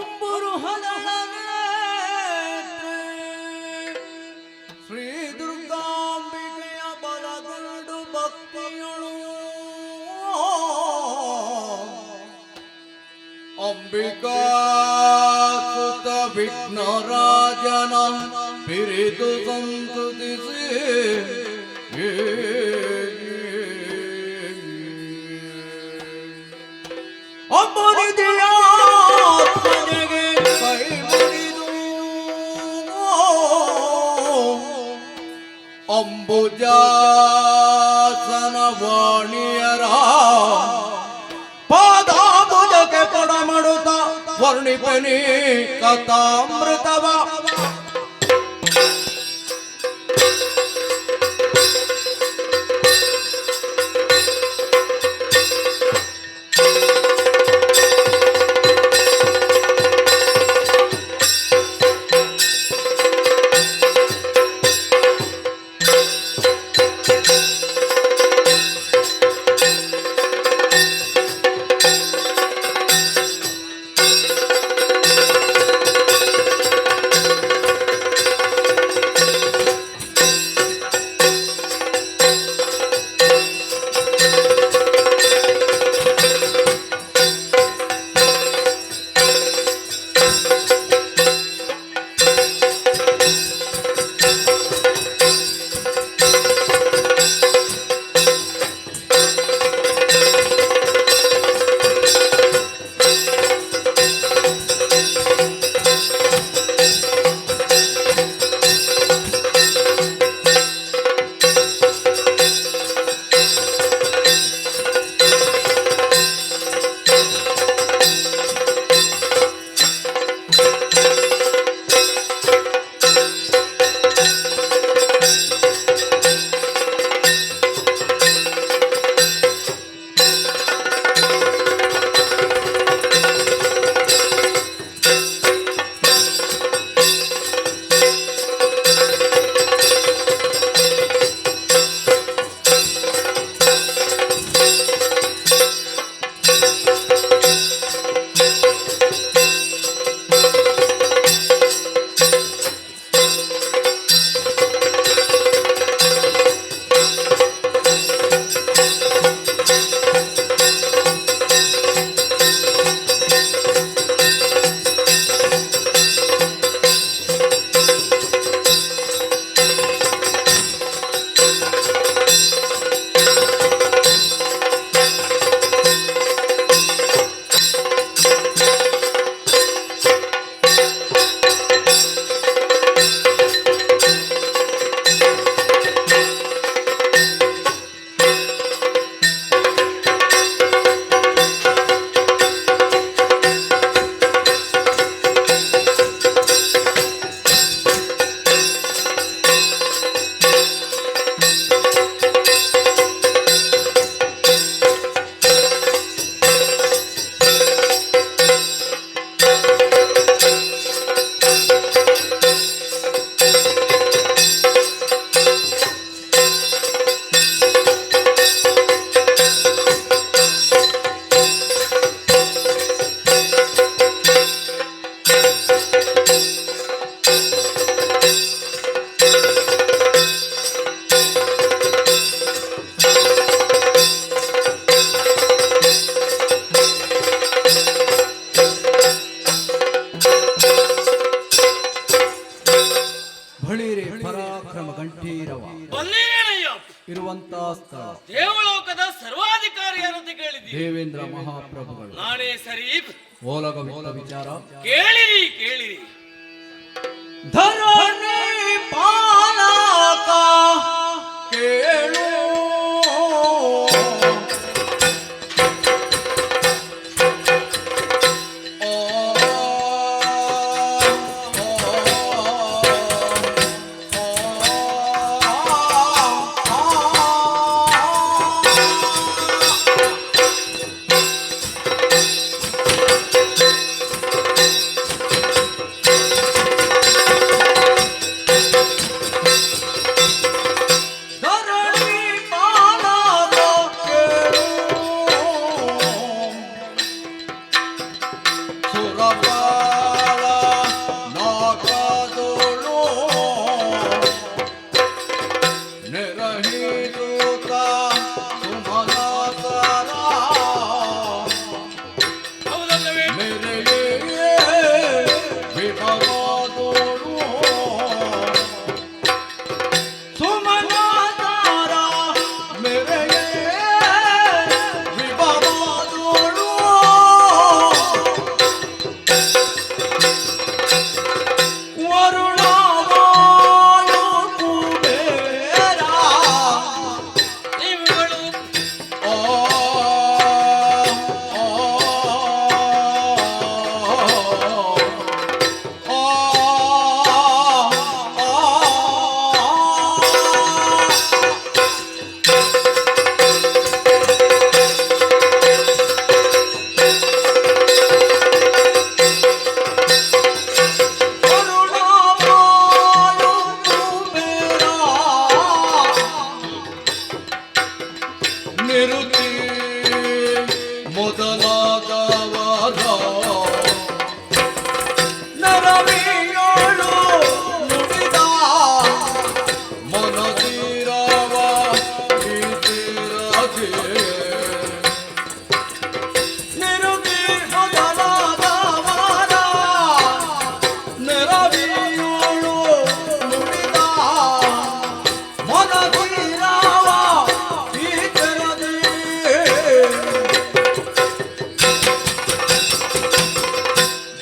ಅಂಬುರು ಶ್ರೀ ದುರ್ಗಾಂಬಿಕೆಯ ಬಲಗೊಂಡು ಭಕ್ತಿಯಳು ಅಂಬಿಕಾ ಸುತ ವಿಘ್ನರಾಜನ ಪಿರಿದು ಸಂತುತಿಸಿ ಅಪರಿದೆಯಾತ್ಮನೆಗೆ ಕೈ ಮುಗಿದು ಅಂಬುಜಾಸನ ವಾಣಿಯರ ಪಾದಾಂಬುಜಕ್ಕೆ ಪಡಮಡುತ್ತ ವರ್ಣಿಪನಿ ಕಥಾಮೃತವ ಇರುವಂತಹ ಸ್ಥಳ ದೇವಲೋಕದ ಸರ್ವಾಧಿಕಾರಿಯಾರಂತೆ ಕೇಳಿದ್ದೀವಿ. ದೇವೇಂದ್ರ ಮಹಾಪ್ರಭುಗಳು ನಾನೇ ಸರಿ ಓಲಗವಿಟ್ಟ ವಿಚಾರ ಕೇಳಿರಿ ಕೇಳಿರಿ. ಧರಣಿ ಪಾಲಕ ಕೇಳು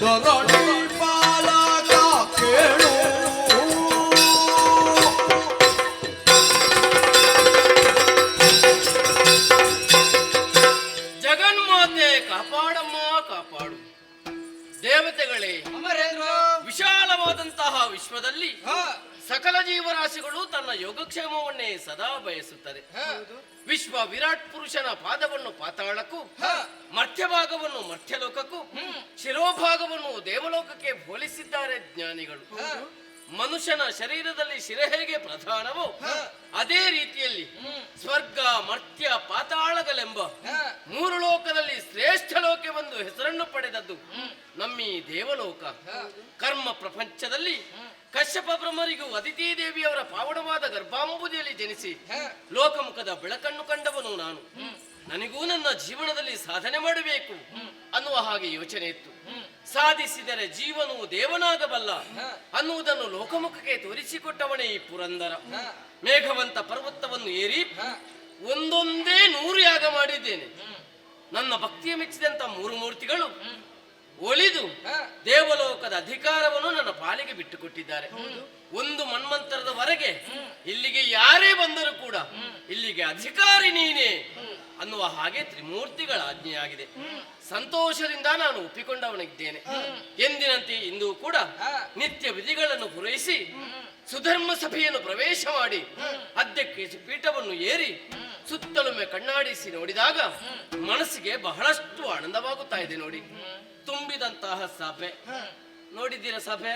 ಧರಣಿ ಪಾಲಕ ಕೇಳು. ಜಗನ್ಮಾತೆ ಕಾಪಾಡಮ್ಮ ಕಾಪಾಡು. ದೇವತೆಗಳೇ, ವಿಶಾಲವಾದಂತಹ ವಿಶ್ವದಲ್ಲಿ ಸಕಲ ಜೀವರಾಶಿಗಳು ತನ್ನ ಯೋಗಕ್ಷೇಮವನ್ನೇ ಸದಾ ಬಯಸುತ್ತದೆ. ವಿಶ್ವ ವಿರಾಟ್ ಪುರುಷನ ಪಾದವನ್ನು ಪಾತಾಳಕ್ಕೂ, ಮರ್ತ್ಯಭಾಗವನ್ನು ಮರ್ತ್ಯಲೋಕಕ್ಕೂ, ಶಿರೋಭಾಗವನ್ನು ದೇವಲೋಕಕ್ಕೆ ಹೋಲಿಸಿದ್ದಾರೆ ಜ್ಞಾನಿಗಳು. ಮನುಷ್ಯನ ಶರೀರದಲ್ಲಿ ಶಿರ ಹೇಗೆ ಪ್ರಧಾನವೋ ಅದೇ ರೀತಿಯಲ್ಲಿ ಸ್ವರ್ಗ, ಮರ್ತ್ಯ, ಪಾತಾಳಗಳೆಂಬ ಮೂರು ಲೋಕದಲ್ಲಿ ಶ್ರೇಷ್ಠ ಲೋಕವೆಂದು ಹೆಸರನ್ನು ಪಡೆದದ್ದು ನಮ್ಮೀ ದೇವಲೋಕ. ಕರ್ಮ ಪ್ರಪಂಚದಲ್ಲಿ ಕಶ್ಯಪ ಬ್ರಹ್ಮರಿಗೂ ಅದಿತಿ ದೇವಿಯವರ ಪಾವನವಾದ ಗರ್ಭಾಂಬುದಿಯಲ್ಲಿ ಜನಿಸಿ ಲೋಕಮುಖದ ಬೆಳಕನ್ನು ಕಂಡವನು ನಾನು. ನನಗೂ ನನ್ನ ಜೀವನದಲ್ಲಿ ಸಾಧನೆ ಮಾಡಬೇಕು ಅನ್ನುವ ಹಾಗೆ ಯೋಚನೆ ಇತ್ತು. ಸಾಧಿಸಿದರೆ ಜೀವನವು ದೇವನಾಗಬಲ್ಲ ಅನ್ನುವುದನ್ನು ಲೋಕಮುಖಕ್ಕೆ ತೋರಿಸಿಕೊಟ್ಟವನೇ ಈ ಪುರಂದರ. ಮೇಘವಂತ ಪರ್ವತವನ್ನು ಏರಿ ಒಂದೊಂದೇ 100 ಯಾಗ ಮಾಡಿದ್ದೇನೆ. ನನ್ನ ಭಕ್ತಿಯ ಮೆಚ್ಚಿದಂತ 3 ಮೂರ್ತಿಗಳು ಒಲಿದು ದೇವಲೋಕದ ಅಧಿಕಾರವನ್ನು ನನ್ನ ಪಾಲಿಗೆ ಬಿಟ್ಟುಕೊಟ್ಟಿದ್ದಾರೆ. ಒಂದು ಮನ್ವಂತರದವರೆಗೆ ಇಲ್ಲಿಗೆ ಯಾರೇ ಬಂದರೂ ಕೂಡ ಇಲ್ಲಿಗೆ ಅಧಿಕಾರಿ ನೀನೇ ಅನ್ನುವ ಹಾಗೆ ತ್ರಿಮೂರ್ತಿಗಳ ಆಜ್ಞೆಯಾಗಿದೆ. ಸಂತೋಷದಿಂದ ನಾನು ಒಪ್ಪಿಕೊಂಡವನಿದ್ದೇನೆ. ಎಂದಿನಂತೆ ಇಂದು ಕೂಡ ನಿತ್ಯ ವಿಧಿಗಳನ್ನು ಪೂರೈಸಿ ಸುಧರ್ಮ ಸಭೆಯನ್ನು ಪ್ರವೇಶ ಮಾಡಿ ಅಧ್ಯಕ್ಷ ಪೀಠವನ್ನು ಏರಿ ಸುತ್ತಲೊಮ್ಮೆ ಕಣ್ಣಾಡಿಸಿ ನೋಡಿದಾಗ ಮನಸ್ಸಿಗೆ ಬಹಳಷ್ಟು ಆನಂದವಾಗುತ್ತಾ ಇದೆ. ನೋಡಿ, ತುಂಬಿದಂತಹ ಸಭೆ ನೋಡಿದ್ದೀರ ಸಭೆ?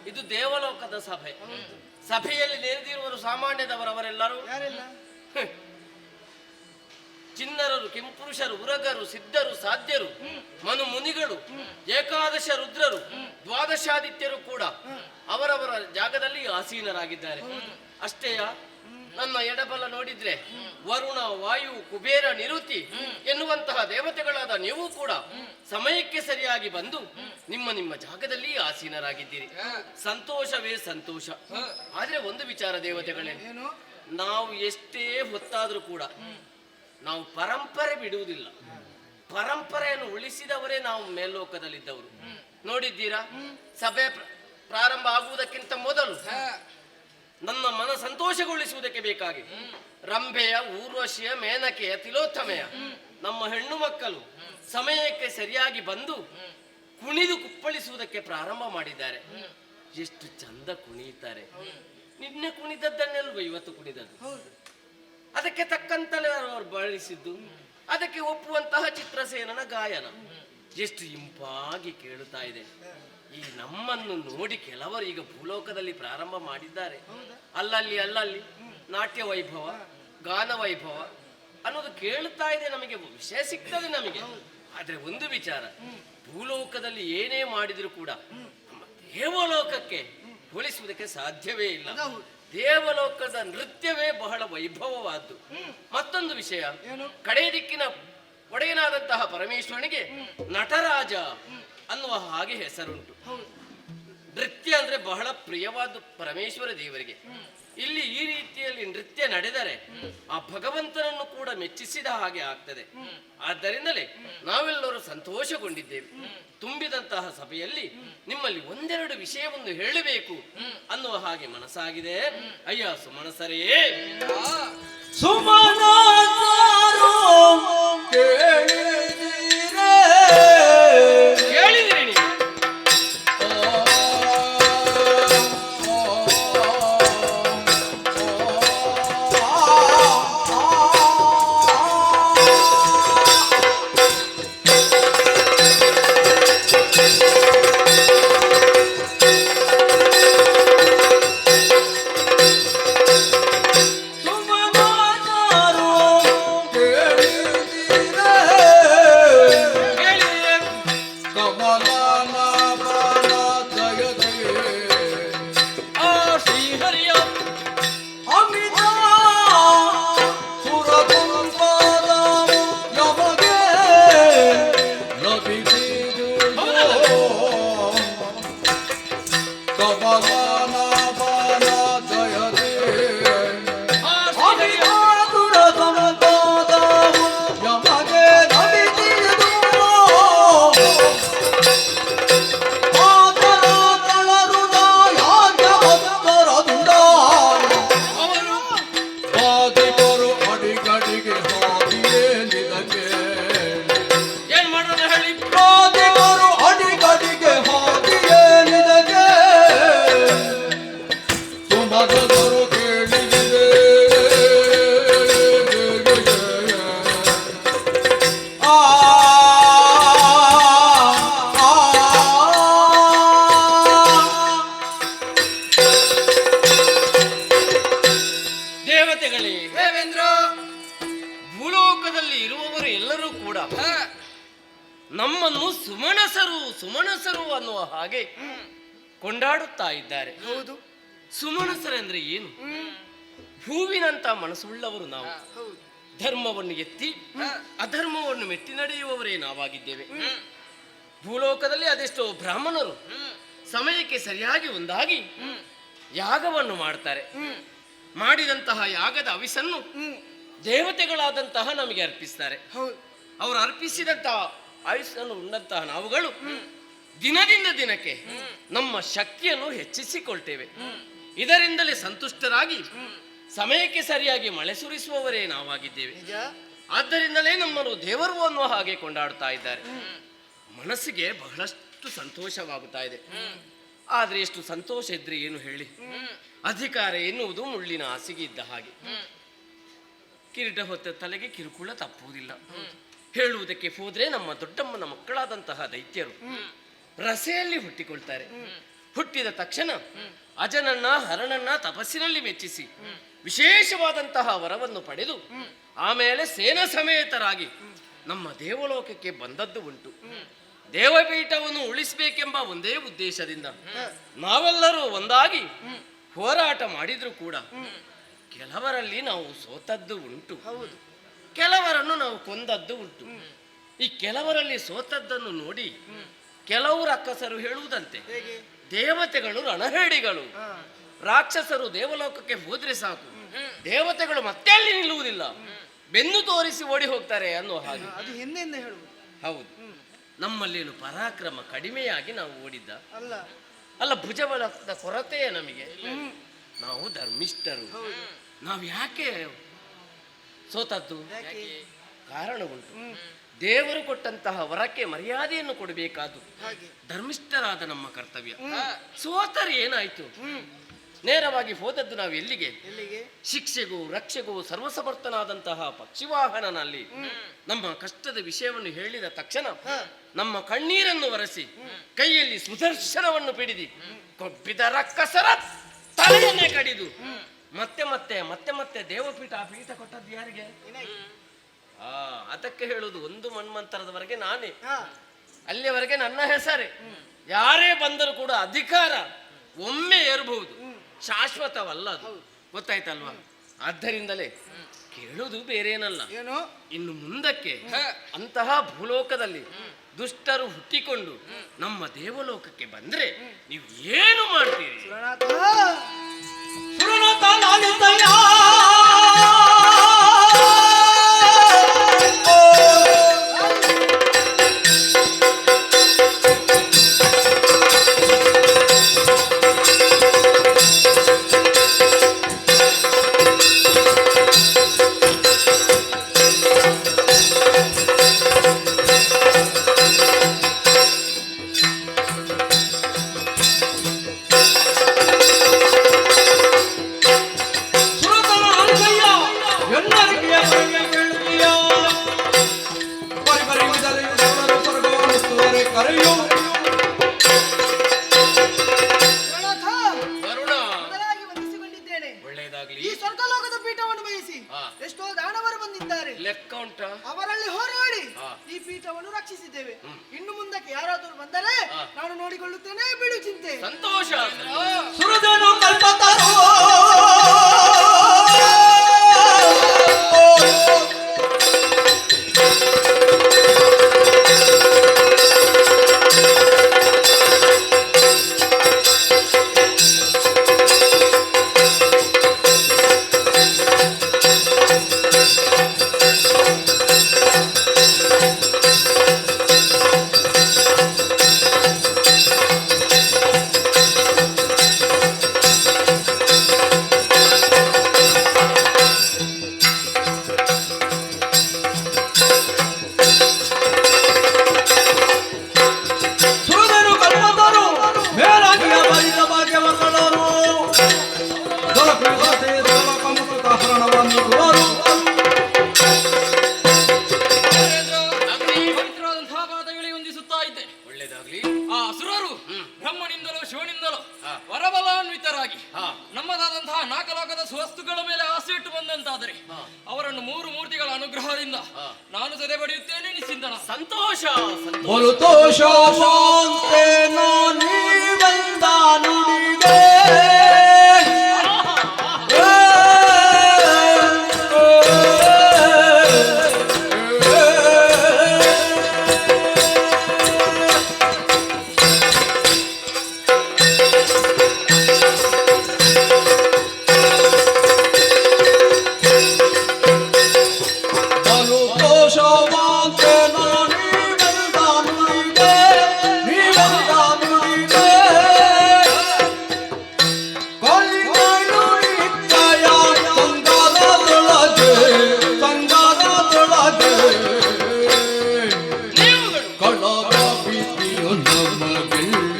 ಇದು ದೇವಲೋಕದ ಸಭೆ. ಸಭೆಯಲ್ಲಿ ನೆರೆದಿರುವರು ಸಾಮಾನ್ಯದವರವರೆಲ್ಲರೂ ಚಿನ್ನರರು, ಕಿಂಪುರುಷರು, ಉರಗರು, ಸಿದ್ಧರು, ಸಾಧ್ಯರು, ಮನು ಮುನಿಗಳು, ಏಕಾದಶ ರುದ್ರರು, ದ್ವಾದಶಾದಿತ್ಯರು ಕೂಡ ಅವರವರ ಜಾಗದಲ್ಲಿ ಆಸೀನರಾಗಿದ್ದಾರೆ. ಅಷ್ಟೇಯ, ನನ್ನ ಎಡಬಲ ನೋಡಿದ್ರೆ ವರುಣ, ವಾಯು, ಕುಬೇರ, ನಿರುತಿ ಎನ್ನುವಂತಹ ದೇವತೆಗಳಾದ ನೀವು ಕೂಡ ಸಮಯಕ್ಕೆ ಸರಿಯಾಗಿ ಬಂದು ನಿಮ್ಮ ನಿಮ್ಮ ಜಾಗದಲ್ಲಿ ಆಸೀನರಾಗಿದ್ದೀರಿ. ಸಂತೋಷವೇ ಸಂತೋಷ. ಆದ್ರೆ ಒಂದು ವಿಚಾರ ದೇವತೆಗಳೇ, ನಾವು ಎಷ್ಟೇ ಹೊತ್ತಾದ್ರೂ ಕೂಡ ನಾವು ಪರಂಪರೆ ಬಿಡುವುದಿಲ್ಲ. ಪರಂಪರೆಯನ್ನು ಉಳಿಸಿದವರೇ ನಾವು ಮೇಲ್ಲೋಕದಲ್ಲಿದ್ದವರು. ನೋಡಿದ್ದೀರಾ, ಸಭೆ ಪ್ರಾರಂಭ ಆಗುವುದಕ್ಕಿಂತ ಮೊದಲು ನನ್ನ ಮನ ಸಂತೋಷಗೊಳಿಸುವುದಕ್ಕೆ ಬೇಕಾಗಿ ರಂಭೆಯ, ಊರ್ವಶಿಯ, ಮೇನಕೆಯ, ತಿಲೋತ್ತಮೆಯ ನಮ್ಮ ಹೆಣ್ಣು ಮಕ್ಕಳು ಸಮಯಕ್ಕೆ ಸರಿಯಾಗಿ ಬಂದು ಕುಣಿದು ಕುಪ್ಪಳಿಸುವುದಕ್ಕೆ ಪ್ರಾರಂಭ ಮಾಡಿದ್ದಾರೆ. ಎಷ್ಟು ಚಂದ ಕುಣಿಯುತ್ತಾರೆ. ನಿನ್ನೆ ಕುಣಿದದ್ದನ್ನೆಲ್ವ ಇವತ್ತು ಕುಣಿದದ್ದು. ಅದಕ್ಕೆ ತಕ್ಕಂತಲೇ ಅವರು ಬಳಸಿದ್ದು. ಅದಕ್ಕೆ ಒಪ್ಪುವಂತಹ ಚಿತ್ರಸೇನನ ಗಾಯನ ಎಷ್ಟು ಇಂಪಾಗಿ ಕೇಳುತ್ತಾ ಇದೆ. ಈ ನಮ್ಮನ್ನು ನೋಡಿ ಕೆಲವರು ಈಗ ಭೂಲೋಕದಲ್ಲಿ ಪ್ರಾರಂಭ ಮಾಡಿದ್ದಾರೆ. ಅಲ್ಲಲ್ಲಿ ನಾಟ್ಯ ವೈಭವ, ಗಾನ ವೈಭವ ಅನ್ನೋದು ಕೇಳುತ್ತಾ ಇದೆ. ನಮಗೆ ವಿಷಯ ಸಿಗ್ತದೆ ನಮಗೆ. ಆದ್ರೆ ಒಂದು ವಿಚಾರ, ಭೂಲೋಕದಲ್ಲಿ ಏನೇ ಮಾಡಿದ್ರು ಕೂಡ ನಮ್ಮ ದೇವಲೋಕಕ್ಕೆ ಹೋಲಿಸುವುದಕ್ಕೆ ಸಾಧ್ಯವೇ ಇಲ್ಲ. ದೇವಲೋಕದ ನೃತ್ಯವೇ ಬಹಳ ವೈಭವವಾದ್ದು. ಮತ್ತೊಂದು ವಿಷಯ, ಕಡೆ ದಿಕ್ಕಿನ ಒಡೆಯನಾದಂತಹ ಪರಮೇಶ್ವರನಿಗೆ ನಟರಾಜ ಅನ್ನುವ ಹಾಗೆ ಹೆಸರುಂಟು. ನೃತ್ಯ ಅಂದ್ರೆ ಬಹಳ ಪ್ರಿಯವಾದ ಪರಮೇಶ್ವರ ದೇವರಿಗೆ. ಇಲ್ಲಿ ಈ ರೀತಿಯಲ್ಲಿ ನೃತ್ಯ ನಡೆದರೆ ಆ ಭಗವಂತನನ್ನು ಕೂಡ ಮೆಚ್ಚಿಸಿದ ಹಾಗೆ ಆಗ್ತದೆ. ಆದ್ದರಿಂದಲೇ ನಾವೆಲ್ಲರೂ ಸಂತೋಷಗೊಂಡಿದ್ದೇವೆ. ತುಂಬಿದಂತಹ ಸಭೆಯಲ್ಲಿ ನಿಮ್ಮಲ್ಲಿ ಒಂದೆರಡು ವಿಷಯವನ್ನು ಹೇಳಬೇಕು ಅನ್ನುವ ಹಾಗೆ ಮನಸ್ಸಾಗಿದೆ. ಅಯ್ಯ ಸುಮನಸರೇ, ಕೇಳಿದಿರಿ ನೀವು? ಸುಮನಸರು ಅನ್ನುವ ಹಾಗೆ ಕೊಂಡಾಡುತ್ತಾ ಇದ್ದಾರೆ. ಹೌದು. ಸುಮನಸರೆಂದ್ರೆ ಏನು? ಹೂವಿನಂತ ಮನಸ್ಸುಳ್ಳವರು ನಾವು. ಹೌದು. ಧರ್ಮವನ್ನು ಎತ್ತಿ ಅಧರ್ಮವನ್ನು ಮೆಟ್ಟಿ ನಡೆಯುವವರೇ ನಾವಾಗಿದ್ದೇವೆ. ಭೂಲೋಕದಲ್ಲಿ ಅದೆಷ್ಟೋ ಬ್ರಾಹ್ಮಣರು ಸಮಯಕ್ಕೆ ಸರಿಯಾಗಿ ಒಂದಾಗಿ ಯಾಗವನ್ನು ಮಾಡ್ತಾರೆ. ಮಾಡಿದಂತಹ ಯಾಗದ ಅವಿಸನ್ನು ದೇವತೆಗಳಾದಂತಹ ನಮಗೆ ಅರ್ಪಿಸ್ತಾರೆ. ಹೌದು. ಅವರು ಅರ್ಪಿಸಿದಂತಹ ಆಯುಷನ್ನು ಉಂಡಂತಹ ನಾವುಗಳು ದಿನದಿಂದ ದಿನಕ್ಕೆ ನಮ್ಮ ಶಕ್ತಿಯನ್ನು ಹೆಚ್ಚಿಸಿಕೊಳ್ತೇವೆ. ಇದರಿಂದಲೇ ಸಂತುಷ್ಟರಾಗಿ ಸಮಯಕ್ಕೆ ಸರಿಯಾಗಿ ಮಳೆ ಸುರಿಸುವವರೇ ನಾವಾಗಿದ್ದೇವೆ. ನಿಜ. ಆದ್ದರಿಂದಲೇ ನಮ್ಮನ್ನು ದೇವರು ಅನ್ನುವ ಹಾಗೆ ಕೊಂಡಾಡ್ತಾ ಇದ್ದಾರೆ. ಮನಸ್ಸಿಗೆ ಬಹಳಷ್ಟು ಸಂತೋಷವಾಗುತ್ತಾ ಇದೆ. ಆದ್ರೆ ಎಷ್ಟು ಸಂತೋಷ ಇದ್ರೆ ಏನು ಹೇಳಿ? ಅಧಿಕಾರ ಎನ್ನುವುದು ಮುಳ್ಳಿನ ಹಾಸಿಗೆ ಇದ್ದ ಹಾಗೆ. ಕಿರೀಟ ಹೊತ್ತ ತಲೆಗೆ ಕಿರುಕುಳ ತಪ್ಪುವುದಿಲ್ಲ. ಹೇಳುವುದಕ್ಕೆ ಹೋದ್ರೆ ನಮ್ಮ ದೊಡ್ಡಮ್ಮನ ಮಕ್ಕಳಾದಂತಹ ದೈತ್ಯರು ರಸೆಯಲ್ಲಿ ಹುಟ್ಟಿಕೊಳ್ತಾರೆ. ಹುಟ್ಟಿದ ತಕ್ಷಣ ಅಜನನ್ನ ಹರನನ್ನ ತಪಸ್ಸಿನಲ್ಲಿ ಮೆಚ್ಚಿಸಿ ವಿಶೇಷವಾದಂತಹ ವರವನ್ನು ಪಡೆದು ಆಮೇಲೆ ಸೇನಾ ಸಮೇತರಾಗಿ ನಮ್ಮ ದೇವಲೋಕಕ್ಕೆ ಬಂದದ್ದು ಉಂಟು. ದೇವಪೀಠವನ್ನು ಉಳಿಸಬೇಕೆಂಬ ಒಂದೇ ಉದ್ದೇಶದಿಂದ ನಾವೆಲ್ಲರೂ ಒಂದಾಗಿ ಹೋರಾಟ ಮಾಡಿದ್ರು ಕೂಡ ಕೆಲವರಲ್ಲಿ ನಾವು ಸೋತದ್ದು ಉಂಟು, ಕೆಲವರನ್ನು ನಾವು ಕೊಂದದ್ದು ಉಂಟು. ಈ ಕೆಲವರಲ್ಲಿ ಸೋತದ್ದನ್ನು ನೋಡಿ ಕೆಲವರು ಅಕ್ಕಸರು ಹೇಳುವುದಂತೆ, ದೇವತೆಗಳು ರಣಹೇಡಿಗಳು, ರಾಕ್ಷಸರು ದೇವಲೋಕಕ್ಕೆ ಹೋದ್ರೆ ಸಾಕು, ದೇವತೆಗಳು ಮತ್ತೆ ಅಲ್ಲಿ ನಿಲ್ಲುವುದಿಲ್ಲ, ಬೆನ್ನು ತೋರಿಸಿ ಓಡಿ ಹೋಗ್ತಾರೆ ಅನ್ನೋ ಹಾಗೆ. ಅದು ಹಿಂದೆಯಿಂದ ಹೇಳುವುದು. ಹೌದು, ನಮ್ಮಲ್ಲೇನು ಪರಾಕ್ರಮ ಕಡಿಮೆಯಾಗಿ ನಾವು ಓಡಿದ್ದ ಅಲ್ಲ. ಅಲ್ಲ, ಭುಜಬಲದ ಕೊರತೆಯ ನಮಗೆ. ನಾವು ಧರ್ಮಿಷ್ಠರು. ನಾವು ಯಾಕೆ ಸೋತದ್ದು? ಕಾರಣ ಉಂಟು. ದೇವರು ಕೊಟ್ಟಂತಹ ವರಕ್ಕೆ ಮರ್ಯಾದೆಯನ್ನು ಕೊಡಬೇಕಾದ್ದು ಧರ್ಮಿಷ್ಠರಾದ ನಮ್ಮ ಕರ್ತವ್ಯ. ಸೋತರೆ ಏನಾಯ್ತು? ನೇರವಾಗಿ ಹೋದದ್ದು ನಾವು ಎಲ್ಲಿಗೆ? ಶಿಕ್ಷೆಗೂ ರಕ್ಷೆಗೂ ಸರ್ವಸಮರ್ಥನಾದಂತಹ ಪಕ್ಷಿವಾಹನನಲ್ಲಿ ನಮ್ಮ ಕಷ್ಟದ ವಿಷಯವನ್ನು ಹೇಳಿದ ತಕ್ಷಣ ನಮ್ಮ ಕಣ್ಣೀರನ್ನು ಒರೆಸಿ ಕೈಯಲ್ಲಿ ಸುದರ್ಶನವನ್ನು ಪಿಡಿದು ಕೊಬ್ಬಿದ ರಕ್ಕಸರ ತಲೆಯನ್ನೇ ಕಡಿದು ಮತ್ತೆ ಮತ್ತೆ ಮತ್ತೆ ಮತ್ತೆ ದೇವಪೀಠ ಪೀಠ ಕೊಟ್ಟದ್ದು ಯಾರಿಗೆ? ಅದಕ್ಕೆ ಹೇಳುವುದು, ಒಂದು ಮನ್ಮಂತರದವರೆಗೆ ನಾನೇ, ಅಲ್ಲಿಯವರೆಗೆ ನನ್ನ ಹೆಸರೇ. ಯಾರೇ ಬಂದರೂ ಕೂಡ ಅಧಿಕಾರ ಒಮ್ಮೆ ಏರಬಹುದು, ಶಾಶ್ವತವಲ್ಲ ಅದು. ಗೊತ್ತಾಯ್ತಲ್ವಾ? ಆದ್ದರಿಂದಲೇ ಕೇಳುವುದು ಬೇರೇನಲ್ಲ, ಇನ್ನು ಮುಂದಕ್ಕೆ ಅಂತಹ ಭೂಲೋಕದಲ್ಲಿ ದುಷ್ಟರು ಹುಟ್ಟಿಕೊಂಡು ನಮ್ಮ ದೇವಲೋಕಕ್ಕೆ ಬಂದ್ರೆ ನೀವು ಏನು ಮಾಡ್ತೀರಿ? ಈ ಸ್ವರ್ಗಲೋಕದ ಪೀಠವನ್ನು ಬಯಸಿ ಎಷ್ಟೋ ದಾನವರು ಬಂದಿದ್ದಾರೆ. ಲೆಕ್ಕ ಉಂಟ? ಅವರಲ್ಲಿ ಹೋರಾಡಿ ಈ ಪೀಠವನ್ನು ರಕ್ಷಿಸಿದ್ದೇವೆ. ಇನ್ನು ಮುಂದಕ್ಕೆ ಯಾರಾದರೂ ಬಂದರೆ ನಾನು ನೋಡಿಕೊಳ್ಳುತ್ತೇನೆ, ಬಿಡು ಚಿಂತೆ. ಸಂತೋಷ. ಬ್ರಹ್ಮನಿಂದಲೋ ಶಿವನಿಂದಲೋ ವರಬಲಾನ್ವಿತರಾಗಿ ನಮ್ಮದಾದಂತಹ ನಾಲ್ಕು ಲೋಕದ ಸ್ವಸ್ತುಗಳ ಮೇಲೆ ಆಸೆ ಇಟ್ಟು ಬಂದ ಒಪ್ಪಿದಂತಾದರೆ ಅವರನ್ನು ಮೂರು ಮೂರ್ತಿಗಳ ಅನುಗ್ರಹದಿಂದ ನಾನು ಸದೆ ಪಡೆಯುತ್ತೇನೆ ನಿಶ್ಚಿಂತನ. ಸಂತೋಷ ಸಂತೋಷ. ಬಲುತೋಷವಂತೆ ನಾನೀವೆಂದ ನುಡಿದೆ. ಬಲುತೋಷವಂತೆ ನಾನೀವೆಂದ ನುಡಿದೆ. ನೀವೆಂದ ನುಡಿದೆ. ಕಲಿಗಳು ನಿತ್ಯ ಸಂಗದೊಳಗೆ ಸಂಗದೊಳಗೆ ನೀವುಗಳು ಕಳಗ ಪ್ರೀತಿಯು ನಮಗೆಲ್ಲಿನಿಲ್ಲ.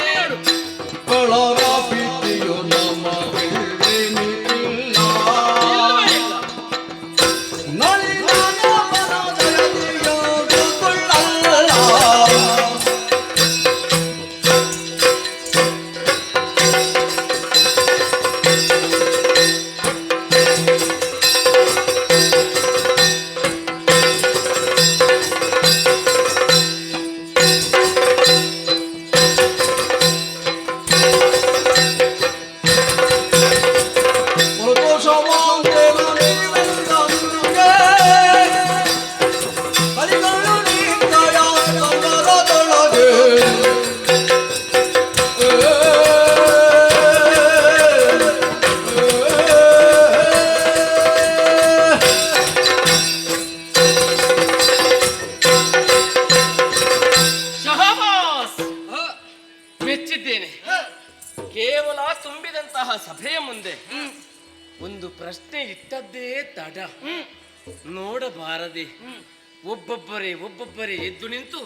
ನೋಡು. ಕಳಗ ಪ್ರೀತಿಯು ನಮಗೆಲ್ಲಿನಿಲ್ಲ. ಇಲ್ಲವೇ ಇಲ್ಲ. ನಳಿನ ಮನದಯದಿಯೋದುಕೊಳ್ಳಲ್ಲ. ಬಲುತೋಷವಂತೆ ನಾನೀವೆಂದ ನುಡಿದೆ. ಕಲಿಗಳು ನಿತ್ಯ ಸಂಗದೊಳಗೆ ಶಹಬಾಸ್, ಮೆಚ್ಚಿದ್ದೇನೆ. ಕೇವಲ ತುಂಬಿದಂತಹ ಸಭೆಯ ಮುಂದೆ ಒಂದು ಪ್ರಶ್ನೆ ಇಟ್ಟದ್ದೇ ತಡ. ನೋಡಬಾರದೆ ಒಬ್ಬೊಬ್ಬರೇ ಎದ್ದು ನಿಂತು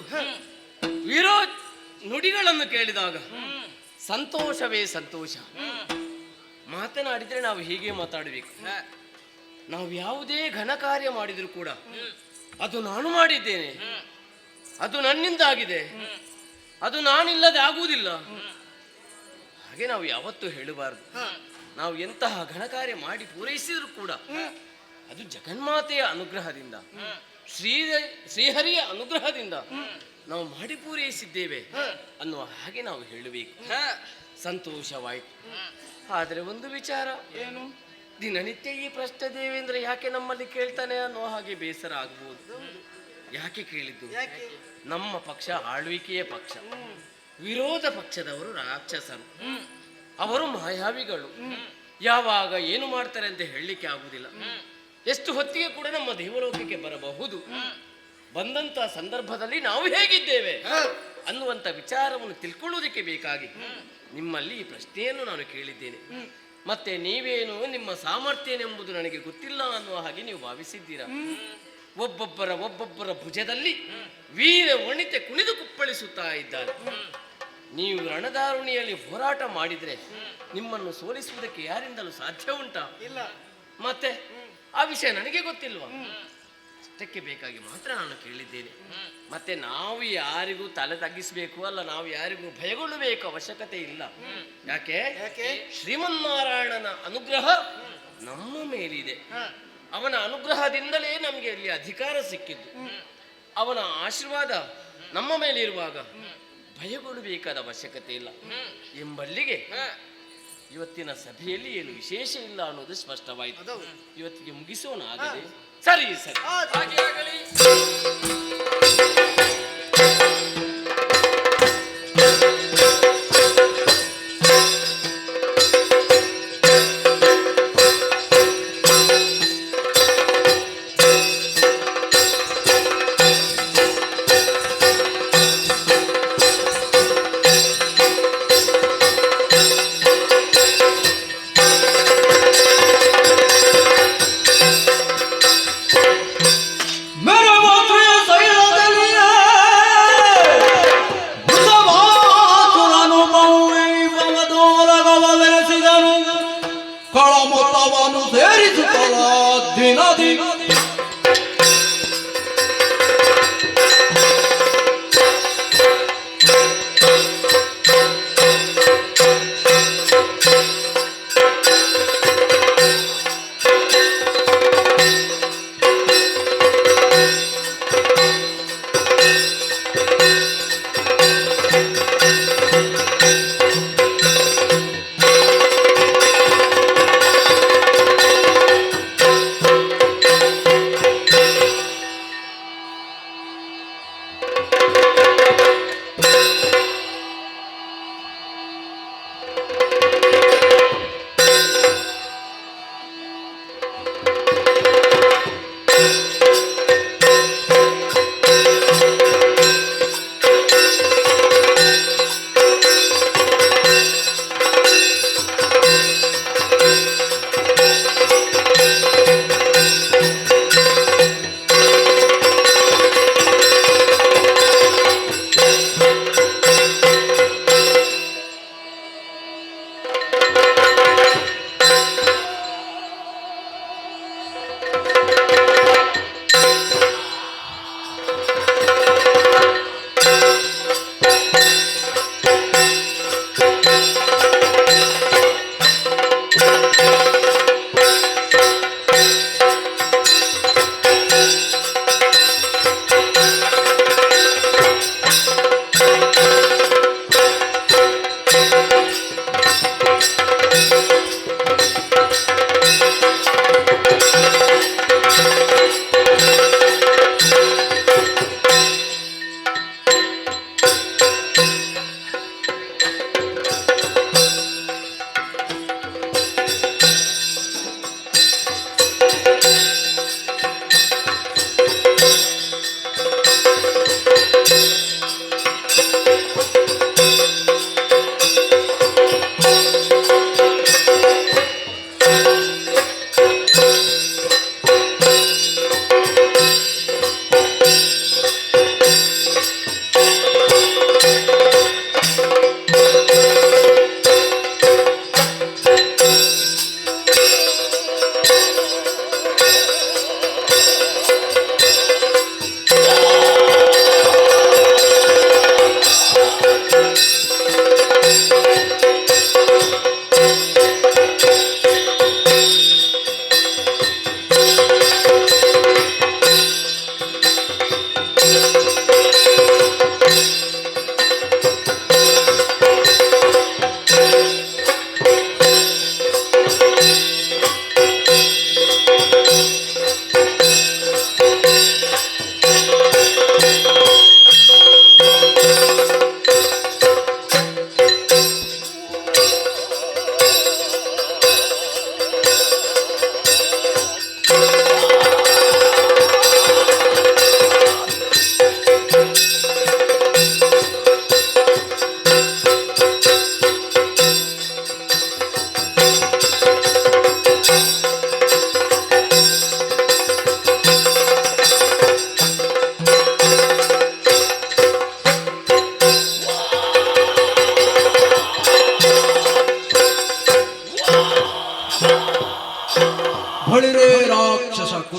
ವಿರೋಧ ನುಡಿಗಳನ್ನು ಕೇಳಿದಾಗ ಸಂತೋಷವೇ ಸಂತೋಷ. ಮಾತನಾಡಿದ್ರೆ ನಾವು ಹೀಗೆ ಮಾತಾಡಬೇಕು. ನಾವು ಯಾವುದೇ ಘನ ಕಾರ್ಯ ಮಾಡಿದರೂ ಕೂಡ ಅದು ನಾನು ಮಾಡಿದ್ದೇನೆ, ಅದು ನನ್ನಿಂದ ಆಗಿದೆ, ಅದು ನಾನಿಲ್ಲದೆ ಆಗುವುದಿಲ್ಲ, ಹಾಗೆ ನಾವು ಯಾವತ್ತೂ ಹೇಳಬಾರದು. ನಾವು ಎಂತಹ ಘನ ಕಾರ್ಯ ಮಾಡಿ ಪೂರೈಸಿದರೂ ಕೂಡ ಅದು ಜಗನ್ಮಾತೆಯ ಅನುಗ್ರಹದಿಂದ, ಶ್ರೀಹರಿಯ ಅನುಗ್ರಹದಿಂದ ನಾವು ಮಾಡಿ ಪೂರೈಸಿದ್ದೇವೆ ಅನ್ನುವ ಹಾಗೆ ನಾವು ಹೇಳಬೇಕು. ಸಂತೋಷವಾಯಿತು. ಆದರೆ ಒಂದು ವಿಚಾರ ಏನು, ದಿನನಿತ್ಯ ಈ ಪ್ರಶ್ನೆ ದೇವೇಂದ್ರ ಯಾಕೆ ನಮ್ಮಲ್ಲಿ ಕೇಳ್ತಾನೆ ಅನ್ನೋ ಹಾಗೆ ಬೇಸರ ಆಗ್ಬೋದು. ಯಾಕೆ ಕೇಳಿದ್ದು? ನಮ್ಮ ಪಕ್ಷ ಆಳ್ವಿಕೆಯ ಪಕ್ಷ, ವಿರೋಧ ಪಕ್ಷದವರು ರಾಕ್ಷಸರು, ಅವರು ಮಾಯಾವಿಗಳು. ಯಾವಾಗ ಏನು ಮಾಡ್ತಾರೆ ಅಂತ ಹೇಳಲಿಕ್ಕೆ ಆಗುದಿಲ್ಲ. ಎಷ್ಟು ಹೊತ್ತಿಗೆ ಕೂಡ ನಮ್ಮ ದೇವಲೋಕಕ್ಕೆ ಬರಬಹುದು. ಬಂದಂತ ಸಂದರ್ಭದಲ್ಲಿ ನಾವು ಹೇಗಿದ್ದೇವೆ ಅನ್ನುವಂತ ವಿಚಾರವನ್ನು ತಿಳ್ಕೊಳ್ಳುವುದಕ್ಕೆ ಬೇಕಾಗಿ ನಿಮ್ಮಲ್ಲಿ ಈ ಪ್ರಶ್ನೆಯನ್ನು ನಾನು ಕೇಳಿದ್ದೇನೆ. ಮತ್ತೆ ನೀವೇನು, ನಿಮ್ಮ ಸಾಮರ್ಥ್ಯನೆಂಬುದು ನನಗೆ ಗೊತ್ತಿಲ್ಲ ಅನ್ನುವ ಹಾಗೆ ನೀವು ಭಾವಿಸಿದ್ದೀರಾ. ಒಬ್ಬೊಬ್ಬರ ಭುಜದಲ್ಲಿ ವೀರ ವನಿತೆ ಕುಣಿದು ಕುಪ್ಪಳಿಸುತ್ತಾ ಇದ್ದಾರೆ. ನೀವು ರಣದಾರುಣಿಯಲ್ಲಿ ಹೋರಾಟ ಮಾಡಿದ್ರೆ ನಿಮ್ಮನ್ನು ಸೋಲಿಸುವುದಕ್ಕೆ ಯಾರಿಂದಲೂ ಸಾಧ್ಯ ಉಂಟಾ? ಇಲ್ಲ. ಮತ್ತೆ ಆ ವಿಷಯ ನನಗೆ ಗೊತ್ತಿಲ್ವಾ? ಅಷ್ಟಕ್ಕೆ ಬೇಕಾಗಿ ಮಾತ್ರ ನಾನು ಕೇಳಿದ್ದೇನೆ. ಮತ್ತೆ ನಾವು ಯಾರಿಗೂ ತಲೆ ತಗ್ಗಿಸಬೇಕು ಅಲ್ಲ, ನಾವು ಯಾರಿಗೂ ಭಯಗೊಳ್ಳಬೇಕು ಅವಶ್ಯಕತೆ ಇಲ್ಲ. ಯಾಕೆ? ಶ್ರೀಮನ್ನಾರಾಯಣನ ಅನುಗ್ರಹ ನಮ್ಮ ಮೇಲಿದೆ. ಅವನ ಅನುಗ್ರಹದಿಂದಲೇ ನಮಗೆ ಇಲ್ಲಿ ಅಧಿಕಾರ ಸಿಕ್ಕಿದ್ದು. ಅವನ ಆಶೀರ್ವಾದ ನಮ್ಮ ಮೇಲೆ ಇರುವಾಗ ಭಯಗೊಳ್ಳಬೇಕಾದ ಅವಶ್ಯಕತೆ ಇಲ್ಲ ಎಂಬಲ್ಲಿಗೆ ಇವತ್ತಿನ ಸಭೆಯಲ್ಲಿ ಏನು ವಿಶೇಷ ಇಲ್ಲ ಅನ್ನೋದು ಸ್ಪಷ್ಟವಾಯಿತು. ಇವತ್ತಿಗೆ ಮುಗಿಸೋಣ. ಆಗದೆ ಸರಿ ಸರಿ, ಹಾಗೆ ಆಗಲಿ. मेरे मंत्री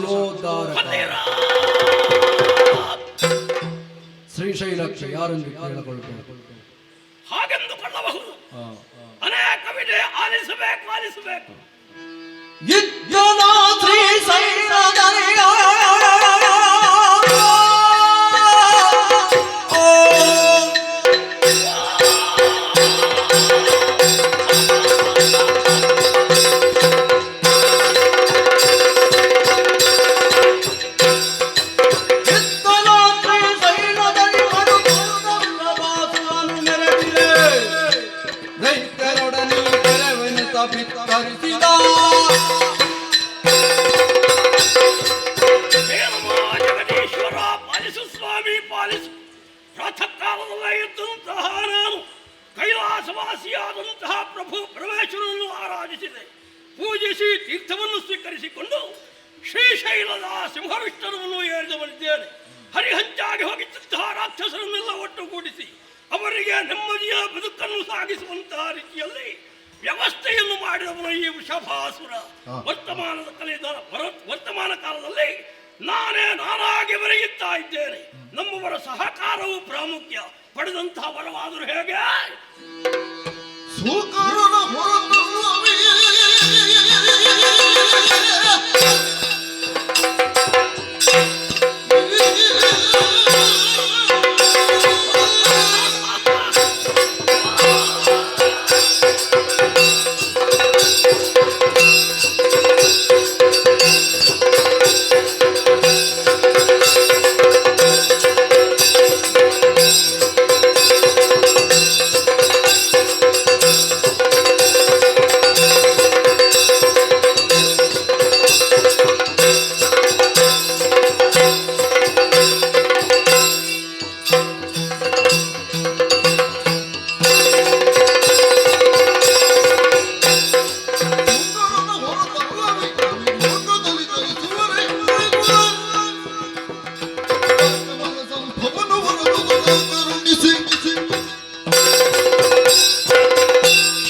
ಕುಲೋದ್ಧಾರಕ ಶ್ರೀಶೈಲಕ್ಕೆ ಯಾರೊಂದು ಕೇಳಿಕೊಳ್ಳಬೇಕು ಹಾಗೆಂದುಕೊಳ್ಳಬಹುದು. ಆ, ಅನೇಕ ವಿಧೆ ಆಲಿಸಬೇಕು. ಇದ್ದನ ಶ್ರೀ ಶೈಲದರಿಯ ಭಿತ್ತರಿಸಿದ ಜಗದೀಶ್ವರ ಪಾಲಿಸು ಸ್ವಾಮಿ ಪಾಲಿಸು. ಪ್ರಾತಃ ಕಾಲದಲ್ಲೇ ಇದ್ದಂತಹ ನಾನು ಕೈಲಾಸವಾಸಿಯಾದಂತಹ ಪ್ರಭು ಪರಮೇಶ್ವರನನ್ನು ಆರಾಧಿಸಿದೆ. ಪೂಜಿಸಿ ತೀರ್ಥವನ್ನು ಸ್ವೀಕರಿಸಿಕೊಂಡು ಶ್ರೀಶೈಲದ ಸಿಂಹವಿಷ್ಠರವನ್ನು ಏರಿದವರಿದ್ದೇನೆ. ಹರಿಹಂಚಾಗಿ ಹೋಗಿದ್ದಂತಹ ರಾಕ್ಷಸರನ್ನೆಲ್ಲ ಒಟ್ಟುಗೂಡಿಸಿ ಅವರಿಗೆ ನೆಮ್ಮದಿಯ ಬದುಕನ್ನು ಸಾಗಿಸುವಂತಹ ರೀತಿಯಲ್ಲಿ ವ್ಯವಸ್ಥೆಯನ್ನು ಮಾಡಿದವನು ಈ ವೃಷಭಾಸುರ. ವರ್ತಮಾನ ಕಾಲದಲ್ಲಿ ನಾನಾಗಿ ಬರೆಯುತ್ತಾ ಇದ್ದೇನೆ. ನಮ್ಮವರ ಸಹಕಾರವು ಪ್ರಾಮುಖ್ಯ. ಪಡೆದಂತಹ ವರವಾದರೂ ಹೇಗೆ? ಸುಕರನ ಹೊರತುರುವವೇ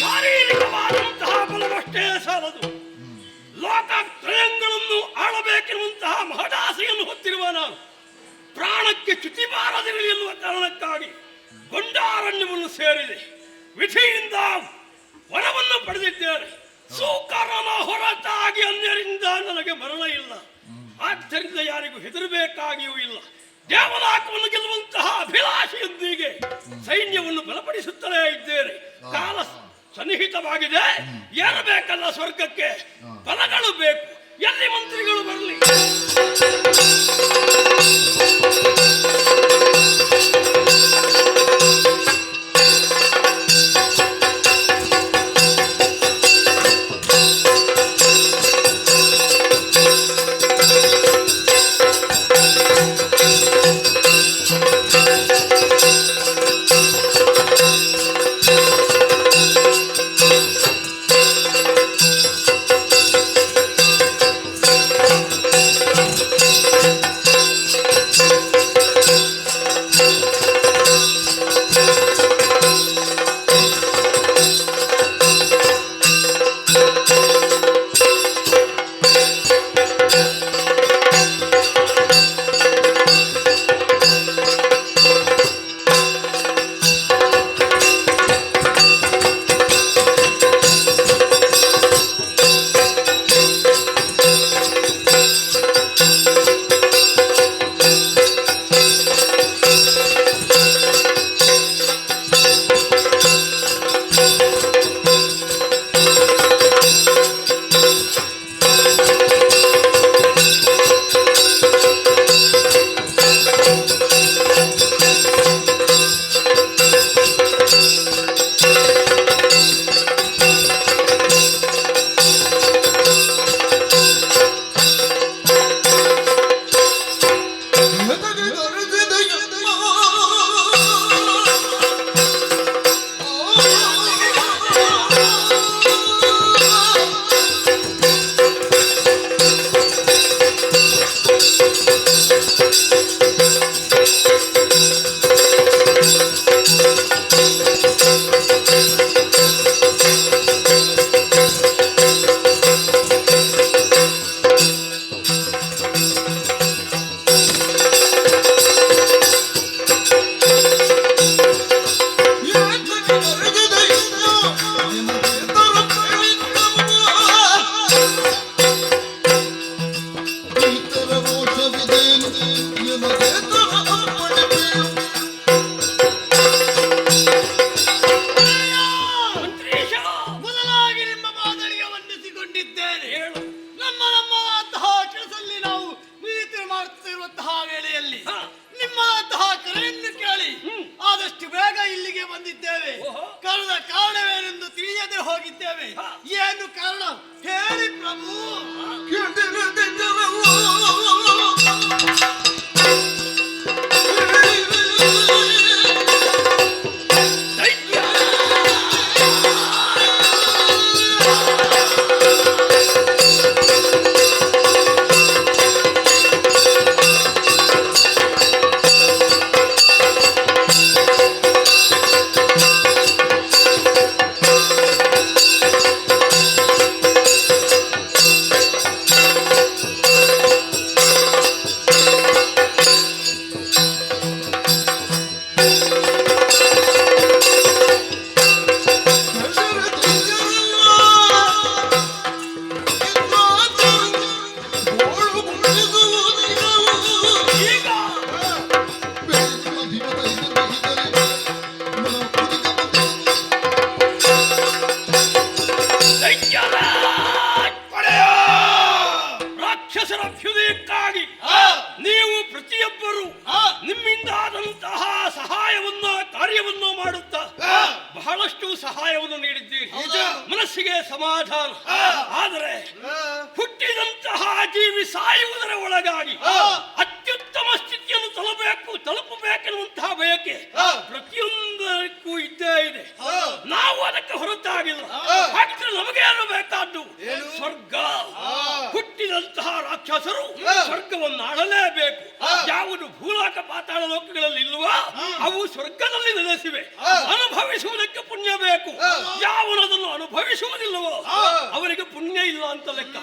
ಶಾರೀರಿಕವಾದಂತಹ ಬಲವಷ್ಟೇ ಸಾಲದು. ಲೋಕತ್ರಯಗಳನ್ನು ಆಳಬೇಕೆನ್ನುವಂತಹ ಮಹದಾಸೆಯನ್ನು ಹೊತ್ತಿರುವ ನಾನು ಪ್ರಾಣಕ್ಕೆ ಚ್ಯುತಿ ಬಾರದಿರಲಿ ಎನ್ನುವ ಕಾರಣಕ್ಕಾಗಿ ಗೊಂಡಾರಣ್ಯವನ್ನು ಸೇರಿದೆ. ವಿಧಿಯಿಂದ ವರವನ್ನು ಪಡೆದಿದ್ದೇನೆ. ಸೂಕರನ ಹೊರತಾಗಿ ಅನ್ಯರಿಂದ ನನಗೆ ಮರಣ ಇಲ್ಲ. ಆದ್ದರಿಂದ ಯಾರಿಗೂ ಹೆದರಬೇಕಾಗಿಯೂ ಇಲ್ಲ. ದೇವಲಾಕವನ್ನು ಗೆಲ್ಲುವಂತಹ ಅಭಿಲಾಷೆಯೊಂದಿಗೆ ಸೈನ್ಯವನ್ನು ಬಲಪಡಿಸುತ್ತಲೇ ಇದ್ದೇನೆ. ಕಾಲ ಸನ್ನಿಹಿತವಾಗಿದೆ. ಏರಬೇಕಲ್ಲ ಸ್ವರ್ಗಕ್ಕೆ, ಬಲಗಳು ಬೇಕು. ಎಲ್ಲಿ ಮಂತ್ರಿಗಳು ಬರಲಿ. ಕಾರ್ಯವನ್ನು ಮಾಡುತ್ತಾ ಬಹಳಷ್ಟು ಸಹಾಯವನ್ನು ನೀಡಿದ್ದೀರಿ. ಮನಸ್ಸಿಗೆ ಸಮಾಧಾನ. ಆದರೆ ಹುಟ್ಟಿದಂತಹ ಜೀವಿ ಸಾಯುವುದರ ಒಳಗಾಗಿ ಅತ್ಯುತ್ತಮ ಸ್ಥಿತಿಯನ್ನು ತಲುಪಬೇಕೆನ್ನುವಂತಹ ಬಯಕೆ ಪ್ರತಿಯೊಂದಕ್ಕೂ ಇದ್ದೇ ಇದೆ. ನಾವು ಅದಕ್ಕೆ ಹೊರತಾಗಿಲ್ಲ. ಹಾಗಿದ್ರೆ ನಮಗೇನು ಬೇಕಾದ್ದು? ಸ್ವರ್ಗ. ಹುಟ್ಟಿದಂತಹ ರಾಕ್ಷಸರು ಸ್ವರ್ಗವನ್ನು ಆಳಲೇಬೇಕು. ಯಾವುದು ಭೂಲೋಕ ಪಾತಾಳ ಲೋಕಗಳಲ್ಲಿ ಇಲ್ವಾ ಅವು ಸ್ವರ್ಗದಲ್ಲಿ ನೆಲೆಸಿವೆ. ಅನುಭವಿಸುವುದಕ್ಕೆ ಪುಣ್ಯ ಬೇಕು. ಯಾವನದನ್ನು ಅನುಭವಿಸುವುದಿಲ್ಲವೋ ಅವರಿಗೆ ಪುಣ್ಯ ಇಲ್ಲ ಅಂತ ಲೆಕ್ಕ.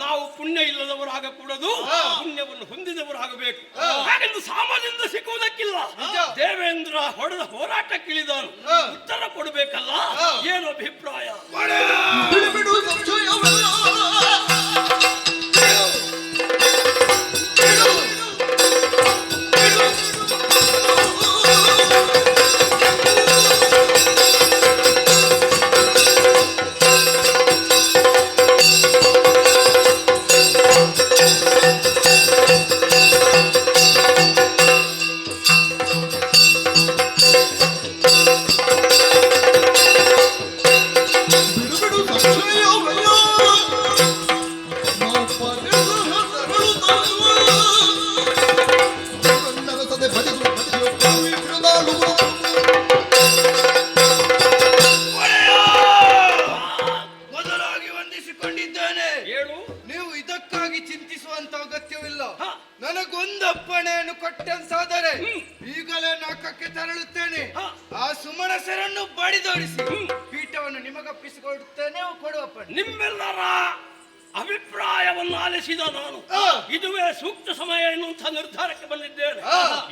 ನಾವು ಪುಣ್ಯ ಇಲ್ಲದವರಾಗಕೂಡದು, ಪುಣ್ಯವನ್ನು ಹೊಂದಿದವರಾಗಬೇಕು. ಹಾಗೆಂದು ಸಾಮಾನ್ಯದಿಂದ ಸಿಕ್ಕುವುದಕ್ಕಿಲ್ಲ. ದೇವೇಂದ್ರ ಹೊಡೆದ ಹೋರಾಟಕ್ಕಿಳಿದನು, ಉತ್ತರ ಕೊಡಬೇಕಲ್ಲ. ಏನು ಅಭಿಪ್ರಾಯ? ಬಿಡು ಬಿಡು ಸಂಶಯವೆಲ್ಲ. ಮೊದಲಾಗಿ ವಂದಿಸಿಕೊಂಡಿದ್ದೇನೆ. ಹೇಳು. ನೀವು ಇದಕ್ಕಾಗಿ ಚಿಂತಿಸುವಂತ ಅಗತ್ಯವಿಲ್ಲ. ನನಗೊಂದಪ್ಪಣೆಯನ್ನು ಕೊಟ್ಟಂತಾದರೆ ಈಗಲೇ ನಾಕಕ್ಕೆ ತೆರಳುತ್ತೇನೆ. ಆ ಸುಮನಸರನ್ನು ಬಡಿದೋಡಿಸಿ ಪೀಠವನ್ನು ನಿಮಗಪ್ಪಿಸಿಕೊಡುತ್ತೇನೆ. ಕೊಡುವಪ್ಪಣೆ. ನಿಮ್ಮೆಲ್ಲರ ಅಭಿಪ್ರಾಯವನ್ನು ಆಲಿಸಿದ ನಾನು ಇದುವೇ ಸೂಕ್ತ ಸಮಯ ಎನ್ನುವಂಥ ನಿರ್ಧಾರಕ್ಕೆ ಬಂದಿದ್ದೇನೆ.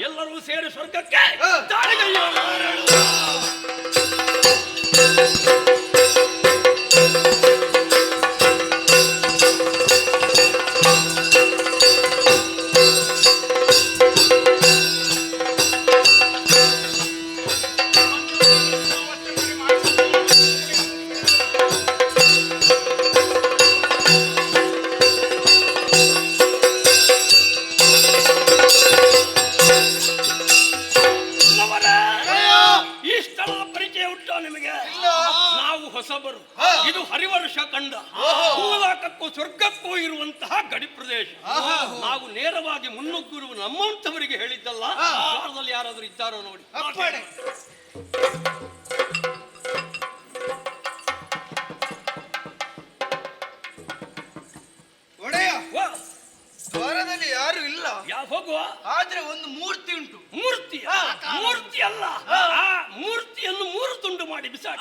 ಎಲ್ಲರೂ ಸೇರಿ ಸ್ವರ್ಗಕ್ಕೆ ದಾಳಿಗೈಯೋಣ. ಈ ಸ್ಥಳದ ಪರಿಚಯ ಉಂಟಾ ನಿಮಗೆ? ನಾವು ಹೊಸಬರು. ಇದು ಹರಿವರ್ಷ ಕಂಡ ಭೂಲೋಕಕ್ಕೂ ಸ್ವರ್ಗಕ್ಕೂ ಇರುವಂತಹ ಗಡಿ ಪ್ರದೇಶ. ನಾವು ನೇರವಾಗಿ ಮುನ್ನುಗ್ಗಿರುವ ನಮ್ಮಂತವರಿಗೆ ಹೇಳಿದ್ದಲ್ಲ. ದ್ವಾರದಲ್ಲಿ ಯಾರಾದ್ರೂ ಇದ್ದಾರೋ ನೋಡಿ. ಅಪ್ಪಣೆ. ಒಡೆಯ, ದ್ವಾರದಲ್ಲಿ ಯಾರು ಇಲ್ಲ. ಹೋಗುವ. ಆದ್ರೆ ಒಂದು ಮೂರ್ತಿ ಉಂಟು. ಮೂರ್ತಿ? ಮೂರ್ತಿ ಅಲ್ಲ, ಆ ಮೂರ್ತಿಯನ್ನು ಮೂರು ತುಂಡು ಮಾಡಿ ಬಿಸಾಡಿ.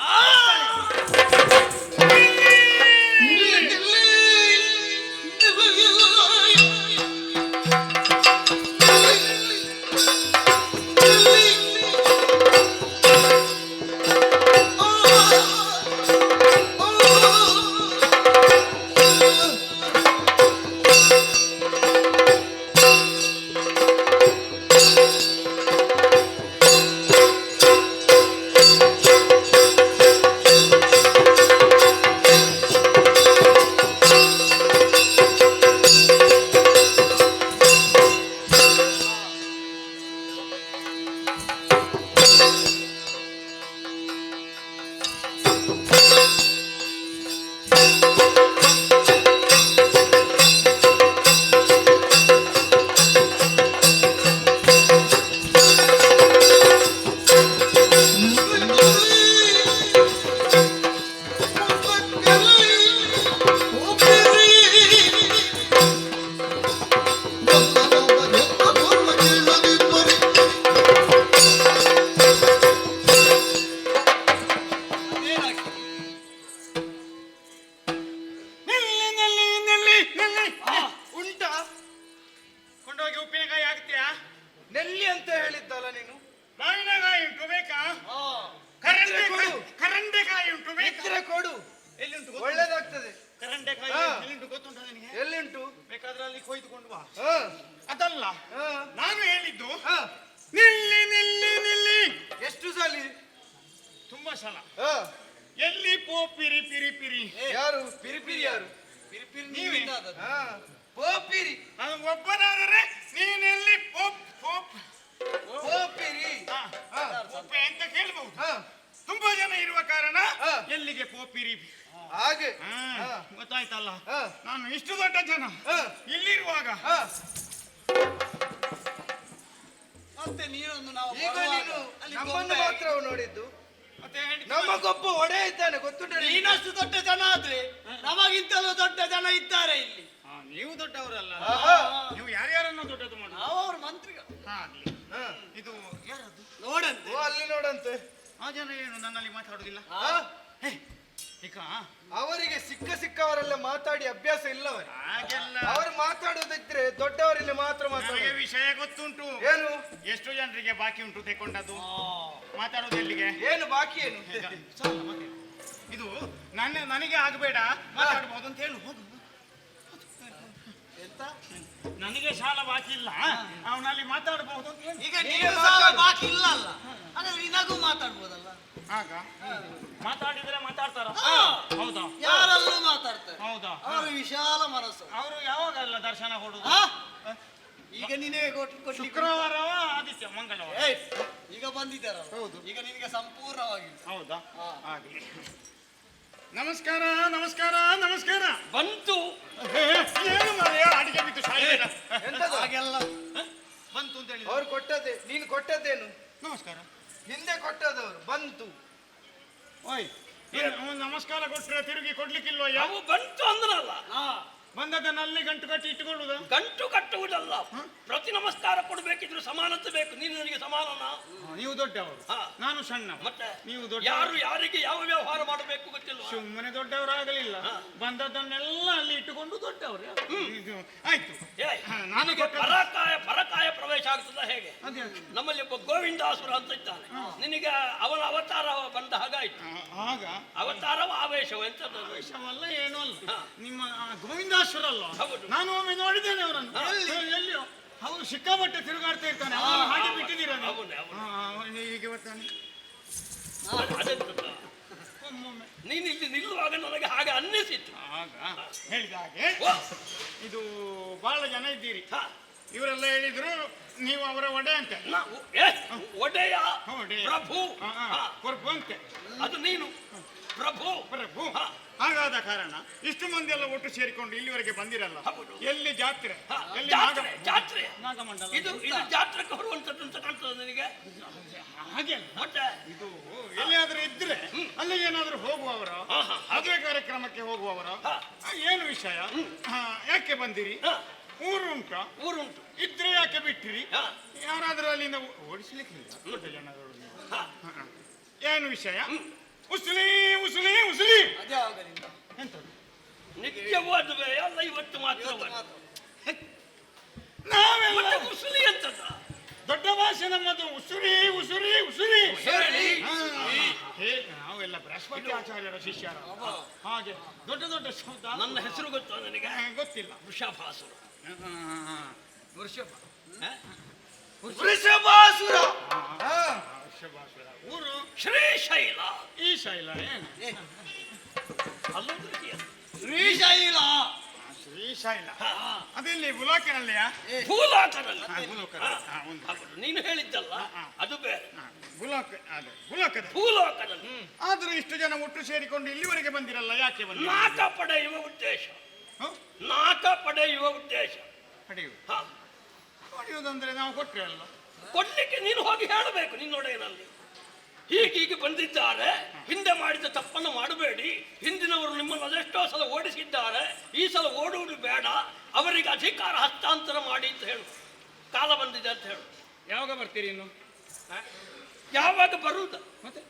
ಅದಲ್ಲ ನಾನು ಹೇಳಿದ್ದು. ನಿಲ್ಲಿ ನಿಲ್ಲಿ ನಿಲ್ಲಿ. ಎಷ್ಟು ಸಲ? ತುಂಬಾ ಸಲ. ಎಲ್ಲಿ ಪೋಪಿರಿ ಪಿರಿ ಪಿರಿ? ಯಾರು ಪಿರಿಪಿರಿ? ಯಾರು ಪಿರಿಪಿರಿ? ನೀವೇ. ಪೋಪಿರಿ ನಾನು ಒಬ್ಬನಾದರೆ ನೀನೆಲ್ಲಿ ಪೋಪ್ ಪೋಪ್ ಪೋಪಿರಿ? ಪೋಪೆ ಅಂತ ಕಾರಣ ಎಲ್ಲಿಗೆ ಪೋಪಿರಿ. ಹಾಗೆ ಗೊತ್ತಾಯ್ತಲ್ಲ. ಹಾ. ನಾನು ಇಷ್ಟು ದೊಡ್ಡ ಜನ ಇಲ್ಲಿರುವಾಗ ಮತ್ತೆ ನೀನೊಂದು ನಾವು ಈಗ ಬರುವಾಗ ನೀನು ಅಲ್ಲಿ ನಮ್ಮನ್ನು ಗೊಂಬೆ ಮಾತ್ರ ಅವ ನೋಡಿದ್ದು. ಮತ್ತೆ ಹೇಳಿ- ನಮಗೊಬ್ಬ ಒಡೆ ಇದ್ದಾನೆ ಗೊತ್ತುಂಟ ನಿನಗೆ? ನೀನಷ್ಟು ದೊಡ್ಡ ಜನ ಆದ್ರೆ ನಮಗಿಂತಲೂ ದೊಡ್ಡ ಜನ ಇದ್ದಾರೆ ಇಲ್ಲಿ. ನೀವು ದೊಡ್ಡವರಲ್ಲ. ಆಹಾ. ನೀವು ಯಾರ್ಯಾರನ್ನ ದೊಡ್ಡದು ಮಾಡಿ. ನಾವು ಅವ್ರ ಮಂತ್ರಿಗಳು. ಆಗ್ಲಿ. ಇದು ಯಾರದ್ದು? ನೋಡಂತೆ ಓ ಅಲ್ಲಿ ನೋಡಂತೆ. ಆ ಜನ ಏನು ನನ್ನಲ್ಲಿ ಮಾತಾಡುದಿಲ್ಲ? ಆ? ಈಗ ಅವರಿಗೆ ಸಿಕ್ಕವರೆಲ್ಲ ಮಾತಾಡಿ ಅಭ್ಯಾಸ ಇಲ್ಲವೇ? ಹಾಗೆಲ್ಲ ಅವರು ಮಾತಾಡುವುದಿದ್ರೆ ದೊಡ್ಡವರಲ್ಲಿ ಮಾತ್ರ ನನಗೆ ಮಾತಾಡುದು. ವಿಷಯ ಗೊತ್ತುಂಟು. ಏನು ಎಷ್ಟು ಜನರಿಗೆ ಬಾಕಿ ಉಂಟು ತೆಕೊಂಡದ್ದು? ಮಾತಾಡೋದು ಎಲ್ಲಿಗೆ? ಏನು ಬಾಕಿ ಏನು? ಸಾಲ ಮತ್ತೆ. ಇದು ನನಗೆ ಆಗಬೇಡ, ಮಾತಾಡ್ಬೋದು ಅಂತ ಹೇಳು. ಹೋಗು. ಎಂತ ನನಗೆ ಸಾಲ ಬಾಕಿ ಇಲ್ಲ, ಅವನಲ್ಲಿ ಮಾತಾಡಬಹುದು ಅಂತ ಹೇಳು. ಈಗ ನೀವೇ ನೀನು ಸಾಲ ಮಾತಾಡು. ಬಾಕಿ ಇಲ್ಲ ಅಲ್ಲ, ಹಾಗಾದ್ರೆ ನಿನಗೂ ಮಾತಾಡ್ಬೋದಲ್ಲ. ಆಗ ಮಾತಾಡಿದ್ರೆ ಮಾತಾಡ್ತಾರ? ಹೌದಾ? ಯಾರಲ್ಲೂ ಮಾತಾಡ್ತಾರೆ. ಹೌದಾ? ಅವರು ವಿಶಾಲ ಮನಸ್ಸು. ಅವರು ಯಾವಾಗಲ್ಲ ದರ್ಶನ ಕೊಡುದು? ಆ? ಈಗ ನೀನೇ ಕೊಟ್ಟು ಶುಕ್ರವಾರವ ಆದಿತ್ಯ ಮಂಗಳವಾರ? ಈಗ ಬಂದಿದ್ದಾರಲ್ಲ, ಹೌದು. ಈಗ ನಿನಗೆ ಸಂಪೂರ್ಣವಾಗಿ ಹೌದಾ? ಹಾಗೆ. ನಮಸ್ಕಾರ ನಮಸ್ಕಾರ ನಮಸ್ಕಾರ. ಬಂತು. ಏನು ಮಾರ್ರೆ, ಅಡಿಗೆ ಬಿದ್ದು ಸಾಯ್ಬೇಡ. ಎಂತದು? ಹಾಗೆಲ್ಲ ಬಂತು ಅಂತ ಹೇಳಿ. ಅವ್ರು ಕೊಟ್ಟದ್ದೇ, ನೀನು ಕೊಟ್ಟದ್ದೇನು? ನಮಸ್ಕಾರ. ಹಿಂದೆ ಕೊಟ್ಟದವರು ಬಂತು. ಓಯ್, ಅವ್ನು ನಮಸ್ಕಾರ ಕೊಟ್ರೆ ತಿರುಗಿ ಕೊಡ್ಲಿಕ್ಕಿಲ್ವ? ಅವು ಬಂತು ಅಂದ್ರಲ್ಲ, ಬಂದದನ್ನಲ್ಲಿ ಗಂಟು ಕಟ್ಟಿ ಇಟ್ಟುಕೊಳ್ಳುದು? ಗಂಟು ಕಟ್ಟುವುದಲ್ಲ. ಪ್ರತಿ ನಮಸ್ಕಾರ ಕೊಡ್ಬೇಕಿದ್ರು ಸಮಾನತೆ ಬೇಕು. ನೀನು ನನಗೆ ಸಮಾನನ? ನೀವು ದೊಡ್ಡವರು, ಹಾ. ನಾನು ಸಣ್ಣ. ಮತ್ತೆ ನೀವು ದೊಡ್ಡ. ಯಾರು ಯಾರಿಗೆ ಯಾವ ವ್ಯವಹಾರ ಮಾಡಬೇಕು ಗೊತ್ತಿಲ್ಲ. ಸುಮ್ಮನೆ ದೊಡ್ಡವರಾಗಲಿಲ್ಲ, ಬಂದದ್ದನ್ನೆಲ್ಲ ಅಲ್ಲಿ ಇಟ್ಟುಕೊಂಡು ದೊಡ್ಡವರು. ಇದು ಆಯ್ತು. ನಾನು ನನಗೆ ಪರಕಾಯ ಪ್ರವೇಶ ಆಗ್ತದ ಹೇಗೆ? ಅದ್ಯಾಕೆ? ನಮ್ಮಲ್ಲಿ ಒಬ್ಬ ಗೋವಿಂದಾಸುರ ಅಂತ ಇದ್ದಾನೆ. ನಿನಗೆ ಅವನ ಅವತಾರ ಬಂದ ಹಾಗಾಯ್ತು. ಆಗ ಅವತಾರವ ಆವೇಶವ ಎಂತ ವಿಷವಲ್ಲ ಏನೂ ಅಲ್ಲ. ನಿಮ್ಮ ಗೋವಿಂದಾಶ್ವರ ಅಲ್ಲ? ಹೌದು. ನಾನು ಒಮ್ಮೆ ನೋಡಿದ್ದೇನೆ ಅವರನ್ನು. ಎಲ್ಲಿಯೋ ಅವರು ಸಿಕ್ಕಾಪಟ್ಟೆ ತಿರುಗಾಡ್ತಾ ಇರ್ತಾನೆ. ಅವನು ಹಾಗೆ ಬಿಟ್ಟಿದ್ದೀರ ನೀವು? ಅವನೇ, ಅವನೇ. ಹೀಗೆ ಬರ್ತಾನೆ ಅದೆಂತದ? ಒಮ್ಮೊಮ್ಮೆ. ನೀನು ಇಲ್ಲಿ ನಿಲ್ಲುವಾಗ ನನಗೆ ಹಾಗೆ ಅನ್ನಿಸಿತ್ತು. ಆಗ ಹೇಳಿದ ಹಾಗೆ ಓ, ಇದು ಬಹಳ ಜನ ಇದ್ದೀರಿ. ಹ. ಇವರೆಲ್ಲ ಹೇಳಿದ್ರು ನೀವು ಅವರ ಒಡೆ ಅಂತ. ಒಡೆಯ ಒಡೆಯ. ಪ್ರಭು. ಹ. ಕೊರ್ಪು ಅಂತೆ. ಅದು ನೀನು ಪ್ರಭು. ಪ್ರಭು. ಹ. ಹಾಗಾದ ಕಾರಣ ಇಷ್ಟು ಮಂದಿ ಎಲ್ಲ ಒಟ್ಟು ಸೇರಿಕೊಂಡು ಇಲ್ಲಿವರೆಗೆ ಬಂದಿರಲ್ಲ. ಹೌದು. ಎಲ್ಲಿ ಜಾತ್ರೆ? ಹ. ಎಲ್ಲಿ ಜಾತ್ರೆ, ಜಾತ್ರೆ. ನಾಗಮಂಡಲ. ಇದು ಜಾತ್ರಕ್ಕೆ ಬರುವಂತದ್ದು ಅಂತ ಕಾಣ್ತದೆ ನಿನಗೆ? ಹಾಗೆ ಮತ್ತೆ ಇದು ಎಲ್ಲಿಯಾದ್ರೂ ಇದ್ರೆ ಅಲ್ಲಿಗೆ ಏನಾದ್ರೂ ಹೋಗುವವರ, ಮದುವೆ ಕಾರ್ಯಕ್ರಮಕ್ಕೆ ಹೋಗುವವರ, ಏನು ವಿಷಯ? ಯಾಕೆ ಬಂದಿರಿ? ಊರುಂಟ? ಊರುಂಟು. ಇದ್ರೆ ಯಾಕೆ ಬಿಟ್ಟಿರಿ? ಹ. ಯಾರಾದ್ರೂ ಅಲ್ಲಿಂದ ಓಡಿಸ್ಲಿಕ್ಕಿಲ್ಲ ದೊಡ್ಡ ಜನಗಳು. ಏನು ವಿಷಯ? ಉಸುಲಿ ಉಸುಲಿ ಉಸುಲಿ. ಅದೇ ಆಗಲಿಲ್ಲ. ಎಂತದ್ದು? ನಿತ್ಯವೂ ಅದುವೇ ಅಲ್ಲ, ಇವತ್ತು ಮಾತ್ರ ನಾವೆಲ್ಲ ಮತ್ತೆ ಉಸುಲಿ ಅಂತದ? ದೊಡ್ಡ ಭಾಷೆ ನಮ್ಮದು. ಉಸುರಿ ಉಸುರಿ ಉಸುರಿ. ಹೇಳಿ. ನಾವೆಲ್ಲ ಬೃಹಸ್ಪತಿ ಆಚಾರ್ಯರ ಶಿಷ್ಯರ. ಹಾಗೆ ದೊಡ್ಡ ದೊಡ್ಡ ಶಬ್ದ. ನನ್ನ ಹೆಸರು ಗೊತ್ತಾ ನನಗೆ? ಗೊತ್ತಿಲ್ಲ. ವೃಷಭಾಸುರ. ವೃಷಭ. ವೃಷಭಾಸುರ. ಹಾ. ವೃಷಭಾಸುರ. ಊರು ಶ್ರೀಶೈಲ. ಈ ಶೈಲ ಏನು? ಅಲ್ಲೊಂದು ರೀತಿಯ ಶ್ರೀಶೈಲ. ಶ್ರೀಶೈಲ ಅದೆಲ್ಲಿ ಬುಲಾಕಿನಲ್ಲಿಯಾ? ಭೂಲೋಕದಲ್ಲಿ. ಒಂದು ನೀನು ಹೇಳಿದ್ದಲ್ಲ, ಅದು ಬೇರೆ. ಬುಲಾಕ ಅದೇ ಬುಲಾಕದ. ಭೂಲೋಕದಲ್ಲಿ ಆದ್ರೂ ಇಷ್ಟು ಜನ ಒಟ್ಟು ಸೇರಿಕೊಂಡು ಇಲ್ಲಿವರೆಗೆ ಬಂದಿರಲ್ಲ, ಯಾಕೆ ಬಂದ? ನಾಕ ಪಡೆಯುವ ಉದ್ದೇಶ. ನಾಕ ಪಡೆಯುವ ಉದ್ದೇಶ. ಪಡೆಯುವುದು. ಹ. ಪಡೆಯುವುದಂದ್ರೆ ನಾವು ಕೊಟ್ರೆ ಅಲ್ಲ. ಕೊಡ್ಲಿಕ್ಕೆ ನೀನು ಹೋಗಿ ಹೇಳಬೇಕು ನಿನ್ನೊಡೆಯನಲ್ಲಿ. ಹೀಗೀಗೆ ಬಂದಿದ್ದಾರೆ, ಹಿಂದೆ ಮಾಡಿದ ತಪ್ಪನ್ನು ಮಾಡಬೇಡಿ. ಹಿಂದಿನವರು ನಿಮ್ಮನ್ನು ಅದೆಷ್ಟೋ ಸಲ ಓಡಿಸಿದ್ದಾರೆ, ಈ ಸಲ ಓಡುವುದು ಬೇಡ, ಅವರಿಗೆ ಅಧಿಕಾರ ಹಸ್ತಾಂತರ ಮಾಡಿ ಅಂತ ಹೇಳು. ಕಾಲ ಬಂದಿದೆ ಅಂತ ಹೇಳು. ಯಾವಾಗ ಬರ್ತೀರಿ ಇನ್ನು? ಯಾವಾಗ ಬರುವುದು? ಮತ್ತೆ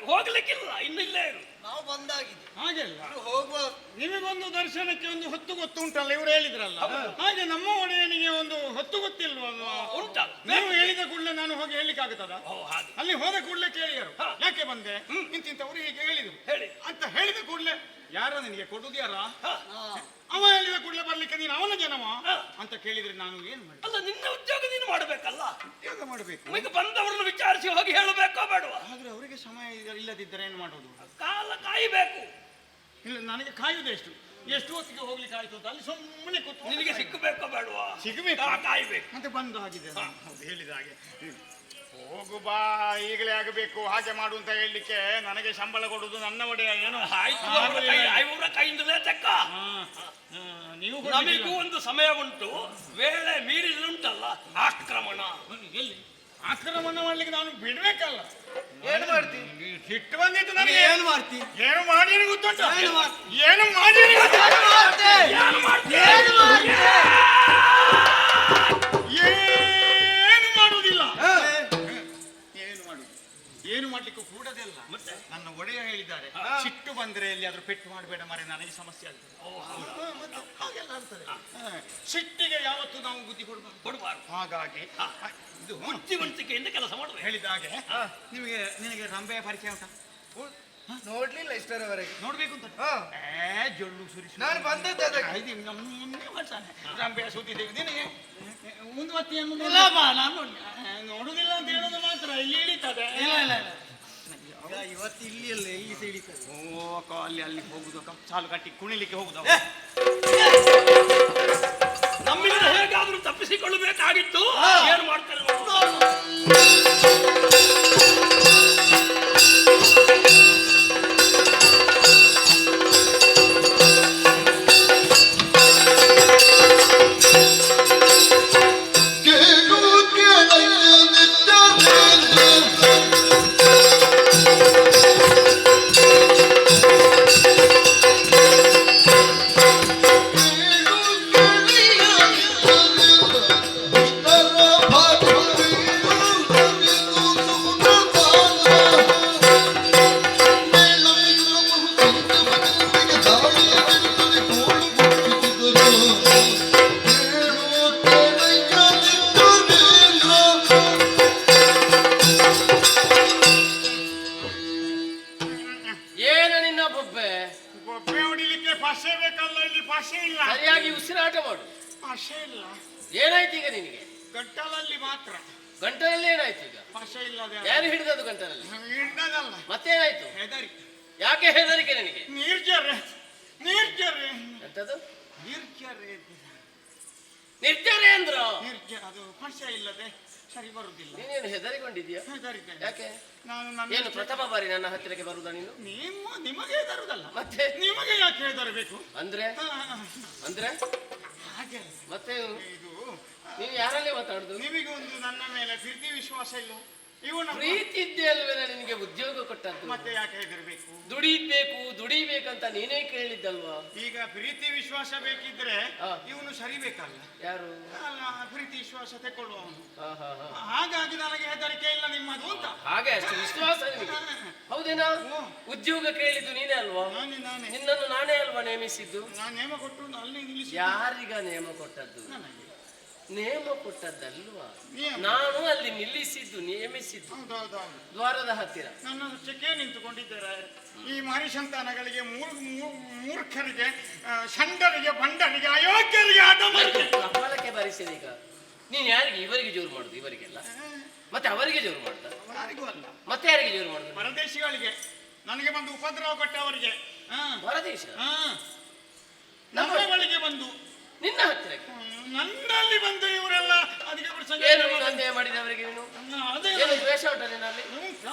ಹೋಗ್ಲಿಕ್ಕಿಲ್ಲ, ಇನ್ನು ಇಲ್ಲೇ ಇರು. ನಾವು ಬಂದಾಗಿದೆ. ಹಾಗೆಲ್ಲ ಹೋಗುವ ನಿಮಗೊಂದು ದರ್ಶನಕ್ಕೆ ಒಂದು ಹೊತ್ತು ಗೊತ್ತು ಉಂಟಲ್ಲ, ಇವರು ಹೇಳಿದ್ರಲ್ಲ. ಹಾಗೆ ನಮ್ಮ ಒಡೆಯನಿಗೆ ಒಂದು ಹೊತ್ತು ಗೊತ್ತಿಲ್ವಲ್ವಾ? ಉಂಟಲ್ಲ. ನೀವು ಹೇಳಿದ ಕೂಡಲೇ ನಾನು ಹೋಗಿ ಹೇಳಲಿಕ್ಕೆ ಆಗುತ್ತದ? ಹಾಗೆ ಅಲ್ಲಿ ಹೋದ ಕೂಡಲೇ ಕೇಳಿದರು, ಯಾಕೆ ಬಂದೆ? ಇಂತಿಂತವ್ರು ಹೀಗೆ ಹೇಳಿದ್ರು ಹೇಳಿ ಅಂತ ಹೇಳಿದ ಕೂಡಲೇ ಯಾರ ನಿನಗೆ ಕೊಡುದು ಯಾರ? ಅವ ಹೇಳಿದ ಕೂಡಲೇ ಬರ್ಲಿಕ್ಕೆ ನೀನು ಅವನ ಜನವ ಅಂತ ಕೇಳಿದ್ರೆ ನಾನು ಏನು ಮಾಡಿ? ಅಲ್ಲ, ನಿನ್ನ ಉದ್ಯೋಗ ನೀನು ಮಾಡಬೇಕಲ್ಲ. ಉದ್ಯೋಗ ಮಾಡಬೇಕು. ಈಗ ಬಂದವರನ್ನು ವಿಚಾರಿಸಿ ಹೋಗಿ ಹೇಳಬೇಕೋ ಬೇಡವಾ? ಆದ್ರೆ ಅವರಿಗೆ ಸಮಯ ಇಲ್ಲದಿದ್ದರೆ ಏನು ಮಾಡೋದು? ಕಾಲ ಕಾಯಬೇಕು. ಇಲ್ಲ, ನನಗೆ ಕಾಯುವುದು ಎಷ್ಟು ಹೊತ್ತಿಗೆ ಹೋಗ್ಲಿಕ್ಕೆ ಆಯ್ತು ಅಂತ ಅಲ್ಲಿ ಸುಮ್ಮನೆ ಕೂತು ನಿನಗೆ ಸಿಕ್ಕಬೇಕೋ ಬೇಡವಾ? ಸಿಗಬೇಕು, ಕಾಯ್ಬೇಕು. ಮತ್ತೆ ಬಂದು ಆಗಿದೆ. ಹೌದು, ಹೇಳಿದ ಹಾಗೆ. ಹೋಗು ಬಾ, ಈಗಲೇ ಆಗಬೇಕು ಹಾಗೆ ಮಾಡು ಅಂತ ಹೇಳಲಿಕ್ಕೆ ನನಗೆ ಸಂಬಳ ಕೊಡುದು ನನ್ನ ಒಡೆಯ ಏನು ಆಯ್ತು, ಅವರ ಕೈಯಿಂದಲೇ ತೆಕ್ಕ. ನೀವು ನಮಿಗೂ ಒಂದು ಸಮಯ ಉಂಟು, ವೇಳೆ ಮೀರಿದ್ರುಂಟಲ್ಲ ಆಕ್ರಮಣ. ಎಲ್ಲಿ ಆಕ್ರಮಣ ಮಾಡ್ಲಿಕ್ಕೆ ನಾನು ಬಿಡ್ಬೇಕಲ್ಲ. ಏನ್ ಮಾಡ್ತಿ? ಸಿಟ್ಟು ಬಂದಿತ್ತು ನನಗೆ. ಏನ್ ಮಾಡ್ತಿ? ಏನು ಮಾಡಿ ಗೊತ್ತುಂಟ? ಏನು ಮಾಡ್ತಿ? ಏನು ಮಾಡಿ ಏನು ಮಾಡುವುದಿಲ್ಲ. ಏನು ಮಾಡುದು? ಏನು ಮಾಡ್ಲಿಕ್ಕೂ ಕೂಡದಲ್ಲ. ಮತ್ತೆ ನನ್ನ ಒಡೆಯ ಹೇಳಿದ್ದಾರೆ, ಸಿಟ್ಟು ಬಂದ್ರೆ ಎಲ್ಲಿಯಾದ್ರೂ ಪೆಟ್ಟು ಮಾಡಬೇಡ ಮಾರೆ, ನನಗೆ ಸಮಸ್ಯೆ ಆಗ್ತದೆ. ಮತ್ತೆ ಹಾಗೆಲ್ಲ ಆಗ್ತದೆ. ಸಿಟ್ಟಿಗೆ ಯಾವತ್ತೂ ನಾವು ಬುದ್ಧಿ ಕೊಡಬಾರ್ದು. ಹಾಗಾಗಿ ಇದು ಬುದ್ಧಿವಂತಿಕೆಯಿಂದ ಕೆಲಸ ಮಾಡಬೇಕು. ಹೇಳಿದ ಹಾಗೆ ನಿನಗೆ ರಂಬೆಯ ಪರಿಚಯ ಉಂಟಾ? ನೋಡ್ಲಿಲ್ಲ ಇಷ್ಟರವರೆಗೆ. ನೋಡ್ಬೇಕು ಅಂತ ಹಾ. ಜೊಳ್ಳು ಸುರಿಸಿ ನಾನು ಬಂದದ್ದು ಅದಕ್ಕೆ. ರಂಬೆಯ ಸುದ್ದಿ ನಿನಗೆ ಮುಂದುವತ್ತಿ ನಾನು ನೋಡುದಿಲ್ಲ ಅಂತ ಹೇಳೋದು ಮಾತ್ರ ಇಲ್ಲಿ ಇಳಿತದೆ. ಇವತ್ತು ಇಲ್ಲಿ ಅಲ್ಲ, ಇಲ್ಲಿ ಸಿಡಿತದೆ. ಓ ಅಕ್ಕ, ಅಲ್ಲಿ ಹೋಗುದು ಅಕ್ಕ, ಸಾಲು ಕಟ್ಟಿ ಕುಣಿಲಿಕ್ಕೆ ಹೋಗುದು. ನಮ್ಮಿಂದ ಹೇಗಾದ್ರೂ ತಪ್ಪಿಸಿಕೊಳ್ಳಬೇಕಾಗಿತ್ತು. ಏನು ಮಾಡ್ತಾರೆ ನೋಡು. ಗೊಬ್ಬೆ ಹೊಡಿಲಿಕ್ಕೆ ಭಾಷೆ ಬೇಕಲ್ಲ, ಇಲ್ಲಿ ಭಾಷೆ ಇಲ್ಲ. ಸರಿಯಾಗಿ ಉಸಿರಾಟ ಮಾಡು. ಭಾಷೆ ಇಲ್ಲ. ಏನಾಯ್ತು ಈಗ ನಿನಗೆ? ಗಂಟಲಲ್ಲಿ ಮಾತ್ರ ಗಂಟಲಲ್ಲಿ ಏನಾಯ್ತು ಈಗ? ಭಾಷೆ ಇಲ್ಲದೆ. ಯಾರು ಹಿಡಿದದ್ದು ಗಂಟಲಲ್ಲಿ? ಹಿಡ್ದದಲ್ಲ, ಮತ್ತೇನಾಯ್ತು? ಹೆದರಿಕೆ. ಯಾಕೆ ಹೆದರಿಕೆ ನಿನಗೆ? ನಿರ್ಜರೆ ನಿರ್ಜರೆ ಎಂತದು? ನಿರ್ಜರೆ ನಿರ್ಜರೆ ಅಂದ್ರು? ನಿರ್ಜರ ಅದು ಭಾಷೆ ಇಲ್ಲದೆ ಸರಿ ಬರುದಿಲ್ಲ. ನೀನೇನು ಹೆದರಿಕೊಂಡಿದ್ಯಾ? ಹೆದರಿದ್ದೇನೆ. ಯಾಕೆ? ನಾನು ಏನು ಪ್ರಥಮ ಬಾರಿ ನನ್ನ ಹತ್ತಿರಕ್ಕೆ ಬರುವುದಾ ನೀನು? ನಿಮಗೆ ಹೆದರುದಲ್ಲ, ಮತ್ತೆ ನಿಮಗೆ ಯಾಕೆ ಹೆದರಬೇಕು? ಅಂದ್ರೆ ಅಂದ್ರೆ ಹಾಗೆ ಮತ್ತೆ ಇದು ನೀನು ಯಾರಲ್ಲಿ ಮಾತಾಡುದು? ನಿಮಗೆ ಒಂದು ನನ್ನ ಮೇಲೆ ಪ್ರೀತಿ ವಿಶ್ವಾಸ ಇಲ್ಲ. ಇವನ ಪ್ರೀತಿ ಇದ್ದೇ ಅಲ್ವೇನ ನಿನಗೆ ಉದ್ಯೋಗ ಕೊಟ್ಟದ್ದು? ಮತ್ತೆ ಯಾಕೆ ಹೆದರ್ಬೇಕು? ದುಡಿಬೇಕಂತ ನೀನೇ ಕೇಳಿದ್ದಲ್ವಾ? ಈಗ ಪ್ರೀತಿ ವಿಶ್ವಾಸ ಬೇಕಿದ್ರೆ ಇವನು ಸರಿಬೇಕಲ್ಲ. ಯಾರು? ಅಲ್ಲ, ಪ್ರೀತಿ ವಿಶ್ವಾಸ ತಗೊಳ್ಳುವವನು. ಹಾ ಹಾ ಹಾ. ಹಾಗಾಗಿ ನನಗೆ ಹೆದರಿಕೆ ಇಲ್ಲ ನಿಮ್ಮದು ಅಂತ. ಹಾಗೆ ಅಷ್ಟು ವಿಶ್ವಾಸ ನಿನಗೆ? ಹೌದೇನಾ? ಉದ್ಯೋಗ ಕೇಳಿದ್ದು ನೀನೇ ಅಲ್ವಾ? ನಾನೇ ನಿನ್ನನ್ನು ನಾನೇ ಅಲ್ವಾ ನೇಮಿಸಿದ್ದು? ನಾನು ನೇಮ ಕೊಟ್ಟು ಅಲ್ಲಿ ನಿಲ್ಲಿಸಿ. ಯಾರೀಗ ನೇಮ ಕೊಟ್ಟದ್ದು? ನನಗೆ ನೇಮ ಕೊಟ್ಟದ್ದಲ್ವಾ, ನಿಯಮ. ನಾನು ಅಲ್ಲಿ ನಿಲ್ಲಿಸಿದ್ದು, ನೇಮಿಸಿದ್ದು ಹೌದೌದೌದು. ದ್ವಾರದ ಹತ್ತಿರ. ನನ್ನ ಚಕ್ಕೆ ನಿಂತುಕೊಂಡಿದ್ದಾರೆ ಈ ಮರಿಸಂತಾನಗಳಿಗೆ, ಮೂರ್ಖರಿಗೆ, ಷಂಡರಿಗೆ, ಬಂಡರಿಗೆ, ಅಯೋಗ್ಯರಿಗೆ, ಅಧಮರಿಗೆ. ಕಪಾಲಕ್ಕೆ ಬರಿಸಿದ ಈಗ ನೀನ್ ಯಾರಿಗೆ? ಇವರಿಗೆ ಜೋರು ಮಾಡುದು? ಇವರಿಗೆಲ್ಲ ಮತ್ತೆ ಅವರಿಗೆ ಜೋರು ಮಾಡುದ? ಯಾರಿಗೂ ಅಲ್ಲ, ಮತ್ತೆ ಯಾರಿಗೆ ಜೋರು ಮಾಡುದು? ಪರದೇಶಿಗಳಿಗೆ, ನನಗೆ ಬಂದು ಉಪದ್ರವ ಕೊಟ್ಟವರಿಗೆ. ಹೊರದೇಶ ನಮ್ಮ ಬಳಿಗೆ ಬಂದು ನಿನ್ನ ಹತ್ತಿರಕ್ಕೆ ನನ್ನಲ್ಲಿ ಬಂದು ಇವರೆಲ್ಲ ಅದಕ್ಕೆ ಏನು ಅನ್ಯಾಯ ಮಾಡಿದವರಿಗೆ ನೀನು? ಅದೇ ಏನು ದ್ವೇಷ ಉಂಟ ನಿನ್ನಲ್ಲಿ?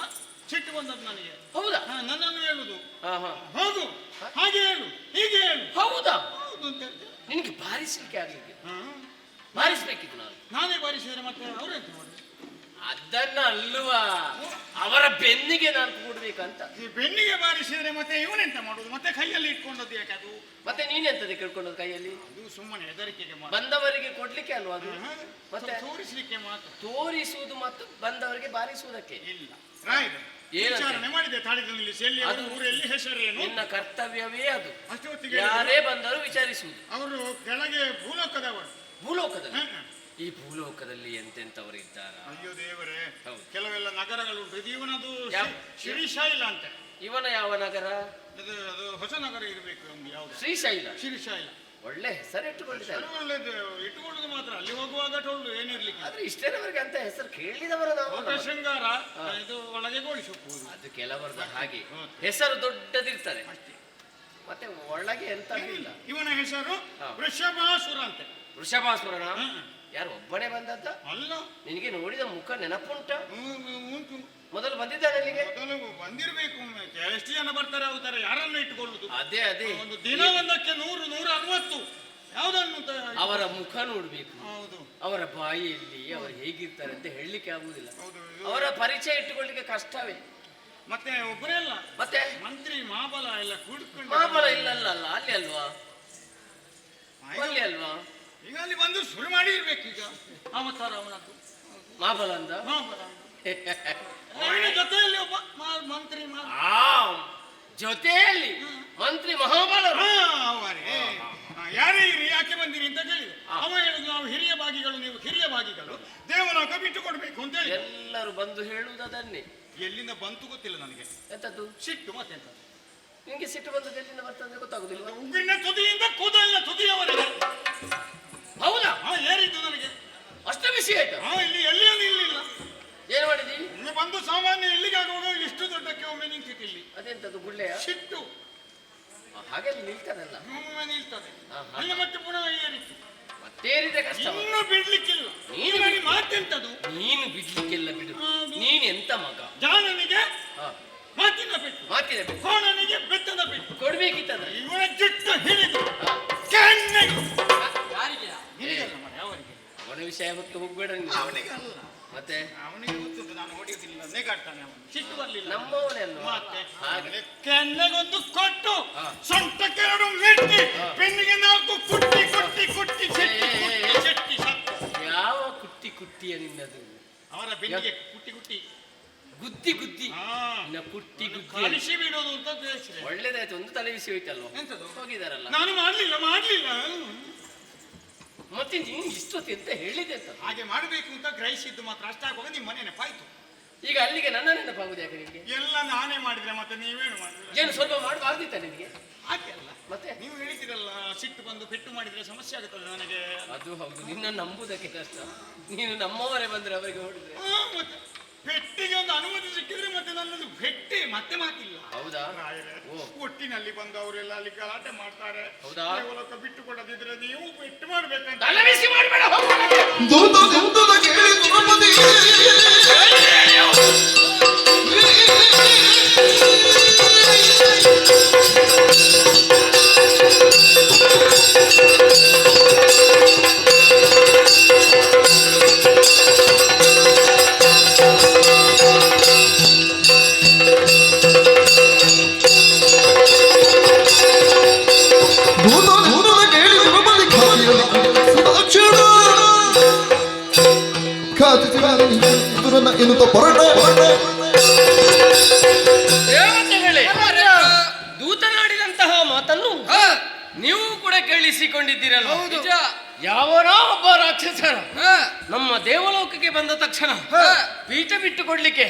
ಸಿಟ್ಟು ಬಂದದ್ದು ನನಗೆ. ಹೌದಾ? ನನ್ನನ್ನು ಹೇಳುದು, ಹಾ ಹಾ ಹೋಗು ಹಾಗೆ ಹೇಳು ಹೀಗೆ ಹೇಳು. ಹೌದಾ? ಹೌದು ಅಂತ ಹೇಳ್ತೆ. ನಿನಗೆ ಬಾರಿಸಲಿಕ್ಕೆ ಆಗ್ಲಿಕ್ಕೆ ಬಾರಿಸ್ಬೇಕಿತ್ತು ನಾನು. ನಾನೇ ಬಾರಿಸಿದರೆ ಮತ್ತೆ ಅವರೆಂತ ಮಾಡುದು? ಅದನ್ನ ಅಲ್ಲವಾ, ಅವರ ಬೆನ್ನಿಗೆ ನಾನು ಕೂಡ್ಬೇಕಂತ. ಈ ಬೆನ್ನಿಗೆ ಬಾರಿಸಿದರೆ ಮತ್ತೆ ಇವನೆಂತ ಮಾಡುದು? ಮತ್ತೆ ಕೈಯಲ್ಲಿ ಇಟ್ಕೊಂಡದ್ದು ಯಾಕೆ ಅದು? ಮತ್ತೆ ನೀನೆಂತದೆ ಕೇಳ್ಕೊಂಡದ್ದು ಕೈಯಲ್ಲಿ? ಅದು ಸುಮ್ಮನೆ ಹೆದರಿಕೆಗೆ ಮಾತ್ರ. ಬಂದವರಿಗೆ ಕೊಡ್ಲಿಕ್ಕೆ ಅಲ್ವಾ ಅದು? ಮತ್ತೆ ತೋರಿಸ್ಲಿಕ್ಕೆ ಮಾತ್ರ. ತೋರಿಸುವುದು ಮತ್ತು ಬಂದವರಿಗೆ ಬಾರಿಸುವುದಕ್ಕೆ ಇಲ್ಲ ರಾಯ್ದು ಏನಂತೆ? ವಿಚಾರಣೆ ಮಾಡಿದೆ ತಾಳಿದಲ್ಲಿ ಎಲ್ಲಿ ಅದು ಊರಲ್ಲಿ ಹೆಸರೇನು? ನಿನ್ನ ಕರ್ತವ್ಯವೇ ಅದು. ಅಷ್ಟು ಹೊತ್ತಿಗೆ ಯಾರೇ ಬಂದರೂ ವಿಚಾರಿಸುವುದು. ಅವರು ಕೆಳಗೆ ಭೂಲೋಕದವರು. ಭೂಲೋಕದಲ್ಲಿ? ಈ ಭೂಲೋಕದಲ್ಲಿ ಎಂತೆಂತವರು ಇದ್ದಾರ? ಅಯ್ಯೋ ದೇವರೇ, ಹೌದು. ಕೆಲವೆಲ್ಲ ನಗರಗಳುಂಟು. ಇದು ಇವನದು ಯಾವ? ಶ್ರೀಶೈಲ ಅಂತ. ಇವನ ಯಾವ ನಗರ? ಅದು ಹೊಸ ನಗರ ಇರಬೇಕು ನಮ್ಗೆ. ಯಾವುದು? ಶ್ರೀಶೈಲ. ಶ್ರೀಶೈಲ ಒಳ್ಳೆ ಹೆಸರು ಇಟ್ಟುಕೊಂಡಿದ್ದಾರೆ. ಒಳ್ಳೇದು ಇಟ್ಟುಕೊಳ್ಳುದು ಮಾತ್ರ, ಅಲ್ಲಿ ಹೋಗುವಾಗ ಟೊಳ್ಳು ಏನಿರ್ಲಿಕ್ಕೆ. ಆದ್ರೆ ಇಷ್ಟರವರೆಗೆ ಅಂತ ಹೆಸರು ಕೇಳಿದವರ ನಾವು. ಕೋಟೆ ಶೃಂಗಾರ, ಇದು ಒಳಗೆ ಗೋಳಿಸಬಹುದು. ಅದು ಕೆಲವರದ ಹಾಗೆ ಹೆಸರು ದೊಡ್ಡದಿರ್ತಾರೆ, ಮತ್ತೆ ಒಳಗೆ ಎಂತ ಇಲ್ಲ. ಇವನ ಹೆಸರು ವೃಷಭಾಸುರ ಅಂತೆ. ವೃಷಭಾಸುರನ? ಯಾರು ಒಬ್ಬನೇ ಬಂದದ್ದ? ಅಲ್ಲ, ನಿನಗೆ ನೋಡಿದ ಮುಖ ನೆನಪುಂಟ? ಉಂಟು. ಮೊದಲು ಬಂದಿದ್ದಾನೆ ಅಲ್ಲಿಗೆ? ಮೊದಲು ಬಂದಿರ್ಬೇಕು. ಎಷ್ಟು ಜನ ಬರ್ತಾರೆ ಅವತಾರೆ, ಯಾರನ್ನು ಇಟ್ಟುಕೊಳ್ಳುದು? ಅದೇ ಅದೇ ಒಂದು ದಿನ ಒಂದಕ್ಕೆ 100, 160 ಯಾವುದನ್ನು ಅವರ ಮುಖ ನೋಡ್ಬೇಕು. ಹೌದು, ಅವರ ಬಾಯಿಯಲ್ಲಿ ಅವರು ಹೇಗಿರ್ತಾರೆ ಅಂತ ಹೇಳಲಿಕ್ಕೆ ಆಗುವುದಿಲ್ಲ. ಹೌದು. ಅವರ ಪರಿಚಯ ಇಟ್ಟುಕೊಳ್ಳಿಕ್ಕೆ ಕಷ್ಟವೇ. ಮತ್ತೆ ಒಬ್ಬರೇ ಅಲ್ಲ, ಮತ್ತೆ ಮಂತ್ರಿ ಮಹಾಬಲ ಎಲ್ಲ ಕೂಡಿಕೊಂಡು. ಮಹಾಬಲ ಇಲ್ಲಲ್ಲ ಅಲ್ಲಿ ಅಲ್ವಾ? ಅಲ್ಲಿ ಅಲ್ವಾ? ಈಗ ಅಲ್ಲಿ ಬಂದು ಶುರು ಮಾಡಿರ್ಬೇಕು. ಈಗ ಅವತಾರ ಅವನದ್ದು ಮಹಾಬಲ ಅಂದ. ಮಹಾಬಲ ಅವನ ಜೊತೆಯಲ್ಲಿ ಒಬ್ಬ ಮಂತ್ರಿ ಜೊತೆಯಲ್ಲಿ ಮಂತ್ರಿ ಮಹಾಬಲರು. ಅವರೇ ಯಾರೇ ಇರಿ, ಯಾಕೆ ಬಂದಿರಿ ಅಂತ ಕೇಳಿದೆ. ಅವ ಹೇಳಿದ್ರು, ನಾವು ಹಿರಿಯ ಭಾಗಿಗಳು, ನೀವು ಕಿರಿಯ ಭಾಗಿಗಳು, ದೇವಲೋಕ ಬಿಟ್ಟು ಕೊಡ್ಬೇಕು ಅಂತ ಹೇಳಿ. ಎಲ್ಲರೂ ಬಂದು ಹೇಳುವುದು ಅದನ್ನೇ. ಎಲ್ಲಿಂದ ಬಂತು ಗೊತ್ತಿಲ್ಲ ನನಗೆ. ಎಂತದ್ದು ಸಿಟ್ಟು ಮತ್ತೆಂತ. ನಿಂಗೆ ಸಿಟ್ಟು ಬಂದದ್ದು ಎಲ್ಲಿಂದ ಬರ್ತದೆ ಗೊತ್ತಾಗುದಿಲ್ಲ. ಉಗ್ಗಿನ ತುದಿಯಿಂದ ಕೂದಲಿನ ತುದಿಯವರೆಗೆ. ಹೌದಾ? ಏರಿದ್ದು ನನಗೆ ಅಷ್ಟು ಬಿಸಿ ಆಯ್ತು. ಇಲ್ಲಿ ಎಲ್ಲಿಯೂ ಇಲ್ಲಿಲ್ಲ. ಏನ್ ಮಾಡಿದಿ? ಒಮ್ಮೆ ಬಂದು ಸಾಮಾನ್ಯ ಇಲ್ಲಿಗೆ ಆಗುವಾಗ ಇಷ್ಟು ದೊಡ್ಡಕ್ಕೆ ಒಮ್ಮೆ ನಿಂತಿತ್ತು ಇಲ್ಲಿ. ಅದೆಂತದ್ದು ಗುಳ್ಳೆಯ ಸಿಟ್ಟು ಹಾಗೆಲ್ಲ ನಿಲ್ತಾನಲ್ಲ. ಒಮ್ಮೆ ನಿಲ್ತದೆ, ಅಲ್ಲಿ ಮತ್ತೆ ಪುನಃ ಏರಿತು. ಮತ್ತೇರಿದೆ ಕಷ್ಟ. ಇನ್ನು ಬಿಡ್ಲಿಕ್ಕಿಲ್ಲ. ನೀನು ನನಗೆ ಮಾತೆಂತದು? ನೀನು ಬಿಡ್ಲಿಕ್ಕೆಲ್ಲ ಬಿಡು. ನೀನು ಎಂತ ಮಗ? ಜಾಣನಿಗೆ ಮಾತಿನ ಬಿಟ್ಟು, ಮಾತಿನ ಬಿಟ್ಟು, ಕೋಣನಿಗೆ ಬೆತ್ತದ ಬಿಟ್ಟು ಕೊಡ್ಬೇಕಿತ್ತಂದ್ರೆ ಇವನ ಜುಟ್ಟು ಹಿಡಿದು ಕೆನ್ನೆಗೆ. ಯಾರಿಗೆ? ನಿನಗಲ್ಲ ಮರೆ, ಅವನಿಗೆ. ಅವನ ವಿಷಯ ಹೊತ್ತು ಹೋಗ್ಬೇಡ ನೀನು. ಅವನಿಗೆ ಅಲ್ಲ, ಮತ್ತೆ ಅವನಿಗೆ ಗೊತ್ತುಂಟು ನಾನು ಹೊಡೆಯುವುದಿಲ್ಲ, ನೆಗಾಡ್ತಾನೆ ಅವನು. ಸಿಟ್ಟು ಬರ್ಲಿಲ್ಲ. ನಮ್ಮವನೇ ಅಲ್ವಾ? ಮತ್ತೆ ಹಾಗೆ ಕೆನ್ನೆಗೊಂದು ಕೊಟ್ಟು, ಸೊಂಟಕ್ಕೆ 2 ಮೆಟ್ಟಿ, ಬೆನ್ನಿಗೆ 4 ಕುಟ್ಟಿ ಕುಟ್ಟಿ ಕುಟ್ಟಿ ಸೆಟ್ಟಿ ಕುಟ್ಟಿ ಸೆಟ್ಟಿ ಸತ್ತು. ಯಾವ ಕುಟ್ಟಿ ಕುಟ್ಟಿಯ ನಿನ್ನದು? ಅವರ ಬೆನ್ನಿಗೆ ಕುಟ್ಟಿ ಕುಟ್ಟಿ ಗುದ್ದಿ ಗುದ್ದಿ ನಿನ್ನ ಕುಟ್ಟಿ ಗುದ್ದಿ ಕಲಿಸಿ ಬಿಡೋದು ಅಂತ ತಿಳಿಸಿದೆ. ಒಳ್ಳೇದಾಯ್ತು. ಒಂದು ತಲೆ ಬಿಸಿ ಹೋಯ್ತಲ್ವ? ಎಂತದು? ಹೋಗಿದಾರಲ್ಲ. ನಾನು ಮಾಡ್ಲಿಲ್ಲ. ಮತ್ತೆ ನೀನು ಇಷ್ಟೊತ್ತು ಎಂತ ಹೇಳಿದೆ ಅಂತ? ಹಾಗೆ ಮಾಡಬೇಕು ಅಂತ ಗ್ರಹಿಸಿದ್ದು ಮಾತ್ರ. ಅಷ್ಟಾಗುವಾಗ ನಿಮ್ಮ ಮನೆ ನೆನಪಾಯ್ತು. ಈಗ ಅಲ್ಲಿಗೆ ನನ್ನ ನೆನಪಾಗುದು ಯಾಕೆ ನಿನಗೆ? ಎಲ್ಲ ನಾನೇ ಮಾಡಿದ್ರೆ ಮತ್ತೆ ನೀವೇನು ಮಾಡಿದ್ರೆ? ಏನು ಸ್ವಲ್ಪ ಮಾಡಬಾರ್ದಿತ್ತ ನಿನಗೆ? ಹಾಗೆ ಅಲ್ಲ, ಮತ್ತೆ ನೀವು ಹೇಳಿದಿರಲ್ಲ, ಸಿಟ್ಟು ಬಂದು ಪೆಟ್ಟು ಮಾಡಿದ್ರೆ ಸಮಸ್ಯೆ ಆಗುತ್ತದೆ ನನಗೆ. ಅದು ಹೌದು. ನಿನ್ನ ನಂಬುದಕ್ಕೆ ಕಷ್ಟ. ನೀನು ನಮ್ಮವರೇ ಬಂದ್ರೆ ಅವರಿಗೆ ಹೊಡಿದ್ರೆ. ಮತ್ತೆ ಪೆಟ್ಟಿಗೆ ಒಂದು ಅನುಮತಿ ಸಿಕ್ಕಿದ್ರೆ ಮತ್ತೆ ನನ್ನದು ಪೆಟ್ಟಿ ಮತ್ತೆ ಮಾತಿಲ್ಲ. ಹೌದಾ? ಒಟ್ಟಿನಲ್ಲಿ ಬಂದು ಅವರೆಲ್ಲ ಅಲ್ಲಿ ಗಲಾಟೆ ಮಾಡ್ತಾರೆ. ಹೌದಾ? ದೇವಲೋಕ ಬಿಟ್ಟು ಕೊಡದಿದ್ರೆ ನೀವು ಪೆಟ್ಟು ಮಾಡ್ಬೇಕಂತ. ತಲೆ ಬಿಸಿ ಮಾಡಬೇಡ. ದೂತನಾಡಿದಂತಹ ಮಾತನ್ನು ನೀವು ಕೂಡ ಕೇಳಿಸಿಕೊಂಡಿದ್ದೀರಲ್ಲ? ಯಾವನೋ ಒಬ್ಬ ರಾಕ್ಷಸರ ನಮ್ಮ ದೇವಲೋಕಕ್ಕೆ ಬಂದ ತಕ್ಷಣ ಪೀಠ ಬಿಟ್ಟು ಕೊಡ್ಲಿಕ್ಕೆ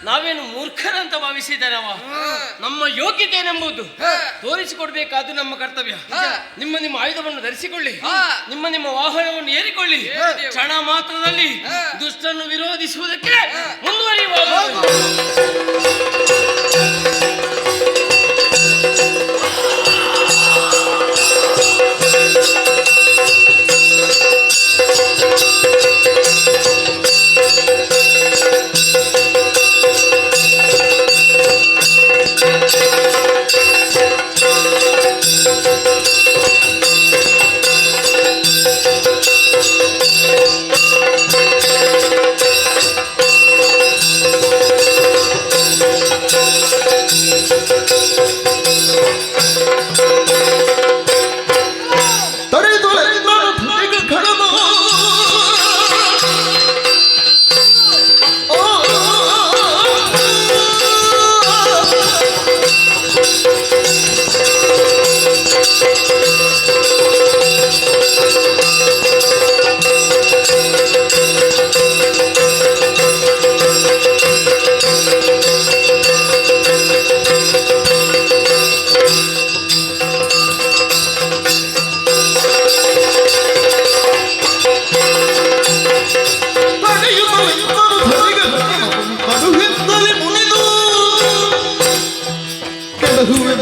ನಾವೇನು ಮೂರ್ಖರಂತ ಭಾವಿಸಿದ್ದೇನವ? ನಮ್ಮ ಯೋಗ್ಯತೆ ಏನೆಂಬುದು ತೋರಿಸಿಕೊಡ್ಬೇಕಾದ್ದು ನಮ್ಮ ಕರ್ತವ್ಯ. ನಿಮ್ಮ ಆಯುಧವನ್ನು ಧರಿಸಿಕೊಳ್ಳಿ, ನಿಮ್ಮ ವಾಹನವನ್ನು ಏರಿಕೊಳ್ಳಿ. ಕ್ಷಣ ಮಾತ್ರದಲ್ಲಿ ದುಷ್ಟನ್ನು ವಿರೋಧಿಸುವುದಕ್ಕೆ ಮುಂದುವರಿಯುವ.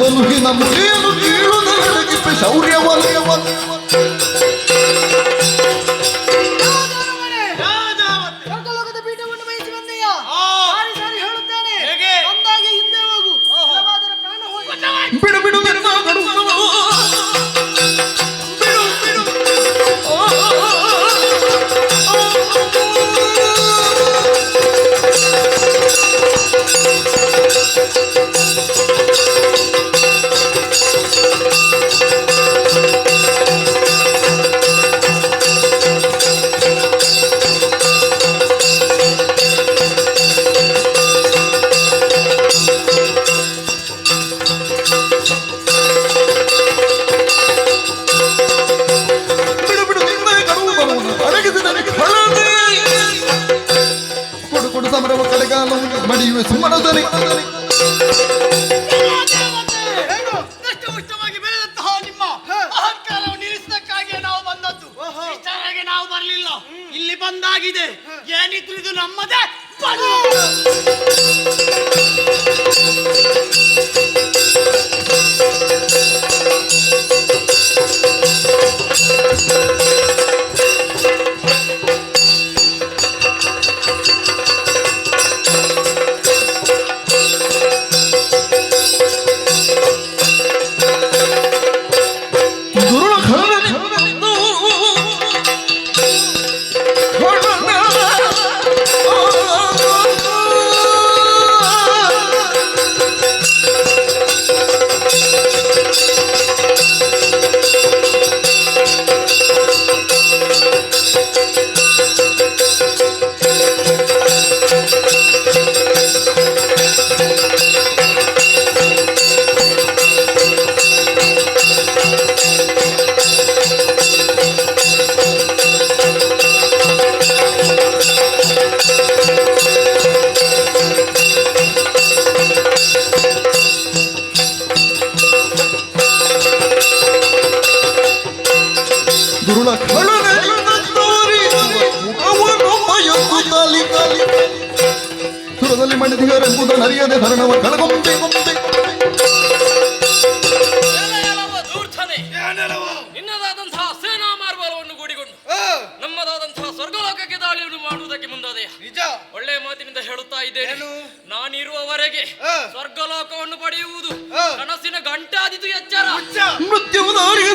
ಬಲುಹಿನ ಮುಗಿಯಲು ಕೀಳುವುದಕ್ಕೆ ಶೌರ್ಯವಲಯವ ದಷ್ಟಪುಷ್ಟವಾಗಿ ಬೆಳೆದಂತಹ ನಿಮ್ಮ ಅಹಂಕಾರವನ್ನು ನಿಲ್ಲಿಸಕ್ಕಾಗಿ ನಾವು ಬಂದದ್ದು. ಇಷ್ಟರಾಗಿ ನಾವು ಬರಲಿಲ್ಲ, ಇಲ್ಲಿ ಬಂದಾಗಿದೆ. ಏನಿದ್ರು ಇದು ನಮ್ಮದೇ. ಸುರದಲ್ಲಿ ಮಣಿದಿಗರೆಂಬುದನ್ನು ಅರಿಯದೆ ಹರಣವ ಕಳಗೊಂಬೆ ನಿನ್ನದಾದಂತಹ ಸೇನಾ ಮಾರ್ಬಲವನ್ನು ಗೂಡಿಕೊಂಡು ನಮ್ಮದಾದಂತಹ ಸ್ವರ್ಗಲೋಕಕ್ಕೆ ದಾಳಿಯನ್ನು ಮಾಡುವುದಕ್ಕೆ ಮುಂದಾದೆಯ. ನಿಜ. ಒಳ್ಳೆ ಮಾತಿನಿಂದ ಹೇಳುತ್ತಾ ಇದ್ದೇನೆ, ನಾನಿರುವವರೆಗೆ ಸ್ವರ್ಗಲೋಕವನ್ನು ಪಡೆಯುವುದು ಕನಸಿನ ಗಂಟಾದಿತು ಎಚ್ಚರ. ಮೃತ್ಯುವಿನವರಿಗೆ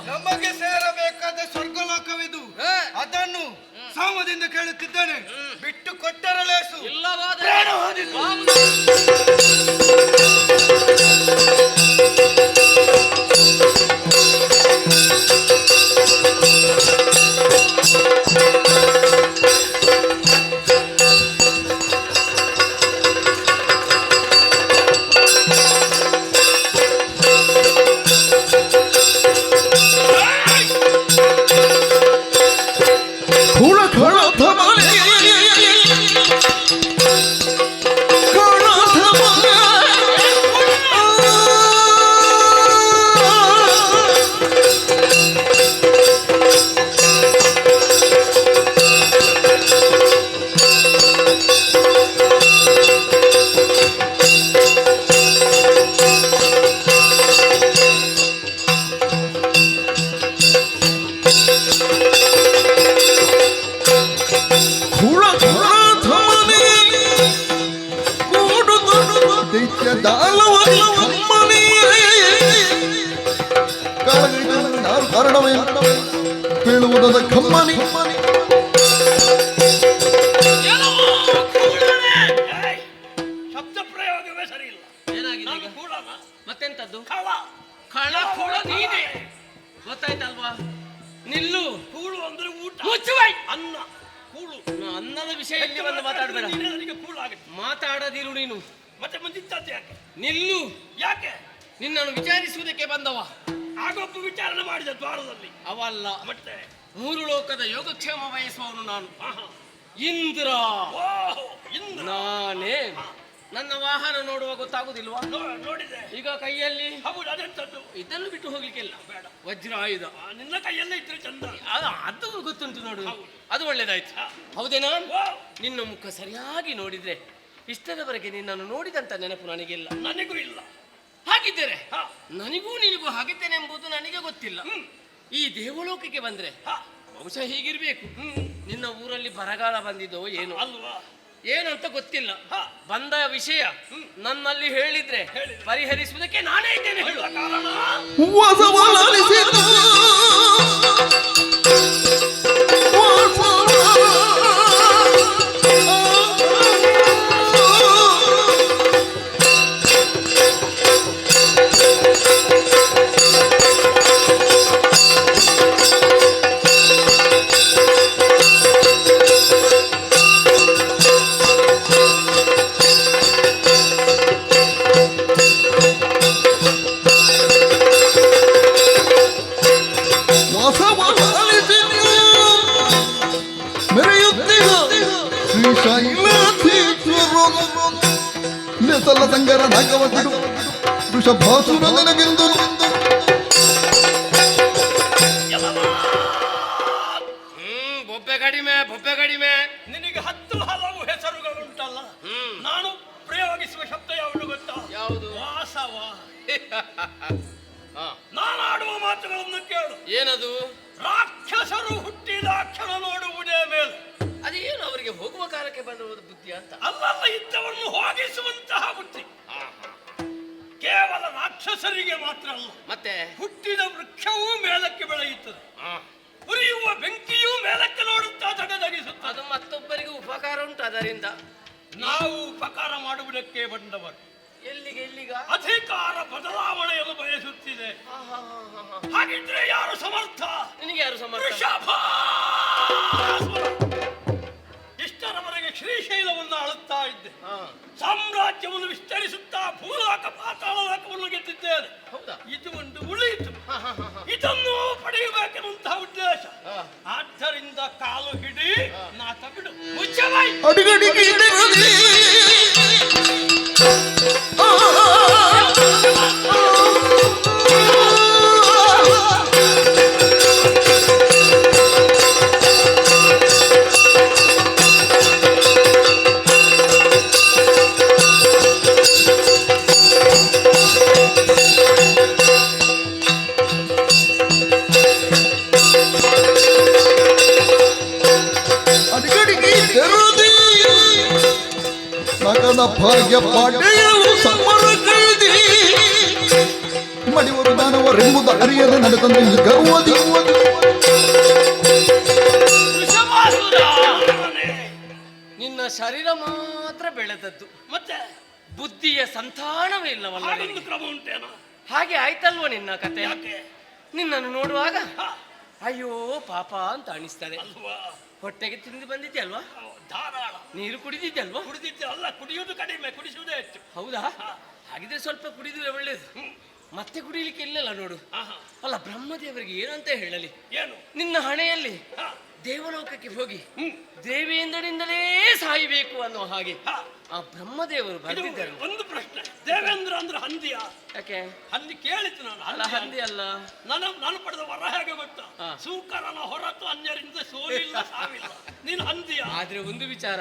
ನಮಗೆ ಸೇರಬೇಕಾದ ಸ್ವರ್ಗಲೋಕವಿದು. ಅದನ್ನು ಸಾಮದಿಂದ ಕೇಳುತ್ತಿದ್ದೇನೆ. ಬಿಟ್ಟು ಕೊಟ್ಟರಲೇಸು. ಇಲ್ಲವಾದರೆ ಕಾರಣವೇ ಬೀಳುವುದದ ಕಮ್ಮನಿ. ಶಬ್ದ ಪ್ರಯೋಗವೇ ಸರಿ ಇಲ್ಲ. ಏನಾಗಿದೆ ಕೂಡಲ್ಲ. ಮತ್ತೆಂತದ್ದು? ಕಳ ಕಳ ಕೂಡ ನೀನೆ ಗೊತ್ತಾಯ್ತಲ್ವಾ? ನಿಲ್ಲು. ಕೂಳು ಅಂದ್ರೆ ಊಟ. ಮುಚ್ಚುವೈ. ಅನ್ನ ಕೂಳು. ಅನ್ನದ ವಿಷಯ ಇಲ್ಲಿ ಬಂದು ಮಾತಾಡಬೇಡ. ನನಗೆ ಕೂಳು ಆಗುತ್ತೆ. ಮಾತಾಡದಿರು ನೀನು. ಮತ್ತೆ ಮುಂದಿದ್ದದ್ದು ಯಾಕೆ? ನಿಲ್ಲು. ಯಾಕೆ? ನಿನ್ನನ್ನು ವಿಚಾರಿಸುವುದಕ್ಕೆ ಬಂದವ. ಆಗೊಬ್ಬ ವಿಚಾರಣೆ ಮಾಡಿದ ದ್ವಾರದಲ್ಲಿ. ಅವಲ್ಲ, ಮತ್ತೆ 3 ಲೋಕದ ಯೋಗಕ್ಷೇಮ ಬಯಸುವವನು ನಾನು. ಇಂದ್ರ. ಓಹ್, ಇಂದ್ರ. ನಾನೇ. ನನ್ನ ವಾಹನ ನೋಡುವ ಗೊತ್ತಾಗುದಿಲ್ವಾ? ನೋಡಿದೆ. ಈಗ ಕೈಯಲ್ಲಿ ಹೌದು, ಅದೆಂತದ್ದು? ಇದನ್ನು ಬಿಟ್ಟು ಹೋಗ್ಲಿಕ್ಕಿಲ್ಲ. ಬೇಡ. ವಜ್ರ ಆಯುಧ. ನಿನ್ನ ಕೈಯಲ್ಲೇ ಇದ್ರೆ ಚಂದ. ಅದು ಗೊತ್ತುಂಟು ನೋಡು. ಅದು ಒಳ್ಳೇದಾಯ್ತು. ಹೌದೇನಾ? ನಿನ್ನ ಮುಖ ಸರಿಯಾಗಿ ನೋಡಿದ್ರೆ ಇಷ್ಟದವರೆಗೆ ನಿನ್ನನ್ನು ನೋಡಿದಂತ ನೆನಪು ನನಗಿಲ್ಲ. ನನಗೂ ಇಲ್ಲ. ಹಾಗಿದ್ದರೆ ನನಗೂ ನಿನಗೂ ಹಾಗಿದ್ದೇನೆ ಎಂಬುದು ನನಗೆ ಗೊತ್ತಿಲ್ಲ. ಈ ದೇವಲೋಕಕ್ಕೆ ಬಂದ್ರೆ ಬಹುಶಃ ಹೀಗಿರ್ಬೇಕು. ನಿನ್ನ ಊರಲ್ಲಿ ಬರಗಾಲ ಬಂದಿದ್ದೋ ಏನು ಅಲ್ವಾ? ಏನಂತ ಗೊತ್ತಿಲ್ಲ. ಬಂದ ವಿಷಯ ನನ್ನಲ್ಲಿ ಹೇಳಿದ್ರೆ ಪರಿಹರಿಸುವುದಕ್ಕೆ ನಾನೇ ಇದ್ದೇನೆ. ಹೇಳುವ ಕಾರಣ ವಾಸವಲಾಲಿಸಿದ ನೆಸಲ ಸಂಗರ ನಾಗವತಿರು ವೃಷಭಾಸುರ ನನಗೆಂದು ಬೊಬ್ಬೆ ಕಡಿಮೆ. ನಿನಗೆ 10 ಹಲವು ಹೆಸರುಗಳುಂಟಲ್ಲ. ನಾನು ಪ್ರಯೋಗಿಸುವ ಶಬ್ದ ಯಾವುದು ಗೊತ್ತಾ? ಯಾವುದು? ವಾಸವ. ನಾನಾಡುವ ಮಾತುಗಳನ್ನು ಕೇಳು. ಏನದು? ರಾಕ್ಷಸರು ಹುಟ್ಟಿದ ಕ್ಷಣ ನೋಡುವುದೇ ಮೇಲೆ. ಅದೇನು ಅವರಿಗೆ ಹೋಗುವ ಕಾಲಕ್ಕೆ ಬಂದಿರುವುದು ಬುದ್ಧಿ ಅಂತ? ಅಲ್ಲಲ್ಲ, ಇದ್ದವನ್ನು ಹೋಗಿಸುವಂತಹ ಬುದ್ಧಿ. ಕೇವಲ ರಾಕ್ಷಸರಿಗೆ ಮಾತ್ರ ಅಲ್ಲ, ಮತ್ತೆ ಹುಟ್ಟಿದ ವೃಕ್ಷವೂ ಮೇಲಕ್ಕೆ ಬೆಳೆಯುತ್ತದೆ. ಉರಿಯುವ ಬೆಂಕಿಯೂ ಮೇಲಕ್ಕೆ ನೋಡುತ್ತಾ ತಗದಗಿಸುತ್ತದೆ. ಅದು ಮತ್ತೊಬ್ಬರಿಗೆ ಉಪಕಾರ ಉಂಟು ಅದರಿಂದ. ನಾವು ಉಪಕಾರ ಮಾಡುವುದಕ್ಕೆ ಬಂದವರು. ಎಲ್ಲಿಗ? ಅಧಿಕಾರ ಬದಲಾವಣೆಯನ್ನು ಬಯಸುತ್ತಿದೆ. ಹಾಗಿದ್ರೆ ಯಾರು ಸಮರ್ಥ? ನಿನಗೆ ಯಾರು ಸಮರ್ಥ? ವೃಷಭಾಸುರ. ಇಷ್ಟರವರೆಗೆ ಶ್ರೀಶೈಲವನ್ನು ಆಳುತ್ತಾ ಇದ್ದೆ. ಸಾಮ್ರಾಜ್ಯವನ್ನು ವಿಸ್ತರಿಸುತ್ತಾ ಭೂಲೋಕ ಪಾತಾಳ ಲೋಕವನ್ನು ಗೆದ್ದಿದ್ದೇನೆ. ಹೌದಾ? ಇದು ಒಂದು ಉಳಿಯಿತು. ಇದನ್ನು ಪಡೆಯಬೇಕೆನ್ನುವಂತಹ ಉದ್ದೇಶ. ಆದ್ದರಿಂದ ಕಾಲು ಹಿಡಿ, ನಾಟ ಬಿಡು. ಮುಚ್ಚಬಾಯಿ. ಅಡಿಗಡಿಗೆ ಮಗನ ಭಾಗ್ಯ ಪಡೆಯಲು ಸಮರ ಕೈದಿ ಮಡಿವರು ದಾನವರೆಂಬುದು ಅರಿಯದೆ ನಡೆದಂತೆ ಈ ಗರ್ವದಿ ನಿನ್ನ ಶರೀರ ಮಾತ್ರ ಬೆಳೆದದ್ದು, ಮತ್ತೆ ಬುದ್ಧಿಯ ಸಂತಾನವೇ ಇಲ್ಲವಲ್ಲ. ಹಾಗೊಂದು ಕ್ರಮ ಉಂಟೇನೋ? ಹಾಗೆ ಆಯ್ತಲ್ವ ನಿನ್ನ ಕತೆ? ಯಾಕೆ? ನಿನ್ನನ್ನು ನೋಡುವಾಗ ಅಯ್ಯೋ ಪಾಪ ಅಂತ ಅನಿಸ್ತದೆ. ಅಲ್ವಾ? ಹೊಟ್ಟೆಗೆ ತಿಂದು ಬಂದಿದ್ದೆ ಧಾರಾಳ. ನೀರು ಕುಡಿದಿದ್ದೆ ಅಲ್ವಾ? ಕುಡಿದಿದ್ದೆ ಅಲ್ಲ, ಕುಡಿಯುವುದು ಕಡಿಮೆ, ಕುಡಿಸುವುದೇ ಹೆಚ್ಚು. ಹೌದಾ? ಹಾಗಿದ್ರೆ ಸ್ವಲ್ಪ ಕುಡಿದ್ರೆ ಒಳ್ಳೇದು. ಮತ್ತೆ ಕುಡಿಲಿಕ್ಕೆ ಇಲ್ಲಲ್ಲ ನೋಡು. ಅಲ್ಲ, ಬ್ರಹ್ಮದೇವರಿಗೆ ಏನಂತ ಹೇಳಲಿ? ಏನು? ನಿನ್ನ ಹಣೆಯಲ್ಲಿ ದೇವಲೋಕಕ್ಕೆ ಹೋಗಿ ದೇವೇಂದ್ರನಿಂದಲೇ ಸಾಯಬೇಕು ಅನ್ನೋ ಹಾಗೆ ಆ ಬ್ರಹ್ಮದೇವರು ಬರೆದಿದ್ದರು. ಒಂದು ಪ್ರಶ್ನೆ, ದೇವೇಂದ್ರ ಅಂದ್ರೆ ಹಂದಿಯ? ಯಾಕೆ? ಹಂದಿ ಕೇಳಿತು ನಾನು. ಅಲ್ಲ, ಹಂದಿ ಅಲ್ಲ. ನಾನು ಪಡೆದ ವರ ಹೇಗೆ ಗೊತ್ತಾ? ಸೂಕರನ ಹೊರತು ಅನ್ಯರಿಂದ ಸೋಲಿಲ್ಲ, ಸಾವಿಲ್ಲ. ನೀನು ಹಂದಿಯ? ಆದ್ರೆ ಒಂದು ವಿಚಾರ,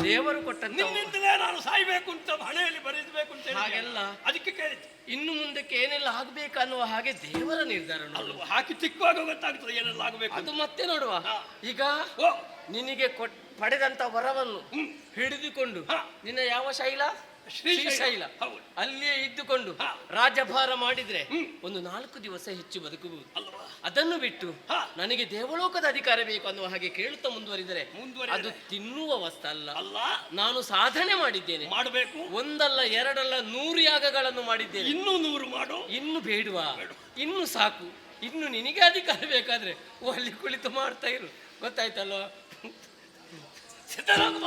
ದೇವರು ಕೊಟ್ಟಂತ ನಿನ್ನಿಂದಲೇ ನಾನು ಸಾಯ್ಬೇಕು ಅಂತ ಹಣೆಯಲ್ಲಿ ಬರೆಯಬೇಕು ಅಂತ ಹಾಗೆಲ್ಲ. ಅದಕ್ಕೆ ಕೇಳಿತು. ಇನ್ನು ಮುಂದಕ್ಕೆ ಏನೆಲ್ಲ ಆಗ್ಬೇಕನ್ನುವ ಹಾಗೆ ದೇವರ ನಿರ್ಧಾರ ಅಲ್ವಾ? ಹಾಕಿ ತಿಕ್ಕುವಾಗ ಗೊತ್ತಾಗ್ತದೆ ಏನೆಲ್ಲ ಆಗಬೇಕು. ಅದು ಮತ್ತೆ ನೋಡುವ. ಈಗ ನಿನಗೆ ಪಡೆದಂತ ವರವನ್ನು ಹಿಡಿದುಕೊಂಡು ನಿನ್ನ ಯಾವ ಶೈಲ? ಶ್ರೀಶೈಲ. ಅಲ್ಲಿಯೇ ಇದ್ದುಕೊಂಡು ರಾಜ್ಯಭಾರ ಮಾಡಿದ್ರೆ ಒಂದು 4 ದಿವಸ ಹೆಚ್ಚು ಬದುಕಬಹುದು. ಅದನ್ನು ಬಿಟ್ಟು ನನಗೆ ದೇವಲೋಕದ ಅಧಿಕಾರ ಬೇಕು ಅನ್ನುವ ಹಾಗೆ ಕೇಳುತ್ತಾ ಮುಂದುವರಿದರೆ ಅದು ತಿನ್ನುವ ವಸ್ತು ಅಲ್ಲ. ನಾನು ಸಾಧನೆ ಮಾಡಿದ್ದೇನೆ. ಮಾಡಬೇಕು. ಒಂದಲ್ಲ, ಎರಡಲ್ಲ, 100 ಯಾಗಗಳನ್ನು ಮಾಡಿದ್ದೇನೆ. ಇನ್ನೂ 100 ಮಾಡು. ಇನ್ನು ಬೇಡುವ? ಇನ್ನು ಸಾಕು. ಇನ್ನು ನಿನಗೆ ಅಧಿಕಾರ ಬೇಕಾದ್ರೆ ಅಲ್ಲಿ ಕುಳಿತು ಮಾಡ್ತಾ ಇರು. ಗೊತ್ತಾಯ್ತಲ್ವ? ಸಿದ್ಧರಾಮ.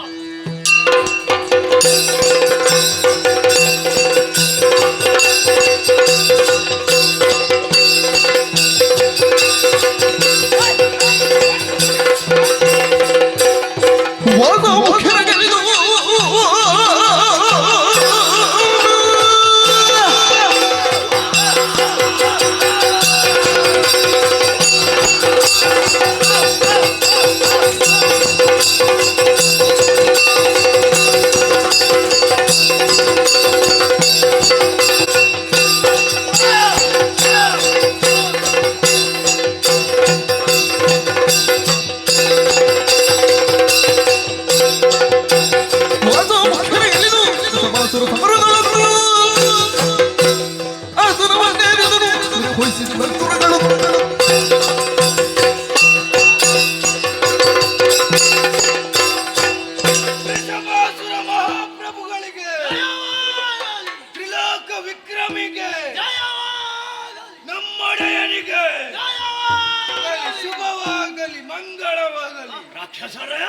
ರಾಕ್ಷಸರೇ,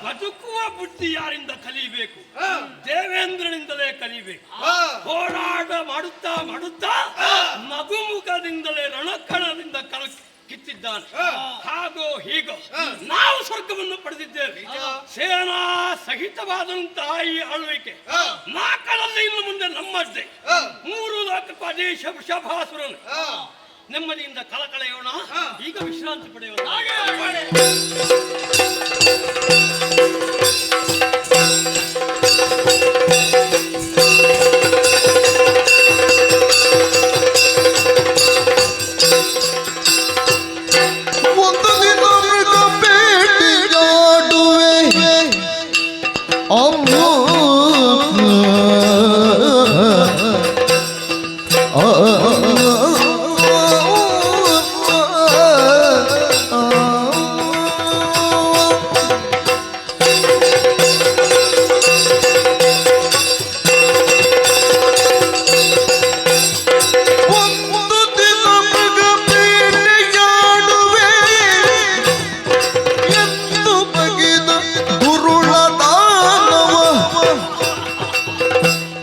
ಬದುಕುವ ಬುದ್ಧಿ ಯಾರಿಂದ ಕಲಿಬೇಕು? ದೇವೇಂದ್ರನಿಂದಲೇ ಕಲಿಬೇಕು. ಹೋರಾಟ ಮಾಡುತ್ತಾ ಮಾಡುತ್ತಾ ನಗುಮುಖದಿಂದಲೇ ರಣಕಣದಿಂದ ಕಿತ್ತಿದ್ದಾನೆ. ಹಾಗೋ ಹೀಗೋ ನಾವು ಸ್ವರ್ಗವನ್ನು ಪಡೆದಿದ್ದೇವೆ. ಸೇನಾ ಸಹಿತವಾದಂತಹ ಈ ಆಳ್ವಿಕೆ ನಾಲ್ಕರಲ್ಲಿ ಇನ್ನು ಮುಂದೆ ನಮ್ಮದ್ದೇ. 3 ಲೋಕಕ್ಕೂ ಅದೇಶ ವೃಷಭಾಸುರನು. ನೆಮ್ಮದಿಯಿಂದ ಕಳಕಳೆಯೋಣ. ಈಗ ವಿಶ್ರಾಂತಿ ಪಡೆಯೋಣ. ಒಂದು ದಿನ ಮೃಗ ಬೇಟೆಯಾಡುವೆ ಅಮ್ಮ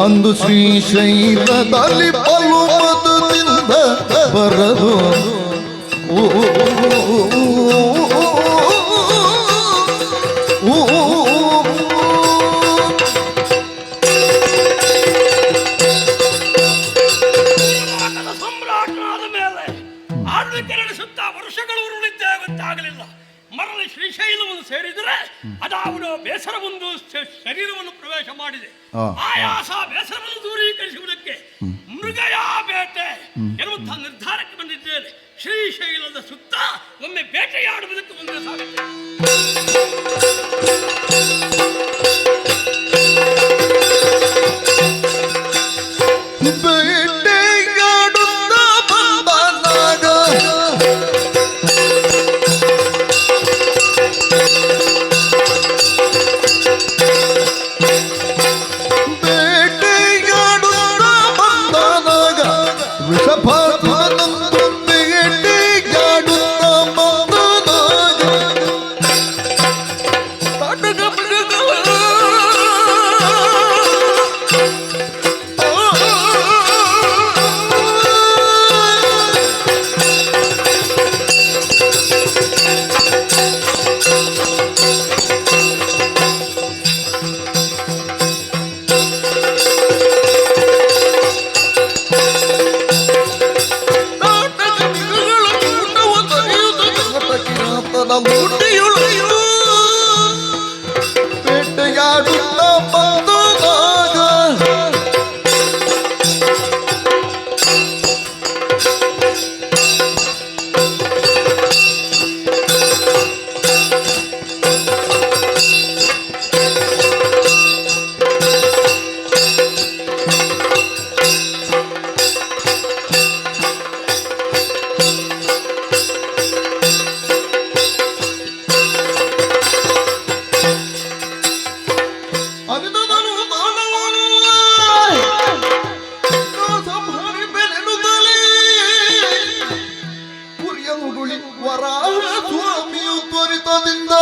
ಅಂದು ಶ್ರೀಶೈಲದಲ್ಲಿ ಪಲುಮದದಿಂದ ಬರದು ಸಮ್ರಾಟನಾದ ಮೇಲೆ ಆಳ್ವಿಕೆ ನಡೆಸುತ್ತಾ ವರ್ಷಗಳು ಉರುಳಿದ್ದೇ ಗೊತ್ತಾಗಲಿಲ್ಲ. ಮರಳಿ ಶ್ರೀಶೈಲವನ್ನು ಸೇರಿದರೆ ಅದಾವುದೋ ಬೇಸರವೊಂದು ಶರೀರವನ್ನು ಪ್ರವೇಶ ಮಾಡಿದೆ. ಆಯಾಸ ಬೇಸರವನ್ನು ದೂರೀಕರಿಸುವುದಕ್ಕೆ ಮೃಗಯಾ ಬೇಟೆ ಎನ್ನುವಂತಹ ನಿರ್ಧಾರಕ್ಕೆ ಬಂದಿದ್ದೇನೆ. ಶ್ರೀಶೈಲದ ಸುತ್ತ ಒಮ್ಮೆ ಬೇಟೆಯಾಡುವುದಕ್ಕೆ ಮುಂದೆ ಸಾಗುತ್ತೆ. ಬೇಟೆಯಾಡುತ್ತಾ ಬಂದಾಗ ವೃಷಭಾಸುರನಂದು ಬೇಟೆಯಾಡುತ್ತಾ ಬಂದಾಗ ಬೇಟೆಯಾಡುತ್ತಾ ಬಂದಾಗ ವರಾಹ ಸ್ವಾಮಿಯು ತ್ವರಿತದಿಂದ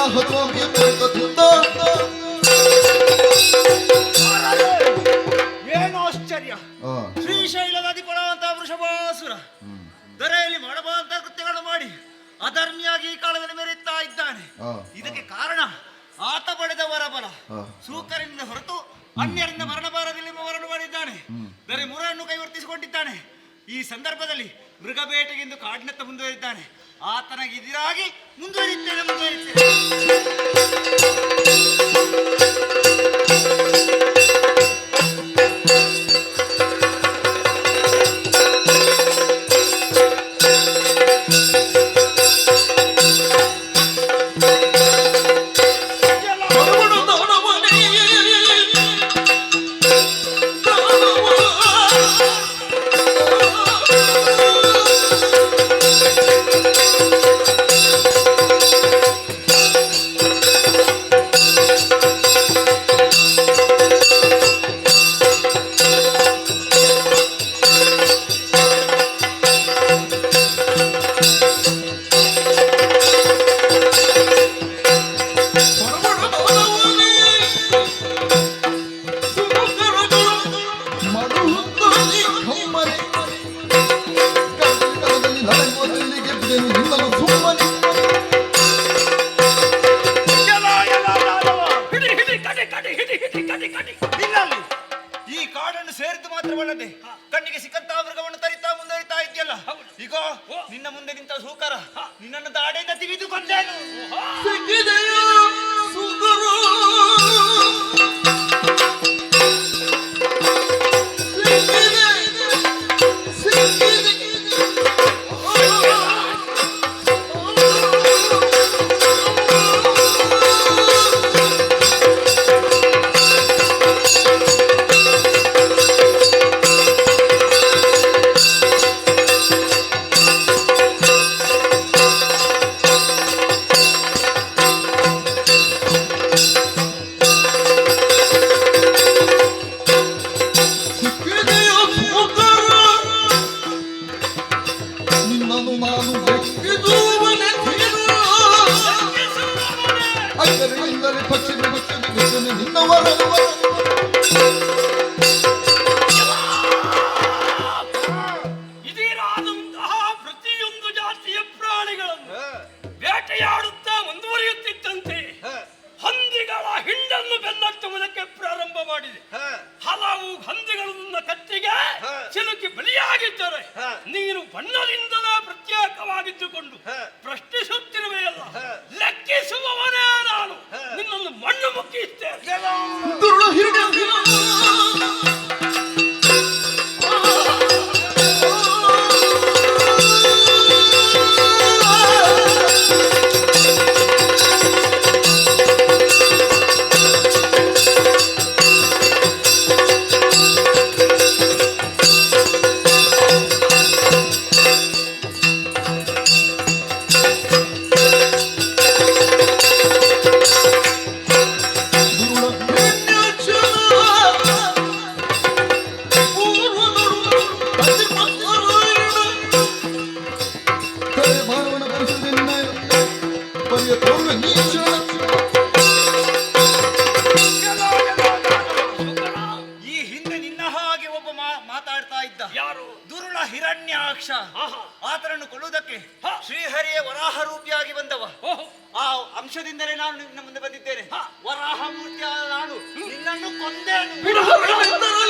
ವರಾಹ ಸ್ವಾಮಿಯ ತೋರಿತದಿಂದ ಏನು ಆಶ್ಚರ್ಯ! ಆ, ಶ್ರೀಶೈಲದ ಅಧಿಪನಾದಂತಹ ವೃಷಭಾಸುರ ದೊರೆಯಲ್ಲಿ ಮಾಡಬಾರಂತಹ ಕೃತ್ಯಗಳನ್ನು ಮಾಡಿ ಅಧರ್ಮಿಯಾಗಿ ಈ ಕಾಲದಲ್ಲಿ ಮೆರೆಯುತ್ತಾ ಇದ್ದಾನೆ. ಆ, ಇದಕ್ಕೆ ಕಾರಣ ಆತ ಪಡೆದ ವರಬಲ ಆ. ಸೂಕರಿಂದ ಹೊರತು ಅನ್ಯರಿಂದ ಮರಣಬಾರದಲ್ಲಿ ಮರಣ ಮಾಡಿದ್ದಾನೆ. ದೊರೆ ಮುರನ್ನು ಕೈವರ್ತಿಸಿಕೊಂಡಿದ್ದಾನೆ. ಈ ಸಂದರ್ಭದಲ್ಲಿ ಮೃಗಬೇಟೆಗೆಂದು ಕಾಡಿನತ್ತ ಮುಂದುವರಿದ್ದಾನೆ. ಆತನಿಗೆ ಎದುರಾಗಿ ಮುಂದುವರಿಯುತ್ತೇನೆ. ಈ ಕಾಡನ್ನು ಸೇರಿದ್ದು ಮಾತ್ರವಲ್ಲದೆ ಕಣ್ಣಿಗೆ ಸಿಕ್ಕಂತಹ ಮೃಗವನ್ನು ತರಿತಾ ಮುಂದುವರಿತಾ ಇದೆಯಲ್ಲ. ಈಗ ನಿನ್ನ ಮುಂದೆ ನಿಂತ ಸೂಕರ ನಿನ್ನನ್ನು ದಾಡೆಯಿಂದ ತಿವಿದು ಕೊಂದೇನು. ನಿನ್ನನ್ನು ನಾನು ಬೆಕ್ಕಿದುವನೆ ಅಕ್ಕರೆಯಿಂದಲೇ ಪಶ್ಚಿಮ ಪಶ್ಚಿಮ ನಿನ್ನವರ ಇದೀರಾದಂತಹ ಪ್ರತಿಯೊಂದು ಜಾತಿಯ ಪ್ರಾಣಿಗಳನ್ನು ಬೇಟೆಯಾಡುತ್ತಾ ಮುಂದುವರಿಯುತ್ತಿದ್ದಂತೆ ಹಂದಿಗಳ ಹಿಂಡನ್ನು ಬೆನ್ನಟ್ಟುವುದಕ್ಕೆ ಪ್ರಾರಂಭ ಮಾಡಿದೆ. ಹಲವು ಹಂದಿಗಳು ನನ್ನ ಕತ್ತಿಗೆ ಸಿಲುಕಿ ಬಲಿಯಾಗಿದ್ದರೆ ನೀನು ಬಣ್ಣದಿಂದಲೇ ಪ್ರತ್ಯೇಕವಾಗಿದ್ದುಕೊಂಡು ಪ್ರಶ್ನಿಸುತ್ತಿರುವೆಯಲ್ಲ. ಲೆಕ್ಕಿಸುವವನೇ ನಾನು ನಿನ್ನನ್ನು ಮಣ್ಣು ಮುಕ್ಕಿಸ್ತೇನೆ. ಈ ಹಿಂದೆ ನಿನ್ನ ಹಾಗೆ ಒಬ್ಬ ಮಾತಾಡ್ತಾ ಇದ್ದ. ಯಾರು? ದುರುಳ ಹಿರಣ್ಯಾಕ್ಷ. ಆಹಾ. ಆತನನ್ನು ಕೊಲ್ಲುವುದಕ್ಕೆ ಶ್ರೀಹರಿಯ ವರಾಹ ರೂಪಿಯಾಗಿ ಬಂದವ. ಓಹೋ. ಆ ಅಂಶದಿಂದಲೇ ನಾನು ನಿನ್ನ ಮುಂದೆ ಬಂದಿದ್ದೇನೆ. ವರಾಹ ಮೂರ್ತಿಯಾದ ನಾನು ನಿನ್ನನ್ನು ಕೊಂದೇನು.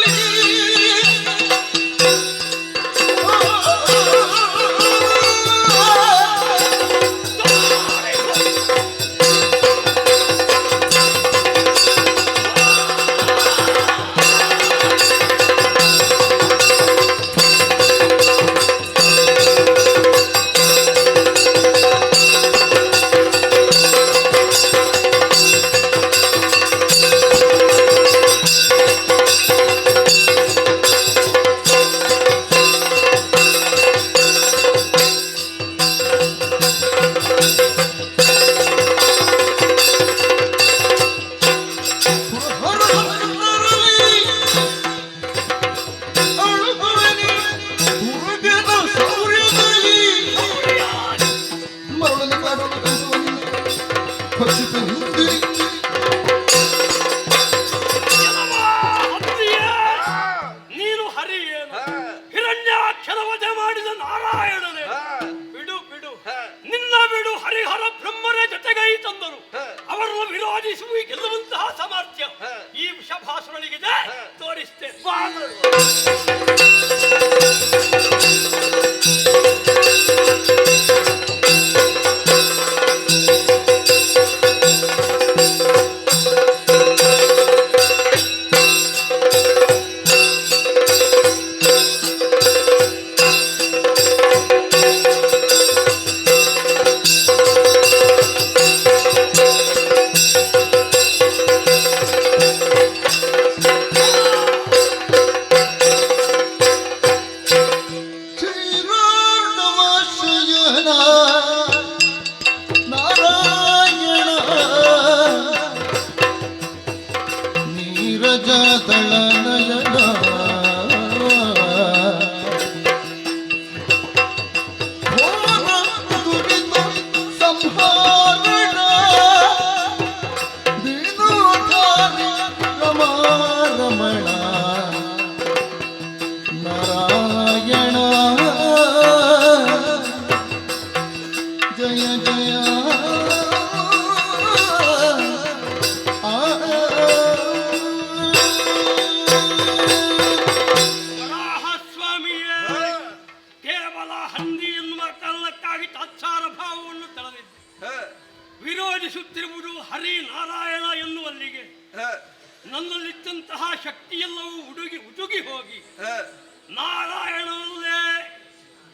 ಪಕ್ಷಿಪ ನಿಂದಿರಿ ನೀನು ಹರಿ ಏನು ಹಿರಣ್ಯಾಕ್ಷರ ವಧೆ ಮಾಡಿದ ನಾರಾಯಣನೇ ಬಿಡು ಬಿಡು ನಿನ್ನ ಬಿಡು ಹರಿಹರ ಬ್ರಹ್ಮರೇ ಜೊತೆಗೈ ತಂದರು ಅವರನ್ನು ವಿರೋಧಿಸುವ ಗೆಲ್ಲುವಂತಹ ಸಾಮರ್ಥ್ಯ ಈ ವಿಷಭಾಸುರನಿಗಿದೆ ತೋರಿಸ್ತೇನೆ ಶ್ರೀರಾರ್ಣವಾಶಯನ ನಾರಾಯಣ ನೀರಜದಳ ನಯನ ಘೋರ ದುರಿತ ಸಂಹಾರಣ ದೀನೋದ್ಧಾರಿ ರಮಾರಮಣ ನಾರಾಯಣ ಜಯ ಜಯ ವರಾಹಸ್ವಾಮಿಯೇ ಕೇವಲ ಹಂದಿ ಎನ್ನುವ ಕಾರಣಕ್ಕಾಗಿ ತಾತ್ಸಾರ ಭಾವವನ್ನು ತಳೆದಿದ್ದೆ ವಿರೋಧಿಸುತ್ತಿರುವುದು ಹರಿ ನಾರಾಯಣ ಎನ್ನುವಲ್ಲಿಗೆ ನನ್ನಲ್ಲಿದ್ದಂತಹ ಶಕ್ತಿಯೆಲ್ಲವೂ ಉದುಗಿ ಹೋಗಿ ನಾರಾಯಣನಲ್ಲೇ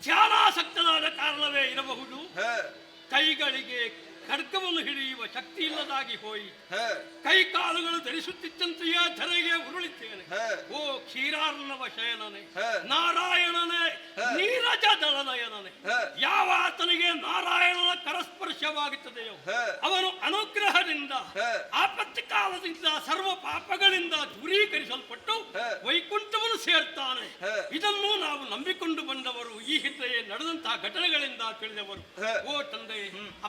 ಧ್ಯಾನಾಸಕ್ತನಾದ ಕಾರಣವೇ ಇರಬಹುದು ಕೈಗಳಿಗೆ ಖಡ್ಗವನ್ನು ಹಿಡಿಯುವ ಶಕ್ತಿ ಇಲ್ಲದಾಗಿ ಹೋಯಿ ಕೈ ಕಾಲುಗಳು ಧರಿಸುತ್ತಿದ್ದಂತೆಯೇ ಧರೆಗೆ ಉರುಳಿದ್ದೇನೆ ಓ ಕ್ಷೀರಾರ್ಣವ ಶಯನನೇ ನಾರಾಯಣನೇ ನೀರಜ ದಳನಯನನೇ ಯಾವ ಆತನಿಗೆ ನಾರಾಯಣನ ಕರಸ್ಪರ್ಶವಾಗುತ್ತದೆಯೋ ಅವನು ಅನುಗ್ರಹದಿಂದ ಆಪತ್ತಿ ಕಾಲದಿಂದ ಸರ್ವ ಪಾಪಗಳಿಂದ ದೂರೀಕರಿಸಲ್ಪಟ್ಟು ವೈಕುಂಠವನ್ನು ಸೇರ್ತಾನೆ ಇದನ್ನು ನಾವು ನಂಬಿಕೊಂಡು ಬಂದವರು ಈ ಹಿಂದೆಯೇ ನಡೆದಂತಹ ಘಟನೆಗಳಿಂದ ತಿಳಿದವರು ಓ ತಂದೆ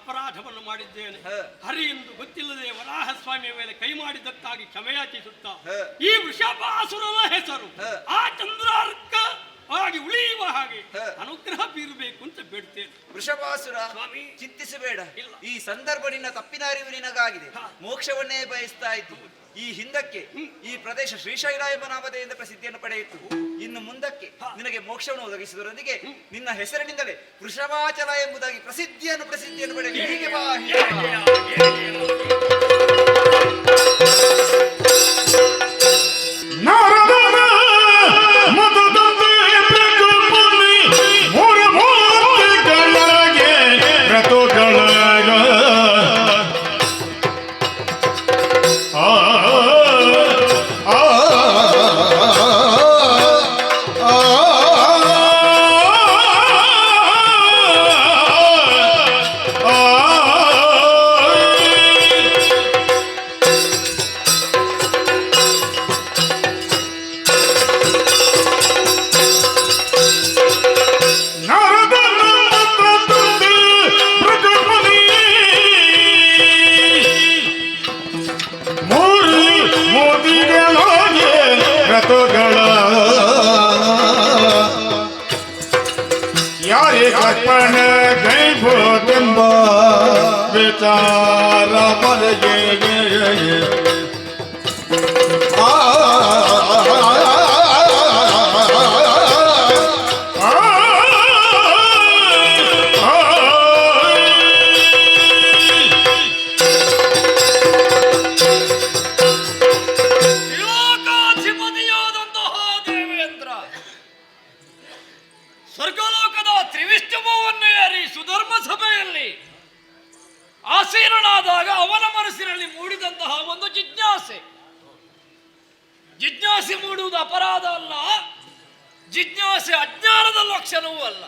ಅಪರಾಧವನ್ನು ಮಾಡಿದ್ದೇನೆ ಹರಿ ಎಂದು ಗೊತ್ತಿಲ್ಲದೆ ವರಾಹಸ್ವಾಮಿಯ ಮೇಲೆ ಕೈ ಮಾಡಿದ್ದಕ್ಕಾಗಿ ಕ್ಷಮೆಯಾಚಿಸುತ್ತಾ ಈ ವೃಷಭಾಸುರನ ಹೆಸರು ಆ ಚಂದ್ರಾರ್ಕ ಆಗಿ ಉಳಿಯುವ ಹಾಗೆ ಅನುಗ್ರಹ ಬೀರಬೇಕು ಅಂತ ಬೇಡ್ತೇನೆ. ವೃಷಭಾಸುರ ಚಿಂತಿಸಬೇಡ, ಈ ಸಂದರ್ಭ ನಿನ್ನ ತಪ್ಪಿನ ಅರಿವು ನಿನಗಾಗಿದೆ. ಮೋಕ್ಷವನ್ನೇ ಬಯಸ್ತಾ ಇದ್ದು ಈ ಹಿಂದಕ್ಕೆ ಈ ಪ್ರದೇಶ ಶ್ರೀಶೈಲ ಎಂಬ ನಾಮಧೇಯದಿಂದ ಪ್ರಸಿದ್ಧಿಯನ್ನು ಪಡೆಯಿತು. ಇನ್ನು ಮುಂದಕ್ಕೆ ನಿನಗೆ ಮೋಕ್ಷವನ್ನು ಒದಗಿಸುವುದರೊಂದಿಗೆ ನಿನ್ನ ಹೆಸರಿನಿಂದಲೇ ವೃಷಭಾಚಲ ಎಂಬುದಾಗಿ ಪ್ರಸಿದ್ಧಿಯನ್ನು ಪಡೆಯಲಿ. ಹೀಗೆ ಬಾ ಕಲ್ಪನೆ ಗೈಬೋದೆಂಬ ವಿಚಾರ ಬರೆಗೆ ಸ್ವರ್ಗಲೋಕದ ತ್ರಿವಿಷ್ಣುವನ್ನೇ ಏರಿ ಸುಧರ್ಮ ಸಭೆಯಲ್ಲಿ ಆಸೀನನಾದಾಗ ಅವನ ಮನಸ್ಸಿನಲ್ಲಿ ಮೂಡಿದಂತಹ ಒಂದು ಜಿಜ್ಞಾಸೆ ಮೂಡುವುದು ಅಪರಾಧ ಅಲ್ಲ, ಜಿಜ್ಞಾಸೆ ಅಜ್ಞಾನದ ಲಕ್ಷಣವೂ ಅಲ್ಲ.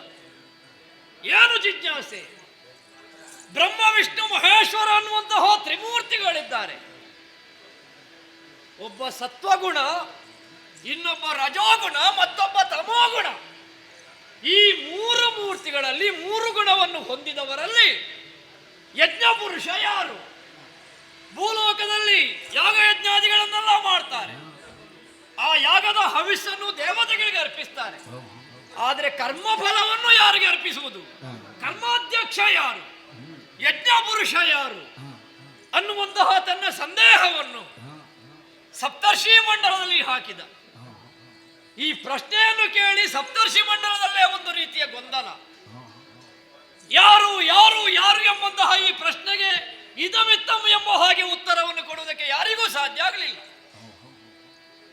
ಏನು ಜಿಜ್ಞಾಸೆ? ಬ್ರಹ್ಮ ವಿಷ್ಣು ಮಹೇಶ್ವರ ಅನ್ನುವಂತಹ ತ್ರಿಮೂರ್ತಿಗಳಿದ್ದಾರೆ. ಒಬ್ಬ ಸತ್ವಗುಣ, ಇನ್ನೊಬ್ಬ ರಜೋಗುಣ, ಮತ್ತೊಬ್ಬ ತಮೋಗುಣ. ಈ ಮೂರು ಮೂರ್ತಿಗಳಲ್ಲಿ ಮೂರು ಗುಣವನ್ನು ಹೊಂದಿದವರಲ್ಲಿ ಯಜ್ಞ ಪುರುಷ ಯಾರು? ಯಾಗದ ಹವಿಸ್ಸನ್ನು ದೇವತೆಗಳಿಗೆ ಅರ್ಪಿಸ್ತಾರೆ. ಆದರೆ ಕರ್ಮಫಲವನ್ನು ಯಾರಿಗೆ ಅರ್ಪಿಸುವುದು? ಕರ್ಮಾಧ್ಯಕ್ಷ ಯಾರು, ಯಜ್ಞ ಪುರುಷ ಯಾರು ಅನ್ನುವಂತಹ ತನ್ನ ಸಂದೇಹವನ್ನು ಸಪ್ತರ್ಷಿ ಮಂಡಲದಲ್ಲಿ ಹಾಕಿದ. ಈ ಪ್ರಶ್ನೆಯನ್ನು ಕೇಳಿ ಸಪ್ತರ್ಷಿ ಮಂಡಲದಲ್ಲೇ ಒಂದು ರೀತಿಯ ಗೊಂದಲ. ಯಾರು ಯಾರು ಯಾರು ಎಂಬಂತಹ ಈ ಪ್ರಶ್ನೆಗೆ ಇದಮಿತ್ತಂ ಎಂಬ ಹಾಗೆ ಉತ್ತರವನ್ನು ಕೊಡುವುದಕ್ಕೆ ಯಾರಿಗೂ ಸಾಧ್ಯ ಆಗಲಿಲ್ಲ.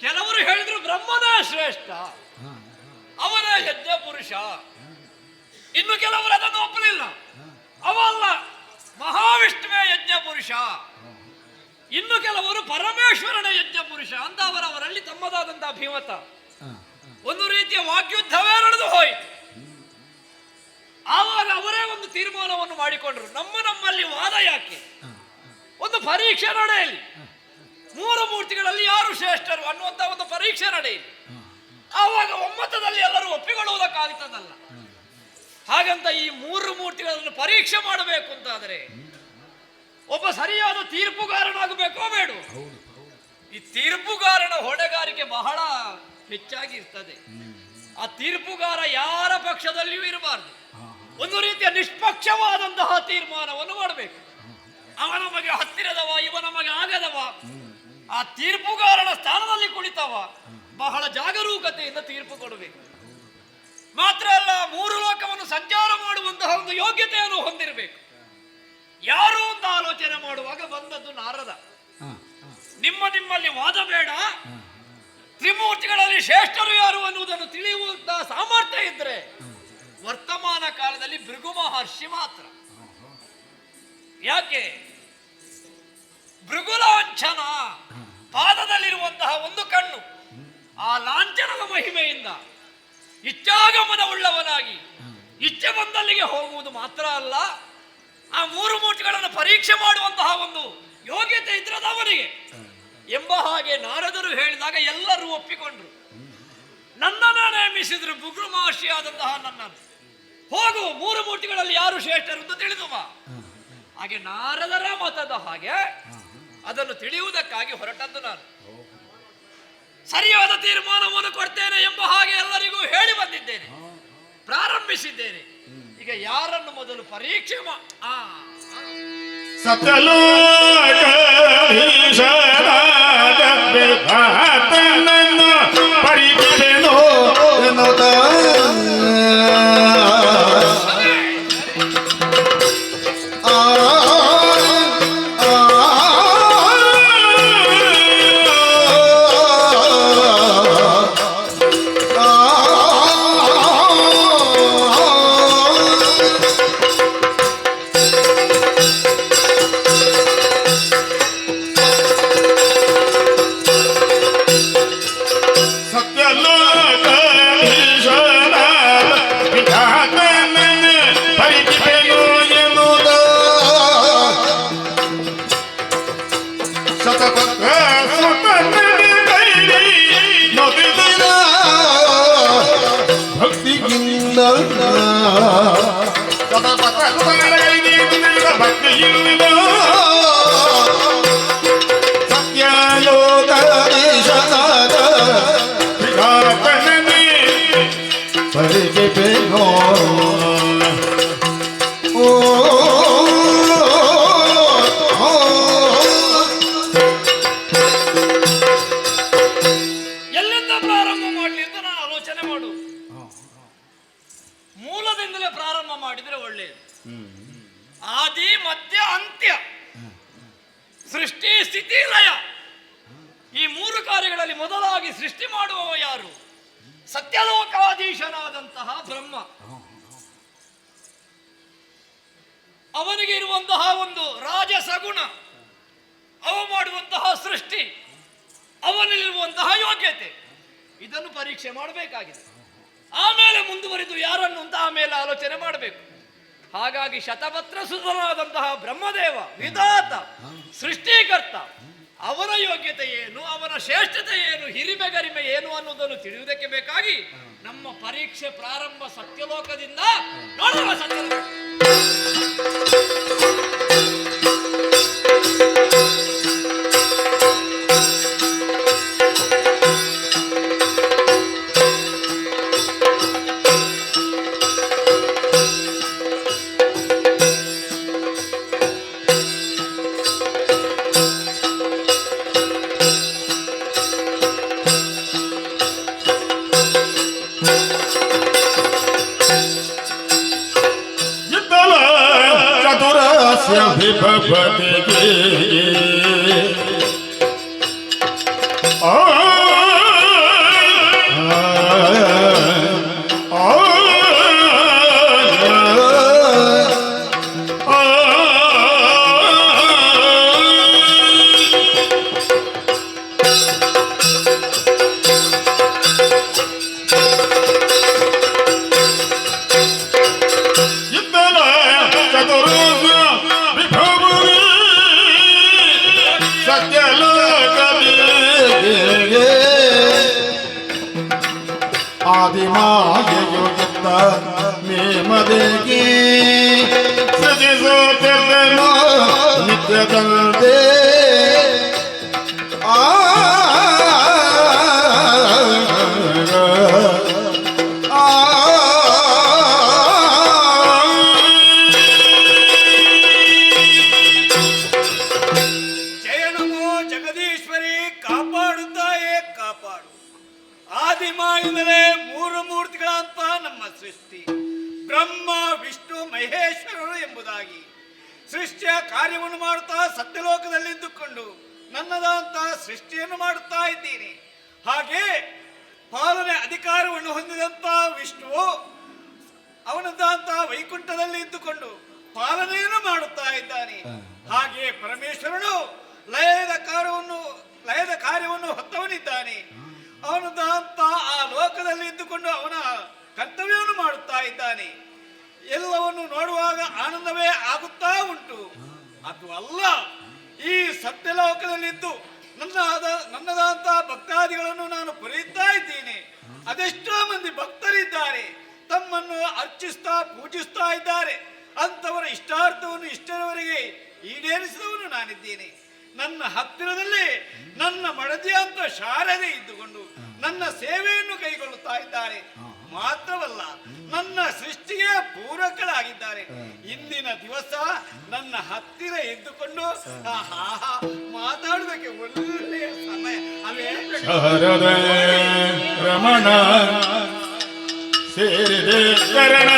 ಕೆಲವರು ಹೇಳಿದ್ರು ಬ್ರಹ್ಮನೇ ಶ್ರೇಷ್ಠ, ಅವನೇ ಯಜ್ಞ ಪುರುಷ. ಇನ್ನು ಕೆಲವರು ಅದನ್ನು ಒಪ್ಪಲಿಲ್ಲ, ಅವಲ್ಲ ಮಹಾವಿಷ್ಣುವೇ ಯಜ್ಞ ಪುರುಷ. ಇನ್ನು ಕೆಲವರು ಪರಮೇಶ್ವರನ ಯಜ್ಞ ಪುರುಷ ಅಂತ ಅವರವರಲ್ಲಿ ತಮ್ಮದಾದಂತಹ ಅಭಿಮತ. ಒಂದು ರೀತಿಯ ವಾಗ್ಯುದ್ಧವೇ ನಡೆದು ಹೋಯಿತು. ಆವಾಗ ಅವರೇ ಒಂದು ತೀರ್ಮಾನವನ್ನು ಮಾಡಿಕೊಂಡ್ರು, ನಮ್ಮಲ್ಲಿ ವಾದ ಯಾಕೆ, ಒಂದು ಪರೀಕ್ಷೆ ನಡೆಯಲಿ, ಮೂರು ಮೂರ್ತಿಗಳಲ್ಲಿ ಯಾರು ಶ್ರೇಷ್ಠರು ಅನ್ನುವಂತ ಒಂದು ಪರೀಕ್ಷೆ ನಡೆಯಲಿ. ಆವಾಗ ಒಮ್ಮತದಲ್ಲಿ ಎಲ್ಲರೂ ಒಪ್ಪಿಕೊಳ್ಳುವುದಕ್ಕಾಗ್ತದಲ್ಲ. ಹಾಗಂತ ಈ ಮೂರು ಮೂರ್ತಿಗಳನ್ನು ಪರೀಕ್ಷೆ ಮಾಡಬೇಕು ಅಂತಾದರೆ ಒಬ್ಬ ಸರಿಯಾದ ತೀರ್ಪುಗಾರನಾಗಬೇಕೋ ಬೇಡ? ಈ ತೀರ್ಪುಗಾರನ ಹೊಣೆಗಾರಿಕೆ ಬಹಳ ಹೆಚ್ಚಾಗಿ ಇರ್ತದೆ. ಆ ತೀರ್ಪುಗಾರ ಯಾರ ಪಕ್ಷದಲ್ಲಿಯೂ ಇರಬಾರದು. ಒಂದು ರೀತಿಯ ನಿಷ್ಪಕ್ಷವಾದಂತಹ ತೀರ್ಮಾನವನ್ನು ಮಾಡಬೇಕು. ಅವ ನಮಗೆ ಹತ್ತಿರದವ, ಇವ ನಮಗೆ ಆಗದವ, ಆ ತೀರ್ಪುಗಾರನ ಸ್ಥಾನದಲ್ಲಿ ಕುಳಿತವ ಬಹಳ ಜಾಗರೂಕತೆಯಿಂದ ತೀರ್ಪು ಕೊಡಬೇಕು. ಮಾತ್ರ ಅಲ್ಲ, ಮೂರು ಲೋಕವನ್ನು ಸಂಚಾರ ಮಾಡುವಂತಹ ಒಂದು ಯೋಗ್ಯತೆಯನ್ನು ಹೊಂದಿರಬೇಕು. ಯಾರು ಅಂತ ಆಲೋಚನೆ ಮಾಡುವಾಗ ಬಂದದ್ದು ನಾರದ. ನಿಮ್ಮಲ್ಲಿ ವಾದ ಬೇಡ, ತ್ರಿಮೂರ್ತಿಗಳಲ್ಲಿ ಶ್ರೇಷ್ಠರು ಯಾರು ಅನ್ನುವುದನ್ನು ತಿಳಿಯುವಂತಹ ಸಾಮರ್ಥ್ಯ ಇದ್ರೆ ವರ್ತಮಾನ ಕಾಲದಲ್ಲಿ ಭೃಗು ಮಹರ್ಷಿ ಮಾತ್ರ. ಯಾಕೆ? ಭೃಗು ಲಾಂಛನ, ಪಾದದಲ್ಲಿರುವಂತಹ ಒಂದು ಕಣ್ಣು, ಆ ಲಾಂಛನದ ಮಹಿಮೆಯಿಂದ ಇಚ್ಛಾಗಮನ ಉಳ್ಳವನಾಗಿ ಇಚ್ಛೆ ಬಂದಲ್ಲಿಗೆ ಹೋಗುವುದು ಮಾತ್ರ ಅಲ್ಲ, ಆ ಮೂರು ಮೂರ್ತಿಗಳನ್ನು ಪರೀಕ್ಷೆ ಮಾಡುವಂತಹ ಒಂದು ಯೋಗ್ಯತೆ ಇದ್ರದ ಅವನಿಗೆ ಎಂಬ ಹಾಗೆ ನಾರದರು ಹೇಳಿದಾಗ ಎಲ್ಲರೂ ಒಪ್ಪಿಕೊಂಡ್ರು. ನನ್ನನ್ನು ನೇಮಿಸಿದ್ರು, ಭೃಗು ಮಹರ್ಷಿ ಆದಂತಹ ನನ್ನನ್ನು, ಹೋಗು ಮೂರು ಮೂರ್ತಿಗಳಲ್ಲಿ ಯಾರು ಶ್ರೇಷ್ಠರು ಅಂತ ತಿಳಿದು ಬಾ. ಹಾಗೆ ನಾರದರ ಮತದ ಹಾಗೆ ಅದನ್ನು ತಿಳಿಯುವುದಕ್ಕಾಗಿ ಹೊರಟದ್ದು ನಾನು. ಸರಿಯಾದ ತೀರ್ಮಾನವನ್ನು ಕೊಡ್ತೇನೆ ಎಂಬ ಹಾಗೆ ಎಲ್ಲರಿಗೂ ಹೇಳಿ ಬಂದಿದ್ದೇನೆ, ಪ್ರಾರಂಭಿಸಿದ್ದೇನೆ. ಈಗ ಯಾರನ್ನು ಮೊದಲು ಪರೀಕ್ಷೆ ಸತ್ಯಲೋಕ ಭೀಷಣಾದ ವಿಧಾತನನ್ನು ಪರೀಕ್ಷೆನೋ ಎನ್ನುತ್ತ ಭಕ್ತಿಗಿಂದ ಸತ್ಯಲೋಕೀಶನಾದ ಪರಿಚಯನೋ ಎಲ್ಲಿಂದ ಪ್ರಾರಂಭ ಮಾಡಲಿ ಅಂತ ನಾನು ಆಲೋಚನೆ ಮಾಡು. ಮೂಲದಿಂದಲೇ ಪ್ರಾರಂಭ ಮಾಡಿದ್ರೆ ಒಳ್ಳೆಯದು. ಆದಿ ಮಧ್ಯ ಅಂತ್ಯ, ಸೃಷ್ಟಿ ಸ್ಥಿತಿ ಲಯ, ಈ ಮೂರು ಕಾರ್ಯಗಳಲ್ಲಿ ಮೊದಲಾಗಿ ಸೃಷ್ಟಿ ಮಾಡುವವ ಯಾರು? ಸತ್ಯಲೋಕಾಧೀಶನಾದಂತಹ ಬ್ರಹ್ಮ. ಅವನಿಗೆ ಇರುವಂತಹ ಒಂದು ರಾಜಸಗುಣ, ಅವ ಮಾಡುವಂತಹ ಸೃಷ್ಟಿ, ಅವನಲ್ಲಿರುವಂತಹ ಯೋಗ್ಯತೆ, ಇದನ್ನು ಪರೀಕ್ಷೆ ಮಾಡಬೇಕಾಗಿದೆ. ಆಮೇಲೆ ಮುಂದುವರಿದು ಯಾರನ್ನು ಅಂತ ಆಮೇಲೆ ಆಲೋಚನೆ ಮಾಡಬೇಕು. ಹಾಗಾಗಿ ಶತಪತ್ರ ಸುಧನಾದಂತಹ ಬ್ರಹ್ಮದೇವ, ವಿಧಾತ, ಸೃಷ್ಟಿಕರ್ತ, ಅವನ ಯೋಗ್ಯತೆ ಏನು, ಅವನ ಶ್ರೇಷ್ಠತೆ ಏನು, ಹಿರಿಮೆ ಗರಿಮೆ ಏನು ಅನ್ನೋದನ್ನು ತಿಳಿಯುವುದಕ್ಕೆ ಬೇಕಾಗಿ ನಮ್ಮ ಪರೀಕ್ಷೆ ಪ್ರಾರಂಭ ಸತ್ಯಲೋಕದಿಂದ ನೋಡೋಣ. ಸತ್ಯಲೋಕ ಚತುರಸ್ಯ ವಿಭವತಿಗೆ ಆದಿಮಾಯಯುಕ್ತ ಮೇಮದೆಗೆ ಸೃಜಿಸುತ್ತಿದ್ದನು ನಿತ್ಯದಂತೆ ಜಯನಮೋ ಜಗದೀಶ್ವರಿ, ಕಾಪಾಡುತ್ತಾಯೇ ಕಾಪಾಡು. ಆದಿಮಾಯಿಂದಲೇ ಮೂರು ಮೂರ್ತಿಗಳಂತ ನಮ್ಮ ಸೃಷ್ಟಿ, ಬ್ರಹ್ಮ ವಿಷ್ಣು ಮಹೇಶ್ವರರು ಎಂಬುದಾಗಿ ಸೃಷ್ಟಿಯ ಕಾರ್ಯವನ್ನು ಮಾಡುತ್ತಾ ಸತ್ಯಲೋಕದಲ್ಲಿದ್ದುಕೊಂಡು ನನ್ನದಂತ ಸೃಷ್ಟಿಯನ್ನು ಮಾಡುತ್ತಾ ಇದ್ದೀನಿ. ಹಾಗೆ ಪಾಲನೆ ಅಧಿಕಾರವನ್ನು ಹೊಂದಿದಂತ ವಿಷ್ಣುವು ಅವನದಂತ ವೈಕುಂಠದಲ್ಲಿ ಇದ್ದುಕೊಂಡು ಪಾಲನೆಯನ್ನು ಮಾಡುತ್ತಾ ಇದ್ದಾನೆ. ಹಾಗೆ ಪರಮೇಶ್ವರನು ಲಯದ ಕಾರ್ಯವನ್ನು ಹೊತ್ತವನಿದ್ದಾನೆ. ಅವನದಂತ ಆ ಲೋಕದಲ್ಲಿ ಇದ್ದುಕೊಂಡು ಅವನ ಕರ್ತವ್ಯವನ್ನು ಮಾಡುತ್ತಾ ಇದ್ದಾನೆ. ಎಲ್ಲವನ್ನು ನೋಡುವಾಗ ಆನಂದವೇ ಆಗುತ್ತಾ ಉಂಟು. ಅದು ಅಲ್ಲ, ಈ ಸತ್ಯಲೋಕದಲ್ಲಿದ್ದು ನನ್ನದಂತ ಭಕ್ತಾದಿಗಳನ್ನು ನಾನು ಪಡೆಯುತ್ತಾ ಇದ್ದೀನಿ. ಅದೆಷ್ಟೋ ಮಂದಿ ಭಕ್ತರಿದ್ದಾರೆ, ತಮ್ಮನ್ನು ಅರ್ಚಿಸ್ತಾ ಪೂಜಿಸ್ತಾ ಇದ್ದಾರೆ. ಅಂತವರ ಇಷ್ಟಾರ್ಥವನ್ನು ಇಷ್ಟರವರೆಗೆ ಈಡೇರಿಸಿದವನು ನಾನಿದ್ದೇನೆ. ನನ್ನ ಹತ್ತಿರದಲ್ಲಿ ನನ್ನ ಮಡದಿ ಅಂತ ಶಾರದೆ ಇದ್ದುಕೊಂಡು ನನ್ನ ಸೇವೆಯನ್ನು ಕೈಗೊಳ್ಳುತ್ತಾ ಇದ್ದಾರೆ. ಮಾತ್ರವಲ್ಲ, ನನ್ನ ಸೃಷ್ಟಿಗೆ ಪೂರಕರಾಗಿದ್ದಾರೆ. ಇಂದಿನ ದಿವಸ ನನ್ನ ಹತ್ತಿರ ಇದ್ದುಕೊಂಡು ಮಾತಾಡುವುದಕ್ಕೆ ಒಳ್ಳೆಯ ಸಮಯ. ಶಾರದೆ ರಮಣ ಸೇರಿದೆ ಕರಣ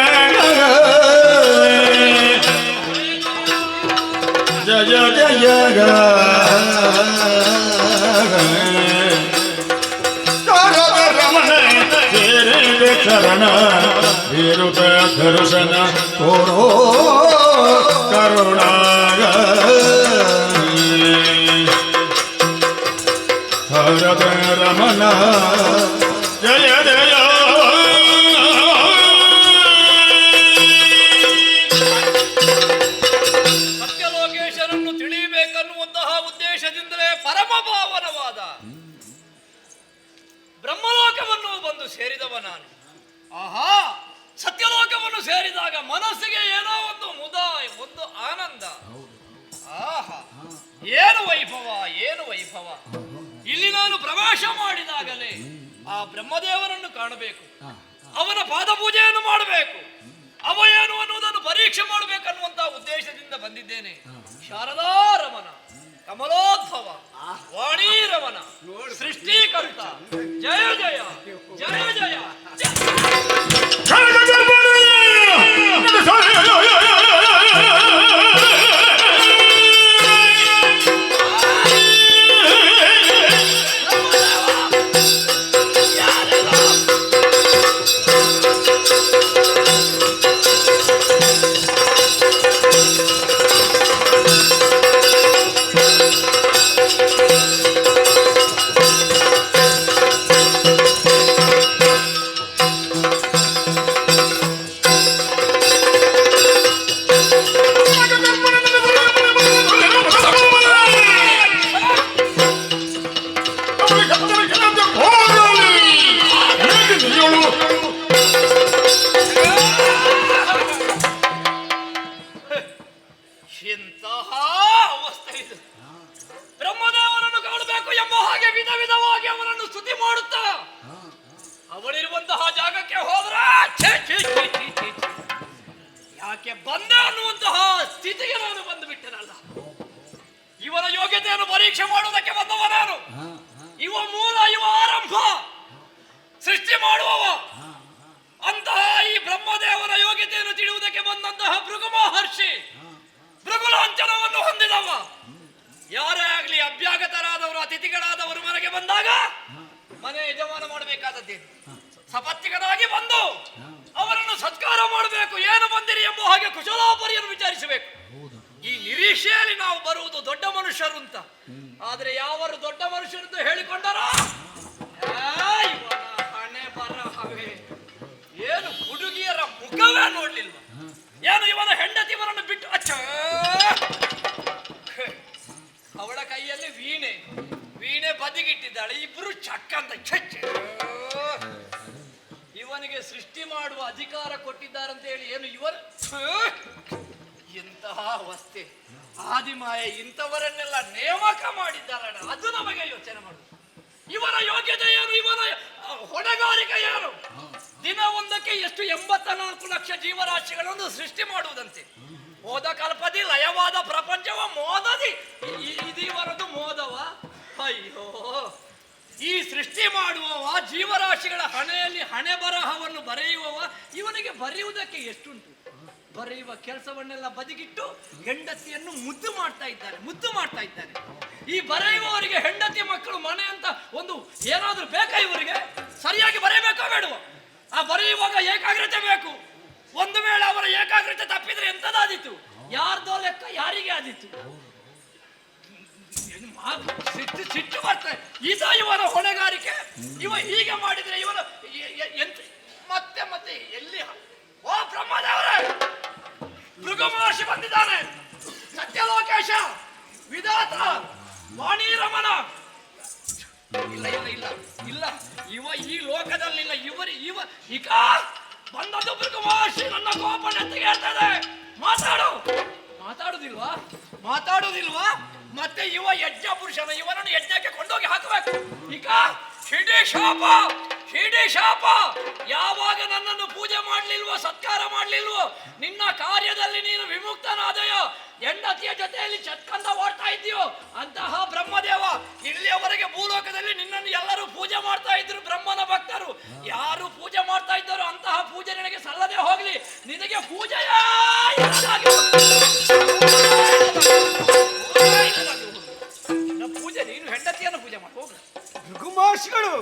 ಜಯ ಜಯ ಶಾರದೆ ರಮಣ ಸೇರಿದೆ ಚರಣ ವಿರುದ್ಧ ದರ್ಶನ ತೋರೋ ಕರುಣಾಗ ಶಾರದೆ ರಮಣ ಜಯ ಜಯ ಸತ್ಯಲೋಕೇಶನನ್ನು ತಿಳಿಯಬೇಕನ್ನುವಂತಹ ಉದ್ದೇಶದಿಂದಲೇ ಪರಮ ಪಾವನವಾದ ಬ್ರಹ್ಮಲೋಕವನ್ನು ಬಂದು ಸೇರಿದವ ನಾನು. ಆಹಾ, ಸತ್ಯಲೋಕವನ್ನು ಸೇರಿದಾಗ ಮನಸ್ಸಿಗೆ ಏನೋ ಒಂದು ಮುದ, ಒಂದು ಆನಂದ. ಆಹಾ, ಏನು ವೈಭವ, ಏನು ವೈಭವ. ಇಲ್ಲಿ ನಾನು ಪ್ರವೇಶ ಮಾಡಿದಾಗಲೇ ಆ ಬ್ರಹ್ಮದೇವನನ್ನು ಕಾಣಬೇಕು, ಅವನ ಪಾದ ಪೂಜೆಯನ್ನು ಮಾಡಬೇಕು, ಅವ ಏನು ಅನ್ನುವುದನ್ನು ಪರೀಕ್ಷೆ ಮಾಡಬೇಕನ್ನುವಂತಹ ಉದ್ದೇಶದಿಂದ ಬಂದಿದ್ದೇನೆ. ಶಾರದಾ ರಮಣ, ಕಮಲೋದ್ಭವ, ವಾಣೀರಮಣ, ಸೃಷ್ಟಿಕರ್ತ, ಜಯ ಜಯ ಜಯ ಜಯ ಎಂತಹ ಅವಸ್ಥೆ ಇದು. ಬ್ರಹ್ಮದೇವನನ್ನು ಕಾಣಬೇಕು ಎಂಬ ಹಾಗೆ ವಿಧ ವಿಧವಾಗಿ ಅವನನ್ನು ಸ್ತುತಿ ಮಾಡುತ್ತಾ ಅವನಿರುವಂತಹ ಜಾಗಕ್ಕೆ ಹೋದ್ರ ಯಾಕೆ ಬಂದ ಅನ್ನುವಂತಹ ಸ್ಥಿತಿಗೆ ನಾನು ಬಂದು ಬಿಟ್ಟೆನಲ್ಲ. ಇವನ ಯೋಗ್ಯತೆಯನ್ನು ಪರೀಕ್ಷೆ ಮಾಡುವುದಕ್ಕೆ ಬಂದವ ನಾನು. ಇವ ಮೂಲ, ಇವ ಆರಂಭ, ಸೃಷ್ಟಿ ಮಾಡುವವ. ಅಂತಹ ಈ ಬ್ರಹ್ಮದೇವನ ಯೋಗ್ಯತೆಯನ್ನು ತಿಳಿಯುವುದಕ್ಕೆ ಬಂದಂತಹ ಭೃಗು ಮಹರ್ಷಿ ಅತಿಥಿಗಳಾದವರು ಮನೆಗೆ ಬಂದಾಗ ಮನೆ ಯಜಮಾನ ಮಾಡಬೇಕಾದದ್ದೇನು? ಸಪತ್ನಿಕನಾಗಿ ಬಂದು ಅವರನ್ನು ಸತ್ಕಾರ ಮಾಡಬೇಕು. ಏನು ಬಂದಿರಿ ಎಂಬ ಹಾಗೆ ಕುಶಲಾಪರಿಯನ್ನು ವಿಚಾರಿಸಬೇಕು. ಈ ನಿರೀಕ್ಷೆಯಲ್ಲಿ ನಾವು ಬರುವುದು ದೊಡ್ಡ ಮನುಷ್ಯರು ಅಂತ. ಆದ್ರೆ ಯಾವರು ದೊಡ್ಡ ಮನುಷ್ಯರು ಅಂತ ಹೇಳಿಕೊಂಡರೋ ಇವನ ಹಣೆ ಬರಹವೇ ಏನು ಹುಡುಗಿಯರ ಮುಖವೇ ನೋಡ್ಲಿಲ್ವ? ಏನು ಇವನ ಹೆಂಡತಿವರನ್ನು ಬಿಟ್ಟು ಅವಳ ಕೈಯಲ್ಲಿ ವೀಣೆ ಬದಿಗಿಟ್ಟಿದ್ದಾಳೆ. ಇಬ್ರು ಚಕ್ಕಂತ ಇವನಿಗೆ ಸೃಷ್ಟಿ ಮಾಡುವ ಅಧಿಕಾರ ಕೊಟ್ಟಿದ್ದಾರಂತ ಹೇಳಿ ಏನು ಇವನು ಇಂತಹ ಅವಸ್ಥೆ ಆದಿಮಾಯ ಇಂಥವರನ್ನೆಲ್ಲ ನೇಮಕ ಮಾಡಿದ್ದಾರಣ. ಅದು ನಮಗೆ ಯೋಚನೆ ಮಾಡುದು. ಇವನ ಯೋಗ್ಯತೆ ಏನು? ಇವನ ಹೊಣೆಗಾರಿಕೆ ಏನು? ದಿನ ಒಂದಕ್ಕೆ ಎಷ್ಟು 84 ಲಕ್ಷ ಜೀವರಾಶಿಗಳನ್ನು ಸೃಷ್ಟಿ ಮಾಡುವುದಂತೆ. ಹೋದ ಕಲ್ಪದಿ ಲಯವಾದ ಪ್ರಪಂಚವ ಮೋದದಿ ಇದೀವರದು ಮೋದವ. ಅಯ್ಯೋ, ಈ ಸೃಷ್ಟಿ ಮಾಡುವವ ಜೀವರಾಶಿಗಳ ಹಣೆಯಲ್ಲಿ ಹಣೆ ಬರಹವನ್ನು ಬರೆಯುವವ ಇವನಿಗೆ ಬರೆಯುವುದಕ್ಕೆ ಎಷ್ಟುಂಟು? ಬರೆಯುವ ಕೆಲಸವನ್ನೆಲ್ಲ ಬದಿಗಿಟ್ಟು ಹೆಂಡತಿಯನ್ನು ಮುದ್ದು ಮಾಡ್ತಾ ಇದ್ದಾನೆ. ಈ ಬರೆಯುವವರಿಗೆ ಹೆಂಡತಿ ಮಕ್ಕಳು ಮನೆ ಅಂತ ಒಂದು ಏನಾದ್ರೂ ಬೇಕಾ? ಇವರಿಗೆ ಸರಿಯಾಗಿ ಬರೆಯಬೇಕೋ ಬೇಡವ? ಆ ಬರೆಯುವಾಗ ಏಕಾಗ್ರತೆ ಬೇಕು. ಒಂದು ವೇಳೆ ಅವರ ಏಕಾಗ್ರತೆ ತಪ್ಪಿದ್ರೆ ಎಂತದಾದಿತ್ತು? ಯಾರ್ದೋ ಲೆಕ್ಕ ಯಾರಿಗೆ ಆದಿತ್ತು? ಸಿಟ್ಟು ಬರ್ತದೆ. ಇವನ ಹೊಣೆಗಾರಿಕೆ. ಇವ ಹೀಗೆ ಮಾಡಿದ್ರೆ ಇವನು ಮತ್ತೆ ಎಲ್ಲಿ? ಓ ಬ್ರಹ್ಮದೇವರೇ, ಭೃಗು ಮಹರ್ಷಿ ಬಂದಿದ್ದಾನೆ. ಸತ್ಯಲೋಕೇಶ, ವಿಧಾತ, ವಾಣಿರಮಣ. ಇಲ್ಲ ಇವ ಈ ಲೋಕದಲ್ಲಿಲ್ಲ. ಈಗ ಬಂದದ್ದು ಭೃಗು ಮಹರ್ಷಿ. ನನ್ನ ಕೋಪ ನೆತ್ತಿಗೆ ಹೇಳ್ತದೆ. ಮಾತಾಡುದಿಲ್ವಾ? ಮತ್ತೆ ಇವ ಯಜ್ಞ ಪುರುಷನ, ಇವನನ್ನು ಯಜ್ಞಕ್ಕೆ ಕೊಂಡೋಗಿ ಹಾಕಬೇಕು. ಈಗ ಶಿಡಿ ಶಾಪ. ಯಾವಾಗ ನನ್ನನ್ನು ಪೂಜೆ ಮಾಡ್ಲಿಲ್ವೋ, ಸತ್ಕಾರ ಮಾಡ್ಲಿಲ್ವೋ, ನಿನ್ನ ಕಾರ್ಯದಲ್ಲಿ ನೀನು ವಿಮುಕ್ತನಾದಯೋ, ಹೆಂಡತಿಯ ಜೊತೆಯಲ್ಲಿ ಚತ್ಕಂದ ಓಡ್ತಾ ಇದ್ದೀಯೋ, ಅಂತಹ ಬ್ರಹ್ಮದೇವ ಇಲ್ಲಿಯವರೆಗೆ ಭೂಲೋಕದಲ್ಲಿ ನಿನ್ನನ್ನು ಎಲ್ಲರೂ ಪೂಜೆ ಮಾಡ್ತಾ ಇದ್ರು. ಬ್ರಹ್ಮನ ಭಕ್ತರು ಯಾರು ಪೂಜೆ ಮಾಡ್ತಾ ಇದ್ದಾರೋ ಅಂತಹ ಪೂಜೆ ನಿನಗೆ ಸಲ್ಲದೆ ಹೋಗ್ಲಿ. ನಿನಗೆ ಪೂಜೆಯ ಪೂಜೆ, ನೀನು ಹೆಂಡತಿಯನ್ನು ಪೂಜೆ ಮಾಡಿ ಹೋಗ. ಭೃಗು ಮಹರ್ಷಿಗಳು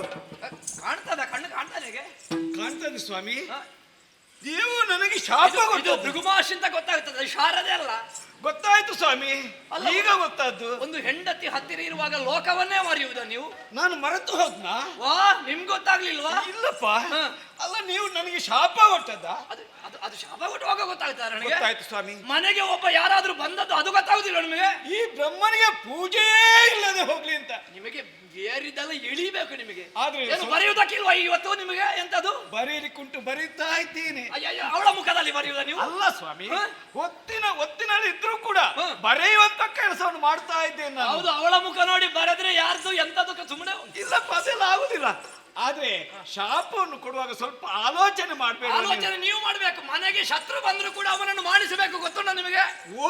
ಕಣ್ಣು ಕಾಣ್ತಾನೆ ಕಾಣ್ತದೆ ಸ್ವಾಮಿ. ನೀವು ನನಗೆ ಶಾಪ ಇದು ಭೃಗು ಮಹರ್ಷಿ ಅಂತ ಗೊತ್ತಾಗ್ತದೆ, ಶಾರದೆ ಅಲ್ಲ. ಗೊತ್ತಾಯ್ತು ಸ್ವಾಮಿ, ಈಗ ಗೊತ್ತಾದ್ದು. ಒಂದು ಹೆಂಡತಿ ಹತ್ತಿರ ಇರುವಾಗ ಲೋಕವನ್ನೇ ಮರೆಯುವುದ ನೀವು? ನಾನು ಮರೆತು ಹೋದ್ನಾ? ವಾ, ನಿಮ್ಗೆ ಗೊತ್ತಾಗ್ಲಿಲ್ವಾ? ಇಲ್ಲಪ್ಪ. ಅಲ್ಲ, ನೀವು ನನಗೆ ಶಾಪ ಕೊಟ್ಟದ್ದ? ಅದು ಶಾಪ ಕೊಟ್ಟುವಾಗ ಗೊತ್ತಾಗ್ತಾರೆ ನನಗೆ. ಗೊತ್ತಾಯ್ತು ಸ್ವಾಮಿ. ಮನೆಗೆ ಒಬ್ಬ ಯಾರಾದ್ರೂ ಬಂದದ್ದು ಅದು ಗೊತ್ತಾಗುದಿಲ್ಲ ನಿಮಗೆ? ಈ ಬ್ರಹ್ಮನಿಗೆ ಪೂಜೆ ಇಲ್ಲದೆ ಹೋಗ್ಲಿ ಅಂತ ನಿಮಗೆ ಏರಿದೆಲ್ಲ ಇಳಿಬೇಕು ನಿಮಗೆ. ಆದ್ರೆ ಬರೆಯುವುದಕ್ಕಿಲ್ವಾ ಇವತ್ತು ನಿಮಗೆ? ಎಂತದು ಬರೀಲಿಕ್ಕುಂಟು, ಬರೀತಾ ಇದ್ದೀನಿ. ಅವಳ ಮುಖದಲ್ಲಿ ಬರೆಯುವುದ ನೀವು? ಅಲ್ಲ ಸ್ವಾಮಿ, ಒತ್ತಿನಲ್ಲಿ ಇದ್ರೂ ಕೂಡ ಬರೆಯುವಂತ ಕೆಲಸವನ್ನು ಮಾಡ್ತಾ ಇದ್ದೇನೆ. ಹೌದು, ಅವಳ ಮುಖ ನೋಡಿ ಬರೆದ್ರೆ ಯಾರ್ದು ಎಂತದಕ್ಕೆ ಸುಮ್ಮನೆ ಇಲ್ಲಪ್ಪ, ಅದೆಲ್ಲ ಆಗುದಿಲ್ಲ. ಆದ್ರೆ ಶಾಪವನ್ನು ಕೊಡುವಾಗ ಸ್ವಲ್ಪ ಆಲೋಚನೆ ಮಾಡ್ಬೇಕು. ಆಲೋಚನೆ ನೀವು ಮಾಡ್ಬೇಕು. ಮನೆಗೆ ಶತ್ರು ಬಂದ್ರು ಕೂಡ ಅವನನ್ನು ಮಾಡಿಸಬೇಕು, ಗೊತ್ತುಂಟ ನಿಮಗೆ? ಓ,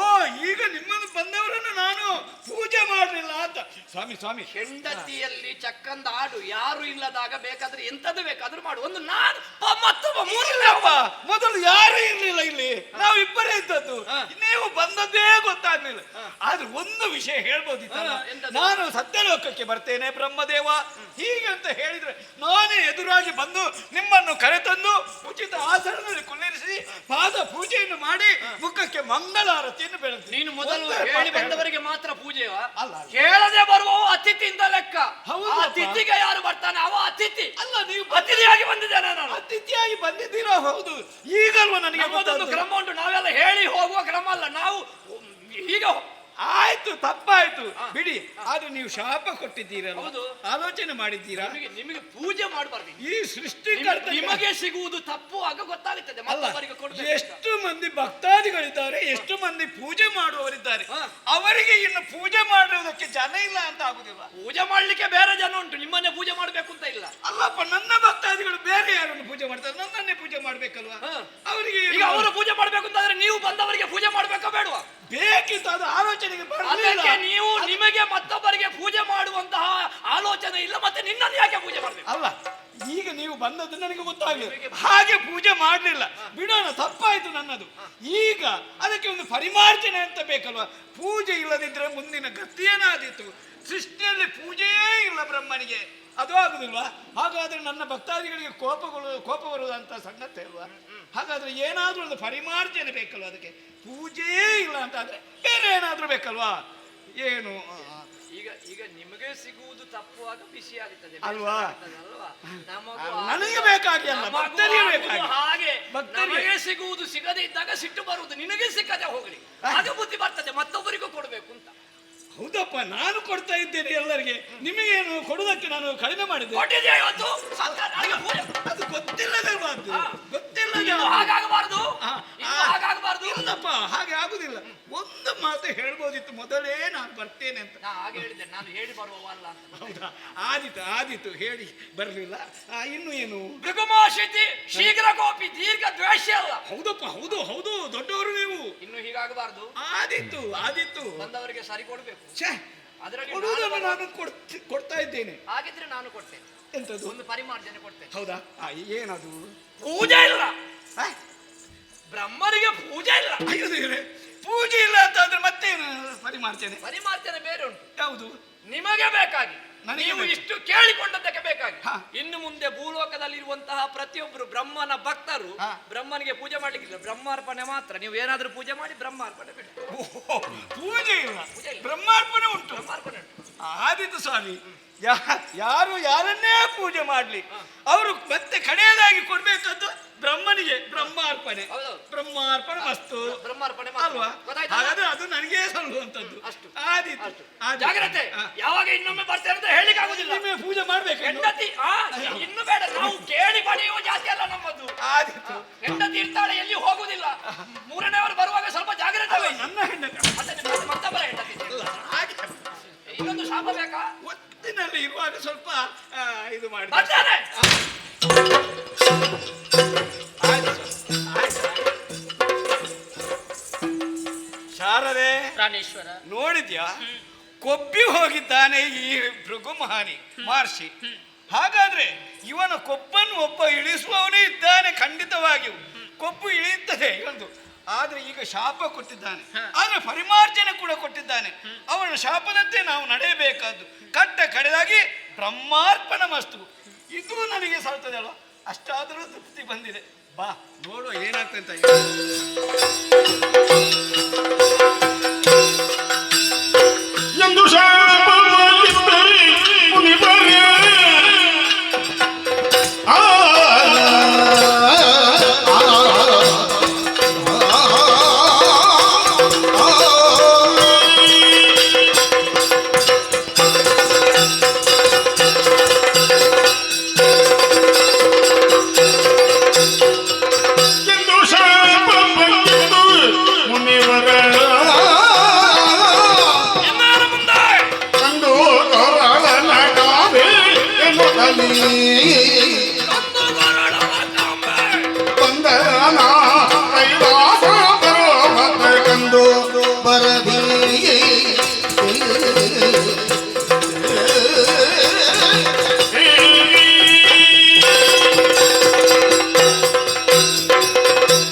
ಈಗ ನಿಮ್ಮನ್ನು ಬಂದವರನ್ನು ನಾನು ಪೂಜೆ ಮಾಡಲಿಲ್ಲ ಅಂತ. ಸ್ವಾಮಿ, ಹೆಂಡತಿಯಲ್ಲಿ ಚಕ್ಕಂದ ಆಡು. ಯಾರು ಇಲ್ಲದಾಗ ಬೇಕಾದ್ರೆ ಎಂತದ್ದು ಬೇಕಾದ್ರೂ ಮಾಡು. ಒಂದು ನಾನು ಮತ್ತೊಬ್ಬ ಮೂರಿಲ್ಲಪ್ಪ. ಮೊದಲು ಯಾರು ಇರ್ಲಿಲ್ಲ ಇಲ್ಲಿ, ನಾವು ಇಬ್ಬರೇ ಇದ್ದದ್ದು. ನೀವು ಬಂದದ್ದೇ ಗೊತ್ತಾಗ್ಲಿಲ್ಲ. ಆದ್ರೆ ಒಂದು ವಿಷಯ ಹೇಳ್ಬೋದಿತ್ತಲ್ಲ, ನಾನು ಸತ್ಯಲೋಕಕ್ಕೆ ಬರ್ತೇನೆ ಬ್ರಹ್ಮದೇವ ಹೀಗೆ ಅಂತ ಹೇಳಿದ್ರೆ ನಾನೇ ಎದುರಾಗಿ ಬಂದು ನಿಮ್ಮನ್ನು ಕರೆತಂದು ಉಚಿತ ಆಸನದಲ್ಲಿ ಕುಳ್ಳಿರಿಸಿ ಪಾದ ಪೂಜೆಯನ್ನು ಮಾಡಿ ಮುಖಕ್ಕೆ ಮಂಗಳಾರತಿಯನ್ನು ಬೆಳೆದು. ನೀನು ಮೊದಲು ಹೇಳಿ ಬಂದವರಿಗೆ ಮಾತ್ರ ಪೂಜೆಯ ಅಲ್ಲ, ಕೇಳದೆ ಬರುವ ಅತಿಥಿಯಿಂದ ಲೆಕ್ಕ. ಹೌದು, ಅತಿಥಿಗೆ ಯಾರು ಬರ್ತಾನೆ ಅವ ಅತಿಥಿ ಅಲ್ಲ. ನೀವು ಅತಿಥಿಯಾಗಿ ಬಂದಿದ್ದೇನೆ ನಾನು. ಅತಿಥಿಯಾಗಿ ಬಂದಿದ್ದೀರಾ? ಹೌದು. ಈಗಲ್ವ ನನಗೆ ಒಂದು ಕ್ರಮ ಉಂಟು. ನಾವೆಲ್ಲ ಹೇಳಿ ಹೋಗುವ ಕ್ರಮ ಅಲ್ಲ. ನಾವು ಈಗ ಆಯ್ತು, ತಪ್ಪಾಯ್ತು ಬಿಡಿ. ಆದ್ರೆ ನೀವು ಶಾಪ ಕೊಟ್ಟಿದ್ದೀರಲ್ಲ, ಹೌದು, ಆಲೋಚನೆ ಮಾಡಿದ್ದೀರಾ? ನಿಮಗೆ ಪೂಜೆ ಮಾಡಬಾರ್ದು. ಈ ಸೃಷ್ಟಿಕರ್ತ ನಿಮಗೆ ಸಿಗುವುದು ತಪ್ಪು ಆಗ ಗೊತ್ತಾಗುತ್ತದೆ. ಎಷ್ಟು ಮಂದಿ ಭಕ್ತಾದಿಗಳಿದ್ದಾರೆ, ಎಷ್ಟು ಮಂದಿ ಪೂಜೆ ಮಾಡುವವರಿದ್ದಾರೆ. ಅವರಿಗೆ ಇನ್ನು ಪೂಜೆ ಮಾಡುವುದಕ್ಕೆ ಜನ ಇಲ್ಲ ಅಂತ ಆಗುದಿಲ್ಲ. ಪೂಜೆ ಮಾಡ್ಲಿಕ್ಕೆ ಬೇರೆ ಜನ ಉಂಟು, ನಿಮ್ಮನ್ನೇ ಪೂಜೆ ಮಾಡ್ಬೇಕು ಅಂತ ಇಲ್ಲ. ಅಲ್ಲಪ್ಪ, ನನ್ನ ಭಕ್ತಾದಿಗಳು ಬೇರೆ ಯಾರನ್ನು ಪೂಜೆ ಮಾಡ್ತಾರೆ, ನನ್ನನ್ನೇ ಪೂಜೆ ಮಾಡ್ಬೇಕಲ್ವಾ? ಅವರಿಗೆ ಈಗ ಅವರು ಪೂಜೆ ಮಾಡ್ಬೇಕು ಅಂತಂದ್ರೆ ನೀವು ಬಂದವರಿಗೆ ಪೂಜೆ ಮಾಡ್ಬೇಕಾ ಬೇಡವಾ? ಬೇಕಿತ್ತು, ಅದು ಆಲೋಚನೆಗೆ ಅದಕ್ಕೆ ನೀವು ನಿಮಗೆ ಮತ್ತೊಬ್ಬರಿಗೆ ಪೂಜೆ ಮಾಡುವಂತಹ ಆಲೋಚನೆ ಇಲ್ಲ, ಮತ್ತೆ ನಿನ್ನನ್ನು ಯಾಕೆ ಪೂಜೆ ಮಾಡ್ಬೇಕು? ಅಲ್ಲ, ಈಗ ನೀವು ಬಂದದ್ದು ನನಗೆ ಗೊತ್ತಾಗಲಿಲ್ಲ, ಹಾಗೆ ಪೂಜೆ ಮಾಡಲಿಲ್ಲ, ಬಿಡೋಣ, ತಪ್ಪಾಯ್ತು ನನ್ನದು. ಈಗ ಅದಕ್ಕೆ ಒಂದು ಪರಿಮಾರ್ಜನೆ ಅಂತ ಬೇಕಲ್ವಾ? ಪೂಜೆ ಇಲ್ಲದಿದ್ರೆ ಮುಂದಿನ ಗತಿಯೇನಾದೀತು? ಸೃಷ್ಟಿಯಲ್ಲಿ ಪೂಜೆಯೇ ಇಲ್ಲ ಬ್ರಹ್ಮನಿಗೆ, ಅದು ಆಗುದಿಲ್ವಾ? ಹಾಗಾದ್ರೆ ನನ್ನ ಭಕ್ತಾದಿಗಳಿಗೆ ಕೋಪ ಬರುವುದಂತ ಸಂಗತಿ ಅಲ್ವಾ? ಹಾಗಾದ್ರೆ ಏನಾದ್ರೂ ಒಂದು ಪರಿಮಾರ್ಜನೆ ಬೇಕಲ್ವಾ? ಅದಕ್ಕೆ ಪೂಜೆಯೇ ಇಲ್ಲ ಅಂತ ಆದ್ರೆ ಬೇರೆ ಏನಾದ್ರೂ ಬೇಕಲ್ವಾ? ಏನು ಈಗ ಈಗ ನಿಮಗೆ ಸಿಗುವುದು ತಪ್ಪುವಾಗ ಬಿಸಿ ಆಗುತ್ತದೆ ಅಲ್ವಾ? ಅಲ್ವಾ? ನನಗೆ ಬೇಕಾಗಿ ಅಲ್ಲ, ಭಕ್ತರಿಗೆ ಬೇಕಾಗಿ. ಹಾಗೆ ಭಕ್ತರಿಗೆ ನಮಗೆ ಸಿಗುವುದು ಸಿಗದೇ ಇದ್ದಾಗ ಸಿಟ್ಟು ಬರುವುದು, ನಿನಗೆ ಸಿಕ್ಕದೆ ಹೋಗಲಿ, ಆಗ ಬುದ್ಧಿ ಬರ್ತದೆ ಮತ್ತೊಬ್ಬರಿಗೂ ಕೊಡಬೇಕು ಅಂತ. ಹೌದಪ್ಪ, ನಾನು ಕೊಡ್ತಾ ಇದ್ದೇನೆ ಎಲ್ಲರಿಗೆ, ನಿಮಗೇನು ಕೊಡುವುದಕ್ಕೆ ನಾನು ಕಡಿಮೆ ಮಾಡಿದ್ದೆ? ಅದು ಗೊತ್ತಿಲ್ಲದಲ್ವಾ? ಹಾಗಾಗಬಾರದು, ಹಾಗಾಗಬಾರದು. ಇಲ್ಲಪ್ಪ, ಹಾಗೆ ಆಗುದಿಲ್ಲ. ಒಂದು ಮಾತು ಹೇಳ್ಬೋದಿತ್ತು, ಮೊದಲೇ ನಾನು ಬರ್ತೇನೆ ಅಂತ. ಹಾಗೆ ಹೇಳಿದ್ದೆ, ನಾನು ಹೇಳಿ ಬರುವವಲ್ಲ ಅಂತ. ಹೌದಾ? ಆದಿತ್ತು ಹೇಳಿ ಬರ್ಲಿಲ್ಲ. ಇನ್ನು ಏನು? ಭೃಗುಮಾಶಿತಿ ಶೀಘ್ರ ಕೋಪಿ ದೀರ್ಘ ದ್ವೇಷ ಅಲ್ಲ. ಹೌದಪ್ಪ, ಹೌದು ಹೌದು, ದೊಡ್ಡವರು ನೀವು. ಇನ್ನು ಹೀಗಾಗಬಾರದು. ಆದಿತ್ತು ಬಂದವರಿಗೆ ಸರಿ ಕೊಡ್ಬೇಕು. ಅದರಲ್ಲಿ ಕೊಡುವುದನ್ನು ನಾನು ಕೊಡ್ತಾ ಇದ್ದೇನೆ. ಹಾಗಿದ್ರೆ ನಾನು ಕೊಡ್ತೇನೆ. ಎಂತದ್ದು? ಒಂದು ಪರಿಮಾರ್ಜನೆ ಕೊಡ್ತೇನೆ. ಹೌದಾ? ಏನದು? ಪೂಜೆ ಇಲ್ಲ, ಬ್ರಹ್ಮನಿಗೆ ಪೂಜೆ ಇಲ್ಲ. ಅಯ್ಯೋ ದೇವ್ರೆ, ಪೂಜೆ ಇಲ್ಲ ಅಂತ ಆದ್ರೆ ಮತ್ತೇನು ಪರಿಮಾರ್ಜನೆ? ಪರಿಮಾರ್ಜನೆ ಬೇರೆ ಉಂಟು. ಯಾವುದು? ನಿಮಗೆ ಬೇಕಾಗಿ, ನೀವು ಇಷ್ಟು ಕೇಳಿಕೊಂಡದ್ದಕ್ಕೆ ಬೇಕಾಗಿ ಹಾ. ಇನ್ನು ಮುಂದೆ ಭೂಲೋಕದಲ್ಲಿ ಇರುವಂತಹ ಪ್ರತಿಯೊಬ್ಬರು ಬ್ರಹ್ಮನ ಭಕ್ತರು ಹಾ. ಬ್ರಹ್ಮನಿಗೆ ಪೂಜೆ ಮಾಡ್ಲಿಕ್ಕಿಲ್ಲ, ಬ್ರಹ್ಮಾರ್ಪಣೆ ಮಾತ್ರ. ನೀವು ಏನಾದ್ರೂ ಪೂಜೆ ಮಾಡಿ ಬ್ರಹ್ಮಾರ್ಪಣೆ ಬಿಡಿ. ಪೂಜೆ ಇಲ್ಲ, ಪೂಜೆ ಇಲ್ಲ. ಬ್ರಹ್ಮಾರ್ಪಣೆ ಉಂಟು. ಬ್ರಹ್ಮಾರ್ಪಣೆ ಉಂಟು. ಆದಿತ್ತು ಸ್ವಾಮಿ. ಯಾರು ಯಾರನ್ನೇ ಪೂಜೆ ಮಾಡ್ಲಿ, ಅವರು ಮತ್ತೆ ಕಡೆಯದಾಗಿ ಕೊಡ್ಬೇಕಾದ್ದು ಬ್ರಹ್ಮನಿಗೆ ಬ್ರಹ್ಮಾರ್ಪಣೆ. ಹೌದೌದು. ಬ್ರಹ್ಮಾರ್ಪಣೆ ವಸ್ತು ಬ್ರಹ್ಮಾರ್ಪಣೆ ಅಲ್ವಾ? ಗೊತ್ತಾಯ್ತಾ? ಹಾಗಾದ್ರೆ ಅದು ನನಗೇ ಸಲ್ಲುವಂತದ್ದು. ಅಷ್ಟು. ಆದಿತ್ತು. ಜಾಗ್ರತೆ, ಯಾವಾಗ ಇನ್ನೊಮ್ಮೆ ಬರ್ತೇನೆ ಅಂತ ಹೇಳಿಕ್ ಆಗುದಿಲ್ಲ. ನಿಮಗೆ ಪೂಜೆ ಮಾಡ್ಬೇಕು. ಹೆಂಡತಿ ಇನ್ನು ಬೇಡ, ನಾವು ಕೇಳಿ ಪಡೆಯುವ ಜಾತಿ ಅಲ್ಲ ನಮ್ಮದು. ಆದಿತ್ತು. ಹೆಂಡತಿ ಇರ್ತಾಳೆ, ಎಲ್ಲಿ ಹೋಗುದಿಲ್ಲ. ಮೂರನೇವರು ಬರುವಾಗ ಸ್ವಲ್ಪ ಜಾಗ್ರತೆ ವಹಿಸಿ. ನನ್ನ ಹೆಂಡತಿ ಮತ್ತೆ ನಿಮ್ಮ ಮತ್ತೊಬ್ಬರ ಹೆಂಡತಿ ಅಲ್ಲ, ಹಾಗೆ ಇನ್ನೊಂದು ಶಾಪ ಬೇಕಾ? ಒತ್ತಿನಲ್ಲಿ ಇರುವಾಗ ಸ್ವಲ್ಪ ಇದು ಮಾಡಿ ಬರ್ತಾನೆ. ಶಾರದೆ, ಪ್ರಾಣೇಶ್ವರ ನೋಡಿದ್ಯಾ? ಕೊಬ್ಬಿ ಹೋಗಿದ್ದಾನೆ ಈ ಭೃಗು ಮಹರ್ಷಿ. ಹಾಗಾದ್ರೆ ಇವನ ಕೊಬ್ಬನ್ನು ಒಬ್ಬ ಇಳಿಸುವವನೇ ಇದ್ದಾನೆ ಖಂಡಿತವಾಗಿಯೂ. ಕೊಬ್ಬು ಇಳಿಯುತ್ತದೆ ಇವನು. ಆದ್ರೆ ಈಗ ಶಾಪ ಕೊಟ್ಟಿದ್ದಾನೆ, ಆದ್ರೆ ಪರಿಮಾರ್ಜನೆ ಕೂಡ ಕೊಟ್ಟಿದ್ದಾನೆ. ಅವನ ಶಾಪದಂತೆ ನಾವು ನಡೆಯಬೇಕಾದ್ದು. ಕಟ್ಟ ಕಡೆದಾಗಿ ಬ್ರಹ್ಮಾರ್ಪಣ ಮಸ್ತು. ಇದು ನನಗೆ ಸಲ್ತದೆ ಅಲ್ವಾ? ಅಷ್ಟಾದರೂ ತೃಪ್ತಿ ಬಂದಿದೆ. ಬಾ ನೋಡುವ ಏನಾಗ್ತಂತ. ಎಂದು ಶಾಪವಾಗಿದ್ದರೆ ಮುನಿವರೇ, ಎಂದು ಶಾಪವಾಗಿದ್ದು ಮುನಿವರ ಕಂಡು ಕೊರಳನ ಕಾವೆ ಎನ್ನುತ್ತಲೀ ಬಂದನ ಕೈಲಾಸ ಪರ್ವತ ಕಂಡು ಬರದಿ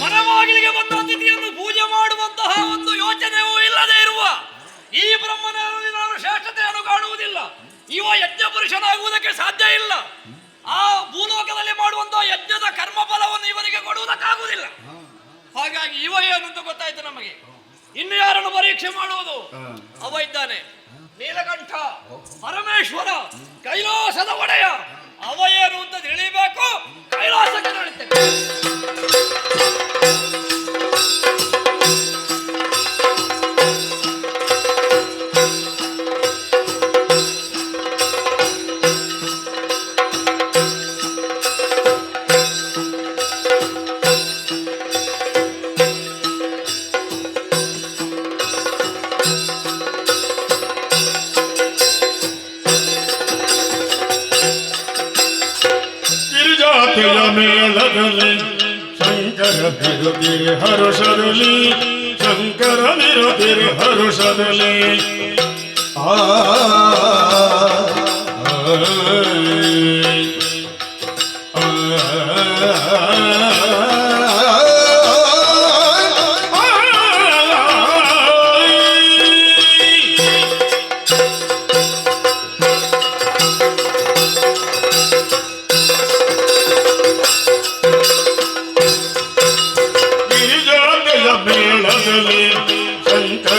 ಮನವಾಗಿಲಿಗೆ ಬಂದ ಅತಿಥಿಯನ್ನು ಪೂಜೆ ಮಾಡುವಂತಹ ಒಂದು ಯೋಚನೆಯೂ ಇಲ್ಲದೆ ಇರುವ ಈ ಬ್ರಹ್ಮನಲ್ಲಿ ನಾನು ಶ್ರೇಷ್ಠತೆಯನ್ನು ಕಾಣುವುದಿಲ್ಲ. ಇವ ಯಜ್ಞ ಪುರುಷನಾಗುವುದಕ್ಕೆ ಸಾಧ್ಯ ಇಲ್ಲ. ಆ ಭೂಲೋಕದಲ್ಲಿ ಮಾಡುವಂತಹ ಯಜ್ಞದ ಕರ್ಮ ಫಲವನ್ನು ಇವನಿಗೆ ಕೊಡುವುದಕ್ಕಾಗುವುದಿಲ್ಲ. ಹಾಗಾಗಿ ಇವ ಏನು ಅಂತ ಗೊತ್ತಾಯ್ತು ನಮಗೆ. ಇನ್ನು ಯಾರನ್ನು ಪರೀಕ್ಷೆ ಮಾಡುವುದು? ಅವ ಇದ್ದಾನೆ, ನೀಲಕಂಠ, ಪರಮೇಶ್ವರ, ಕೈಲಾಸದ ಒಡೆಯ. ಅವ ಏನು ಅಂತ ತಿಳಿಬೇಕು, ಕೈಲಾಸಕ್ಕೆ ನಡೀತೇನೆ. ಗಿರಿಜಾತಿಯ ಮೇಳದಲ್ಲಿ ಶಂಕರ ಬಿರುದಿರಿ ಹರುಷದಲ್ಲಿ, ಶಂಕರ ಬಿರುದಿರಿ ಹರುಷದಲ್ಲಿ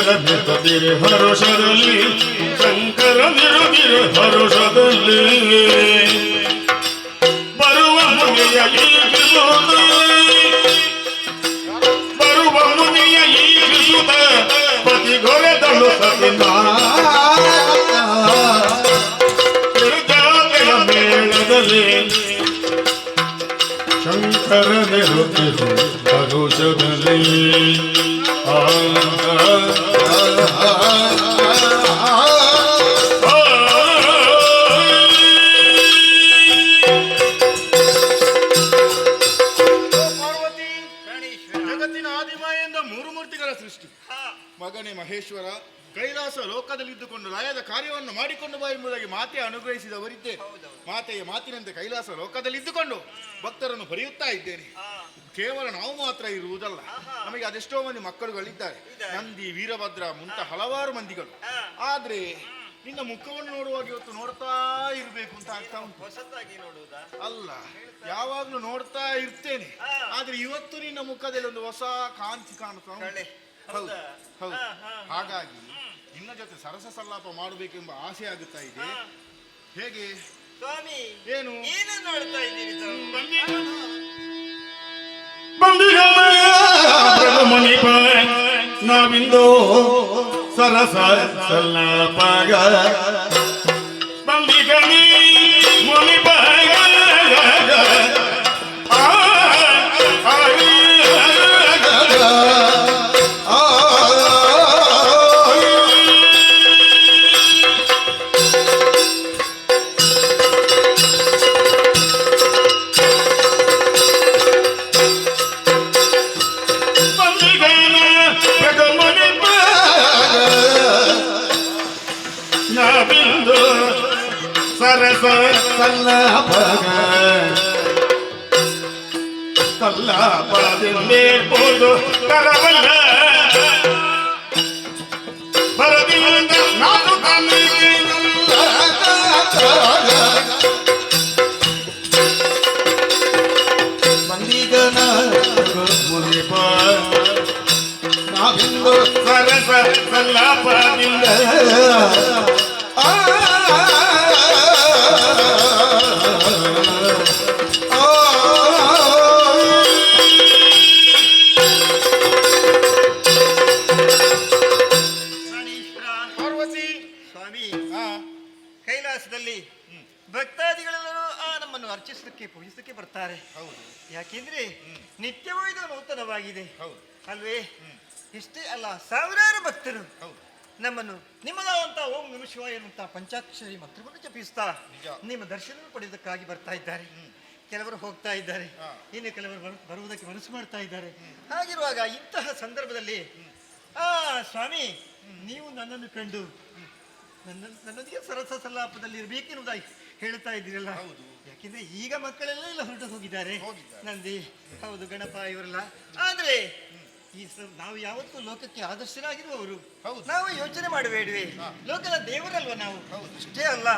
ಶಂಕರ ನಿರುತ್ತಿರೆ ಹರುಷದಲ್ಲಿ ಶಂಕರ ನಿರುತ್ತಿರೆ ಹರುಷದಲ್ಲಿ ಬರುವ ಮುನಿಯ ಈಗಿಸುವುದು ಬರುವ ಮುನಿಯ ಈಗಿಸುತ್ತ ಪತಿಗೊರೆದಳು ಸತಿನಾಜಯ ಮೇಳದಲ್ಲಿ ಶಂಕರ ನಿರುತ್ತಿರೆ ಹರುಷದಲ್ಲಿ ಪಾರ್ವತಿ ಜಗತ್ತಿನ ಆದಿಮಾಯಿಂದ ಮೂರು ಮೂರ್ತಿಗಳ ಸೃಷ್ಟಿ. ಮಗನೇ ಮಹೇಶ್ವರ, ಕೈಲಾಸ ಲೋಕದಲ್ಲಿದ್ದುಕೊಂಡು ಲಯದ ಕಾರ್ಯವನ್ನು ಮಾಡಿಕೊಂಡು ಬಾ ಎಂಬುದಾಗಿ ಮಾತೆ ಅನುಗ್ರಹಿಸಿದವರಿದ್ದೆ. ಮಾತೆಯ ಮಾತಿನಂತೆ ಕೈಲಾಸ ಲೋಕದಲ್ಲಿದ್ದುಕೊಂಡು ಭಕ್ತರನ್ನು ಬರೆಯುತ್ತಾ ಇದ್ದೇನೆ. ಕೇವಲ ನಾವು ಮಾತ್ರ ಇರುವುದಲ್ಲ, ನಮಗೆ ಅದೆಷ್ಟೋ ಮಂದಿ ಮಕ್ಕಳುಗಳಿದ್ದಾರೆ, ನಂದಿ, ವೀರಭದ್ರ ಮುಂತ ಹಲವಾರು ಮಂದಿಗಳು. ಆದ್ರೆ ನಿನ್ನ ಮುಖವನ್ನು ನೋಡುವಾಗ ಇವತ್ತು ನೋಡ್ತಾ ಇರ್ಬೇಕು ಅಂತ ಆಗ್ತಾ ಉಂಟು. ಹೊಸದಾಗಿ ನೋಡುವುದಾ? ಅಲ್ಲ, ಯಾವಾಗ್ಲೂ ನೋಡ್ತಾ ಇರ್ತೇನೆ, ಆದ್ರೆ ಇವತ್ತು ನಿನ್ನ ಮುಖದಲ್ಲಿ ಒಂದು ಹೊಸ ಕಾಂತಿ ಕಾಣ್ತಾ ಉಂಟು. ಹೌದು ಹೌದು. ಹಾಗಾಗಿ ನಿನ್ನ ಜೊತೆ ಸರಸ ಸಲ್ಲಾಪ ಮಾಡಬೇಕೆಂಬ ಆಸೆ ಆಗುತ್ತಾ ಇದೆ. ಹೇಗೆ ಸ್ವಾಮಿ? ಏನು ಏನನ್ನು ನೋಡ್ತಾ ಇದ್ದೀರಿ ಮುನಿಪ ನಾವಿಂದು ಸರಸ ಸಲ್ಲಾಪಗ ಬಂದಿಗನಿ ಮುನಿಪ ನಾವಿಂದು ಸರಸ ಸಲ್ಲಾಪಗ ಸಲ್ಲಾಪದಿಂದೇರ್ಬೋದು ಕರವಲ್ಲ ಬರದಿಂದ ನಾನು ಬಂದಿಗನ ಮುನಿಪ ನಾವಿಂದು ಸರಸ ಸಲ್ಲಾಪದಿಂದ ಪಾರ್ವತಿ ಸ್ವಾಮಿ, ಕೈಲಾಸದಲ್ಲಿ ಭಕ್ತಾದಿಗಳೆಲ್ಲರೂ ನಮ್ಮನ್ನು ಅರ್ಚಿಸಲಿಕ್ಕೆ ಪೂಜಿಸಲಿಕ್ಕೆ ಬರ್ತಾರೆ. ಯಾಕೆಂದ್ರೆ ನಿತ್ಯವೂ ಇದು ನೂತನವಾಗಿದೆ ಅಲ್ವೇ? ಇಷ್ಟೇ ಅಲ್ಲ, ಸಾವಿರಾರು ಭಕ್ತರು ನಮ್ಮನ್ನು ನಿಮ್ಮದಾದಂತ ಓಂ ನಮಃ ಶಿವಾಯ ಎನ್ನುವಂತ ಪಂಚಾಕ್ಷರಿ ಮಂತ್ರವನ್ನು ಜಪಿಸ್ತಾ ನಿಮ್ಮ ದರ್ಶನ ಪಡೆಯುವುದಕ್ಕಾಗಿ ಬರ್ತಾ ಇದ್ದಾರೆ. ಕೆಲವರು ಹೋಗ್ತಾ ಇದ್ದಾರೆ, ಇನ್ನು ಕೆಲವರು ಬರುವುದಕ್ಕೆ ಮನಸ್ಸು ಮಾಡ್ತಾ ಇದ್ದಾರೆ. ಹಾಗಿರುವಾಗ ಇಂತಹ ಸಂದರ್ಭದಲ್ಲಿ ಸ್ವಾಮಿ, ನೀವು ನನ್ನನ್ನು ಕಂಡು ನನ್ನೊಂದಿಗೆ ಸರಸ ಸಲ್ಲಾಪದಲ್ಲಿ ಇರಬೇಕೆನ್ನುವುದಾಗಿ ಹೇಳ್ತಾ ಇದ್ದೀರಲ್ಲ. ಯಾಕೆಂದ್ರೆ ಈಗ ಮಕ್ಕಳೆಲ್ಲ ಇಲ್ಲ ಹೊರಟು ಹೋಗಿದ್ದಾರೆ, ನಂದಿ ಹೌದು ಗಣಪ ಇವರೆಲ್ಲ. ಆದ್ರೆ ನಾವು ಯಾವತ್ತೂ ಲೋಕಕ್ಕೆ ಆದರ್ಶರಾಗಿರುವವರು. ನಾವು ಯೋಚನೆ ಮಾಡಬೇಡ್ವಿ, ಲೋಕದ ದೇವರಲ್ವ ನಾವು. ಅಷ್ಟೇ ಅಲ್ಲ,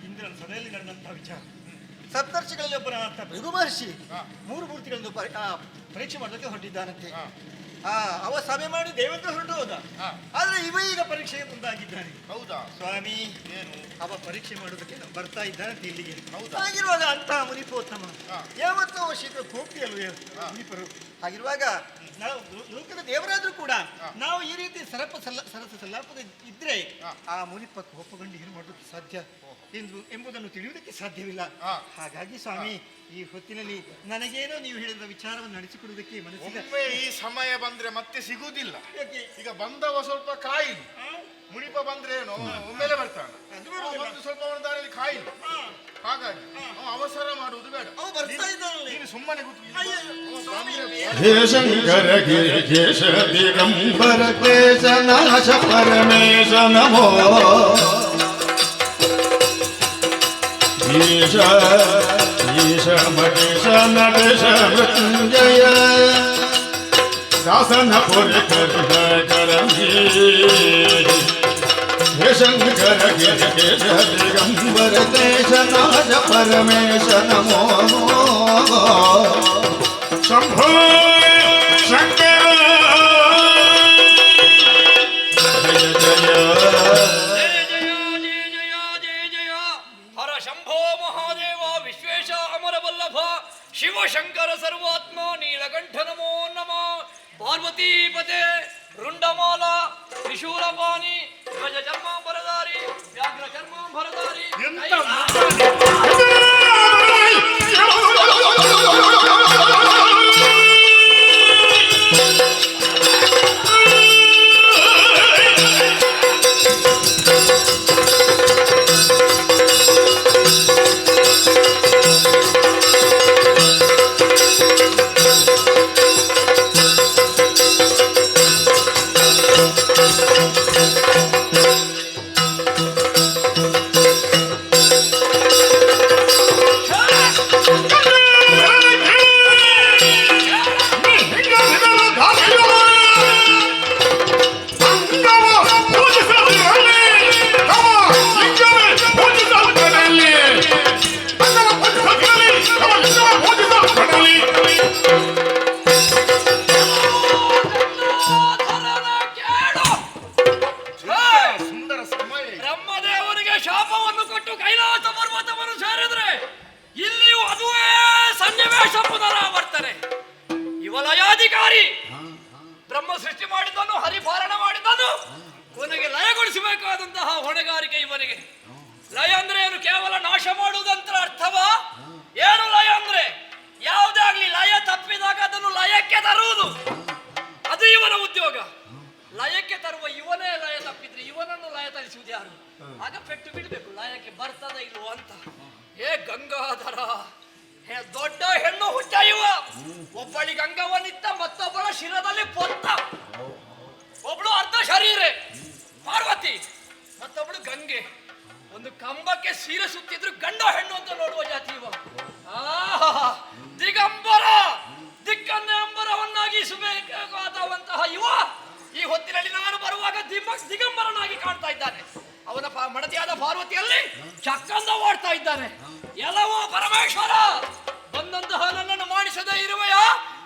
ಇಂದ್ರನ ಸಭೆಯಲ್ಲಿ ನಡೆದಂತಹ ವಿಚಾರ, ಸಪ್ತರ್ಷಿಗಳಲ್ಲಿ ಒಬ್ಬರಾದಂಥ ಭೃಗು ಮಹರ್ಷಿ ಮೂರು ಮೂರ್ತಿಗಳನ್ನು ಪರೀಕ್ಷೆ ಮಾಡೋದಕ್ಕೆ ಹೊರಟಿದ್ದಾನಂತೆ. ಅವ ಸಭೆ ಮಾಡಿ ದೇವೇಂದ್ರ ಹೊರಟು ಹೋದ. ಆದ್ರೆ ಇವ ಈಗ ಪರೀಕ್ಷೆಗೆ ಮುಂದಾಗಿದ್ದಾನೆ. ಹೌದಾ ಸ್ವಾಮಿ? ಅವ ಪರೀಕ್ಷೆ ಮಾಡೋದಕ್ಕೆ ಬರ್ತಾ ಇದ್ದಾನಂತೆ ಇಲ್ಲಿಗೆ. ಹಾಗಿರುವಾಗ ಅಂತಹ ಮುನಿಪೋತ್ತಮ ಯಾವತ್ತೂ ಅವ ಶೀಘ್ರ ಕೋಪಿ ಅಲ್ವೇ ಮುನಿಪರು. ಹಾಗಿರುವಾಗ ನಾವು ಲೋಕದ ದೇವರಾದ್ರೂ ಕೂಡ ನಾವು ಈ ರೀತಿ ಸರಸ ಸಲ್ಲಾಪದ ಇದ್ರೆ ಆ ಮುನಿಪ ಕೋಪಗೊಂಡು ಏನು ಮಾಡೋದಕ್ಕೆ ಸಾಧ್ಯ ಎಂಬುದನ್ನು ತಿಳಿಯುವುದಕ್ಕೆ ಸಾಧ್ಯವಿಲ್ಲ. ಹಾಗಾಗಿ ಸ್ವಾಮಿ, ಈ ಹೊತ್ತಿನಲ್ಲಿ ನನಗೇನೋ ನೀವು ಹೇಳಿದ ವಿಚಾರವನ್ನು ನಡೆಸಿಕೊಡುವುದಕ್ಕೆ ಮನಸ್ಸಿಲ್ಲ. ಈ ಸಮಯ ಬಂದ್ರೆ ಮತ್ತೆ ಸಿಗುವುದಿಲ್ಲ. ಈಗ ಬಂದವ ಸ್ವಲ್ಪ ಕಾಯಿಲ್, ಮುನಿಪ ಬಂದ್ರೆ ಏನು ಒಮ್ಮೆಲೆ ಬರ್ತಾನೆ, ಸ್ವಲ್ಪ ದಾರಿಯಲ್ಲಿ ಕಾಯಿಲ್. ಹಾಗಾಗಿ ಅವಸರ ಮಾಡುವುದು ಬೇಡ. ನೀನು ಸುಮ್ಮನೆ ಹೇ ಶಂಕರ ಗಿರಿ ಕೇಶ ದಿಗಂಬರ ಕೇಶ ನಾಶ ಪರಮೇಶ ನಮೋ ಈಶ ಈಶ ಮಗೇಶ ನಟೇಶ ಮೃತ್ಯುಂಜಯ ಶಾಸನ ಪುರಿ ಕರಮಿ ಹೇ ಶಂಕರ ಗಿರಿ ಕೇಶ ದಿಗಂಬರ ಕೇಶ ನಾಶ ಪರಮೇಶ ನಮೋ ಶಂಭೋ ಶಂಕರ ಪಾಣಿ ಗಜ ಚರ್ಮಾಂಬರಧಾರಿ ವ್ಯಾಘ್ರ ಚರ್ಮಾಂಬರಧಾರಿ ಬ್ರಹ್ಮದೇವನಿಗೆ ಶಾಪವನ್ನು ಕೊಟ್ಟು ಕೈಲಾಸ ಪರ್ವತವನ್ನು ಸೇರಿದ್ರೆ ಇಲ್ಲಿಯೂ ಅದುವೇ ಸನ್ನಿವೇಶ ಪುನರಾವರ್ತನೆ. ಇವ ಲಯಾಧಿಕಾರಿ ಬ್ರಹ್ಮ ಸೃಷ್ಟಿ ಮಾಡಿದ್ದನು, ಹರಿಪಾಲನ ಮಾಡಿದ್ದನು, ಕೊನೆಗೆ ಲಯಗೊಳಿಸಬೇಕಾದಂತಹ ಹೊಣೆಗಾರಿಕೆ ಇವನಿಗೆ. ಲಯ ಅಂದ್ರೆ ಏನು? ಕೇವಲ ನಾಶ ಮಾಡುವುದಂತ ಅರ್ಥವಾ? ಏನು ಲಯ ಅಂದ್ರೆ? ಯಾವುದೇ ಆಗ್ಲಿ ಲಯ ತಪ್ಪಿದಾಗ ಅದನ್ನು ಲಯಕ್ಕೆ ತರುವುದು, ಅದು ಇವನ ಉದ್ಯೋಗ. ಲಯಕ್ಕೆ ತರುವ ಇವನೇ ಲಯ ತಪ್ಪಿದ್ರೆ ಇವನನ್ನು ಲಯ ತರಿಸುವುದು ಯಾರು? ಆಗ ಪೆಟ್ಟು ಬಿಡಬೇಕು, ಲಯಕ್ಕೆ ಬರ್ತದ ಇಲ್ವೋ ಅಂತ. ಏ ಗಂಗಾಧರ, ದೊಡ್ಡ ಹೆಣ್ಣು ಹುಚ್ಚ ಇವ. ಒಬ್ಬಳಿಗೆ ಅಂಗವನ್ನಿತ್ತ, ಮತ್ತೊಬ್ಬಳ ಶಿರದಲ್ಲಿ ಪೊತ್ತ. ಒಬ್ಳು ಅರ್ಧ ಶರೀರೆ ಪಾರ್ವತಿ, ಮತ್ತೊಬ್ಳು ಗಂಗೆ. ಒಂದು ಕಂಬಕ್ಕೆ ಸೀರೆ ಸುತ್ತಿದ್ರು ಗಂಡ ಹೆಣ್ಣು ಅಂತ ನೋಡುವ ಜಾತಿ ಇವ. ದಿಗಂಬರ, ದಿಕ್ಕನ್ನೇ ಅಂಬರವನ್ನಾಗಿಸಬೇಕಾದಂತಹ ಇವ ಈ ಹೊತ್ತಿನಲ್ಲಿ ನಾನು ಬರುವಾಗ ದಿಗಂಬರನಾಗಿ ಕಾಣ್ತಾ ಇದ್ದಾನೆ. ಅವನ ಮಡದಿಯಾದ ಪಾರ್ವತಿಯಲ್ಲಿ ಚಕ್ಕಂದ ಓಡ್ತಾ ಇದ್ದಾನೆ. ಎಲ್ಲವೋ ಪರಮೇಶ್ವರ, ಬಂದಂತಹ ನನ್ನನ್ನು ಮಾಡಿಸದೇ ಇರುವೆಯಾ?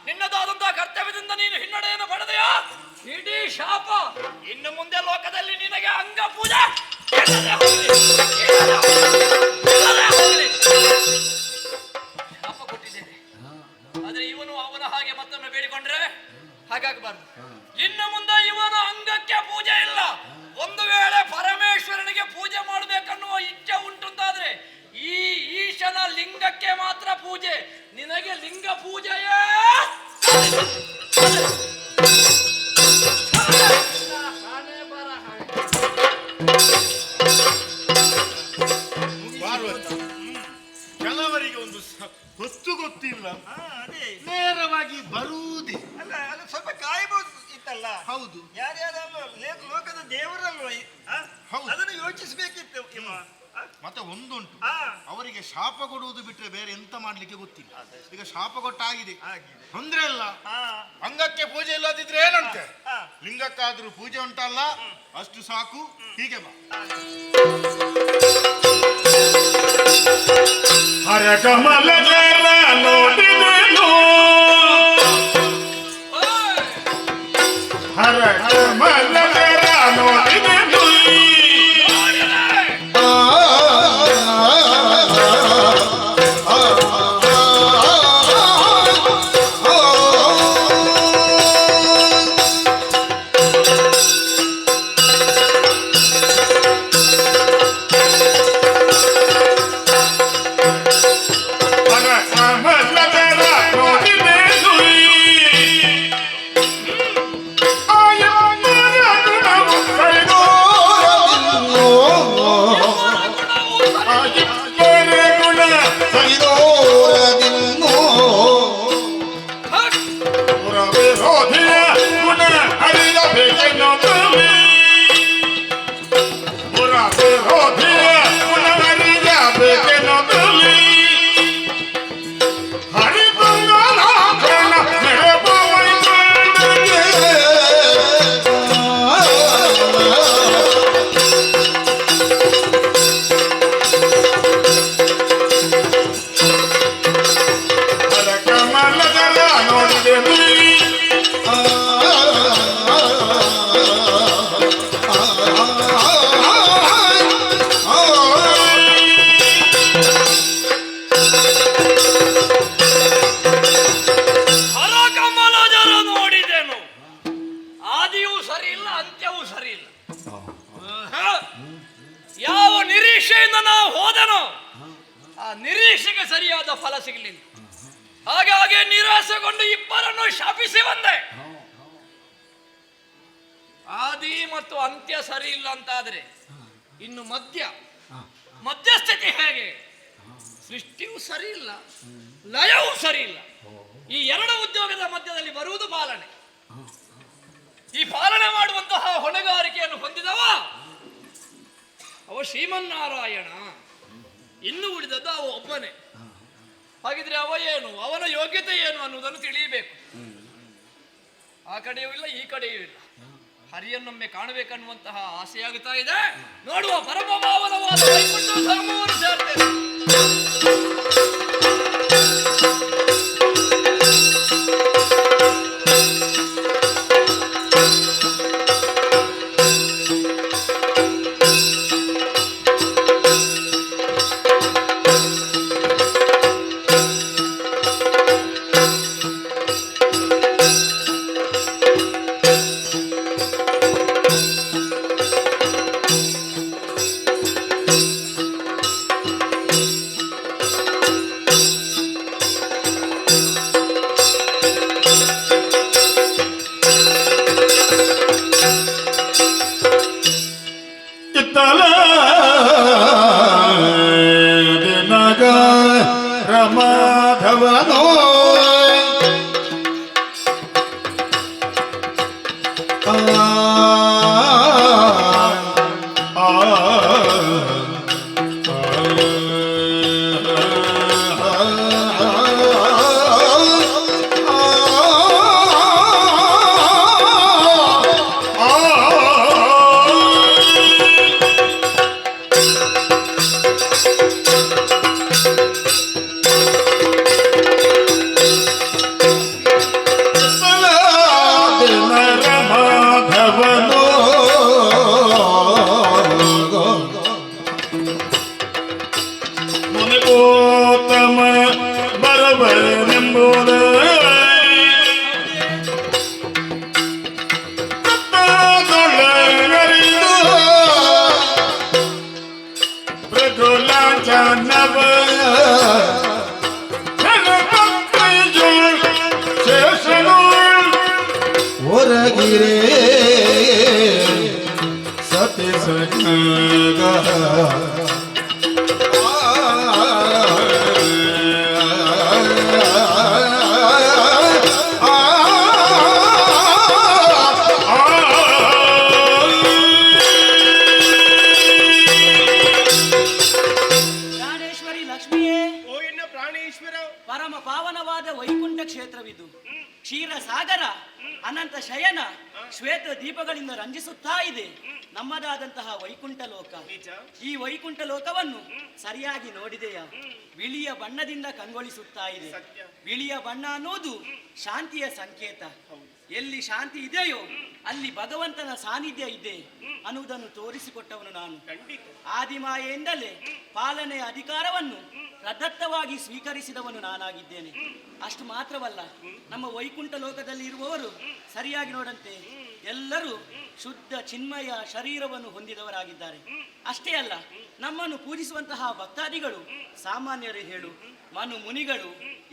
ನಿನ್ನದಾದಂತಹ ಕರ್ತವ್ಯದಿಂದ ನೀನು ಹಿನ್ನಡೆಯನ್ನು ಪಡೆದೆಯಾ? ಇಡೀ ಶಾಪ. ಇನ್ನು ಮುಂದೆ ಲೋಕದಲ್ಲಿ ನಿನಗೆ ಅಂಗ ಪೂಜೆ ಶಾಪ ಕೊಟ್ಟಿದ್ದೇನೆ. ಆದ್ರೆ ಇವನು ಅವನ ಹಾಗೆ ಮತ್ತೊಮ್ಮೆ ಬೇಡಿಕೊಂಡ್ರೆ ಹಾಗಾಗಬಾರ್ದು. ಇನ್ನು ಮುಂದೆ ಇವನ ಅಂಗಕ್ಕೆ ಪೂಜೆ ಇಲ್ಲ. ಒಂದು ವೇಳೆ ಪರಮೇಶ್ವರನಿಗೆ ಪೂಜೆ ಮಾಡಬೇಕನ್ನುವ ಇಚ್ಛೆ ಉಂಟುಂತಾದ್ರೆ ಈ ಈಶನ ಲಿಂಗಕ್ಕೆ ಮಾತ್ರ ಪೂಜೆ. ನಿನಗೆ ಲಿಂಗ ಪೂಜೆಯೇ ಕೆಲವರಿಗೆ ಒಂದು ಹೊತ್ತು ಗೊತ್ತಿಲ್ಲ, ನೇರವಾಗಿ ಬರುವುದೇ. ಅಲ್ಲ ಅದು ಸ್ವಲ್ಪ ಕಾಯಬಹುದು ಇತ್ತಲ್ಲ. ಹೌದು, ಯಾರ್ಯಾರಲ್ಲ ಲೋಕದ ದೇವರಲ್ವ, ಹೌದು. ಅದನ್ನು ಯೋಚಿಸಬೇಕಿತ್ತು ಇವ. ಮತ್ತೆ ಒಂದುಂಟು, ಅವರಿಗೆ ಶಾಪ ಕೊಡುವುದು ಬಿಟ್ರೆ ಬೇರೆ ಎಂತ ಮಾಡ್ಲಿಕ್ಕೆ ಗೊತ್ತಿಲ್ಲ. ಈಗ ಶಾಪ ಕೊಟ್ಟಾಗಿದೆ, ತೊಂದ್ರೆ ಇಲ್ಲ. ಅಂಗಕ್ಕೆ ಪೂಜೆ ಇಲ್ಲದಿದ್ರೆ ಏನಂತೆ, ಲಿಂಗಕ್ಕಾದ್ರೂ ಪೂಜೆ ಉಂಟಲ್ಲ, ಅಷ್ಟು ಸಾಕು. ಹೀಗೆ ಬಾ. ಹರ ಕಮಲ ನೋಡಿದೆನು, ಹರ ಕಮಲ ನೋಡಿದೆನು. ಯಾವ ನಿರೀಕ್ಷೆಯಿಂದ ನಾವು ಹೋದನೋ ಆ ನಿರೀಕ್ಷೆಗೆ ಸರಿಯಾದ ಫಲ ಸಿಗಲಿಲ್ಲ. ಹಾಗಾಗಿ ನಿರಾಸೆಗೊಂಡು ಇಬ್ಬರನ್ನು ಶಾಪಿಸಿ ಬಂದೆ. ಆದಿ ಮತ್ತು ಅಂತ್ಯ ಸರಿ ಇಲ್ಲ ಅಂತಾದ್ರೆ ಇನ್ನು ಮಧ್ಯಸ್ಥಿತಿ ಹೇಗೆ? ಸೃಷ್ಟಿಯೂ ಸರಿ ಇಲ್ಲ, ಲಯವೂ ಸರಿ ಇಲ್ಲ. ಈ ಎರಡು ಉದ್ಯೋಗದ ಮಧ್ಯದಲ್ಲಿ ಬರುವುದು ಪಾಲನೆ. ಈ ಪಾಲನೆ ಮಾಡುವಂತಹ ಹೊಣೆಗಾರಿಕೆಯನ್ನು ಹೊಂದಿದವ ಅವ ಶ್ರೀಮನ್ನಾರಾಯಣ. ಇನ್ನು ಉಳಿದದ್ದು ಅವ ಒಬ್ಬನೇ. ಹಾಗಿದ್ರೆ ಅವ ಏನು, ಅವನ ಯೋಗ್ಯತೆ ಏನು ಅನ್ನುವುದನ್ನು ತಿಳಿಯಬೇಕು. ಆ ಕಡೆಯೂ ಇಲ್ಲ, ಈ ಕಡೆಯೂ ಇಲ್ಲ. ಹರಿಯನ್ನೊಮ್ಮೆ ಕಾಣಬೇಕನ್ನುವಂತಹ ಆಸೆಯಾಗುತ್ತಾ ಇದೆ. ನೋಡುವ ಪರಮ ಭಾವನವಾದ ವೈಕುಂಠ ಧಾಮವನ್ನು ಸೇರ್ತೇನೆ. ಮಾಧವನೋ ಹೊರಗಿರೇ ಸತ್ಯ ಸಜಗ ಪರಮ ಪಾವನವಾದ ವೈಕುಂಠ ಕ್ಷೇತ್ರವಿದು. ಕ್ಷೀರ ಸಾಗರ ಅನಂತ ಶಯನ ಶ್ವೇತ ದೀಪಗಳಿಂದ ರಂಜಿಸುತ್ತಾ ಇದೆ ನಮ್ಮದಾದಂತಹ ವೈಕುಂಠ ಲೋಕ. ಈ ವೈಕುಂಠ ಲೋಕವನ್ನು ಸರಿಯಾಗಿ ನೋಡಿದೆಯಾ? ಬಿಳಿಯ ಬಣ್ಣದಿಂದ ಕಂಗೊಳಿಸುತ್ತಾ ಇದೆ. ಬಿಳಿಯ ಬಣ್ಣ ಅನ್ನೋದು ಶಾಂತಿಯ ಸಂಕೇತ. ಎಲ್ಲಿ ಶಾಂತಿ ಇದೆಯೋ ಅಲ್ಲಿ ಭಗವಂತನ ಸಾನ್ನಿಧ್ಯ ಇದೆ ಅನ್ನುವುದನ್ನು ತೋರಿಸಿಕೊಟ್ಟವನು ನಾನು. ಆದಿಮಾಯೆಯಿಂದಲೇ ಪಾಲನೆಯ ಅಧಿಕಾರವನ್ನು ಪ್ರದತ್ತವಾಗಿ ಸ್ವೀಕರಿಸಿದವನು ನಾನಾಗಿದ್ದೇನೆ. ಅಷ್ಟು ಮಾತ್ರವಲ್ಲ, ನಮ್ಮ ವೈಕುಂಠ ಲೋಕದಲ್ಲಿ ಇರುವವರು ಸರಿಯಾಗಿ ನೋಡಂತೆ ಎಲ್ಲರೂ ಶುದ್ಧ ಚಿನ್ಮಯ ಶರೀರವನ್ನು ಹೊಂದಿದವರಾಗಿದ್ದಾರೆ. ಅಷ್ಟೇ ಅಲ್ಲ, ನಮ್ಮನ್ನು ಪೂಜಿಸುವಂತಹ ಭಕ್ತಾದಿಗಳು ಸಾಮಾನ್ಯರು ಹೇಳು, ಮನು ಮುನಿಗಳು,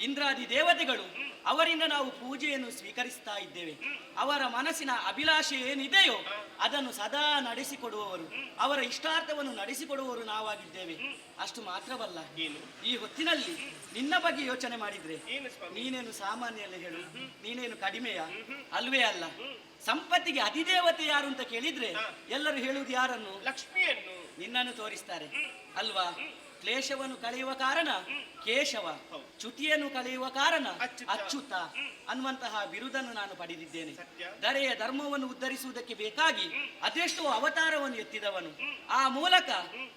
ಇಂದ್ರಾದಿ ದೇವತೆಗಳು, ಅವರಿಂದ ನಾವು ಪೂಜೆಯನ್ನು ಸ್ವೀಕರಿಸ್ತಾ ಇದ್ದೇವೆ. ಅವರ ಮನಸ್ಸಿನ ಅಭಿಲಾಷೆ ಏನಿದೆಯೋ ಅದನ್ನು ಸದಾ ನಡೆಸಿಕೊಡುವವರು, ಅವರ ಇಷ್ಟಾರ್ಥವನ್ನು ನಡೆಸಿಕೊಡುವವರು ನಾವಾಗಿದ್ದೇವೆ. ಅಷ್ಟು ಮಾತ್ರವಲ್ಲ, ಈ ಹೊತ್ತಿನಲ್ಲಿ ನಿನ್ನ ಬಗ್ಗೆ ಯೋಚನೆ ಮಾಡಿದ್ರೆ ನೀನೇನು ಸಾಮಾನ್ಯ ಹೇಳು, ನೀನೇನು ಕಡಿಮೆಯ? ಅಲ್ವೇ ಅಲ್ಲ. ಸಂಪತ್ತಿಗೆ ಅಧಿದೇವತೆ ಯಾರು ಅಂತ ಕೇಳಿದ್ರೆ ಎಲ್ಲರೂ ಹೇಳುವುದು ಯಾರನ್ನು? ಲಕ್ಷ್ಮಿಯನ್ನು. ನಿನ್ನನ್ನು ತೋರಿಸ್ತಾರೆ ಅಲ್ವಾ? ಕ್ಲೇಶವನ್ನು ಕಳೆಯುವ ಕಾರಣ ಕೇಶವ, ಚ್ಯುತಿಯನ್ನು ಕಳೆಯುವ ಕಾರಣ ಅಚ್ಯುತ ಅನ್ನುವಂತಹ ಬಿರುದನ್ನು ನಾನು ಪಡೆದಿದ್ದೇನೆ. ಧರೆಯ ಧರ್ಮವನ್ನು ಉದ್ಧರಿಸುವುದಕ್ಕೆ ಬೇಕಾಗಿ ಅದೆಷ್ಟೋ ಅವತಾರವನ್ನು ಎತ್ತಿದವನು. ಆ ಮೂಲಕ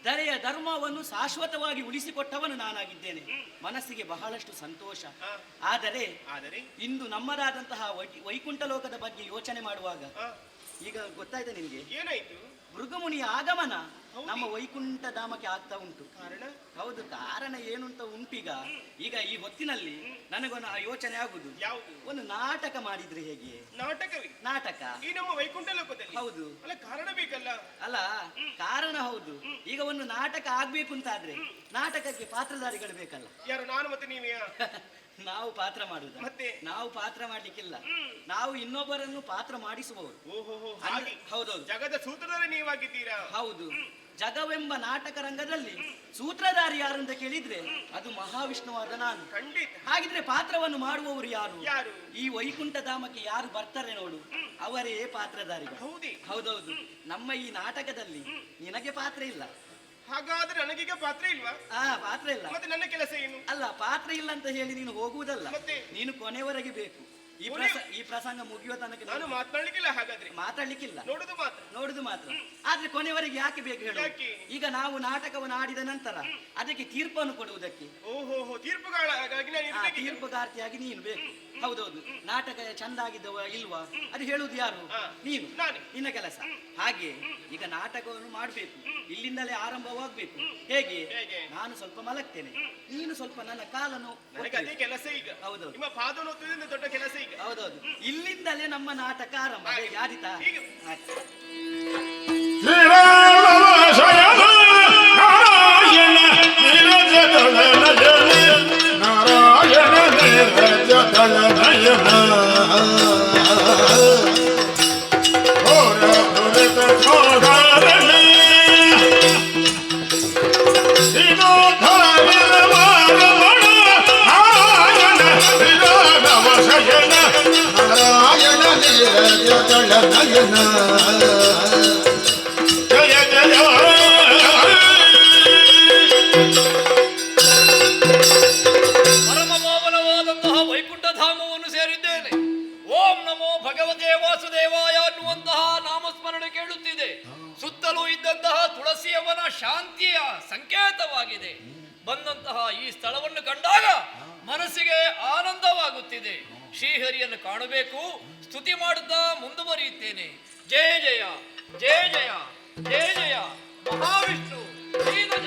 ಧರೆಯ ಧರ್ಮವನ್ನು ಶಾಶ್ವತವಾಗಿ ಉಳಿಸಿಕೊಟ್ಟವನು ನಾನಾಗಿದ್ದೇನೆ. ಮನಸ್ಸಿಗೆ ಬಹಳಷ್ಟು ಸಂತೋಷ. ಆದರೆ ಇಂದು ನಮ್ಮದಾದಂತಹ ವೈಕುಂಠ ಲೋಕದ ಬಗ್ಗೆ ಯೋಚನೆ ಮಾಡುವಾಗ ಈಗ ಗೊತ್ತಾಯ್ತು ನಿನ್ಗೆ ಏನಾಯ್ತು? ಭೃಗುಮುನಿಯ ಆಗಮನ ನಮ್ಮ ವೈಕುಂಠ ಧಾಮಕ್ಕೆ ಆಗ್ತಾ ಉಂಟು. ಹೌದು, ಕಾರಣ ಏನುಂಟ ಉಂಟೀಗ. ಈಗ ಈ ಹೊತ್ತಿನಲ್ಲಿ ನನಗೊಂದು ಯೋಚನೆ ಆಗುದು, ಒಂದು ನಾಟಕ ಮಾಡಿದ್ರೆ ಹೇಗೆ? ನಾಟಕ ಈ ನಮ್ಮ ವೈಕುಂಠ ಲೋಕದಲ್ಲಿ ಹೌದು. ಅಲ್ಲ ಕಾರಣ ಬೇಕಲ್ಲ. ಅಲ್ಲ, ಕಾರಣ ಹೌದು. ಈಗ ಒಂದು ನಾಟಕ ಆಗ್ಬೇಕು ಅಂತಾದ್ರೆ ನಾಟಕಕ್ಕೆ ಪಾತ್ರಧಾರಿಗಳು ಬೇಕಲ್ಲ. ಯಾರು? ನಾನು ಮತ್ತೆ ನೀವೇ? ನಾವು ಪಾತ್ರ ಮಾಡುದ? ಮತ್ತೆ ನಾವು ಪಾತ್ರ ಮಾಡ್ಲಿಕ್ಕಿಲ್ಲ, ನಾವು ಇನ್ನೊಬ್ಬರನ್ನು ಪಾತ್ರ ಮಾಡಿಸಬಹುದು. ಹೌದೌದು, ಜಗದ ಸೂತ್ರಧಾರಿ ನೀವಾಗಿದ್ದೀರಾ. ಹೌದು. ಜಗವೆಂಬ ನಾಟಕ ರಂಗದಲ್ಲಿ ಸೂತ್ರಧಾರಿ ಯಾರು ಅಂತ ಕೇಳಿದ್ರೆ ಅದು ಮಹಾವಿಷ್ಣುವಾದ ನಾನು. ಖಂಡಿತ. ಹಾಗಿದ್ರೆ ಪಾತ್ರವನ್ನು ಮಾಡುವವರು ಯಾರು? ಯಾರು? ಈ ವೈಕುಂಠ ಧಾಮಕ್ಕೆ ಯಾರು ಬರ್ತಾರೆ ನೋಡು, ಅವರೇ ಪಾತ್ರಧಾರಿಗಳು. ಹೌದೌದು. ನಮ್ಮ ಈ ನಾಟಕದಲ್ಲಿ ನಿನಗೆ ಪಾತ್ರ ಇಲ್ಲ. ಹಾಗಾದ್ರೆ ನನಗೀಗ ಪಾತ್ರ ಇಲ್ವಾ? ಪಾತ್ರ ಇಲ್ಲ. ಮತ್ತೆ ನನ್ನ ಕೆಲಸ ಏನು? ಅಲ್ಲ, ಪಾತ್ರ ಇಲ್ಲ ಅಂತ ಹೇಳಿ ನೀನು ಹೋಗುವುದಲ್ಲ, ನೀನು ಕೊನೆವರೆಗೆ ಬೇಕು. ಈ ಪ್ರಸಂಗ ಮುಗಿಯುವ ತನಕ ನಾನು ಮಾತನಾಡ್ಲಿಕ್ಕಿಲ್ಲ. ಹಾಗಾದ್ರೆ ಮಾತಾಡ್ಲಿಕ್ಕಿಲ್ಲ, ನೋಡುದು ಮಾತ್ರ. ಆದ್ರೆ ಕೊನೆವರೆಗೆ ಯಾಕೆ ಬೇಕು ಹೇಳು? ಈಗ ನಾವು ನಾಟಕವನ್ನು ಆಡಿದ ನಂತರ ಅದಕ್ಕೆ ತೀರ್ಪನ್ನು ಕೊಡುವುದಕ್ಕೆ ತೀರ್ಪುಗಾರ್ತಿಯಾಗಿ ನೀನು ಬೇಕು. ಹೌದೌದು. ನಾಟಕ ಚಂದ ಆಗಿದ್ದವ ಇಲ್ವಾ ಅದು ಹೇಳುವುದು ಯಾರು? ನೀನು, ನಿನ್ನ ಕೆಲಸ. ಹಾಗೆ ಈಗ ನಾಟಕವನ್ನು ಮಾಡಬೇಕು, ಇಲ್ಲಿಂದಲೇ ಆರಂಭವಾಗಬೇಕು. ಹೇಗೆ? ನಾನು ಸ್ವಲ್ಪ ಮಲಗ್ತೇನೆ, ನೀನು ಸ್ವಲ್ಪ ನನ್ನ ಕಾಲನ್ನು. ಕೆಲಸ ಈಗ. ಹೌದೌದು. ನಿಮ್ಮ ಪಾದೋತ್ತರದಿಂದ ದೊಡ್ಡ ಕೆಲಸ ಈಗ. ಹೌದೌದು. ಇಲ್ಲಿಂದಲೇ ನಮ್ಮ ನಾಟಕ ಆರಂಭ. ಆದಿತಾ? ಪರಮಪಾವನವಾದಂತಹ ವೈಕುಂಠ ಧಾಮವನ್ನು ಸೇರಿದ್ದೇನೆ. ಓಂ ನಮೋ ಭಗವತೆ ವಾಸುದೇವಾಯ ಅನ್ನುವಂತಹ ನಾಮಸ್ಮರಣೆ ಕೇಳುತ್ತಿದೆ. ಸುತ್ತಲೂ ಇದ್ದಂತಹ ತುಳಸಿಯವನ ಶಾಂತಿಯ ಸಂಕೇತವಾಗಿದೆ. ಬಂದಂತಹ ಈ ಸ್ಥಳವನ್ನು ಕಂಡಾಗ ಮನಸ್ಸಿಗೆ ಆನಂದವಾಗುತ್ತಿದೆ. ಶ್ರೀಹರಿಯನ್ನು ಕಾಣಬೇಕು, ಸ್ತುತಿ ಮಾಡುತ್ತಾ ಮುಂದುವರಿಯುತ್ತೇನೆ. ಜಯ ಜಯ ಜಯ ಜಯ ಜಯ ಜಯ ಮಹಾವಿಷ್ಣು ಶ್ರೀಧಜ.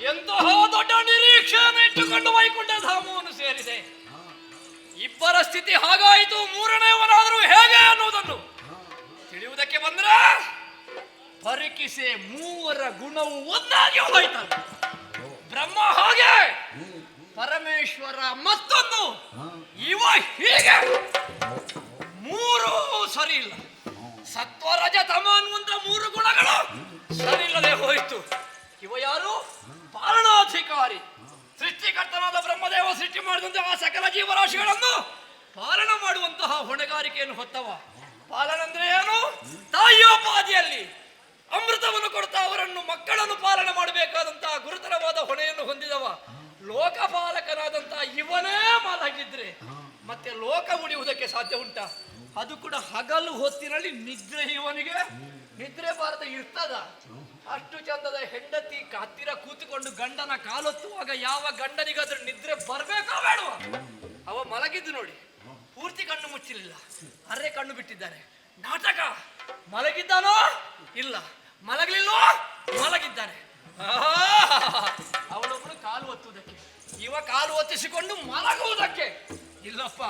ಎಂತಹ ದೊಡ್ಡ ನಿರೀಕ್ಷೆಯನ್ನು ಇಟ್ಟುಕೊಂಡು ವೈಕುಂಠ ಧಾಮವನ್ನು ಸೇರಿದೆ. ಇಬ್ಬರ ಸ್ಥಿತಿ ಹಾಗಾಯಿತು, ಮೂರನೆಯವನಾದರೂ ಹೇಗೆ ಅನ್ನುವುದನ್ನು ತಿಳಿಯುವುದಕ್ಕೆ ಬಂದ್ರೆ ಪರಿಕಿಸೆ ಮೂವರ ಗುಣವು ಒಂದಾಗಿ ಹೋಯ್ತಲ್ಲ. ಬ್ರಹ್ಮ ಹಾಗೆ, ಪರಮೇಶ್ವರ ಮತ್ತೊಂದು, ಇವ ಹೀಗೆ. ಮೂರು ಸರಿ ಇಲ್ಲ. ಸತ್ವ ರಜ ತಮ ಅನ್ನುವಂತ ಮೂರು ಗುಣಗಳು ಸರಿ ಇಲ್ಲದೆ ಹೋಯಿತು. ಇವ ಯಾರು? ಪಾಲನಾಧಿಕಾರಿ. ಸೃಷ್ಟಿಕರ್ತನಾದ ಬ್ರಹ್ಮದೇವ ಸೃಷ್ಟಿ ಮಾಡಿದಂತಹ ಸಕಲ ಜೀವರಾಶಿಗಳನ್ನು ಪಾಲನ ಮಾಡುವಂತಹ ಹೊಣೆಗಾರಿಕೆಯನ್ನು ಹೊತ್ತವ. ಪಾಲನಂದ್ರೆ ಏನು? ತಾಯಿಯೋಪಾದಿಯಲ್ಲಿ ಅಮೃತವನ್ನು ಕೊಡ್ತಾ ಅವರನ್ನು ಮಕ್ಕಳನ್ನು ಪಾಲನೆ ಮಾಡಬೇಕಾದಂತಹ ಗುರುತರವಾದ ಹೊಣೆಯನ್ನು ಹೊಂದಿದವ. ಲೋಕಪಾಲಕನಾದಂತಹ ಇವನೇ ಮಲಗಿದ್ರೆ ಮತ್ತೆ ಲೋಕ ಉಳಿಯುವುದಕ್ಕೆ ಸಾಧ್ಯ ಉಂಟ? ಅದು ಕೂಡ ಹಗಲು ಹೊತ್ತಿನಲ್ಲಿ ನಿದ್ರೆ. ಇವನಿಗೆ ನಿದ್ರೆ ಬಾರದೆ ಇರ್ತದ? ಅಷ್ಟು ಚಂದದ ಹೆಂಡತಿ ಹತ್ತಿರ ಕೂತುಕೊಂಡು ಗಂಡನ ಕಾಲೊತ್ತುವಾಗ ಯಾವ ಗಂಡನಿಗಾದ್ರೂ ನಿದ್ರೆ ಬರ್ಬೇಕೋ ಬೇಡವ? ಅವ ಮಲಗಿದ್ದು ನೋಡಿ, ಪೂರ್ತಿ ಕಣ್ಣು ಮುಚ್ಚಿರಲಿಲ್ಲ, ಅರೆ ಕಣ್ಣು ಬಿಟ್ಟಿದ್ದಾರೆ. ನಾಟಕ. ಮಲಗಿದ್ದಾನೋ? ಇಲ್ಲ. ಮಲಗಲಿಲ್ಲೋ? ಮಲಗಿದ್ದಾನೆ. ಅವಳೊಬ್ಬಳು ಕಾಲು ಒತ್ತುವುದಕ್ಕೆ, ಇವ ಕಾಲು ಒತ್ತಿಸಿಕೊಂಡು ಮಲಗುವುದಕ್ಕೆ. ಇಲ್ಲಪ್ಪ,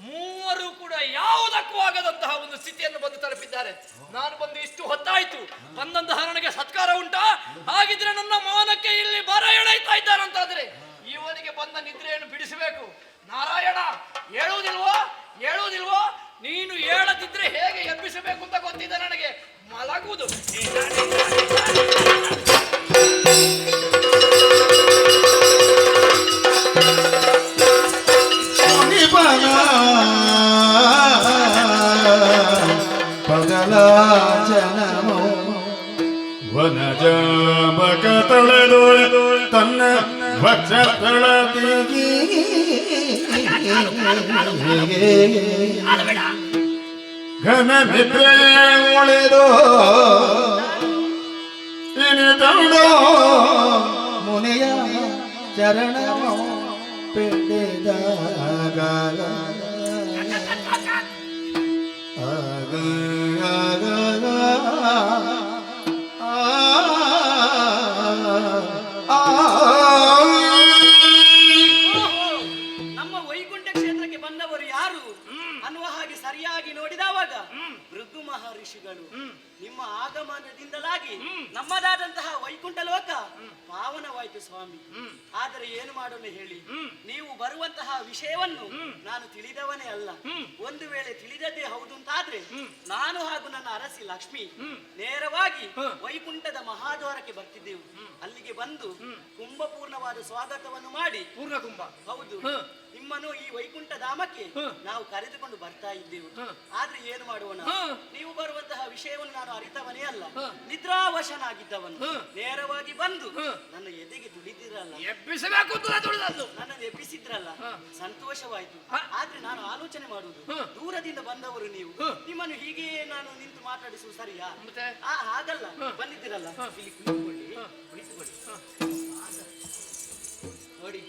ಮೂವರು ಕೂಡ ಯಾವುದಕ್ಕೂ ಆಗದಂತಹ ಒಂದು ಸ್ಥಿತಿಯನ್ನು ಬಂದು ತಲುಪಿದ್ದಾರೆ. ನಾನು ಬಂದು ಇಷ್ಟು ಹೊತ್ತಾಯ್ತು, ಬಂದಂತಹ ನನಗೆ ಸತ್ಕಾರ ಉಂಟಾ? ಹಾಗಿದ್ರೆ ನನ್ನ ಮಾನಕ್ಕೆ ಇಲ್ಲಿ ಬರ ಎಳೆಯಿತ ಮಲಗ್ತಾ ಇದ್ದಾರಂತಾದ್ರೆ ಇವನಿಗೆ ಬಂದ ನಿದ್ರೆಯನ್ನು ಬಿಡಿಸಬೇಕು. ನಾರಾಯಣ, ಹೇಳುವುದಿಲ್ವೋ? ನೀನು ಹೇಳದಿದ್ರೆ ಹೇಗೆ ಎಬ್ಬಿಸಬೇಕು ಅಂತ ಗೊತ್ತಿದೆ ನನಗೆ. ಮಲಗುವುದು ಪಗಲ ಜನಮೋ ವನಜಾಮಕ ತೊಳೆದು ತನ್ನ ವಕ್ಷ ತೊಳೆದಿಗಿ ಘನ ನಿದ್ರೆ ಉಳಿದು ಇನಿದೋ ಮುನಿಯ ಚರಣ ಪೆಡೆದಾಗ ನಮ್ಮ ವೈಕುಂಠ ಕ್ಷೇತ್ರಕ್ಕೆ ಬಂದವರು ಯಾರು ಅನ್ನುವ ಹಾಗೆ ಸರಿಯಾಗಿ ನೋಡಿದವಾಗ ಭೃಗು ಮಹರ್ಷಿಗಳು. ನಿಮ್ಮ ಆಗಮನದಿಂದಲಾಗಿ ನಮ್ಮದಾದಂತಹ ವೈಕುಂಠ ಲೋಕ ಪಾವನವಾಯಿತು ಸ್ವಾಮಿ. ಆದರೆ ಏನು ಮಾಡೋಣ ಹೇಳಿ, ನೀವು ಬರುವಂತಹ ವಿಷಯವನ್ನು ನಾನು ತಿಳಿದವನೇ ಅಲ್ಲ. ಒಂದು ವೇಳೆ ತಿಳಿದದ್ದೇ ಹೌದು ಅಂತಾದ್ರೆ ನಾನು ಹಾಗೂ ನನ್ನ ಅರಸಿ ಲಕ್ಷ್ಮಿ ನೇರವಾಗಿ ವೈಕುಂಠದ ಮಹಾದ್ವಾರಕ್ಕೆ ಬರ್ತಿದ್ದೆವು. ಅಲ್ಲಿಗೆ ಬಂದು ಕುಂಭಪೂರ್ಣವಾದ ಸ್ವಾಗತವನ್ನು ಮಾಡಿ ಪೂರ್ಣಕುಂಭ ಹೌದು ನಿಮ್ಮನ್ನು ಈ ವೈಕುಂಠ ಧಾಮಕ್ಕೆ ನಾವು ಕರೆದುಕೊಂಡು ಬರ್ತಾ ಇದ್ದೆವು. ಆದ್ರೆ ಏನು ಮಾಡುವಣ, ನೀವು ಬರುವಂತಹ ವಿಷಯವನ್ನು ನಾನು ಅರಿತವನೇ ಅಲ್ಲ, ನಿದ್ರಾವಶನಾಗಿದ್ದವನು. ನೇರವಾಗಿ ಬಂದು ನನ್ನ ಎದೆಗೆ ತುಳಿದಿರಲ್ಲ, ಎಬ್ಬಿಸಬೇಕು ನನ್ನನ್ನು ಎಬ್ಬಿಸಿದ್ರಲ್ಲ, ಸಂತೋಷವಾಯ್ತು. ಆದ್ರೆ ನಾನು ಆಲೋಚನೆ ಮಾಡುವುದು, ದೂರದಿಂದ ಬಂದವರು ನೀವು, ನಿಮ್ಮನ್ನು ಹೀಗೆ ನಾನು ನಿಂತು ಮಾತಾಡಿಸುವುದು ಸರಿಯಾ? ಹಾಗಲ್ಲ, ಬಂದಿದ್ದೀರಲ್ಲ, ಇಲ್ಲಿ ಕುಳಿತುಕೊಳ್ಳಿ. ನೋಡಿ,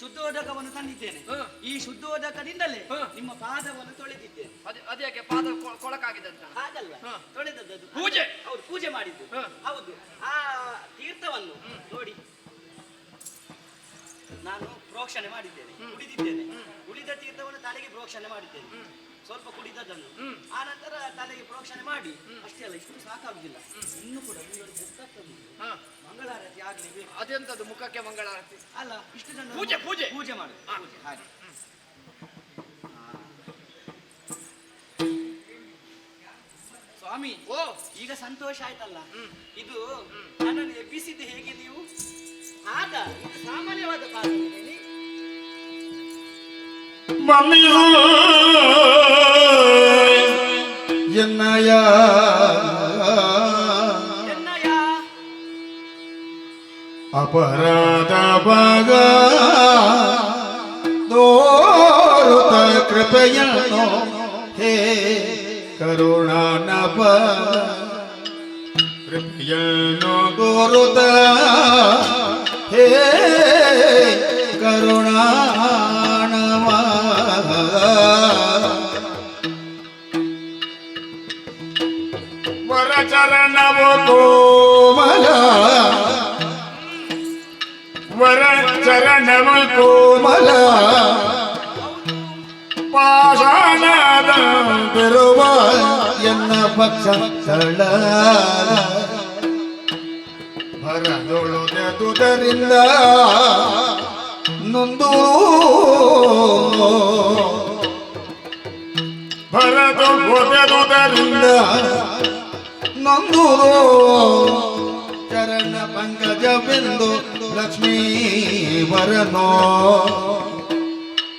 ಶುದ್ಧೋದಕವನ್ನು ತಂದಿದ್ದೇನೆ. ಈ ಶುದ್ಧೋದಕದಿಂದಲೇ ನಿಮ್ಮ ಪಾದವನ್ನು ತೊಳೆದಿದ್ದೇನೆ. ಅದ್ಯಾಕೆ ಪಾದ ಕೊಳಕಾಗಿದೆ ಅಂತ? ಹಾಗಲ್ಲ, ತೊಳೆದದ್ದು ಪೂಜೆ. ಹೌದು, ಪೂಜೆ ಮಾಡಿದ್ದು. ಹೌದು, ಆ ತೀರ್ಥವನ್ನು ನೋಡಿ ನಾನು ಪ್ರೋಕ್ಷಣೆ ಮಾಡಿದ್ದೇನೆ, ಕುಡಿದಿದ್ದೇನೆ. ಉಳಿದ ತೀರ್ಥವನ್ನು ತಲೆಗೆ ಪ್ರೋಕ್ಷಣೆ ಮಾಡಿದ್ದೇನೆ, ಸ್ವಲ್ಪ ಕುಡಿದದನ್ನು. ಆ ನಂತರ ತಲೆಗೆ ಪ್ರೋಕ್ಷಣೆ ಮಾಡಿ ಅಷ್ಟೇ ಅಲ್ಲ, ಇಷ್ಟು ಸಾಕಾಗುದಿಲ್ಲ, ಇನ್ನು ಕೂಡ ಮಂಗಳಾರತಿ ಆಗ್ಲೇಬೇಕು. ಅದೆಂತದ್ದು ಮುಖಕ್ಕೆ ಮಂಗಳಾರತಿ? ಅಲ್ಲ, ಇಷ್ಟು ಜನ ಪೂಜೆ ಮಾಡಿ ಹಾಗೆ. ಸ್ವಾಮಿ, ಈಗ ಸಂತೋಷ ಆಯ್ತಲ್ಲ? ಇದು ನನ್ನನ್ನು ಎಬ್ಬಿಸಿದ್ದು ಹೇಗೆ ನೀವು? ಆಗ ಇದು ಸಾಮಾನ್ಯವಾದ ಪಾದ ಎನ್ನಯ ಅಪರಾಧ ಭಾಗ ದೋರುತ ಕೃಪೆಯನ್ನು ಹೇ ಕರುಣಾನಭ ಕೃಪೆಯನ್ನು ದೋರುತ ಹೇ ಕರುಣಾನವ ವರಚರಣವು ಕೋಮಲ ವರಚರಣವು ಕೋಮಲ ಪಾಷಾಣದಂತಿರುವ ಎನ್ನ ಪಕ್ಷ ತಳ ಭರದೊಳುದೆದುದರಿಂದ ನೊಂದು ಭರದೊಳುದೆದುದರಿಂದ ನೊಂದು ಚರಣ ಪಂಕಜವೆಂದು ಲಕ್ಷ್ಮೀ ವರನೋ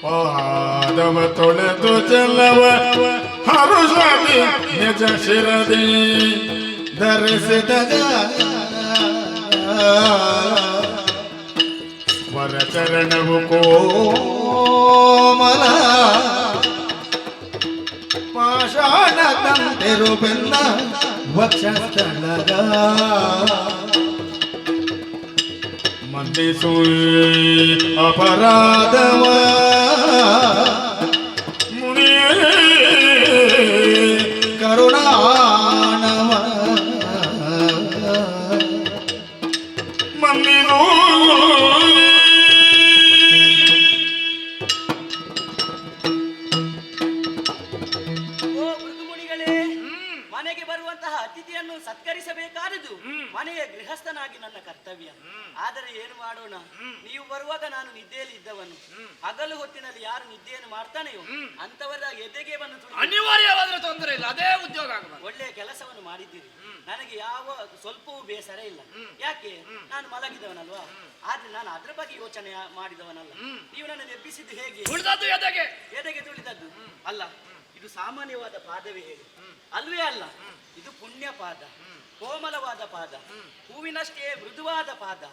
ಪಾದವ ತೊಳೆದು ಚೆಲ್ಲವ ಹರುಷದಿ ನಿಜ ಶಿರದಿ ಧರಿಸಿದಾಗ ವರಚರಣವು ಕೋಮಲ ಪಾಷಾಣ ತಂದಿರು ಬೆನ್ನ ವಕ್ಷಸ್ಥಳಗ ಮಂದಿಸು ಅಪರಾಧವ ಮುನಿ ಕರುಣಾನವ ಮಂದಿರು ಮನೆಗೆ ಬರುವಂತಹ ಅತಿಥಿಯನ್ನು ಸತ್ಕರಿಸಬೇಕಾದುದು ಮನೆಯ ಗೃಹಸ್ಥನಾಗಿ ನನ್ನ ಕರ್ತವ್ಯ. ಆದರೆ ಏನು ಮಾಡೋಣ, ನೀವು ಬರುವಾಗ ನಾನು ನಿದ್ದೆಯಲ್ಲಿ ಇದ್ದವನು. ಹಗಲು ಹೊತ್ತಿನಲ್ಲಿ ಯಾರು ನಿದ್ದೆಯನ್ನು ಮಾಡ್ತಾನೆಯೋ ಅಂತವರ ಎದೆಗೆ ಬಂದು ಅನಿವಾರ್ಯವಾದ್ರೆ ತೊಂದರೆ ಇಲ್ಲ, ಅದೇ ಉದ್ಯೋಗ ಆಗಬೇಕು. ಒಳ್ಳೆಯ ಕೆಲಸವನ್ನು ಮಾಡಿದ್ದೀರಿ. ನನಗೆ ಯಾವ ಸ್ವಲ್ಪವೂ ಬೇಸರ ಇಲ್ಲ. ಯಾಕೆ, ನಾನು ಮಲಗಿದವನಲ್ವಾ. ಆದ್ರೆ ನಾನು ಅದ್ರ ಬಗ್ಗೆ ಯೋಚನೆ ಮಾಡಿದವನಲ್ಲ. ನೀವು ನನ್ನನ್ನು ಎಬ್ಬಿಸಿದ್ದು ಹೇಗೆ? ಎದೆಗೆ ತುಳಿದದ್ದು ಅಲ್ಲ, ಇದು ಸಾಮಾನ್ಯವಾದ ಪಾದವೇ ಹೇಳಿ. ಅಲ್ವೇ ಅಲ್ಲ, ಇದು ಪುಣ್ಯ ಪಾದ, ಕೋಮಲವಾದ ಪಾದ, ಹೂವಿನಷ್ಟೇ ಮೃದುವಾದ ಪಾದ.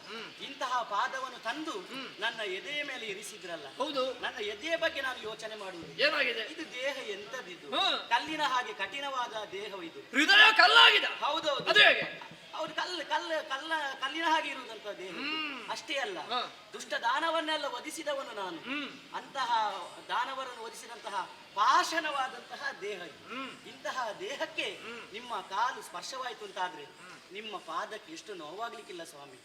ಇಂತಹ ಪಾದವನ್ನು ತಂದು ನನ್ನ ಎದೆಯ ಮೇಲೆ ಇರಿಸಿದ್ರಲ್ಲ. ಹೌದು, ನನ್ನ ಎದೆಯ ಬಗ್ಗೆ ನಾನು ಯೋಚನೆ ಮಾಡುವುದು. ಏನಾಗಿದೆ? ಇದು ದೇಹ ಎಂತದಿದು? ಕಲ್ಲಿನ ಹಾಗೆ ಕಠಿಣವಾದ ದೇಹವಿದು. ಹೃದಯ ಕಲ್ಲಾಗಿದೆ. ಹೌದೌದು, ಅದೇ ಹೇಗೆ? ಹೌದು, ಕಲ್ಲಿನ ಹಾಗೆ ಇರುವುದಂತ ದೇಹ. ಅಷ್ಟೇ ಅಲ್ಲ, ದುಷ್ಟ ದಾನವನ್ನೆಲ್ಲ ವಧಿಸಿದವನು ನಾನು. ಅಂತಹ ದಾನವರನ್ನು ವಧಿಸಿದಂತಹ ಪಾಷಣವಾದಂತಹ ದೇಹ ಇದು. ಇಂತಹ ದೇಹಕ್ಕೆ ನಿಮ್ಮ ಕಾಲು ಸ್ಪರ್ಶವಾಯಿತು ಅಂತಾದ್ರೆ ನಿಮ್ಮ ಪಾದಕ್ಕೆ ಎಷ್ಟು ನೋವಾಗ್ಲಿಕ್ಕಿಲ್ಲ ಸ್ವಾಮಿ.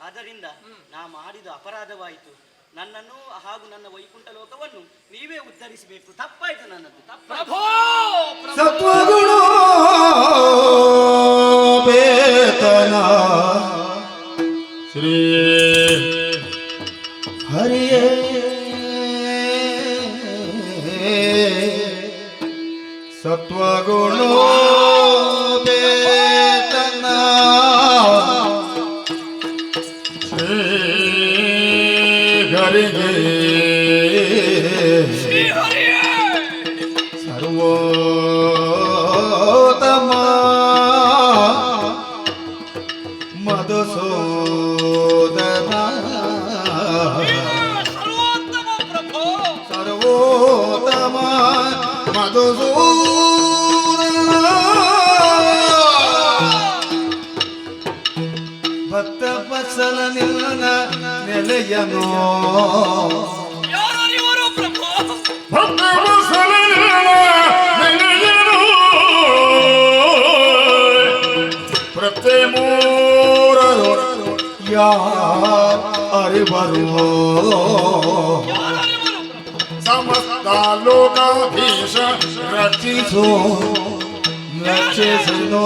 ಆದ್ದರಿಂದ ನಾ ಮಾಡಿದ ಅಪರಾಧವಾಯಿತು. ನನ್ನನ್ನು ಹಾಗೂ ನನ್ನ ವೈಕುಂಠ ಲೋಕವನ್ನು ನೀವೇ ಉದ್ಧರಿಸಬೇಕು. ತಪ್ಪಾಯ್ತು ನನ್ನದು, ತಪ್ಪಾಯ್ತು. ಸತ್ವಗುಣ ಬೇತನ ಶ್ರೀ ಹರಿಯೇ ಸತ್ವಗುಣ ಬೇತನ ಶ್ರೀ ಹರಿಗೆ ಸರ್ವೋತ್ತಮ ಮಧುಸೂದನ ಸರ್ವೋತ್ತಮ ಮಧುಸೂದನ ಭಕ್ತ ವತ್ಸಲ ನಿನ್ನ ನೆಲೆಯನೋ ಭಕ್ತ ವತ್ಸಲ ನೆಲೆಯನೋ ಪ್ರತಿ ಮೂರರು ಯಾರ ಅರಿವರು ಸಮಸ್ತ ಲೋಕಾಧೀಶ ರಕ್ಷಿಸೋ ರಕ್ಷಿಸೋ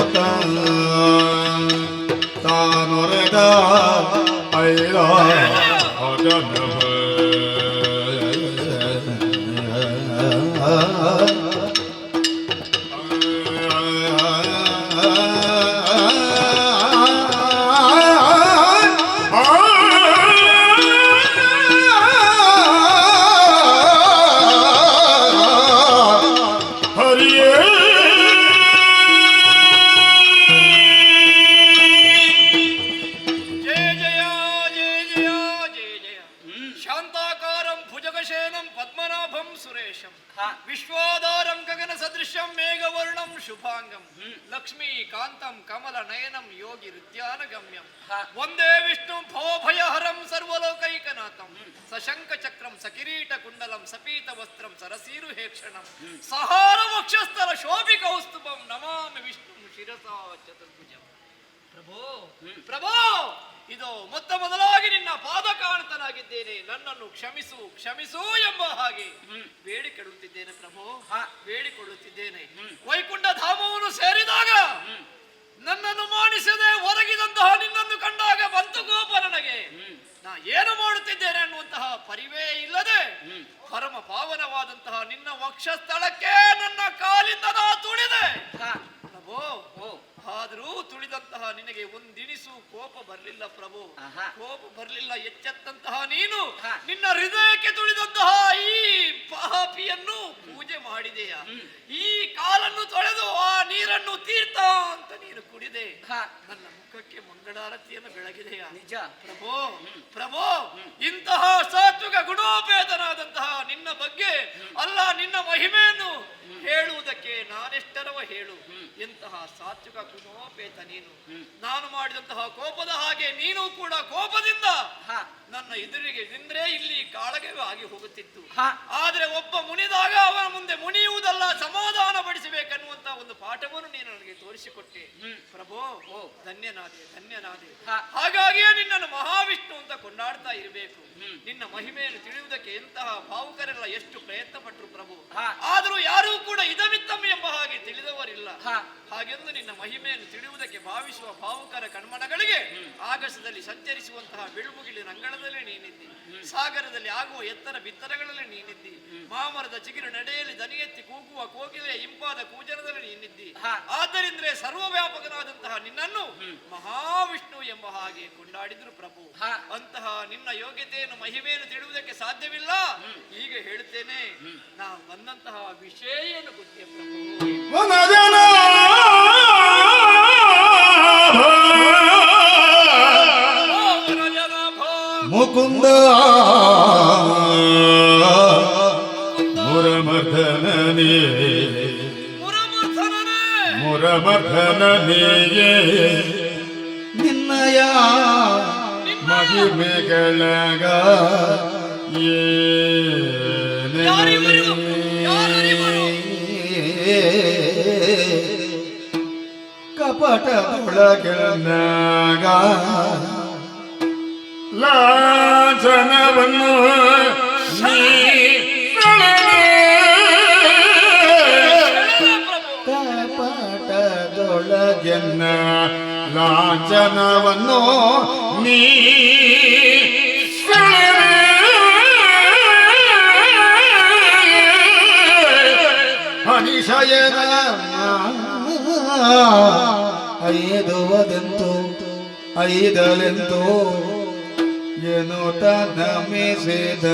ತಾನೊರೆದ ಐರ ವಿಶ್ವಾಧಾರಂ ಗಗನ ಸದೃಶಂ ಮೇಘವರ್ಣಂ ಶುಭಾಂಗಂ ಲಕ್ಷ್ಮೀಕಾಂತಂ ಕಮಲ ನಯನಂ ಯೋಗಿ ಹೃದ್ಯಾನ ಗಮ್ಯಂ ಒಂದೇ ವಿಷ್ಣು ಭವಭಯಹರಂ ಸರ್ವಲೋಕೈಕನಾಥಂ ಸಶಂಕ ಚಕ್ರಂ ಸಕಿರೀಟ ಕುಂಡಲಂ ಸಪೀತ ವಸ್ತ್ರಂ ಸರಸೀರು ಹೇಕ್ಷಣಂ ಸಹಾರ ವಕ್ಷಸ್ಥಲ ಶೋಭಿಕ ಕೌಸ್ತುಭಂ ನಮಾಮಿ ವಿಷ್ಣು ಶಿರಸಾ ಚತುರ್ಭುಜಂ. ಪ್ರಭೋ ಪ್ರಭೋ, ಇದು ಮೊದಲಾಗಿ ನಿನ್ನ ಪಾದ ಕಾಣ್ತನಾಗಿದ್ದೇನೆ. ನನ್ನನ್ನು ಕ್ಷಮಿಸು ಕ್ಷಮಿಸು ಎಂಬ ಹಾಗೆ ಬೇಡಿಕೊಳ್ಳುತ್ತಿದ್ದೇನೆ ಪ್ರಭೋ, ಬೇಡಿಕೊಳ್ಳುತ್ತಿದ್ದೇನೆ. ವೈಕುಂಠ ಧಾಮವನ್ನು ಸೇರಿದಾಗ ನನ್ನನ್ನು ಮಾಡಿಸದೆ ಹೊರಗಿದಂತಹ ನಿನ್ನನ್ನು ಕಂಡಾಗ ಬಂತು ಕೋಪ ನನಗೆ. ನಾ ಏನು ಮಾಡುತ್ತಿದ್ದೇನೆ ಅನ್ನುವಂತಹ ಪರಿವೇ ಇಲ್ಲದೆ ಪರಮ ಪಾವನವಾದಂತಹ ನಿನ್ನ ವಕ್ಷಸ್ಥಳಕ್ಕೆ ನನ್ನ ಕಾಲಿಂದ ನಾ ತುಳಿದೆ ಪ್ರಭೋ. ಆದರೂ ತುಳಿದಂತಹ ನಿನಗೆ ಒಂದಿನಿಸು ಕೋಪ ಬರಲಿಲ್ಲ ಪ್ರಭು, ಕೋಪ ಬರಲಿಲ್ಲ. ಎಚ್ಚೆತ್ತಂತಹ ನೀನು ನಿನ್ನ ಹೃದಯಕ್ಕೆ ತುಳಿದಂತಹ ಈ ಪಾಪಿಯನ್ನು ಪೂಜೆ ಮಾಡಿದೆಯಾ? ಈ ಕಾಲನ್ನು ತೊಳೆದು ಆ ನೀರನ್ನು ತೀರ್ಥ ಅಂತ ನೀನು ಕುಡಿದೆ. ನನ್ನ ಮುಖಕ್ಕೆ ಮಂಗಳಾರತಿಯನ್ನು ಬೆಳಗಿದೆಯಾ? ನಿಜ ಪ್ರಭೋ. ಪ್ರಭೋ, ಇಂತಹ ಸಾತ್ವಿಕ ಗುಣೋಪೇತನಾದಂತಹ ನಿನ್ನ ಬಗ್ಗೆ ಅಲ್ಲ, ನಿನ್ನ ಮಹಿಮೆಯನ್ನು ಹೇಳುವುದಕ್ಕೆ ನಾನೆಷ್ಟರವ ಹೇಳು. ಎಂತಹ ಸಾತ್ವಿಕ ಗುಣೋಪೇತ ನೀನು. ನಾನು ಮಾಡಿದಂತಹ ಕೋಪದ ಹಾಗೆ ನೀನು ಕೂಡ ಕೋಪದಿಂದ ನನ್ನ ಎದುರಿಗೆ ನಿಂದ್ರೆ ಇಲ್ಲಿ ಕಾಳಗವೇ ಆಗಿ ಹೋಗುತ್ತಿತ್ತು. ಆದ್ರೆ ಒಬ್ಬ ಮುನಿದಾಗ ಅವನ ಮುಂದೆ ಮುನಿಯುವುದಲ್ಲ, ಸಮಾಧಾನ ಪಡಿಸಬೇಕನ್ನುವಂತ ಒಂದು ಪಾಠವನ್ನು ನೀನು ನನಗೆ ತೋರಿಸಿಕೊಟ್ಟೆ ಪ್ರಭೋ. ಧನ್ಯನಾದೆ ಧನ್ಯನಾದೆ. ಹಾಗಾಗಿಯೇ ನಿನ್ನನ್ನು ಮಹಾವಿಷ್ಣು ಅಂತ ಅಂತ ಕೊಂಡಾಡ್ತಾ ಇರಬೇಕು. ನಿನ್ನ ಮಹಿಮೆಯನ್ನು ತಿಳಿಯುವುದಕ್ಕೆ ಎಂತಹ ಭಾವುಕರೆಲ್ಲ ಎಷ್ಟು ಪ್ರಯತ್ನ ಪಟ್ಟರು ಪ್ರಭು, ಆದರೂ ಯಾರೂ ಕೂಡ ಇದಮಿತ್ತಮ್ ಎಂಬ ಹಾಗೆ ತಿಳಿದವರಿಲ್ಲ. ಹಾಗೆಂದು ನಿನ್ನ ಮಹಿಮೆಯನ್ನು ತಿಳಿಯುವುದಕ್ಕೆ ಭಾವಿಸುವ ಭಾವುಕರ ಕಣ್ಮನಗಳಿಗೆ ಆಗಸದಲ್ಲಿ ಸಂಚರಿಸುವಂತಹ ಬೆಳುಮುಗಿಲಿನ ಅಂಗಳದಲ್ಲೇ ನೀನಿದ್ದಿ, ಸಾಗರದಲ್ಲಿ ಆಗುವ ಎತ್ತರ ಬಿತ್ತರಗಳಲ್ಲಿ ನೀನಿದ್ದಿ, ಮಾಮರದ ಚಿಗುರು ನಡೆಯಲ್ಲಿ ದನಿ ಎತ್ತಿ ಕೂಗುವ ಕೋಗಿಲೆಯ ಇಂಪಾದ ಕೂಜನದಲ್ಲಿ ನೀನಿದ್ದಿ. ಆದ್ದರಿಂದಲೇ ಸರ್ವವ್ಯಾಪಕನಾದಂತಹ ನಿನ್ನನ್ನು ಮಹಾವಿಷ್ಣು ಎಂಬ ಹಾಗೆ ಕೊಂಡಾಡಿದ್ರು ಪ್ರಭು. ಅಂತಹ ನಿನ್ನ ಯೋಗ್ಯತೆಯನ್ನು ಮಹಿಮೆಯನ್ನು ತಿಳಿಯುವುದಕ್ಕೆ ಸಾಧ್ಯವಿಲ್ಲ. ಈಗ ಹೇಳುತ್ತೇನೆ, ನಾವು ಬಂದಂತಹ ವಿಷಯ ಏನು ಗೊತ್ತೇ ಪ್ರಭು? ಮುಕುಂದ ಮುರಮರ್ಧನನೇ ಮುರಮರ್ಧನನಿಗೆ ನಿನ್ನಯ ಮಹಿಮೆಗಳಗ ಕಪಟದೊಳಗನಾಗ ಲಾಂಛನವನ್ನು ಕಪಟದೊಳಗೆನ್ನ ಲಾಂಛನವನ್ನು ನೀ ಅನಿಶಯನ ಐದುವದೆಂತು ಐದಲೆಂತು ಏನು ತನ್ನ ಮೆಸೆದ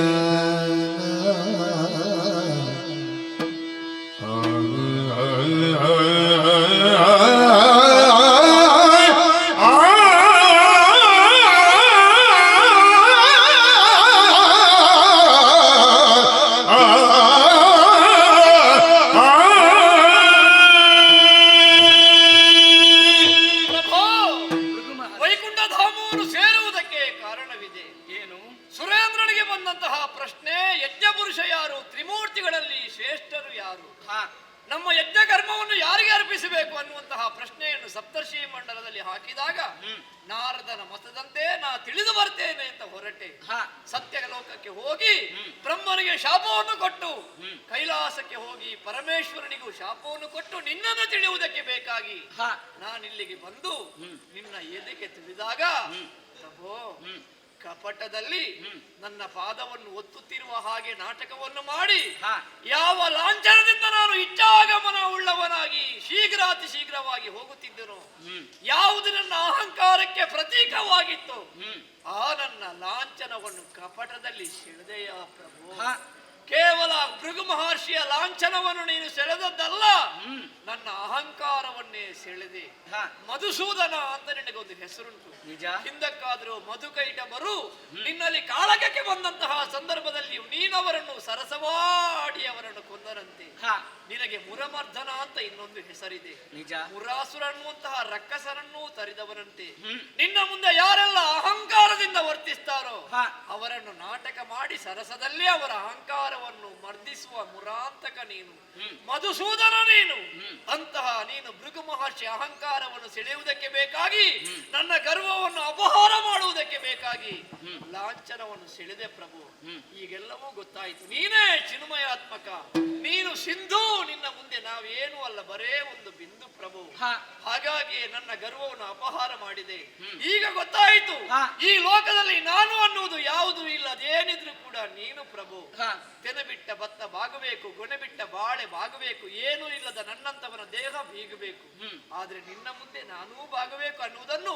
ನಮ್ಮ ಯಜ್ಞ ಕರ್ಮವನ್ನು ಯಾರಿಗೆ ಅರ್ಪಿಸಬೇಕು ಅನ್ನುವಂತಹ ಪ್ರಶ್ನೆಯನ್ನು ಸಪ್ತರ್ಷಿ ಮಂಡಲದಲ್ಲಿ ಹಾಕಿದಾಗ ನಾರದನ ಮತದಂತೆ ನಾ ತಿಳಿದು ಬರ್ತೇನೆ ಅಂತ ಹೊರಟೆ. ಸತ್ಯ ಲೋಕಕ್ಕೆ ಹೋಗಿ ಬ್ರಹ್ಮನಿಗೆ ಶಾಪವನ್ನು ಕೊಟ್ಟು, ಕೈಲಾಸಕ್ಕೆ ಹೋಗಿ ಪರಮೇಶ್ವರನಿಗೂ ಶಾಪವನ್ನು ಕೊಟ್ಟು ನಿನ್ನನ್ನು ತಿಳಿಯುವುದಕ್ಕೆ ಬೇಕಾಗಿ ನಾನಿಲ್ಲಿಗೆ ಬಂದು ನಿನ್ನ ಎದೆಗೆ ತಿಳಿದಾಗ ಪ್ರಭೋ, ಕಪಟದಲ್ಲಿ ನನ್ನ ಪಾದವನ್ನು ಒತ್ತುತ್ತಿರುವ ಹಾಗೆ ನಾಟಕವನ್ನು ಮಾಡಿ ಯಾವ ಲಾಂಛನದಿಂದ ನಾನು ಇಚ್ಛಾಗಮನ ಉಳ್ಳವನಾಗಿ ಶೀಘ್ರಾತಿ ಶೀಘ್ರವಾಗಿ ಹೋಗುತ್ತಿದ್ದನು, ಯಾವುದು ನನ್ನ ಅಹಂಕಾರಕ್ಕೆ ಪ್ರತೀಕವಾಗಿತ್ತು, ಆ ನನ್ನ ಲಾಂಛನವನ್ನು ಕಪಟದಲ್ಲಿ ಸೆಳೆದೆಯ ಪ್ರಭು. ಕೇವಲ ಭೃಗು ಮಹರ್ಷಿಯ ಲಾಂಛನವನ್ನು ನೀನು ಸೆಳೆದದ್ದಲ್ಲ, ನನ್ನ ಅಹಂಕಾರವನ್ನೇ ಸೆಳೆದೆ. ಮಧುಸೂದನ ಅಂತ ನಿನಗೊಂದು ಹೆಸರುಂಟು. ಹಿಂದಕ್ಕಾದರೂ ಮಧುಕೈಟಭರು ನಿನ್ನಲ್ಲಿ ಕಾಳಗಕ್ಕೆ ಬಂದಂತಹ ಸಂದರ್ಭದಲ್ಲಿ ನೀನವರನ್ನು ಸರಸವಾಡಿ ಅವರನ್ನು ಕೊಂದರಂತೆ. ನಿನಗೆ ಮುರಮರ್ಧನ ಅಂತ ಇನ್ನೊಂದು ಹೆಸರಿದೆ. ಮುರಾಸುರ ಅನ್ನುವಂತಹ ರಕ್ಕಸರನ್ನೂ ತರಿದವರಂತೆ. ನಿನ್ನ ಮುಂದೆ ಯಾರೆಲ್ಲ ಅಹಂಕಾರದಿಂದ ವರ್ತಿಸ್ತಾರೋ ಅವರನ್ನು ನಾಟಕ ಮಾಡಿ ಸರಸದಲ್ಲೇ ಅವರ ಅಹಂಕಾರವನ್ನು ಮರ್ದಿಸುವ ಮುರಾಂತಕ ನೀನು, ಮಧುಸೂದನ ನೀನು. ಅಂತಹ ನೀನು ಭೃಗು ಮಹರ್ಷಿ ಅಹಂಕಾರವನ್ನು ಸೆಳೆಯುವುದಕ್ಕೆ ಬೇಕಾಗಿ, ನನ್ನ ಗರ್ವವನ್ನು ಅಪಹಾರ ಮಾಡುವುದಕ್ಕೆ ಬೇಕಾಗಿ ಲಾಂಛನವನ್ನು ಸೆಳೆದೆ ಪ್ರಭು. ಈಗೆಲ್ಲವೂ ಗೊತ್ತಾಯಿತು. ನೀನೇ ಚಿನ್ಮಯಾತ್ಮಕ, ನೀನು ಸಿಂಧು, ನಿನ್ನ ಮುಂದೆ ನಾವೇನು ಅಲ್ಲ, ಬರೇ ಒಂದು ಬಿಂದು ಪ್ರಭು. ಹಾಗಾಗಿ ನನ್ನ ಗರ್ವವನ್ನು ಅಪಹಾರ ಮಾಡಿದೆ. ಈಗ ಗೊತ್ತಾಯಿತು, ಈ ಲೋಕದಲ್ಲಿ ನಾನು ಅನ್ನುವುದು ಯಾವುದೂ ಇಲ್ಲ, ಅದೇನಿದ್ರು ಕೂಡ ನೀನು ಪ್ರಭು. ತೆನೆ ಬಿಟ್ಟ ಭತ್ತ ಬಾಗಬೇಕು, ಗೊನೆ ಬಿಟ್ಟ ಬಾಳೆ ಬಾಗಬೇಕು, ಏನೂ ಇಲ್ಲದ ನನ್ನಂತವನ ದೇಹ ಬೀಗಬೇಕು, ಆದ್ರೆ ನಿನ್ನ ಮುಂದೆ ನಾನೂ ಬಾಗಬೇಕು ಅನ್ನುವುದನ್ನು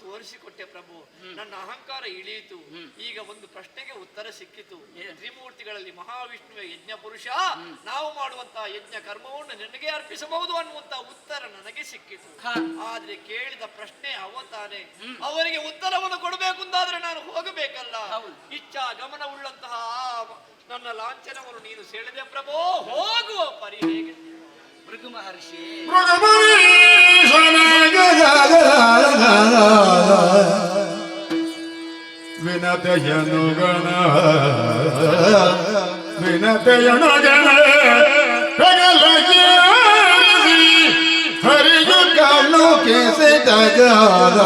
ತೋರಿಸಿಕೊಟ್ಟೆ ಪ್ರಭು. ನನ್ನ ಅಹಂಕಾರ ಇಳಿಯಿತು. ಈಗ ಒಂದು ಪ್ರಶ್ನೆಗೆ ಉತ್ತರ ಸಿಕ್ಕಿತು. ತ್ರಿಮೂರ್ತಿಗಳಲ್ಲಿ ಮಹಾವಿಷ್ಣುವೆ ಯಜ್ಞ ಪುರುಷ, ನಾವು ಮಾಡುವಂತಹ ಯಜ್ಞ ಕರ್ಮವನ್ನು ನಿನಗೆ ಅರ್ಪಿಸಬಹುದು ಅನ್ನುವಂತಹ ಉತ್ತರ ನನಗೆ ಸಿಕ್ಕಿತು. ಆದ್ರೆ ಕೇಳಿದ ಪ್ರಶ್ನೆ ಅವತಾನೆ, ಅವರಿಗೆ ಉತ್ತರವನ್ನು ಕೊಡಬೇಕು ಅಂತಾದ್ರೆ ನಾನು ಹೋಗಬೇಕಲ್ಲ. ಇಚ್ಛಾ ಗಮನ ಉಳ್ಳಂತಹ ನನ್ನ ಲಾಂಛನವನ್ನು ನೀನು ಸೆಳೆದೆ ಪ್ರಭೋ, ಹೋಗುವ ಪರಿ ಹೇಗೆ? ಭೃಗು ಮಹರ್ಷಿ ವಿನತೆಯನುಗಣ ವಿನತೆಯನುಗಣ ಹರಿಯು ಕಾಲು ಕೇಸೆ ತಗಾದ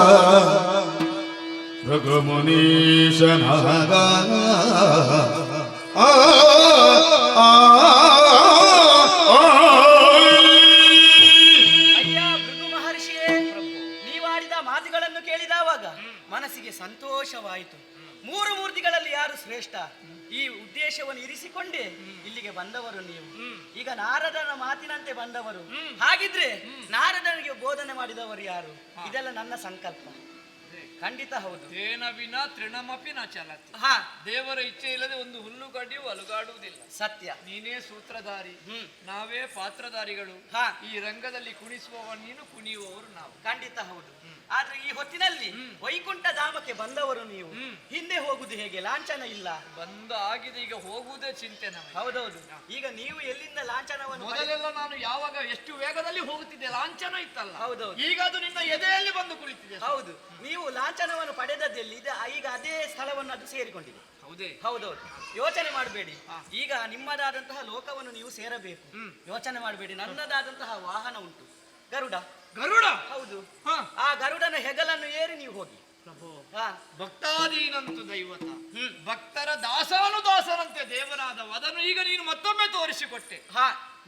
ಭೃಗುಮುನೀಶನಾಗ ಅಯ್ಯ ಭೃಗು ಮಹರ್ಷಿಯೇ, ನೀವಾಡಿದ ಮಾತುಗಳನ್ನು ಕೇಳಿದವಾಗ ಮನಸ್ಸಿಗೆ ಸಂತೋಷವಾಯಿತು. ಮೂರು ಮೂರ್ತಿಗಳಲ್ಲಿ ಯಾರು ಶ್ರೇಷ್ಠ, ಈ ಉದ್ದೇಶವನ್ನು ಇರಿಸಿಕೊಂಡೇ ಇಲ್ಲಿಗೆ ಬಂದವರು ನೀವು. ಈಗ ನಾರದನ ಮಾತಿನಂತೆ ಬಂದವರು. ಹಾಗಿದ್ರೆ ನಾರದನಿಗೆ ಬೋಧನೆ ಮಾಡಿದವರು ಯಾರು? ಇದೆಲ್ಲ ನನ್ನ ಸಂಕಲ್ಪ. ಖಂಡಿತ ಹೌದು. ತೇನ ವಿನ ತೃಣಮಪಿ ನ ಚಲತಿ. ಹಾ, ದೇವರ ಇಚ್ಛೆ ಇಲ್ಲದೆ ಒಂದು ಹುಲ್ಲು ಗಡ್ಡಿಯು ಅಲುಗಾಡುವುದಿಲ್ಲ. ಸತ್ಯ. ನೀನೇ ಸೂತ್ರಧಾರಿ, ನಾವೇ ಪಾತ್ರಧಾರಿಗಳು. ಈ ರಂಗದಲ್ಲಿ ಕುಣಿಸುವವ ನೀನು, ಕುಣಿಯುವವರು ನಾವು. ಖಂಡಿತ ಹೌದು. ಆದ್ರೆ ಈ ಹೊತ್ತಿನಲ್ಲಿ ವೈಕುಂಠ ಧಾಮಕ್ಕೆ ಬಂದವರು ನೀವು. ಹಿಂದೆ ಹೋಗುದು ಹೇಗೆ? ಲಾಂಛನ ಇಲ್ಲ. ಬಂದ ಆಗಿದೆ, ಈಗ ಹೋಗುವುದೇ ಚಿಂತೆ ನಮಗೆ. ಹೌದೌದು. ಈಗ ನೀವು ಎಲ್ಲಿಂದ ಲಾಂಛನವನ್ನು ಮೊದಲೆಲ್ಲ ನಾನು ಯಾವಾಗ ಎಷ್ಟು ವೇಗದಲ್ಲಿ ಹೋಗುತ್ತಿದ್ದೆ, ಲಾಂಛನ ಇತ್ತಲ್ಲ. ಹೌದೌದು. ಈಗ ಅದು ನಿನ್ನ ಎದೆಯಲ್ಲಿ ಬಂದು ಕುಳಿತಿದೆ. ಹೌದು, ನೀವು ಲಾಂಛನವನ್ನು ಪಡೆದದ್ದೆಲ್ಲಿ ಈಗ ಅದೇ ಸ್ಥಳವನ್ನು ಅದು ಸೇರಿಕೊಂಡಿದೆ. ಹೌದೇ? ಹೌದೌದು. ಯೋಚನೆ ಮಾಡಬೇಡಿ. ಈಗ ನಿಮ್ಮದಾದಂತಹ ಲೋಕವನ್ನು ನೀವು ಸೇರಬೇಕು. ಯೋಚನೆ ಮಾಡಬೇಡಿ. ನನ್ನದಾದಂತಹ ವಾಹನ ಉಂಟು, ಗರುಡ. ಗರುಡ? ಹೌದು. ಆ ಗರುಡನ ಹೆಗಲನ್ನು ಏರಿ ನೀವು ಹೋಗಿ. ಭಕ್ತಾದೀನಂತು ದೈವತ, ಭಕ್ತರ ದಾಸಾನುದಾಸರಂತೆ ದೇವನಾದವ, ಅದನ್ನು ಈಗ ನೀನು ಮತ್ತೊಮ್ಮೆ ತೋರಿಸಿಕೊಟ್ಟೆ.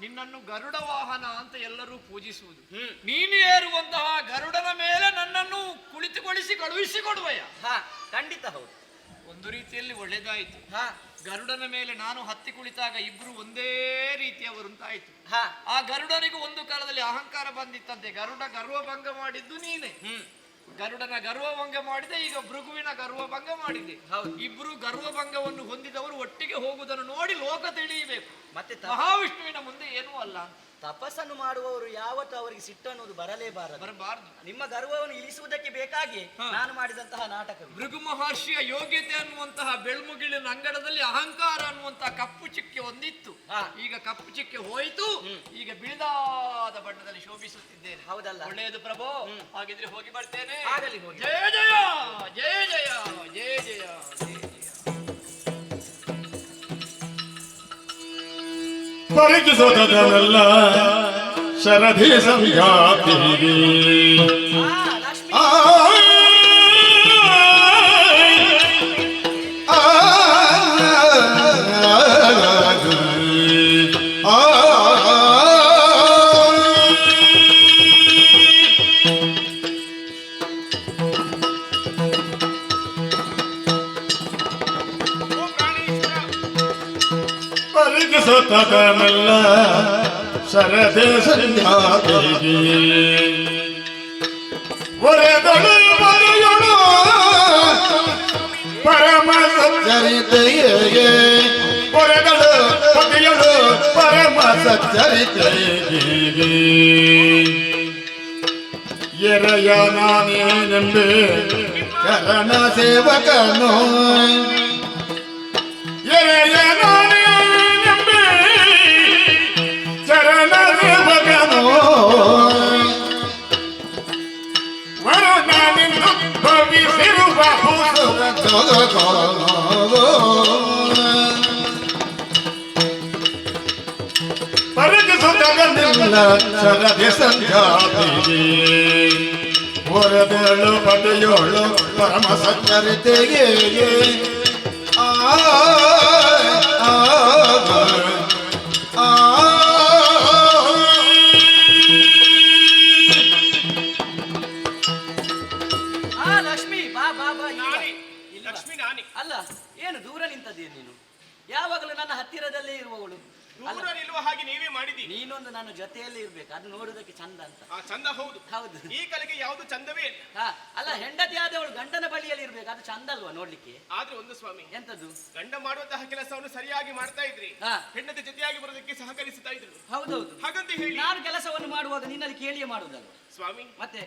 ನಿನ್ನನ್ನು ಗರುಡ ವಾಹನ ಅಂತ ಎಲ್ಲರೂ ಪೂಜಿಸುವುದು. ನೀನು ಏರುವಂತಹ ಗರುಡನ ಮೇಲೆ ನನ್ನನ್ನು ಕುಳಿತುಗೊಳಿಸಿ ಕಳುಹಿಸಿಕೊಡುವಯ್ಯ. ಖಂಡಿತ ಹೌದು. ಒಂದು ರೀತಿಯಲ್ಲಿ ಒಳ್ಳೆದಾಯಿತು. ಗರುಡನ ಮೇಲೆ ನಾನು ಹತ್ತಿ ಕುಳಿತಾಗ ಇಬ್ರು ಒಂದೇ ರೀತಿಯವರುಂತಾಯಿತು. ಆ ಗರುಡನಿಗೂ ಒಂದು ಕಾಲದಲ್ಲಿ ಅಹಂಕಾರ ಬಂದಿತ್ತಂತೆ. ಗರುಡ ಗರ್ವಭಂಗ ಮಾಡಿದ್ದು ನೀನೆ. ಗರುಡನ ಗರ್ವಭಂಗ ಮಾಡಿದೆ, ಈಗ ಭೃಗುವಿನ ಗರ್ವಭಂಗ ಮಾಡಿದೆ. ಇಬ್ರು ಗರ್ವಭಂಗವನ್ನು ಹೊಂದಿದವರು ಒಟ್ಟಿಗೆ ಹೋಗುವುದನ್ನು ನೋಡಿ ಲೋಕ ತಿಳಿಯಬೇಕು. ಮತ್ತೆ ಮಹಾವಿಷ್ಣುವಿನ ಮುಂದೆ ಏನೂ ಅಲ್ಲ. ತಪಸ್ಸನ್ನು ಮಾಡುವವರು ಯಾವತ್ತೂ ಅವರಿಗೆ ಸಿಟ್ಟು ಅನ್ನೋದು ಬರಬಾರದು. ನಿಮ್ಮ ಗರ್ವವನ್ನು ಇಳಿಸುವುದಕ್ಕೆ ಬೇಕಾಗಿ ನಾನು ಮಾಡಿದಂತಹ ನಾಟಕ. ಭೃಗು ಮಹರ್ಷಿಯ ಯೋಗ್ಯತೆ ಅನ್ನುವಂತಹ ಬೆಳ್ಮುಗಿಲಿನ ಅಂಗಡದಲ್ಲಿ ಅಹಂಕಾರ ಅನ್ನುವಂತಹ ಕಪ್ಪು ಚಿಕ್ಕೆ ಒಂದಿತ್ತು. ಈಗ ಕಪ್ಪು ಚಿಕ್ಕೆ ಹೋಯಿತು, ಈಗ ಬಿಳಿದಾದ ಬಣ್ಣದಲ್ಲಿ ಶೋಭಿಸುತ್ತಿದ್ದೇನೆ. ಹೌದಲ್ಲ? ಒಳ್ಳೆಯದು ಪ್ರಭು. ಹಾಗಿದ್ರೆ ಹೋಗಿ ಬರ್ತೇನೆ. ಆಗಲಿ, ಹೋಗಿ. ಜಯ ಜಯ ಜಯ ಜಯ ಜಯ ಜಯ ಜಯ. ಪರಿಚಿಸೋದಲ್ಲ ಶರಧಿ ಸಂಗಾತಿ ಪರಿಚಿಸೋದಲ್ಲ ಶರಧಿ ಸಂಗಾತಿ ಒರೆದಳು ಮರೆಯಳು ಪರಮ ಸಚ್ಚರಿತೆಯೇ ಒರೆದಳು ಪತಿಯಳು ಪರಮ ಸಚ್ಚರಿತೆಯೇ ಎರೆಯ ನಾನೇನೆಂಬೆ ಕರಣ ಸೇವಕನು ಎರೆಯ ನಾನೇನೆಂಬೆ ಚರಣ ಸೇವಕನು ವರುಣನಿಂದು ಭವಿಸಿರುವ ಪರಿಚಿಸುತ್ತಗಲಿಲ್ಲ ಶರಧಿ ಸಂಗಾತಿ ಒರೆದಳು ಪತಿಯೋಳು ಪರಮ ಸಚ್ಚರಿತೆಯೇ ಲಕ್ಷ್ಮಿ, ಬಾ ಬಾ ಬಾ. ಲಕ್ಷ್ಮಿ ನಾನಿ ಅಲ್ಲ, ಏನು ದೂರ ನಿಂತದ್ದೇ ನೀನು? ಯಾವಾಗಲೂ ನನ್ನ ಹತ್ತಿರದಲ್ಲೇ ಇರುವವಳು. ದೂರ ನಿಲ್ಲುವ ಹಾಗೆ ನೀವೇ ಮಾಡಿದಿ. ನೀನೊಂದು ನನ್ನ ಜೊತೆಯಲ್ಲೇ ಇರ್ಬೇಕು, ಅದು ನೋಡುವುದಕ್ಕೆ ಚಂದ ಅಂತ. ಚಂದ ಹೌದು. ಹೌದು. ಈ ಕಲೆಗೆ ಯಾವುದು ಚಂದವೇ ಇಲ್ಲ. ಅಲ್ಲ, ಹೆಂಡತಿ ಆದವಳು ಗಂಡನ ಬಳಿಯಲ್ಲಿ ಇರ್ಬೇಕು, ಅದು ಚಂದ ಅಲ್ವಾ ನೋಡ್ಲಿಕ್ಕೆ? ಆದ್ರೆ ಒಂದು ಸ್ವಾಮಿ, ಎಂತದ್ದು? ಗಂಡ ಮಾಡುವಂತಹ ಕೆಲಸವನ್ನು ಸರಿಯಾಗಿ ಮಾಡ್ತಾ ಇದ್ರಿ, ಹೆಂಡತಿ ಜೊತೆಯಾಗಿ ಬರೋದಕ್ಕೆ ಸಹಕರಿಸ್ತಾ ಇದ್ರು. ಹೌದೌದು. ಹಾಗಂತ ಹೇಳಿ ನಾನು ಕೆಲಸವನ್ನು ಮಾಡುವಾಗ ನಿನ್ನಲ್ಲಿ ಕೇಳಿಯೇ ಮಾಡುವುದಲ್ವ ಸ್ವಾಮಿ? ಮತ್ತೆ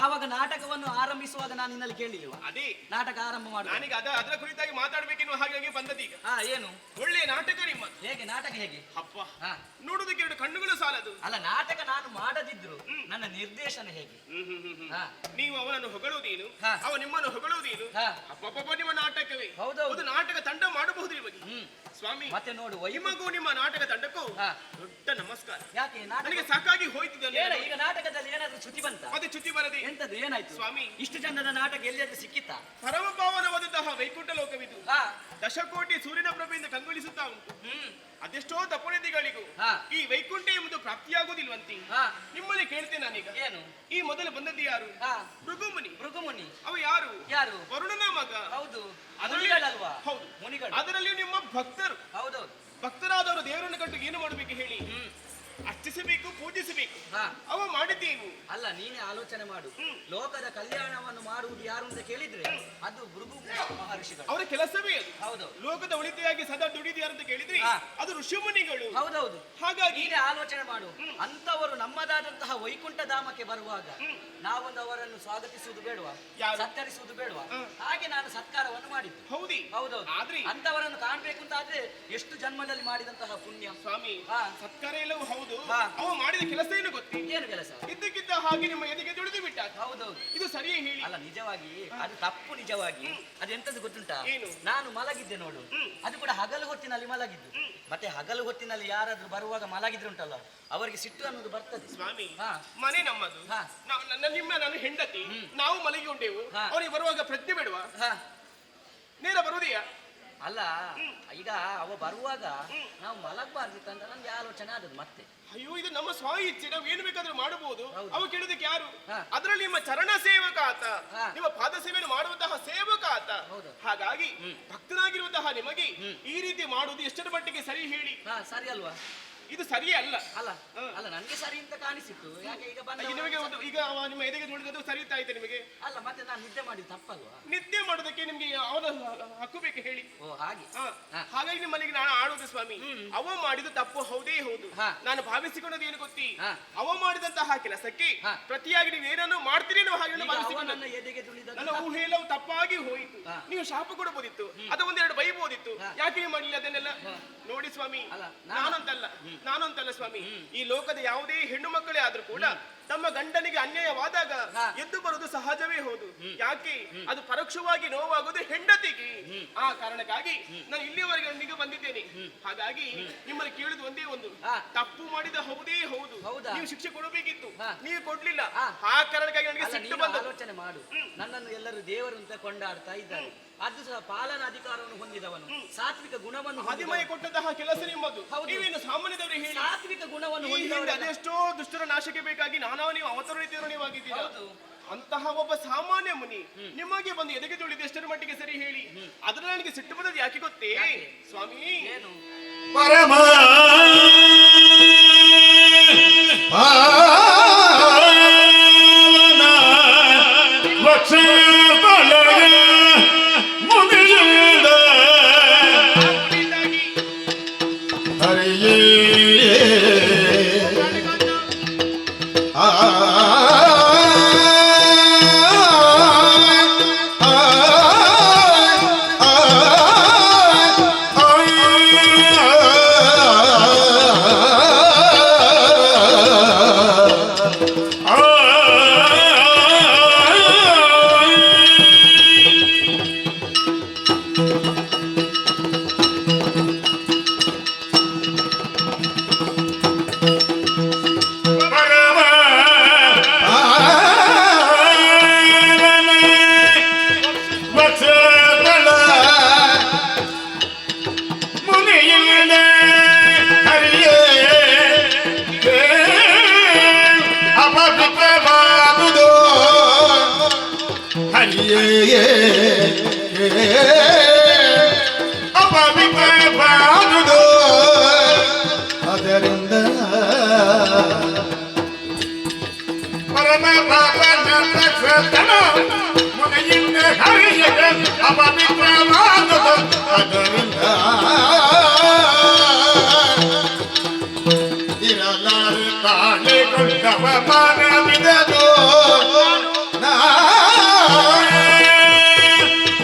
ಆವಾಗ ನಾಟಕವನ್ನು ಆರಂಭಿಸುವಾಗ ನಾನು ನಿನ್ನಲ್ಲಿ ಕೇಳಿಲ್ವಾ? ಅದೇ ನಾಟಕ ಆರಂಭ ಮಾಡುವ ನಾನೀಗ ಅದರ ಕುರಿತಾಗಿ ಮಾತಾಡ್ಬೇಕೆನ್ನುವ ಹಾಗಾಗಿ ಬಂದದೀಗ. ಏನು ಒಳ್ಳೆಯ ನಾಟಕ ನಿಮ್ಮ. ಹೇಗೆ ನಾಟಕ ಹೇಗೆ? ಅಪ್ಪ, ನೋಡುವುದಕ್ಕೆ ಎರಡು ಕಣ್ಣುಗಳು ಸಾಲದು. ಅಲ್ಲ, ನಾಟಕ ನಾನು ಮಾಡದಿದ್ರು ನನ್ನ ನಿರ್ದೇಶನ ಹೇಗೆ? ನೀವು ಅವನನ್ನು ಹೊಗಳುವುದೇನು, ಅವ ನಿಮ್ಮನ್ನು ಹೊಗಳುವುದೇನು? ಅಪ್ಪಪ್ಪ, ನಿಮ್ಮ ನಾಟಕವೇ. ಹೌದೌದು. ನಾಟಕ ತಂಡ ಮಾಡಬಹುದು ನಿಮಗೆ. ಸ್ವಾಮಿ ಮತ್ತೆ ನೋಡು ನಿಮಗೂ ನಿಮ್ಮ ನಾಟಕ ತಂಡಕ್ಕೂ ಹಾ. ದೊಡ್ಡ ನಮಸ್ಕಾರ. ಯಾಕೆ ನಾಟಕ ನನಗೆ ಸಾಕಾಗಿ ಹೋಯ್ತಿದ್ದಲ್ಲ. ಏನ ಈಗ ನಾಟಕದಲ್ಲಿ ಏನಾದ್ರೂ ಚ್ಯುತಿ ಬಂತ? ಮತ್ತೆ ಚ್ಯುತಿ ಬರದೆ ಎಂತದ್ದು ಏನಾಯ್ತು ಸ್ವಾಮಿ? ಇಷ್ಟು ಚಂದದ ನಾಟಕ ಎಲ್ಲಿಯಾದ್ರೂ ಸಿಕ್ಕಿತಾ? ಪರಮ ಪಾವನವಾದಂತಹ ವೈಕುಂಠ ಲೋಕವಿದು ಹಾ. ದಶಕೋಟಿ ಸೂರ್ಯನ ಪ್ರಭೆಯಿಂದ ಕಂಗೊಳಿಸುತ್ತಾ ಉಂಟು. ಅದೆಷ್ಟೋ ತಪೋನಿಧಿಗಳಿಗೂ ಹಾ. ಈ ವೈಕುಂಠ ಎಂಬುದು ಪ್ರಾಪ್ತಿಯಾಗುವುದಿಲ್ವಂತೆ. ಹಾ. ನಿಮ್ಮಲ್ಲಿ ಕೇಳ್ತೇನೆ ನಾನೀಗ, ಏನು ಈ ಮೊದಲು ಬಂದದ್ದು ಯಾರು? ಹಾ. ಭೃಗುಮುನಿ. ಭೃಗುಮುನಿ ಅವ ಯಾರು? ಯಾರು? ವರುಣನ ಮಗ. ಹೌದು ಅದರಲ್ಲಿ- ಮುನಿಗಳಲ್ವಾ? ಹೌದು ಮುನಿಗಳು. ಅದರಲ್ಲಿಯೂ ನಿಮ್ಮ ಭಕ್ತರು. ಹೌದೌದು. ಭಕ್ತರಾದವರು ದೇವರನ್ನು ಕಂಡು ಏನು ಮಾಡಬೇಕು ಹೇಳಿ? ಅರ್ಚಿಸಬೇಕು, ಪೂಜಿಸಬೇಕು. ಹಾ. ಅವ ಮಾಡಿದ್ದೇನು? ಅಲ್ಲ ನೀನೇ ಆಲೋಚನೆ ಮಾಡು. ಲೋಕದ ಕಲ್ಯಾಣವನ್ನು ಮಾಡುವುದು ಯಾರು ಅಂತ ಕೇಳಿದ್ರೆ ಅದು ಭೃಗು ಮಹರ್ಷಿಗಳು. ಅವರ ಕೆಲಸವೇ ಅದು. ಹೌದು. ಲೋಕದ ಒಳಿತಿಯಾಗಿ ಸದಾ ದುಡಿದ್ಯಾರು ಅಂತ ಕೇಳಿದ್ರೆ ಹಾ. ಅದು ಋಷಿಮುನಿಗಳು. ಹೌದೌದು. ಹಾಗಾಗಿ ನೀನೇ ಆಲೋಚನೆ ಮಾಡು. ಅಂತವರು ನಮ್ಮದಾದಂತಹ ವೈಕುಂಠ ಧಾಮಕ್ಕೆ ಬರುವಾಗ ನಾವೊಂದು ಅವರನ್ನು ಸ್ವಾಗತಿಸುವುದು ಬೇಡವಾ? ಯಾರು? ಸತ್ಕರಿಸುವುದು ಬೇಡವಾ? ಹಾಗೆ ನಾನು ಸತ್ಕಾರವನ್ನು ಮಾಡಿದ್ದು. ಹೌದಿ. ಹೌದೌದು. ಆದ್ರೆ ಅಂತವರನ್ನು ಕಾಣ್ಬೇಕು ಅಂತ ಆದ್ರೆ ಎಷ್ಟು ಜನ್ಮದಲ್ಲಿ ಮಾಡಿದಂತಹ ಪುಣ್ಯ. ಸ್ವಾಮಿ, ಹಾ. ಸತ್ಕಾರ ಎಲ್ಲವೂ ಹೌದು. ಹಾ. ಅವ ಮಾಡಿದ ಕೆಲಸ ಏನು ಗೊತ್ತಿ? ಏನು ಕೆಲಸ? ಇದ್ದಕ್ಕಿದ್ದ ಹಾಗೆ ನಿಮ್ಮ ಎದೆಗೆ ತುಳಿದು ಬಿಟ್ಟ. ಹೌದೌದು. ಇದು ಸರಿಯೇ ಹೇಳಿ? ಅಲ್ಲ ನಿಜವಾಗಿ ಅದು ತಪ್ಪು. ನಿಜವಾಗಿ ಅದೆಂತದ್ದು ಗೊತ್ತುಂಟಾ? ಏನು? ನಾನು ಮಲಗಿದ್ದೆ ನೋಡು. ಅದು ಕೂಡ ಹಗಲು ಹೊತ್ತಿನಲ್ಲಿ ಮಲಗಿದ್ದು. ಮತ್ತೆ ಹಗಲು ಹೊತ್ತಿನಲ್ಲಿ ಯಾರಾದ್ರೂ ಬರುವಾಗ ಮಲಗಿದ್ರೆ ಉಂಟಲ್ಲ ಅವರಿಗೆ ಸಿಟ್ಟು ಅನ್ನೋದು ಬರ್ತದೆ. ಸ್ವಾಮಿ, ಹಾ. ಮನೆ ನಮ್ಮದು. ಹಾ. ನಾನು ಹೆಂಡತಿ. ನಾವು ಮಲಗಿಕೊಂಡೆವು. ಹಾ. ಅವನಿಗೆ ಬರುವಾಗ ಪ್ರಜ್ಞೆ ಬೇಡವಾ? ಹಾ. ನೇರ ಬರುವುದೆಯಾ? ಅಲ್ಲ ಈಗ ಅವ ಬರುವಾಗ ನಾವು ಮಲಗಬಾರ್ದಿತ್ತಂತ ನನ್ಗೆ ಆಲೋಚನೆ ಆದದ್ದು ಮತ್ತೆ. ಅಯ್ಯೋ, ಇದು ನಮ್ಮ ಸ್ವ ಇಚ್ಛೆ. ನಾವು ಏನು ಬೇಕಾದ್ರೂ ಮಾಡಬಹುದು. ಹೌದು. ಅವು ಕೇಳೋದಕ್ಕೆ ಯಾರು? ಹಾ. ಅದರಲ್ಲಿ ನಿಮ್ಮ ಚರಣ ಸೇವಕ ಆತ. ಹಾ. ನಿಮ್ಮ ಪಾದ ಸೇವೆಯನ್ನು ಮಾಡುವಂತಹ ಸೇವಕ ಆತ. ಹೌದು. ಹಾಗಾಗಿ ಭಕ್ತನಾಗಿರುವಂತಹ ನಿಮಗೆ ಈ ರೀತಿ ಮಾಡುವುದು ಎಷ್ಟರ ಮಟ್ಟಿಗೆ ಸರಿ ಹೇಳಿ? ಹಾ, ಸರಿ ಅಲ್ವಾ? ಇದು ಸರಿಯೇ ಅಲ್ಲ. ಅಲ್ಲ ಅಲ್ಲ ನನ್ಗೆ ಸರಿ ಅಂತ ಕಾಣಿಸಿತ್ತು. ಯಾಕೆ ಈಗ ಬಂದ ನಿಮಗೆ ಈಗ ಅವ ನಿಮ್ಮ ಎದೆಗೆ ನೋಡಿದ್ದು ಸರಿತಾಯ್ತು ನಿಮಗೆ? ಅಲ್ಲ ಮತ್ತೆ ನಾನು ನಿದ್ದೆ ಮಾಡಿದ್ದು ತಪ್ಪಲ್ವಾ? ನಿತ್ಯ ಮಾಡೋದಕ್ಕೆ ನಿಮ್ಗೆ ಅವನ ಹಕ್ಕು ಬೇಕು ಹೇಳಿ? ಓ ಹಾಗೆ. ಹಾ. ಹಾ. ಹಾಗಾಗಿ ನಿಮ್ಮಲ್ಲಿಗೆ ನಾನು ಆಡುವುದು ಸ್ವಾಮಿ. ಅವ ಮಾಡಿದ ತಪ್ಪು ಹೌದೇ ಹೌದು. ಹಾ. ನಾನು ಭಾವಿಸಿಕೊಂಡದ್ದು ಏನು ಗೊತ್ತಿ? ಹಾ. ಅವ ಮಾಡಿದಂತಹ ಕೆಲಸಕ್ಕೆ ಹಾ. ಪ್ರತಿಯಾಗಿ ನೀವು ಏನನ್ನು ಮಾಡ್ತೀರಿ ಅನ್ನೋ ಹಾಗೆ ಈಗ ಅವ ಭಾವಿಸಿಕೊಂಡ ನನ್ನ ಎದೆಗೆ ತುಳಿದದ್ದು ನನ್ನ ಊಹೆ ಎಲ್ಲವೂ ತಪ್ಪಾಗಿ ಹೋಯಿತು. ಹಾ. ನೀವು ಶಾಪ ಕೊಡಬಹುದಿತ್ತು, ಅದು ಒಂದೆರಡು ಬೈಬಹುದಿತ್ತು. ಹಾ. ಯಾಕೆ ಮಾಡಲಿಲ್ಲ ಅದನ್ನೆಲ್ಲ? ನೋಡಿ ಸ್ವಾಮಿ, ಅಲ್ಲ, ನಾನಂತಲ್ಲ ಸ್ವಾಮಿ. ಈ ಲೋಕದ ಯಾವುದೇ ಹೆಣ್ಣು ಮಕ್ಕಳೇ ಆದ್ರೂ ಕೂಡ ತಮ್ಮ ಗಂಡನಿಗೆ ಅನ್ಯಾಯವಾದಾಗ ಹಾ. ಎದ್ದು ಬರುವುದು ಸಹಜವೇ ಹೌದು. ಯಾಕೆ? ಅದು ಪರೋಕ್ಷವಾಗಿ ನೋವಾಗುವುದು ಹೆಂಡತಿಗೆ. ಆ ಕಾರಣಕ್ಕಾಗಿ ನಾನು ಇಲ್ಲಿಯವರೆಗೆ ನಿಮಗೆ ಬಂದಿದ್ದೇನೆ. ಹಾಗಾಗಿ ನಿಮ್ಮಲ್ಲಿ ಕೇಳುದು ಒಂದೇ ಒಂದು, ಹಾ. ತಪ್ಪು ಮಾಡಿದ ಹೌದೇ ಹೌದು. ಹೌದಾ? ನೀವು ಶಿಕ್ಷೆ ಕೊಡಬೇಕಿತ್ತು, ಹಾ. ನೀವು ಕೊಡ್ಲಿಲ್ಲ. ಹಾ. ಆ ಕಾರಣಕ್ಕಾಗಿ ನನಗೆ ಅಲ್ಲ, ಸಿಟ್ಟು ನೀನು ಬಂತು. ಆಲೋಚನೆ ಮಾಡು. ನನ್ನನ್ನು ಎಲ್ಲರೂ ದೇವರು ಅಂತ ಕೊಂಡಾಡ್ತಾ ಇದ್ದಾರೆ. ಅದು ಸಹ ಪಾಲನ ಅಧಿಕಾರವನ್ನು ಹೊಂದಿದವನು, ಸಾತ್ವಿಕ ಗುಣವನ್ನು ಹದಿಮಯ ಕೊಟ್ಟಂತಹ ಕೆಲಸ ನಿಮ್ಮದು. ಹೌದು. ನೀವೇನು ಸಾಮಾನ್ಯದವರು ಹೇಳಿ? ಸಾತ್ವಿಕ ಗುಣವನ್ನು ಈ ಹಿಂದೆ ಹೊಂದಿದವನು. ಅದೆಷ್ಟೋ ದುಷ್ಟರ ನಾಶಕ್ಕೆ ಬೇಕಾಗಿ ನೀವು ಅವತರಣಿತೀರ ನೀವಾಗಿದ್ದೀರಾ. ಹೌದು. ಅಂತಹ ಒಬ್ಬ ಸಾಮಾನ್ಯ ಮುನಿ ನಿಮಗೆ ಬಂದು ಎದೆಗೆ ತುಳಿದು ಎಷ್ಟರ ಮಟ್ಟಿಗೆ ಸರಿ ಹೇಳಿ? ಅದನ್ನ ನನಗೆ ಸಿಟ್ಟು ಬಂದದ್ದು ಯಾಕೆ ಗೊತ್ತೇ ಸ್ವಾಮಿ? ಏನು? ಪರಮ ಹರಿಯೇ ಅದರಿಂದ ಪರಮ ಮುನೆಯಿಂದ ಹರಿಯದೆ ಅಪವಿತ್ರವಾದುದು. ಅದರಿಂದ ಇರಲಾರೆ ಕಾಣಿಕೊಂಡವ ಮಾನವಿದದು.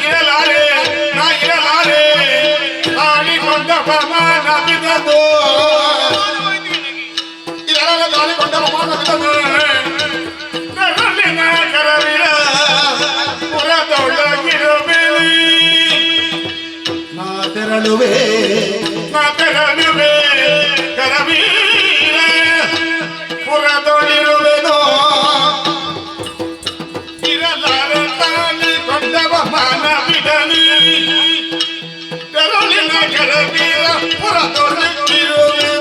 ಇರಲಾರೆ ಕಾಣಿಕೊಂಡವ ಮಾನವಿದದು. ಕಾಣಿಕೊಂಡವ ಮಾನವಿದದು. ಕರಲಿನ ಕರವಿರ ಪುರದೊಳಗಿರುವೆ ನಾ ತೆರಳುವೆ ಕರವಿವೆ ಕರವೀರ ಪುರದೊಳಿರುವೆನೋ ಇರಲಾರೆ ತಾನೆ ಕೊಂಡವ ಮಾನ ಬಿಡಲಿ ತೆರಳಿನ ಕರವೀರ ಪುರದೊಳಿರುವೆನೋ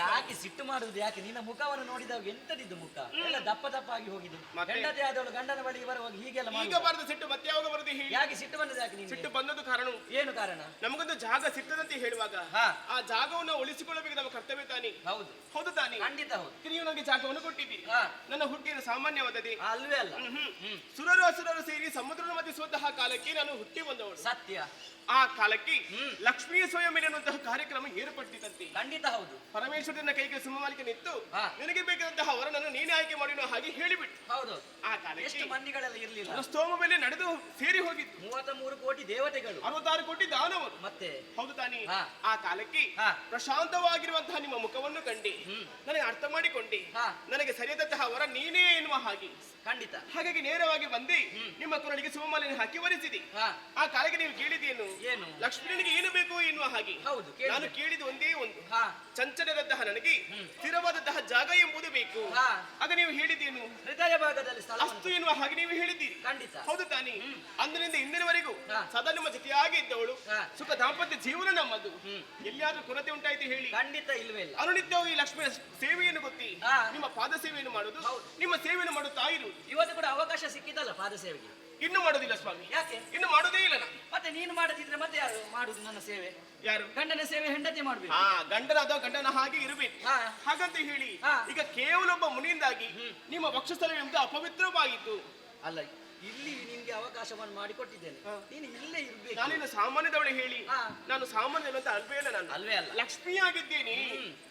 ಯಾಕೆ ಸಿಟ್ಟು ಮಾಡುದು ಯಾಕೆ? ನಿನ್ನ ಮುಖವನ್ನು ನೋಡಿದಾಗ ಎಂತದಿದ್ದು ಮುಖ ಎಲ್ಲ ದಪ್ಪ ದಪ್ಪಾಗಿ ಹೋಗಿದೆ. ಹೆಂಡತಿ ಆದವಳು ಗಂಡನ ಬಳಿಗೆ ಬರುವಾಗ ಹೀಗೆಲ್ಲ ಈಗ ಬರದು ಸಿಟ್ಟು ಮತ್ತೆ ಯಾವಾಗ ಬರುದು ಹೇಳಿ? ಯಾಕೆ ಸಿಟ್ಟು ಬಂದದ್ದು ಯಾಕೆ ನಿನಗೆ? ಸಿಟ್ಟು ಬಂದದ್ದು ಕಾರಣ ಏನು ಕಾರಣ? ನಮಗೊಂದು ಜಾಗ ಸಿಗ್ತದಂತೆ ಹೇಳುವಾಗ ಆ ಜಾಗವನ್ನು ಉಳಿಸಿಕೊಳ್ಳಬೇಕು ನಮ್ಮ ಕರ್ತವ್ಯ ತಾನೆ. ಹೌದು ಹೌದು ತಾನೆ? ಖಂಡಿತ ಹೌದು. ನೀವು ನನಗೆ ಜಾಗವನ್ನು ಕೊಟ್ಟಿದ್ದೀರಿ. ನನ್ನ ಹುಟ್ಟಿನ ಸಾಮಾನ್ಯವಾದದೆ ಅಲ್ವೇ ಅಲ್ಲ. ಸುರರು ಅಸುರರು ಸೇರಿ ಸಮುದ್ರದ ಮಧ್ಯೆ ಸ್ವತಃ ಕಾಲಕ್ಕೆ ನಾನು ಹುಟ್ಟಿ ಬಂದವಳು. ಸತ್ಯ. ಆ ಕಾಲಕ್ಕೆ ಲಕ್ಷ್ಮೀ ಸ್ವಯಂ ಎನ್ನುವಂತಹ ಕಾರ್ಯಕ್ರಮ ಏರ್ಪಟ್ಟಿದ್ದಂತೆ. ಖಂಡಿತ ಹೌದು. ಪರಮೇಶ್ವರನ ಕೈಗೆ ಸಿಂಹಮಾಲಿಕೆ ನಿಂತು ನಿನಗೆ ಬೇಕಾದಂತಹ ವರನನ್ನು ನೀನೇ ಆಯ್ಕೆ ಮಾಡಿನೋ ಹಾಗೆ ಹೇಳಿಬಿಟ್ಟು. ಹೌದು. ಆ ಕಾಲಕ್ಕೆ ಎಷ್ಟು ಮಂದಿಗಳೆಲ್ಲ ಇರ್ಲಿಲ್ಲ. ಸ್ತೋಮ ಮೇಲೆ ನಡೆದು ಸೇರಿ ಹೋಗಿತ್ತು. 33 ಕೋಟಿ ದೇವತೆಗಳು, 66 ಕೋಟಿ ದಾನವರು. ಮತ್ತೆ ಹೌದು ತಾನೇ? ಆ ಕಾಲಕ್ಕೆ ಪ್ರಶಾಂತವಾಗಿರುವಂತಹ ನಿಮ್ಮ ಮುಖವನ್ನು ಕಂಡಿ ನನಗೆ ಅರ್ಥ ಮಾಡಿಕೊಂಡಿ ನನಗೆ ಸರಿಯಾದಂತಹ ವರ ನೀನೇ ಎನ್ನುವ ಹಾಗೆ. ಖಂಡಿತ. ಹಾಗಾಗಿ ನೇರವಾಗಿ ಬಂದು ನಿಮ್ಮ ಕೊರಳಿಗೆ ಸುಮಮಾಲಿನ ಹಾಕಿ ವರಿಸಿದೆ. ಆ ಕಾಲಕ್ಕೆ ನೀವು ಕೇಳಿದೇನು? ಏನು? ಲಕ್ಷ್ಮೀನಿಗೆ ಏನು ಬೇಕು ಎನ್ನುವ ಹಾಗೆ. ಹೌದು. ನಾನು ಕೇಳಿದ ಒಂದೇ ಒಂದು, ಚಂಚಲದಂತಹ ನನಗೆ ಸ್ಥಿರವಾದಂತಹ ಜಾಗ ಎಂಬುದು ಬೇಕು. ಆಗ ನೀವು ಹೇಳಿದ್ದೇನು? ಹೃದಯ ಭಾಗದಲ್ಲಿ ಸ್ಥಳ ಅಷ್ಟು ಎನ್ನುವ ಹಾಗೆ ನೀವು ಹೇಳಿದ್ದೀರಿ. ಖಂಡಿತ. ಹೌದು ತಾನೇ? ಅಂದಿನಿಂದ ಇಂದಿನವರೆಗೂ ಸದಾ ನಿಮ್ಮ ಜೊತೆಯಾಗಿ ಇದ್ದವಳು. ಸುಖ ದಾಂಪತ್ಯ ಜೀವನ ನಮ್ಮದು. ಎಲ್ಲಿಯಾದ್ರೂ ಕೊರತೆ ಉಂಟಾಯ್ತು ಹೇಳಿ? ಖಂಡಿತ ಇಲ್ವೇ ಇಲ್ಲ. ಅನುನಿತ್ಯವೂ ಈ ಲಕ್ಷ್ಮಿಯ ಸೇವೆಯನ್ನು ಗೊತ್ತಿ ನಿಮ್ಮ ಪಾದ ಸೇವೆಯನ್ನು ಮಾಡುದು, ನಿಮ್ಮ ಸೇವೆಯನ್ನು ಮಾಡುತ್ತಾ ಇರುವುದು. ಇವತ್ತು ಕೂಡ ಅವಕಾಶ ಸಿಕ್ಕಿದ್ದಲ್ಲ ಪಾದ ಸೇವೆಗೆ. ಇನ್ನು ಮಾಡೋದಿಲ್ಲ ಸ್ವಾಮಿ. ಯಾಕೆ? ಇನ್ನು ಮಾಡೋದೇ ಇಲ್ಲ ನಾನು. ಮತ್ತೆ ನೀನು ಮಾಡದಿದ್ರೆ ಮತ್ತೆ ಯಾರು ಮಾಡುದು ನನ್ನ ಸೇವೆ? ಯಾರು? ಗಂಡನ ಸೇವೆ ಹೆಂಡತಿ ಮಾಡ್ಬೇಕು. ಗಂಡನ ಅಥವಾ ಗಂಡನ ಹಾಗೆ ಇರಬೇಕು. ಹಾಗಂತ ಹೇಳಿ ಈಗ ಕೇವಲ ಒಬ್ಬ ಮುನಿಯಿಂದಾಗಿ ನಿಮ್ಮ ವಕ್ಷಸ್ಥಲವೆಂದು ಅಪವಿತ್ರವಾಗಿತ್ತು. ಅಲ್ಲ, ಇಲ್ಲಿ ನಿನ್ಗೆ ಅವಕಾಶವನ್ನು ಮಾಡಿಕೊಟ್ಟಿದ್ದೇನೆ, ನೀನು ಇಲ್ಲೇ ಇರ್ಬೇಕು. ನಾನೇನು ಸಾಮಾನ್ಯದವಳೆ ಹೇಳಿ? ನಾನು ಸಾಮಾನ್ಯ ಅಂತ ಅಲ್ವೇ ಅಲ್ಲ. ನಾನು ಅಲ್ವೇ ಅಲ್ಲ, ಲಕ್ಷ್ಮಿಯಾಗಿದ್ದೇನೆ.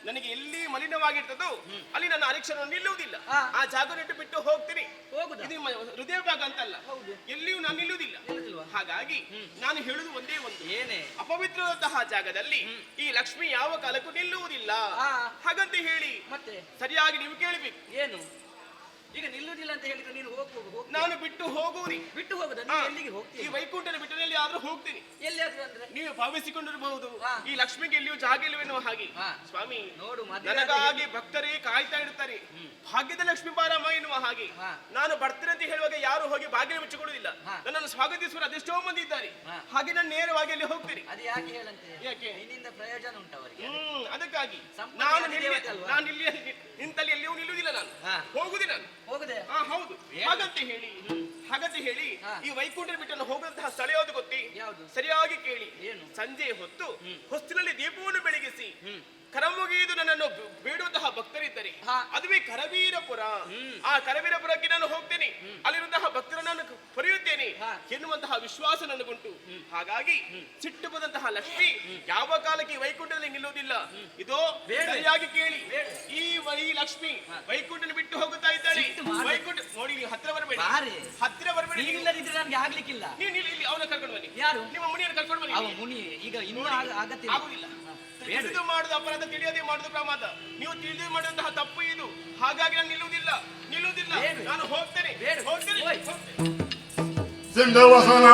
ನನಗೆ ಎಲ್ಲಿ ಮಲಿನವಾಗಿರ್ತದೋ ಅಲ್ಲಿ ನನ್ನ ಅರಿಕ್ಷಣ ನಿಲ್ಲುವುದಿಲ್ಲ. ಆ ಜಾಗ ನೆಟ್ಟು ಬಿಟ್ಟು ಹೋಗ್ತೀನಿ. ಹೋಗುದು ಇದು ನಿಮ್ಮ ಹೃದಯ ಭಾಗ ಅಂತಲ್ಲ, ಎಲ್ಲಿಯೂ ನಾನು ನಿಲ್ಲುವುದಿಲ್ಲ. ಹಾಗಾಗಿ ನಾನು ಹೇಳುದು ಒಂದೇ ಒಂದು, ಏನೇ ಅಪವಿತ್ರವಾದಂತಹ ಜಾಗದಲ್ಲಿ ಈ ಲಕ್ಷ್ಮಿ ಯಾವ ಕಾಲಕ್ಕೂ ನಿಲ್ಲುವುದಿಲ್ಲ. ಹಾಗಂತ ಹೇಳಿ ಮತ್ತೆ ಸರಿಯಾಗಿ ನೀವು ಕೇಳಬೇಕು. ಏನು ಈಗ ನಿಲ್ಲುವುದಿಲ್ಲ ಅಂತ ಹೇಳಿದ್ರೆ ನೀನು ಹೋಗು. ನಾನು ಬಿಟ್ಟು ಹೋಗುವುದಿ. ಬಿಟ್ಟು ಹೋಗುದ? ನೀನು ಎಲ್ಲಿಗೆ ಹೋಗ್ತೀನಿ? ಈ ವೈಕುಂಠನ ಬಿಟ್ಟಲ್ಲಿ ಆದ್ರೂ ಹೋಗ್ತೀನಿ. ಎಲ್ಲಿಯಾದ್ರೂ ಅಂದ್ರೆ ನೀವು ಭಾವಿಸಿಕೊಂಡಿರಬಹುದು ಈ ಲಕ್ಷ್ಮಿಗೆ ಎಲ್ಲಿಯೂ ಜಾಗ ಇಲ್ಲವೆನ್ನುವ ಹಾಗೆ. ಸ್ವಾಮಿ ನೋಡು, ನನಗಾಗಿ ಭಕ್ತರೇ ಕಾಯ್ತಾ ಇರ್ತಾರೆ, ಭಾಗ್ಯದ ಲಕ್ಷ್ಮೀ ಬಾರಮ್ಮ ಎನ್ನುವ ಹಾಗೆ. ನಾನು ಬರ್ತೇನೆ ಅಂತ ಹೇಳುವಾಗ ಯಾರು ಹೋಗಿ ಬಾಗಿಲು ಮುಚ್ಚಿಕೊಳ್ಳುವುದಿಲ್ಲ. ನನ್ನನ್ನು ಸ್ವಾಗತಿಸುವ ಅದೆಷ್ಟೋ ಮಂದಿ ಇದ್ದಾರೆ. ಹಾಗೆ ನಾನು ನೇರವಾಗಿ ಅಲ್ಲಿ ಹೋಗ್ತೀನಿ. ಅದು ಯಾಕೆ ಹೇಳಂತೆ? ಯಾಕೆ? ನಿನ್ನಿಂದ ಪ್ರಯೋಜನ ಉಂಟವರಿಗೆ. ಅದಕ್ಕಾಗಿ ನಾನು ಇಲ್ಲಿ ನಿಂತಲ್ಲಿ ಎಲ್ಲಿಯೂ ನಿಲ್ಲುವುದಿಲ್ಲ. ನಾನು ಹೋಗುದಿ. ನಾನು ಹೋಗುದೆ. ಹೌದು. ಹಾಗಂತ ಹೇಳಿ ಈ ವೈಕುಂಠ ಬಿಟ್ಟನ್ನು ಹೋಗುವಂತಹ ಸ್ಥಳ ಯಾವುದು ಗೊತ್ತಿ? ಸರಿಯಾಗಿ ಕೇಳಿ. ಸಂಜೆ ಹೊತ್ತು ಹೊಸ್ತಿನಲ್ಲಿ ದೀಪವನ್ನು ಬೆಳಗಿಸಿ ಕರಮುಗಿದು ನನ್ನನ್ನು ಬೇಡುವಂತಹ ಭಕ್ತರಿದ್ದರೆ ಅದುವೇ ಕರವೀರಪುರ. ಆ ಕರವೀರಪುರಕ್ಕೆ ನಾನು ಹೋಗ್ತೇನೆ, ಅಲ್ಲಿರುವಂತಹ ಭಕ್ತರನ್ನು ನಾನು ಪಡೆಯುತ್ತೇನೆ ಎನ್ನುವಂತಹ ವಿಶ್ವಾಸ ನನಗುಂಟು. ಹಾಗಾಗಿ ಸಿಟ್ಟು ಬಂದಂತಹ ಲಕ್ಷ್ಮಿ ಯಾವ ಕಾಲಕ್ಕೆ ವೈಕುಂಠದಲ್ಲಿ ನಿಲ್ಲುವುದಿಲ್ಲ. ಇದೋ ಸರಿಯಾಗಿ ಕೇಳಿ, ಈ ಲಕ್ಷ್ಮಿ ವೈಕುಂಠನ ಬಿಟ್ಟು ಹೋಗುತ್ತಾ ಇದ್ದಾಳೆ. ವೈಕುಂಠ ನೋಡಿ, ನೀವು ಹತ್ತಿರ ಬರಬೇಡಿ. ಹತ್ತಿರ ಬರಬೇಡಿ. ಇಲ್ಲದಿದ್ರೆ ನನಗೆ ಆಗ್ಲಿಕ್ಕಿಲ್ಲ. ನೀವು ಇಲ್ಲಿ ಅವನ ಕರ್ಕೊಂಡು ಬನ್ನಿ. ಯಾರು? ನಿಮ್ಮ ಮುನಿಯನ್ನು ಕರ್ಕೊಂಡು ಬನ್ನಿ. ಅವ ಮುನಿ ಈಗ ಇನ್ನೂ ಆಗತ್ತಿಲ್ಲ. ಆಗುದಿಲ್ಲ. ತಿಳಿದು ಮಾಡುದು ಅಪರಾಧ, ತಿಳಿಯದೆ ಮಾಡುದು ಪ್ರಮಾದ. ನೀವು ತಿಳಿದು ಮಾಡುವಂತಹ ತಪ್ಪು ಇದು. ಹಾಗಾಗಿ ನಾನು ನಿಲ್ಲುವುದಿಲ್ಲ. ನಾನು ಹೋಗ್ತೇನೆ. ಸಿಂಧುವಸನ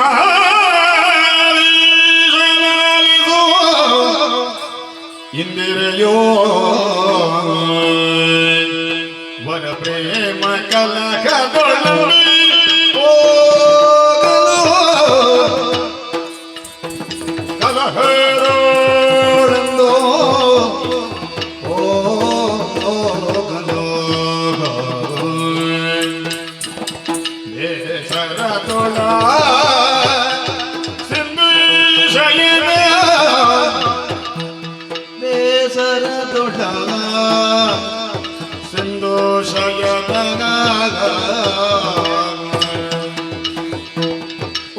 ಇಂದಿರೆಯೋ ವರ ಪ್ರೇಮ ಕಲಕದೊಳು ಕಲಹರೋಳೆಂದೋ ದೇಶ ಸರತೊಳ ಸಿಂಧು ಶಯನ ಬೇಸರದೊಡ ಸಿಂಧು ಶಯನ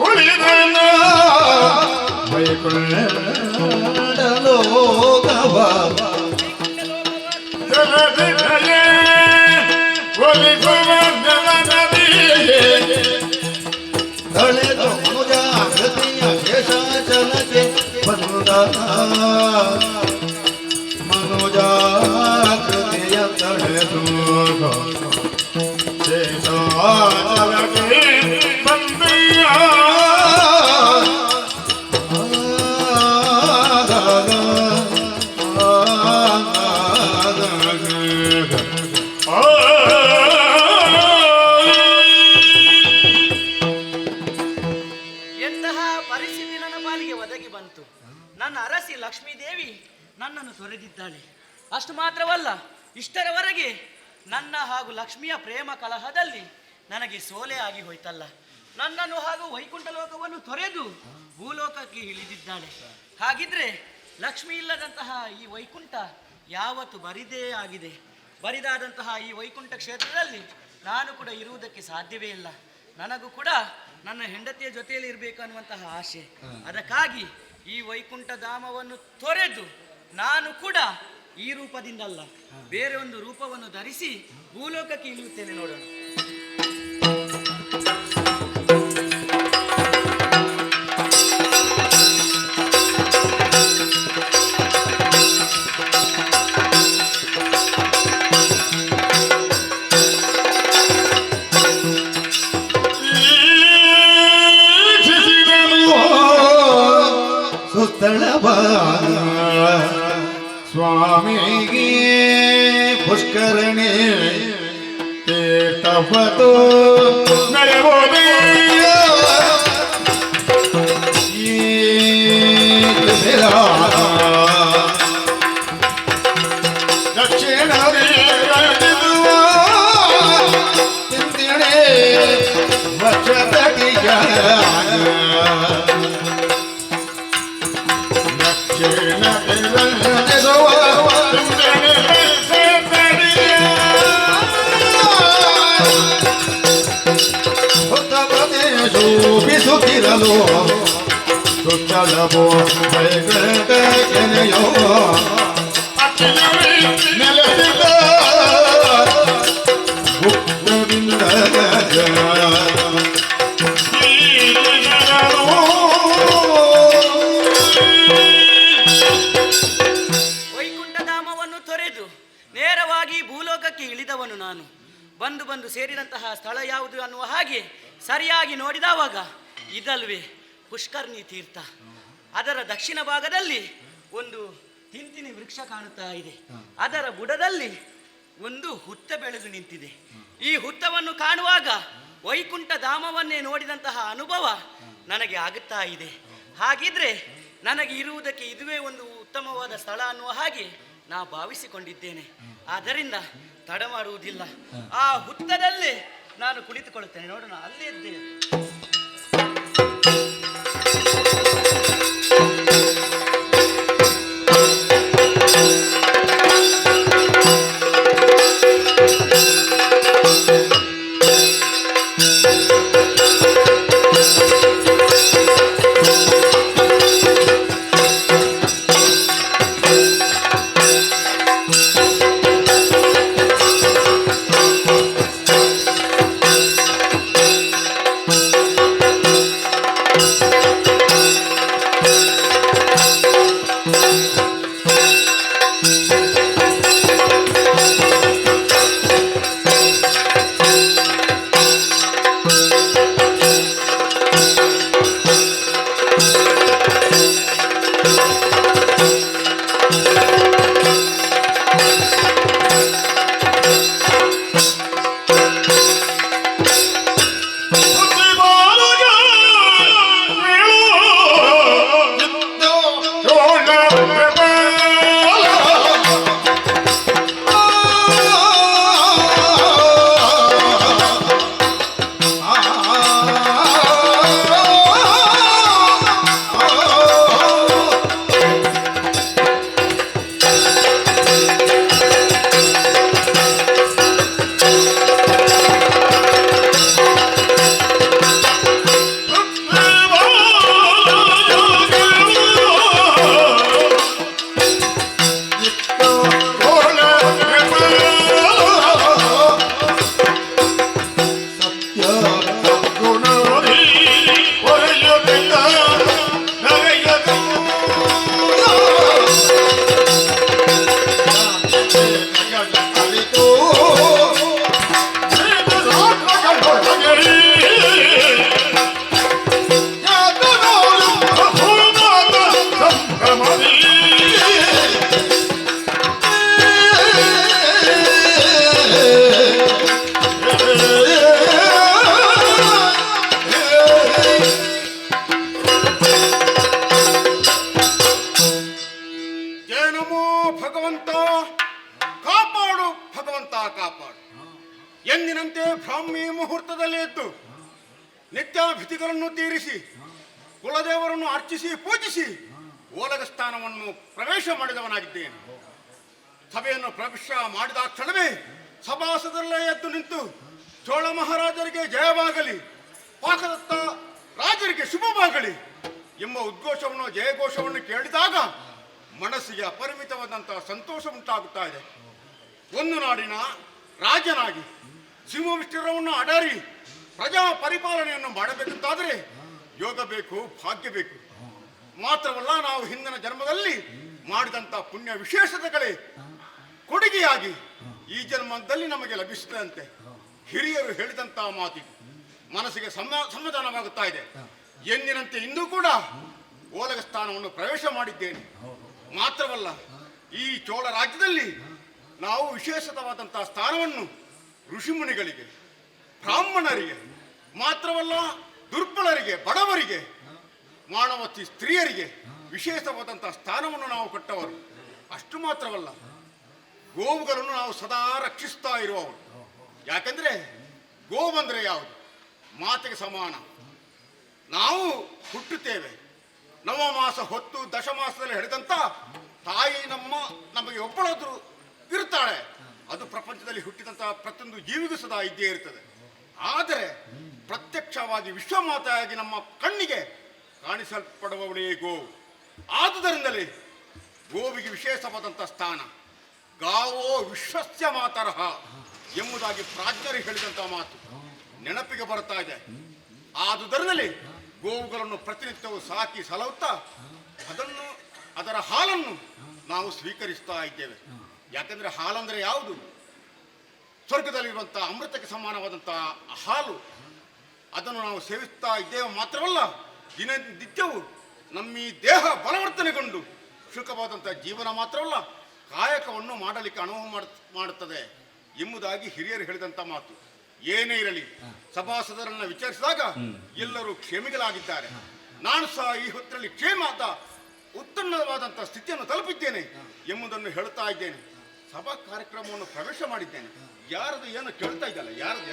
ಉಳಿದನ ವೈಕುಂಠ ಲೋಕವ ಜಲದಿದಯೇ ಒಲಿಸುವ ಜಲನದಿಯೇ ತಳೆದು ಜಾಗೃತಿಯ ಯಶಾಚಲಕ್ಕೆ ಬಂದ ಮನುಜಾಕೃತಿಯ ತಳೆದು ಶೇಷಾಚಲಕ್ಕೆ ಬಂದಯ್ಯ ಎಂತಹ ಪರಿಸ್ಥಿತಿ ನನ್ನ ಪಾಲಿಗೆ ಒದಗಿ ಬಂತು. ನನ್ನ ಅರಸಿ ಲಕ್ಷ್ಮೀದೇವಿ ನನ್ನನ್ನು ತೊರೆದಿದ್ದಾಳೆ. ಅಷ್ಟು ಮಾತ್ರವಲ್ಲ, ಇಷ್ಟರವರೆಗೆ ನನ್ನ ಹಾಗೂ ಲಕ್ಷ್ಮಿಯ ಪ್ರೇಮ ಕಲಹದಲ್ಲಿ ನನಗೆ ಸೋಲೆ ಆಗಿ ಹೋಯ್ತಲ್ಲ. ನನ್ನನ್ನು ಹಾಗೂ ವೈಕುಂಠ ಲೋಕವನ್ನು ತೊರೆದು ಭೂಲೋಕಕ್ಕೆ ಇಳಿದಿದ್ದಾಳೆ. ಹಾಗಿದ್ರೆ ಲಕ್ಷ್ಮಿ ಇಲ್ಲದಂತಹ ಈ ವೈಕುಂಠ ಯಾವತ್ತು ಬರಿದೇ ಆಗಿದೆ. ಬರಿದಾದಂತಹ ಈ ವೈಕುಂಠ ಕ್ಷೇತ್ರದಲ್ಲಿ ನಾನು ಕೂಡ ಇರುವುದಕ್ಕೆ ಸಾಧ್ಯವೇ ಇಲ್ಲ. ನನಗೂ ಕೂಡ ನನ್ನ ಹೆಂಡತಿಯ ಜೊತೆಯಲ್ಲಿ ಇರಬೇಕು ಅನ್ನುವಂತಹ ಆಸೆ. ಅದಕ್ಕಾಗಿ ಈ ವೈಕುಂಠ ಧಾಮವನ್ನು ತೊರೆದು ನಾನು ಕೂಡ ಈ ರೂಪದಿಂದಲ್ಲ, ಬೇರೆ ಒಂದು ರೂಪವನ್ನು ಧರಿಸಿ ಭೂಲೋಕಕ್ಕೆ ಇಳಿಯುತ್ತೇನೆ. ನೋಡೋಣ. ಸುತ್ತಳವಾದ ಸ್ವಾಮಿಗೆ ಪುಷ್ಕರಣಿ ತೀರ್ಥಪತು ನಡೆಬೋದಯ್ಯ ದಕ್ಷಿಣ ಚಿಂತನೆ ವಕ್ಷತಟಿಯ ಬಿಸುತ್ತಿರಲು ಸುತ್ತಳಬೋ ಕೆನೆಯೋ ನೆಲೆಸಿದ ಗುಪ್ತದಿಂದ ವೈಕುಂಠಧಾಮವನ್ನು ತೊರೆದು ನೇರವಾಗಿ ಭೂಲೋಕಕ್ಕೆ ಇಳಿದವನು ನಾನು. ಬಂದು ಸೇರಿದಂತಹ ಸ್ಥಳ ಯಾವುದು ಅನ್ನುವ ಹಾಗೆ ಸರಿಯಾಗಿ ನೋಡಿದವಾಗ ಇದಲ್ವೇ ಪುಷ್ಕರ್ಣಿ ತೀರ್ಥ. ಅದರ ದಕ್ಷಿಣ ಭಾಗದಲ್ಲಿ ಒಂದು ತಿಂತಿನಿ ವೃಕ್ಷ ಕಾಣುತ್ತಾ ಇದೆ. ಅದರ ಬುಡದಲ್ಲಿ ಒಂದು ಹುತ್ತ ಬೆಳೆದು ನಿಂತಿದೆ. ಈ ಹುತ್ತವನ್ನು ಕಾಣುವಾಗ ವೈಕುಂಠ ಧಾಮವನ್ನೇ ನೋಡಿದಂತಹ ಅನುಭವ ನನಗೆ ಆಗುತ್ತಾ ಇದೆ. ಹಾಗಿದ್ರೆ ನನಗೆ ಇರುವುದಕ್ಕೆ ಇದುವೇ ಒಂದು ಉತ್ತಮವಾದ ಸ್ಥಳ ಅನ್ನುವ ಹಾಗೆ ನಾ ಭಾವಿಸಿಕೊಂಡಿದ್ದೇನೆ. ಆದ್ದರಿಂದ ತಡ ಮಾಡುವುದಿಲ್ಲ, ಆ ಹುತ್ತದಲ್ಲೇ ನಾನು ಕುಳಿತುಕೊಳ್ಳುತ್ತೇನೆ. ನೋಡೋಣ, ಅಲ್ಲೇ ಇದ್ದೇನೆ. ಮುಹೂರ್ತದಲ್ಲಿ ಎದ್ದು ನಿತ್ಯಾಭಿತಿಗಳನ್ನು ತೀರಿಸಿ ಕುಲದೇವರನ್ನು ಅರ್ಚಿಸಿ ಪೂಜಿಸಿ ಓಲಗ ಸ್ಥಾನವನ್ನು ಪ್ರವೇಶ ಮಾಡಿದವನಾಗಿದ್ದೇನೆ. ಸಭೆಯನ್ನು ಪ್ರವೇಶ ಮಾಡಿದ ಕ್ಷಣವೇ ಸಭಾಸದಲ್ಲೇ ಎದ್ದು ನಿಂತು ಚೋಳ ಮಹಾರಾಜರಿಗೆ ಜಯವಾಗಲಿ, ಪಾಕದತ್ತ ರಾಜರಿಗೆ ಶುಭವಾಗಲಿ ಎಂಬ ಉದ್ಘೋಷವನ್ನು ಜಯಘೋಷವನ್ನು ಕೇಳಿದಾಗ ಮನಸ್ಸಿಗೆ ಅಪರಿಮಿತವಾದಂತಹ ಸಂತೋಷ ಉಂಟಾಗುತ್ತಾ ಇದೆ. ಒಂದು ನಾಡಿನ ರಾಜನಾಗಿ ಸಿಂಹವಿಷ್ಟಿರವನ್ನು ಅಡರಿ ಪ್ರಜಾ ಪರಿಪಾಲನೆಯನ್ನು ಮಾಡಬೇಕಂತಾದರೆ ಯೋಗ ಬೇಕು, ಭಾಗ್ಯ ಬೇಕು. ಮಾತ್ರವಲ್ಲ, ನಾವು ಹಿಂದಿನ ಜನ್ಮದಲ್ಲಿ ಮಾಡಿದಂಥ ಪುಣ್ಯ ವಿಶೇಷತೆಗಳೇ ಕೊಡುಗೆಯಾಗಿ ಈ ಜನ್ಮದಲ್ಲಿ ನಮಗೆ ಲಭಿಸಿದಂತೆ ಹಿರಿಯರು ಹೇಳಿದಂತಹ ಮಾತಿಗೆ ಮನಸ್ಸಿಗೆ ಸಮಾಧಾನವಾಗುತ್ತಾ ಇದೆ. ಎಂದಿನಂತೆ ಇಂದು ಕೂಡ ಓಲಗ ಸ್ಥಾನವನ್ನು ಪ್ರವೇಶ ಮಾಡಿದ್ದೇನೆ. ಮಾತ್ರವಲ್ಲ, ಈ ಚೋಳ ರಾಜ್ಯದಲ್ಲಿ ನಾವು ವಿಶೇಷವಾದಂತಹ ಸ್ಥಾನವನ್ನು ಋಷಿಮುನಿಗಳಿಗೆ, ಬ್ರಾಹ್ಮಣರಿಗೆ, ಮಾತ್ರವಲ್ಲ ದುರ್ಬಲರಿಗೆ, ಬಡವರಿಗೆ, ಮಾನವತಿ ಸ್ತ್ರೀಯರಿಗೆ ವಿಶೇಷವಾದಂತಹ ಸ್ಥಾನವನ್ನು ನಾವು ಕೊಟ್ಟವರು. ಅಷ್ಟು ಮಾತ್ರವಲ್ಲ, ಗೋವುಗಳನ್ನು ನಾವು ಸದಾ ರಕ್ಷಿಸ್ತಾ ಇರುವವರು. ಯಾಕಂದ್ರೆ ಗೋವಂದ್ರೆ ಯಾವುದು? ಮಾತೆಗೆ ಸಮಾನ. ನಾವು ಹುಟ್ಟುತ್ತೇವೆ, ನವಮಾಸ ಹೊತ್ತು ದಶಮಾಸದಲ್ಲಿ ಹಿಡಿದಂತ ತಾಯಿ ನಮಗೆ ಒಬ್ಬಳಾದ್ರೂ ಇರ್ತಾಳೆ. ಅದು ಪ್ರಪಂಚದಲ್ಲಿ ಹುಟ್ಟಿದಂತಹ ಪ್ರತಿಯೊಂದು ಜೀವಿಗೂ ಸದಾ ಇದ್ದೇ ಇರ್ತದೆ. ಆದರೆ ಪ್ರತ್ಯಕ್ಷವಾಗಿ ವಿಶ್ವಮಾತೆಯಾಗಿ ನಮ್ಮ ಕಣ್ಣಿಗೆ ಕಾಣಿಸಲ್ಪಡುವವಳೇ ಗೋವು. ಆದುದರಿಂದಲೇ ಗೋವಿಗೆ ವಿಶೇಷವಾದಂತಹ ಸ್ಥಾನ. ಗಾವೋ ವಿಶ್ವಸ್ಯ ಮಾತರಹ ಎಂಬುದಾಗಿ ಪ್ರಾಜ್ಞರು ಹೇಳಿದಂತಹ ಮಾತು ನೆನಪಿಗೆ ಬರ್ತಾ ಇದೆ. ಆದುದರಿಂದಲೇ ಗೋವುಗಳನ್ನು ಪ್ರತಿನಿತ್ಯವೂ ಸಾಕಿ ಸಲಹುತ್ತಾ ಅದರ ಹಾಲನ್ನು ನಾವು ಸ್ವೀಕರಿಸ್ತಾ ಇದ್ದೇವೆ. ಯಾಕಂದ್ರೆ ಹಾಲಂದ್ರೆ ಯಾವುದು? ಸ್ವರ್ಗದಲ್ಲಿರುವಂತಹ ಅಮೃತಕ್ಕೆ ಸಮಾನವಾದಂತಹ ಹಾಲು. ಅದನ್ನು ನಾವು ಸೇವಿಸ್ತಾ ಇದ್ದೇವೆ. ಮಾತ್ರವಲ್ಲ, ದಿನನಿತ್ಯವೂ ನಮ್ಮ ಈ ದೇಹ ಬಲವರ್ತನೆಗೊಂಡು ಸುಖವಾದಂತಹ ಜೀವನ ಮಾತ್ರವಲ್ಲ, ಕಾಯಕವನ್ನು ಮಾಡಲಿಕ್ಕೆ ಅನುವು ಮಾಡುತ್ತದೆ ಎಂಬುದಾಗಿ ಹಿರಿಯರು ಹೇಳಿದಂಥ ಮಾತು. ಏನೇ ಇರಲಿ, ಸಭಾಸದರನ್ನು ವಿಚಾರಿಸಿದಾಗ ಎಲ್ಲರೂ ಕ್ಷೇಮಿಗಳಾಗಿದ್ದಾರೆ. ನಾನು ಸಹ ಈ ಹೊತ್ತಲ್ಲಿ ಕ್ಷೇಮದ ಉತ್ತಮವಾದಂತಹ ಸ್ಥಿತಿಯನ್ನು ತಲುಪಿದ್ದೇನೆ ಎಂಬುದನ್ನು ಹೇಳುತ್ತಾ ಇದ್ದೇನೆ. ಸಭಾ ಕಾರ್ಯಕ್ರಮವನ್ನು ಪ್ರವೇಶ ಮಾಡಿದ್ದೇನೆ. ಯಾರದು ಏನು ಕೇಳ್ತಾ ಇದ್ದಲ್ಲ, ಯಾರದು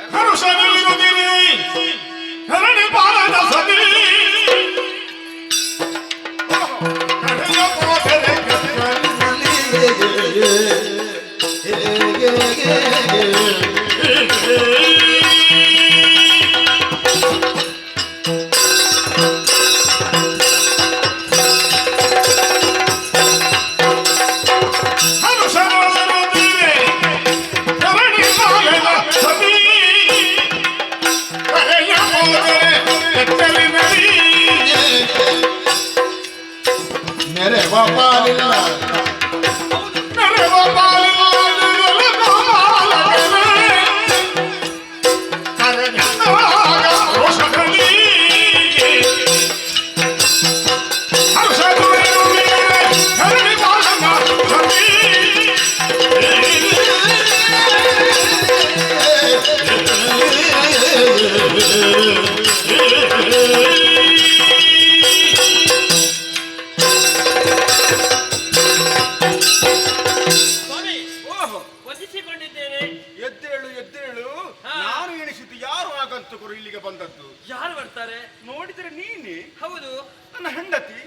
ಇಲ್ಲಿಗೆ ಬಂದದ್ದು? ಯಾರು ಬರ್ತಾರೆ? ನೋಡಿದ್ರೆ ನೀನೆ. ಹೌದು, ನನ್ನ ಹೆಂಡತಿ,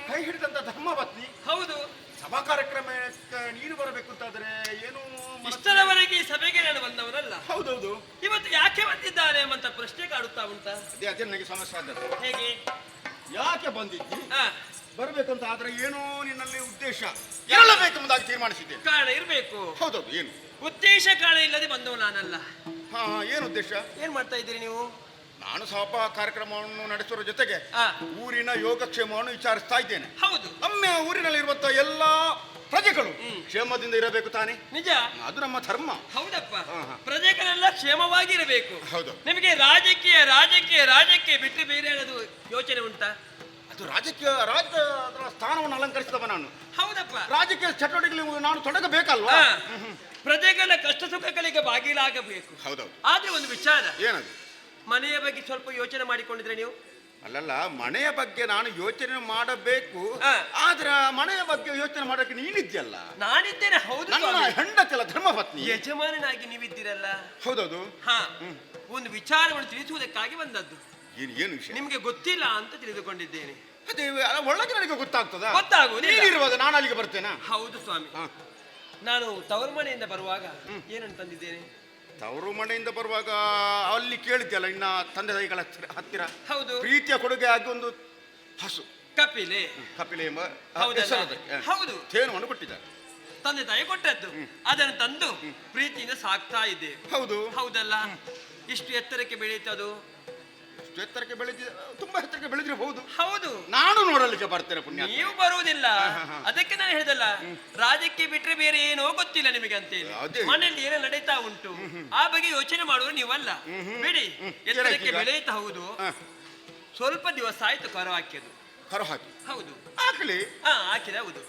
ಕೈ ಹಿಡಿದಂತ ಧರ್ಮಪತ್ನಿ. ಹೌದು. ಸಭಾ ಕಾರ್ಯಕ್ರಮಕ್ಕೆ ನೀನು ಬರಬೇಕು ಅಂತಾದ್ರೆ ಏನು? ಇಷ್ಟರವರೆಗೆ ಈ ಸಭೆಗೆ ನಾನು ಬಂದವನಲ್ಲ. ಹೌದೌದು. ಇವತ್ತು ಯಾಕೆ ಬಂದಿದ್ದಾರೆ ಅಂತ ಪ್ರಶ್ನೆ ಕಾಡುತ್ತಾ ಉಂಟಾ? ಅದೇ ನನಗೆ ಸಮಸ್ಯೆ ಆದದ್ದು. ಹೇಗೆ? ಯಾಕೆ ಬಂದಿದ್ದಿ? ಬರಬೇಕಂತ ಆದ್ರೆ ಏನೋ ನಿನ್ನಲ್ಲಿ ಉದ್ದೇಶ ಇರಲೇಬೇಕೆಂಬುದಾಗಿ ತೀರ್ಮಾನಿಸಿದ್ದೆ. ಕಾರಣ ಇರಬೇಕು. ಹೌದೌದು. ಏನು ಉದ್ದೇಶ? ಕಾರಣ ಇಲ್ಲದೆ ಬಂದವ ನಾನಲ್ಲ. ಏನು ಉದ್ದೇಶ? ಏನ್ ಮಾಡ್ತಾ ಇದ್ದೀರಿ ನೀವು? ನಾನು ಸಭಾ ಕಾರ್ಯಕ್ರಮವನ್ನು ನಡೆಸುವ ಜೊತೆಗೆ ಊರಿನ ಯೋಗಕ್ಷೇಮವನ್ನು ವಿಚಾರಿಸ್ತಾ ಇದ್ದೇನೆ. ಹೌದು. ಒಮ್ಮೆ ಊರಿನಲ್ಲಿರುವಂತಹ ಎಲ್ಲಾ ಪ್ರಜೆಗಳು ಕ್ಷೇಮದಿಂದ ಇರಬೇಕು ತಾನೆ? ನಿಜ, ಅದು ನಮ್ಮ ಧರ್ಮ. ಹೌದಪ್ಪ. ಪ್ರಜೆಗಳೆಲ್ಲ ಕ್ಷೇಮವಾಗಿರಬೇಕು. ಹೌದು. ನಿಮಗೆ ರಾಜಕೀಯ ರಾಜಕೀಯ ರಾಜಕೀಯ ಬಿಟ್ಟು ಬೇರೆ ಏನಾದ್ರು ಯೋಚನೆ ಉಂಟಾ? ಅದು ರಾಜಕೀಯ ಸ್ಥಾನವನ್ನು ಅಲಂಕರಿಸಿದವ ನಾನು. ಹೌದಪ್ಪ. ರಾಜಕೀಯ ಚಟುವಟಿಕೆಗಳಿಗೆ ನಾನು ತೊಡಗಬೇಕಲ್ವಾ? ಪ್ರಜೆಗಳ ಕಷ್ಟ ಸುಖಗಳಿಗೆ ಬಾಗಿಲಾಗಬೇಕು. ಹೌದೌದು. ಆದ್ರೆ ಒಂದು ವಿಚಾರ. ಏನದು? ಮನೆಯ ಬಗ್ಗೆ ಸ್ವಲ್ಪ ಯೋಚನೆ ಮಾಡಿಕೊಂಡಿದ್ರೆ ನೀವು? ಅಲ್ಲಲ್ಲ, ಮನೆಯ ಬಗ್ಗೆ ನಾನು ಯೋಚನೆ ಮಾಡಬೇಕು. ಆದ್ರೆ ಮನೆಯ ಬಗ್ಗೆ ಯೋಚನೆ ಮಾಡೋಕೆ ನೀನಿದ್ಯಲ್ಲ. ನಾನಿದ್ದೇನೆ. ಹೌದು. ನನ್ನ ಹೆಂಡತಿಲ್ಲ, ಧರ್ಮಪತ್ನಿ. ಯಜಮಾನನಾಗಿ ನೀವಿದ್ದೀರಲ್ಲ. ಹೌದೌದು. ಒಂದು ವಿಚಾರವನ್ನು ತಿಳಿಸುವುದಕ್ಕಾಗಿ ಬಂದದ್ದು. ಏನು ವಿಷಯ? ನಿಮ್ಗೆ ಗೊತ್ತಿಲ್ಲ ಅಂತ ತಿಳಿದುಕೊಂಡಿದ್ದೇನೆ. ಅದೇ ಒಳಗೆ ನನಗೆ ಗೊತ್ತಾಗ್ತದ? ಗೊತ್ತಾಗುವುದಿಲ್ಲ. ನೀನಿರುವಾಗ ನಾನು ಅಲ್ಲಿಗೆ ಬರ್ತೇನಾ? ಹೌದು ಸ್ವಾಮಿ. ನಾನು ತವರು ಮನೆಯಿಂದ ಬರುವಾಗ ಏನನ್ನು ತಂದಿದ್ದೇನೆ? ತವರು ಮನೆಯಿಂದ ಬರುವಾಗ ಅಲ್ಲಿ ಕೇಳಿದ್ಯಲ್ಲ ಇನ್ನ ತಂದೆ ತಾಯಿಗಳ ಹತ್ತಿರ ಹೌದು, ಪ್ರೀತಿಯ ಕೊಡುಗೆ ಆಗಿ ಒಂದು ಹಸು ಕಪಿಲೆ ಎಂಬ ಹೌದಲ್ಲ? ಹೆಸರದಕ್ಕೆ. ಹೌದು, ತೇನುವನ್ನು ಕೊಟ್ಟಿದ್ದಾರೆ. ತಂದೆ ತಾಯಿ ಕೊಟ್ಟದ್ದು. ಅದನ್ನು ತಂದು ಪ್ರೀತಿಯಿಂದ ಸಾಕ್ತಾ ಇದ್ದೇವೆ. ಹೌದು ಹೌದಲ್ಲ? ಇಷ್ಟು ಎತ್ತರಕ್ಕೆ ಬೆಳೆಯುತ್ತದು. ಇಷ್ಟು ಎತ್ತರಕ್ಕೆ ಬೆಳೆದಿದೆ, ತುಂಬಾ ಎತ್ತರಕ್ಕೆ ಬೆಳೆದಿರಬಹುದು. ಹೌದು, ನಾನು ನೋಡಲಿಕ್ಕೆ ಬರ್ತೇನೆ ಪುಣ್ಯ. ನೀವು ಬರುವುದಿಲ್ಲ. ಅದಕ್ಕೆ ನಾನು ಹೇಳಿದಲ್ಲ, ರಾಜ್ಯಕ್ಕೆ ಬಿಟ್ರೆ ಬೇರೆ ಏನೋ ಗೊತ್ತಿಲ್ಲ ನಿಮಗೆ ಅಂತೇಳಿ. ಅದೇ. ಮನೆಯಲ್ಲಿ ಏನೋ ನಡೀತಾ ಉಂಟು, ಆ ಬಗ್ಗೆ ಯೋಚನೆ ಮಾಡುವುದು ನೀವಲ್ಲ. ಬಿಡಿ, ಎತ್ತರಕ್ಕೆ ಬೆಳೆಯುತ್ತಾ. ಹೌದು, ಸ್ವಲ್ಪ ದಿವಸ ಆಯ್ತು ಕರು ಹಾಕಿದ್ದು. ಕರು ಹಾಕಿ? ಹೌದು, ಹಾಕಲಿ. ಹಾಕಿದೆ. ಹೌದು,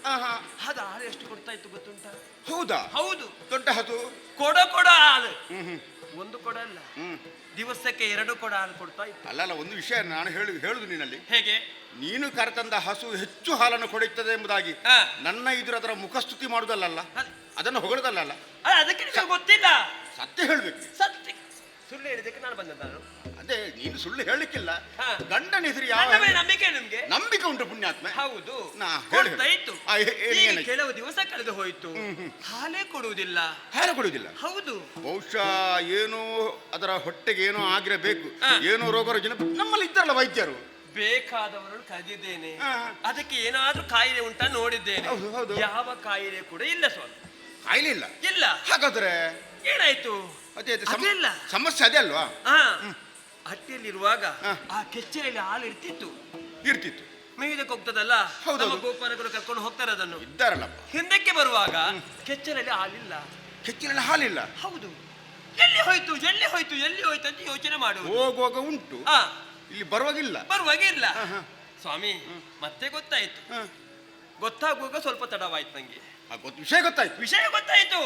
ಅದು ಹಾಲು ಎಷ್ಟು ಕೊಡ್ತಾ ಇತ್ತು ಗೊತ್ತುಂಟಾ? ಹೌದಾ? ಹೌದು, ದೊಡ್ಡ ಹಸು. ಕೊಡ ಹಾಲು. ಒಂದು ಕೊಡ ಅಲ್ಲ, ದಿವಸಕ್ಕೆ 2 ಕೊಡ ಹಾಲು ಕೊಡ್ತಾ ಇತ್ತು. ಅಲ್ಲ ಒಂದು ವಿಷಯ ನಾನು ಹೇಳುದು ನಿನ್ನಲ್ಲಿ. ಹೇಗೆ? ನೀನು ಕರೆತಂದ ಹಸು ಹೆಚ್ಚು ಹಾಲನ್ನು ಕೊಡುತ್ತದೆ ಎಂಬುದಾಗಿ ನನ್ನ ಎದುರು ಅದರ ಮುಖಸ್ತುತಿ ಮಾಡುದಲ್ಲ, ಅದನ್ನು ಹೊಗಳದಲ್ಲ. ಅದಕ್ಕೆ ನಿಮಗೆ ಗೊತ್ತಿಲ್ಲ. ಸತ್ಯ ಹೇಳ್ಬೇಕು. ಸತ್ಯ ಸುಳ್ಳು ಹೇಳಿದಕ್ಕೆ ನಾನು ಬಂದ. ನಾನು ಅದೇ, ನೀನು ಸುಳ್ಳು ಹೇಳಲಿಕ್ಕಿಲ್ಲ. ಗಂಡನ ಹೆಸರು ಯಾವ ನಂಬಿಕೆ ನಿಮ್ಗೆ? ನಂಬಿಕೆ ಉಂಟು ಪುಣ್ಯಾತ್ಮ. ಹೌದು, ಕೊಡ್ತಾ ಇತ್ತು. ಕೆಲವು ದಿವಸ ಕಳೆದು ಹೋಯ್ತು, ಹಾಲೇ ಕೊಡುವುದಿಲ್ಲ. ಹಾಲು ಕೊಡುವುದಿಲ್ಲ? ಹೌದು. ಬಹುಶಃ ಏನೋ ಅದರ ಹೊಟ್ಟೆಗೆ ಏನೋ ಆಗಿರಬೇಕು, ಏನೋ ರೋಗ ರುಜಿನ. ನಮ್ಮಲ್ಲಿ ಇದ್ದಾರಲ್ಲ ವೈದ್ಯರು, ಬೇಕಾದವರನ್ನು ಕರೆದಿದ್ದೇನೆ. ಅದಕ್ಕೆ ಏನಾದ್ರೂ ಕಾಯಿಲೆ ಉಂಟಾ ನೋಡಿದ್ದೇನೆ. ಯಾವ ಕಾಯಿಲೆ ಕೂಡ ಇಲ್ಲ ಸ್ವಾಮಿ. ಕಾಯಿಲೆ ಇಲ್ಲ? ಇಲ್ಲ. ಹಾಗಾದ್ರೆ ಏನಾಯ್ತು? ಅದೇ ಸಮಸ್ಯೆ ಅದೇ ಅಲ್ವಾ? ಹಟ್ಟಿಯಲ್ಲಿರುವಾಗ ಆ ಕೆಚ್ಚಲಲ್ಲಿ ಹಾಲು ಇರ್ತಿತ್ತು. ಮೇಯುವುದಕ್ಕೆ ಹೋಗ್ತದಲ್ಲ, ನಮ್ಮ ಗೋಪಾಲಕರು ಕರ್ಕೊಂಡು ಹೋಗ್ತಾರೆ ಅದನ್ನು. ಇದ್ದಾರಲ್ಲ. ಹಿಂದಕ್ಕೆ ಬರುವಾಗ ಕೆಚ್ಚಲಲ್ಲಿ ಹಾಲಿಲ್ಲ. ಕೆಚ್ಚಲಲ್ಲಿ ಹಾಲಿಲ್ಲ? ಹೌದು. ಎಲ್ಲಿ ಹೋಯ್ತು ಅಂತ ಯೋಚನೆ ಮಾಡುವುದು. ಹೋಗುವಾಗ ಉಂಟು, ಇಲ್ಲಿ ಬರುವಾಗಿಲ್ಲ. ಸ್ವಾಮಿ, ಮತ್ತೆ ಗೊತ್ತಾಯ್ತು. ಗೊತ್ತಾಗುವಾಗ ಸ್ವಲ್ಪ ತಡವಾಯ್ತು ನಂಗೆ. ವಿಷಯ ಗೊತ್ತಾಯ್ತು.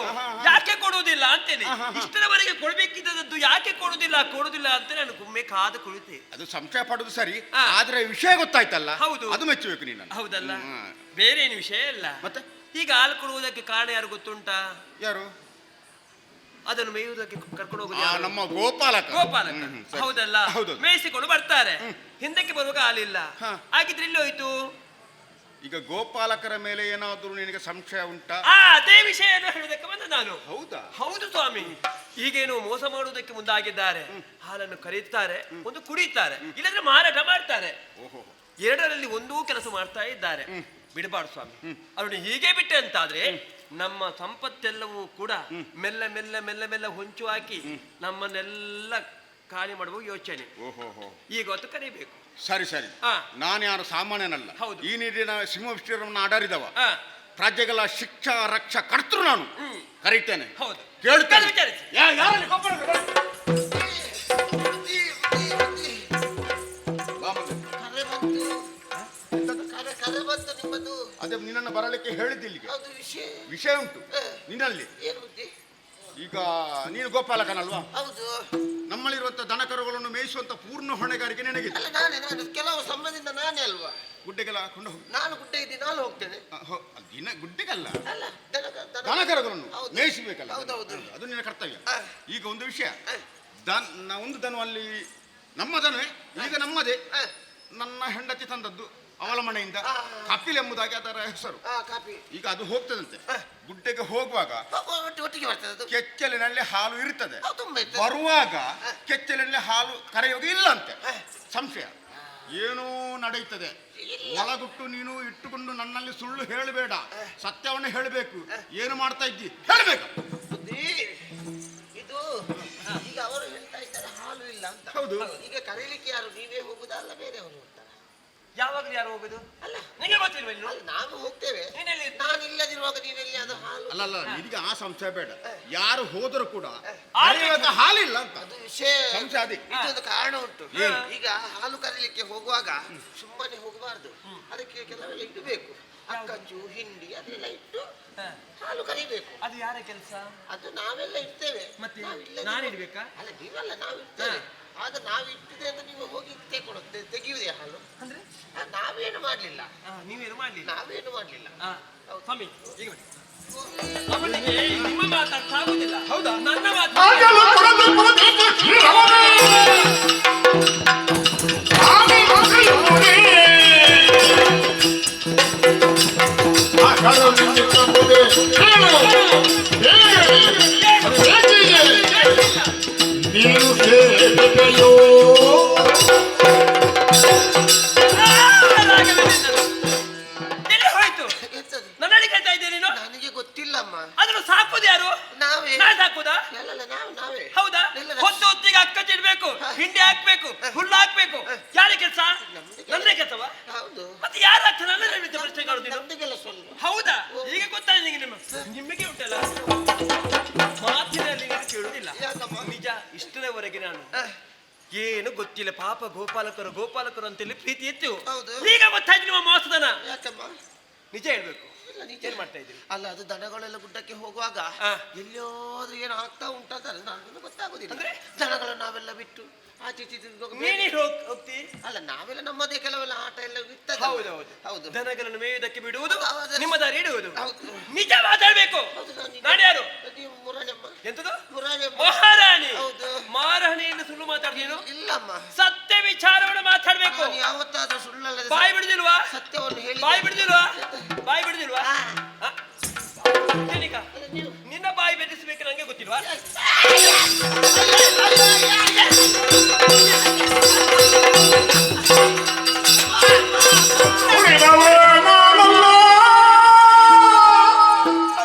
ಯಾಕೆ ಕೊಡುವುದಿಲ್ಲ ಅಂತೇಳಿ. ಇಷ್ಟರವರೆಗೆ ಕೊಡ್ಬೇಕಿದ್ದದ್ದು ಯಾಕೆ ಕೊಡುವುದಿಲ್ಲ ಅಂತ ನಾನು ಒಮ್ಮೆ ಕಾದು ಕುಳಿತೆ. ಅದು ಸಂಶಯ ಪಡುದು ಸರಿ, ಆದ್ರೆ ವಿಷಯ ಗೊತ್ತಾಯ್ತಲ್ಲ. ಹೌದು, ಅದು ಮೆಚ್ಚಬೇಕು ನೀನು. ಹೌದಲ್ಲ? ಬೇರೆ ಏನು ವಿಷಯ ಇಲ್ಲ. ಮತ್ತೆ ಈಗ ಹಾಲು ಕೊಡುವುದಕ್ಕೆ ಕಾರಣ ಯಾರು ಗೊತ್ತುಂಟಾ? ಯಾರು? ಅದನ್ನು ಮೇಯುವುದಕ್ಕೆ ಕರ್ಕೊಂಡು ಹೋಗುದು ನಮ್ಮ ಗೋಪಾಲಕ. ಹೌದಲ್ಲ? ಮೇಯಿಸಿಕೊಂಡು ಬರ್ತಾರೆ. ಹಿಂದಕ್ಕೆ ಬರುವಾಗ ಹಾಲಿಲ್ಲ. ಹಾಗಿದ್ರೆ ಇಲ್ಲಿ ಹೋಯ್ತು. ಈಗ ಗೋಪಾಲಕರ ಮೇಲೆ ಏನಾದ್ರೂ ನಿನಗೆ ಸಂಶಯ ಉಂಟಾ? ಅದೇ ವಿಷಯ ಹೇಳುವುದಕ್ಕೆ ಬಂದ ನಾನು. ಹೌದಾ? ಹೌದು ಸ್ವಾಮಿ. ಈಗೇನು ಮೋಸ ಮಾಡುವುದಕ್ಕೆ ಮುಂದಾಗಿದ್ದಾರೆ. ಹಾಲನ್ನು ಕರೀತಾರೆ, ಒಂದು ಕುಡಿತಾರೆ, ಇಲ್ಲದ್ರೆ ಮಾರಾಟ ಮಾಡ್ತಾರೆ. ಎರಡರಲ್ಲಿ ಒಂದೂ ಕೆಲಸ ಮಾಡ್ತಾ ಇದ್ದಾರೆ. ಬಿಡಬಾರ್ದು ಸ್ವಾಮಿ. ಅವ್ರನ್ನ ಹೀಗೆ ಬಿಟ್ಟೆ ಅಂತಾದ್ರೆ ನಮ್ಮ ಸಂಪತ್ತೆಲ್ಲವೂ ಕೂಡ ಮೆಲ್ಲ ಮೆಲ್ಲ ಮೆಲ್ಲ ಮೆಲ್ಲ ಹೊಂಚು ಹಾಕಿ ನಮ್ಮನ್ನೆಲ್ಲ ಖಾಲಿ ಮಾಡುವ ಯೋಚನೆ. ಈಗ ಹೊತ್ತು ಕರಿಬೇಕು. ಸರಿ. ನಾನು ಯಾರು ಸಾಮಾನ್ಯನಲ್ಲ. ಈ ನೀರಿನ ಸಿಂಹವಿಷ್ಠರವನ್ನು ಆಡರಿದವ, ಪ್ರಜೆಗಳ ಶಿಕ್ಷಾ ರಕ್ಷಾ ಕರ್ತೃ ನಾನು. ಕರೀತೇನೆ, ಕೇಳ್ತೇನೆ. ಅದೇ ನಿನ್ನನ್ನು ಬರಲಿಕ್ಕೆ ಹೇಳಿದ್ದಿಲ್ಲಿಗೆ. ವಿಷಯ ಉಂಟು ನಿನ್ನಲ್ಲಿ. ಈಗ ನೀನು ಗೋಪಾಲಕನಲ್ವಾ? ನಮ್ಮಲ್ಲಿರುವಂತ ದನಕರುಗಳನ್ನು ಮೇಯಿಸುವಂತ ಪೂರ್ಣ ಹೊಣೆಗಾರಿಕೆ ನಿನಗೆ. ಕೆಲವು ಸಂಬಂಧದಿಂದ ನಾನೇ ಅಲ್ವಾ? ಗುಡ್ಡೆಗೆಲ್ಲ ಹಾಕೊಂಡು ಹೋಗಿ. ನಾನು ಗುಡ್ಡೆ ಇದ್ದೀನಿ, ನಾನು ಹೋಗ್ತೇನೆ. ಗುಡ್ಡೆಗಲ್ಲ, ದನಕರುಗಳನ್ನು ಮೇಯಿಸಬೇಕಲ್ಲ, ಅದು ನಿನ್ನ ಕರ್ತವ್ಯ. ಈಗ ಒಂದು ವಿಷಯ, ಒಂದು ದನ ಅಲ್ಲಿ ನಮ್ಮ ದನವೇ, ಈಗ ನಮ್ಮದೇ. ನನ್ನ ಹೆಂಡತಿ ತಂದದ್ದು ಅವಳ ಮನೆಯಿಂದ. ಕಪಿಲ್ ಎಂಬುದಾಗಿ ಅದರ ಹೆಸರು. ಈಗ ಅದು ಹೋಗ್ತದಂತೆ. ಗುಡ್ಡೆಗೆ ಹೋಗುವಾಗ ಕೆಚ್ಚಲಿನಲ್ಲಿ ಹಾಲು ಇರ್ತದೆ, ಬರುವಾಗ ಕೆಚ್ಚಲಿನಲ್ಲಿ ಹಾಲು ಕರೆಯೋಗ ಇಲ್ಲ ಅಂತೆ. ಸಂಶಯ ಏನೋ ನಡೆಯುತ್ತದೆ. ಒಳಗುಟ್ಟು ನೀನು ಇಟ್ಟುಕೊಂಡು ನನ್ನಲ್ಲಿ ಸುಳ್ಳು ಹೇಳಬೇಡ, ಸತ್ಯವನ್ನು ಹೇಳಬೇಕು. ಏನು ಮಾಡ್ತಾ ಇದ್ದಿ ಹೇಳಬೇಕು. ಇದು ಈಗ ಅವರು ಹೇಳ್ತಾ ಇದ್ದಾರೆ ಹಾಲು ಇಲ್ಲ ಅಂತ. ಹೌದು. ಈಗ ಕರೀಲಿಕ್ಕೆ ಯಾರು, ನೀವೇ ಹೋಗುದಲ್ಲ ಬೇರೆಯವರು ಹೋಗ್ತಾರೆ? ಯಾವಾಗಲೂ ಯಾರು ಹೋಗುದು? ಅಲ್ಲ, ನಿಮಗೆ ಗೊತ್ತಿಲ್ವ? ನಾವು ಹೋಗ್ತೇವೆ. ನಾನು ಇಲ್ಲದಿರುವಾಗ ನೀವೆಲ್ಲಿ ಅದು ಹಾಲು? ಅಲ್ಲ, ನಿನಗೆ ಆ ಸಂಶಯ ಬೇಡ. ಯಾರು ಹೋದರೂ ಕೂಡ ಹಾಲಿಲ್ಲ ಅಂತ ಅದು ವಿಷಯ. ಸಂಶಯ ಅದೇ. ಇದೊಂದು ಕಾರಣ ಉಂಟು. ಈಗ ಹಾಲು ಕರೀಲಿಕ್ಕೆ ಹೋಗುವಾಗ ಸುಮ್ಮನೆ ಹೋಗಬಾರ್ದು. ಅದಕ್ಕೆ ಕೆಲವೆಲ್ಲ ಇಡಬೇಕು. ಅಕ್ಕಚ್ಚು, ಹಿಂಡಿ ಅದೆಲ್ಲ ಇಟ್ಟು ಹಾಲು ಕರಿಬೇಕು. ಅದು ಯಾರ ಕೆಲಸ? ಅದು ನಾವೆಲ್ಲ ಇರ್ತೇವೆ. ಮತ್ತೆ ನಾನು ಇಡ್ಬೇಕಾ? ಅಲ್ಲ, ನೀವಲ್ಲ, ನಾವು ಇರ್ತೇವೆ. ಆಗ ನಾವು ಇಟ್ಟಿದೆ ಅಂತ ನೀವು ಹೋಗಿ ತೆಗೆಯುವುದೇ ಹಾಲು ಅಂದ್ರೆ? ನಾವೇನು ಮಾಡ್ಲಿಲ್ಲ. ನೀವೇನು ಮಾಡ್ಲಿಲ್ಲ? ನಾವೇನು ಮಾಡ್ಲಿಲ್ಲ. ಸ್ವಾಮಿ, ಈಗ ಅವನಿಗೆ ನಿಮ್ಮ ಮಾತಾಡ್ತಾ ಆಗುದಿಲ್ಲ. ಹೌದಾ? ನನ್ನ ಮಾತು ಆಗಲು ಕೊಡಲು ಕೊಡಬೇಕು ಶ್ರೀರಾಮನೇ. ಆಗಿ ಮಗಳು ಕೊಡೆ. ಆಗಲು ನಿನ್ನ ತಂದೆ ಹೇಳು. ಹೇಗೆ ನೀನು ಸೇವೆಯೋ ಎಲ್ಲಿ ಹೋಯ್ತು? ಎಂತದು? ನನ್ನಲ್ಲಿ ಕೇಳ್ತಾ ಇದ್ದೆ ನೀನು. ನನಗೆ ಗೊತ್ತಿಲ್ಲಮ್ಮ. ಅದನ್ನು ಸಾಕುದು ಯಾರು? ನಾವೇ. ನಾನು ಸಾಕುದಾ? ಅಲ್ಲಲ್ಲ, ನಾವೇ. ಹೌದಾ? ಇಲ್ಲ, ಹೊತ್ತು ಹೊತ್ತಿಗೆ ಅಕ್ಕ ಚಿಡ್ಬೇಕು, ಹಿಂಡಿ ಹಾಕ್ಬೇಕು, ಹುಲ್ಲು ಹಾಕ್ಬೇಕು. ಯಾರ ಕೆಲಸ? ನನ್ನೇ ಕೆಲಸವಾ? ಹೌದು. ಮತ್ತೆ ಯಾರ ಅರ್ಥ ನನ್ನ ರೀತಿ ಪ್ರಶ್ನೆ ಕಾಣುದಿಲ್ಲ? ನಮ್ದಿಗೆಲ್ಲ ಸ್ವಲ್ಪ. ಹೌದಾ? ಈಗ ಗೊತ್ತಾಯ್ತು ನಿಮಗೆ. ನಿಮಗೆ ಉಂಟಲ್ಲ ಮಾತಿನಲ್ಲಿ ನೀನು ಕೇಳುವುದಿಲ್ಲ. ಯಾಕಮ್ಮ? ನಿಜ. ಇಷ್ಟರವರೆಗೆ ನಾನು ಏನು ಗೊತ್ತಿಲ್ಲ, ಪಾಪ ಗೋಪಾಲಕರು ಅಂತೇಳಿ ಪ್ರೀತಿ ಇತ್ತು. ಹೌದು. ಈಗ ಗೊತ್ತಾಯ್ತು ನಿಮ್ಮ ಮೋಸದನ. ಯಾಕಮ್ಮ? ನಿಜ ಹೇಳ್ಬೇಕು. ಇಲ್ಲ, ನಿಜ. ಏನ್ ಮಾಡ್ತಾ ಇದ್ದೀರಿ? ಅಲ್ಲ, ಅದು ದನಗಳೆಲ್ಲ ಗುಡ್ಡಕ್ಕೆ ಹೋಗುವಾಗ ಎಲ್ಲಿಯೋದ್ರು ಏನು ಆಗ್ತಾ ಉಂಟಂತಾರೆ ನನಗೂ ಗೊತ್ತಾಗುದಿಲ್ಲ. ಅಂದ್ರೆ? ದನಗಳು ನಾವೆಲ್ಲ ಬಿಟ್ಟು ಆಚೆ ಈಚೆ ತಿರ್ಗುವಾಗ ನೀನೇ ಹೋಗ್ತಿ? ಅಲ್ಲ, ನಾವೆಲ್ಲ ನಮ್ಮದೇ ಕೆಲವೆಲ್ಲ ಆಟ ಎಲ್ಲ ಇರ್ತದೆ. ಹೌದೌದು. ಹೌದು. ದನಗಳನ್ನು ಮೇಯುವುದಕ್ಕೆ ಬಿಡುವುದು, ಹೌದು. ನಿಮ್ಮ ದಾರಿ ಇಡುವುದು. ಹೌದು. ನಿಜ ಮಾತಾಡ್ಬೇಕು. ಹೌದು, ನಾನು ಯಾರು? ನೀವು ಮುರಾರಮ್ಮ. ಎಂತದು? ಮುರಾರಮ್ಮ. ಮಹಾರಾಣಿ. ಹೌದು. ಮಹಾರಾಣಿಯನ್ನು ಸುಳ್ಳು ಮಾತಾಡ್ತೀನು? ಇಲ್ಲಮ್ಮ. ಸತ್ಯ ವಿಚಾರವನ್ನು ಮಾತಾಡ್ಬೇಕು. ನಾನು ಯಾವತ್ತಾದ್ರೂ ಸುಳ್ಳಲ್ಲದೆ ಬಾಯಿ ಬಿಡುದಿಲ್ವಾ? ಸತ್ಯವನ್ನು ಹೇಳಿ. ಬಾಯಿ ಬಿಡುದಿಲ್ವಾ? ಬಾಯಿ ಬಿಡುದಿಲ್ವಾ? ಏನಿಕ? ನಿನ್ನ ಬಾಯಿ ಬೆದರಿಸಬೇಕು ನಂಗೆ ಗೊತ್ತಿಲ್ವಾ?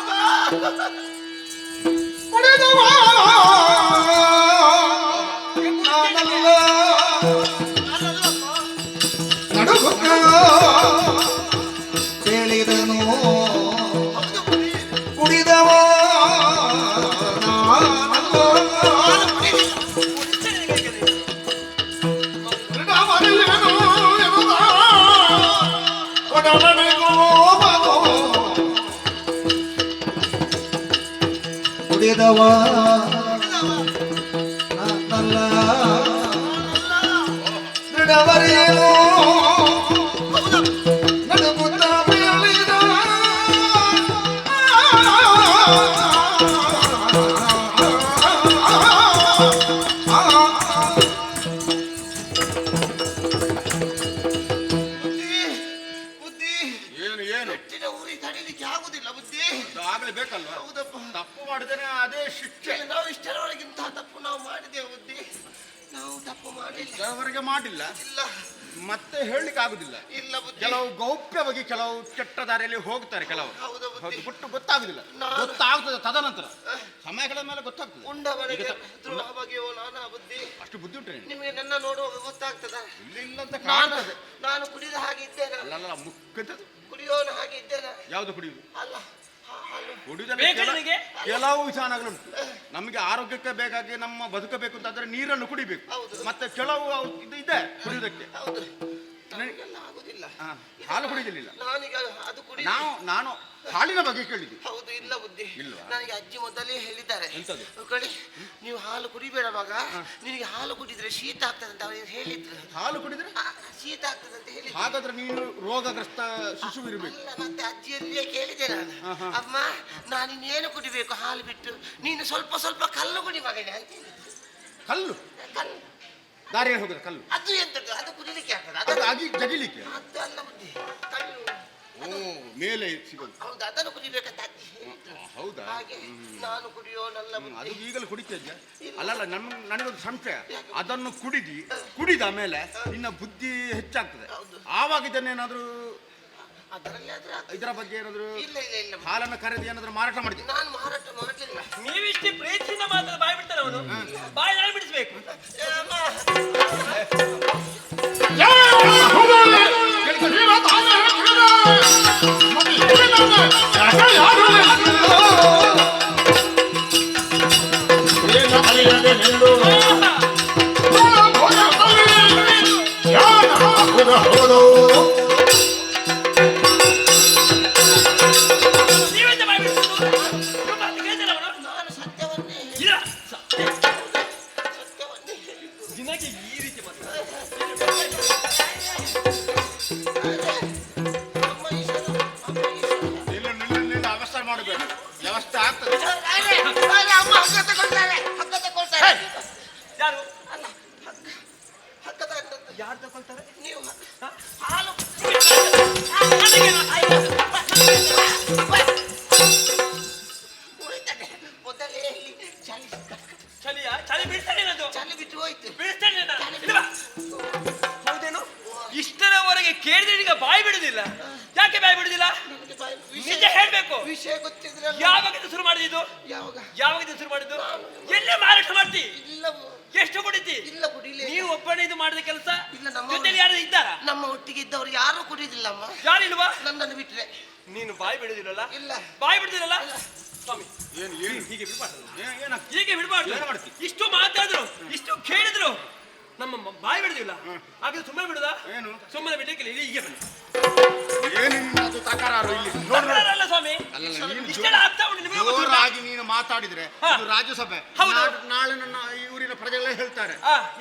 ಕೇಳಿದನು ಕುಡಿದವ ಕುಡಿದವ ನಲ್ಲ ದೃಢವರೇನೋ ನಡುಗುತ್ತ ಬೆಳೆದ ಹೆಚ್ಚಿನ ಊರಿಗೆ ತಡೀಲಿಕ್ಕೆ ಆಗುದಿಲ್ಲ ಬುದ್ಧಿ. ಆಗ್ಲೇ ಬೇಕಲ್ವಾ? ಹೌದಪ್ಪ. ತಪ್ಪು ಮಾಡಿದ್ರೆ ಅದೇ ಶಿಕ್ಷೆ. ನಾವು ಇಷ್ಟರವರೆಗಿಂತ ತಪ್ಪು ನಾವು ಮಾಡಿದ್ದೇವೆ ಬುದ್ಧಿ. ನಾವು ತಪ್ಪು ಮಾಡಿಲ್ಲ. ಇಷ್ಟರವರೆಗೆ ಮಾಡಿಲ್ಲ, ಇಲ್ಲ, ಮತ್ತೆ ಹೇಳಲಿಕ್ಕೆ ಆಗುದಿಲ್ಲ. ಇಲ್ಲ ಬುದ್ಧಿ. ಕೆಲವು ಗೌಪ್ಯವಾಗಿ ಕೆಲವು ಕೆಟ್ಟ ದಾರಿಯಲ್ಲಿ ಹೋಗ್ತಾರೆ ಕೆಲವರು. ಹೌದು ಬುದ್ಧಿ. ಹೌದು, ಬಿಟ್ಟು ಗೊತ್ತಾಗುದಿಲ್ಲ. ಗೊತ್ತಾಗ್ತದೆ ತದನಂತರ ಸಮಯಗಳ ಮೇಲೆ ಗೊತ್ತಾಗ್ತದೆ. ಉಂಡವನಿಗೆ ದ್ರೋಹ ಬಗೆಯೋ ನಾನಾ ಬುದ್ಧಿ. ಅಷ್ಟು ಬುದ್ಧಿ ಉಂಟು ನಿನಗೆ? ನಿಮಗೆ ನನ್ನ ನೋಡುವಾಗ ಗೊತ್ತಾಗ್ತದ? ಇಲ್ಲ ಅಂತ ನಾನು ಕಾಣ್ತದೆ. ನಾನು ಕುಡಿದ ಹಾಗೆ ಇದ್ದೇನೆ. ಅಲ್ಲ ಮುಖ್ಯಂತದ್ದು ಕುಡಿಯೋನ ಹಾಗೆ ಇದ್ದೇನೆ. ಯಾವುದು ಕುಡಿಯುವುದು? ಅಲ್ಲ, ಹಾಲು. ಕುಡಿಯುವುದರಲ್ಲಿ ಬೇಕಾ ನಿನಗೆ? ಕೆಲವು ವಿಧಾನಗಳುಂಟು. ನಮಗೆ ಆರೋಗ್ಯಕ್ಕೆ ಬೇಕಾಗಿ ನಮ್ಮ ಬದುಕಬೇಕು ಅಂತಾದ್ರೆ ನೀರನ್ನು ಕುಡಿಬೇಕು. ಹೌದು. ಮತ್ತೆ ಕೆಲವು ಇದು ಇದೆ ಕುಡಿಯುವುದಕ್ಕೆ. ಹೌದು. ನನಗೆಲ್ಲ ಆಗುದಿಲ್ಲ. ಹಾಲು ಕುಡಿಯುವುದಿಲ್ಲ. ನಾನೀಗ ಅದು ಕುಡಿ. ನಾನು ಹಾಲಿನ ಬಗ್ಗೆ ಕೇಳಿದ್ದೆ. ಹೌದು, ಇಲ್ಲ ಬುದ್ಧಿ. ಇಲ್ವಾ? ನನಗೆ ಅಜ್ಜಿ ಮೊದಲೇ ಹೇಳಿದ್ದಾರೆ. ಎಂತದು? ಕಳಿ, ನೀವು ಹಾಲು ಕುಡಿಬೇಡ ಮಗ, ನಿನಗೆ ಹಾಲು ಕುಡಿದ್ರೆ ಶೀತ ಆಗ್ತದೆ ಅಂತ ಅವರು ಹೇಳಿದ್ರು. ಹಾಲು ಕುಡಿದ್ರೆ ಶೀತ ಆಗ್ತದೆ ಅಂತ ಹೇಳಿದ್ರು. ಹಾಗಾದ್ರೆ ನೀನು ರೋಗಗ್ರಸ್ತ ಶಿಶು ಇರಬೇಕು. ಅಲ್ಲ, ಮತ್ತೆ ಅಜ್ಜಿಯಲ್ಲಿಯೇ ಕೇಳಿದೆ ನಾನು. ಅಮ್ಮ, ನಾನಿನ್ನೇನು ಕುಡಿಬೇಕು ಹಾಲು ಬಿಟ್ಟು? ನೀನು ಸ್ವಲ್ಪ ಸ್ವಲ್ಪ ಕಲ್ಲು ಕುಡಿ ಮಗನೇ ಅಂತ. ಕಲ್ಲು ಕಲ್ಲು ದಾರಿಯಲ್ಲಿ ಹೋಗುದು ಕಲ್ಲು. ಅದು ಎಂತದ್ದು? ಅದು ಕುಡಿಲಿಕ್ಕೆ ಆಗ್ತದೆ? ಅದು ಆಗಿ ಜಗಿಲಿಕ್ಕೆ. ಅದು ಅಲ್ಲ ಬುದ್ಧಿ, ಕಲ್ಲು. ಓ, ಮೇಲೆ ಸಿಗೋದು. ಹೌದು, ಅದನ್ನು ಕುಡಿಬೇಕಂತ ಅಜ್ಜಿ ಹೇಳಿದ್ರು. ಹೌದಾ? ಹಾಗೆ ನಾನು ಕುಡಿಯೋನಲ್ಲ ಅದು ಬುದ್ಧಿ. ಈಗಲೂ ಕುಡಿತಾ ಇದ್ಯಾ? ಅಲ್ಲಲ್ಲ, ನನಗೊಂದು ಸಂಶಯ. ಅದನ್ನು ಕುಡಿದ ಮೇಲೆ ನಿನ್ನ ಬುದ್ಧಿ ಹೆಚ್ಚಾಗ್ತದೆ. ಆವಾಗ ಇದನ್ನೇನಾದ್ರೂ ಅದರಲ್ಲಿ ಆದ್ರೆ ಇದರ ಬಗ್ಗೆ ಏನಾದ್ರು ಇಲ್ಲ ಇಲ್ಲ ಇಲ್ಲ ಬುದ್ಧಿ. ಹಾಲನ್ನು ಕರೆದು ಏನಾದ್ರು ಮಾರಾಟ ಮಾಡಿದ್ದೆ? ನಾನು ಮಾರಾಟ ಮಾಡಲಿಲ್ಲ. ನೀವಿಷ್ಟೇ ಪ್ರೀತಿಯಿಂದ ಮಾತ್ರ ಬಾಯಿ ಬಿಡ್ತಾನೆ ಅವನು. ಬಾಯಿ ನಾನು ಬಿಡಿಸ್ಬೇಕು. ನೀವೆಂತ ಬಾಯಿ ಬಿಡಿಸೋದು? ಮಾತು ಕೇಳ್ತಾನೆ ಅವನು. ನಾನು ಸತ್ಯವನ್ನೇ ಇಲ್ಲ, ಸತ್ಯವನ್ನೇ ಹೇಳಿದ್ದು. ದಿನಕ್ಕೆ ಈ ರೀತಿ ಮಾತಾಡ. ಅಮ್ಮ ಈಶ್ವರ, ಅಮ್ಮ ಈಶ್ವರ. ನಿಲ್ಲ ಅವಸ್ಥೆ ಯಾರು ತಗೊಳ್ತಾರೆ? ನೀವು ಹ? ಹಾಲು ಹೋಯ್ತಾನೆ ಮೊದಲೇ ಇಲ್ಲಿ ಚಳಿ ಚಳಿಯ ಚಳಿ ಬೀಳ್ತಾನೆ ಅದು ಚಳಿ ಬಿಟ್ಟು ಹೋಯ್ತು. ಬೀಳ್ತಾನೆ ಹೌದೇನು? ಇಷ್ಟರವರೆಗೆ ಕೇಳಿದ್ರೆ ಈಗ ಬಾಯಿ ಬಿಡುದಿಲ್ಲ. ಯಾಕೆ ಬಾಯಿ ಬಿಡುದಿಲ್ಲ? ನನಗೆ ಬಾಯಿ ನಿಜ ಹೇಳ್ಬೇಕು. ವಿಷಯ ಗೊತ್ತಿದ್ರೆ ಯಾವಾಗಿಂದ ಶುರು ಮಾಡಿದ್ದು? ಯಾವಾಗಿಂದ ಶುರು ಮಾಡಿದ್ದು? ಎಲ್ಲೇ ಮಾರಾಟ ಮಾಡ್ತಿ? ಇಲ್ಲ ಎಷ್ಟು ಕುಡಿತಿ? ಇಲ್ಲ ಕುಡಿಲಿ. ನೀವು ಒಬ್ಬನೇ ಇದು ಮಾಡಿದ ಕೆಲಸ? ಇಲ್ಲ, ನಮ್ಮ ಜೊತೆಲಿ ಯಾರು ಇದ್ದಾರಾ? ನಮ್ಮ ಒಟ್ಟಿಗೆ ಇದ್ದವರು ಯಾರು ಕುಡಿದಿಲ್ಲಮ್ಮ. ಯಾರಿಲ್ವಾ? ನನ್ನನ್ನು ಬಿಟ್ರೆ. ನೀನು ಬಾಯಿ ಬಿಡುದಿಲ್ಲಲ್ಲ? ಇಲ್ಲ. ಬಾಯಿ ಬಿಡುದಿಲ್ಲಲ್ಲ? ಸ್ವಾಮಿ ಏನು ಹೀಗೆ ಬಿಡ್ಬಾರ್ದು. ಏನಾಗ್ತದೆ? ಹೀಗೆ ಬಿಡ್ಬಾರ್ದು. ಏನು ಮಾಡ್ತಿ? ಇಷ್ಟು ಮಾತಾದ್ರು, ಇಷ್ಟು ಕೇಳಿದ್ರು, ನಮ್ಮ ಬಾಯಿ ಬಿಡುದಿಲ್ಲ. ಹಾಗಾದ್ರೆ ಸುಮ್ಮನೆ ಬಿಡುದಾ? ಏನು? ಸುಮ್ಮನೆ ಬಿಡ್ಲಿಕ್ಕಿಲ್ಲ. ಹೀಗೆ ಬನ್ನಿ. ಏನು ನಿನ್ನದು ತಕರಾರು ಇಲ್ಲಿ ನೋಡು ನೋಡು. ಅಲ್ಲ ಸ್ವಾಮಿ, ಅಲ್ಲಲ್ಲ, ನೀನು ಇಷ್ಟೆಲ್ಲ ಆಗ್ತಾ ಉಂಟು ನಿಮಗೆ ಗೊತ್ತುಂಟಾ? ಜೋರಾಗಿ ನೀನು ಮಾತಾಡಿದ್ರೆ ಇದು ರಾಜ್ಯಸಭೆ. ಹೌದು. ನಾಳೆ ನನ್ನ ಈ ಊರಿನ ಪ್ರಜೆಗಳೇ ಹೇಳ್ತಾರೆ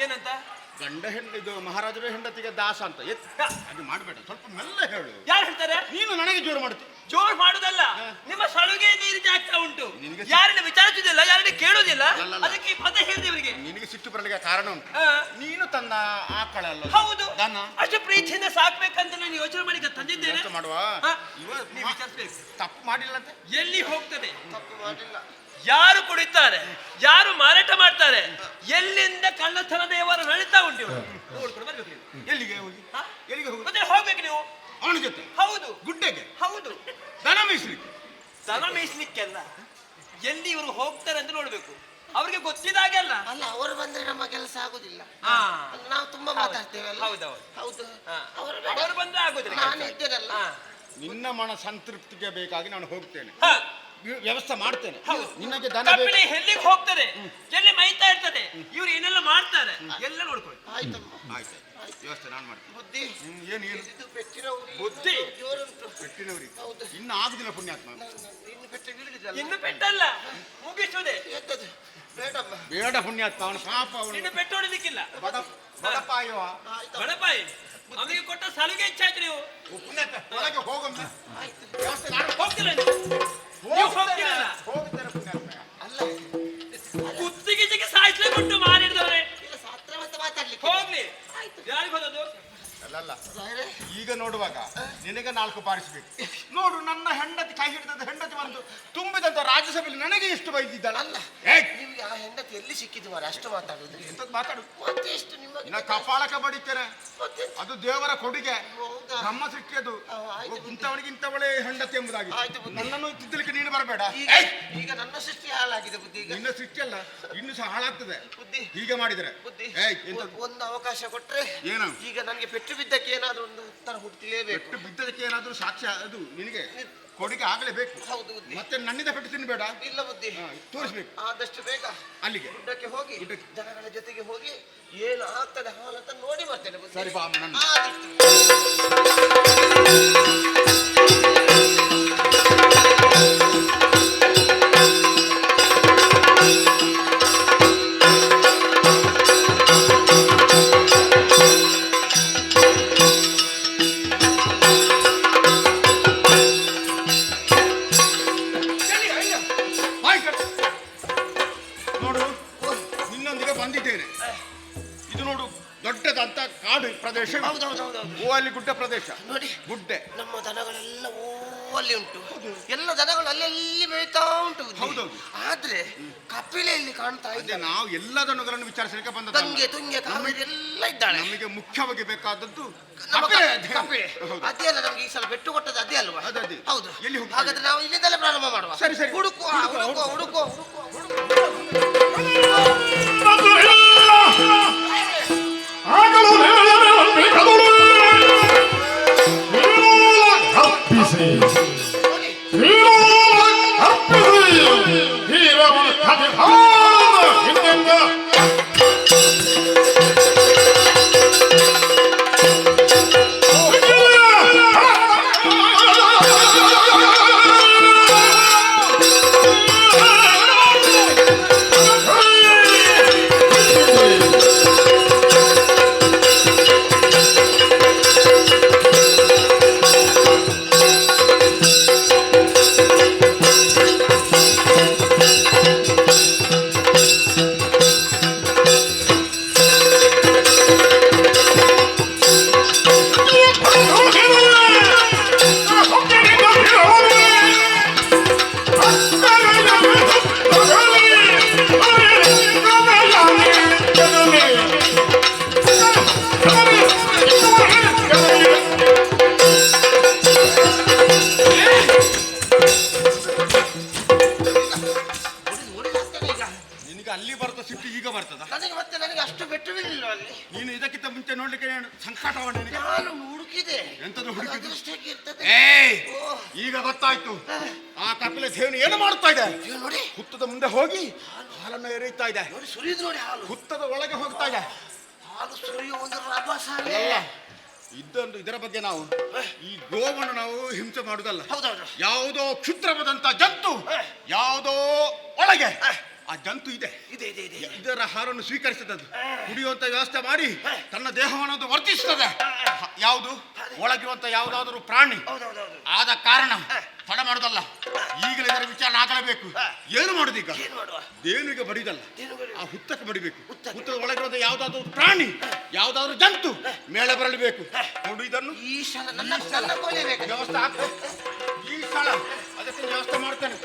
ಏನಂತ? ಗಂಡ ಹೆಂಡ ಇದು ಮಹಾರಾಜರ ಹೆಂಡತಿಗೆ ದಾಸ ಅಂತ. ಅದು ಮಾಡಬೇಡ, ಸ್ವಲ್ಪ ಮೆಲ್ಲ ಹೇಳು. ಯಾರು ಹೇಳ್ತಾರೆ? ನೀನು ನನಗೆ ಜೋರು ಮಾಡ್ತಿ. ಜೋರ್ ಮಾಡುದಲ್ಲ, ನಿಮ್ಮ ಸಲುಗೆ ಈ ರೀತಿ ಆಗ್ತಾ ಉಂಟು. ನಿನಗೆ ಯಾರನ್ನ ವಿಚಾರಿಸುದಿಲ್ಲ, ಯಾರನ್ನ ಕೇಳುದಿಲ್ಲ. ಅಲ್ಲಲ್ಲ. ಅದಕ್ಕೆ ಈ ಪದ ಹೇಳಿದೆ ಇವರಿಗೆ. ನಿನಗೆ ಸಿಟ್ಟು ಬರಲಿಕ್ಕೆ ಕಾರಣ ಉಂಟು. ನೀನು ತನ್ನ ಆಕಳಲ್ಲ ಹೌದು, ದನ ಅಷ್ಟು ಪ್ರೀತಿಯಿಂದ ಸಾಕ್ಬೇಕಂತ ನಾನು ಯೋಚನೆ ಮಾಡಿ ತಂದಿದ್ದೇನೆ. ಯೋಚನೆ ಮಾಡುವ. ನೀವು ವಿಚಾರಿಸ್ಬೇಕು. ತಪ್ಪು ಮಾಡಿಲ್ಲಂತೆ. ಎಲ್ಲಿ ಹೋಗ್ತದೆ? ತಪ್ಪು ಮಾಡಿಲ್ಲ. ಯಾರು ಕುಡಿತಾರೆ, ಯಾರು ಮಾರಾಟ ಮಾಡ್ತಾರೆ, ಎಲ್ಲಿಂದ ಕಳ್ಳತನ ದೇವರ ನಡೀತಾ ಉಂಟು ಇವರು. ನೋಡ್ಕೊಂಡು ಬರ್ಬೇಕು ನೀವು. ಎಲ್ಲಿಗೆ ಹೋಗಿ ಎಲ್ಲಿಗೆ ಹೋಗಿ ಮತ್ತೆ ಹೋಗ್ಬೇಕು ನೀವು. ಅವನ ಜೊತೆ ಹೌದು, ಗುಡ್ಡೆಗೆ ಹೌದು. ದನ ಮೇಯಿಸ್ಲಿಕ್ಕೆ. ದನ ಮೇಯಿಸ್ಲಿಕ್ಕೆಲ್ಲ ಎಲ್ಲಿ ಇವರು ಹೋಗ್ತಾರೆ ಅಂತ ನೋಡ್ಬೇಕು. ಅವ್ರಿಗೆ ಗೊತ್ತಿದಾಗೆ ಅಲ್ಲ. ಅಲ್ಲ, ಅವರು ಬಂದ್ರೆ ನಮ್ಮ ಕೆಲಸ ಆಗುದಿಲ್ಲ. ನಾವು ತುಂಬಾ ಮಾತಾಡ್ತೇವಲ್ಲ. ಹೌದೌದು. ಹೌದು. ಅವರು ಬಂದ್ರೆ ಆಗುದಿಲ್ಲ. ನಾನು ಇದ್ದೇನಲ್ಲ. ನಿನ್ನ ಮನ ಸಂತೃಪ್ತಿಗೆ ಬೇಕಾಗಿ ನಾನು ಹೋಗ್ತೇನೆ, ವ್ಯವಸ್ಥೆ ಮಾಡ್ತೇನೆ. ನಿನಗೆ ದನ ಕಬ್ಬಿಣಿ ಎಲ್ಲಿಗೆ ಹೋಗ್ತದೆ, ಎಲ್ಲಿ ಮೈತಾ ಇರ್ತದೆ, ಇವ್ರು ಏನೆಲ್ಲ ಮಾಡ್ತಾರೆ ಎಲ್ಲ ನೋಡ್ಕೊಳ್ಳಿ. ಆಯ್ತಮ್ಮ. ಆಯ್ತು, ವ್ಯವಸ್ಥೆ ನಾನು ಮಾಡ್ತೇನೆ. ಬುದ್ಧಿ ಏನು ಏನು ಇದು ಪೆಟ್ಟಿನ ಬುದ್ಧಿ ಜೋರುಂಟು. ಪೆಟ್ಟಿನವರಿಗೆ ಹೌದು. ಇನ್ನು ಆಗುದಿಲ್ಲ ಪುಣ್ಯಾತ್ಮ. ಇನ್ನು ಪೆಟ್ಟು ಹಿಡಿದಿದ್ದಲ್ಲ. ಇನ್ನು ಪೆಟ್ಟಲ್ಲ, ಮುಗಿಸುವುದೇ. ಎಂತದು? ಬೇಡಮ್ಮ. ಬೇಡ ಪುಣ್ಯಾತ್ಮ, ಅವನ ಪಾಪ. ಅವನು ಇನ್ನು ಪೆಟ್ಟು ಹೊಡಿಲಿಕ್ಕಿಲ್ಲ. ಬಡಪಾಯವ ಬಡಪಾಯಿ ಅವನಿಗೆ ಕೊಟ್ಟ ಸಲುಗೆ ಹೆಚ್ಚಾಯ್ತು. ನೀವು ಪುಣ್ಯಾತ್ಮ ಒಳಗೆ ಹೋಗಮ್ಮ. ವ್ಯವಸ್ಥೆ ಹೋಗ್ತಿಲ್ಲ, ನೀವು ಹೋಗ್ತಿರಲ್ಲ. ಹೋಗ್ತೇನೆ ಪುಣ್ಯಾತ್ಮ. ಅಲ್ಲ, ಕುತ್ತಿಗೆ ಸಾಯಿಸ್ಲೇ ಕೊಟ್ಟು ಮಾರಿಡಿದವ್ರೆ. ಇಲ್ಲ, ಸಾತ್ರ ಮತ್ತೆ ಮಾತಾಡ್ಲಿಕ್ಕೆ. ಹೋಗ್ಲಿ, ಯಾರಿಗೆ ಹೋದದ್ದು? ಅಲ್ಲಲ್ಲ, ಈಗ ನೋಡುವಾಗ ನಿನಗೆ 4 ಬಾರಿಸ್ಬೇಕು. ನೋಡು, ನನ್ನ ಹೆಂಡತಿ ಕೈ ಹಿಡಿದ ಹೆಂಡತಿ ಬಂದು ತುಂಬಿದಂತ ರಾಜ್ಯಸಭೆಯಲ್ಲಿ ನನಗೆ ಎಷ್ಟು ಬೈದಿದ್ದಲ್ಲ. ಅಲ್ಲ, ನಿಮ್ಗೆ ಆ ಹೆಂಡತಿ ಎಲ್ಲಿ ಸಿಕ್ಕಿದ್ದು ಮಾರ ಅಷ್ಟು ಮಾತಾಡುದು? ಎಂತದ್ದು ಮಾತಾಡು? ಮತ್ತೆ ಎಷ್ಟು ನಿಮಗೆ ಇನ್ನ ಕಪಾಳಕ್ಕೆ ಬಡಿತೇನೆ. ಮತ್ತೆ ಅದು ದೇವರ ಕೊಡುಗೆ, ಹೌದಾ? ನಮ್ಮ ಸೃಷ್ಟಿಯದು. ಆಯ್ತು. ಇಂಥವನಿಗೆ ಇಂಥವಳೆ ಹೆಂಡತಿ ಎಂಬುದಾಗಿ. ಆಯ್ತು ಬುದ್ಧಿ. ನನ್ನನ್ನು ತಿದ್ದಲಿಕ್ಕೆ ನೀನು ಬರಬೇಡ. ಈಗ ನನ್ನ ಸೃಷ್ಟಿ ಹಾಳಾಗಿದೆ ಬುದ್ಧಿ. ಈಗ ನಿನ್ನ ಸೃಷ್ಟಿಯಲ್ಲ, ಇನ್ನು ಸಹ ಹಾಳಾಗ್ತದೆ ಬುದ್ಧಿ. ಹೀಗೆ ಮಾಡಿದ್ರೆ. ಬುದ್ಧಿ, ಎಂತದ್ದು? ಒಂದು ಅವಕಾಶ ಕೊಟ್ರೆ ಏನು? ಈಗ ನನಗೆ ಪೆಟ್ಟು ಬಿದ್ದಕ್ಕೆ ಏನಾದ್ರೂ ಒಂದು ಉತ್ತರ ಹುಡುಕಲೇಬೇಕು. ಪೆಟ್ಟು ಬಿದ್ದದಕ್ಕೆ ಏನಾದ್ರೂ ಸಾಕ್ಷ್ಯ ಅದು ನಿನಗೆ ಕೊಡುಗೆ ಆಗಲೇಬೇಕು. ಹೌದು ಬುದ್ಧಿ. ಮತ್ತೆ ನನ್ನಿಂದ ಪೆಟ್ಟು ತಿನ್ನಬೇಡ. ಇಲ್ಲ ಬುದ್ಧಿ, ತೋರಿಸ್ಬೇಕು. ಆದಷ್ಟು ಬೇಗ ಅಲ್ಲಿಗೆ ಗುಡ್ಡಕ್ಕೆ ಹೋಗಿ ಜನಗಳ ಜೊತೆಗೆ ಹೋಗಿ ಏನು ಆಗ್ತದೆ ಹಾಲಂತ ನೋಡಿ ಬರ್ತೇನೆ ಬುದ್ಧಿ. ಸರಿ ಬಾ ನನ್ನ. ನೋಡು, ನಿನ್ನೊಂದಿಗೆ ಬಂದಿದ್ದೇನೆ. ಇದು ನೋಡು, ದೊಡ್ಡದಂತ ಕಾಡು ಪ್ರದೇಶ. ಅಲ್ಲಿ ಗುಡ್ಡ ಪ್ರದೇಶ ನೋಡಿ, ಗುಡ್ಡೆ. ನಮ್ಮ ದನಗಳೆಲ್ಲ ಅಲ್ಲಿ ಉಂಟು. ಎಲ್ಲ ದನಗಳು ಅಲ್ಲೆಲ್ಲಿ ಮೇಯ್ತಾ ಉಂಟು ಬುದ್ಧಿ. ಹೌದೌದು. ಆದ್ರೆ ಕಪಿಲೆಯಲ್ಲಿ ಕಾಣ್ತಾ ಅದೇ ಇದ್ದೆ. ನಾವು ಎಲ್ಲ ದನಗಳನ್ನು ವಿಚಾರಿಸಲಿಕ್ಕೆ ಬಂದ. ತಂಗೆ ತುಂಗೆ ಕಾವೇರಿ ಎಲ್ಲ ಇದ್ದಾಳೆ. ನಮಗೆ ಮುಖ್ಯವಾಗಿ ಬೇಕಾದದ್ದು ನಮ್ಮ ಕಪಿಲೆ. ಕಪಿಲೆ. ಹೌದು. ಅದೇ ಅಲ್ಲ, ನಮ್ಗೆ ಈ ಸಲ ಪೆಟ್ಟು ಕೊಟ್ಟದ್ದು ಅದೇ ಅಲ್ವಾ? ಅದೇ. ಹೌದು. ಎಲ್ಲಿ ಹೋಗ್ತಾ ಹಾಗಾದ್ರೆ ನಾವು ಇಲ್ಲಿಂದಲೇ ಪ್ರಾರಂಭ ಮಾಡುವ. ಸರಿ, ಸರಿ. ಹುಡುಕುವ ಹುಡುಕುವ ಹುಡುಕುವ ಹುಡುಕುವ. ಆಗಲು ಅರ್ಪಿಸಿ ಹೀರವನ ಕಥೆ ಹಿಂದೆಂದ ಮುಂಚೆ ನೋಡ್ಲಿಕ್ಕೆ ಸಂಕಟವಣ್ಣ. ನಾನು ಹುಡುಕಿದೆ, ಎಂತದ್ದು ಹುಡುಕಿದ್ದು? ಅದೃಷ್ಟಕ್ಕೆ ಇರ್ತದೆ. ಏಯ್, ಈಗ ಗೊತ್ತಾಯ್ತು. ಆ ಕಪಿಲ ದೇವನು ಏನು ಮಾಡುತ್ತಾ ಇದೆ ನೋಡಿ. ಹುತ್ತದ ಮುಂದೆ ಹೋಗಿ ಹಾಲನ್ನು ಎರೆಯುತ್ತಾ ಇದೆ. ನೋಡಿ, ಸುರಿದು ನೋಡಿ ಹಾಲು. ಹುತ್ತದ ಒಳಗೆ ಹೋಗ್ತಾ ಇದೆ. ಹಾಲು ಸುರಿಯುವ ಒಂದು ರಭಸ ಅಲ್ಲ. ಇದರ ಬಗ್ಗೆ ನಾವು ಈ ಗೋವನ್ನು ನಾವು ಹಿಂಸೆ ಮಾಡುದಲ್ಲ. ಹೌದೌದು. ಯಾವುದೋ ಕ್ಷುದ್ರವಾದಂತ ಜಂತು ಯಾವುದೋ ಒಳಗೆ ಆ ಜಂತು ಇದೆ. ಇದರ ಹಾರನ್ನು ಸ್ವೀಕರಿಸಿದದ್ದು ಕುಡಿಯುವಂತ ವ್ಯವಸ್ಥೆ ಮಾಡಿ ತನ್ನ ದೇಹವನ್ನು ವರ್ತಿಸುತ್ತದೆ. ಯಾವುದು ಒಳಗಿರುವಂತ ಯಾವುದಾದರೂ ಪ್ರಾಣಿ ಆದ ಕಾರಣ ತಡ ಮಾಡುದಲ್ಲ. ಈಗಲೇ ಇದರ ವಿಚಾರ ಆಗಲೇಬೇಕು. ಏನು ಮಾಡುದು ಈಗ? ದೇವನಿಗೆ ಬಡಿದಲ್ಲ, ಆ ಹುತ್ತಕ್ಕೆ ಬಡಿಬೇಕು. ಹುತ್ತದ ಒಳಗಿರುವಂತ ಯಾವುದಾದ್ರೂ ಪ್ರಾಣಿ ಯಾವುದಾದ್ರೂ ಜಂತು ಮೇಲೆ ಬರಲೇಬೇಕು. ನೋಡು, ಇದನ್ನು ಈ ಸಲ ನನ್ನ ಕೊಲೆಬೇಕು. ವ್ಯವಸ್ಥೆ ಆಗ್ತದೆ. ಈ ಸ್ಥಳ ಅದಕ್ಕೆ ವ್ಯವಸ್ಥೆ ಮಾಡ್ತೇನೆ.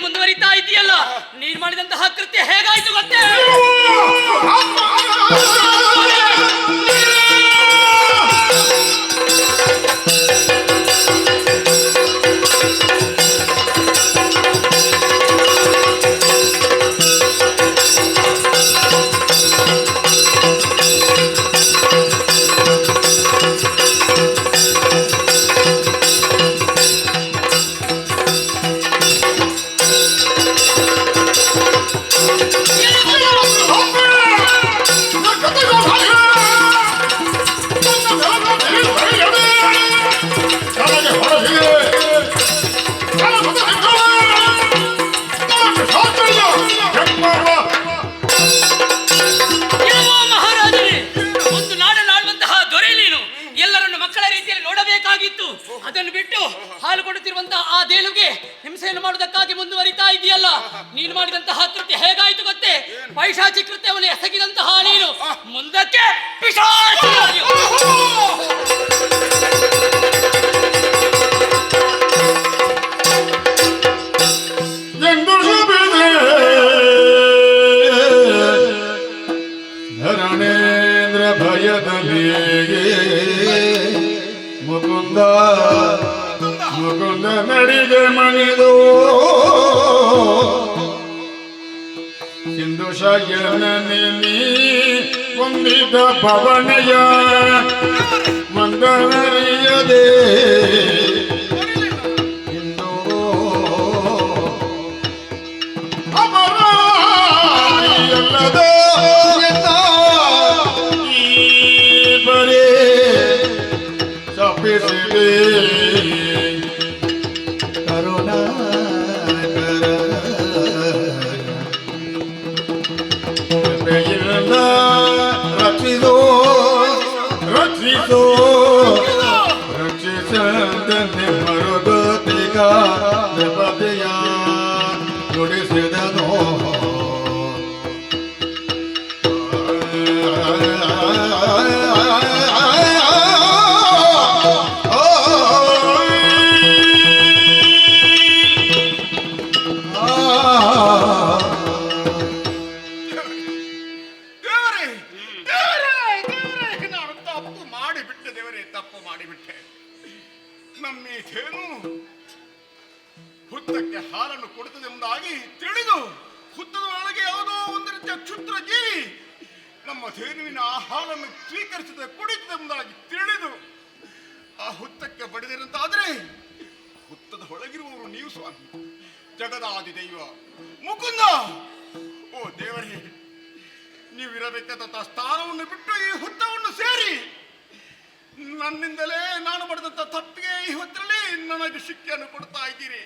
ಮುಂದುವರಿತಾ ಇದೆಯಲ್ಲ, ನೀನು ಮಾಡಿದಂತಹ ಕೃತ್ಯ ಹೇಗಾಯ್ತು ಗೊತ್ತೇ? ಅದನ್ನು ಬಿಟ್ಟು ಹಾಲು ಕೊಡುತ್ತಿರುವಂತಹ ಆ ದೇಲುಗೆ ಹಿಂಸೆಯನ್ನು ಮಾಡುವುದಕ್ಕಾಗಿ ಮುಂದುವರಿತಾ ಇದೆಯಲ್ಲ, ನೀನು ಮಾಡಿದಂತಹ ಕೃತ್ಯ ಹೇಗಾಯ್ತು ಗೊತ್ತೇ? ಪೈಶಾಚಿ ಕೃತ್ಯವನ್ನು ಎಸಗಿದಂತಹ ನೀನು ಮುಂದಕ್ಕೆ ಪಿಶಾಚಿ ಧರಣೇಂದ್ರ ಭಯದಲ್ಲಿ ಮುಕುಂದ ಮುಕುಂದ ನಡಿಗೆ ಮಣಿದು ಸಿಂಧು ಶಯನನಿ ವಂದಿತ ಭವನಯ ವಂದನರಿಯದೆ ಇಂದು ಅಮರಾರಿಯಲ್ಲದ ಈ ಬರೇ ತಪ್ಪಿಸಿದೆ ಕರುಣಾಕರ ಕೃಪೆಯಿಂದ ರಕ್ಷಿಸೋ ರಕ್ಷಿಸೋ ರಕ್ಷಿಸಂತೆ ಮರುಗತಿಗ ದೇವತೆಯ ನುಡಿಸಿದನೋ ಹುತ್ತಕ್ಕೆ ಹಾಲನ್ನು ಕೊಡುತ್ತದೆ ಎಂಬುದಾಗಿ ತಿಳಿದು ಹುತ್ತದ ಒಳಗೆ ಯಾವುದೋ ಒಂದು ರೀತಿಯ ಕ್ಷುದ್ರ ಜೀವಿ ನಮ್ಮ ಧೇನುವಿನ ಆ ಹಾಲನ್ನು ಸ್ವೀಕರಿಸದೆ ಕುಡಿತದೆ ಎಂಬುದಾಗಿ ತಿಳಿದು ಆ ಹುತ್ತಕ್ಕೆ ಬಡಿದಿರಂತಾದ್ರೆ ಹುತ್ತದ ಒಳಗಿರುವವರು ನೀವು ಸ್ವಾಮಿ, ಜಗದಾದಿ ದೈವ ಮುಕುಂದ. ಓ ದೇವರೇ, ನೀವಿರಬೇಕಾದ ಸ್ಥಾನವನ್ನು ಬಿಟ್ಟು ಈ ಹುತ್ತವನ್ನು ಸೇರಿ ನನ್ನಿಂದಲೇ ನಾನು ಮಾಡಿದಂತ ತಪ್ಪಿಗೆ ಈ ಹೊತ್ತಲ್ಲಿ ನನಗೆ ಶಿಕ್ಷೆಯನ್ನು ಕೊಡ್ತಾ ಇದ್ದೀರಿ.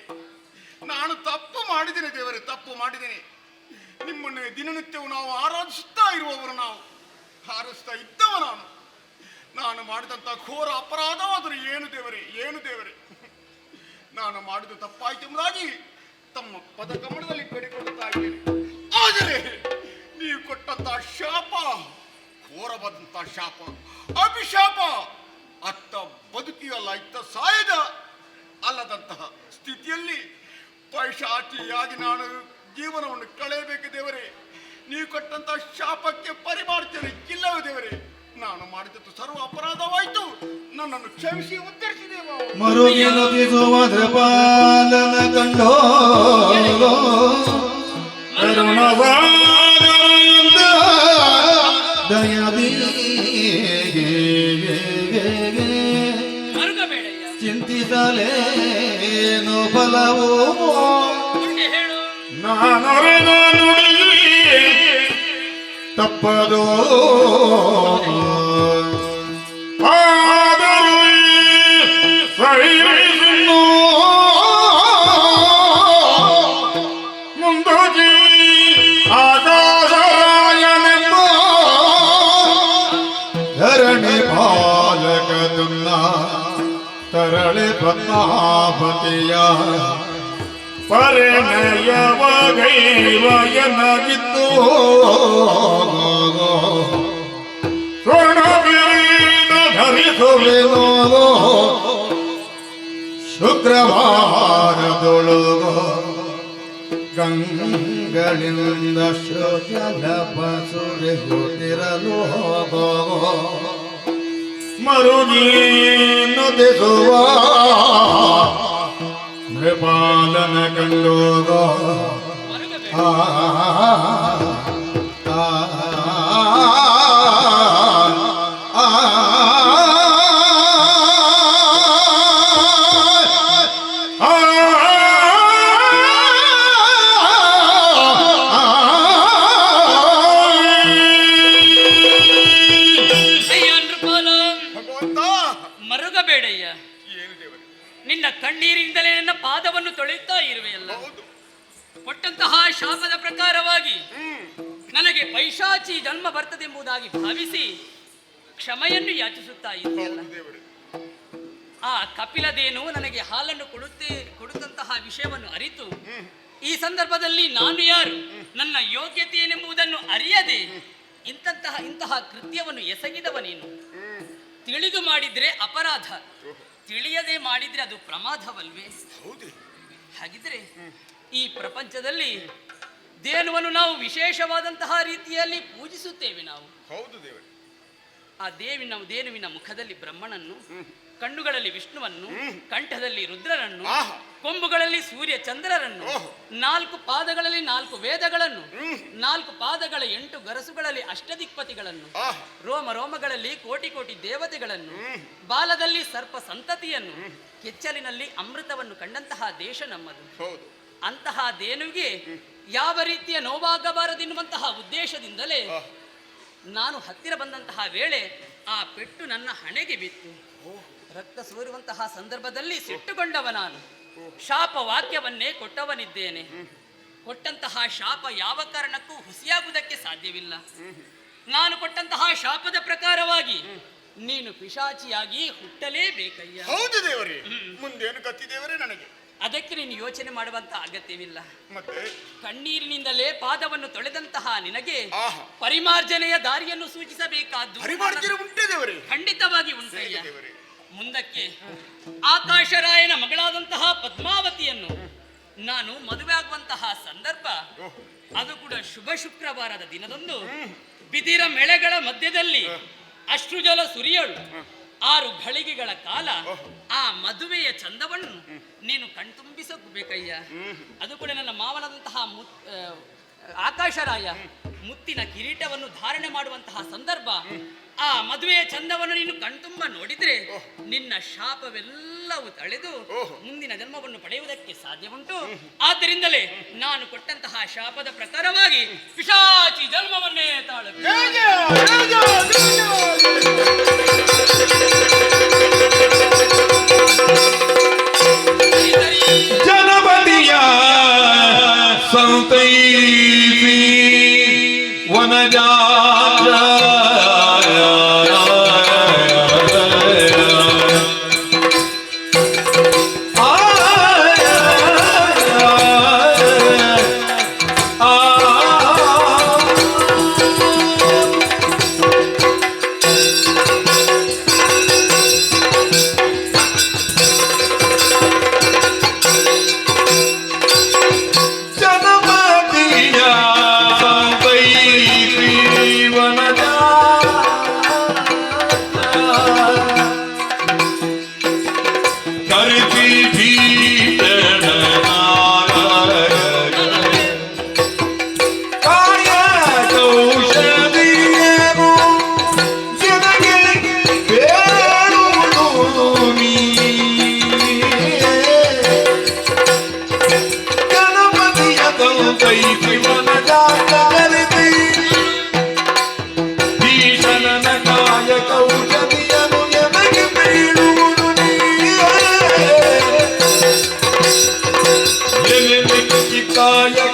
ನಾನು ತಪ್ಪು ಮಾಡಿದ್ದೇನೆ ದೇವರೇ, ತಪ್ಪು ಮಾಡಿದ್ದೇನೆ. ನಿಮ್ಮನ್ನು ದಿನನಿತ್ಯವೂ ನಾವು ಆರಾಧಿಸುತ್ತಾ ಇರುವವರು, ನಾವು ಹಾರಿಸ್ತಾ ಇದ್ದವ ನಾನು ಮಾಡಿದಂತ ಘೋರ ಅಪರಾಧವಾದರೂ ಏನು ದೇವರೇ, ಏನು ದೇವರೇ, ನಾನು ಮಾಡಿದ ತಪ್ಪಾಯ್ತು ಎಂಬುದಾಗಿ ತಮ್ಮ ಪದಕಮಲದಲ್ಲಿ ಬೇಡಿಕೊಳ್ಳುತ್ತಾ ಇದ್ದೇನೆ. ಆದರೆ ನೀವು ಕೊಟ್ಟಂತ ಶಾಪ ಘೋರವಾದಂತ ಶಾಪ, ಅಭಿಶಾಪ. ಅತ್ತ ಬದುಕಿಯಲ್ಲ, ಇತ್ತ ಸಾಯದ ಅಲ್ಲದಂತಹ ಸ್ಥಿತಿಯಲ್ಲಿ ಪೈಶಾಚಿಯಾಗಿ ನಾನು ಜೀವನವನ್ನು ಕಳೆಯಬೇಕು ದೇವರೇ. ನೀವು ಕೊಟ್ಟಂತ ಶಾಪಕ್ಕೆ ಪರಿಮಾಡ್ತೇನೆ, ಇಲ್ಲವೇ ದೇವರೇ. ನಾನು ಮಾಡಿದದ್ದು ಸರ್ವ ಅಪರಾಧವಾಯಿತು, ನನ್ನನ್ನು ಕ್ಷಮಿಸಿ ಉತ್ತರಿಸಿದೆ. ಮರುಗಿನುತಿಸುವ ದ್ರಪಾಲನ ಕಂಡೋ ಕರುಣವಾದ ದಯದಿ ಚಿಂತಿಸಲೇನು ಫಲವೋ ನಾನೊರೆದ ನುಡಿ ತಪ್ಪದೋ ಆದರೂ ಸಹಿಸುನ್ನು ಮುಂದೋಗಿ ಆಕಾಶರಾಯನೆಂಬ ಧರಣಿ ಬಾಲಕ ತುನ್ನ ತರಳೆ ಪದ್ಮಾಪತಿಯ ಪರಿಣಯವಗೈವಯನಗಿತ್ತು ಸ್ವರ್ಣವೀಣ ಧರಿಸುವೆನೋ ಶುಕ್ರವಾರದೊಳಗೋ ಗಂಗಳಿಂದ ಶೋಚಲಭ ಸುರಿಯುತ್ತಿರಲು ಹೋಗೋ ಮರುಗಿನುತಿಸುವ ನೃಪಾಲನ ಕಂಡೋಗೋ ಮರುಗಬೇಡಯ್ಯ. ನಿನ್ನ ಕಣ್ಣೀರಿಂದಲೇ ನನ್ನ ಪಾದವನ್ನು ತೊಳೆಯುತ್ತಾ ಇರುವೆಯಲ್ಲ. ಕೊಟ್ಟಂತಹ ಶಾಪದ ಪ್ರಕಾರವಾಗಿ ನನಗೆ ಪೈಶಾಚಿ ಜನ್ಮ ಬರ್ತದೆಂಬುದಾಗಿ ಭಾವಿಸಿ ಕ್ಷಮೆಯನ್ನು ಯಾಚಿಸುತ್ತಾ ಇದ್ದೆಯಲ್ಲ. ಆ ಕಪಿಲದೇನು ನನಗೆ ಹಾಲನ್ನು ಕೊಡುತ್ತಂತಹ ವಿಷಯವನ್ನು ಅರಿತು ಈ ಸಂದರ್ಭದಲ್ಲಿ ನಾನು ಯಾರು, ನನ್ನ ಯೋಗ್ಯತೆ ಏನೆಂಬುದನ್ನು ಅರಿಯದೆ ಇಂತಹ ಕೃತ್ಯವನ್ನು ಎಸಗಿದವ ನೀನು. ತಿಳಿದು ಮಾಡಿದ್ರೆ ಅಪರಾಧ, ತಿಳಿಯದೆ ಮಾಡಿದ್ರೆ ಅದು ಪ್ರಮಾದವಲ್ವೇ? ಹಾಗಿದ್ರೆ ಈ ಪ್ರಪಂಚದಲ್ಲಿ ದೇವನನ್ನು ನಾವು ವಿಶೇಷವಾದಂತಹ ರೀತಿಯಲ್ಲಿ ಪೂಜಿಸುತ್ತೇವೆ. ನಾವು ಆ ದೇವಿನ ಮುಖದಲ್ಲಿ ಬ್ರಹ್ಮನನ್ನು, ಕಣ್ಣುಗಳಲ್ಲಿ ವಿಷ್ಣುವನ್ನು, ಕಂಠದಲ್ಲಿ ರುದ್ರನನ್ನು, ಕೊಂಬುಗಳಲ್ಲಿ ಸೂರ್ಯ ಚಂದ್ರರನ್ನು, 4 ಪಾದಗಳಲ್ಲಿ 4 ವೇದಗಳನ್ನು, 4 ಪಾದಗಳ 8 ಗರಸುಗಳಲ್ಲಿ ಅಷ್ಟದಿಕ್ಪತಿಗಳನ್ನು, ರೋಮಗಳಲ್ಲಿ ಕೋಟಿ ಕೋಟಿ ದೇವತೆಗಳನ್ನು, ಬಾಲದಲ್ಲಿ ಸರ್ಪ ಸಂತತಿಯನ್ನು, ಕೆಚ್ಚಲಿನಲ್ಲಿ ಅಮೃತವನ್ನು ಕಂಡಂತಹ ದೇಶ ನಮ್ಮದು. ಅಂತಹ ದೇನುವಿಗೆ ಯಾವ ರೀತಿಯ ನೋವಾಗಬಾರದೆನ್ನುವಂತಹ ಉದ್ದೇಶದಿಂದಲೇ ನಾನು ಹತ್ತಿರ ಬಂದಂತಹ ವೇಳೆ ಆ ಪೆಟ್ಟು ನನ್ನ ಹಣೆಗೆ ಬಿತ್ತು. ರಕ್ತ ಸೋರುವಂತಹ ಸಂದರ್ಭದಲ್ಲಿ ಸಿಟ್ಟುಗೊಂಡವ ನಾನು. ಶಾಪ ವಾಕ್ಯವನ್ನೇ ಕೊಟ್ಟವನಿದ್ದೇನೆ. ಕೊಟ್ಟಂತಹ ಶಾಪ ಯಾವ ಕಾರಣಕ್ಕೂ ಹುಸಿಯಾಗುವುದಕ್ಕೆ ಸಾಧ್ಯವಿಲ್ಲ. ನಾನು ಕೊಟ್ಟಂತಹ ಶಾಪದ ಪ್ರಕಾರವಾಗಿ ನೀನು ಪಿಶಾಚಿಯಾಗಿ ಹುಟ್ಟಲೇಬೇಕಯ್ಯ. ಹೌದು ದೇವರೇ, ಮುಂದೇನು ಗತಿ ದೇವರೇ ನನಗೆ? ಅದಕ್ಕೆ ನೀನು ಯೋಚನೆ ಮಾಡುವಂತ ಅಗತ್ಯವಿಲ್ಲ. ಮತ್ತೆ ಕಣ್ಣೀರಿನಿಂದಲೇ ಪಾದವನ್ನು ತೊಳೆದಂತಹ ನಿನಗೆ ಪರಿಮಾರ್ಜನೆಯ ದಾರಿಯನ್ನು ಸೂಚಿಸಬೇಕಾದ್ದು ಖಂಡಿತವಾಗಿ ಉಂಟಯ್ಯ. ಮುಂದಕ್ಕೆ ಆಕಾಶರಾಯನ ಮಗಳಾದಂತಹ ಪದ್ಮಾವತಿಯನ್ನು ನಾನು ಮದುವೆ ಆಗುವಂತಹ ಸಂದರ್ಭ, ಅದು ಕೂಡ ಶುಭ ಶುಕ್ರವಾರದ ದಿನದಂದು ಬಿದಿರ ಮೆಳೆಗಳ ಮಧ್ಯದಲ್ಲಿ ಅಶ್ರುಜಲ ಸುರಿಯಳು 6 ಘಳಿಗೆಗಳ ಕಾಲ ಆ ಮದುವೆಯ ಚಂದವನ್ನು ನೀನು ಕಣ್ತುಂಬಿಸಬೇಕಯ್ಯ. ಅದು ಕೂಡ ನನ್ನ ಮಾವನಾದಂತಹ ಆಕಾಶರಾಯ ಮುತ್ತಿನ ಕಿರೀಟವನ್ನು ಧಾರಣೆ ಮಾಡುವಂತಹ ಸಂದರ್ಭ, ಆ ಮದುವೆಯ ಚಂದವನ್ನು ನೀನು ಕಣ್ತುಂಬ ನೋಡಿದ್ರೆ ನಿನ್ನ ಶಾಪವೆಲ್ಲ ಎಲ್ಲವೂ ತಳೆದು ಮುಂದಿನ ಜನ್ಮವನ್ನು ಪಡೆಯುವುದಕ್ಕೆ ಸಾಧ್ಯ ಉಂಟು. ಆದ್ದರಿಂದಲೇ ನಾನು ಕೊಟ್ಟಂತಹ ಶಾಪದ ಪ್ರಕಾರವಾಗಿ ಪಿಶಾಚಿ ಜನ್ಮವನ್ನೇ ತಾಳಬೇಕು. ಜನಪದಿಯ ಸಂತೈಸಿ ವನಜಾತ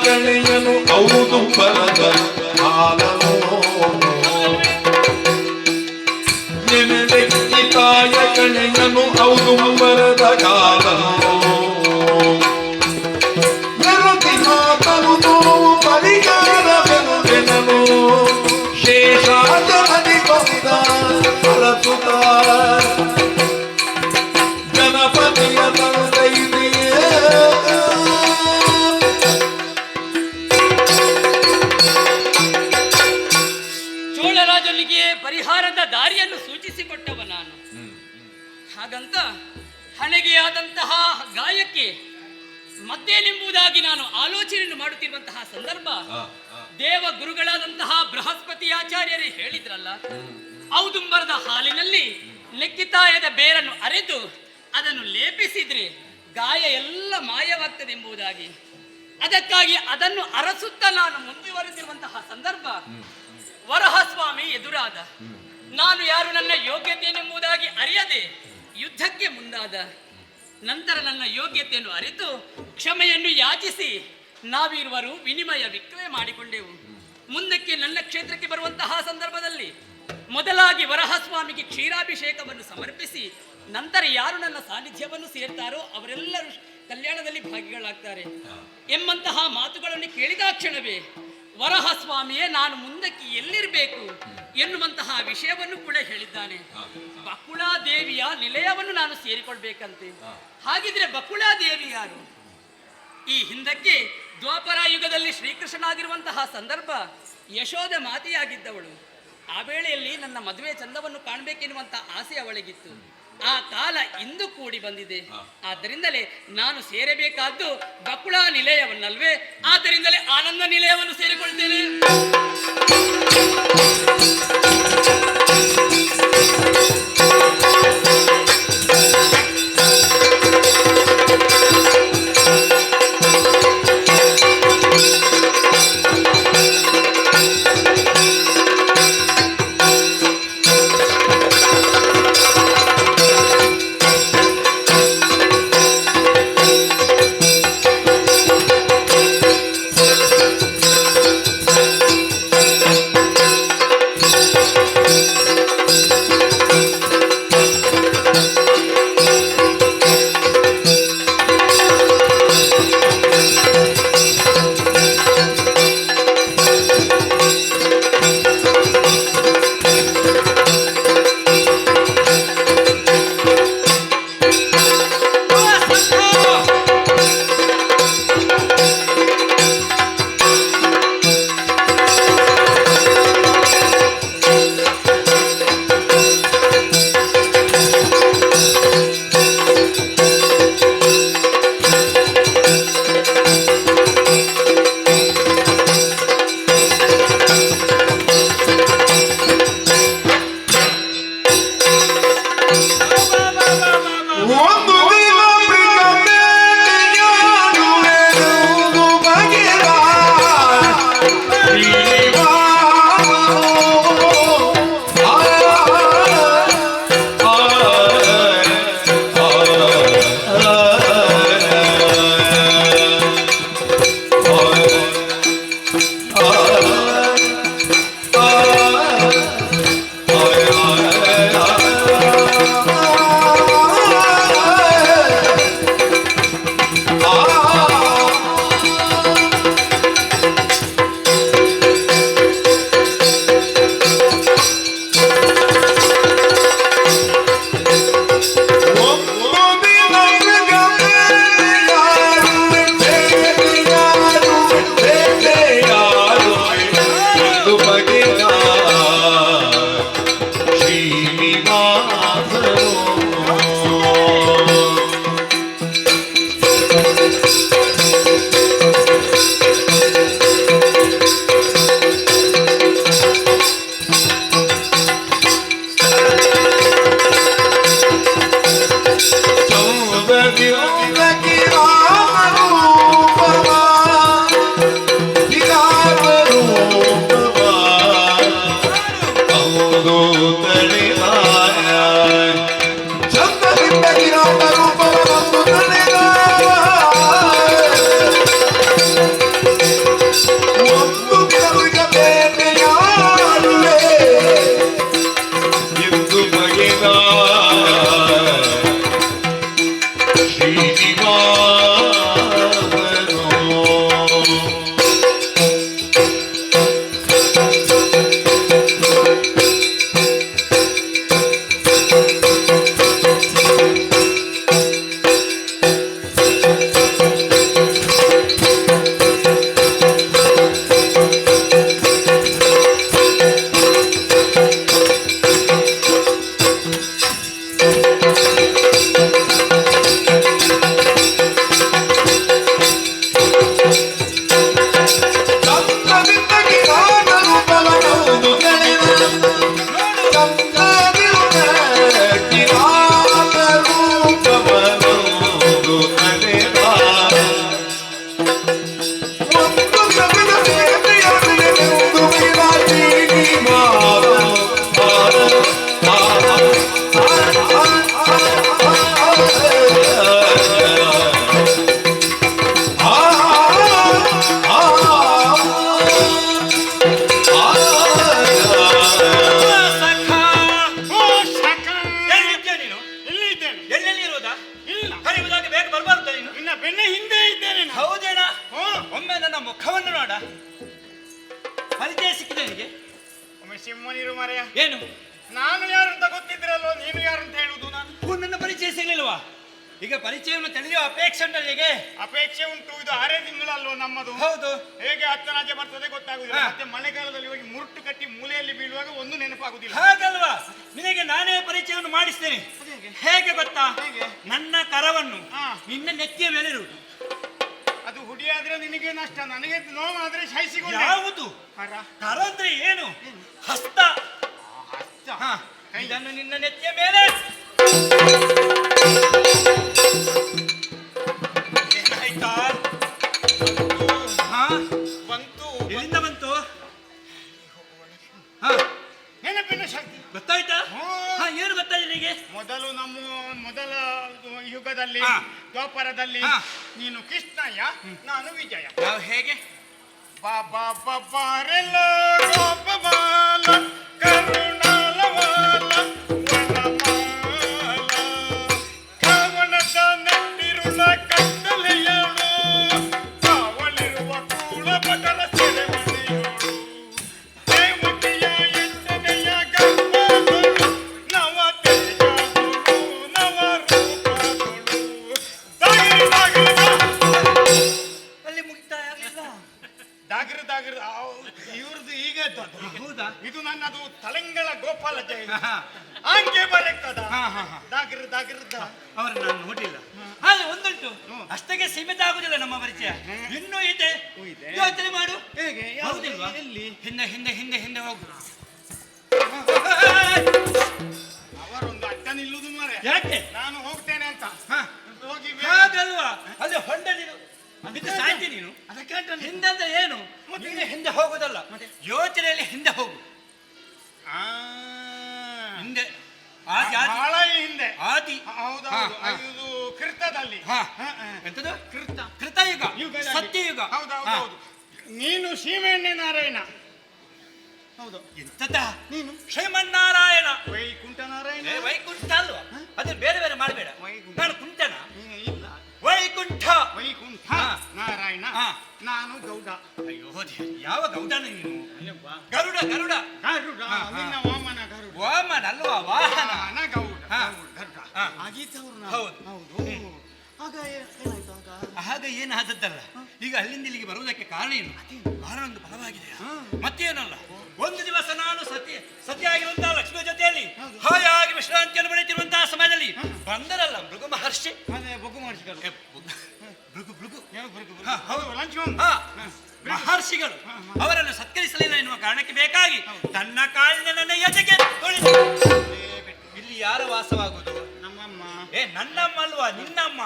ಕಣೆಯನು ಹೌದು ಬರದ ಕಾಲನು ನೆನೆದೆಕ್ಕಿತಾಯ ಕಣೆಯನು ಹೌದು ಬರದ ಕಾಲನು ನೆರತಿ ಮಾತನು ನೋವು ಪರಿಹಾರವೆನುವೆನನು ಶೇಷಾಚಲದಿ ಬಂದ ಅರಸುತ್ತ ಗಣಪತಿಯ ತಂದೆಯೇ ಪರಿಹಾರದ ದಾರಿಯನ್ನು ಸೂಚಿಸಿಕೊಟ್ಟವ ನಾನು. ಹಾಗಂತ ಹಣೆಗೆ ಆದಂತಹ ಗಾಯಕ್ಕೆ ಮತ್ತೇನೆಂಬುದಾಗಿ ನಾನು ಆಲೋಚನೆಯನ್ನು ಮಾಡುತ್ತಿರುವಂತಹ ಸಂದರ್ಭ ದೇವ ಗುರುಗಳಾದಂತಹ ಬೃಹಸ್ಪತಿ ಆಚಾರ್ಯರೇ ಹೇಳಿದ್ರಲ್ಲ, ಔದುಂಬರದ ಹಾಲಿನಲ್ಲಿ ಲೆಕ್ಕಿತಾಯದ ಬೇರನ್ನು ಅರೆದು ಅದನ್ನು ಲೇಪಿಸಿದ್ರೆ ಗಾಯ ಎಲ್ಲ ಮಾಯವಾಗ್ತದೆ ಎಂಬುದಾಗಿ. ಅದಕ್ಕಾಗಿ ಅದನ್ನು ಅರಸುತ್ತಾ ನಾನು ಮುಂದುವರೆದಿರುವಂತಹ ಸಂದರ್ಭ ವರಹಸ್ವಾಮಿ ಎದುರಾದ. ನಾನು ಯಾರು, ನನ್ನ ಯೋಗ್ಯತೆಯೆಂಬುದಾಗಿ ಅರಿಯದೆ ಯುದ್ಧಕ್ಕೆ ಮುಂದಾದ. ನಂತರ ನನ್ನ ಯೋಗ್ಯತೆಯನ್ನು ಅರಿತು ಕ್ಷಮೆಯನ್ನು ಯಾಚಿಸಿ ನಾವಿರುವರು ವಿನಿಮಯ ವಿಕ್ರಯ ಮಾಡಿಕೊಂಡೆವು. ಮುಂದಕ್ಕೆ ನನ್ನ ಕ್ಷೇತ್ರಕ್ಕೆ ಬರುವಂತಹ ಸಂದರ್ಭದಲ್ಲಿ ಮೊದಲಾಗಿ ವರಹಸ್ವಾಮಿಗೆ ಕ್ಷೀರಾಭಿಷೇಕವನ್ನು ಸಮರ್ಪಿಸಿ ನಂತರ ಯಾರು ನನ್ನ ಸಾನ್ನಿಧ್ಯವನ್ನು ಸೇರ್ತಾರೋ ಅವರೆಲ್ಲರೂ ಕಲ್ಯಾಣದಲ್ಲಿ ಭಾಗಿಗಳಾಗ್ತಾರೆ ಎಂಬಂತಹ ಮಾತುಗಳನ್ನು ಕೇಳಿದ ಕ್ಷಣವೇ ವರಹಸ್ವಾಮಿಯೇ ನಾನು ಮುಂದಕ್ಕೆ ಎಲ್ಲಿರಬೇಕು ಎನ್ನುವಂತಹ ವಿಷಯವನ್ನು ಕೂಡ ಹೇಳಿದ್ದಾನೆ. ಬಕುಳಾದೇವಿಯ ನಿಲಯವನ್ನು ನಾನು ಸೇರಿಕೊಳ್ಬೇಕಂತೆ. ಹಾಗಿದ್ರೆ ಬಕುಳಾದೇವಿ ಯಾರು? ಈ ಹಿಂದಕ್ಕೆ ದ್ವಾಪರ ಯುಗದಲ್ಲಿ ಶ್ರೀಕೃಷ್ಣನಾಗಿರುವಂತಹ ಸಂದರ್ಭ ಯಶೋಧ ಮಾತೆಯಾಗಿದ್ದವಳು. ಆ ವೇಳೆಯಲ್ಲಿ ನನ್ನ ಮದುವೆ ಚಂದವನ್ನು ಕಾಣಬೇಕೆನ್ನುವಂತ ಆಸೆ ಅವಳಿಗಿತ್ತು. ಆ ಕಾಲ ಇಂದು ಕೂಡಿ ಬಂದಿದೆ. ಆದ್ದರಿಂದಲೇ ನಾನು ಸೇರಬೇಕಾದ್ದು ಬಕುಳಾ ನಿಲಯವನ್ನಲ್ವೇ? ಆದ್ದರಿಂದಲೇ ಆನಂದ ನಿಲಯವನ್ನು ಸೇರಿಕೊಳ್ತೇನೆ. ಪರಿಚಯ ಸಿಕ್ಕಿದೆ ನಿನಗೆ? ಒಮ್ಮೆ ಸಿಂಹನಿರು ಮರೆಯ. ಏನು? ನಾನು ಯಾರು ಅಂತ ಗೊತ್ತಿದ್ರಲ್ವ, ನೀನು ಯಾರು ಅಂತ ಹೇಳುದು ನಾನು? ನನ್ನ ಪರಿಚಯ ಸಿಗ್ಲಿಲ್ವಾ? ಈಗ ಪರಿಚಯವನ್ನು ತಿಳಿಯುವ ಅಪೇಕ್ಷೆ ಉಂಟು ನನಗೆ. ಅಪೇಕ್ಷೆ ಉಂಟು. ಇದು 6 ತಿಂಗಳಲ್ವ ನಮ್ಮದು? ಹೌದು. ಹೇಗೆ ಅತ್ತನಾಚೆ ಬರ್ತದೆ ಗೊತ್ತಾಗುದಿಲ್ಲ. ಮತ್ತೆ ಮಳೆಗಾಲದಲ್ಲಿ ಹೋಗಿ ಮುರುಟು ಕಟ್ಟಿ ಮೂಲೆಯಲ್ಲಿ ಬೀಳುವಾಗ ಒಂದು ನೆನಪಾಗುದಿಲ್ಲ. ಹಾಗಲ್ವಾ? ನಿನಗೆ ನಾನೇ ಪರಿಚಯವನ್ನು ಮಾಡಿಸ್ತೇನೆ. ಹೇಗೆ ಗೊತ್ತಾ? ನನ್ನ ಕರವನ್ನು ನಿನ್ನ ನೆತ್ತಿಯ ಮೇಲೆ ಇರುವುದು. ಅದು ಹುಡಿಯಾದ್ರೆ ನಿನಗೆ ನಷ್ಟ, ನನಗೆ ನೋವಾದ್ರೆ ಸಹಿಸಿಕೊಂಡು. ಯಾವುದು ಕರ ಅಂದ್ರೆ ಏನು? ಹಸ್ತ. ಹಸ್ತ. ಇದನ್ನು ನಿನ್ನ ನೆತ್ತಿಯ ಮೇಲೆ. ಏನಾಯ್ತಾ? ಬಂತು. ಎಲ್ಲಿಂದ ಬಂತು? ನೆನಪಿನ ಶಕ್ತಿ ಗೊತ್ತಾಯ್ತಾ? ಏನು ಗೊತ್ತಾಯ್ತು ನಿನಗೆ? ಮೊದಲ ಯುಗದಲ್ಲಿ ದ್ವಾಪರದಲ್ಲಿ ನೀನು ಕೃಷ್ಣಯ್ಯ, ನಾನು ವಿಜಯ. ನಾವು ಹೇಗೆ? ಬಾಬಾ ಬಾಬಾರೆಲ್ಲ ಗೋಪಬಾಲ ಕರುಣಾಲವಾಲ ವನಮಾಲ ಕಾವಣದ ನೆಟ್ಟಿರುಳ ಕತ್ತಲೆಯಳು ಕಾವಲಿರುವ ಕೂಳಪಟಲ ಸೆರೆಮನೆಯೋಳು ದೇವಕಿಯ ಎಂಟನೆಯ ಗರ್ಭಗಳು ನವ ತೇಜಗಳು ನವ ರೂಪಗಳು ಅಲ್ಲಿ ಮುಗಿತಾ ಆಗಲಿಲ್ಲ. ದಾಗ್ರ ಇವ್ರದ್ದು ಈಗ ಹೌದಾ? ಇದು ನನ್ನದು ತಲೆಂಗಳ ಗೋಪಾಲ ಜಯ ಅಂಕೆ ಬರೆಕ್ಕದ ದಾಗ್ರದ ಅವರನ್ನು ನಾನು ನೋಡಿಲ್ಲ. ಹಾಗೆ ಒಂದುಂಟು, ಅಷ್ಟಕ್ಕೆ ಸೀಮಿತ ಆಗುದಿಲ್ಲ ನಮ್ಮ ಪರಿಚಯ, ಇನ್ನೂ ಇದೆ. ಯೋಚನೆ ಮಾಡು. ಹೇಗೆ? ಹೌದಿಲ್ವಾ? ಎಲ್ಲಿ? ಹಿಂದೆ ಹಿಂದೆ ಹಿಂದೆ ಹಿಂದೆ ಹೋಗು. ಅವರೊಂದು ಅಡ್ಡ ನಿಲ್ಲುದು ಮಾರೆ. ಯಾಕೆ? ನಾನು ಹೋಗ್ತೇನೆ ಅಂತ ಹೋಗಿ ಹಾಗಲ್ವಾ? ಅಲ್ಲಿ ಹೊಂಡ ನೀನು ಬಿದ್ದು ಸಾಯ್ತಿ ನೀನು. ಅದಕ್ಕೆ ಹಿಂದೆ ಅಂದ್ರೆ ಏನು? ನೀನು ಹಿಂದೆ ಹೋಗುದಲ್ಲ, ಯೋಚನೆಯಲ್ಲಿ ಹಿಂದೆ ಹೋಗು. ಹಿಂದೆ ಬಹಳ ಹಿಂದೆ. ಆದಿ. ಹೌದೌದು. ಇದು ಕೃತದಲ್ಲಿ. ಎಂತದು? ಕೃತಯುಗ, ಸತ್ಯಯುಗ. ಹೌದೌದು. ನೀನು ಸೀಮೆಣ್ಣೆ ನಾರಾಯಣ. ಹೌದು. ಎಂತದ ನೀನು? ಶ್ರೀಮನ್ನಾರಾಯಣ. ವೈಕುಂಠ ನಾರಾಯಣ. ವೈಕುಂಠ ಅಲ್ವಾ? ಅದನ್ನ ಬೇರೆ ಬೇರೆ ಮಾಡಬೇಡ. ನಾನು ಕುಂಟನ? ಇಲ್ಲ. ವೈಕುಂಠ ನಾರಾಯಣ. ನಾನು ಗೌಡ. ಅಯ್ಯೋ, ಯಾವ ಗೌಡನ ನೀನು? ಗರುಡ. ನಿನ್ನ ವಾಮನ ಗರುಡ. ವಾಮನ ಅಲ್ವಾ? ವಾಹನ. ಗೌಡ. ಆಗೀತವ್ರು. ಹೌದು. ಆಗ ಏನಾಯ್ತು? ಆಗ ಏನಾದದ್ದಲ್ಲ. ಈಗ ಅಲ್ಲಿಂದ ಇಲ್ಲಿಗೆ ಬರುವುದಕ್ಕೆ ಕಾರಣ ಏನು? ಕಾರಣ ಒಂದು ಬಲವಾಗಿದೆ. ಮತ್ತೇನಲ್ಲ, ಒಂದು ದಿವಸ ನಾನು ಸತಿಯಾಗಿರುವಂತಹ ಲಕ್ಷ್ಮಿಯ ಜೊತೆಯಲ್ಲಿ ಹಾಯಾಗಿ ವಿಶ್ರಾಂತಿಯನ್ನು ಪಡೆಯುತ್ತಿರುವಂತಹ ಸಮಯದಲ್ಲಿ ಬಂದರಲ್ಲ ಭೃಗು ಮಹರ್ಷಿ. ಮಹರ್ಷಿಗಳು ಅವರನ್ನು ಸತ್ಕರಿಸಲಿಲ್ಲ ಎನ್ನುವ ಕಾರಣಕ್ಕೆ ಬೇಕಾಗಿ ತನ್ನ ಕಾಲಿನ ನನ್ನ ಎದೆಗೆ ತೊಳೆದು. ಇಲ್ಲಿ ಯಾರ ವಾಸವಾಗುವುದು? ನಮ್ಮ ನನ್ನಮ್ಮ. ಏ ನನ್ನಮ್ಮ ಅಲ್ವಾ, ನಿನ್ನಮ್ಮ.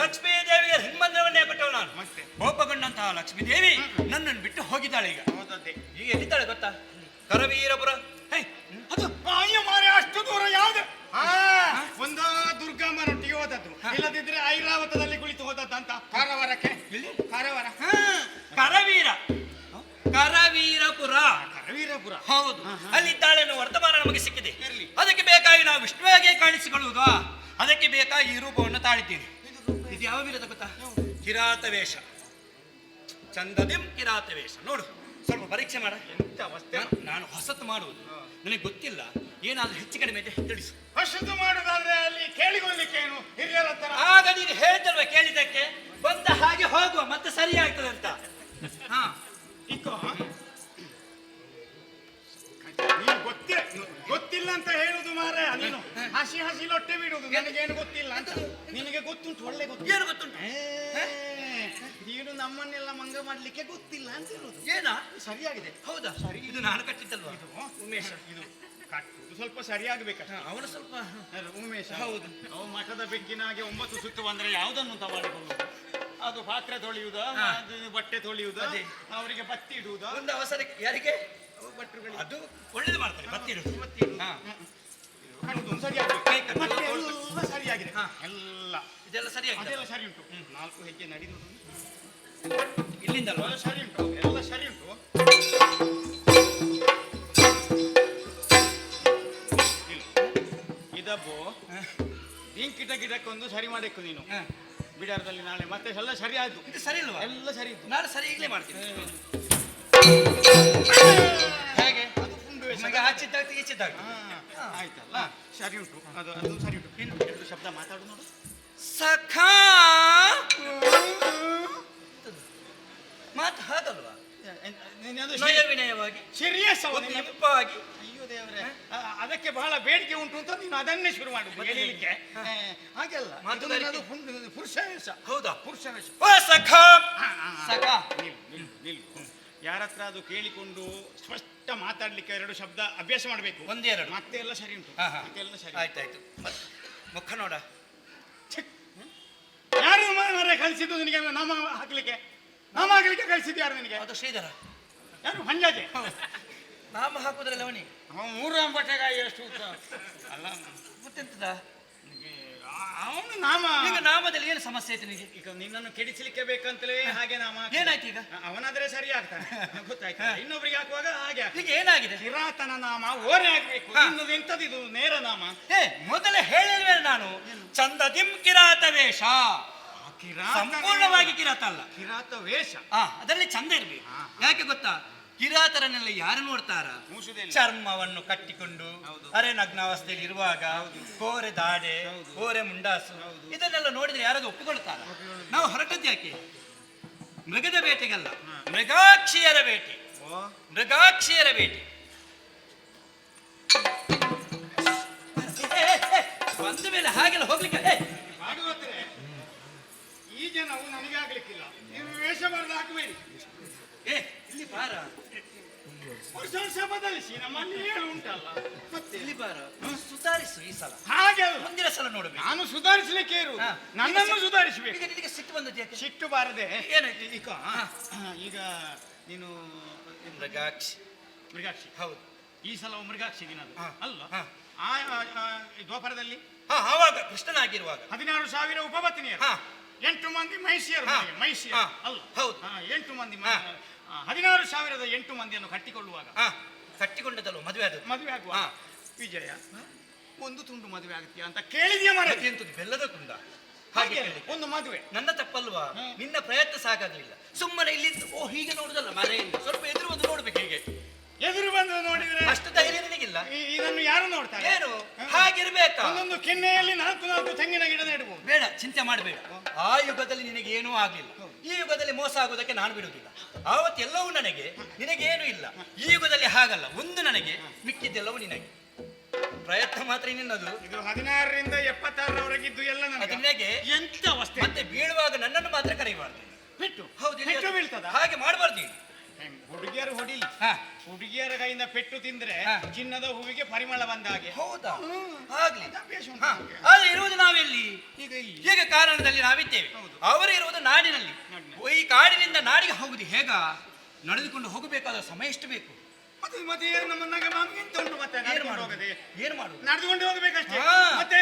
ಲಕ್ಷ್ಮೀ ದೇವಿಯ ಹಿಂಬಂಧವನ್ನೇ ಕೊಟ್ಟವು ನಾನು. ಮತ್ತೆ ಕೋಪಗೊಂಡಂತಹ ಲಕ್ಷ್ಮೀ ದೇವಿ ನನ್ನನ್ನು ಬಿಟ್ಟು ಹೋಗಿದ್ದಾಳೆ. ಈಗ ಹೌದದ್ದೇ. ಈಗ ಎಲ್ಲಿದ್ದಾಳೆ ಗೊತ್ತಾ? ಕರವೀರಪುರ. ಹೇ, ಅದು ಅಯ್ಯೋ ಮಾರೆ, ಅಷ್ಟು ದೂರ ಯಾವ್ದು? ಒಂದು ದುರ್ಗಮ್ಮನೊಟ್ಟಿಗೆ ಹೋದದ್ದು, ಇಲ್ಲದಿದ್ರೆ ಐರಾವತದಲ್ಲಿ ಕುಳಿತು ಹೋದದ್ದಂತ. ಕಾರವಾರಕ್ಕೆ. ಎಲ್ಲಿ? ಕಾರವಾರ. ಕರವೀರ, ಕರವೀರಪುರ. ಕರವೀರಪುರ. ಹೌದು, ಅಲ್ಲಿದ್ದಾಳೆ ಅನ್ನೋ ವರ್ತಮಾನ ನಮಗೆ ಸಿಕ್ಕಿದೆ. ಅದಕ್ಕೆ ಬೇಕಾಗಿ ನಾವು ವಿಷ್ಣುವಾಗಿ ಕಾಣಿಸಿಕೊಳ್ಳುವುದು, ಅದಕ್ಕೆ ಬೇಕಾಗಿ ಈ ರೂಪವನ್ನು ತಾಳಿದ್ದೇನೆ. ಇದು ಯಾವ ವೀರದ ಗೊತ್ತಾ? ಕಿರಾತ ವೇಷ. ಚಂದದಿಂ ಕಿರಾತ ವೇಷ. ನೋಡು, ಸ್ವಲ್ಪ ಪರೀಕ್ಷೆ ಮಾಡ. ಎಂತ ಅವಸ್ಥೆ. ನಾನು ಹೊಸತು ಮಾಡುವುದು, ನನಗೆ ಗೊತ್ತಿಲ್ಲ. ಏನಾದ್ರೂ ಹೆಚ್ಚು ಕಡಿಮೆ ಇದೆ ತಿಳಿಸು. ಹೊಸದು ಮಾಡುದಾದ್ರೆ ಅಲ್ಲಿ ಕೇಳಿಕೊಳ್ಳಿಕ್ಕೆ ಏನು ಹಿರಿಯರ ಹತ್ರ? ಆಗ ನೀನು ಹೇಳ್ತಲ್ವ, ಕೇಳಿದ್ದಕ್ಕೆ ಬಂದ ಹಾಗೆ ಹೋಗುವ, ಮತ್ತೆ ಸರಿ ಆಗ್ತದೆ ಅಂತ. ಹಾ, ಇಕ್ಕೋ. ನೀನು ಗೊತ್ತಿಲ್ಲ ಅಂತ ಹೇಳುದು ಮಾರೆ. ನೀನು ಹಸಿ ಹಸಿ ಲೊಟ್ಟೆ ಬಿಡುದು. ನನಗೇನು ಗೊತ್ತಿಲ್ಲ ಅಂತ. ನಿನಗೆ ಗೊತ್ತುಂಟು, ಒಳ್ಳೆ ಗೊತ್ತು. ಏನು ಗೊತ್ತುಂಟು? ನೀನು ನಮ್ಮನ್ನೆಲ್ಲ ಮಂಗ ಮಾಡ್ಲಿಕ್ಕೆ ಗೊತ್ತಿಲ್ಲ ಅಂತ ಹೇಳುದು. ಏನಾ? ಸರಿಯಾಗಿದೆ. ಹೌದಾ? ಸರಿ, ಇದು ನಾನು ಕಟ್ಟಿದ್ದಲ್ವಾ? ಉಮೇಶ, ಇದು ಕಟ್ಟುದು ಸ್ವಲ್ಪ ಸರಿಯಾಗಬೇಕಷ್ಟ. ಅವನು ಸ್ವಲ್ಪ ಉಮೇಶ. ಹೌದು. ಅವ ಮಠದ ಬೆಕ್ಕಿನಾಗೆ 9 ಸುತ್ತು ಬಂದ್ರೆ ಯಾವುದನ್ನು ತಗೊಳ್ಳಿಕೊಳ್ಳುವುದು? ಅದು ಪಾತ್ರೆ ತೊಳೆಯುವುದ, ಬಟ್ಟೆ ತೊಳೆಯುವುದ, ಅವರಿಗೆ ಬತ್ತಿ ಇಡುವುದ? ಒಂದು ಅವಸರಕ್ಕೆ ಯಾರಿಗೆ? ಅದು ಒಳ್ಳೇದು ಮಾಡ್ತಾರೆ, ಬತ್ತಿ ಇಡುವುದು. ಸರಿಯಾಗಿದೆ. ಮತ್ತೆ ಎಲ್ಲ ಸರಿಯಾಗಿದೆ. ಎಲ್ಲ ಇದೆಲ್ಲ ಸರಿಯಾಗಿದೆ. ಅದೆಲ್ಲ ಸರಿ ಉಂಟು. 4 ಹೆಜ್ಜೆ ನಡೆದು ಇಲ್ಲಿಂದಲ್ವಾ? ಸರಿ ಉಂಟು, ಎಲ್ಲ ಸರಿ ಉಂಟು. ಇದಬ್ಬು ಗಿಡಕ್ಕೊಂದು ಸರಿ ಮಾಡಬೇಕು ನೀನು. ಬಿಡಾರದಲ್ಲಿ ನಾಳೆ ಮತ್ತೆ ಎಲ್ಲ ಸರಿ ಆಯ್ತು. ಇದು ಸರಿ ಇಲ್ವಾ? ಎಲ್ಲ ಸರಿ ಇತ್ತು. ನಾನು ಸರಿ ಈಗಲೇ ಮಾಡ್ತೀನಿ. ಹೇಗೆ? ಅದು ಫುಂಡು ನಿಮಗೆ ಹಚ್ಚಿದ್ದಾಗ್ತಿ ಈಚಿದ್ದಾಗ್ತಿ. ಆಯ್ತಲ್ಲ, ಸರಿ ಉಂಟು. ಅದು ಸರಿ ಉಂಟು. ಇನ್ನು 2 ಶಬ್ದ ಮಾತಾಡು ನೋಡು. ಸಖಾ ಮಾತು ಹಾಗಲ್ವಾ? ವಿನಯವಾಗಿ, ಸೀರಿಯಸ್ ಇಪ್ಪಾಗಿ. ಅಯ್ಯೋ ದೇವರೇ, ಅದಕ್ಕೆ ಬಹಳ ಬೇಡಿಕೆ ಉಂಟು ಅಂತ ನೀನು ಅದನ್ನೇ ಶುರು ಮಾಡುದು ಹೇಳಿಲಿಕ್ಕೆ. ಹಾಗೆಲ್ಲ ಪುರುಷ ವೇಷ. ಹೌದಾ? ಪುರುಷ ವೇಷ. ಸಖಾ ಸಖಾ. ನಿಲ್ಲು. ಯಾರ ಹತ್ರ ಅದು ಕೇಳಿಕೊಂಡು ಸ್ಪಷ್ಟ ಮಾತಾಡ್ಲಿಕ್ಕೆ 2 ಶಬ್ದ ಅಭ್ಯಾಸ ಮಾಡಬೇಕು. 1-2 ಮತ್ತೆ ಎಲ್ಲ ಸರಿ ಉಂಟು. ಎಲ್ಲ ಸರಿ. ಆಯ್ತಾಯ್ತು. ಮುಖ ನೋಡ. ಯಾರು ಮರ ಕಳಿಸಿದ್ದು ನಿನಗೆ ನಾಮ ಹಾಕ್ಲಿಕ್ಕೆ? ನಾಮ ಹಾಕ್ಲಿಕ್ಕೆ ಕಳಿಸಿದ್ದು ಯಾರು ನಿನಗೆ? ಅದು ಶ್ರೀಧರ. ಯಾರು? ಹಂಜಾಜೆ. ನಾಮ ಹಾಕುದ್ರಲ್ಲ ಅವನಿ. 3 ಬಟ್ಟೆಗಾಯಿ ಎಷ್ಟು ಅಲ್ಲ ಮತ್ತೆಂತದ ಅವನು ನಾಮ. ಈಗ ನಾಮದಲ್ಲಿ ಏನು ಸಮಸ್ಯೆ ಐತೆ ನಿನಗೆ? ಈಗ ನಿನ್ನನ್ನು ಕೆಡಿಸಲಿಕ್ಕೆ ಬೇಕಂತಲೇ ಹಾಗೆ ನಾಮ. ಏನಾಯ್ತು ಈಗ? ಅವನಾದ್ರೆ ಸರಿ ಆಗ್ತಾನೆ, ಗೊತ್ತಾಯ್ತಾ? ಇನ್ನೊಬ್ರಿಗೆ ಹಾಕುವಾಗ ಹಾಗೆ. ಈಗ ಏನಾಗಿದೆ? ಕಿರಾತನ ನಾಮ ಓರೆ ಆಗ್ಬೇಕು. ಇನ್ನದು ಎಂತದಿದು ನೇರ ನಾಮ? ಮೊದಲೇ ಹೇಳಿಲ್ವೇ ನಾನು, ಚಂದದಿಂ ಕಿರಾತ ವೇಷ. ಸಂಪೂರ್ಣವಾಗಿ ಕಿರಾತ ಅಲ್ಲ, ಕಿರಾತ ವೇಷ. ಅದರಲ್ಲಿ ಚಂದ ಇರ್ಬೇಕು. ಯಾಕೆ ಗೊತ್ತಾ? ಕಿರಾತರನ್ನೆಲ್ಲ ಯಾರು ನೋಡ್ತಾರ? ಚರ್ಮವನ್ನು ಕಟ್ಟಿಕೊಂಡು ಅರೆ ನಗ್ನಾವಸ್ಥೆಯಲ್ಲಿ ಇರುವಾಗ ಕೋರೆ ದಾಡೆ, ಕೋರೆ ಮುಂಡಾಸು, ಇದನ್ನೆಲ್ಲ ನೋಡಿದ್ರೆ ಯಾರಾದ್ರೂ ಒಪ್ಪಿಕೊಳ್ತಾರ? ನಾವು ಹೊರಟದ್ದು ಯಾಕೆ? ಮೃಗದ ಬೇಟೆಗಲ್ಲ, ಮೃಗಾಕ್ಷಿಯರ ಬೇಟೆ. ಮೃಗಾಕ್ಷಿಯರ ಬೇಟೆ. ಬಂದ ಮೇಲೆ ಹಾಗೆಲ್ಲ ಹೋಗ್ಲಿಕ್ಕೆ ಈ ಜನವು ನನಗಾಗ್ಲಿಕ್ಕಿಲ್ಲ. ನೀವು ವೇಷ ಬರೆದು ಹಾಕಬೇಡಿ. ಇಲ್ಲಿ ಬಾರ, ವರ್ಷ ಬದಲಿಸಿ. ನಮ್ಮಲ್ಲಿ ಹೇಳು ಉಂಟಲ್ಲ, ಮತ್ತೆ ಇಲ್ಲಿ ಬಾರ, ಸುಧಾರಿಸು ಈ ಸಲ. ಹಾಗೆ ಮುಂದಿನ ಸಲ ನೋಡ್ಬೇಕು. ನಾನು ಸುಧಾರಿಸಲಿಕ್ಕೆ ಇರು, ನನ್ನನ್ನು ಸುಧಾರಿಸಬೇಕು. ಈಗ ನಿನಗೆ ಸಿಟ್ಟು ಬಂದದ್ದು ಯಾಕೆ? ಸಿಟ್ಟು ಬಾರದೆ ಏನಾಯ್ತು? ಈಗ ನೀನು ಮೃಗಾಕ್ಷಿ. ಮೃಗಾಕ್ಷಿ. ಹೌದು. ಈ ಸಲ ಮೃಗಾಕ್ಷಿ ದಿನ ಅಲ್ಲ. ದ್ವಾಪರದಲ್ಲಿ ಆವಾಗ ಕೃಷ್ಣನಾಗಿರುವಾಗ 16,000 ಉಪಪತ್ನಿಯರು, 8 ಮಂದಿ ಮಹಿಷಿಯರು. ಮಹಿಷಿಯರು ಅಲ್ಲ, ಹೌದು. 8 ಮಂದಿ, 16,008 ಮಂದಿಯನ್ನು ಕಟ್ಟಿಕೊಳ್ಳುವಾಗ ಕಟ್ಟಿಕೊಂಡದಲ್ಲ ಮದುವೆ ಆದದ್ದು. ಮದುವೆ ಆಗುವ ವಿಜಯ ಒಂದು ತುಂಡು ಮದುವೆ ಆಗುತ್ತೀಯ ಅಂತ ಕೇಳಿದ್ಯಾ ಮರ? ಎಂತದ್ದು ಬೆಲ್ಲದ ತುಂಡ? ಹಾಗೆ ಒಂದು ಮದುವೆ. ನನ್ನ ತಪ್ಪಲ್ವಾ? ನಿನ್ನ ಪ್ರಯತ್ನ ಸಾಕಾಗ್ಲಿಲ್ಲ. ಸುಮ್ಮನೆ ಇಲ್ಲಿ ಹೀಗೆ ನೋಡುದಲ್ಲ, ಮರೆಯಿಂದ ಸ್ವಲ್ಪ ಎದುರು ಬಂದು ನೋಡ್ಬೇಕು. ಹೀಗೆ ಎದುರು ಬಂದು ನೋಡಿದ್ರೆ ಅಷ್ಟು ಧೈರ್ಯ ನಿನಗಿಲ್ಲ. ಇದನ್ನು ಯಾರು ನೋಡ್ತಾರೆ? ಏನು ಹಾಗಿರ್ಬೇಕಾ? ಒಂದೊಂದು ಕೆನ್ನೆಯಲ್ಲಿ 4 ತೆಂಗಿನ ಗಿಡ ನೆಡಬಹುದು. ಬೇಡ, ಚಿಂತೆ ಮಾಡಬೇಡ. ಆ ಯುಗದಲ್ಲಿ ನಿನಗೆ ಏನೂ ಆಗ್ಲಿಲ್ಲ. ಈ ಯುಗದಲ್ಲಿ ಮೋಸ ಆಗುವುದಕ್ಕೆ ನಾನು ಬಿಡುವುದಿಲ್ಲ. ಆವತ್ತು ಎಲ್ಲವೂ ನನಗೆ, ನಿನಗೇನು ಇಲ್ಲ. ಈ ಯುಗದಲ್ಲಿ ಹಾಗಲ್ಲ, ಒಂದು ನನಗೆ, ಮಿಕ್ಕಿದ್ದೆಲ್ಲವೂ ನಿನಗೆ. ಪ್ರಯತ್ನ ಮಾತ್ರ ನಿನ್ನದು. ಇದು 16 ರಿಂದ 76ರವರೆಗಿದ್ದು ಎಲ್ಲ ನಿನಗೆ. ಎಂತ ಅವಸ್ಥೆ! ಮತ್ತೆ ಬೀಳುವಾಗ ನನ್ನನ್ನು ಮಾತ್ರ ಕರೆಯಬಾರ್ದು. ಬಿಟ್ಟು ಹೌದು, ಬೀಳ್ತದ? ಹಾಗೆ ಮಾಡಬಾರ್ದು. ಹುಡುಗಿಯರು ಹೊಡಿ ಹುಡುಗಿಯರ ಕೈಯಿಂದ ಪೆಟ್ಟು ತಿಂದ್ರೆ ಚಿನ್ನದ ಹೂವಿಗೆ ಪರಿಮಳ ಬಂದ ಹಾಗೆ. ಹೌದಾ? ಆಗ್ಲಿ. ಆದ್ರೆ ಇರುವುದು ನಾವೆಲ್ಲಿ? ಈಗ ಕಾರಣದಲ್ಲಿ ನಾವಿದ್ದೇವೆ, ಅವರು ಇರುವುದು ನಾಡಿನಲ್ಲಿ. ಈ ಕಾಡಿನಿಂದ ನಾಡಿಗೆ ಹೋಗುದು ಹೇಗ? ನಡೆದುಕೊಂಡು ಹೋಗಬೇಕಾದ ಸಮಯ ಎಷ್ಟು ಬೇಕು? ಮತ್ತೆ ಏನು ನಮ್ಮನ್ನಾಗ ನಮ್ಗೆ ಎಂತ ಉಂಟು ಮತ್ತೆ ನಡ್ಕೊಂಡು ಹೋಗದೆ? ಏನು ಮಾಡುದು? ನಡೆದುಕೊಂಡು ಹೋಗಬೇಕಷ್ಟೇ. ಮತ್ತೆ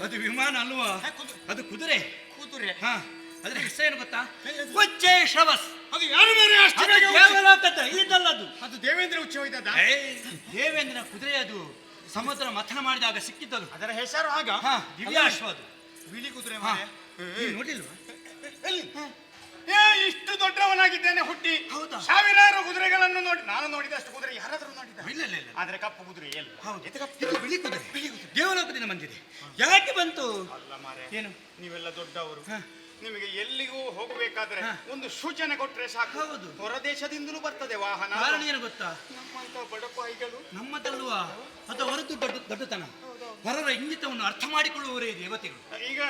ಅದು ವಿಮಾನ ಅಲ್ವಾ? ಅದು ಕುದುರೆ. ಕುದುರೆ ಅದ್ರ ಹೆಸರೇನು ಗೊತ್ತಾ? ಕೊಚ್ಚೆ ಶ್ರವಸ್. ಅದು ಯಾರು ಬೇರೆ ಅಷ್ಟು ಬೇಗ ಇಲ್ಲಿದ್ದಲ್ಲ ಅದು. ಅದು ದೇವೇಂದ್ರ ಉಚ್ಚ ಹೋಯ್ತದ? ದೇವೇಂದ್ರನ ಕುದುರೆ ಅದು. ಸಮುದ್ರ ಮಥನ ಮಾಡಿದಾಗ ಸಿಕ್ಕಿದ್ದದು. ಅದರ ಹೆಸರು ಆಗ ದಿವ್ಯಾಶ್ವ ಅದು. ಬಿಳಿ ಕುದುರೆ ನೋಡಿಲ್ವಾ? ಇಷ್ಟು ದೊಡ್ಡವನಾಗಿದ್ದೇನೆ ಹುಟ್ಟಿ. ಹೌದಾ? ಸಾವಿರಾರು ಕುದುರೆಗಳನ್ನು ನೋಡಿ ನಾನು ನೋಡಿದಷ್ಟು ಕುದುರೆ ಯಾರಾದ್ರೂ ನೋಡಿದ? ಇಲ್ಲ ಇಲ್ಲ ಇಲ್ಲ. ಆದ್ರೆ ಕಪ್ಪು ಕುದುರೆ ಎಲ್ಲ. ಹೌದು, ಇದು ಬಿಳಿ ಕುದುರೆ. ದೇವಲೋಕದಿಂದ ಬಂದಿದೆ. ಯಾಕೆ ಬಂತು? ಅಲ್ಲ ಮಾರೆ, ಏನು ನೀವೆಲ್ಲ ದೊಡ್ಡವರು, ನಿಮಗೆ ಎಲ್ಲಿಗೂ ಹೋಗಬೇಕಾದ್ರೆ ಒಂದು ಸೂಚನೆ ಕೊಟ್ರೆ ಸಾಕು. ಹೌದು, ಹೊರದೇಶದಿಂದಲೂ ಬರ್ತದೆ ವಾಹನ. ಕಾರಣ ಏನು ಗೊತ್ತಾ? ನಮ್ಮಂತ ಬಡಪಾಯಿಗಳು. ನಮ್ಮದಲ್ವಾ? ಅದು ಹೊರತು ದೊಡ್ಡತನ. ಹೊರರ ಇಂಗಿತವನ್ನು ಅರ್ಥ ಮಾಡಿಕೊಳ್ಳುವವರೇ ದೇವತೆಗಳು. ಈಗ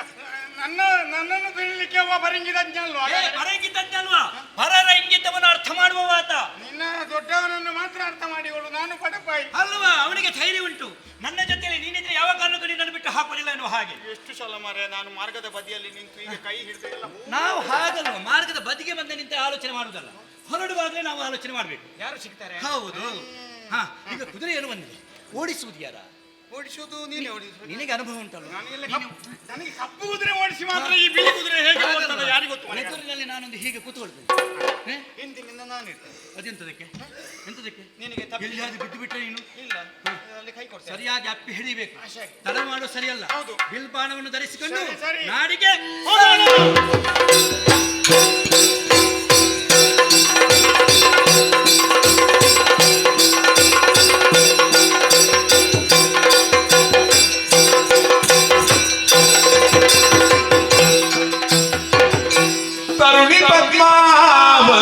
ನನ್ನನ್ನು ಬೀಳಲಿಕ್ಕೆ ಒಬ್ಬ ಬರಂಗಿದಂಜ ಅಲ್ವಾ? ಬರಂಗಿದಂಜ ಅಲ್ವಾ? ಹೊರರ ಇಂಗಿತವನ್ನು ಅರ್ಥ ಮಾಡುವ ಆತ. ನಿನ್ನ ದೊಡ್ಡವನನ್ನು ಮಾತ್ರ ಅರ್ಥ ಮಾಡಿಕೊಳ್ಳು, ನಾನು ಬಡಪಾಯಿ ಅಲ್ವಾ? ಅವನಿಗೆ ಧೈರ್ಯ ಉಂಟು. ನನ್ನ ಜೊತೆಯಲ್ಲಿ ನೀನಿದ್ರೆ ಯಾವ ಕಾರಣಕ್ಕೂ ನಿನ್ನನ್ನು ಬಿಟ್ಟು ಹಾಕೋದಿಲ್ಲ ಎನ್ನುವ ಹಾಗೆ. ಎಷ್ಟು ಸಲ ಮಾರೆ ನಾನು ಮಾರ್ಗದ ಬದಿಯಲ್ಲಿ ನಿಂತು ಈಗ ಕೈ ಹಿಡಿದು ಎಲ್ಲ. ನಾವು ಹಾಗಲ್ವ, ಮಾರ್ಗದ ಬದಿಗೆ ಬಂದ ನಿಂತ ಆಲೋಚನೆ ಮಾಡುವುದಲ್ಲ, ಹೊರಡುವಾಗಲೇ ನಾವು ಆಲೋಚನೆ ಮಾಡಬೇಕು. ಯಾರು ಸಿಗ್ತಾರೆ? ಹೌದು. ಈಗ ಕುದುರೆ ಏನು ಬಂದಿದೆ, ಓಡಿಸುವುದು ಯಾರ? ಓಡಿಸುವುದು ನೀನೇ ಓಡಿಸುವುದು. ನಿನಗೆ ಅನುಭವ ಉಂಟಲ್ಲ. ನನಗೆ ಕಪ್ಪು ಕುದುರೆ ಓಡಿಸಿ ಮಾತ್ರ ಈ ಬಿಳಿ ಕುದುರೆ ಹೇಗೆ ಓಡ್ತದೆ ಯಾರಿಗೂ ಗೊತ್ತು. ಮೆದುರಿನಲ್ಲಿ ನಾನೊಂದು ಹೀಗೆ ಕೂತ್ಕೊಳ್ತೇನೆ. ಹಿಂದಿನಿಂದ ನಾನು ಇರ್ತೇನೆ. ಅದೆಂತದಕ್ಕೆ? ಎಂತದಕ್ಕೆ? ನಿನಗೆ ಎಲ್ಲಿಯಾದ್ರೂ ಬಿದ್ದು ಬಿಟ್ಟರೆ ನೀನು? ಇಲ್ಲ, ಅಲ್ಲಿ ಕೈ ಕೊಡ್ತೇನೆ. ಸರಿಯಾಗಿ ಅಪ್ಪಿ ಹಿಡಿಬೇಕು. ತಡ ಮಾಡು ಸರಿಯಲ್ಲ. ಹೌದು. ಬಿಲ್ಬಾಣವನ್ನು ಧರಿಸಿಕೊಂಡು ಸರಿ. ನಾಡಿಗೆ ತರುಣಿ ಪದ್ಮಾವತಿಯು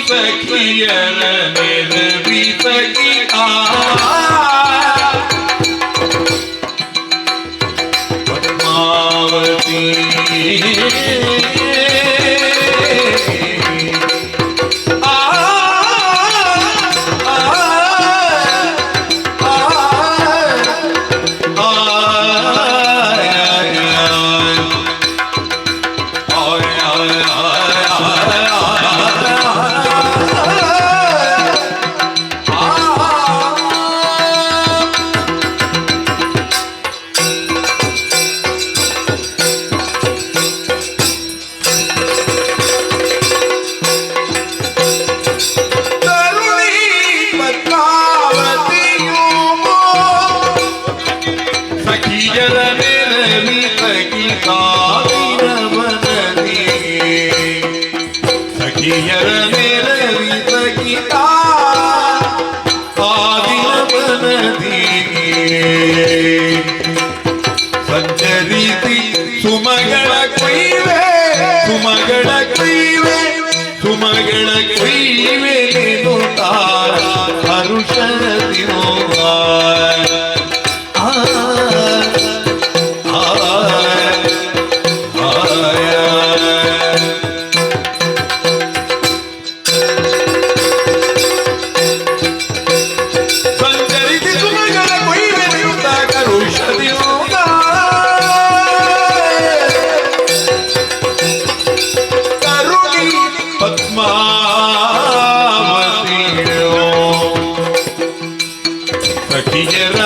ಸಖಿಯರ ನೆರವಿ ಸಖಿ ಪದ್ಮಾವತಿ ಸಂಚರಿಸಿ ಸುಮಗಳ ಕೊಯ್ವೆ ಸುಮಗಳ ಕೊಯ್ವೆ ಸುಮಗಳ ಕೊಯ್ವೆ ಹರುಷದಿ ಸಂಚರಿಸಿ ಸುಮಗಳ ಕೊಯ್ವೆ ಹರುಷದಿ ಪದ್ಮಾವತಿಯೋ ಸಖಿಯರ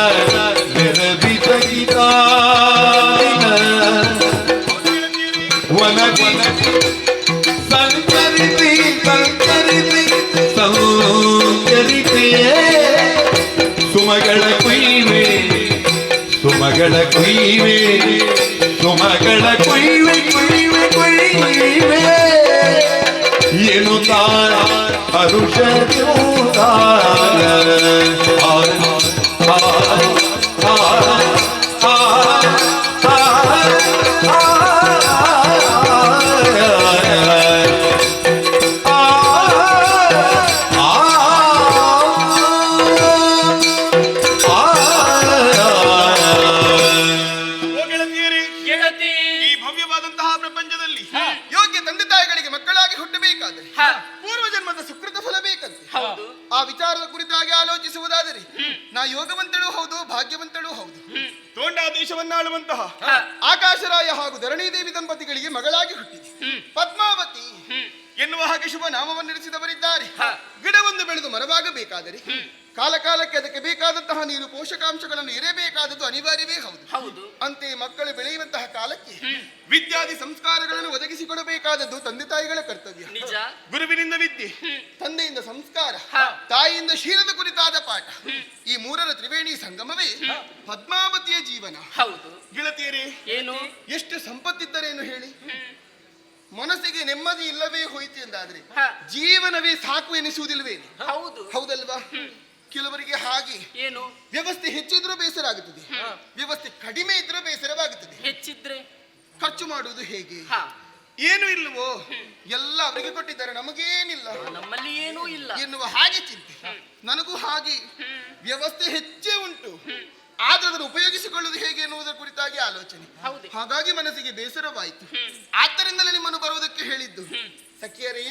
ಸುಮಗಳ ಕುಯ್ವೆ ಸುಮಗಳ ಕುಯ್ವೆ ಸುಮಗಳ ಕುಯ್ವೆ ಕುಯ್ವೆ ಕುಯ್ವೆ ಎನ್ನುತ್ತಾ ಹರುಷ ಈ ಭವ್ಯವಾದಂತಹ ಪ್ರಪಂಚದಲ್ಲಿ ಯೋಗ್ಯ ತಂದೆ ತಾಯಿಗಳಿಗೆ ಮಕ್ಕಳಾಗಿ ಹುಟ್ಟಬೇಕಾದರೆ ಪೂರ್ವ ಜನ್ಮದ ಸುಕೃತ ಫಲ ಬೇಕಂತೆ. ಆ ವಿಚಾರದ ಕುರಿತಾಗಿ ಆಲೋಚಿಸುವುದಾದರೆ ನಾ ಯೋಗವಂತಳೂ ಹೌದು ಭಾಗ್ಯವಂತಳೂ ಹೌದು. ತೋಂಡ ದೇಶವನ್ನಾಳುವಂತಹ ಆಕಾಶರಾಯ ಹಾಗೂ ಧರಣೀದೇವಿ ದಂಪತಿಗಳಿಗೆ ಮಗಳಾಗಿ ಹುಟ್ಟಿದೆ. ಪದ್ಮಾವತಿ ಎನ್ನುವ ಹಾಗೆ ಶುಭ ನಾಮವನ್ನಿರಿಸಿದವರಿದ್ದಾರೆ. ಗಿಡವೊಂದು ಬೆಳೆದು ಮರವಾಗಬೇಕಾದರೆ ಕಾಲಕಾಲಕ್ಕೆ ಅದಕ್ಕೆ ಬೇಕಾದಂತಹ ನೀರು ಪೋಷಕಾಂಶಗಳನ್ನು ಇರಬೇಕಾದದ್ದು ಅನಿವಾರ್ಯವೇ ಹೌದು. ಅಂತೆ ಮಕ್ಕಳು ಬೆಳೆಯುವಂತಹ ಕಾಲಕ್ಕೆ ವಿದ್ಯಾದಿ ಸಂಸ್ಕಾರಗಳನ್ನು ಒದಗಿಸಿಕೊಡಬೇಕಾದದ್ದು ತಂದೆ ತಾಯಿಗಳ ಕರ್ತವ್ಯ. ಗುರುವಿನಿಂದ ವಿದ್ಯೆ, ತಂದೆಯಿಂದ ಸಂಸ್ಕಾರ, ತಾಯಿಯಿಂದ ಶೀಲದ ಕುರಿತಾದ ಪಾಠ, ಈ ಮೂರರ ತ್ರಿವೇಣಿ ಸಂಗಮವೇ ಪದ್ಮಾವತಿಯ ಜೀವನ. ಗೆಳತಿಯರೇ, ಏನು ಎಷ್ಟು ಸಂಪತ್ತಿದ್ದರೇನು ಹೇಳಿ, ಮನಸ್ಸಿಗೆ ನೆಮ್ಮದಿ ಇಲ್ಲವೇ ಹೋಯಿತು ಎಂದಾದ್ರೆ ಜೀವನವೇ ಸಾಕು ಎನಿಸುವುದಿಲ್ವೇ? ಹೌದಲ್ವಾ? ಕೆಲವರಿಗೆ ಹಾಗೆ ಏನು ವ್ಯವಸ್ಥೆ ಹೆಚ್ಚಿದ್ರೂ ಬೇಸರ ಆಗುತ್ತದೆ, ವ್ಯವಸ್ಥೆ ಕಡಿಮೆ ಇದ್ರೂ ಬೇಸರವಾಗುತ್ತದೆ. ಹೆಚ್ಚಿದ್ರೆ ಖರ್ಚು ಮಾಡುವುದು ಹೇಗೆ? ಏನು ಇಲ್ಲವೋ ಎಲ್ಲ ಅವರಿಗೆ ಕೊಟ್ಟಿದ್ದಾರೆ, ನಮಗೇನಿಲ್ಲ, ನಮ್ಮಲ್ಲಿ ಏನೂ ಇಲ್ಲ ಎನ್ನುವ ಹಾಗೆ ಚಿಂತೆ. ನನಗೂ ಹಾಗೆ ವ್ಯವಸ್ಥೆ ಹೆಚ್ಚೇ ಉಂಟು, ಆದ್ರೆ ಅದನ್ನು ಉಪಯೋಗಿಸಿಕೊಳ್ಳುವುದು ಹೇಗೆ ಎನ್ನುವುದರ ಕುರಿತಾಗಿ ಆಲೋಚನೆ. ಹಾಗಾಗಿ ಮನಸ್ಸಿಗೆ ಬೇಸರವಾಯಿತು. ಆದ್ದರಿಂದಲೇ ನಿಮ್ಮನ್ನು ಬರುವುದಕ್ಕೆ ಹೇಳಿದ್ದು. ಸಖಿಯರೇ,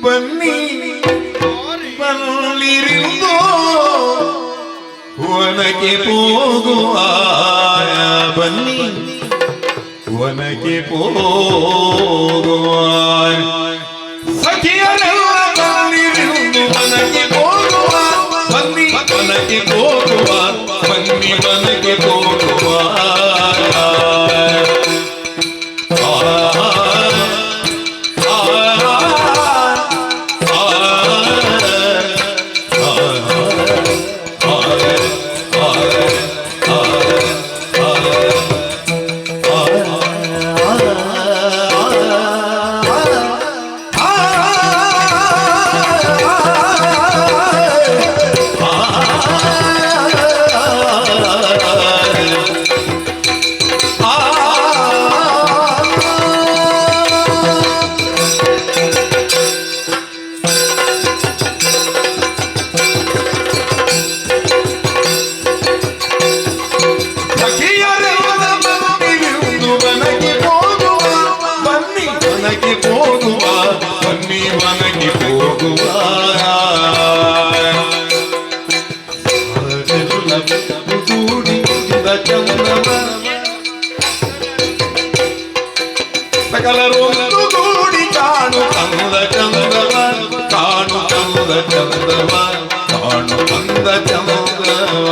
ಬನ್ನಿ ಬನ್ನಿರಿಂದೋ ವನಕ್ಕೆ ಹೋಗುವ, ಬನ್ನಿ ವನಕ್ಕೆ ಹೋಗುವ. ಸಖಿಯರೆಲ್ಲ ಬನ್ನಿರಿಂದು ವನಕ್ಕೆ ಹೋಗುವ, ಬನ್ನಿ ವನಕ್ಕೆ ಹೋಗುವ, ಬನ್ನಿ ವನಕ್ಕೆ ಹೋಗುವ. ಸಕಲರೊಂದು ಗೂಡಿ ಕಾಣು ಕಂದ ಚಂದವ, ಕಾಣು ಕಂದ ಚಂದವ, ಕಾಣು ಕಂದ ಚಂದವ.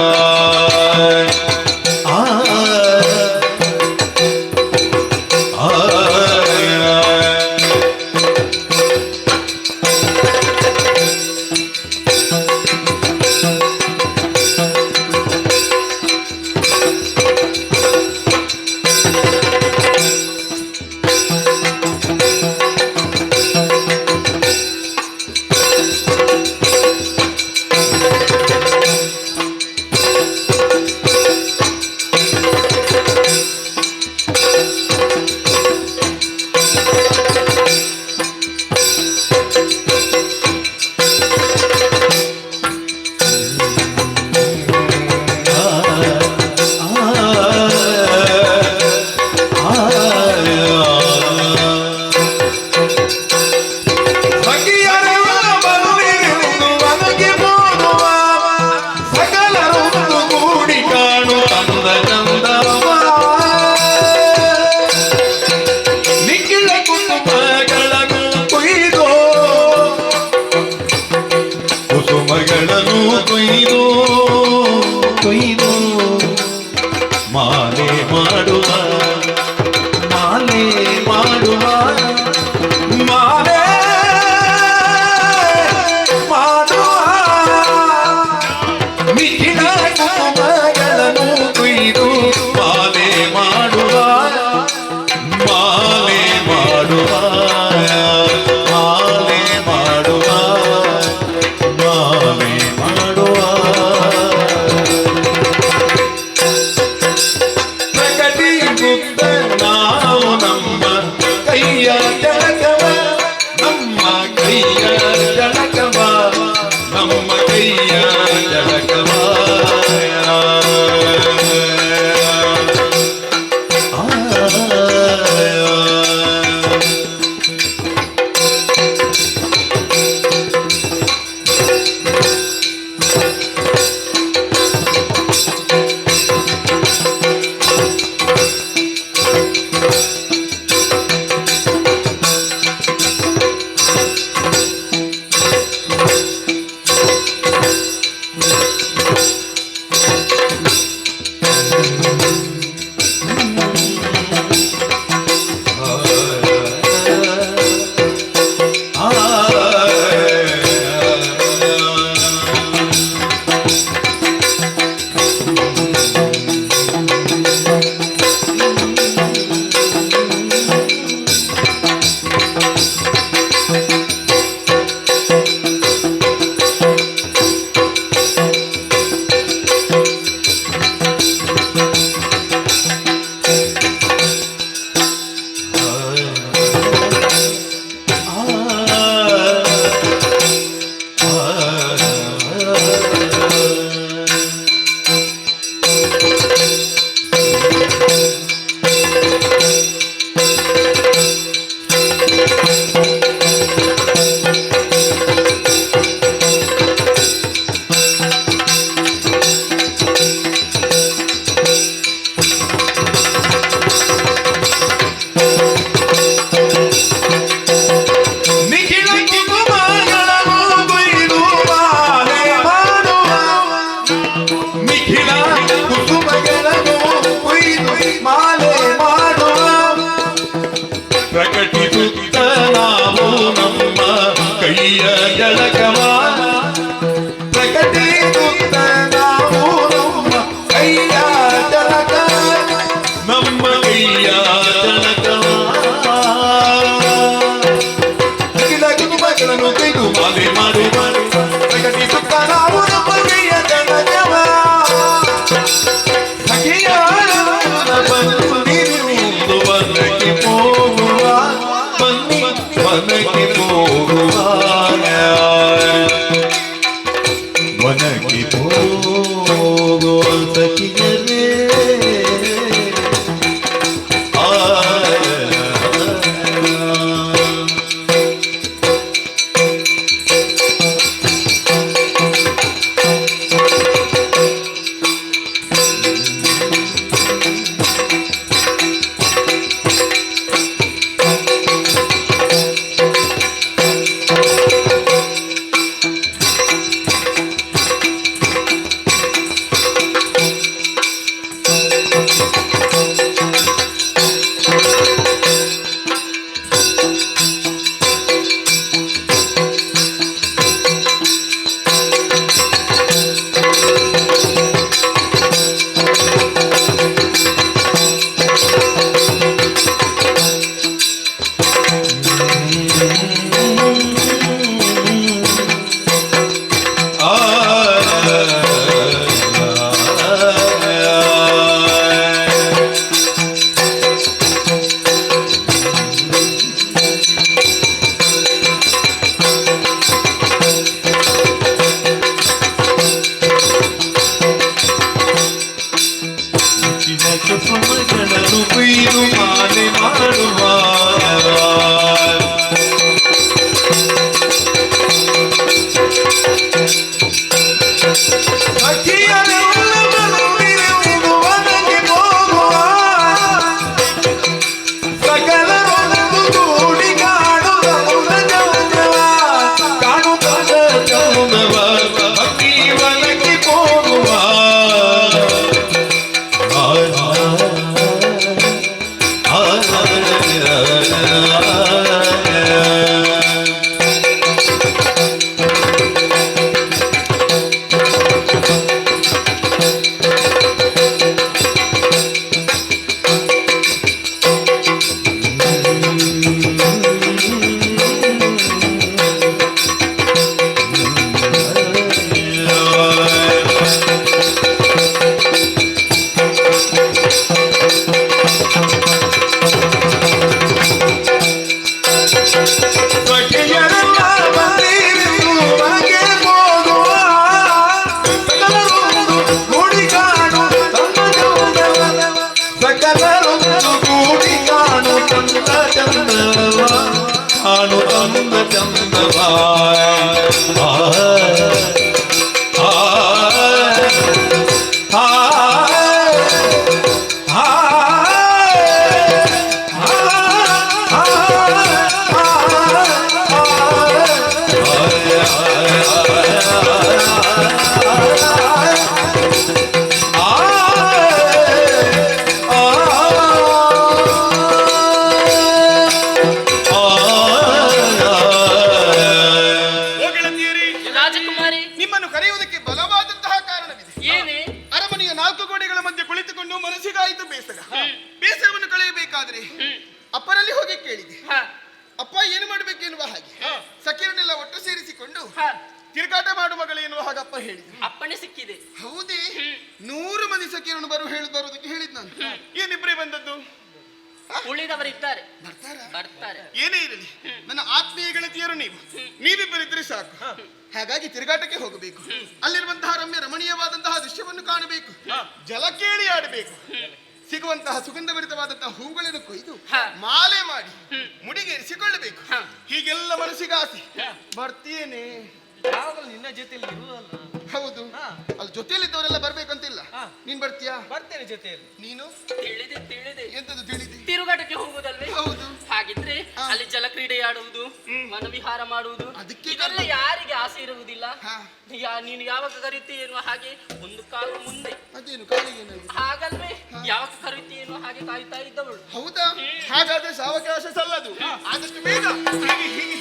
ಮಗನು ಕೈದು ಮಾಲೆ ಮಾಡಿ ಪ್ರಕಟಿಸುತ್ತ ನಾವು ನಮ್ಮ ಪ್ರಿಯ ಜನಜವ ಬನ್ನಿರುವುದು ವನಕ್ಕೆ ಹೋಗುವ ಬನ್ನಿ ವನಕ್ಕೆ ಹೋಗುವ ವನಕ್ಕೆ ಹೋಗುವ ಸಖಿಯರೇ ಸಮಗಳನ್ನು ಕೊಯ್ದು ಮಾಲೆ ಮಾಡುವ ಸಖಿಯರೆಲ್ಲವನ್ನೂ ವನಕ್ಕೆ ಹೋಗುವ ಸಕಲರೊಂದು ಕೂಡಿ ಕಾಣುವ ಚೌದವ ಕಾಣುತ್ತ ಚೌದವ ಭಕ್ತಿ ವನಕ್ಕೆ ಹೋಗುವ ಅಪ್ಪರಲ್ಲಿ ಹೋಗಿ ಕೇಳಿದೆ. ಅಪ್ಪ ಏನು ಮಾಡಬೇಕು ಎನ್ನುವ ಹಾಗೆ ಸಖಿಯರನ್ನೆಲ್ಲ ಒಟ್ಟು ಸೇರಿಸಿಕೊಂಡು ತಿರುಗಾಟ ಮಾಡು ಮಗಳು ಎನ್ನುವ ಹಾಗೆ ಅಪ್ಪ ಹೇಳಿದ್ರು. ಅಪ್ಪಣೆ ಸಿಕ್ಕಿದೆ. ಹೌದೇ? 100 ಮಂದಿ ಸಖಿಯರನ್ನು ಬರುವುದಕ್ಕೆ ಹೇಳಿದ್ ನಾನು. ಏನಿಬ್ಬರೇ ಬಂದದ್ದು? ಉಳಿದವರಿದ್ದಾರೆ. ಬರ್ತಾರೆ. ಏನೇ ಇರಲಿ, ನನ್ನ ಆತ್ಮೀಯ ಗೆಳತಿಯರು ನೀವಿಬ್ಬರಿದ್ರೆ ಸಾಕು. ಹಾಗಾಗಿ ತಿರುಗಾಟಕ್ಕೆ ಹೋಗಬೇಕು. ಅಲ್ಲಿರುವಂತಹ ರಮಣೀಯವಾದಂತಹ ದೃಶ್ಯವನ್ನು ಕಾಣಬೇಕು. ಜಲ ಕೇಳಿ ಆಡಬೇಕು. ಸಿಗುವಂತಹ ಸುಗಂಧಭರಿತವಾದಂತಹ ಹೂಗಳನ್ನು ಕೊಯ್ದು ಮಾಲೆ ಮಾಡಿ ಮುಡಿಗೇರಿಸಿಕೊಳ್ಳಬೇಕು. ಹೀಗೆಲ್ಲ ಮನಸ್ಸಿಗೆ ಆಸೆ. ಬರ್ತೇನೆ. ನಿನ್ನ ಜೊತೆಯಲ್ಲಿ ಇರುವಲ್ಲ. ಹೌದು, ಅಲ್ಲಿ ಜೊತೆಯಲ್ಲಿದ್ದವರೆಲ್ಲ ಬರ್ಬೇಕಂತಿಲ್ಲ. ನೀನ್ ಬರ್ತೀಯಾ? ಬರ್ತೇನೆ ಜೊತೆಯಲ್ಲಿ. ನೀನು? ತಿಳಿದೆ. ಎಂತದ್ದು ತಿಳಿದೆ? ತಿರುಗಾಟಕ್ಕೆ ಹೋಗುದಲ್ವೇ? ಹೌದು. ಹಾಗಿದ್ರೆ ಅಲ್ಲಿ ಜಲಕ್ರೀಡೆ ಆಡುವುದು, ವನವಿಹಾರ ಮಾಡುವುದು, ಇದೆಲ್ಲ ಯಾರಿಗೆ ಆಸೆ ಇರುವುದಿಲ್ಲ? ನೀನು ಯಾವಾಗ ಕರೀತಿ ಎನ್ನುವ ಹಾಗೆ ಒಂದು ಕಾಲು ಮುಂದೆ. ಅದೇನು ಕಾಲಿಗೆ ಏನಾಗಿದೆ? ಹಾಗಲ್ವೇ, ಯಾವಾಗ ಕರೀತಿ ಎನ್ನುವ ಹಾಗೆ ಕಾಯ್ತಾ ಇದ್ದವಳು. ಹೌದಾ? ಹಾಗಾದ್ರೆ ಸಾವಕಾಶ ಸಲ್ಲದು. ಆದಷ್ಟು ಬೇಗ ಹೀಗೆ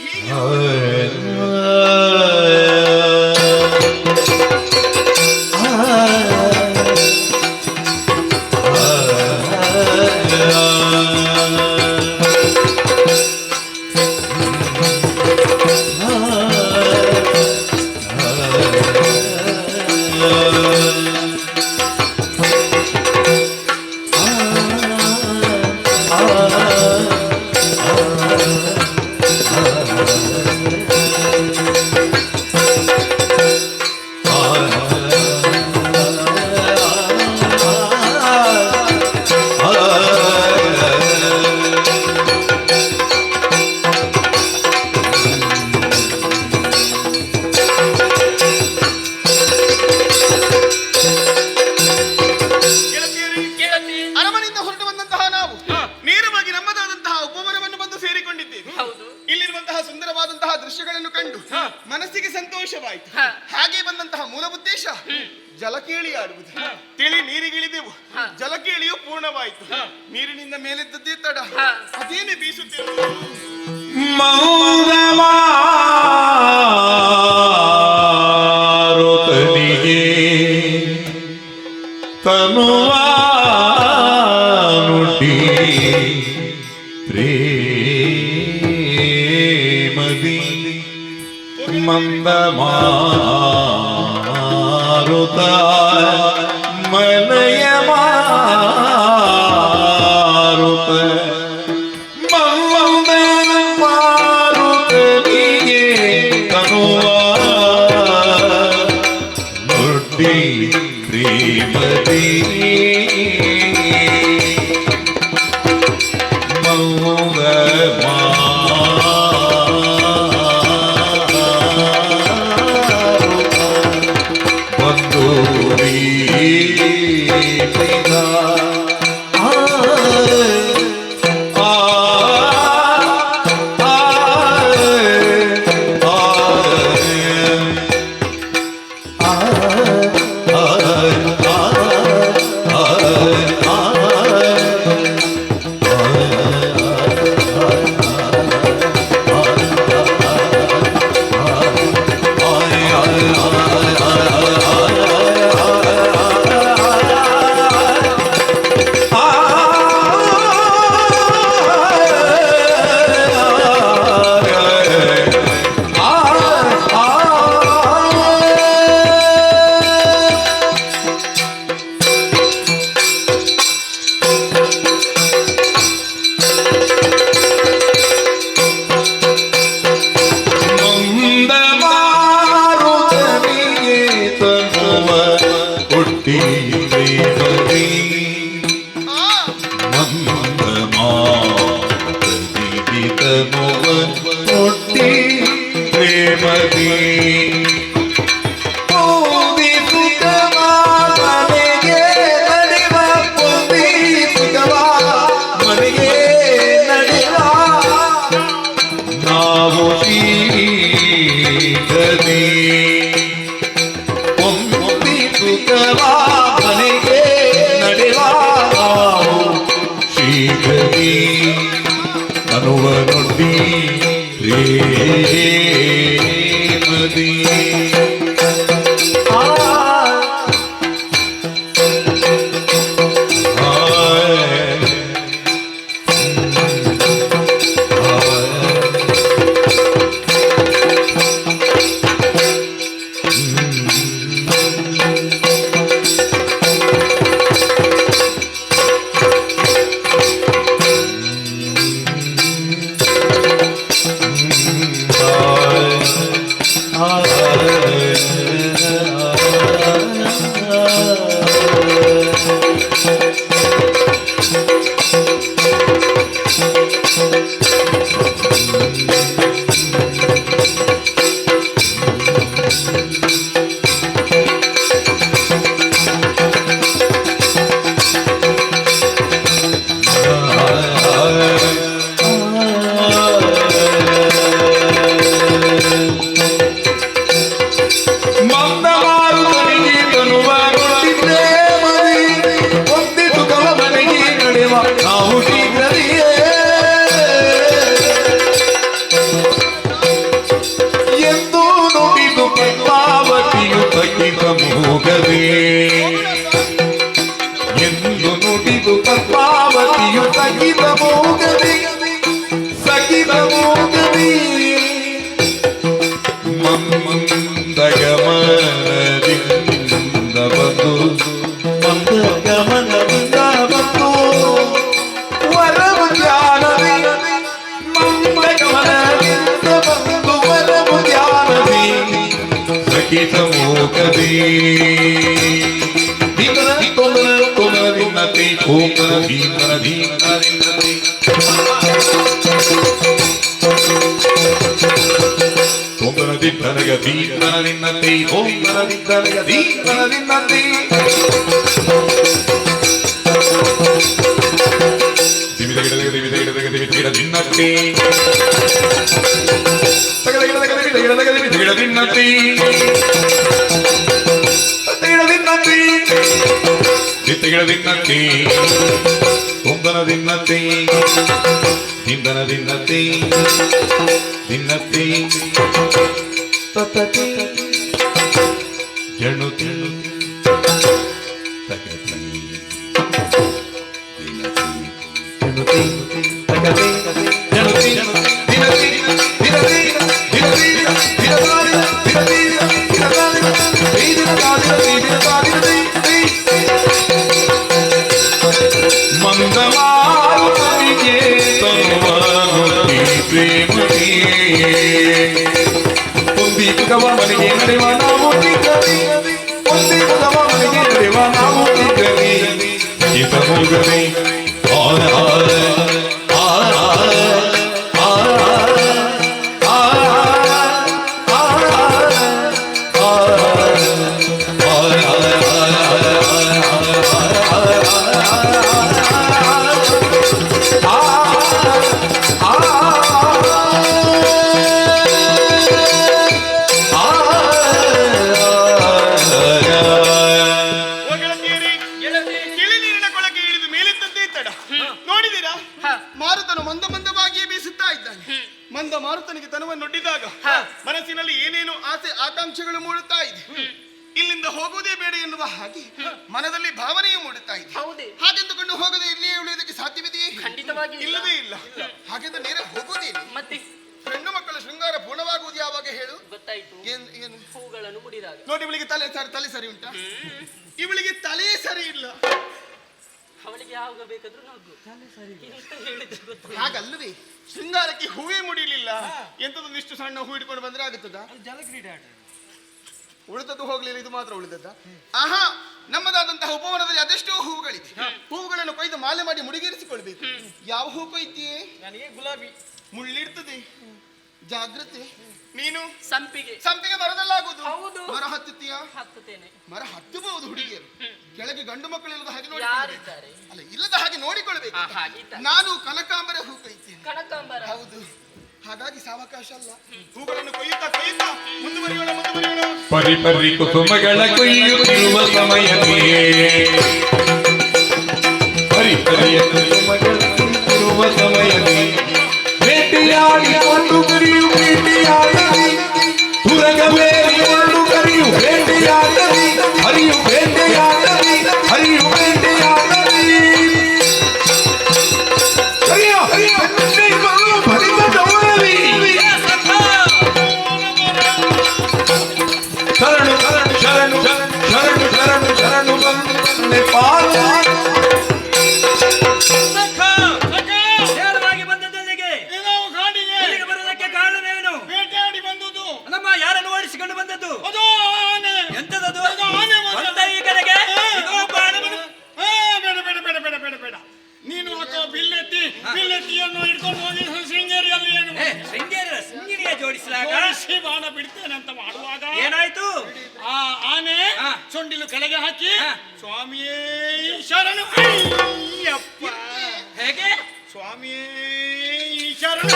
ಸುಂದರವಾದಂತಹ ದೃಶ್ಯಗಳನ್ನು ಕಂಡು ಮನಸ್ಸಿಗೆ ಸಂತೋಷವಾಯಿತು. ಹಾಗೆ ಬಂದಂತಹ ಮೂಲ ಉದ್ದೇಶ ಜಲಕೇಳಿ ಆಡುವುದು. ತಿಳಿ ನೀರಿಗಿಳಿದೆವು, ಜಲಕೇಳಿಯು ಪೂರ್ಣವಾಯಿತು. ನೀರಿನಿಂದ ಮೇಲೆದ್ದದ್ದೇ ತಡ, ಅದೇನೆ ಬೀಸುತ್ತಿರುವುದು. ಮಾರುತನಿಗೆ ತನುವಾ ನುಡಿ ಪ್ರೇಮದಿ ಮಂದ ಮಾರುತ ಮಲಯ ಮಾರುತ ಮಂದ ಮಾರುತನಿಗೆ ತನುವಾ ನುಡಿ ಪ್ರೇಮದಿ ಮೌನ ಬಂದು ದಿನ ದಿನ್ನತಿ ದಿನ್ನತಿ ದಿನ್ನತಿ ಕುಂದನ ದಿನ್ನತಿ ಹಿಂದನ ದಿನ್ನತಿ ದಿನ್ನತಿ ತತತಿ ಜಣುತಿ ತಗತಿ ದಿನತಿ ತಗತಿ ಜಣುತಿ ದಿನತಿ ದಿನತಿ ದಿನತಿ ಮಂದಮಾರುತನಿಗೆ ತನುವಾಗುತ್ತಿ ಪ್ರೇಮಕ್ಕೆ ಒಂದಿ ಮುಗವ ಮನೆಗೆ ನಡೆವ ನಾವು ತಿಕ್ಕಲಿ ಒಂದಿ ಮುಗವ ಮನೆಗೆ ನಡೆವ ನಾವು ತಿಕ್ಕಲಿ ಇತ ಮುಗಲಿ ಆರ ಆರ ಆರ ತಿಳಿನೀರಿನ ಕೊಳಕ್ಕೆ ಇಳಿದು ಮೇಲೆತ್ತದ್ದೇ ತಡ. ನೋಡಿದೀರಾ, ಮಾರುತನು ಮಂದ ಮಂದವಾಗಿಯೇ ಬೀಸುತ್ತಾ ಇದ್ದಾನೆ. ಮಂದ ಮಾರುತನಿಗೆ ತನುವನ್ನೊಡ್ಡಿದಾಗ ಮನಸ್ಸಿನಲ್ಲಿ ಏನೇನು ಆಸೆ ಆಕಾಂಕ್ಷೆಗಳು ಮೂಡುತ್ತಾ ಇದೆ. ಇಲ್ಲಿಂದ ಹೋಗುವುದೇ ಬೇಡ ಎನ್ನುವ ಹಾಗೆ ಮನದಲ್ಲಿ ಭಾವನೆಯು ಮೂಡುತ್ತಾ ಇದೆ. ಹಾಗೆಂದುಕೊಂಡು ಹೋಗದೆ ಇಲ್ಲಿಯೇ ಉಳಿಯುವುದಕ್ಕೆ ಸಾಧ್ಯವಿದೆಯೇ? ಖಂಡಿತವಾಗಿ ಇಲ್ಲವೇ ಇಲ್ಲ. ಹಾಗೆಂದು ನೇರ ಹೋಗುವುದೇನು? ಮತ್ತೆ ಹೆಣ್ಣು ಮಕ್ಕಳ ಶೃಂಗಾರ ಪೂರ್ಣವಾಗುವುದು ಯಾವಾಗ ಹೇಳು? ಗೊತ್ತಾಯ್ತು. ಏನು ಹೂಗಳನ್ನು ಮುಡಿದಾಗ ನೋಡಿ, ಇವಳಿಗೆ ತಲೆ ಸರಿ ಉಂಟಾ? ಇವಳಿಗೆ ತಲೆ ಸರಿ ಇಲ್ಲ. ಅವಳಿಗೆ ಯಾವಾಗ ಬೇಕಾದ್ರೂ ನಗು ಎಂತ ಹೇಳಿದ್ರು ಗೊತ್ತು. ಹಾಗಲ್ಲವೇ, ಶೃಂಗಾರಕ್ಕೆ ಹೂವೇ ಮುಡಿಲಿಲ್ಲ, ಎಂತದೊಂದು ಇಷ್ಟು ಸಣ್ಣ ಹೂ ಹಿಡ್ಕೊಂಡು ಬಂದ್ರೆ ಆಗುತ್ತದ? ಜಲಕ್ರೀಡೆ ಆಟ ಉಳಿದದ್ದು ಹೋಗ್ಲಿಲ್ಲ, ಇದು ಮಾತ್ರ ಉಳಿದದ್ದ? ಆಹಾ, ನಮ್ಮದಾದಂತಹ ಉಪವನದಲ್ಲಿ ಅದೆಷ್ಟೋ ಹೂವುಗಳಿದೆ. ಹೂವುಗಳನ್ನು ಕೊಯ್ದು ಮಾಲೆ ಮಾಡಿ ಮುಡಿಗೇರಿಸಿಕೊಳ್ಬೇಕು. ಯಾವ ಹೂ ಕೊಯ್ತೀಯೇ? ನನಗೆ ಗುಲಾಬಿ ಮುಳ್ಳಿರ್ತದೆ, ಜಾಗ್ರತೆ. ನೀನು ಸಂಪಿಗೆ ಮರದಲ್ಲಾಗುವುದು. ಹೌದು. ಮರ ಹತ್ತುತ್ತೀಯ? ಹತ್ತುತ್ತೇನೆ. ಮರ ಹತ್ತಬಹುದು ಹುಡುಗಿಯರು. ಕೆಳಗೆ ಗಂಡು ಮಕ್ಕಳು ಇಲ್ಲದ ಹಾಗೆ ನೋಡಿ, ಯಾರಿದ್ದಾರೆ? ಅಲ್ಲ, ಇಲ್ಲದ ಹಾಗೆ ನೋಡಿಕೊಳ್ಬೇಕು. ಹಾಗಿದ್ದಾರೆ. ನಾನು ಕನಕಾಂಬರ ಹೂ ಕೊಯ್ತೇನೆ. ಕನಕಾಂಬರ? ಹೌದು. ಹಾಗಾಗಿ ಸಾವಕಾಶ ಅಲ್ಲ, ಹೂಗಳನ್ನು ಕೊಯ್ಯುತ್ತಾ ಮುಂದುವರಿಯೋಣ. ಪರಿ ಪರಿ ಕುಸುಮಗಳ ಕೊಯ್ಯುತ್ತಿರುವ ಸಮಯವೇ, ಪರಿ ಪರಿಯ ಕುಸುಮಗಳ ಕೊಯ್ಯುತ್ತಿರುವ ಸಮಯವೇ, ಬೇಟೆಯಾಡಿಕೊಂಡು ಕರಿಯು ಬೇಟೆಯಾಡಲಿ, ತುರಗಬೇರಿಕೊಂಡು ಕರಿಯು ಬೇಟೆಯಾಡಲಿ, ಹರಿಯು ಬೇಟೆಯಾಡಲಿ, ಹರಿಯು ಬೇಟೆಯಾಡಲಿ. ಹರಿಯ ಭರಿತ ದೌಡಲಿ ಶರಣು ಶರಣು ಶರಣು ಶರಣು ಶರಣು ಶರಣು ಬಂದೆ ಪಾದ. ನೇರವಾಗಿ ಬಂದದ್ದಲ್ಲಿಗೆ ಇಲ್ಲಿಗೆ ಬರುವುದಕ್ಕೆ ಕಾರಣವೇನು? ಬೇಟೆಯಾಡಿ ಬಂದುದು. ನಮ್ಮ ಯಾರನ್ನು ಓಡಿಸಿಕೊಂಡು ಬಂದದ್ದು? ಅದು ಆನೆ. ಎಂತದದು? ಆನೆ ಬಂದ ಈ ಕಡೆಗೆ ಇದೋ ಬಾಣ. ಬೇಡ. ನೀನು ಹಾಕೋ ಬಿಲ್ಲೆತ್ತಿಯನ್ನು ಹಿಡ್ಕೊಂಡು ಹೋಗಿ ಶೃಂಗೇರಿಯಲ್ಲಿ ಏನು ಶೃಂಗೇರಿಯ ಜೋಡಿಸಲಾಗ ಬಾಣ ಬಿಡ್ತೇನೆ ಅಂತ ಮಾಡುವಾಗ ಏನಾಯ್ತು? ಆ ಆನೆ ಸೊಂಡಿಲು ಕೆಳಗೆ ಹಾಕಿ ಸ್ವಾಮಿಯೇ ಶರಣು ಅಯ್ಯಪ್ಪ. ಹೇಗೆ? ಸ್ವಾಮಿಯೇ ಶರಣು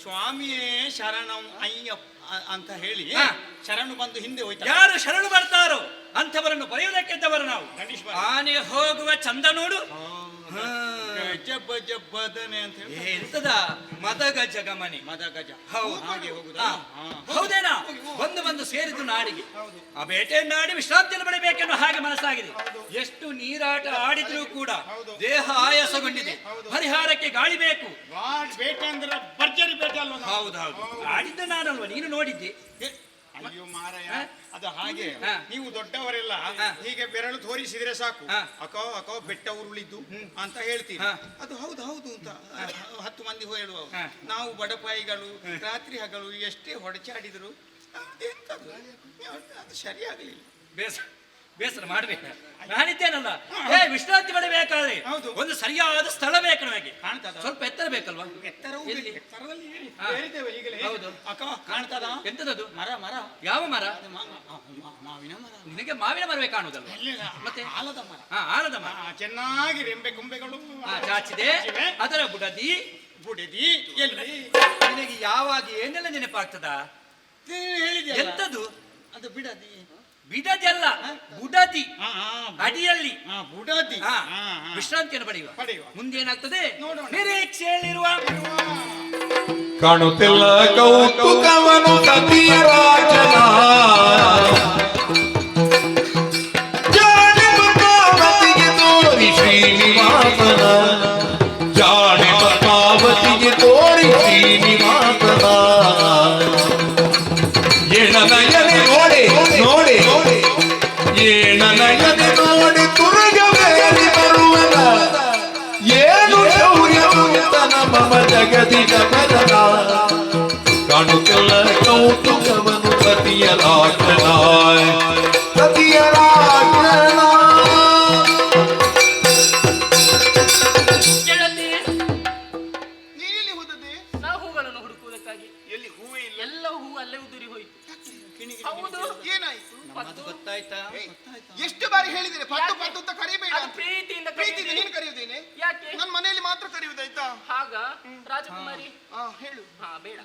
ಸ್ವಾಮಿಯೇ ಶರಣಂ ಅಯ್ಯಪ್ಪ ಅಂತ ಹೇಳಿ ಶರಣು ಬಂದು ಹಿಂದೆ ಹೋಯ್ತು. ಯಾರು ಶರಣು ಬರ್ತಾರೋ ಅಂಥವರನ್ನು ಬರೆಯುವುದಕ್ಕಿದ್ದವರು ನಾವು. ಆನೆ ಹೋಗುವ ಚಂದ ನೋಡು. ಜಬ್ಬದನೆ ಅಂತ ಹೇಳಿ ಎಂತದ ಮದಗಜ ಗಮನಿ. ಮದಗಜ ಹಾಗೆ ಹೋಗುದಾ? ಹೌದೇನಾ? ಬಂದು ಸೇರಿದ್ದು ನಾಡಿಗೆ. ಆ ಬೇಟೆಯನ್ನಾಡಿ ವಿಶ್ರಾಂತಿಯನ್ನು ಪಡೆಯಬೇಕೆನ್ನೋ ಹಾಗೆ ಮನಸ್ಸಾಗಿದೆ. ಎಷ್ಟು ನೀರಾಟ ಆಡಿದ್ರೂ ಕೂಡ ದೇಹ ಆಯಾಸಗೊಂಡಿದೆ. ಪರಿಹಾರಕ್ಕೆ ಗಾಳಿ ಬೇಕು. ಬೇಟೆ ಅಂದ್ರೆ ಭರ್ಜರಿ ಬೇಟೆ ಅಲ್ವ? ಹೌದೌದು, ಆಡಿದ್ದು ನಾನಲ್ವ, ನೀನು ನೋಡಿದ್ದೆ. ಅಯ್ಯೋ ಮಾರಾಯ, ಅದು ಹಾಗೆ. ನೀವು ದೊಡ್ಡವರೆಲ್ಲ ಹೀಗೆ ಬೆರಳು ತೋರಿಸಿದ್ರೆ ಸಾಕು, ಅಕೋ ಬೆಟ್ಟ ಉರುಳಿದ್ದು ಅಂತ ಹೇಳ್ತೀವಿ. ಅದು ಹೌದು ಅಂತ 10 ಮಂದಿ ಹೇಳುವ. ನಾವು ಬಡಪಾಯಿಗಳು ರಾತ್ರಿ ಹಗಲು ಎಷ್ಟೇ ಹೊಡಚಾಡಿದ್ರು ಅದು ಸರಿಯಾಗಲಿಲ್ಲ. ಬೇಸರ ಮಾಡ್ಬೇಕ ನಾನಿದ್ದೇನಲ್ಲ. ವಿಶ್ರಾಂತಿ ಪಡಿಬೇಕಾದ್ರೆ ಒಂದು ಸರಿಯಾದ ಸ್ಥಳ ಬೇಕು ನಮಗೆ. ಸ್ವಲ್ಪ ಎತ್ತರ ಬೇಕಲ್ವಾ? ಎಲ್ಲಿ? ಹೌದು. ಕಾಣ್ತದ? ಎಂತದದು? ಮರ ಮರ. ಯಾವ ಮರ? ಮಾವಿನ ಮರ. ನಿನಗೆ ಮಾವಿನ ಮರವೇ ಕಾಣುದಲ್ಲ? ಮತ್ತೆ ಆಲದ ಮರ. ಆಲದ ಮರ ಚೆನ್ನಾಗಿ ರೆಂಬೆ ಕೊಂಬೆಗಳು ಚಾಚಿದೆ. ಅದರ ಬುಡದಿ ಎಲ್ಲಿ ನಿನಗೆ ಯಾವಾಗ ಏನೆಲ್ಲ ನೆನಪಾಗ್ತದ? ಹೇಳಿದ್ಯಾ? ಎಂತದು ಅದು ಬಿಡದಿ. ಬಿಡದಿ ಅಲ್ಲ, ಬುಡದಿ. ಅಡಿಯಲ್ಲಿ ಬುಡದಿ. ವಿಶ್ರಾಂತಿಯನ್ನು ಪಡೆಯುವ. ಮುಂದೇನಾಗ್ತದೆ ನೋಡೋಣ. ನಿರೀಕ್ಷೆಯಲ್ಲಿರುವ ಕಾಣುತ್ತಿಲ್ಲ ಕೌತುಕವನು ಸತಿಯ ರಾಜನ ಜಾಣೆ ಪದ್ಮಾವತಿಗೆ ತೋರಿ ಶ್ರೀನಿವಾಸನ, ಜಾಣೆ ಪದ್ಮಾವತಿಗೆ ತೋರಿ ಶ್ರೀನಿವಾಸನ. ಏಣನಯನೆ ನೋಡಿ ನೋಡಿ ಏಣನಯನೆ ನೋಡಿ ತುರುಗವೇರಿ ಬರುವನ, ಏನು ಶೌರ್ಯವು ತನ ಮಮ ಜಗದಿಗ ಬದನ. ಕಾಣುತ್ತಿಲ್ಲ ಕೌತುಕವನು ಸತಿಯ ರಾಜನ, ಸತಿಯ ರಾಜನ. ನೀನೆಲ್ಲಿ ಹೋದದ್ದೆ? ನಾವು ಹೂಗಳನ್ನು ಹುಡುಕುವುದಕ್ಕಾಗಿ. ಎಲ್ಲಿ ಹೂವೇ ಇಲ್ಲ. ಎಲ್ಲ ಹೂ ಅಲ್ಲೇ ಉದುರಿ ಹೋಯಿತು. ಹೌದು. ಏನಾಯ್ತು? ಪದ್ದು. ಗೊತ್ತಾಯ್ತಾ? ಎಷ್ಟು ಬಾರಿ ಹೇಳಿದ್ರೆ ಪದ್ದು ಪದ್ದು ಅಂತ ಕರಿಬೇಡ. ಅದು ಪ್ರೀತಿಯಿಂದ ಪ್ರೀತಿಯಿಂದ ನೀನು ಕರೆಯುವುದೇನೆ? ಯಾಕೆ? ನನ್ನ ಮನೆಯಲ್ಲಿ ಮಾತ್ರ ಕರೆಯುವುದಾಯ್ತಾ? ಹಾಗ ರಾಜಕುಮಾರಿ ಹೇಳು. ಬೇಡ,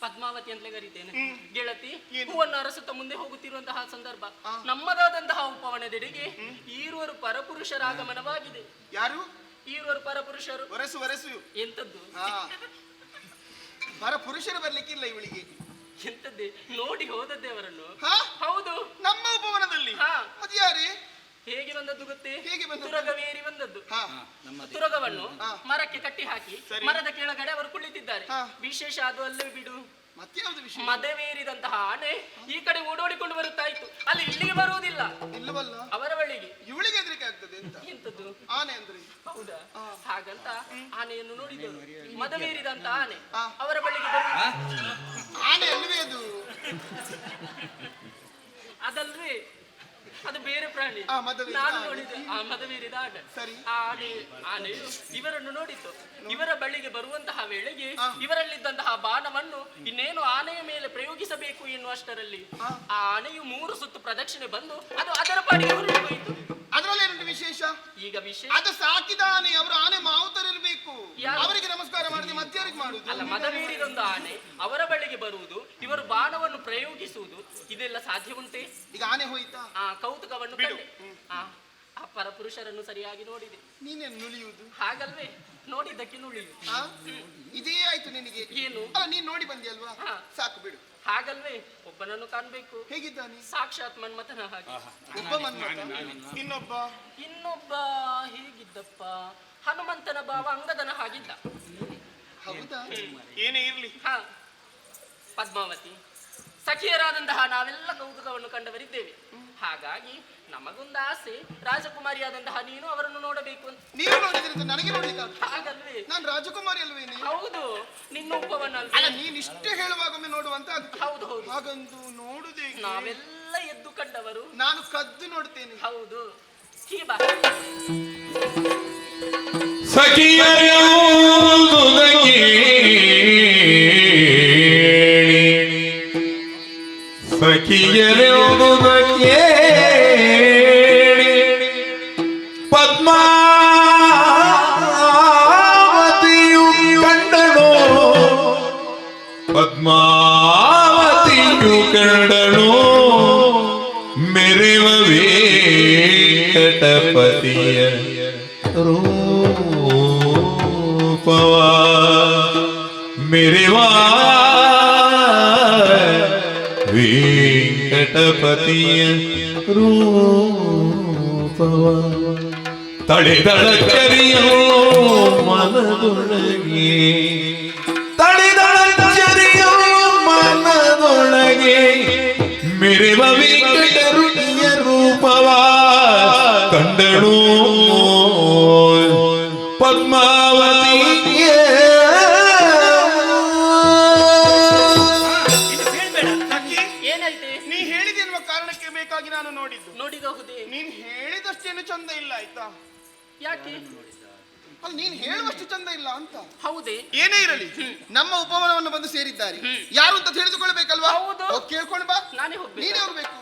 ಪದ್ಮಾವತಿ ಅಂತಲೇ ಕರೀತೇನೆ. ಗೆಳತಿ, ಹೂವನ್ನು ಅರಸುತ್ತ ಮುಂದೆ ಹೋಗುತ್ತಿರುವಂತಹ ಸಂದರ್ಭ ನಮ್ಮದಾದಂತಹ ಉಪವನದೆಡೆಗೆ ಈರುವರು ಪರಪುರುಷರ ಆಗಮನವಾಗಿದೆ. ಯಾರು? ಈರುವರು ಪರಪುರುಷರು. ವರಸು ವರಸು. ಎಂತದ್ದು? ಪರಪುರುಷರು ಬರ್ಲಿಕ್ಕಿಲ್ಲ ಇವಳಿಗೆ. ಎಂತದ್ದೇ ನೋಡಿ ಹೋದದ್ದೇ ಅವರನ್ನು. ಹಾ? ಹೌದು, ನಮ್ಮ ಉಪವನದಲ್ಲಿ. ಹಾ. ಅದು ಯಾರೇ? ಹೇಗೆ ಬಂದದ್ದು ಗೊತ್ತೇ? ಹೇಗೆ ಬಂದದ್ದು? ತುರಗವೇರಿ ಬಂದದ್ದು. ಹಾ. ತುರಗವನ್ನು ಮರಕ್ಕೆ ಕಟ್ಟಿ ಹಾಕಿ ಮರದ ಕೆಳಗಡೆ ಅವರು ಕುಳಿತಿದ್ದಾರೆ. ಹಾ. ವಿಶೇಷ ಅದು ಅಲ್ಲೇ ಬಿಡು. ಮತ್ತೆ ಯಾವ್ದು ವಿಷಯ? ಮದವೇರಿದಂತಹ ಆನೆ ಈ ಕಡೆ ಓಡೋಡಿಕೊಂಡು ಬರುತ್ತಾ ಇತ್ತು. ಅಲ್ಲಿ ಇಲ್ಲಿಗೆ ಬರುವುದಿಲ್ಲ. ಇಲ್ಲವಲ್ಲ? ಅವರ ಬಳಿಗೆ. ಇವಳಿಗೆ ಹೆದರಿಕೆ ಆಗ್ತದೆ ಅಂತ. ಎಂತದ್ದು? ಆನೆ ಅಂದ್ರೆ? ಹೌದಾ? ಹಾಗಂತ ಆನೆಯನ್ನು ನೋಡಿದರು. ಮದವೇರಿದಂತ ಆನೆ ಅವರ ಬಳಿಗೆ ಬರು. ಆನೆ ಅಲ್ವೇ ಅದು? ಅದಲ್ವೇ, ಅದು ಬೇರೆ ಪ್ರಾಣಿ. ನಾನು ನೋಡಿದೆ ಆ ಮದವೇರಿದ ಆನೆ. ಆ ಆನೆಯು ಇವರನ್ನು ನೋಡಿತು. ಇವರ ಬಳಿಗೆ ಬರುವಂತಹ ವೇಳೆಗೆ ಇವರಲ್ಲಿದ್ದಂತಹ ಬಾಣವನ್ನು ಇನ್ನೇನು ಆನೆಯ ಮೇಲೆ ಪ್ರಯೋಗಿಸಬೇಕು ಎನ್ನುವಷ್ಟರಲ್ಲಿ ಆ ಆನೆಯು 3 ಸುತ್ತು ಪ್ರದಕ್ಷಿಣೆ ಬಂದು ಅದು ಅದರ ಪಾಡಿಗೆ ಹೊರಟು ಹೋಯಿತು. ಅದ್ರಲ್ಲೇನು ವಿಶೇಷ? ಈಗ ವಿಶೇಷ ಅದು ಸಾಕಿದ ಆನೆ. ಅವರು ಆನೆ ಮಾವುತರಿರ್ಬೇಕು. ಅವರಿಗೆ ನಮಸ್ಕಾರ ಮಾಡಿದ್ರೆ ಮತ್ತೆ ಯಾರಿಗೆ ಮಾಡುದು? ಅಲ್ಲ, ಮದವೇರಿದೊಂದು ಆನೆ ಅವರ ಬಳಿಗೆ ಬರುವುದು, ಇವರು ಬಾಣವನ್ನು ಪ್ರಯೋಗಿಸುವುದು, ಇದೆಲ್ಲ ಸಾಧ್ಯ ಉಂಟೆ? ಈಗ ಆನೆ ಹೋಯ್ತಾ? ಆ ಕೌತುಕವನ್ನು ಕಂಡೆ. ಆ ಪರಪುರುಷರನ್ನು ಸರಿಯಾಗಿ ನೋಡಿದೆ. ನೀನೇನು ನುಲಿಯುವುದು? ಹಾಗಲ್ವೇ, ನೋಡಿದ್ದಕ್ಕೆ ನುಳಿಯುವುದು. ಇದೇ ಆಯ್ತು ನಿನಗೆ. ಏನು? ಅಲ್ಲ, ನೀನ್ ನೋಡಿ ಬಂದಿಯಲ್ವಾ? ಸಾಕು ಬಿಡು. ಹಾಗಲ್ವೇ, ಒಬ್ಬನನ್ನು ಕಾಣ್ಬೇಕು. ಹೇಗಿದ್ದಾನೆ? ಸಾಕ್ಷಾತ್ ಮನ್ಮಥನ ಹಾಗೆ. ಒಬ್ಬ ಮನ್ಮಥ, ಇನ್ನೊಬ್ಬ ಹೇಗಿದ್ದಪ್ಪ? ಹನುಮಂತನ ಭಾವ ಅಂಗದನ ಹಾಗಿದ್ದ. ಹೌದಾ? ಏನೇ ಇರ್ಲಿ. ಪದ್ಮಾವತಿ, ಸಖಿಯರಾದಂತಹ ನಾವೆಲ್ಲ ಕೌತುಕವನ್ನು ಕಂಡವರಿದ್ದೇವೆ. ಹಾಗಾಗಿ ನಮಗೊಂದು ಆಸೆ, ರಾಜಕುಮಾರಿಯಾದಂತಹ ನೀನು ಅವರನ್ನು ನೋಡಬೇಕು ಅಂತ. ನೀವು ನೋಡಿದ್ರೆ ನನಗೆ ನೋಡ್ಲಿಕ್ಕೆ ಹಾಗಲ್ವೇ? ನಾನು ರಾಜಕುಮಾರಿ ಅಲ್ವೇನೆ? ಹೌದು, ನಿನ್ನ ಉಪವನ. ಅಲ್ಲ, ನೀನ್ ಇಷ್ಟು ಹೇಳುವಾಗೊಮ್ಮೆ ನೋಡುವಂತ. ಹೌದು ಹೌದು. ಹಾಗಂದು ನೋಡುದೇ. ನಾವೆಲ್ಲ ಎದ್ದು ಕಂಡವರು. ನಾನು ಕದ್ದು ನೋಡ್ತೇನೆ. ಹೌದು. ಹೀ ಬಾ. ಸಖಿಯರೇ ಪದ್ಮಾವತಿಯು ಕಂಡಳು, ಪದ್ಮಾವತಿಯು ಕಂಡಳು ಮೆರೆವ ವೇಂಕಟಪತಿಯ ರೂಪವ. ಮೆರೆವ ವೆಂಕಟಪತಿಯ ರೂಪವ. ತಡೆದಳ ಚರಿಯೋ ಮನದೊಳಗೆ, ತಡೆದಳ ಚರಿಯೋ ಮನದೊಳಗೆ ಮೆರೆವ ವೆಂಕಟರುಣಿಯ ರೂಪವ ಕಂಡಳು ಪದ್ಮಾವತಿಯ. ಏನಾಯ್ತೆ? ನೀ ಹೇಳಿದೆ ಎನ್ನುವ ಕಾರಣಕ್ಕೆ ಬೇಕಾಗಿ ನಾನು ನೋಡಿದ್ದು. ನೋಡಿದಹುದೇ? ಅಷ್ಟೇನು ಚಂದ ಇಲ್ಲ ಆಯ್ತಾ. ಯಾಕೆ? ಅಲ್ಲಿ ನೀನ್ ಹೇಳುವಷ್ಟು ಚಂದ ಇಲ್ಲ ಅಂತ. ಹೌದೇ? ಏನೇ ಇರಲಿ, ನಮ್ಮ ಉಪವನವನ್ನು ಬಂದು ಸೇರಿದ್ದಾರೆ, ಯಾರು ಅಂತ ತಿಳಿದುಕೊಳ್ಬೇಕಲ್ವಾ? ಹೌದು. ಕೇಳ್ಕೊಂಡು ಬಾ. ನಾನೇ ಹೋಗ್ಬೇಕು. ನೀನೇ ಹೋಗ್ಬೇಕು.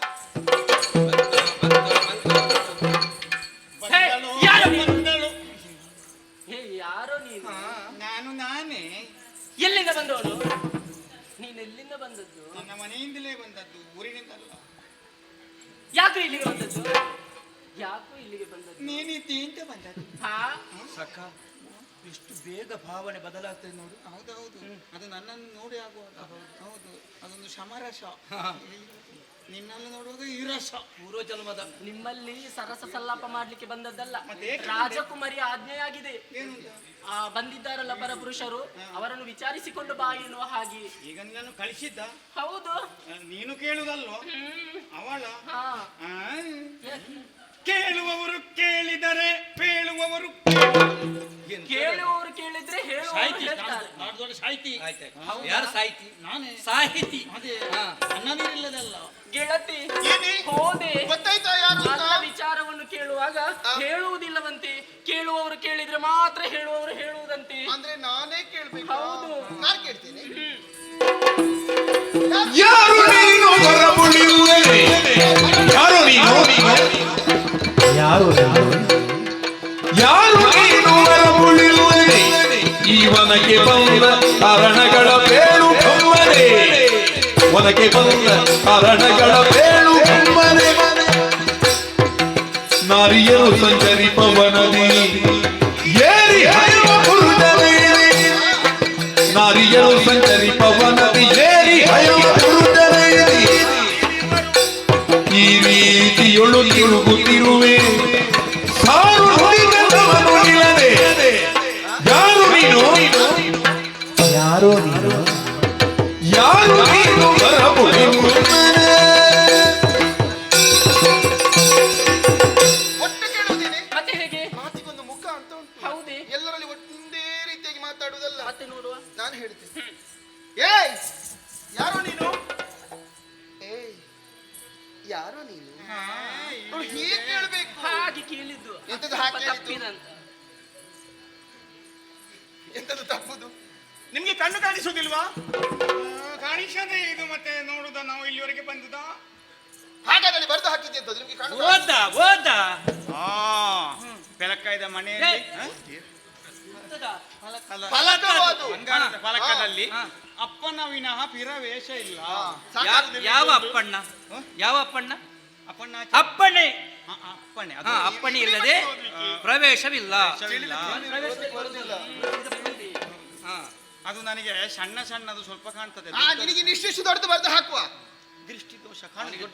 ಹೇ, ಯಾರು ನೀನು? ಹೇ, ಯಾರೋ ನೀನು? ನಾನೇ ಎಲ್ಲಿಂದ ಬಂದವನು? ನೀನು ಎಲ್ಲಿಂದ ಬಂದದ್ದು? ನನ್ನ ಮನೆಯಿಂದಲೇ ಬಂದದ್ದು, ಊರಿನಿಂದಲ್ಲ. ಯಾಕೆ ಇಲ್ಲಿಗೆ ಬಂದದ್ದು? ಯಾಕೋ ಇಲ್ಲಿಗೆ ಬಂದದ್ದು? ನೀನಿದ್ದಿ ಅಂತ ಬಂದದ್ದು. ಹಾ? ಸಖ ಎಷ್ಟು ಬೇಗ ಭಾವನೆ ಬದಲಾಗ್ತದೆ ನೋಡು. ಹೌದೌದು, ಅದು ನನ್ನನ್ನು ನೋಡಿ ಆಗುವಾಗ. ಹೌದು, ಅದೊಂದು ಶಮರಸ. ನಿನ್ನನ್ನು ನೋಡುವಾಗ ಈ ರಸ. ಪೂರ್ವ ಜನ್ಮದ ನಿಮ್ಮಲ್ಲಿ ಸರಸ ಸಲ್ಲಾಪ ಮಾಡ್ಲಿಕ್ಕೆ ಬಂದದ್ದಲ್ಲ, ಮತ್ತೆ ಏಕೆ? ರಾಜಕುಮಾರಿ ಆಜ್ಞೆಯಾಗಿದೆ. ಬಂದಿದ್ದಾರಲ್ಲ ಪರಪುರುಷರು, ಅವರನ್ನು ವಿಚಾರಿಸಿಕೊಂಡು ಬಾ ಎನ್ನುವ ಹಾಗೆ. ಈಗ ನಿನ್ನನ್ನು ಕಳಿಸಿದ್ದ? ಹೌದು. ನೀನು ಕೇಳುದಲ್ವ ಅವಳ? ಹಾ. ಕೇಳುವವರು ಕೇಳಿದರೆ ಪೇಳುವವರು ಕೇಳುವವರು ಕೇಳಿದ್ರೆ ಹೇಳುವವರು ಹೇಳ್ತಾರೆ. ಸಾಹಿತಿ. ಯಾರು ಸಾಹಿತಿ? ನಾನೇ ಸಾಹಿತಿ. ಅದೇ ನನ್ನದಿಲ್ಲದಲ್ಲ. ಗೆಳತಿ ಏನೇ? ಹೋದೆ. ಗೊತ್ತಾಯ್ತಾ ಯಾರು ಅಂತ? ನನ್ನ ವಿಚಾರವನ್ನು ಕೇಳುವಾಗ ಹೇಳುವುದಿಲ್ಲವಂತೆ, ಕೇಳುವವರು ಕೇಳಿದ್ರೆ ಮಾತ್ರ ಹೇಳುವವರು ಹೇಳುವುದಂತೆ. ಅಂದ್ರೆ ನಾನೇ ಕೇಳ್ಬೇಕು? ಹೌದು. ನಾನು ಕೇಳ್ತೀನಿ. ಯಾರು ನೀನು ಹೊರಬುಳಿಯುವರೆ? ಯಾರು ನೀನು? ಯಾರು ನೀನು ಹೊರಬುಳಿಯುವರೆ? ಈ ವನಕ್ಕೆ ಬಂದ ಕಾರಣಗಳ ಬೇಳು ಕಮ್ಮನೆ, ವನಕ್ಕೆ ಬಂದ ಕಾರಣಗಳ ಬೇಳು ಕಮ್ಮನೆ. ನಾರಿಯರು ಸಂಚರಿಪವನದಿ ಏರಿ ಹರಿವ ಪುರುಷನೇ, ನಾರಿಯರು ಸಂಚರಿಪವನದಿ ಏರಿ ಹರಿವ ಪುರುಷನೇ. ಈ ರೀತಿಯೊಳು ತಿರುಗುತ್ತಿರುವೆ ಸಾರು ನುಡಿಗಲ್ಲವನು ಇಲ್ಲದೆ. ಯಾರು ನೀನು? ಯಾರು ನೀನು? ಯಾರು ನೀನು ಹೊರಬುಳಿಯುವರೆ? ಒಟ್ಟು ಕೇಳುವುದೇನೆ? ಮತ್ತೆ ಹೇಗೆ? ಮಾತಿಗೊಂದು ಮುಖ ಅಂತ ಉಂಟು. ಹೌದೇ? ಎಲ್ಲರಲ್ಲಿ ಒಂದೇ ರೀತಿಯಾಗಿ ಮಾತಾಡುವುದಲ್ಲ. ಮತ್ತೆ ನೋಡುವ. ನಾನು ಹೇಳ್ತೇನೆ. ಏಯ್, ಯಾರೋ ನೀನು? ಏಯ್, ಯಾರೋ ನೀನು? ಅವ್ಳು ಹೀಗೆ ಕೇಳಬೇಕು. ಹಾಗೆ ಕೇಳಿದ್ದು. ಎಂತದು ಹಾಗೆ ಕೇಳಿದ್ದು? ತಪ್ಪಿದಂತ. ಎಂತದು ತಪ್ಪುದು? ನಿಮ್ಗೆ ಕಣ್ಣು ಕಾಣಿಸುವುದಿಲ್ವಾ? ಕಾಣಿಸದೆ ಇದು ಮತ್ತೆ ನೋಡುದ ನಾವು ಇಲ್ಲಿವರೆಗೆ ಬಂದುದಾ? ಹಾಗಾದ್ರೆ ಬರೆದು ಹಾಕಿದ್ದೆ ಅಂತ ನಿಮ್ಗೆ ಕಾಣುತ್ತಾ? ಓದ ಬೆಳಕಾಯ್ದ ಮನೆಯಲ್ಲಿ ಫಲಕವು ಅದು. ಬಂಗಾರದ ಫಲಕದಲ್ಲಿ ಅಪ್ಪನ ವಿನಃ ಪಿರವೇಶ ಇಲ್ಲ. ಸಾಕಾಗುದಿಲ್ಲ. ಯಾವ ಅಪ್ಪಣ್ಣ? ಯಾವ ಅಪ್ಪಣ್ಣ? ಅಪ್ಪಣ್ಣ ಅಪ್ಪಣೆ. ಅಪ್ಪಣೆ ಅಪ್ಪಣೆ ಇಲ್ಲದೆ ಪ್ರವೇಶವಿಲ್ಲ. ಬರುದಿಲ್ಲ. ಅದು ನನಗೆ ಸಣ್ಣ ಸಣ್ಣದು ಸ್ವಲ್ಪ ಕಾಣ್ತದೆ. ನಿನಗೆ ನಿಷ್ಟಿಷ್ಟು ದೊಡ್ಡದು ಬರೆದು ಹಾಕುವ. ದೃಷ್ಟಿ ದೋಷ ಕಾಣುದು.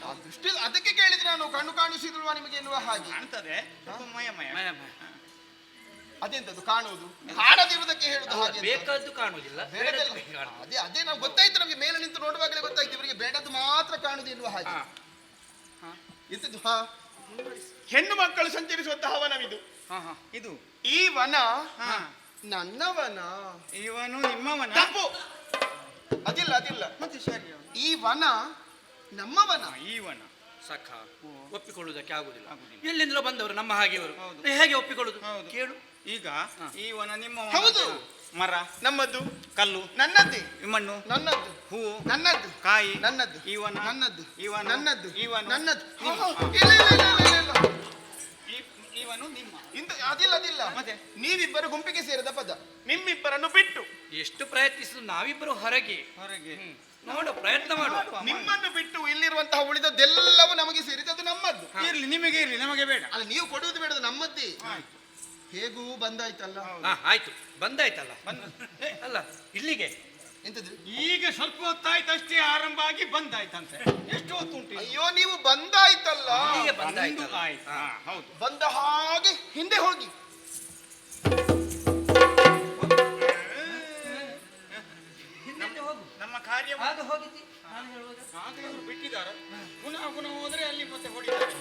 ಆ ದೃಷ್ಟಿ ಅದಕ್ಕೆ ಕೇಳಿದ್ರೆ ನಾನು ಕಣ್ಣು ಕಾಣಿಸಿದ್ವಾ ನಿಮಗೆ ಎನ್ನುವ ಹಾಗೆ. ಕಾಣ್ತದೆ ಸ್ವಲ್ಪ ಮಯ ಅದೆಂತದ್ದು ಕಾಣುವುದು? ಕಾಣದಿರುವುದಕ್ಕೆ ಹೇಳುದು ಹಾಗೆ ಅಂತ. ಬೇಕಾದ್ದು ಕಾಣುವುದಿಲ್ಲ, ಬೇಡದೆಲ್ಲ ಅದೇ ನಾವು ಗೊತ್ತಾಯ್ತು, ನಮಗೆ ಮೇಲೆ ನಿಂತು ನೋಡುವಾಗಲೇ ಗೊತ್ತಾಯ್ತು ಇವರಿಗೆ ಬೇಡದ್ದು ಮಾತ್ರ ಕಾಣುದು ಎನ್ನುವ ಹಾಗೆ. ಎಂತದ್ದು? ಹೆಣ್ಣು ಮಕ್ಕಳು ಸಂಚರಿಸುವಂತಹ ವನವಿದು. ಇದು ಈ ವನ ನನ್ನ ವನ. ಇವನು ನಿಮ್ಮವನ? ತಪ್ಪು. ಅದಿಲ್ಲ ಅದಿಲ್ಲ. ಮತ್ತೆ ಸರಿ, ಈ ವನ ನಮ್ಮ ವನ. ಈ ವನ ಸಖ ಒಪ್ಪಿಕೊಳ್ಳುವುದಕ್ಕೆ ಆಗುದಿಲ್ಲ. ಎಲ್ಲಿಂದಲೋ ಬಂದವರು ನಮ್ಮ ಹಾಗೆಯವರು, ಹೇಗೆ ಒಪ್ಪಿಕೊಳ್ಳುದು? ಕೇಳು. ಈಗ ಈ ವನ ನಿಮ್ಮ ಹೌದು. ಮರ ನಮ್ಮದ್ದು, ಕಲ್ಲು ನನ್ನದ್ದೇ, ಮಣ್ಣು ನನ್ನದ್ದು, ಹೂವು ನನ್ನದ್ದು, ಕಾಯಿ ನನ್ನದ್ದು, ಈ ವನ ನನ್ನದ್ದು, ಈ ವನ ನನ್ನದ್ದು, ಈ ವನ ನನ್ನದ್ದು. ನಿಮ್ಮ. ಇಲ್ಲ ಇಲ್ಲ ಇಲ್ಲ ಇಲ್ಲ ಇಲ್ಲ. ಇವನು ನಿಮ್ಮ. ಅದಿಲ್ಲ ಅದಿಲ್ಲ. ಮತ್ತೆ ನೀವಿಬ್ಬರು ಗುಂಪಿಗೆ ಸೇರಿದ ಪದ. ನಿಮ್ಮಿಬ್ಬರನ್ನು ಬಿಟ್ಟು ಎಷ್ಟು ಪ್ರಯತ್ನಿಸಿದ್ರು ನಾವಿಬ್ಬರು ಹೊರಗೆ ನೋಡು, ಪ್ರಯತ್ನ ಮಾಡುವ. ನಿಮ್ಮನ್ನು ಬಿಟ್ಟು ಇಲ್ಲಿರುವಂತಹ ಉಳಿದದ್ದೆಲ್ಲವೂ ನಮಗೆ ಸೇರಿದೆ, ಅದು ನಮ್ಮದ್ದು. ಇರ್ಲಿ, ನಿಮಗೆ ಇರ್ಲಿ, ನಮಗೆ ಬೇಡ. ಅಲ್ಲ, ನೀವು ಕೊಡುವುದು ಬೇಡದು ನಮ್ಮದ್ದೇ. ಹೇಗೂ ಬಂದಾಯ್ತಲ್ಲ. ಆಯ್ತು, ಬಂದಾಯ್ತಲ್ಲ. ಅಲ್ಲ ಇಲ್ಲಿಗೆ ಎಂತದ್ದು? ಈಗ ಸ್ವಲ್ಪ ಹೊತ್ತಾಯ್ತಷ್ಟೇ ಆರಂಭ ಆಗಿ ಬಂದಾಯ್ತಂತೆ. ಎಷ್ಟು ಹೊತ್ತು ಉಂಟು? ಅಯ್ಯೋ, ನೀವು ಬಂದಾಯ್ತಲ್ಲ. ಇಲ್ಲಿಗೆ ಬಂದಾಯ್ತಲ್ಲ. ಆಯ್ತು, ಹೌದು. ಬಂದ ಹಾಗೆ ಹಿಂದೆ ಹೋಗಿ. ನಮ್ಮ ಕಾರ್ಯ ಹೋಗಿದ್ದಿ ಬಿಟ್ಟಿದ್ದಾರೆ. ಪುನಃ ಹೋದ್ರೆ ಅಲ್ಲಿ ಮತ್ತೆ ಹೊಡಿತಾರೆ.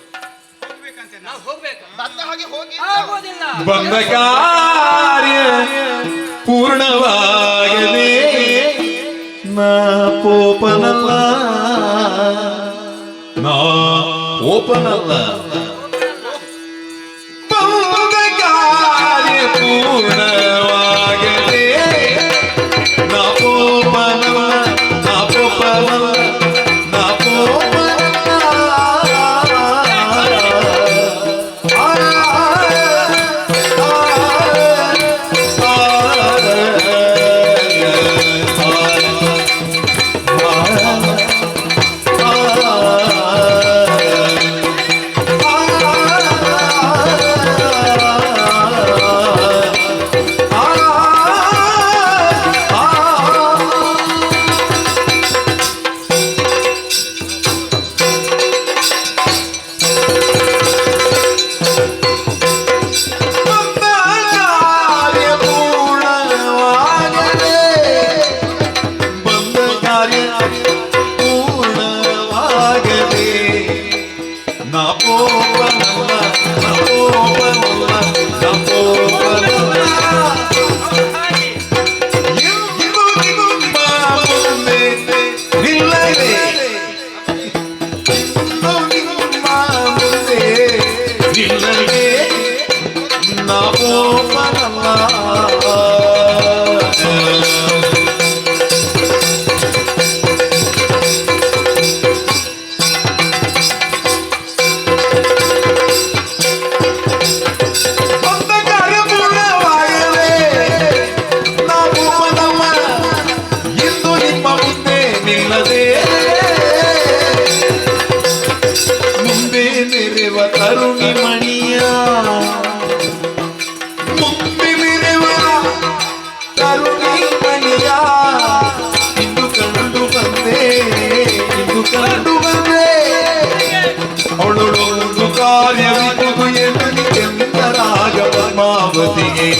ಹೋಗ್ಬೇಕಂತೆ ನಾವು ಹೋಗ್ಬೇಕು. ಬಂದ ಹಾಗೆ ಹೋಗಿ. ಆಗೋದಿಲ್ಲ. ಬಂದ ಕಾರ್ಯ ಪೂರ್ಣವಾಗದೆ ನಾ ಪೋಪನಲ್ಲ, ನಾ ಓಪನಲ್ಲ. ಕಾರ್ಯ ಪೂರ್ಣವಾಗದೆ ನಪೋಪನಲ್ಲ ನಪೋಪನಲ್ಲ ನಪೋಪನಲ್ಲ ಎಂದು ನಿಮ್ಮ ಮುಂದೆ ನಿಲ್ಲದೆ ಎಂದು ನಿಮ್ಮ ಮುಂದೆ ನಿಲ್ಲದೆ ನಪೋಪನಲ್ಲ ಕರುಣಿ ಮಣಿಯ ಮುಂದೆ ಮೆರೆವ ಕರುಣಿ ಮಣಿಯ ಇಂದು ಕಂಡು ಬಂದೆ ಇಂದು ಕಂಡು ಬಂದೆ ಅವಳೊಳೊಂದು ಕಾರ್ಯವಿದು ಎಂದರಾಗ ಪದ್ಮಾವತಿಗೆ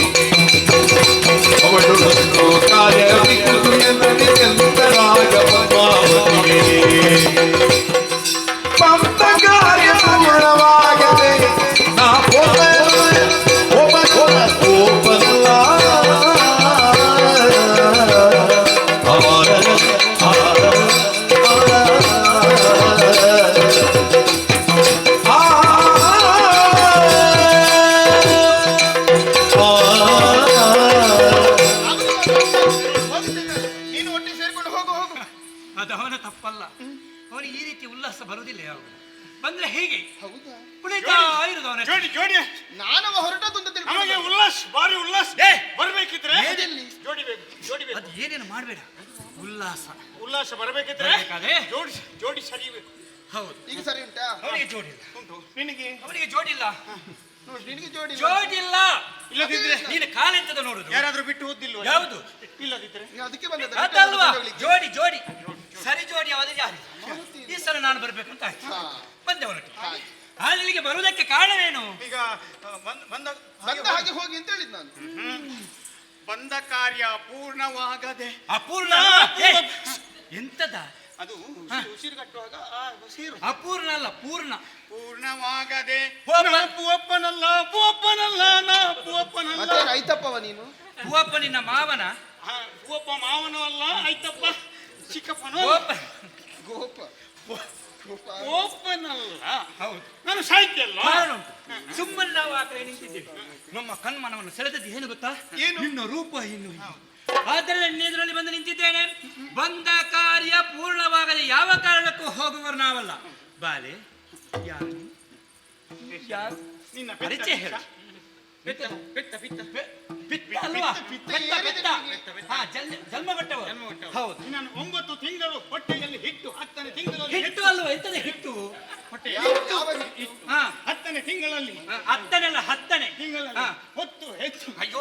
ಅವಳೊಳೊಂದು ಕಾರ್ಯವಿದು ಎಂದರಾಗ ಪದ್ಮಾವತಿಗೆ ಪಂತ ಕಾರ್ಯ ಪೂರ್ಣವಾಗದೆ ನಾ ಓಪನಲ್ಲ ನೀನು ಒಟ್ಟಿಗೆ ಸೇರ್ಕೊಂಡು ಹೋಗು ಹೋಗು. ಅದು ಅವನ ತಪ್ಪಲ್ಲ. ಅವನಿಗೆ ಈ ರೀತಿ ಉಲ್ಲಾಸ ಬರುವುದಿಲ್ಲ ಯಾವಾಗ ಬಂದ್ರೆ ಹೇಗೆ ಕುಳಿತಾ ಇರುದು ಅವನ ಜೋಡಿ ಜೋಡಿ ನಾನವ ಹೊರಟದ್ದು ಅಂತ ತಿಳ್ಕೊಂಡು ನಮಗೆ ಉಲ್ಲಾಸ್ ಭಾರಿ ಉಲ್ಲಾಸ್ ಬರ್ಬೇಕಿದ್ರೆ ಜೋಡಿ ಬೇಕು ಜೋಡಿ ಬೇಕು. ಅದು ಏನೇನು ಮಾಡಬೇಡ ಉಲ್ಲಾಸ ಉಲ್ಲಾಸ ಬರಬೇಕಿದ್ರೆ ಬರ್ಬೇಕಾದ್ರೆ ಜೋಡಿ ಸರಿಬೇಕು. ಹೌದು ಈಗ ಸರಿ ಉಂಟಾ? ಅವನಿಗೆ ಜೋಡಿ ಇಲ್ಲ. ಉಂಟು ನಿನಗೆ ಅವನಿಗೆ ಜೋಡಿ ಇಲ್ಲ. ನೋಡಿ ನಿನಗೆ ಜೋಡಿ ಜೋಡಿ ಇಲ್ಲ. ಇಲ್ಲದಿದ್ರೆ ನೀನು ಕಾಲೆಂತದ ನೋಡುದು ಯಾರಾದ್ರೂ ಬಿಟ್ಟು ಓದಿಲ್ವ? ಯಾವುದು ಇಲ್ಲದಿದ್ರೆ ನೀವು ಅದಕ್ಕೆ ಬಂದದ್ದು. ಅದಲ್ವಾ ಜೋಡಿ ಜೋಡಿ ಸರಿ ಜೋಡಿ ಯಾವ್ದು ಯಾರು ಈ ಸಲ ನಾನು ಬರ್ಬೇಕಂತ ಆಯ್ತು ಬಂದೆ ಹೊರಟು. ಅಲ್ಲಿಗೆ ಬರುವುದಕ್ಕೆ ಕಾರಣವೇನು? ಈಗ ಬಂದ ಬಂದ ಹಾಗೆ ಹೋಗಿ ಅಂತ ಹೇಳಿದ್ ನಾನು. ಬಂದ ಕಾರ್ಯ ಪೂರ್ಣವಾಗದೆ ಅಪೂರ್ಣ ಎಂತದ ಅದು ಉಸಿರು ಕಟ್ಟುವಾಗ ಉಸಿರು ಅಪೂರ್ಣ ಅಲ್ಲ ಪೂರ್ಣ ಪೂರ್ಣವಾಗದೆ ಪೂವಪ್ಪ. ಪೂವಪ್ಪನಲ್ಲ ಪೂವಪ್ಪನಲ್ಲ ನಾ ಪೂವಪ್ಪನಲ್ಲ. ಮತ್ತೆ ಆಯ್ತಪ್ಪವ ನೀನು ಪೂವಪ್ಪ ನಿನ್ನ ಮಾವನ ಪೂವಪ್ಪ ಮಾವನೂ ಅಲ್ಲ ಆಯ್ತಪ್ಪ ಚಿಕ್ಕಪ್ಪನೂ ಪೂವಪ್ಪ ಗೋಪ ಪೂವಪ್ಪನಲ್ಲ. ಹೌದು ನಾನು ಸಾಹಿತ್ಯ ಅಲ್ಲ. ಕಾರಣ ಉಂಟು. ಸುಮ್ಮನೆ ನಾವು ಆ ಕಡೆ ನಿಂತಿದ್ದೇವೆ. ನಮ್ಮ ಕಣ್ಮನವನ್ನು ಸೆಳೆದದ್ದು ಏನು ಗೊತ್ತಾ? ಏನು? ನಿನ್ನ ರೂಪ ಇನ್ನು ಆದ್ದರಿಂದ ಎದುರಲ್ಲಿ ಬಂದು ನಿಂತಿದ್ದೇನೆ. ಬಂದ ಕಾರ್ಯ ಪೂರ್ಣವಾಗದೆ ಯಾವ ಕಾರಣಕ್ಕೂ ಹೋಗುವರು ನಾವಲ್ಲ. ಬಾಲೆ ಯಾರು ಯಾರು ನಿನ್ನ ಪರಿಚಯ ಹೇಳು. ಪಿತ್ತ ಪಿತ್ತ ಪಿತ್ತ ಪಿತ್ತ ಅಲ್ವಾ? ಪಿತ್ತ ಪಿತ್ತ. ಹಾ, ಜನ್ಮಗೊಟ್ಟವರು. ಹೌದು. ನಾನು 9 ತಿಂಗಳು ಹೊಟ್ಟೆಯಲ್ಲಿ ಹಿಟ್ಟು 10ನೇ ತಿಂಗಳಲ್ಲಿ ಹಿಟ್ಟು ಅಲ್ವಾ? ಎಂತದೆ ಹಿಟ್ಟು? ಹೊಟ್ಟೆ ಹಾ, 10ನೇ ತಿಂಗಳಲ್ಲಿ ಹತ್ತನೆಲ್ಲ 10ನೇ ತಿಂಗಳಲ್ಲಿ ಹೊತ್ತು ಹೆಚ್ಚು. ಅಯ್ಯೋ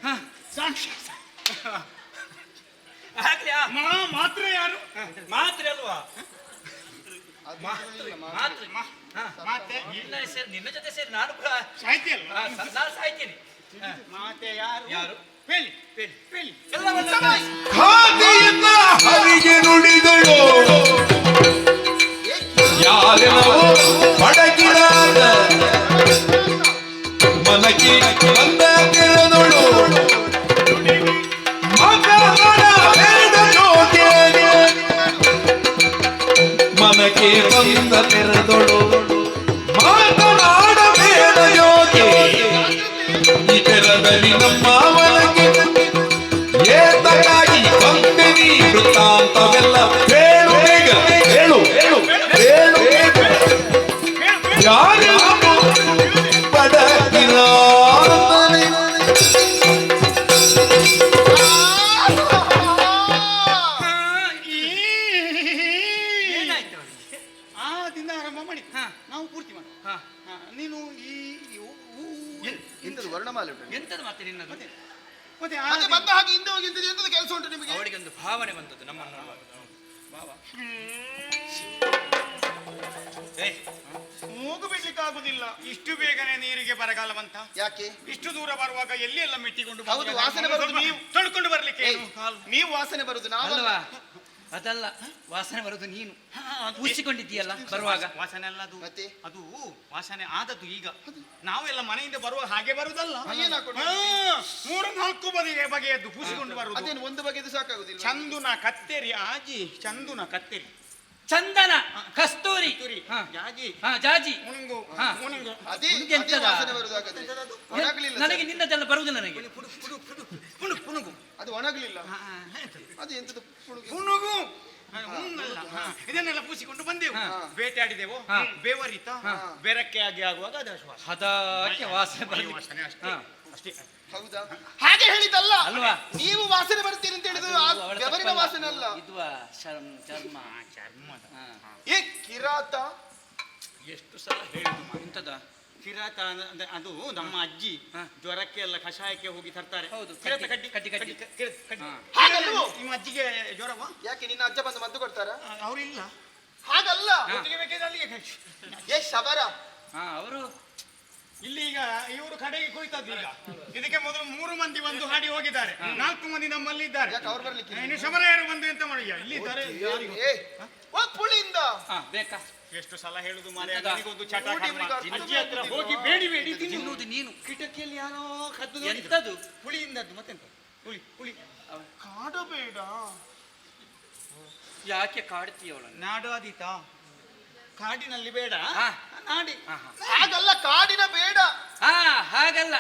ಹಾ ಸಾಕ್ಷಿ ಆಗ್ಲಿ. ಮಾತ್ರ ಯಾರು? ಮಾತ್ರ ಅಲ್ವಾ? ಮಾತ್ರ ಮಾತೆ ನಿನ್ನ ಜೊತೆ ಸೇರಿ ನಾನು ಕೂಡ ಸಾಹಿತ್ಯ ಅಲ್ಲ. ನಾನು ಸಾಯ್ತೀನಿ. ಮಾತೆ ಯಾರು? ಯಾರು? ಹೇಳಿ ಹೇಳಿ. ಹೇಳಿ. ಖಾದಿಯಿಂದ ಹರಿಗೆ ನುಡಿದಳು ಯಾರೆಲ್ಲವೋ ಮಡಗಿದಾಗ ಮನಕ್ಕೆ ಬಂದ ಕೆಳದಳು ಮಗನ ಬೇಡ ಜೋಕೆ ಮನಕ್ಕೆ ಬಂದ ತೆರೆದಳು ಮಾತನಾಡಬೇಡ ಜೋಕೆ ಈ ತೆರದಲ್ಲಿ ನಮ್ಮ ಮನಕ್ಕೆ ಏತಗಾಗಿ ಬಂದೆ ನೀ ವೃತ್ತಾಂತವೆಲ್ಲ ಹೇಳು ಬೇಗ ಹೇಳು ಹೇಳು ಹೇಳು ಯಾರು ಪಡಗಿಲ್ಲ ಏನಾಯ್ತು ಅವನಿಗೆ? ಆ ದಿನ ಆರಂಭ ಮಾಡಿ ನಾವು ಪೂರ್ತಿ ಮಾಡಿ. ನೀನು ಈ ಇಂಥದ್ದು ವರ್ಣಮಾಲೆ ಉಂಟು. ಎಂತದು ಮತ್ತೆ ನಿನ್ನದು? ಮತ್ತೆ ಮತ್ತೆ ಬಂದ ಹಾಗೆ ಹಿಂದೆ ಹೋಗಿ ಇಂಥದ್ದು ಎಂತದ್ದು ಕೆಲಸ ಉಂಟು ನಿಮಗೆ? ಅವಳಿಗೆ ಒಂದು ಭಾವನೆ ಬಂದದ್ದು ನಮ್ಮನ್ನು ನೋಡುವಾಗ. ಭಾವ ಮೂಗು ಬಿಡ್ಲಿಕ್ಕಾಗುದಿಲ್ಲ. ಇಷ್ಟು ಬೇಗನೆ ನೀರಿಗೆ ಬರಗಾಲ ಬಂತ? ಯಾಕೆ? ಇಷ್ಟು ದೂರ ಬರುವಾಗ ಎಲ್ಲಿ ಎಲ್ಲ ಮೆಟ್ಟಿಕೊಂಡು ಹೌದು, ವಾಸನೆ ಬರುದು ನೀವು. ತೊಳ್ಕೊಂಡು ಬರ್ಲಿಕ್ಕೆ ಏಯ್, ನೀವು ವಾಸನೆ ಬರುದು ನಾವು ಅಲ್ವಾ? ಅದಲ್ಲ, ವಾಸನೆ ಬರುದು ನೀನು ಊಸಿಕೊಂಡಿದ್ದೀಯಲ್ಲ ಬರುವಾಗ. ವಾಸನೆ ಅಲ್ಲ ಅದು. ಮತ್ತೆ? ಅದು ವಾಸನೆ ಆದದ್ದು ಈಗ. ನಾವೆಲ್ಲ ಮನೆಯಿಂದ ಬರುವ ಹಾಗೆ ಬರುದಲ್ಲ. ಏನ್ ಹಾಕೊಂಡು? 3-4 ಬಗೆಯದ್ದು ಪೂಸಿಕೊಂಡು ಬರುದು. ಅದೇನು ಒಂದು ಬಗೆದು ಸಾಕಾಗುದಿಲ್ಲ. ಚಂದುನ ಕತ್ತೇರಿ ಆಜಿ, ಚಂದುನ ಕತ್ತೇರಿ, ಚಂದನ, ಕಸ್ತೂರಿ, ಜಾಜಿ, ಜಾಜಿ, ಮುಣುಗು, ಹಾ. ಮುಣುಗು. ಅದೇ ಎಂತದ? ವಾಸನೆ ಬರುದು ಹಾಗಾದ್ರೆ. ಒಣಗಲಿಲ್ಲ ಸರ್. ನನಗೆ ನಿನ್ನದೆಲ್ಲ ಬರುವುದಿಲ್ಲ ನನಗೆ. ಪುಣುಗು. ಅದು ಒಣಗಲಿಲ್ಲ. ಅದು ಎಂತದು ಪುಣುಗು? ಪುಣುಗು. ಇದನ್ನೆಲ್ಲ ಪೂಸಿಕೊಂಡು ಬಂದೆವು. ಬೇಟೆಯಾಡಿದೆವು, ಬೇವರಿತ, ಬೆರಕೆ ಆಗಿ ಆಗುವಾಗ ಅದು ಶ್ವಾಸ. ಹದಕ್ಕೆ ವಾಸನೆ ಈ ಬರಲಿ. ವಾಸನೆ ಅಷ್ಟೇ. ಹೌದಾ? ಹಾಗೆ ಹೇಳಿದಲ್ಲ ಅಲ್ವಾ? ನೀವು ವಾಸನೆ ಬರ್ತೀರಿ ಅಂತ ಹೇಳಿದ್ರು ಆ ಬೆವರಿನ ವಾಸನೆ ಅಲ್ಲ. ಇದು ಚರ್ಮ. ಏ ಕಿರಾತ, ಎಷ್ಟು ಸಲ ಹೇಳಿದ್ದು ಮಾಡು. ಎಂತದ? ಕಿರಾತ ಅಂದ್ರೆ ಅದು ನಮ್ಮ ಅಜ್ಜಿ ಜ್ವರಕ್ಕೆ ಎಲ್ಲ ಕಷಾಯಕ್ಕೆ ಹೋಗಿ ತರ್ತಾರೆ. ಹೌದು, ಕಿರಾತ ಕಡ್ಡಿ, ಕಡ್ಡಿ. ಹಾಗಲ್ವೋ? ನಿಮ್ಮ ಅಜ್ಜಿಗೆ ಜ್ವರವಾ? ಯಾಕೆ ನಿನ್ನ ಅಜ್ಜ ಬಂದು ಮದ್ದು ಕೊಡ್ತಾರ? ಅವ್ರಿಲ್ಲ. ಹಾಗಲ್ಲ. ಒಟ್ಟಿಗೆ ಬೇಕಾದ್ರೆ ಅಲ್ಲಿಗೆ ಕಳ್ಸಿ. ಏ ಶಬರ, ಅವರು ಇಲ್ಲಿ ಈಗ ಇವರು ಕಡೆಗೆ ಕುಯ್ತದ್ದು ಈಗ. ಇದಕ್ಕೆ ಮೊದಲು 3 ಮಂದಿ ಬಂದು ಹಾಡಿ ಹೋಗಿದ್ದಾರೆ. 4 ಮಂದಿ ನಮ್ಮಲ್ಲಿ ಇದ್ದಾರೆ. ಯಾಕೆ ಅವ್ರು ಬರ್ಲಿಕ್ಕೆ? ಇನ್ನು ಶಬರಾಯರು ಬಂದು ಎಂತ ಮಾಡಿಯ ಇಲ್ಲಿ ಇದ್ದಾರೆ. ಏ ಓ ಪುಳಿಯಿಂದ ಬೇಕಾ? ಎಷ್ಟು ಸಲ ಹೇಳುದು ಮಾರೆ, ಎಂತದ? ನನಗೊಂದು ಚಟ ಊಟಿ ಕರ್ಮ. ಬಿಡಿ, ಅಜ್ಜಿ ಹತ್ರ ಹೋಗಿ ಬೇಡಿ ತಿನ್ನುವುದು ನೀನು. ಕಿಟಕಿಯಲ್ಲಿ ಯಾರೋ ಕದ್ದು ಎಂತದು? ಪುಳಿಯಿಂದದ್ದು ಮತ್ತೆಂತ? ಪುಳಿ ಕಾಡಬೇಡ. ಯಾಕೆ ಕಾಡ್ತೀಯ ಅವಳನ್ನು? ನಾಡಾದೀತ ಕಾಡಿನಲ್ಲಿ ಬೇಡ, ನಾಡಿ. ಹಾಗಲ್ಲ, ಕಾಡಿನ ಬೇಡ. ಹಾಗಲ್ಲ,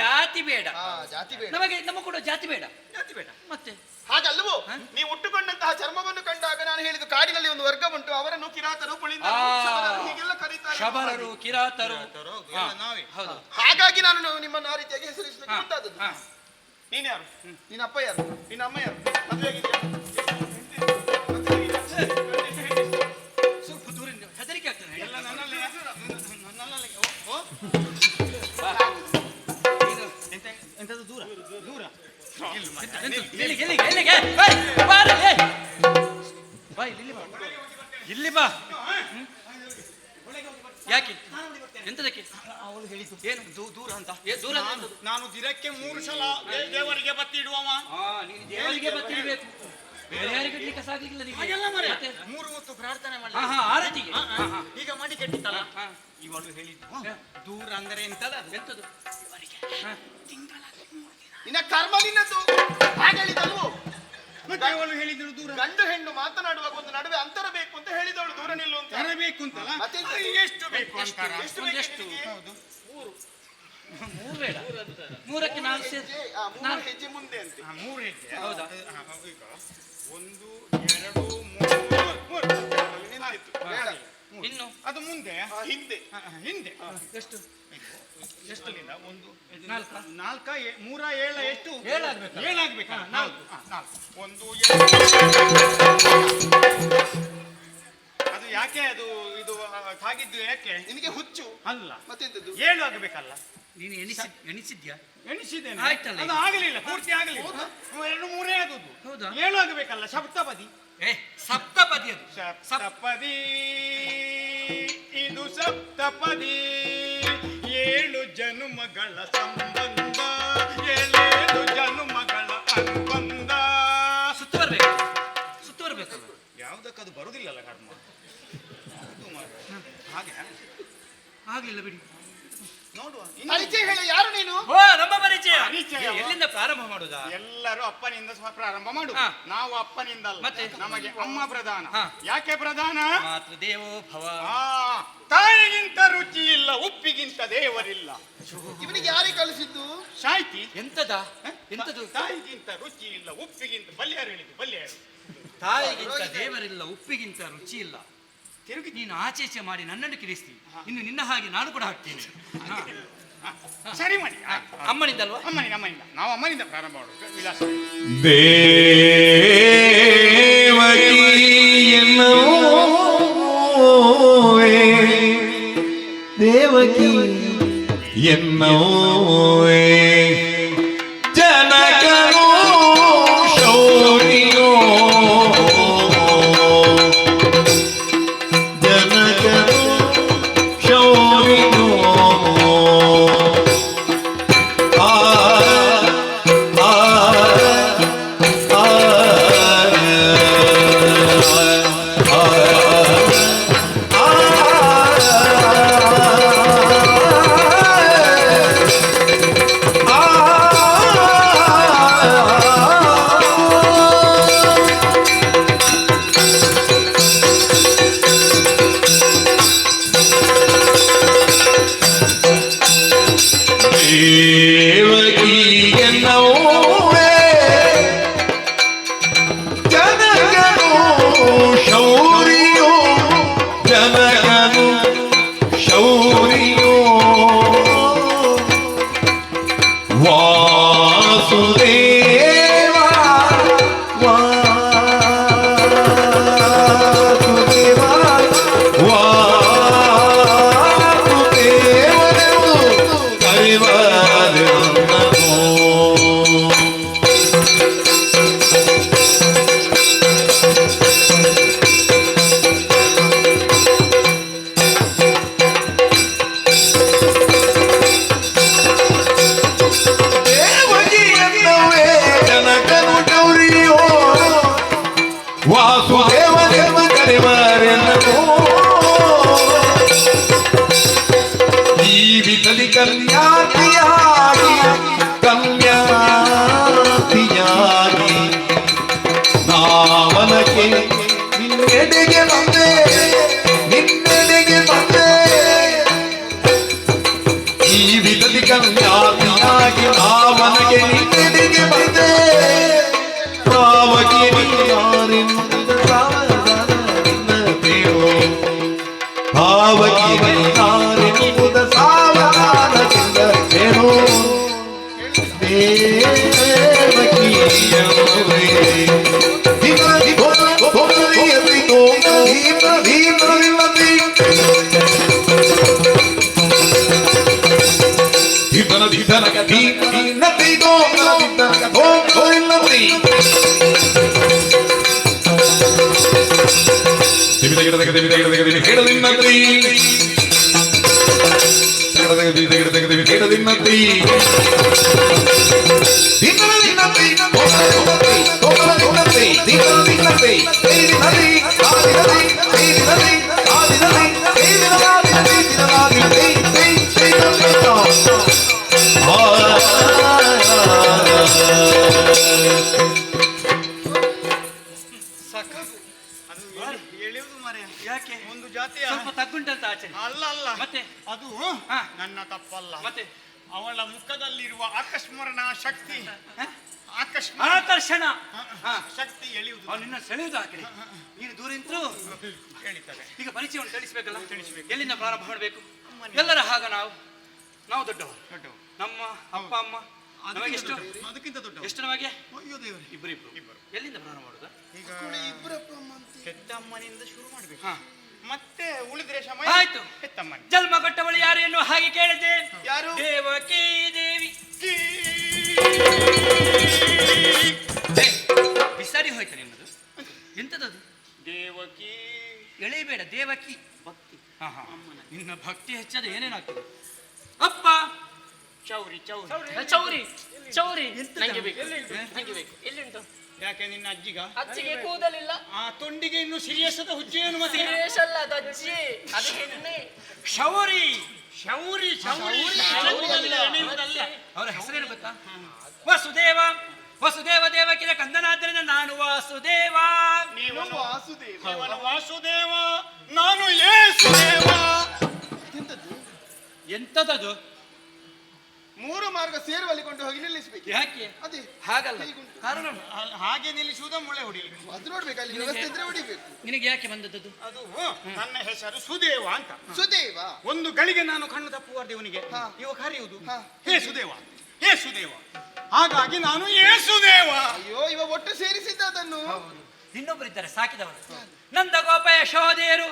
ಜಾತಿ ಬೇಡ. ಜಾತಿ ಬೇಡ. ನಮ್ಮ ಕೂಡ ಜಾತಿ ಬೇಡ. ಜಾತಿ ಬೇಡ. ಮತ್ತೆ ಹಾಗಲ್ವೋ? ನೀವು ಉಟ್ಟುಕೊಂಡಂತಹ ಚರ್ಮವನ್ನು ಕಂಡಾಗ ನಾನು ಹೇಳಿದ್ದು ಕಾಡಿನಲ್ಲಿ ಒಂದು ವರ್ಗ ಉಂಟು, ಅವರನ್ನು ಕಿರಾತರು, ಪುಳಿಂದ, ಹೀಗೆಲ್ಲ ಕರೀತಾರೆ. ಶಬರರು, ಕಿರಾತರು. ನಾವೇ. ಹೌದು. ಹಾಗಾಗಿ ನಾನು ನಿಮ್ಮನ್ನು ಆ ರೀತಿಯಾಗಿ ಹೆಸರಿಸಲಿಕ್ಕೆ ಮುಂದಾದದ್ದು. ನೀನ್ ಯಾರು? ನಿನ್ನ ಅಪ್ಪ ಯಾರು? ನಿನ್ನ ಅಮ್ಮ ಯಾರು? ಮದುವೆ ಆಗಿದೆಯಾ? ಸ್ವಲ್ಪ ದೂರಿಂದ ಹೆದರಿಕೆ ಆಗ್ತದೆ. ಎಲ್ಲ ನನ್ನಲ್ಲೇ. ಎಂತದ್ದು ದೂರ ದೂರ ಇಲ್ಲಿ ಬಾ. ಯಾಕೆ? ಎಂತದಕ್ಕೆ? ಅವಳು ಹೇಳಿದ್ದು ಏನು ದೂರ ಅಂತ. ದೂರ ನಾನು ದಿನಕ್ಕೆ 3 ಸಲ ದೇವರಿಗೆ ಬತ್ತಿ ಇಡುವವ. ನೀನು ದೇವರಿಗೆ ಬತ್ತಿರಬೇಕು, ಬೇರೆ ಯಾರಿಗೆ ಇಡ್ಲಿಕ್ಕೆ ಸಾಗಿಲ್ಲ. ಹಾಗೆಲ್ಲ ಮರೆ 3 ಹೊತ್ತು ಪ್ರಾರ್ಥನೆ ಮಾಡಿ ಆರತಿಗೆ ಈಗ ಮಾಡಿ ಕೆಟ್ಟಿತ್ತಲ್ಲ. ಇವಳು ಹೇಳಿದ್ದು ದೂರ ಅಂದರೆ ಎಂತದ? ಎಂತದು? ನಿನ್ನ ಕರ್ಮ ನಿನ್ನದು. ಹಾಗೆ ಹೇಳಿದಲ್ವೋ? ಮತ್ತೆ ಅವಳು ಹೇಳಿದಳು ದೂರ. ಗಂಡು ಹೆಣ್ಣು ಮಾತನಾಡುವಾಗ ಒಂದು ನಡುವೆ ಅಂತರ ಬೇಕು ಅಂತ ಹೇಳಿದವಳು, ದೂರ ನಿಲ್ಲು ಅಂತ. ಬೇಕು ಅಂತಲ್ಲ. ಮತ್ತೆ ಎಷ್ಟು ಬೇಕು ಅಂತಾರ? ಎಷ್ಟು ಬೇಕು ಎಷ್ಟು? ನಿನಗೆ? ಹೌದು. 3 ಬೇಡ, 3ಕ್ಕೆ 4 ಸೇರಿ. 3 ಹೆಜ್ಜೆ ಮುಂದೆ ಅಂತೆ. 3 ಹೆಜ್ಜೆ. ಹೌದಾ? ಈಗ 1 2 3 ನಿಂತಿತ್ತು. ಬೇಡ. ಇನ್ನು ಅದು ಮುಂದೆ ಹಿಂದೆ. ಹಿಂದೆ ಎಷ್ಟು? ಎಷ್ಟರಿಂದ 1 4 4 3 7 ಎಷ್ಟು? 7 ಆಗ್ಬೇಕು. 7 ಆಗ್ಬೇಕಾ? 4 1 ಅದು ಯಾಕೆ ಅದು ಇದು ತಾಗಿದ್ದು ಯಾಕೆ? ನಿನಗೆ ಹುಚ್ಚು ಅಲ್ಲ, ಮತ್ತೆಂತದ್ದು? 7 ಆಗಬೇಕಲ್ಲ. ನೀನು ಎಣಿಸಿದ್ಯಾ? ಎಣಿಸಿದ್ದೇನೆ, ಆಯ್ತಲ್ಲ. ಅದು ಆಗಲಿಲ್ಲ, ಪೂರ್ತಿ ಆಗಲಿಲ್ಲ. 2 3 ಆದದ್ದು. ಹೌದಾ? 7 ಆಗಬೇಕಲ್ಲ. ಸಪ್ತಪದಿ. ಸಪ್ತಪದಿ ಅದು. ಸಪ್ತಪದಿ ಇದು ಸಪ್ತಪದಿ. 7 ಜನುಮಗಳ ಸಂಬಂಧ, 7 ಜನುಮಗಳ ಅನುಬಂಧ. ಸುತ್ತುವರ್ಬೇಕಲ್ಲ. ಯಾವುದಕ್ಕದು ಬರುದಿಲ್ಲಲ್ಲ ಕರ್ಮ. ಹಾಗೆ ಆಗ್ಲಿಲ್ಲ ಬಿಡಿ, ನೋಡುವ. ಪರಿಚಯ ಹೇಳು, ಯಾರು ನೀನು? ನಮ್ಮ ಪರಿಚಯ. ಪರಿಚಯ ಎಲ್ಲಿಂದ ಪ್ರಾರಂಭ ಮಾಡುದಾ? ಎಲ್ಲರೂ ಅಪ್ಪನಿಂದ ಪ್ರಾರಂಭ ಮಾಡು. ನಾವು ಅಪ್ಪನಿಂದಲ್ಲ, ಮತ್ತೆ ನಮಗೆ ಅಮ್ಮ ಪ್ರಧಾನ. ಯಾಕೆ ಪ್ರಧಾನ? ಮಾತೃದೇವೋ ಭವ. ತಾಯಿಗಿಂತ ರುಚಿ ಇಲ್ಲ, ಉಪ್ಪಿಗಿಂತ ದೇವರಿಲ್ಲ. ಇವನಿಗೆ ಯಾರಿಗೆ ಕಲಿಸಿದ್ದು? ಸಾಯ್ತಿ. ಎಂತದ? ಎಂತದು? ತಾಯಿಗಿಂತ ರುಚಿ ಇಲ್ಲ, ಉಪ್ಪಿಗಿಂತ ಬಲ್ಯಾರು ಹೇಳಿದ್ದು. ಬಲ್ಯಾರು ತಾಯಿಗಿಂತ ದೇವರಿಲ್ಲ, ಉಪ್ಪಿಗಿಂತ ರುಚಿ ಇಲ್ಲ. ತಿರುಗಿ ನೀನು ಆಚೆ ಮಾಡಿ ನನ್ನನ್ನು ಕಿರಿಸ್ತೀನಿ. ಇನ್ನು ನಿನ್ನ ಹಾಗೆ ನಾನು ಕೂಡ ಹಾಕ್ತೀನಿ. ಸರಿ ಮಾಡಿ. ಅಮ್ಮನಿಂದಲ್ವಾ? ಅಮ್ಮನಿಂದ. ನಾವು ಅಮ್ಮನಿಂದ ಪ್ರಾರಂಭ ಮಾಡುದು. ವಿಲಾಸ ದೇವಕಿ ಎನ್ನೋವೆ ಜನಕನೋ ಶೌರ್ಯೋ ವಾಸುದೇವನೆಂಬ ಕರೆವರೆಲ್ಲವೋ ಜೀವಿತದಿ ಕನ್ಯಾತಿಯಾಗಿ ಕನ್ಯಾತಿಯಾಗಿ ನಾವನಕ್ಕೆ ನಿನ್ನೆಡೆಗೆ ಬಂದೆ ನಿನ್ನೆಡೆಗೆ ಬಂದೆ ಜೀವಿತದಿ ಕನ್ಯಾತಿಯಾಗಿ ನಾವನಕ್ಕೆ ನಿನ್ನೆಡೆಗೆ ಬಂದೆ ಪಾವಕಿ ನೀನಾರೆಂಬುದ ಸಾವಧಾನದಿಂದತೆಯೋ ಪಾವಕಿ ನೀನಾರೆಂಬುದ ಸಾವಧಾನದಿಂದತೆಯೋ ದೇವಕಿಯಮ್ಮವೇ ಧಿಮದಿ ಗೋಮರಿಯದಿ ಗೋಮರಿಮದಿ ಧಿಮನ ಧಿಮನಕ ಧೀನತಿ ಗೋಮರಿಮದಿ ಗೋಮರಿಮದಿ ಯಾಕೆ ಒಂದು ಜಾತಿಯ ಸ್ವಲ್ಪ ತಗ್ಗುಂಟಂತ ಆಚೆ ಅಲ್ಲ ಅಲ್ಲ ಮತ್ತೆ ಅದು ನನ್ನ ತಪ್ಪಲ್ಲ. ಮತ್ತೆ ಅವಳ ಮುಖದಲ್ಲಿರುವ ಆಕಸ್ಮರಣ ಶಕ್ತಿ ಆಕರ್ಷಣ ಶಕ್ತಿ ಎಳೆಯುವುದು ಅವ್ನು ನಿನ್ನ ಸೆಳೆಯುವುದು ಆ ಕಡೆ ನೀನು ದೂರ ನಿಂತರು ಹೇಳಿದ್ದಾರೆ. ಈಗ ಪರಿಚಯವನ್ನು ತಿಳಿಸ್ಬೇಕಲ್ಲ ಎಲ್ಲಿಂದ ಪ್ರಾರಂಭ ಮಾಡಬೇಕು ಎಲ್ಲರ ಹಾಗ ನಾವು ದೊಡ್ಡವರು ನಮ್ಮ ಅಪ್ಪ ಅಮ್ಮ ನಮಗೆ ಎಷ್ಟು ಅದಕ್ಕಿಂತ ದೊಡ್ಡ ಎಷ್ಟು ನಮಗೆ ಅಯ್ಯೋ ದೇವರು ಇಬ್ಬರು ಎಲ್ಲಿಂದ ಪ್ರಾರಂಭ ಮಾಡುದ ಈಗ ಹೆತ್ತಮ್ಮನಿಂದ ಶುರು ಮಾಡ್ಬೇಕು ಮತ್ತೆ ಉಳಿದ್ರೆ ಆಯ್ತು. ಹೆತ್ತಮ್ಮನ ಜನ್ಮ ಕೊಟ್ಟವಳು ಯಾರು ಎನ್ನುವ ಹಾಗೆ ಕೇಳಿದೆ ಯಾರು ದೇವಕಿ ದೇವಿ ಬಿಸಾಡಿ ಹೋಯ್ತು ನಿನ್ನದು ಎಂತದದು ದೇವಕಿ ಎಳೆಯಬೇಡ ದೇವಕಿ ಭಕ್ತಿ ನಿನ್ನ ಭಕ್ತಿ ಹೆಚ್ಚದ ಏನೇನಾಗ್ತದೆ ಅಪ್ಪ ಚೌರಿ ಚೌರಿ ಚೌರಿ ಚೌರಿ ನಂಗೆ ಬೇಕು ನಂಗೆ ಬೇಕು ಎಲ್ಲಿಂಟು ಯಾಕೆ ನಿನ್ನ ಅಜ್ಜಿಗ ಅಜ್ಜಿಗೆ ಕೂದಲಿಲ್ಲ ಆ ತೊಂಡಿಗೆ ಇನ್ನು ಸಿರಿಯಸದ ಹುಜ್ಜೆಯನ್ನು ಮತ್ತೆ ಸಿರೇಶಲ್ಲ ಅದು ಅಜ್ಜಿ ಅದಕ್ಕೆ ಎಣ್ಣೆ ಶೌರಿ ಶೌರಿ ಚೌರಿ ಅವರ ಹೆಸರೇನು ಗೊತ್ತಾ ವಸುದೇವ ವಸುದೇವ ದೇವಕಿನ ಕಂದನಾದ್ದರಿಂದ ನಾನು ವಾಸುದೇವ ನೀವು ವಾಸುದೇವ ವಾಸುದೇವ ನಾನು ಯೇಸುದೇವ. ಎಂತದದು ಮೂರು ಮಾರ್ಗ ಸೇರುವಲ್ಲಿ ಕೊಂಡು ಹೋಗಿ ನಿಲ್ಲಿಸಬೇಕು. ಯಾಕೆ ಅದೇ ಹಾಗಲ್ಲ ಕಾರಣ ಹಾಗೆ ನಿಲ್ಲಿಸುವುದ ಮುಳೆ ಹೊಡಿಲಿಕ್ಕೆ ಅದು ನೋಡ್ಬೇಕು, ಅಲ್ಲಿ ವ್ಯವಸ್ಥೆ ಇದ್ರೆ ಹೊಡಿಬೇಕು. ನಿನಗೆ ಯಾಕೆ ಬಂದದ್ದು ಅದು ನನ್ನ ಹೆಸರು ಸುದೇವ ಅಂತ. ಸುದೇವ ಒಂದು ಗಳಿಗೆ ನಾನು ಕಣ್ಣು ತಪ್ಪುವ ದೇವನಿಗೆ ಇವ ಕರೆಯುವುದು ಹೇ ಸುದೇವ ಹೇ ಸುದೇವ, ಹಾಗಾಗಿ ನಾನು ಯೇಸುದೇವ. ಅಯ್ಯೋ ಇವ ಒಟ್ಟು ಸೇರಿಸಿದ್ದ ಅದನ್ನು. ಇನ್ನೊಬ್ಬರಿದ್ದಾರೆ ಸಾಕಿದವರು ನಂದಗೋಪ ಯಶೋಧೆಯರು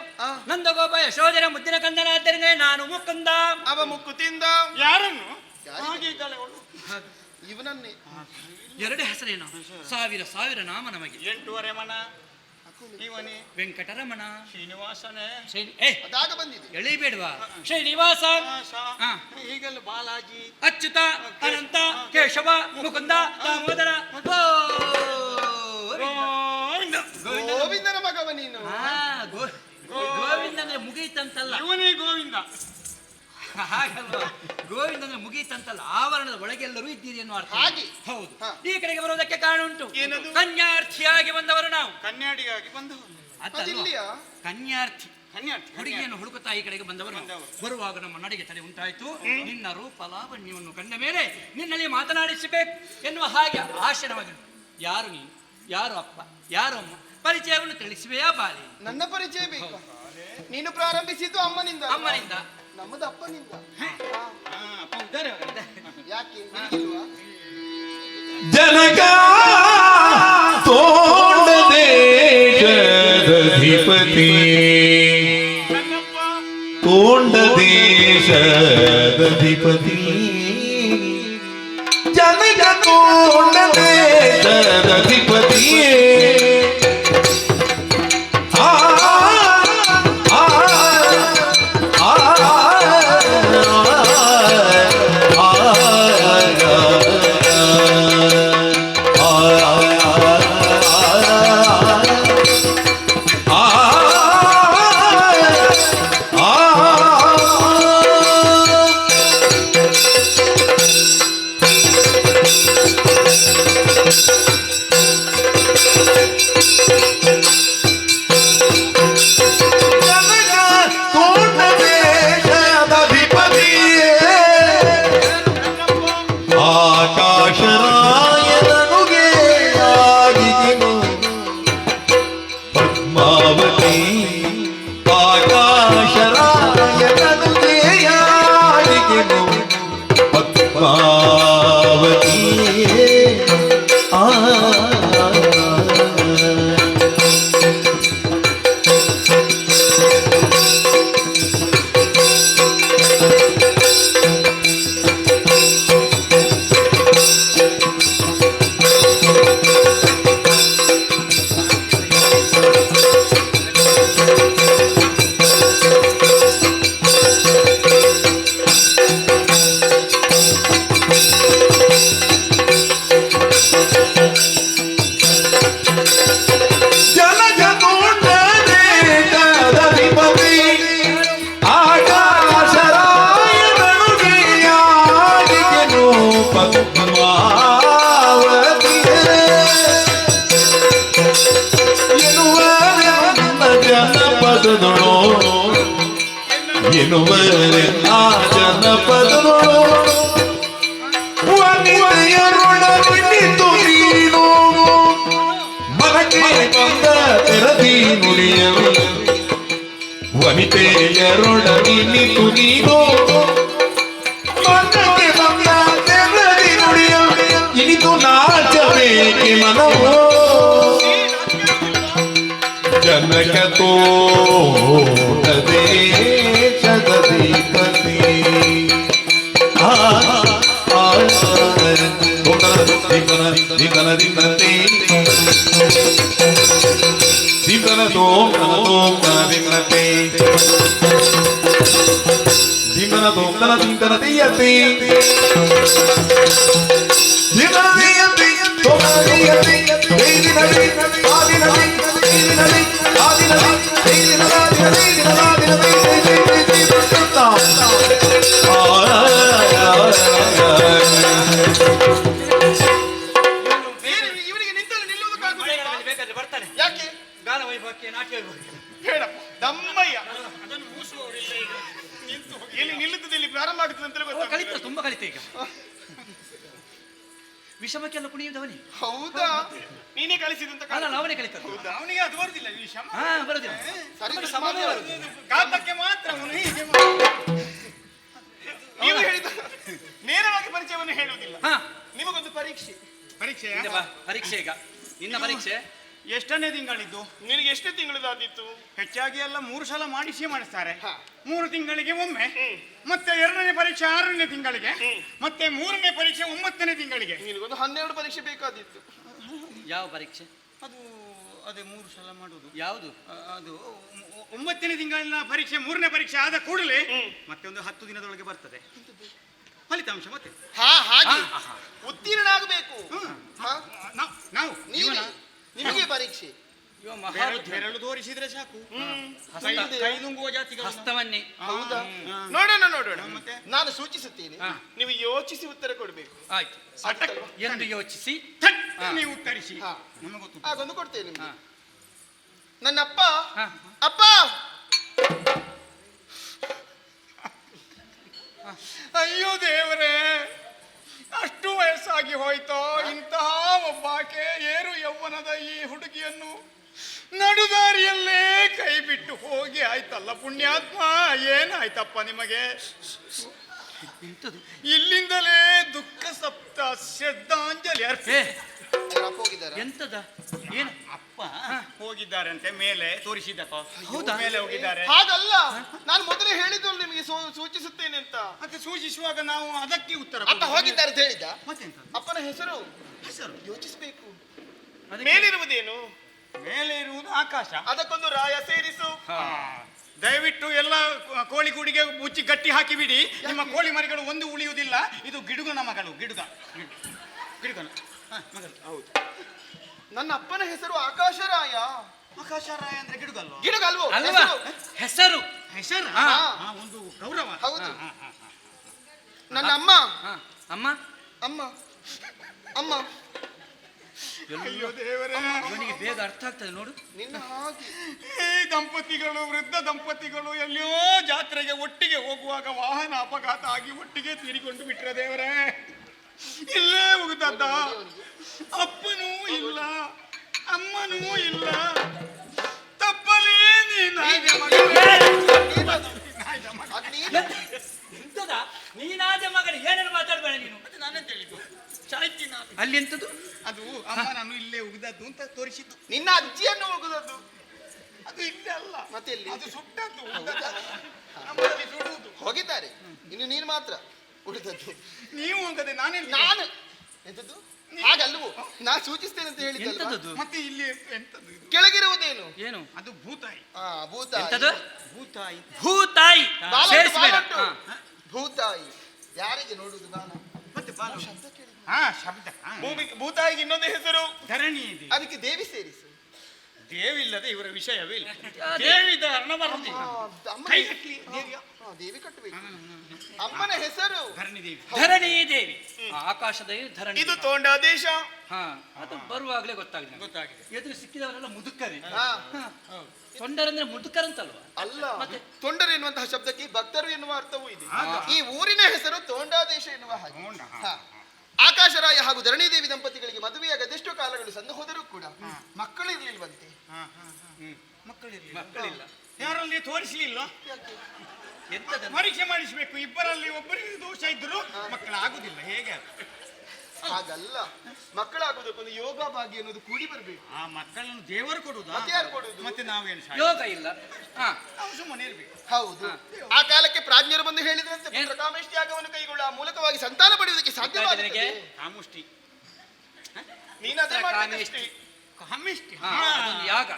ನಂದಗೋಪ ಯಶೋಧೆಯರ ಮುದ್ದಿನ ಕಂದನಾದ್ದರಿಂದ ನಾನು ಮುಕುಂದ ಅವ ಮುಕ್ಕು ತಿಂದ ಯಾರನ್ನು ಹಾಗೆ ಇದ್ದಾಳೆ ಅವಳು ಇವನನ್ನೇ. ಎರಡೇ ಹೆಸರೇನು ಸಾವಿರ ಸಾವಿರ ನಾಮ ನಮಗೆ 8.5 ಮನ ಇವನೇ ವೆಂಕಟರಮಣ ಶ್ರೀನಿವಾಸನೇ ಅದಾಗ ಬಂದಿದೆ ಎಳಿಬೇಡ್ವಾ ಶ್ರೀನಿವಾಸ ಹೀಗೆಲ್ಲ ಬಾಲಾಜಿ ಅಚ್ಯುತ ಅನಂತ ಕೇಶವ ಮುಕುಂದ ದಾಮೋದರ ಗೋವಿಂದನ ಮಗವ ನೀನು. ಗೋವಿಂದ ಅಂದ್ರೆ ಮುಗೀತಂತಲ್ಲ ಇವನೇ ಗೋವಿಂದ. ಹಾಗಲ್ವಾ ಗೋವಿಂದನ ಮುಗೀತಂತಲ್ಲ ಆವರಣದ ಒಳಗೆಲ್ಲರೂ ಇದ್ದೀರಿ ಎನ್ನುವ ಅರ್ಥ. ಹಾಗೆ ಹೌದು ಈ ಕಡೆಗೆ ಬರೋದಕ್ಕೆ ಕಾರಣ ಉಂಟು. ಕನ್ಯಾರ್ಥಿಯಾಗಿ ಬಂದವರು ನಾವು ಕನ್ಯಾಡಿಯಾಗಿ ಬಂದವರು ಅದಲ್ವಾ? ಕನ್ಯಾರ್ಥಿ ಕನ್ಯಾರ್ಥಿ ಹುಡುಗಿಯನ್ನು ಹುಡುಕುತ್ತಾ ಈ ಕಡೆಗೆ ಬಂದವರು ಬರುವಾಗ ನಮ್ಮ ನಡೆಗೆ ತಡೆ ಉಂಟಾಯ್ತು. ನಿನ್ನ ರೂಪ ಲಾವಣ್ಯವನ್ನು ಕಂಡ ಮೇಲೆ ನಿನ್ನಲ್ಲಿ ಮಾತನಾಡಿಸಬೇಕು ಎನ್ನುವ ಹಾಗೆ ಆಶಯವಾಗಿ ಯಾರು ನೀನು ಯಾರು ಅಪ್ಪ ಯಾರು ಅಮ್ಮ ಪರಿಚಯವನ್ನು ತಿಳಿಸುವೆಯಾ ಬಾಲಿ? ನನ್ನ ಪರಿಚಯ ಬೇಕು. ನೀನು ಪ್ರಾರಂಭಿಸಿದ್ದು ಅಮ್ಮನಿಂದ. ಅಮ್ಮನಿಂದ ನಮ್ಮದು ಅಪ್ಪನಿಂದ. ಉದ್ದಾರೆ ಯಾಕೆ ನಿನಗಿಲ್ವಾ? ಜನಕ ತೋಂಡ ದೇಶದಧಿಪತಿ ತೋಂಡ ದೇಶದಧಿಪತಿ ಜನಕ ತೋಂಡ ದೇಶದಧಿಪತಿ ಪದದೊಳೋ ಎನ್ನುವರೆ ಆ ಜನಪದದೊಳೋ ವನಿತೆಯರೊಡನಿತು ನೀನು ಮನಕ್ಕೆ ಬಂದ ತೆರದಿ ನುಡಿಯಲು ವನಿತೆಯರೊಡನಿತು ನೀನು ಮನಕ್ಕೆ ಬಂದ ತೆರದಿ ನುಡಿಯಲು ಇನಿತು ನಾಚಬೇಕೆ ಮನವೋ ಜನಕ ತೋಟದೆ ಜಗದೀಪತಿ ದಿನತೆ ದಿನ ತೋಂಕನ ದಿನತೆಯತೆ ಇವನಿಗೆ ನಿಂತಲ್ಲಿ ನಿಲ್ಲುವುದಕ್ಕಾಗುವುದಿಲ್ಲ. ಬೇಕಾದ್ರೆ ಬರ್ತಾನೆ. ಯಾಕೆ? ಗಾನ ವೈಭವಕ್ಕೆ ನಾಟ್ಯ ವೈಭವಕ್ಕೆ. ಬೇಡಪ್ಪ ದಮ್ಮಯ್ಯ ಅದನ್ನು ಮೂಸುವವರಿಲ್ಲ ಈಗ. ನಿಂತು ಹೋಗಿ. ಎಲ್ಲಿ ನಿಲ್ಲುತ್ತದೆ ಇಲ್ಲಿ ಪ್ರಾರಂಭ ಆಗುತ್ತದೆ ಅಂತಲೇ ಗೊತ್ತಾಗ್ತದೆ. ಕಲಿತ ತುಂಬಾ ಕಲಿತ ಈಗ ವಿಷಮಕ್ಕೆಲ್ಲ ಕುಣಿಯುವುದವನೇ. ಹೌದಾ? ನೀನೇ ಕಲಿಸಿದಂತ ಅಲ್ಲ ಅವನೇ ಕಲಿತ. ಹೌದಾ? ಅವನಿಗೆ ಅದು ಬರುದಿಲ್ಲ ವಿಷಮ. ಹಾ ಬರುದಿಲ್ಲ. ಸರಿ ಸಮಾಧಾನ ಬರುದು. ಗಾತಕ್ಕೆ ಮಾತ್ರ ಅವನು ಹೀಗೆ ನೀವು ಹೇಳಿದ ನೇರವಾಗಿ ಪರಿಚಯವನ್ನು ಹೇಳುವುದಿಲ್ಲ. ಹಾ ನಿಮಗೊಂದು ಪರೀಕ್ಷೆ. ಪರೀಕ್ಷೆ ಪರೀಕ್ಷೆ ಈಗ ನಿನ್ನ ಪರೀಕ್ಷೆ ಎಷ್ಟನೇ ತಿಂಗಳಿದ್ದು? ನಿನಗೆ ಎಷ್ಟು ತಿಂಗಳದಾದಿತ್ತು? ಹೆಚ್ಚಾಗಿ ಎಲ್ಲ 3 ಸಲ ಮಾಡಿಸ್ತಾರೆ. 3 ತಿಂಗಳಿಗೆ ಒಮ್ಮೆ, ಮತ್ತೆ 2ನೇ ಪರೀಕ್ಷೆ 6ನೇ ತಿಂಗಳಿಗೆ, ಮತ್ತೆ 3ನೇ ಪರೀಕ್ಷೆ 9ನೇ ತಿಂಗಳಿಗೆ. ನಿನಗೊಂದು 12 ಪರೀಕ್ಷೆ ಬೇಕಾದಿತ್ತು. ಯಾವ ಪರೀಕ್ಷೆ? ಅದೇ 3 ಸಲ ಮಾಡುವುದು. ಯಾವುದು? ಅದು 9ನೇ ತಿಂಗಳಿನ ಪರೀಕ್ಷೆ 3ನೇ ಪರೀಕ್ಷೆ ಆದ ಕೂಡಲೇ ಮತ್ತೆ ಒಂದು 10 ದಿನದೊಳಗೆ ಬರ್ತದೆ ಫಲಿತಾಂಶ. ಮತ್ತೆ ಹಾಗೆ ಉತ್ತೀರ್ಣ ಆಗಬೇಕು. ನಾವು ನಿಮಗೆ ಪರೀಕ್ಷೆ ಬೆರಳು ತೋರಿಸಿದ್ರೆ ಸಾಕು. ಕೈಲುಂಗುವ ಜಾತಿಗಳು ಹಸ್ತವನ್ನೇ. ಹೌದಾ? ನೋಡೋಣ. ಮತ್ತೆ ನಾನು ಸೂಚಿಸುತ್ತೇನೆ, ನೀವು ಯೋಚಿಸಿ ಉತ್ತರ ಕೊಡಬೇಕು. ಆಯ್ತು. ಎಂದು ಯೋಚಿಸಿ ನೀವು ಉತ್ತರಿಸಿ. ಆಗೊಂದು ಕೊಡ್ತೇನೆ ನಿಮಗೆ. ನನ್ನ ಅಪ್ಪ ಅಯ್ಯೋ ದೇವರೇ, ಅಷ್ಟು ವಯಸ್ಸಾಗಿ ಹೋಯ್ತೋ ಇಂತಹ ಒಬ್ಬಾಕೆ ಏರು ಯೌವನದ ಈ ಹುಡುಗಿಯನ್ನು ನಡುದಾರಿಯಲ್ಲೇ ಕೈ ಬಿಟ್ಟು ಹೋಗಿ ಆಯ್ತಲ್ಲ ಪುಣ್ಯಾತ್ಮ. ಏನಾಯ್ತಪ್ಪ ನಿಮಗೆ? ಇಲ್ಲಿಂದಲೇ ದುಃಖ ಸಪ್ತ ಶ್ರದ್ಧಾಂಜಲಿ ಅರ್ಪೆ. ಎಂತದ ಏನು? ಅಪ್ಪ ಹೋಗಿದ್ದಾರೆ ಅಂತೆ ಮೇಲೆ ತೋರಿಸಿದ್ದಪ್ಪ. ಹೌದಾ? ಮೇಲೆ ಹೋಗಿದ್ದಾರೆ. ಹಾಗಲ್ಲ, ನಾನು ಮೊದಲೇ ಹೇಳಿದ್ದು ನಿಮಗೆ ಸೂಚಿಸುತ್ತೇನೆ ಅಂತ. ಮತ್ತೆ ಸೂಚಿಸುವಾಗ ನಾವು ಅದಕ್ಕೆ ಉತ್ತರ ಅಪ್ಪ ಹೋಗಿದ್ದಾರೆ ಅಂತ ಹೇಳಿದ. ಮತ್ತೆಂತ? ಅಪ್ಪನ ಹೆಸರು ಯೋಚಿಸಬೇಕು. ಮೇಲಿರುವುದೇನು? ಮೇಲೆ ಇರುವುದು ಆಕಾಶ. ಅದಕ್ಕೊಂದು ರಾಯ ಸೇರಿಸು. ದಯವಿಟ್ಟು ಎಲ್ಲ ಕೋಳಿ ಗೂಡಿಗೆ ಮುಚ್ಚಿ ಗಟ್ಟಿ ಹಾಕಿ ಬಿಡಿ. ನಿಮ್ಮ ಕೋಳಿ ಮರಿಗಳು ಒಂದು ಉಳಿಯುವುದಿಲ್ಲ. ಇದು ಗಿಡುಗನ ಮಗಳು. ಗಿಡುಗನ ಮಗಳು. ಹೌದು. ನನ್ನ ಅಪ್ಪನ ಹೆಸರು ಆಕಾಶರಾಯ. ಆಕಾಶರಾಯ ಅಂದ್ರೆ ಗಿಡುಗಲ್ವ? ಗಿಡುಗಲ್ವೋ? ಅಲ್ವಾ? ಹೆಸರು ಒಂದು ಗೌರವ. ಹೌದು. ನನ್ನ ಅಮ್ಮ ಅಮ್ಮ ಅಯ್ಯೋ ದೇವರೇ, ಅವನಿಗೆ ಬೇಗ ಅರ್ಥ ಆಗ್ತದೆ ನೋಡು. ನಿನ್ನ ಹಾಗೆ ಈ ದಂಪತಿಗಳು, ವೃದ್ಧ ದಂಪತಿಗಳು ಎಲ್ಲಿಯೋ ಜಾತ್ರೆಗೆ ಒಟ್ಟಿಗೆ ಹೋಗುವಾಗ ವಾಹನ ಅಪಘಾತ ಆಗಿ ಒಟ್ಟಿಗೆ ತೀರಿಕೊಂಡು ಬಿಟ್ರೆ ದೇವರೇ. ಇಲ್ಲೇ ಹೋಗುತ್ತದ್ದ. ಅಪ್ಪನೂ ಇಲ್ಲ, ಅಮ್ಮನೂ ಇಲ್ಲ. ತಪ್ಪಲೇ ನೀನಾದ ನೀನಾದ ಮಗನಿಗೆ ಏನೇನು ಮಾತಾಡ್ಬೇಡ ನೀನು. ನಾನೇ ತಿಳಿದು ಅಲ್ಲಿ ಎಂತದ್ದು? ಅದು ಅಮ್ಮ ನಾನು ಇಲ್ಲೇ ಉಗಿದದ್ದು ಅಂತ ತೋರಿಸಿದ್ದು. ನಿನ್ನ ಅಜ್ಜಿಯನ್ನು ಉಗಿದದ್ದು ಅದು ಇಲ್ಲೇ ಅಲ್ಲ. ಮತ್ತೆ ಅದು ಸುಟ್ಟದ್ದು. ಸುಡುವುದು ಹೋಗಿದ್ದಾರೆ. ಇನ್ನು ನೀನು ಮಾತ್ರ ಉಳಿದದ್ದು. ನೀವು ಹೋಗದೆ ನಾನು ಎಂತದ್ದು? ಹಾಗಲ್ವೋ? ನಾ ಸೂಚಿಸ್ತೇನೆ ಅಂತ ಹೇಳಿದ್ದಲ್ವಾ? ಮತ್ತೆ ಇಲ್ಲಿ ಎಂತದ್ದು? ಕೆಳಗಿರುವುದೇನು? ಏನು? ಅದು ಭೂತಾಯಿ. ಭೂತಾಯಿ. ಭೂತಾಯಿ. ಭೂತಾಯಿ ಯಾರಿಗೆ ನೋಡುದು ನಾನು? ಮತ್ತೆ ಶಬ್ದ. ಭೂತಾಯಿಗೆ ಇನ್ನೊಂದು ಹೆಸರು ಧರಣಿ ಇದೆ. ಅದಕ್ಕೆ ದೇವಿ ಸೇರಿಸು. ದೇವಿಲ್ಲದೆ ಇವರ ವಿಷಯವೇ ಇಲ್ಲ. ದೇವಿದ ಹರಣ ಬರಲಿ. ಕೈ ಕಟ್ಲಿ ದೇವಿಯ. ದೇವಿ ಕಟ್ಟಬೇಕು. ಅಮ್ಮನ ಹೆಸರು ಧರಣಿ ದೇವಿ. ಧರಣಿ ದೇವಿ, ಆಕಾಶದ ಧರಣಿ. ಇದು ತೋಂಡಾದೇಶ. ಹಾ, ಅದು ಬರುವಾಗಲೇ ಗೊತ್ತಾಗಿದೆ. ಗೊತ್ತಾಗಿದೆ. ಎದುರು ಸಿಕ್ಕಿದವರೆಲ್ಲ ಮುದುಕರೇ. ಹಾ. ತೊಂಡರಂದ್ರೆ ಮುದುಕರಂತಲ್ವಾ? ಅಲ್ಲ, ತೊಂಡರು ಎನ್ನುವಂತಹ ಶಬ್ದಕ್ಕೆ ಭಕ್ತರು ಎನ್ನುವ ಅರ್ಥವೂ ಇದೆ. ಈ ಊರಿನ ಹೆಸರು ತೋಂಡಾದೇಶ ಎನ್ನುವ ಹಾಗೆ. ಹಾ. ಆಕಾಶರಾಯ ಹಾಗೂ ಧರಣಿದೇವಿ ದಂಪತಿಗಳಿಗೆ ಮದುವೆಯಾಗ ಅದೆಷ್ಟೋ ಕಾಲಗಳು ಸಂದು ಹೋದರೂ ಕೂಡ ಮಕ್ಕಳಿರ್ಲಿಲ್ವಂತೆ. ಮಕ್ಕಳಿಲ್ಲ. ಯಾರಲ್ಲಿ ತೋರಿಸಲಿಲ್ಲ. ಎಂತದ ಪರೀಕ್ಷೆ ಮಾಡಿಸಬೇಕು. ಇಬ್ಬರಲ್ಲಿ ಒಬ್ಬರಿಗೆ ದೋಷ ಇದ್ರು ಮಕ್ಕಳಾಗುದಿಲ್ಲ. ಹೇಗೆ ಅದು? ಹಾಗಲ್ಲ, ಮಕ್ಕಳಾಗುವುದಕ್ಕೊಂದು ಯೋಗ ಭಾಗ್ಯ ಅನ್ನೋದು ಕೂಡಿ ಬರಬೇಕು. ಆ ಮಕ್ಕಳನ್ನು ದೇವರು ಕೊಡುದು. ಮತ್ತೆ ಯಾರು ಕೊಡುದು? ಮತ್ತೆ ನಾವೇನು ಯೋಗ ಇಲ್ಲ. ನಾವು ಸುಮ್ಮನೆ ಇರ್ಬೇಕು. ಹೌದು. ಆ ಕಾಲಕ್ಕೆ ಪ್ರಾಜ್ಞರು ಬಂದು ಹೇಳಿದ್ರಂತೆ, ಪುತ್ರಕಾಮೇಷ್ಟಿ ಯಾಗವನ್ನು ಕೈಗೊಳ್ಳುವ ಆ ಮೂಲಕವಾಗಿ ಸಂತಾನ ಪಡೆಯುವುದಕ್ಕೆ ಸಾಧ್ಯವಾಗುತ್ತದೆ. ಕಾಮುಷ್ಟಿ. ನೀನದೇ ಮಾಡಬೇಕಷ್ಟೇ. ಕಾಮಿಷ್ಟಿ ಯಾಗ.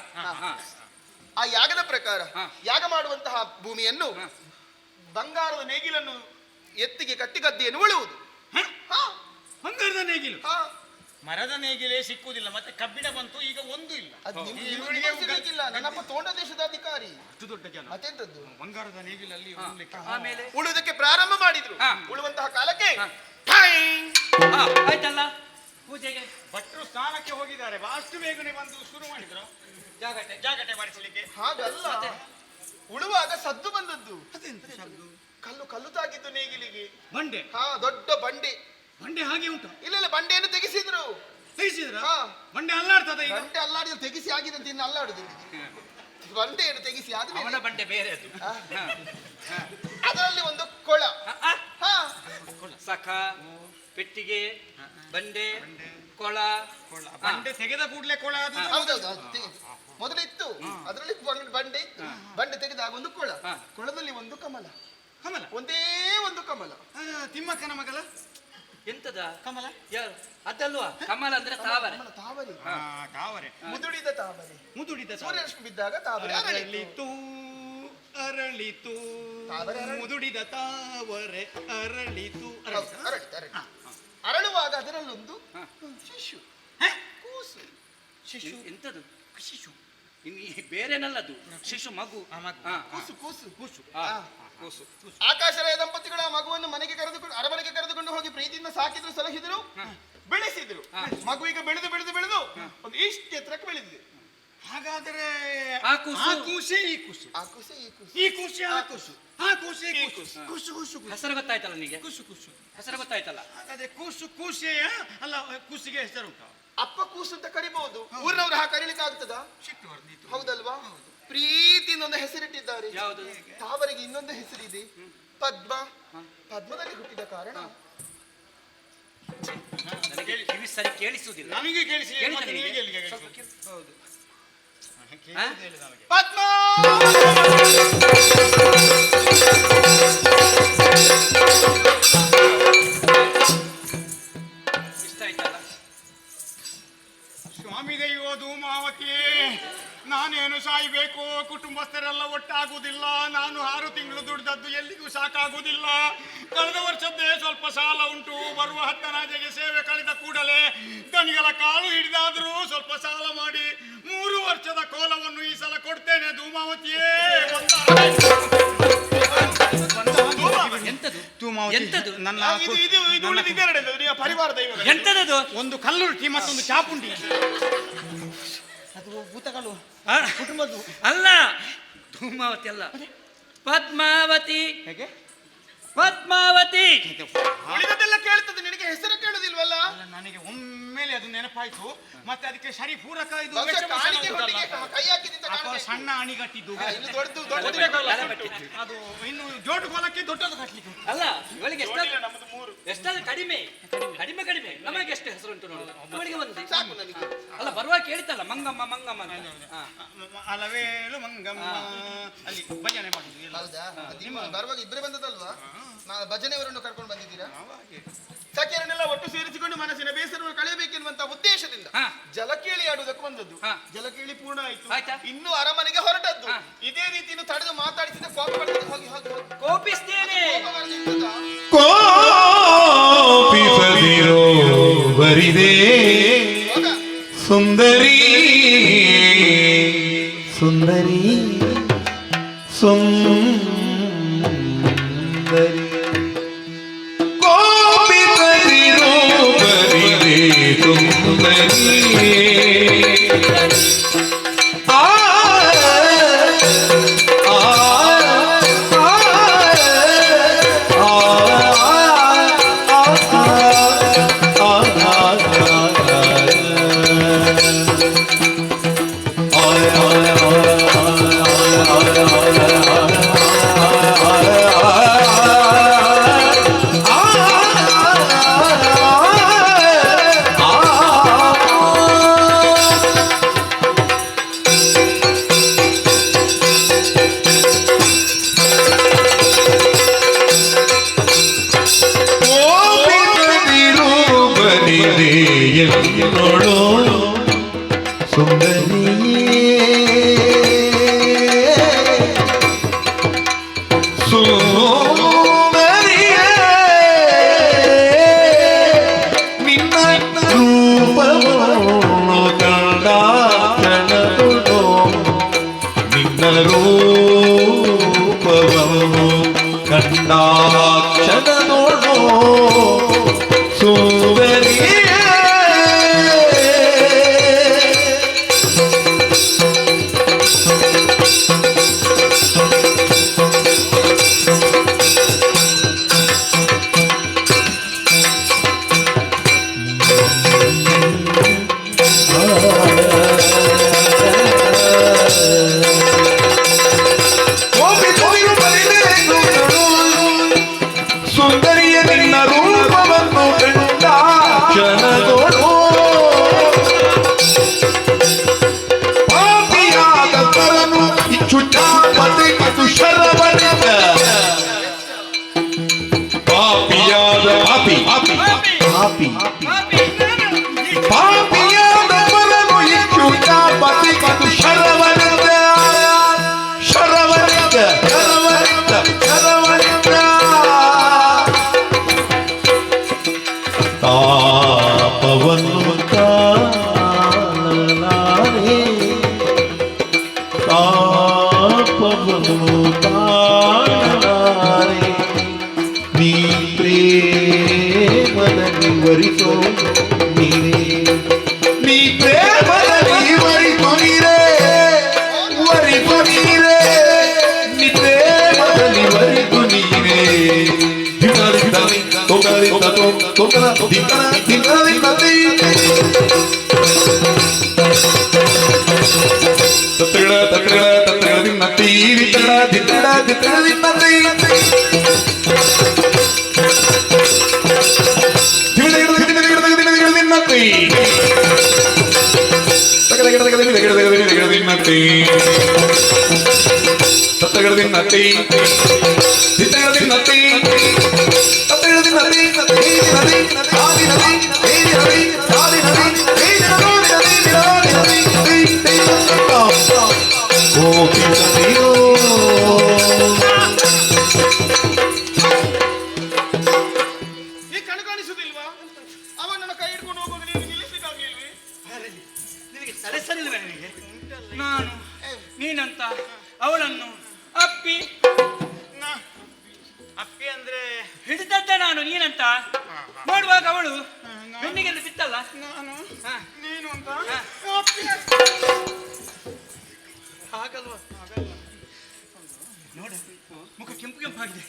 ಆ ಯಾಗದ ಪ್ರಕಾರ ಯಾಗ ಮಾಡುವಂತಹ ಭೂಮಿಯನ್ನು ಬಂಗಾರದ ನೇಗಿಲನ್ನು ಎತ್ತಿಗೆ ಕಟ್ಟಿ ಗದ್ದೆಯನ್ನು ಉಳುವುದು. ಬಂಗಾರದ ನೇಗಿಲು. ಮರದ ನೇಗಿಲೇ ಸಿಕ್ಕುವುದಿಲ್ಲ. ಮತ್ತೆ ಕಬ್ಬಿಣ ಬಂತು, ಈಗ ಒಂದು ಇಲ್ಲ. ಇಲ್ಲ, ನನ್ನಪ್ಪ ತೋಂಡ ದೇಶದ ಅಧಿಕಾರಿ. ಅಷ್ಟು ದೊಡ್ಡ ಜನ. ಮತ್ತೆಂತದ್ದು? ಬಂಗಾರದ ನೇಗಿಲಲ್ಲಿ ಆಮೇಲೆ ಉಳುವುದಕ್ಕೆ ಪ್ರಾರಂಭ ಮಾಡಿದ್ರು. ಉಳುವಂತಹ ಕಾಲಕ್ಕೆ ಆಯ್ತಲ್ಲ, ಪೂಜೆಗೆ ಭಟ್ರು ಸ್ನಾನಕ್ಕೆ ಹೋಗಿದ್ದಾರೆ. ಅಷ್ಟು ಬೇಗನೆ ಬಂದು ಶುರು ಮಾಡಿದ್ರು ಜಾಗಟೆ ಮಾಡಿಸಲಿಕ್ಕೆ. ಹಾಗಲ್ಲ, ಉಳುವಾಗ ಸದ್ದು ಬಂದದ್ದು. ಕಲ್ಲು ಕಲ್ಲು ತಾಗಿದ್ದು ನೇಗಿಲಿಗೆ. ಬಂಡೆ. ದೊಡ್ಡ ಬಂಡೆ. ಬಂಡೆ ಹಾಗೆ ಉಂಟು. ಇಲ್ಲ, ಬಂಡೆಯನ್ನು ತೆಗೆಸಿದ್ರು. ಬಂಡೆ ಅಲ್ಲಾಡ್ತದೆ. ಬಂಡೆ ಅಲ್ಲಾಡಿದ ತೆಗಿಸಿ ಆಗಿದಂತ ಇನ್ನು ಅಲ್ಲಾಡುದಿಲ್ಲ. ಬಂಡೆಯನ್ನು ತೆಗಿಸಿ ಆದ್ಮೇಲೆ ಅವನ ಬಂಡೆ ಬೇರೆ ಅದು. ಅದರಲ್ಲಿ ಒಂದು ಕೊಳ. ಸಖ, ಪೆಟ್ಟಿಗೆ, ಬಂಡೆ, ಕೊಳ. ಬಂಡೆ ತೆಗೆದ ಕೂಡಲೇ ಕೊಳ. ಹೌದೌದು, ಮೊದಲು ಇತ್ತು. ಅದರಲ್ಲಿ ಬಂಡೆ ಇತ್ತು. ಬಂಡೆ ತೆಗೆದಾಗ ಒಂದು ಕೊಳ. ಕೊಳದಲ್ಲಿ ಒಂದು ಕಮಲ. ಕಮಲ, ಒಂದೇ ಒಂದು ಕಮಲ. ತಿಮ್ಮಕ್ಕನ ಮಗಲ. ಎಂತದ ಕಮಲ? ಯಾರು ಅದಲ್ವಾ? ಕಮಲ ಅಂದ್ರೆ ತಾವರೆ. ತಾವರೆ. ತಾವರೆ. ಮುದುಡಿದ ತಾವರೆ. ಮುದುಡಿದ ಸೂರ್ಯರಶ್ಮಿ ಬಿದ್ದಾಗ ತಾವರೆ ಅರಳಿತು. ಅರಳಿತು. ಮುದುಡಿದ ತಾವರೆ ಅರಳಿತು. ಅರಳುವಾಗ ಅದರಲ್ಲೊಂದು ಶಿಶು. ಕೂಸು. ಶಿಶು ಎಂತದು? ಶಿಶು ಬೇರೆನಲ್ಲದು. ಶಿಶು, ಮಗು. ಕೂಸು ಕೂಸು ಕೂಸು ಕೂಸು. ಆಕಾಶರಾಯ ದಂಪತಿಗಳು ಆ ಮಗುವನ್ನು ಮನೆಗೆ ಕರೆದುಕೊಂಡು ಅರಮನೆಗೆ ಕರೆದುಕೊಂಡು ಹೋಗಿ ಪ್ರೀತಿಯಿಂದ ಸಾಕಿದ್ರು, ಸಲಹಿದ್ರು, ಬೆಳೆಸಿದ್ರು. ಮಗು ಈಗ ಬೆಳೆದು ಬೆಳೆದು ಬೆಳೆದು ಒಂದು ಇಷ್ಟು ಎತ್ತರಕ್ಕೆ ಬೆಳೆದಿದೆ. ಹಾಗಾದರೆ ಆ ಕೂಸೆ ಈ ಕೂಸು. ಆ ಕೂಸೆ ಈ ಕೂಸು. ಈ ಕೂಸೆ ಆ ಕೂಸು. ಆ ಕೂಸೆ ಈ ಕೂಸು. ಕೂಸು ಕೂಸು. ಹೆಸರು ಗೊತ್ತಾಯ್ತಲ್ಲ ನಿನಗೆ? ಕೂಸು ಕೂಸು ಹೆಸರು ಗೊತ್ತಾಯ್ತಲ್ಲ? ಹಾಗಾದ್ರೆ ಕೂಸು ಕೂಸೆಯ ಅಲ್ಲ, ಕೂಸಿಗೆ ಹೆಸರು ಉಂಟು. ಅಪ್ಪ ಕೂಸು ಅಂತ ಕರಿಬಹುದು. ಊರಿನವರು ಹಾಗೆ ಕರೀಲಿಕ್ಕೆ ಆಗ್ತದ? ಹೌದಲ್ವಾ? ಪ್ರೀತಿಯಿಂದ ಒಂದು ಹೆಸರಿಟ್ಟಿದ್ದಾರೆ. ಯಾವುದು? ತಾವರಿಗೆ ಇನ್ನೊಂದು ಹೆಸರಿದೆ, ಪದ್ಮ. ಪದ್ಮದಲ್ಲಿ ಹುಟ್ಟಿದ ಕಾರಣ ನನಗೆ ಕಿವಿ ಸರಿ ಕೇಳಿಸುವುದಿಲ್ಲ. ನಮಗೆ ಕೇಳಿಸಿ. ಹೌದು. ಪದ್ಮ. ಇಷ್ಟ ಆಯ್ತಲ್ಲ? ಸ್ವಾಮಿಗಯ್ಯೋ ಧೂಮಾವತಿ, ನಾನೇನು ಸಾಯ್ಬೇಕು? ಕುಟುಂಬಸ್ಥರೆಲ್ಲ ಒಟ್ಟಾಗುವುದಿಲ್ಲ. ನಾನು 6 ತಿಂಗಳು ದುಡ್ದದ್ದು ಎಲ್ಲಿಗೂ ಸಾಕಾಗುವುದಿಲ್ಲ. ಕಳೆದ ವರ್ಷದ್ದೇ ಸ್ವಲ್ಪ ಸಾಲ ಉಂಟು. ಬರುವ 10ನೇ ಸೇವೆ ಕಳೆದ ಕೂಡಲೇ ದಣಿಗಳ ಕಾಲು ಹಿಡಿದಾದ್ರೂ ಸ್ವಲ್ಪ ಸಾಲ ಮಾಡಿ 3 ವರ್ಷದ ಕೋಲವನ್ನು ಈ ಸಲ ಕೊಡ್ತೇನೆ ಧೂಮಾವತಿಯೇ. ಎಂತದು? ನನ್ನ ಪರಿವಾರ ದೈವ. ಎಂತದದು? ಒಂದು ಕಲ್ಲುರುಟಿ ಮತ್ತೊಂದು ಚಾಪುಂಡಿ. ಅದು ಭೂತಗಳು ಕುಟುಂಬದ್ದು ಅಲ್ಲ, ಧೂಮಾವತಿ ಅಲ್ಲ, ಪದ್ಮಾವತಿ. ಹೇಗೆ? ಪದ್ಮಾವತಿ. ಉಳಿದದೆಲ್ಲ ಕೇಳ್ತದೆ, ನಿನಗೆ ಹೆಸರು ಕೇಳುದಿಲ್ವಲ್ಲ? ನನಗೆ ಒಮ್ಮೆಲೆ ಅದು ನೆನಪಾಯ್ತು. ಮತ್ತೆ ಅದಕ್ಕೆ ಸರಿ ಪೂರಕ ಇದು ಕೈ ಹಾಕಿದಿಂದ ಸಣ್ಣ ಅಣಿಗಟ್ಟಿದ್ದು. ಅದು ಇನ್ನು ಜೋಡು ಕೋಲಕ್ಕೆ ದೊಡ್ಡದು ಕಟ್ಲಿಕ್ಕೆ ಅಲ್ಲ. ಇವಳಿಗೆ ಎಷ್ಟಾದ್ರೂ ಕಡಿಮೆ ಕಡಿಮೆ ಕಡಿಮೆ. ನಮಗೆ ಎಷ್ಟು ಹೆಸರು ಉಂಟು ನೋಡುದು. ಅವಳಿಗೆ ಒಂದು ಸಾಕು ನನಗೆ. ಅಲ್ಲ, ಬರುವಾಗ ಕೇಳಿತಲ್ಲ ಮಂಗಮ್ಮ ಮಂಗಮ್ಮ. ಅಲವೇಳು ಮಂಗಮ್ಮ ಅಲ್ಲಿ ಭಜನೆ ಮಾಡುದು. ಹೌದಾ? ನಿಮ್ಮ ಬರುವಾಗ ಇಬ್ಬರೇ ಬಂದದಲ್ವಾ? ಭಜನೆಯವರನ್ನು ಕರ್ಕೊಂಡು ಬಂದಿದ್ದೀರಾ? ಸಖಿಯರನ್ನೆಲ್ಲ ಒಟ್ಟು ಸೇರಿಸಿಕೊಂಡು ಮನಸ್ಸಿನ ಬೇಸರವನ್ನು ಕಳೆಯಬೇಕೆನ್ನುವಂತ ಉದ್ದೇಶದಿಂದ ಜಲಕೇಳಿ ಆಡುವುದಕ್ಕೆ ಬಂದದ್ದು. ಜಲಕೇಳಿ ಪೂರ್ಣ ಆಯ್ತು. ಇನ್ನು ಅರಮನೆಗೆ ಹೊರಟದ್ದು. ಇದೇ ರೀತಿ ತಡೆದು ಮಾತಾಡಿಸಿದ ಕೋಪ ಬರ್ತದೆ. ಹೋಗಿ ಹೋಗಿ ಕೋಪಿಸ್ತೇನೆ. ಕೋಪಿಸದಿರೋ ಬರಿದೆ ಸುಂದರಿ ಸುಂದರಿ ಸುಂದರಿ ಕೋಪಿತರಿರೋ ಬರಿದೆ ಸುಂದರಿ ಆ ಆ ನೋಡು ಸುಂದರಿಯೇ ಸುಂದರಿಯೇ ನಿನ್ನ ರೂಪವನ್ನು ಕಂಡ ಕ್ಷಣದೊಳು ನಿನ್ನ ರೂಪವನ್ನು ಕಂಡ ಕ್ಷಣದೊಳು ಸುಂದರಿಯೇ ಸುಂದರಿಯ ನಿನ್ನ ರೂಪವನ್ನು ಕಂಡ ಕ್ಷಣದೊಳು ಪಾಪಿಯಾದ ತರನು ಇಚ್ಚುಚಾಪತಿ ಅದು ಶರವನಿಂದ ಪಾಪಿಯಾದ ಪಾಪಿ ಪಾಪಿ ಪಾಪಿಯಾದ ತರನು ಇಚ್ಚುಚಾಪತಿ ಅದು ಶರವನಿಂದ ಶರವನಿಂದ ಶರವನಿಂದ ಶರವನಿಂದ ತಾಪವನ್ನು ತಾಳಲಾರೆ ತಾಪವನ್ನು ತಾಳಲಾರೆ ನೀ ಪ್ರೇಮದಲ್ಲಿ ವರಿಸೋ ನೀರೇ ನೀ ಪ್ರೇಮದಲ್ಲಿ ವರಿಸೋ ನೀರೇ ವರಿಸೋ ನೀರೇ ನೀ ಪ್ರೇಮದಲ್ಲಿ ವರಿಸೋ ನೀರೇ ಈ ಕಣ್ ಕಾಣಿಸುದಿಲ್ವಾ? ಅವನನ್ನ ಕೈ ಹಿಡ್ಕೊಂಡು ಹೋಗುವಾಗ ನೀವು ನಿಲ್ಲಿಸ್ಲಿಕ್ಕಾಗ್ಲಿಲ್ವೇ? ನಿನಗೆ ತಲೆ ಸರಿಲ್ವೇ ನನಗೆ? ನಾನು ನೀನಂತ ಅವಳನ್ನು ಅಪ್ಪಿ ಅಪ್ಪಿ ಅಂದ್ರೆ ಹಿಡಿದದ್ದ ನಾನು ನೀನಂತ ಮಾಡುವಾಗ ಅವಳು ಬೆನ್ನಿಗೆಲ್ಲ ಬಿತ್ತಲ್ಲ ನಾನು ಹಾ. ನೀನು ಅಂತ ಹಾ. ಅಪ್ಪಿ. ಹಾಗಲ್ವಾ? ನೋಡ ಮುಖ ಕೆಂಪು ಕೆಂಪಾಗಿದೆ,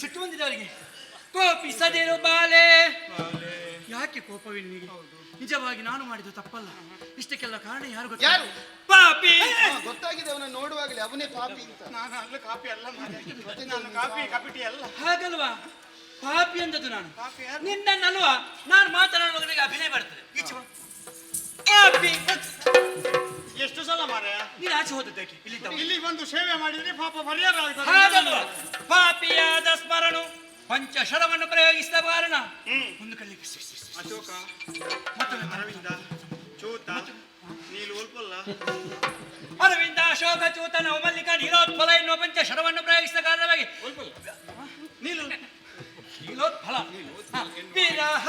ಸಿಟ್ಟು ಬಂದಿದೆ ಅವರಿಗೆ. ಕೋಪಿಸದಿರು ಬಾಲೆ. ಯಾಕೆ ಕೋಪವಿನಿಗೆ? ನಿಜವಾಗಿ ನಾನು ಮಾಡಿದ ತಪ್ಪಲ್ಲ. ಇಷ್ಟಕ್ಕೆಲ್ಲ ಕಾರಣ ಯಾರು ಗೊತ್ತಾ? ಯಾರು? ಪಾಪಿ. ಗೊತ್ತಾಗಿದೆ ಅವನ ನೋಡುವಾಗಲೇ ಅವನೇ ಪಾಪಿ ಅಂತ. ನಾನು ಅಲ್ಲ ಕಾಪಿ ಅಲ್ಲ ಮಾರ್ರೆ. ನಾನು ಕಾಪಿ ಕಪಿಟಿ ಅಲ್ಲ. ಹಾಗಲ್ವಾ? ಪಾಪಿ ಅಂದದ್ದು ನಾನು ನಿನ್ನನ್ನಲ್ವಾ? ನಾನು ಮಾತನಾಡುವಾಗ ನನಗೆ ಅಭಿನಯ ಬರ್ತದೆ. ಈಚೆ ಬಾ. ಪಾಪಿ. ಎಷ್ಟು ಸಲ ಮಾರಾಯ ನೀನು ಆಚೆ ಹೋದದ್ದಕ್ಕೆ ಇಲ್ಲಿ ಬಂದು ಸೇವೆ ಮಾಡಿದ್ರೆ ಪಾಪ ಪರಿಹಾರ ಆಗ್ತದೆ. ಹಾಗಲ್ವಾ? ಪಾಪಿಯಾದ ಸ್ಮರಣು ಪಂಚಶರವನ್ನು ಪ್ರಯೋಗಿಸಿದ ಕಾರಣ ಒಂದು ಕಳ್ಳಿಗೆ ಅಶೋಕ ಅರವಿಂದ ಚೂತ ನೀಲು ಒಲ್ಪಲ್ಲ ಅರವಿಂದ ಅಶೋಕ ಚೂತ ನವಮಲ್ಲಿಕ ನೀಲೋತ್ಫಲ ಎನ್ನುವ ಪಂಚಶರವನ್ನು ಪ್ರಯೋಗಿಸಿದ ಕಾರಣವಾಗಿ ನೀಲು ನೀಲೋತ್ಫಲ ವಿರಹ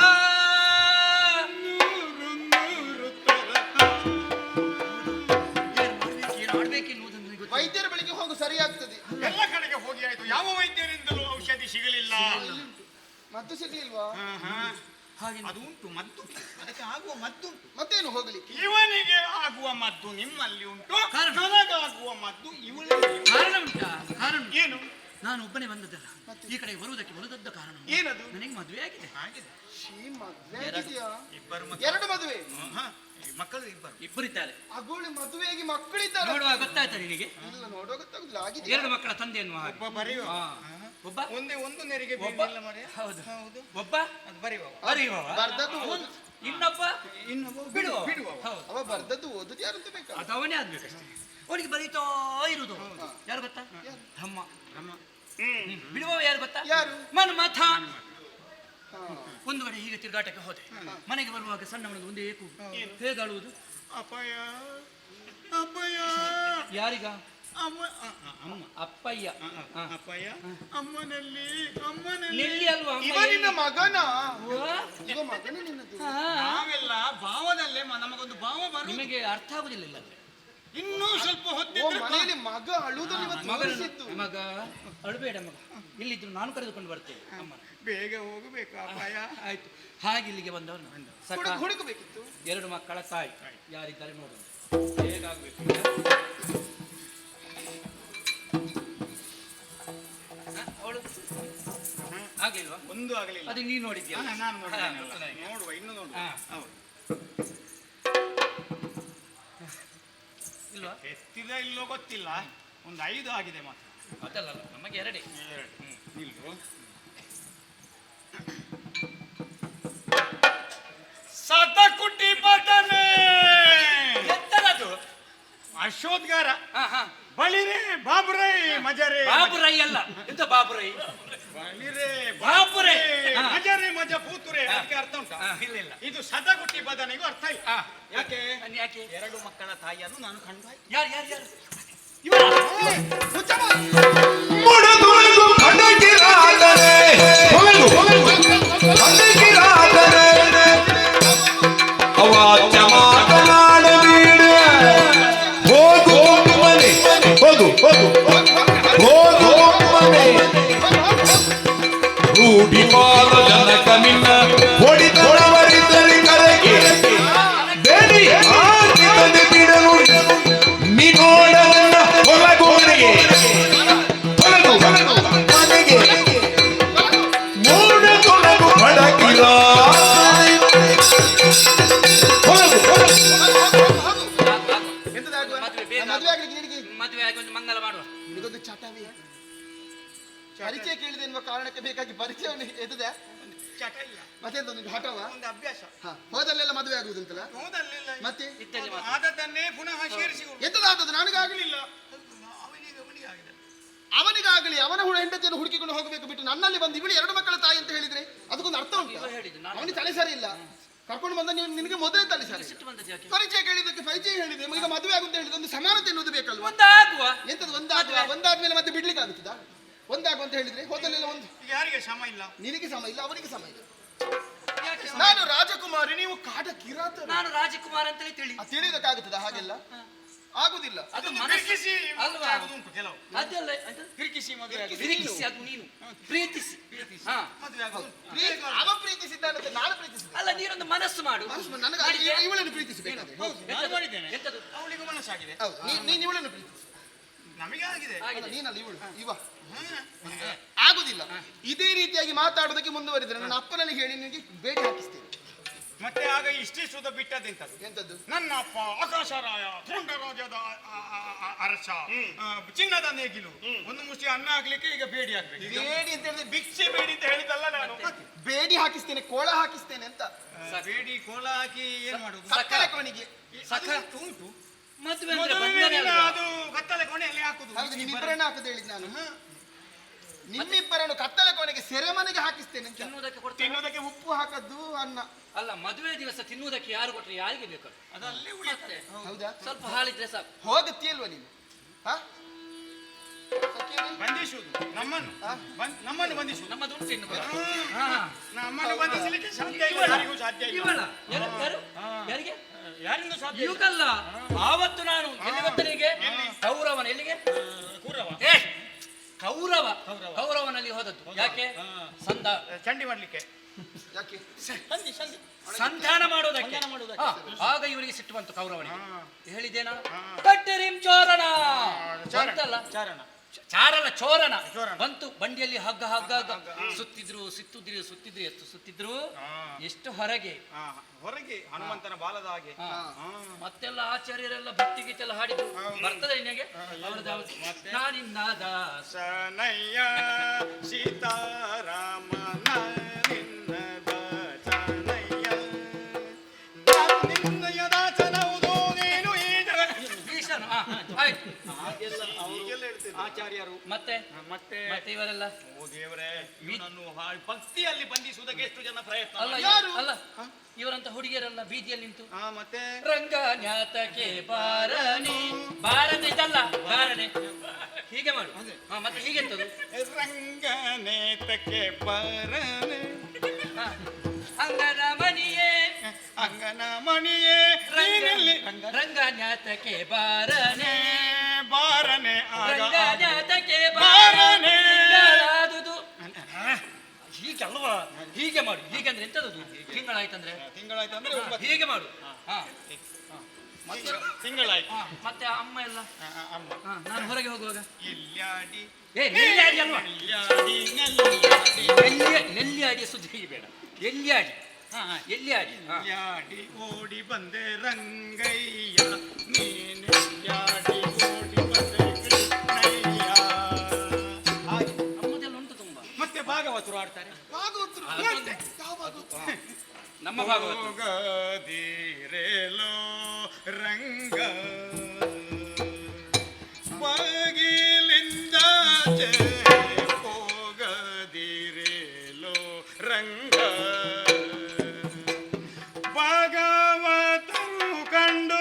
ಏನ್ ಮಾಡ್ಬೇಕೆನ್ನುವುದು ಹೋಗ್ಬೇಕು. ವೈದ್ಯರ ಬಳಿಗೆ ಹೋಗು, ಸರಿ ಆಗ್ತದೆ. ಎಲ್ಲ ಕಡೆಗೆ ಹೋಗಿ ಆಯ್ತು, ಯಾವ ವೈದ್ಯರಿಂದಲೂ ಔಷಧಿ ಸಿಗಲಿಲ್ಲ. ಮದ್ದು ಸಿಗ್ಲಿಲ್ವಾ? ಅದು ಉಂಟು ಮದ್ದು, ಅದಕ್ಕೆ ಆಗುವ ಮದ್ದು ಉಂಟು. ಮತ್ತೇನು ಹೋಗ್ಲಿಕ್ಕೆ? ಇವನಿಗೆ ಆಗುವ ಮದ್ದು ನಿಮ್ಮಲ್ಲಿ ಉಂಟು, ನನಗಾಗುವ ಮದ್ದು ಇವಳಿಗೆ. ಕಾರಣ ಉಂಟಾ? ಕಾರಣ ಏನು? ನಾನು ಒಬ್ಬನೇ ಬಂದದ್ದಲ್ಲ, ಈ ಕಡೆ ಬರುವುದಕ್ಕೆ ಬರುದದ್ದ ಕಾರಣ ಏನದು? ನನಗೆ ಮದುವೆ ಆಗಿದೆ. ಮದುವೆ ಆಗಿದೆಯಾ? ಇಬ್ಬರು ಎರಡು ಮದುವೆ? ಮಕ್ಕಳು ಇಬ್ಬರು. ಇಬ್ಬರಿದ್ದಾರೆ. ಅಗೋಳಿ ಮದುವೆಯಾಗಿ ಮಕ್ಕಳಿದ್ದಾರೆ? ನೋಡುವಾಗ ಗೊತ್ತಾಯ್ತಾ ನಿನಗೆ? ಇಲ್ಲ, ನೋಡುವಾಗ ಗೊತ್ತಾಗುದಿಲ್ಲ. ಆಗಿದೆ. ಎರಡು ಮಕ್ಕಳ ತಂದೆ ಎನ್ನುವ ಹಾಗೆ. ಒಬ್ಬ ಬರೆಯುವ, ಒಬ್ಬ ಒಂದು ನೆರಿಗೆ ಒಬ್ಬ ಇಲ್ಲ ಮಾರ್ರೆ. ಹೌದು ಹೌದು, ಒಬ್ಬ ಅದು ಬರೆಯುವ. ಬರ್ದದ್ದು ಅವನು ಇನ್ನೊಬ್ಬ ಬಿಡುವ. ಹೌದು. ಅವ ಬರ್ದದ್ದು ಓದುದು ಯಾರು ಅಂತ ಬೇಕಾ? ಅದು ಅವನೇ ಆಗ್ಬೇಕಷ್ಟೇ. ಅವನಿಗೆ ಬರೀತಾ ಇರುವುದು ಯಾರು ಗೊತ್ತಾ? ಧಮ್ಮ. ಬಿಡುವ ಯಾರು ಗೊತ್ತಾ? ಯಾರು? ಮನ್ಮಥ. ಒಂದು ಕಡೆ ಹೀಗೆ ತಿರುಗಾಟಕ್ಕೆ ಹೋದೆ, ಮನೆಗೆ ಬರುವಾಗ ಸಣ್ಣವನಿಗೆ ಒಂದೇ ಕೂಗು. ಹೇಗಾಳುವುದು? ಅಪಾಯ ಅಪಾಯ. ಯಾರಿಗ? ಅಮ್ಮ ಅಪ್ಪಯ್ಯ. ಅಪಾಯ ಅಮ್ಮನಲ್ಲಿ ನೆಲ್ಲಿ ಅಲ್ವಾ? ಇವನಿನ ಮಗನ? ಇವ ಮಗನ ನಿನ್ನದು? ನಾವೆಲ್ಲ ಭಾವದಲ್ಲೇ ನಮಗೊಂದು ಭಾವ ಬರು. ನಿಮಗೆ ಅರ್ಥ ಆಗುದಿಲ್ಲ ಇಲ್ಲಂದ್ರೆ ಇನ್ನೂ ಸ್ವಲ್ಪ ಓ, ಹೊತ್ತಿದ್ರೆ ಮನೆಯಲ್ಲಿ ಮಗ ಅಳುವುದನ್ನು ಇವತ್ತು ತೋರಿಸಿದ್ದು. ಮಗ ಅಳಬೇಡ ಮಗ, ಇಲ್ಲಿದ್ರು ನಾನು ಕರೆದುಕೊಂಡು ಬರ್ತೇನೆ. ಅಮ್ಮ ಬೇಗ ಹೋಗಬೇಕು. ಅಪಾಯ. ಆಯ್ತು. ಹಾಗೆ ಇಲ್ಲಿಗೆ ಬಂದವನು ಸಖ, ಹುಡುಕಬೇಕಿತ್ತು. ಎರಡು ಮಕ್ಕಳ ತಾಯಿ ಯಾರಿದ್ದಾರೆ ನೋಡು. ಹೇಗಾಗ್ಬೇಕು? ಅವಳು ಆಗಿಲ್ವಾ? ಒಂದು ಆಗಲಿಲ್ಲ. ಅದು ನೀನು ನೋಡಿದ್ಯಾ? ನಾನು ನೋಡುವ, ಇನ್ನು ನೋಡುವ. ಹೌದು. ಇಲ್ವಾ? ಎತ್ತಿದ ಇಲ್ಲೋ ಗೊತ್ತಿಲ್ಲ, ಒಂದು 5 ಆಗಿದೆ ಮಾತ್ರ. ಅದಲ್ಲ, ನಮಗೆ ಎರಡೇ. ನಿಲ್ಲು. ಸತಕುಟಿ ಬದನೆ ಎತ್ತರದು ಅಶೋದ್ಗಾರ ಬಳಿರೇ ಬಾಬುರೈ ಮಜರೆ. ಬಾಬುರೈ ಅಲ್ಲ, ಎಂತ ಬಾಬುರೈ? ಬಳಿರೇ ಬಾಬುರೈ ಮಜರೆ ಮಜ ಪೂತುರೆ. ಅದಕ್ಕೆ ಅರ್ಥ ಉಂಟಾ? ಇಲ್ಲ. ಇದು ಸತಕುಟಿ ಬದನೆಗೂ ಅರ್ಥ ಇಲ್ಲ. ಯಾಕೆ? ಯಾಕೆ? 2 ಮಕ್ಕಳ ತಾಯಿಯನ್ನು ನಾನು ಕಂಡು. ಯಾರು ಯಾರು ಯಾರು? ಮುಡದೊಳಗು ಖಡಗಿರಾದರೆ ಖಡಗಿರಾದರೆ ಅವಾಚ್ಯ ಮಾತನಾಡಬೇಡ. ಹೋಗು ಮನೆ, ಹೋಗು ಹೋಗು ಮನೆ. ರೂಢಿಪಾಲ ಜನಕ ನಿನ್ನ ಹೊಡಿತವರಿದ್ದರೆ ಕರೆಗೆ ಬೇಡಿ ಹಾಕಿದಂತೆ ಬಿಡಲು ನೀನೋಡವನ್ನ ಹೊಲಗೋಡೆಗೆ ಹೊಲಗು ಮನೆಗೆ ಮೂಡ ತೊಲಗು ಬಡಕಿರ ಹೊಲಗು. ಎಂತದಾಗುವ? ಮದುವೆ ಮದುವೆ ಆಗ್ಲಿಕ್ಕೆ ನಿನಗೆ ಮದುವೆ ಆಗಿ ಒಂದು ಮಂಗಲ ಮಾಡುವ. ನಿನಗೊಂದು ಚಟವೇ? ಪರಿಚಯ ಕೇಳಿದೆ ಎನ್ನುವ ಕಾರಣಕ್ಕೆ ಬೇಕಾಗಿ ಪರಿಚಯವನ್ನು ಎತ್ತದೆ. ಚಟ ಇಲ್ಲ, ಮತ್ತೆಂತ ಒಂದು ಹಠವ? ಒಂದು ಅಭ್ಯಾಸ. ಹೋದಲ್ಲೆಲ್ಲ ಮದುವೆ ಆಗುವುದಂತಲ್ಲ? ಹೋದಲ್ಲಿಲ್ಲ, ಮತ್ತೆ ಇದ್ದಲ್ಲಿ ಮಾತ್ರ. ಆದದ್ದನ್ನೇ ಪುನಃ ಸೇರಿಸಿ. ಎಂತದಾದದ್ದು? ನನಗಾಗಲಿಲ್ಲ. ಅವನಿಗೆ ಆಗಿದೆ. ಅವನಿಗಾಗಲಿ, ಅವನ ಹೆಂಡತಿಯನ್ನು ಹುಡುಕಿಕೊಂಡು ಹೋಗಬೇಕು ಬಿಟ್ಟು ನನ್ನಲ್ಲಿ ಬಂದು ಇವಳು 2 ಮಕ್ಕಳ ತಾಯಿ ಅಂತ ಹೇಳಿದ್ರೆ ಅದಕ್ಕೊಂದು ಅರ್ಥ ಉಂಟು. ಹೇಳಿದ್ದು ನಾನು. ಅವನಿಗೆ ತಲೆ ಸರಿ ಇಲ್ಲ. ಕರ್ಕೊಂಡು ಬಂದ ನಿನಗೆ ಮೊದಲೇ ತಲೆ ಸರಿ. ಸಿಟ್ಟು ಬಂದದ್ದು ಯಾಕೆ? ಪರಿಚಯ ಕೇಳಿದ್ದಕ್ಕೆ ಪರಿಚಯ ಹೇಳಿದೆ, ಈಗ ಮದುವೆ ಆಗುಂತ ಹೇಳಿದ್ರೆ ಒಂದು ಸಮಾನತೆ ಎನ್ನುವುದು ಬೇಕಲ್ವಾ? ಒಂದಾಗುವ. ಎಂತದ್ದು ಒಂದಾಗುವ? ಒಂದಾದ್ಮೇಲೆ ಮತ್ತೆ ಬಿಡ್ಲಿಕ್ಕೆ ಆಗುತ್ತದಾ? ಒಂದಾಗುವ ಅಂತ ಹೇಳಿದ್ರೆ ಹೋದಲ್ಲೆಲ್ಲ ಒಂದು. ಈಗ ಯಾರಿಗೆ ಶ್ರಮ ಇಲ್ಲ? ನಿನಗೆ ಸಮ ಇಲ್ಲ, ಅವನಿಗೆ ಸಮ ಇಲ್ಲ. ನಾನು ರಾಜಕುಮಾರಿ, ನೀವು ಕಾಡ ಕಿರಾತ. ನಾನು ರಾಜಕುಮಾರ್ ಅಂತಲೇ ತಿಳಿ. ತಿಳಿಯೋದಕ್ಕಾಗುತ್ತದ? ಹಾಗೆಲ್ಲ ಆಗುದಿಲ್ಲ. ಅದು ಅದನ್ನು ಮನಸ್ಸು ಪ್ರೀತಿಸಿ ಅಲ್ವಾ? ಆಗುದುಂಟು ಕೆಲವು. ಅದೆಲ್ಲ ಪ್ರೀತಿಸಿ ಮದುವೆ ಆಗುದು. ಪ್ರೀತಿಸಿ, ಅದು ನೀನು ಪ್ರೀತಿಸಿ. ಹಾ, ಮದುವೆ ಆಗುದು. ಅವ ಪ್ರೀತಿಸಿದ್ದಾನಂತೆ ನಾನು ಪ್ರೀತಿಸಿದ್ದೆ. ಅಲ್ಲ, ನೀನೊಂದು ಮನಸ್ಸು ಮಾಡು. ನನಗೆ ಇವಳನ್ನು ಪ್ರೀತಿಸಬೇಕಾದ್ರೆ. ಹೌದು, ನಾನು ಮಾಡಿದ್ದೇನೆ. ಎಂತದು? ಅವಳಿಗೂ ಮನಸ್ಸಾಗಿದೆ. ಹೌದು, ನೀನು ಇವಳನ್ನು ಪ್ರೀತಿಸಿ. ನಮಗೆ ಆಗಿದೆ. ಆಗಿದೆ. ನೀನಲ್ಲ ಇವಳು. ಆಗುದಿಲ್ಲ. ಇದೇ ರೀತಿಯಾಗಿ ಮಾತಾಡೋದಕ್ಕೆ ಮುಂದುವರಿದ್ರೆ ನನ್ನ ಅಪ್ಪನಲ್ಲಿ ಹೇಳಿ ನಿನಗೆ ಬೇಡಿ ಹಾಕಿಸ್ತೇನೆ. ಮತ್ತೆ ಆಗ ಇಷ್ಟೇ ಸುದ ಬಿಟ್ಟದೆಂತದ್ದು? ಎಂತದ್ದು? ನನ್ನ ಅಪ್ಪ ಆಕಾಶರಾಯ ಧೂಂಡರಾಜದ ಅರಸ, ಚಿನ್ನದ ನೇಗಿಲು, ಒಂದು ಮುಷ್ಟಿ ಅನ್ನ ಆಗ್ಲಿಕ್ಕೆ ಈಗ ಬೇಡಿ ಆಗ್ಬೇಕು. ಬೇಡಿ ಅಂತ ಹೇಳಿದ್ರೆ ಭಿಕ್ಷೆ ಬೇಡಿ ಅಂತ ಹೇಳಿದಲ್ಲ ನಾನು. ಬೇಡಿ ಹಾಕಿಸ್ತೇನೆ, ಕೋಳ ಹಾಕಿಸ್ತೇನೆ ಅಂತ. ಬೇಡಿ ಕೋಲ ಹಾಕಿ ಏನ್ ಮಾಡುದು? ಸಕ್ಕರೆ ಕೋಣಿಗೆ ಉಂಟು. ಮದುವೆ ಅಂದ್ರೆ ಬಂಧನ ಅಲ್ವಾ? ಅದು ಕತ್ತಲೆ ಕೋಣೆಯಲ್ಲಿ ಹಾಕುದು. ಹೌದು, ನಿಮ್ಮಿಬ್ಬರನ್ನ ಹಾಕುದು ಹೇಳಿದ್ ನಾನು. ನಿಮ್ಮಿಬ್ಬರನ್ನು ಕತ್ತಲೆ ಕೋಣೆಗೆ ಸೆರೆಮನೆಗೆ ಹಾಕಿಸ್ತೇನೆ ಅಂತ. ತಿನ್ನುವುದಕ್ಕೆ ಕೊಡ್ತಾರೆ. ತಿನ್ನೋದಕ್ಕೆ ಉಪ್ಪು ಹಾಕದ್ದು ಅನ್ನ. ಅಲ್ಲ, ಮದುವೆ ದಿವಸ ತಿನ್ನುವುದಕ್ಕೆ ಯಾರು ಕೊಟ್ರೆ ಯಾರಿಗೆ ಬೇಕು? ಅದಲ್ಲಿ ಮತ್ತೆ ಹೌದಾ? ಸ್ವಲ್ಪ ಹಾಲಿದ್ರೆ ಸಾಕು. ಹೋಗುತ್ತೀಯಲ್ವಾ ನೀನು? ಬಂಧಿಸುವುದು ನಮ್ಮನ್ನು ಬಂಧಿಸುವುದು. ನಮ್ಮದು ಉಂಟು ಇನ್ನು. ನಮ್ಮನ್ನು ಬಂಧಿಸಲಿಕ್ಕೆ ಸಾಧ್ಯ ಇಲ್ಲ, ಯಾರಿಗೂ ಸಾಧ್ಯ ಇಲ್ಲ. ಇವಳ ಯಾರು? ಯಾರಿಗೆ? ಯಾರಿಂದ ಸಾಧ್ಯ? ಇವಕ್ಕಲ್ಲ. ಆವತ್ತು ನಾನು ಎಲ್ಲಿ ಗೊತ್ತನಿಗೆ ಕೌರವನ ಎಲ್ಲಿಗೆ ಬಂದದ್ದು. ಯಾಕೆ? ಸಂಧ ಚಂಡಿ ಮಾಡ್ಲಿಕ್ಕೆ. ಯಾಕೆ ಸಂಧಿ ಸಂಧಿ ಸಂಧಾನ ಮಾಡೋದಕ್ಕೆ. ಮಾಡುವುದಕ್ಕೆ. ಆಗ ಇವರಿಗೆ ಸಿಟ್ಟು ಬಂತು ಕೌರವನಿಗೆ. ಹೇಳಿದೇನಾ? ಕಟ್ಟರಿಂ ಚೋರಣ ಬಂತಲ್ಲ, ಚಾರಣ ಚಾರಲ್ಲ ಚೋರಣ ಚೋರಣ. ಬಂತು. ಬಂಡಿಯಲ್ಲಿ ಹಗ್ಗ ಹಗ್ಗ ಹಗ್ಗ ಸುತ್ತಿದ್ರು ಎತ್ತು ಸುತ್ತಿದ್ರು. ಎಷ್ಟು ಹೊರಗೆ ಹೊರಗೆ ಹನುಮಂತನ ಬಾಲದ ಹಾಗೆ. ಮತ್ತೆಲ್ಲ ಆಚಾರ್ಯರೆಲ್ಲ ಭಕ್ತಿ ಗೀತೆಲ್ಲ ಹಾಡಿದ್ರು. ಬರ್ತದೆ ನಿನಗೆ? ನಾನಿನ್ನ ದಾಸ ಸನಯ್ಯ ಸೀತಾರಾಮ ನಿನ್ನ ದಾಸನಯ್ಯ ನಿನ್ನಯ ದಾಸನವುದು ನೀನು ಈ ಜಗ. ಭೀಷಣ. ಆಯ್ತು. ಹೀಗೆಲ್ಲ ಹೇಳ್ತಿದ್ರು ಆಚಾರ್ಯರು. ಮತ್ತೆ ಮತ್ತೆ ಮತ್ತೆ ಇವರೆಲ್ಲ ಓ ದೇವರೇ, ಇವನನ್ನು ಭಕ್ತಿಯಲ್ಲಿ ಬಂಧಿಸುವುದಕ್ಕೆ ಎಷ್ಟು ಜನ ಪ್ರಯತ್ನ ಅಲ್ಲ ಮಾಡಿದ್ರು. ಅಲ್ಲ ಇವರಂತ ಹುಡುಗಿಯರೆಲ್ಲ ಬೀದಿಯಲ್ಲಿ ನಿಂತು ಮತ್ತೆ ರಂಗನ್ಯಾತಕ್ಕೆ ಬಾರನೆ ಬಾರನೆ ಇದಲ್ಲ ಬಾರನೆ ಹೀಗೆ ಮಾಡು. ಮತ್ತೆ ಹೀಗೆಂತದು? ರಂಗನೇತಕ್ಕೆ ಬರನೆ ಅಂಗನ ಮಣಿಯೇ ಅಂಗನ ಮಣಿಯೇ ರಂಗನ್ಯಾತಕ್ಕೆ ಬಾರನೆ ಬಾರನೆ ರಂಗನ್ಯಾತಕ್ಕೆ ಬಾರನೆ. ಹೀಗಲ್ವಾ? ಹೀಗೆ ಮಾಡು. ಹೀಗಂದ್ರೆ ಎಂತದದು? ತಿಂಗಳಾಯ್ತಂದ್ರೆ ಹೀಗೆ ಮಾಡು. ತಿಂಗಳಾಯ್ತು. ಮತ್ತೆ ಅಮ್ಮ ಎಲ್ಲ ಅಮ್ಮ ನಾನು ಹೊರಗೆ ಹೋಗುವಾಗ ಇಲ್ಲಾಡಿ ನೆಲ್ಲಿಯಾಡಿ ಅಲ್ವಾ? ಇಲ್ಲಾಡಿ ನೆಲ್ಲಿಯಾಡಿಯ ಸುದ್ದಿ ಹೀಗೆ ಎಲ್ಲಿ ಆಡಿ. ಎಲ್ಲಿ ಆಡಿ? ಯಾಡಿ ಓಡಿ ಬಂದೆ ರಂಗಯ್ಯ ನೀನೆಲ್ಲಾಡಿ ಓಡಿ ಬಂದೆ ಕೃಷ್ಣಯ್ಯ. ನಮ್ಮದೆಲ್ಲ ಉಂಟು ತುಂಬಾ. ಮತ್ತೆ ಭಾಗವತರು ಆಡ್ತಾರೆ. ಭಾಗವತರು ಅದೊಂದು. ಯಾವ ಭಾಗವತರು? ನಮ್ಮ ಭಾಗವತ ಹೋಗದಿರೆಲೋ ರಂಗ ಬಾಗಿಲಿಂದಾಚೆ ಹೋಗದಿರೆಲೋ ರಂಗ ಭಾಗವತರು ಕಂಡು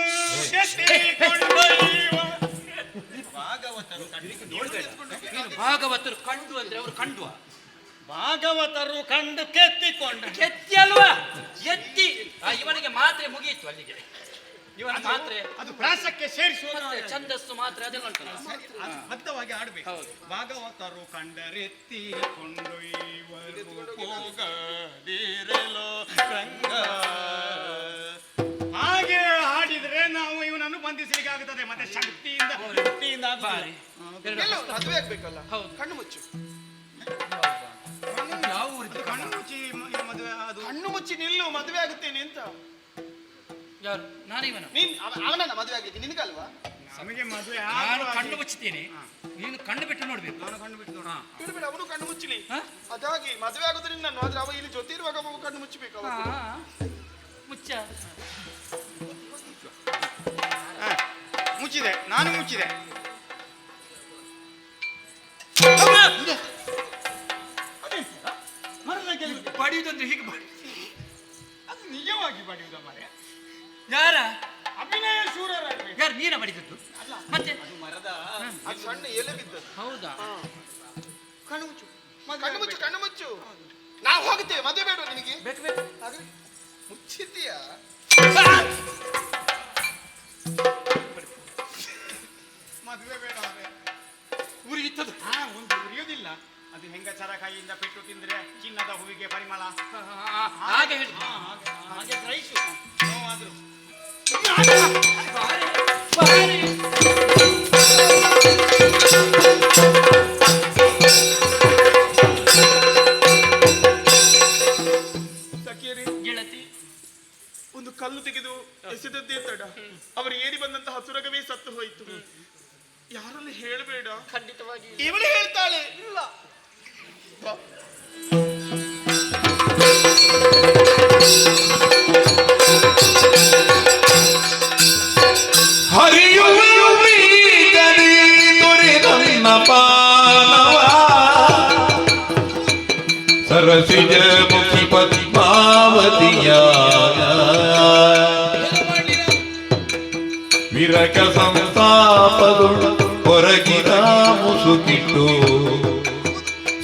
ಭಾಗವತರು ಕಂಡು ಅಂದ್ರೆ ಅವರು ಕಂಡುವ ಭಾಗವತರು ಕಂಡು ಕೆತ್ತಿಕೊಂಡು ಎತ್ತಿ ಅಲ್ವಾ? ಎತ್ತಿ ಇವನಿಗೆ ಮಾತ್ರೆ ಮುಗಿಯಿತು ಅಲ್ಲಿಗೆ. ಇವನ ಮಾತ್ರೆ ಅದು ಪ್ರಾಸಕ್ಕೆ ಸೇರಿಸುವ ಛಂದಸ್ಸು ಮಾತ್ರ ಅದೆಲ್ಲ ಉಂಟಲ್ಲ. ಬದ್ಧವಾಗಿ ಆಡ್ಬೇಕು. ಭಾಗವತರು ಕಂಡರೆತ್ತಿಕೊಂಡು ಇವರು ಹೋಗದಿರಲೋ ರಂಗ. ಹಾಗೆ ಹಾಡಿದ್ರೆ ನಾವು ಇವನನ್ನು ಬಂಧಿಸಲಿಕ್ಕೆ ಆಗುತ್ತದೆ. ಮತ್ತೆ ಶಕ್ತಿಯಿಂದ ಎಲ್ಲೋ ಮದುವೆ ಆಗ್ಬೇಕಲ್ಲ. ಕಣ್ಣು ಮುಚ್ಚು. ಯಾವ ಊರಿದ್ದು? ಕಣ್ಣು ಮುಚ್ಚಿ ಮದುವೆ ಅದು ಕಣ್ಣು ಮುಚ್ಚಿ ನಿಲ್ಲು, ಮದುವೆ ಆಗುತ್ತೇನೆ ಅಂತ. ಯಾರು? ನಾನಿವನು. ನೀನ್ ಅವನನ್ನ ಮದುವೆ ಆಗ್ಲಿಕ್ಕೆ ನಿನಗಲ್ವಾ? ನಮಗೆ ಮದುವೆ ನಾನು ಕಣ್ಣು ಮುಚ್ಚುತ್ತೇನೆ, ನೀನು ಕಣ್ಣು ಬಿಟ್ಟು ನೋಡ್ಬೇಕು. ನಾನು ಕಣ್ಣು ಬಿಟ್ಟು ನೋಡ. ಬಿಡು ಅವನು ಕಣ್ಣು ಮುಚ್ಚಲಿ. ಅದಾಗಿ ಮದುವೆ ಆಗುದ್ರಿಂದ ನಾನು ಆದ್ರೆ ಅವ ಇಲ್ಲಿ ಜೊತೆ ಇರುವಾಗ ಅವ ಕಣ್ಣು ಮುಚ್ಚಬೇಕು. ಮುಚ್ಚ ಮುಚ್ಚಿದೆ, ನಾನು ಮುಚ್ಚಿದೆ. ಬಡಿಯುವುದಂದ್ರೆ ಹೀಗೆ ಬಡಿ. ಅದು ನಿಜವಾಗಿ ಬಡಿಯುವುದ ಮಾರ್ರೆ. ಯಾರ ಅಭಿನಯ ಶೂರರಾಗಬೇಕು. ಯಾರು? ನೀನ ಬಡಿದದ್ದು? ಮತ್ತೆ ಅದು ಮರದ ಅದು ಸಣ್ಣ ಎಲೆ ಬಿದ್ದದ್ದು. ಹೌದಾ? ಕಣ್ಣು ಮುಚ್ಚು, ಕಣ್ಣು ಮುಚ್ಚು, ಕಣ್ಣು ಮುಚ್ಚು. ನಾವು ಹೋಗುತ್ತೇವೆ. ಮದುವೆ ಬೇಡ ನಿನಗೆ? ಬೇಕು ಬೇಕು. ಹಾಗೆ ಮುಚ್ಚಿದ್ದೀಯಾ? ಮದುವೆ ಬೇಡ ಮಾರ್ರೆ. ಉರಿಯುತ್ತದೆ. ಒಂದು ಉರಿಯೋದಿಲ್ಲ. ಅದು ಹೆಂಗಸರ ಕೈಯಿಂದ ಪೆಟ್ಟು ತಿಂದ್ರೆ ಚಿನ್ನದ ಹೂವಿಗೆ ಪರಿಮಳ. ಹಾಗೆ ಹೇಳಿ. ಹಾಗೆ ಗ್ರಹಿಸು. ನೋವಾದ್ರು ಗೆಳತಿ ಒಂದು ಕಲ್ಲು ತೆಗೆದು ಎಸೆದದ್ದೇ ತಡ. ಅವರು ಏರಿ ಬಂದಂತಹ ಸುರಗವೇ ಸತ್ತು ಹೋಯಿತು. ಯಾರಲ್ಲಿ ಹೇಳಬೇಡ. ಖಂಡಿತವಾಗಿ ಇವಳು ಹೇಳ್ತಾಳೆ. ಇಲ್ಲ ಹರಿಯುವ ದೊರೆತನ್ನ ಪಾನವ ಸರಸಿಜ ಮುಖಿ ಪದ್ಮಾವತಿಯ ವಿರಕ ಸಂತಾಪಗಳು ಹೊರಗಿನ ಮುಸುಕಿಟ್ಟು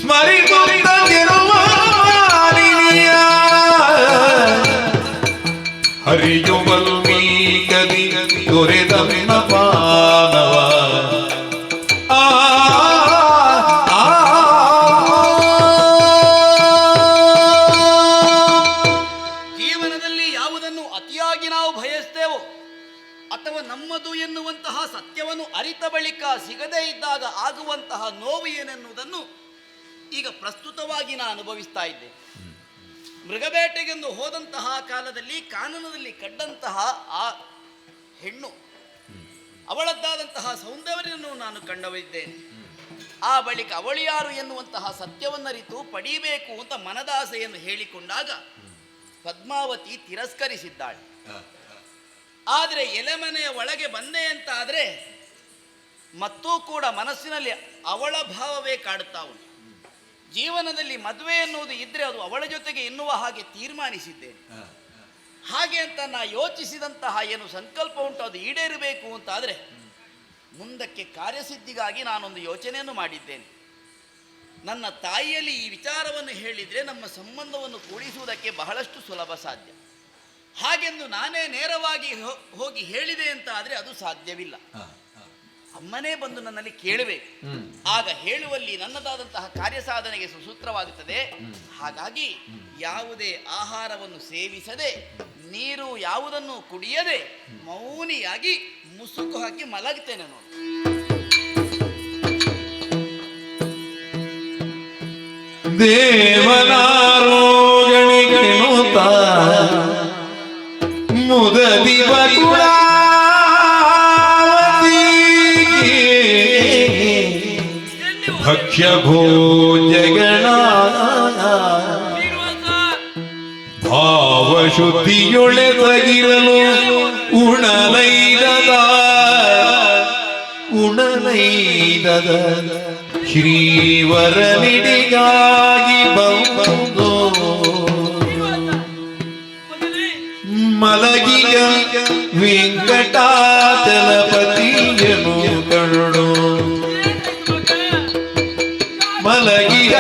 ಸ್ಮರಿಸುತ್ತಿರುವ ಹರಿಯುವಲ್ಮೀಕದಿ ದೊರೆತನ್ನ ಪಾನವ ಆ ಅರಿತ ಬಳಿಕ ಸಿಗದೇ ಇದ್ದಾಗ ಆಗುವಂತಹ ನೋವು ಏನೆನ್ನುವುದನ್ನು ಈಗ ಪ್ರಸ್ತುತವಾಗಿ ನಾನು ಅನುಭವಿಸ್ತಾ ಇದ್ದೆ. ಮೃಗಬೇಟೆಗೆಂದು ಹೋದಂತಹ ಕಾಲದಲ್ಲಿ ಕಾನನದಲ್ಲಿ ಕಡ್ಡಂತಹ ಆ ಹೆಣ್ಣು, ಅವಳದ್ದಾದಂತಹ ಸೌಂದರ್ಯವನ್ನು ನಾನು ಕಂಡವಿದ್ದೇನೆ. ಆ ಬಳಿಕ ಅವಳು ಯಾರು ಎನ್ನುವಂತಹ ಸತ್ಯವನ್ನರಿತು ಪಡೀಬೇಕು ಅಂತ ಮನದಾಸೆಯನ್ನು ಹೇಳಿಕೊಂಡಾಗ ಪದ್ಮಾವತಿ ತಿರಸ್ಕರಿಸಿದ್ದಾಳೆ. ಆದರೆ ಎಲೆಮನೆಯ ಒಳಗೆ ಬಂದೆ ಅಂತ ಆದರೆ ಮತ್ತೂ ಕೂಡ ಮನಸ್ಸಿನಲ್ಲಿ ಅವಳ ಭಾವವೇ ಕಾಡುತ್ತಾ ಉಂಟು. ಜೀವನದಲ್ಲಿ ಮದುವೆ ಎನ್ನುವುದು ಇದ್ರೆ ಅದು ಅವಳ ಜೊತೆಗೆ ಎನ್ನುವ ಹಾಗೆ ತೀರ್ಮಾನಿಸಿದ್ದೇನೆ. ಹಾಗೆ ಅಂತ ನಾ ಯೋಚಿಸಿದಂತಹ ಏನು ಸಂಕಲ್ಪ ಉಂಟು ಅದು ಈಡೇರಬೇಕು ಅಂತಾದರೆ ಮುಂದಕ್ಕೆ ಕಾರ್ಯಸಿದ್ಧಿಗಾಗಿ ನಾನೊಂದು ಯೋಚನೆಯನ್ನು ಮಾಡಿದ್ದೇನೆ. ನನ್ನ ತಾಯಿಯಲ್ಲಿ ಈ ವಿಚಾರವನ್ನು ಹೇಳಿದರೆ ನಮ್ಮ ಸಂಬಂಧವನ್ನು ಕೂಡಿಸುವುದಕ್ಕೆ ಬಹಳಷ್ಟು ಸುಲಭ ಸಾಧ್ಯ. ಹಾಗೆಂದು ನಾನೇ ನೇರವಾಗಿ ಹೋಗಿ ಹೇಳಿದೆ ಅಂತ ಆದರೆ ಅದು ಸಾಧ್ಯವಿಲ್ಲ. ಅಮ್ಮನೇ ಬಂದು ನನ್ನಲ್ಲಿ ಕೇಳಬೇಕು. ಆಗ ಹೇಳುವಲ್ಲಿ ನನ್ನದಾದಂತಹ ಕಾರ್ಯಸಾಧನೆಗೆ ಸುಸೂತ್ರವಾಗುತ್ತದೆ. ಹಾಗಾಗಿ ಯಾವುದೇ ಆಹಾರವನ್ನು ಸೇವಿಸದೆ, ನೀರು ಯಾವುದನ್ನು ಕುಡಿಯದೆ ಮೌನಿಯಾಗಿ ಮುಸುಕು ಹಾಕಿ ಮಲಗ್ತೇನೆ ನೋಡಿ. ದೇವನಾರೋಗಣಿಗೆನುತ ಮುದದಿ ಭಕ್ಷ್ಯ ಭೋಜಗಣ ಭಾವಶುದ್ಧಿಯೊಳೆದಗಿರಲು ಉಣಲೈದದ ಶ್ರೀವರನಿಡಿಗಾಗಿ ಬಂದು ಮಲಗಿಯ ವೆಂಕಟಾಚಲಪತಿಯನು ಕಂಡು ಮಲಗಿಯ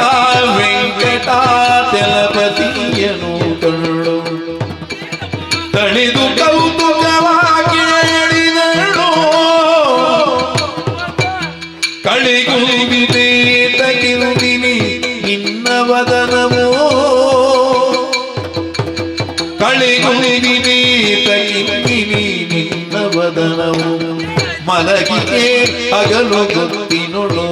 ವೆಂಕಟಾಚಲಪತಿಯನು ಕಂಡು ತಣಿದು ಕೌತುಕವಾಗಿ ಹೇಳಿದಳು ಕಳಿಗುವಿದೆ ತಗಿರುವಿನಿ ನಿನ್ನ ವದನವೋ ಕಳಿಗುವಿದೆ ತಗಿರುವಿನಿ ನಿನ್ನ ವದನವು ಮಲಗಿಗೆ ಹಗಲು ಗೊತ್ತಿನೊಳು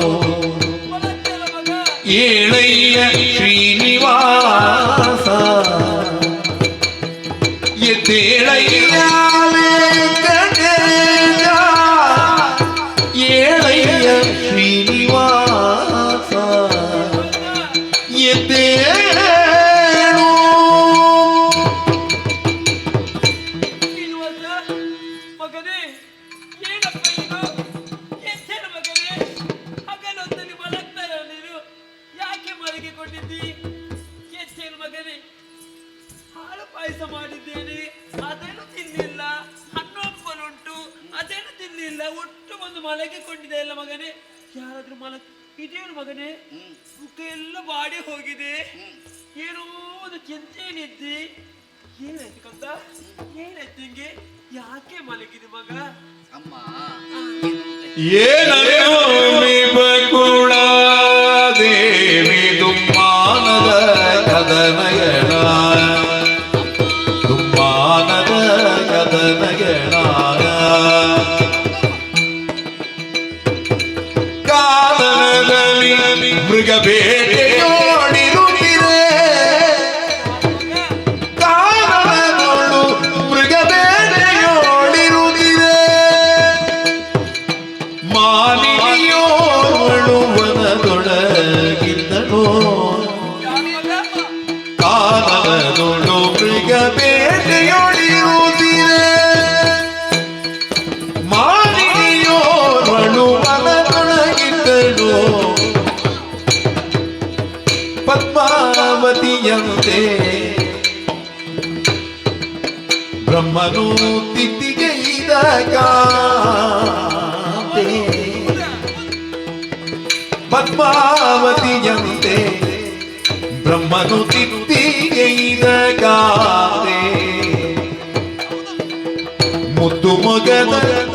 ಏಳಯ್ಯ ಶ್ರೀನಿವಾಸ ಎದ್ದೇಳಯ್ಯ ವೆಂಕಟೇಶ ಏಳಯ್ಯ ಶ್ರೀನಿವಾಸ ಎದ್ದೇಳು. ಮಗನೇ ಏನಪ್ಪ ಇದು? ಎದ್ದೇಳು ಮಗನೇ, ಹಗಲೊತ್ತಲ್ಲಿ ಮಲಗ್ತಾರ ನೀನು, ಯಾಕೆ ಮಲಗಿಕೊಂಡಿದ್ದಿ? ಎದ್ದೇಳು ಮಗನೇ, ಹಾಲು ಪಾಯಸ ಮಾಡಿದ್ದೇನೆ ಅದನ್ನು ತಿನ್ನಿಲ್ಲ, ಹಣ್ಣೊಪ್ಪಲುಂಟು ಅದನ್ನು ತಿನ್ನಿಲ್ಲ, ಒಟ್ಟು ಬಂದು ಮಲಗಿಕೊಂಡಿದೆ ಅಲ್ಲ ಮಗನೇ. ಯಾರಾದ್ರೂ ಇದೇನು ಮಗನೇ, ಮುಖ ಎಲ್ಲ ಬಾಡಿ ಹೋಗಿದೆ, ಏನೋ ಒಂದು ಚಿಂತೆಯಲ್ಲಿದ್ದಿ. ಏನಾಯ್ತು ಕಂದ, ಏನಾಯ್ತು ಹಿಂಗೆ, ಯಾಕೆ ಮಲಗಿದೆ ಮಗ? ಅಮ್ಮ ಏನಮಿ ಬಕುಳ ದೇವಿ ದುಮ್ಮಾನದ ಕದನಗಳ ದುಮ್ಮಾನದ ಕದನಗಳ ಕಾನನದಲ್ಲಿ ಮೃಗಬೇಟೆಯೋಡಿರುತ್ತಿರೆ ಕಾನನದೊಳು ಮೃಗಬೇಟೆಯೋಡಿರುತ್ತಿರೆ ಮಾಲಿನಿಯೋಳು ವನದೊಳಗಿದ್ದಳು ಕಾನನದೊಳು ಮೃಗಬೇಟೆಯೋಡಿರುತ್ತಿರೆ ಮಾಲಿನಿಯೋಳು ವನದೊಳಗಿದ್ದಳು ಪದ್ಮಾವತಿಯಂತೆ ಬ್ರಹ್ಮನು ತಿದ್ದಿಗೆಯಿದ ಕಾಂತೆ ಪದ್ಮಾವತಿಯಂತೆ ಬ್ರಹ್ಮನು ತಿದ್ದಿಗೆಯಿದ ಕಾಂತೆ ಮುದ್ದು ಮೊಗದ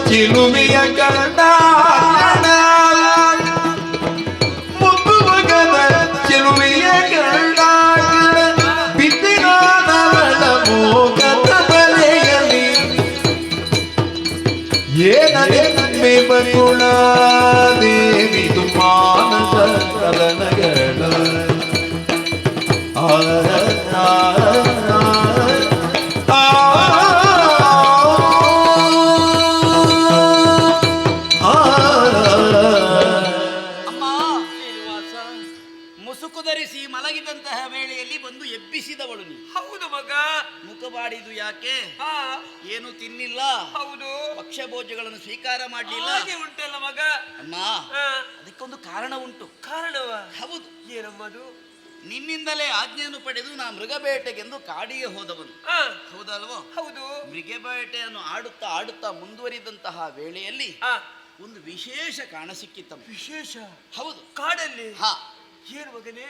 ಚಿಲುಮೆಯ ಕಂಡ ಮುದ್ದು ಮೊಗದ ಚಿಲುಮೆಯ ಕಂಡ ಬಿದ್ದಿನಾದವಳ ಮೋಗದ ಬಲೆಯಲ್ಲಿ ಏನದೆ ಬಕುಳ ದೇವಿದು ಮಾನಸ ಕಲನಗಳ ಅಮ್ಮ ಮುಸುಕು ಧರಿಸಿ ಮಲಗಿದಂತಹ ವೇಳೆಯಲ್ಲಿ ಬಂದು ಎಬ್ಬಿಸಿದವಳು ನೀ. ಹೌದು ಮಗ. ಮುಖ ಬಾಡಿದು ಯಾಕೆ? ಏನು ತಿನ್ನಿಲ್ಲ, ಹೌದು. ಭಕ್ಷ್ಯ ಭೋಜ್ಯಗಳನ್ನು ಸ್ವೀಕಾರ ಮಾಡಲಿಲ್ಲ. ಹಾಗೆ ಉಂಟಲ್ಲ ಮಗ. ಅಮ್ಮ ಅದಕ್ಕೊಂದು ಕಾರಣ ಉಂಟು. ಕಾರಣವ? ಹೌದು. ಏನಮ್ಮದು? ನಿನ್ನಿಂದಲೇ ಆಜ್ಞೆಯನ್ನು ಪಡೆದು ನಾ ಮೃಗಬೇಟೆಗೆಂದು ಕಾಡಿಗೆ ಹೋದವನು. ಹೌದಲ್ವೋ? ಹೌದು. ಮೃಗಬೇಟೆಯನ್ನು ಆಡುತ್ತಾ ಆಡುತ್ತಾ ಮುಂದುವರಿದಂತಹ ವೇಳೆಯಲ್ಲಿ ಒಂದು ವಿಶೇಷ ಕಾಣಸಿಕ್ಕಿತ್ತಮ್ಮ. ವಿಶೇಷ? ಹೌದು. ಕಾಡಲ್ಲಿ? ಹಾ. ಏನು ಮಗನೇ?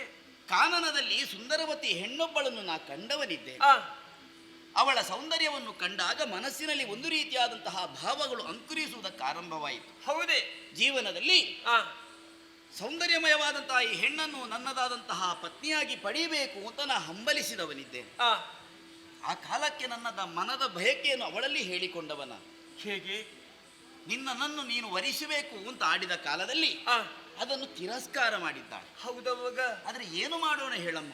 ಕಾನನದಲ್ಲಿ ಸುಂದರವತಿ ಹೆಣ್ಣೊಬ್ಬಳನ್ನು ನಾ ಕಂಡವನಿದ್ದೆ. ಅವಳ ಸೌಂದರ್ಯವನ್ನು ಕಂಡಾಗ ಮನಸ್ಸಿನಲ್ಲಿ ಒಂದು ರೀತಿಯಾದಂತಹ ಭಾವಗಳು ಅಂಕುರಿಸುವುದಕ್ಕೆ ಆರಂಭವಾಯಿತು. ಹೌದೇ? ಜೀವನದಲ್ಲಿ ಸೌಂದರ್ಯಮಯವಾದಂತಹ ಈ ಹೆಣ್ಣನ್ನು ನನ್ನದಾದಂತಹ ಪತ್ನಿಯಾಗಿ ಪಡೆಯಬೇಕು ಅಂತ ನಾ ಹಂಬಲಿಸಿದವನಿದ್ದೇನೆ. ಆ ಕಾಲಕ್ಕೆ ನನ್ನ ಮನದ ಬಯಕೆಯನ್ನು ಅವಳಲ್ಲಿ ಹೇಳಿಕೊಂಡವನ. ಹೇಗೆ? ನನ್ನನ್ನು ನೀನು ವರಿಸಬೇಕು ಅಂತ ಆಡಿದ ಕಾಲದಲ್ಲಿ ಅದನ್ನು ತಿರಸ್ಕಾರ ಮಾಡಿದ್ದಾಳೆ. ಹೌದಾ ಮಗ? ಆದ್ರೆ ಏನು ಮಾಡೋಣ ಹೇಳಮ್ಮ?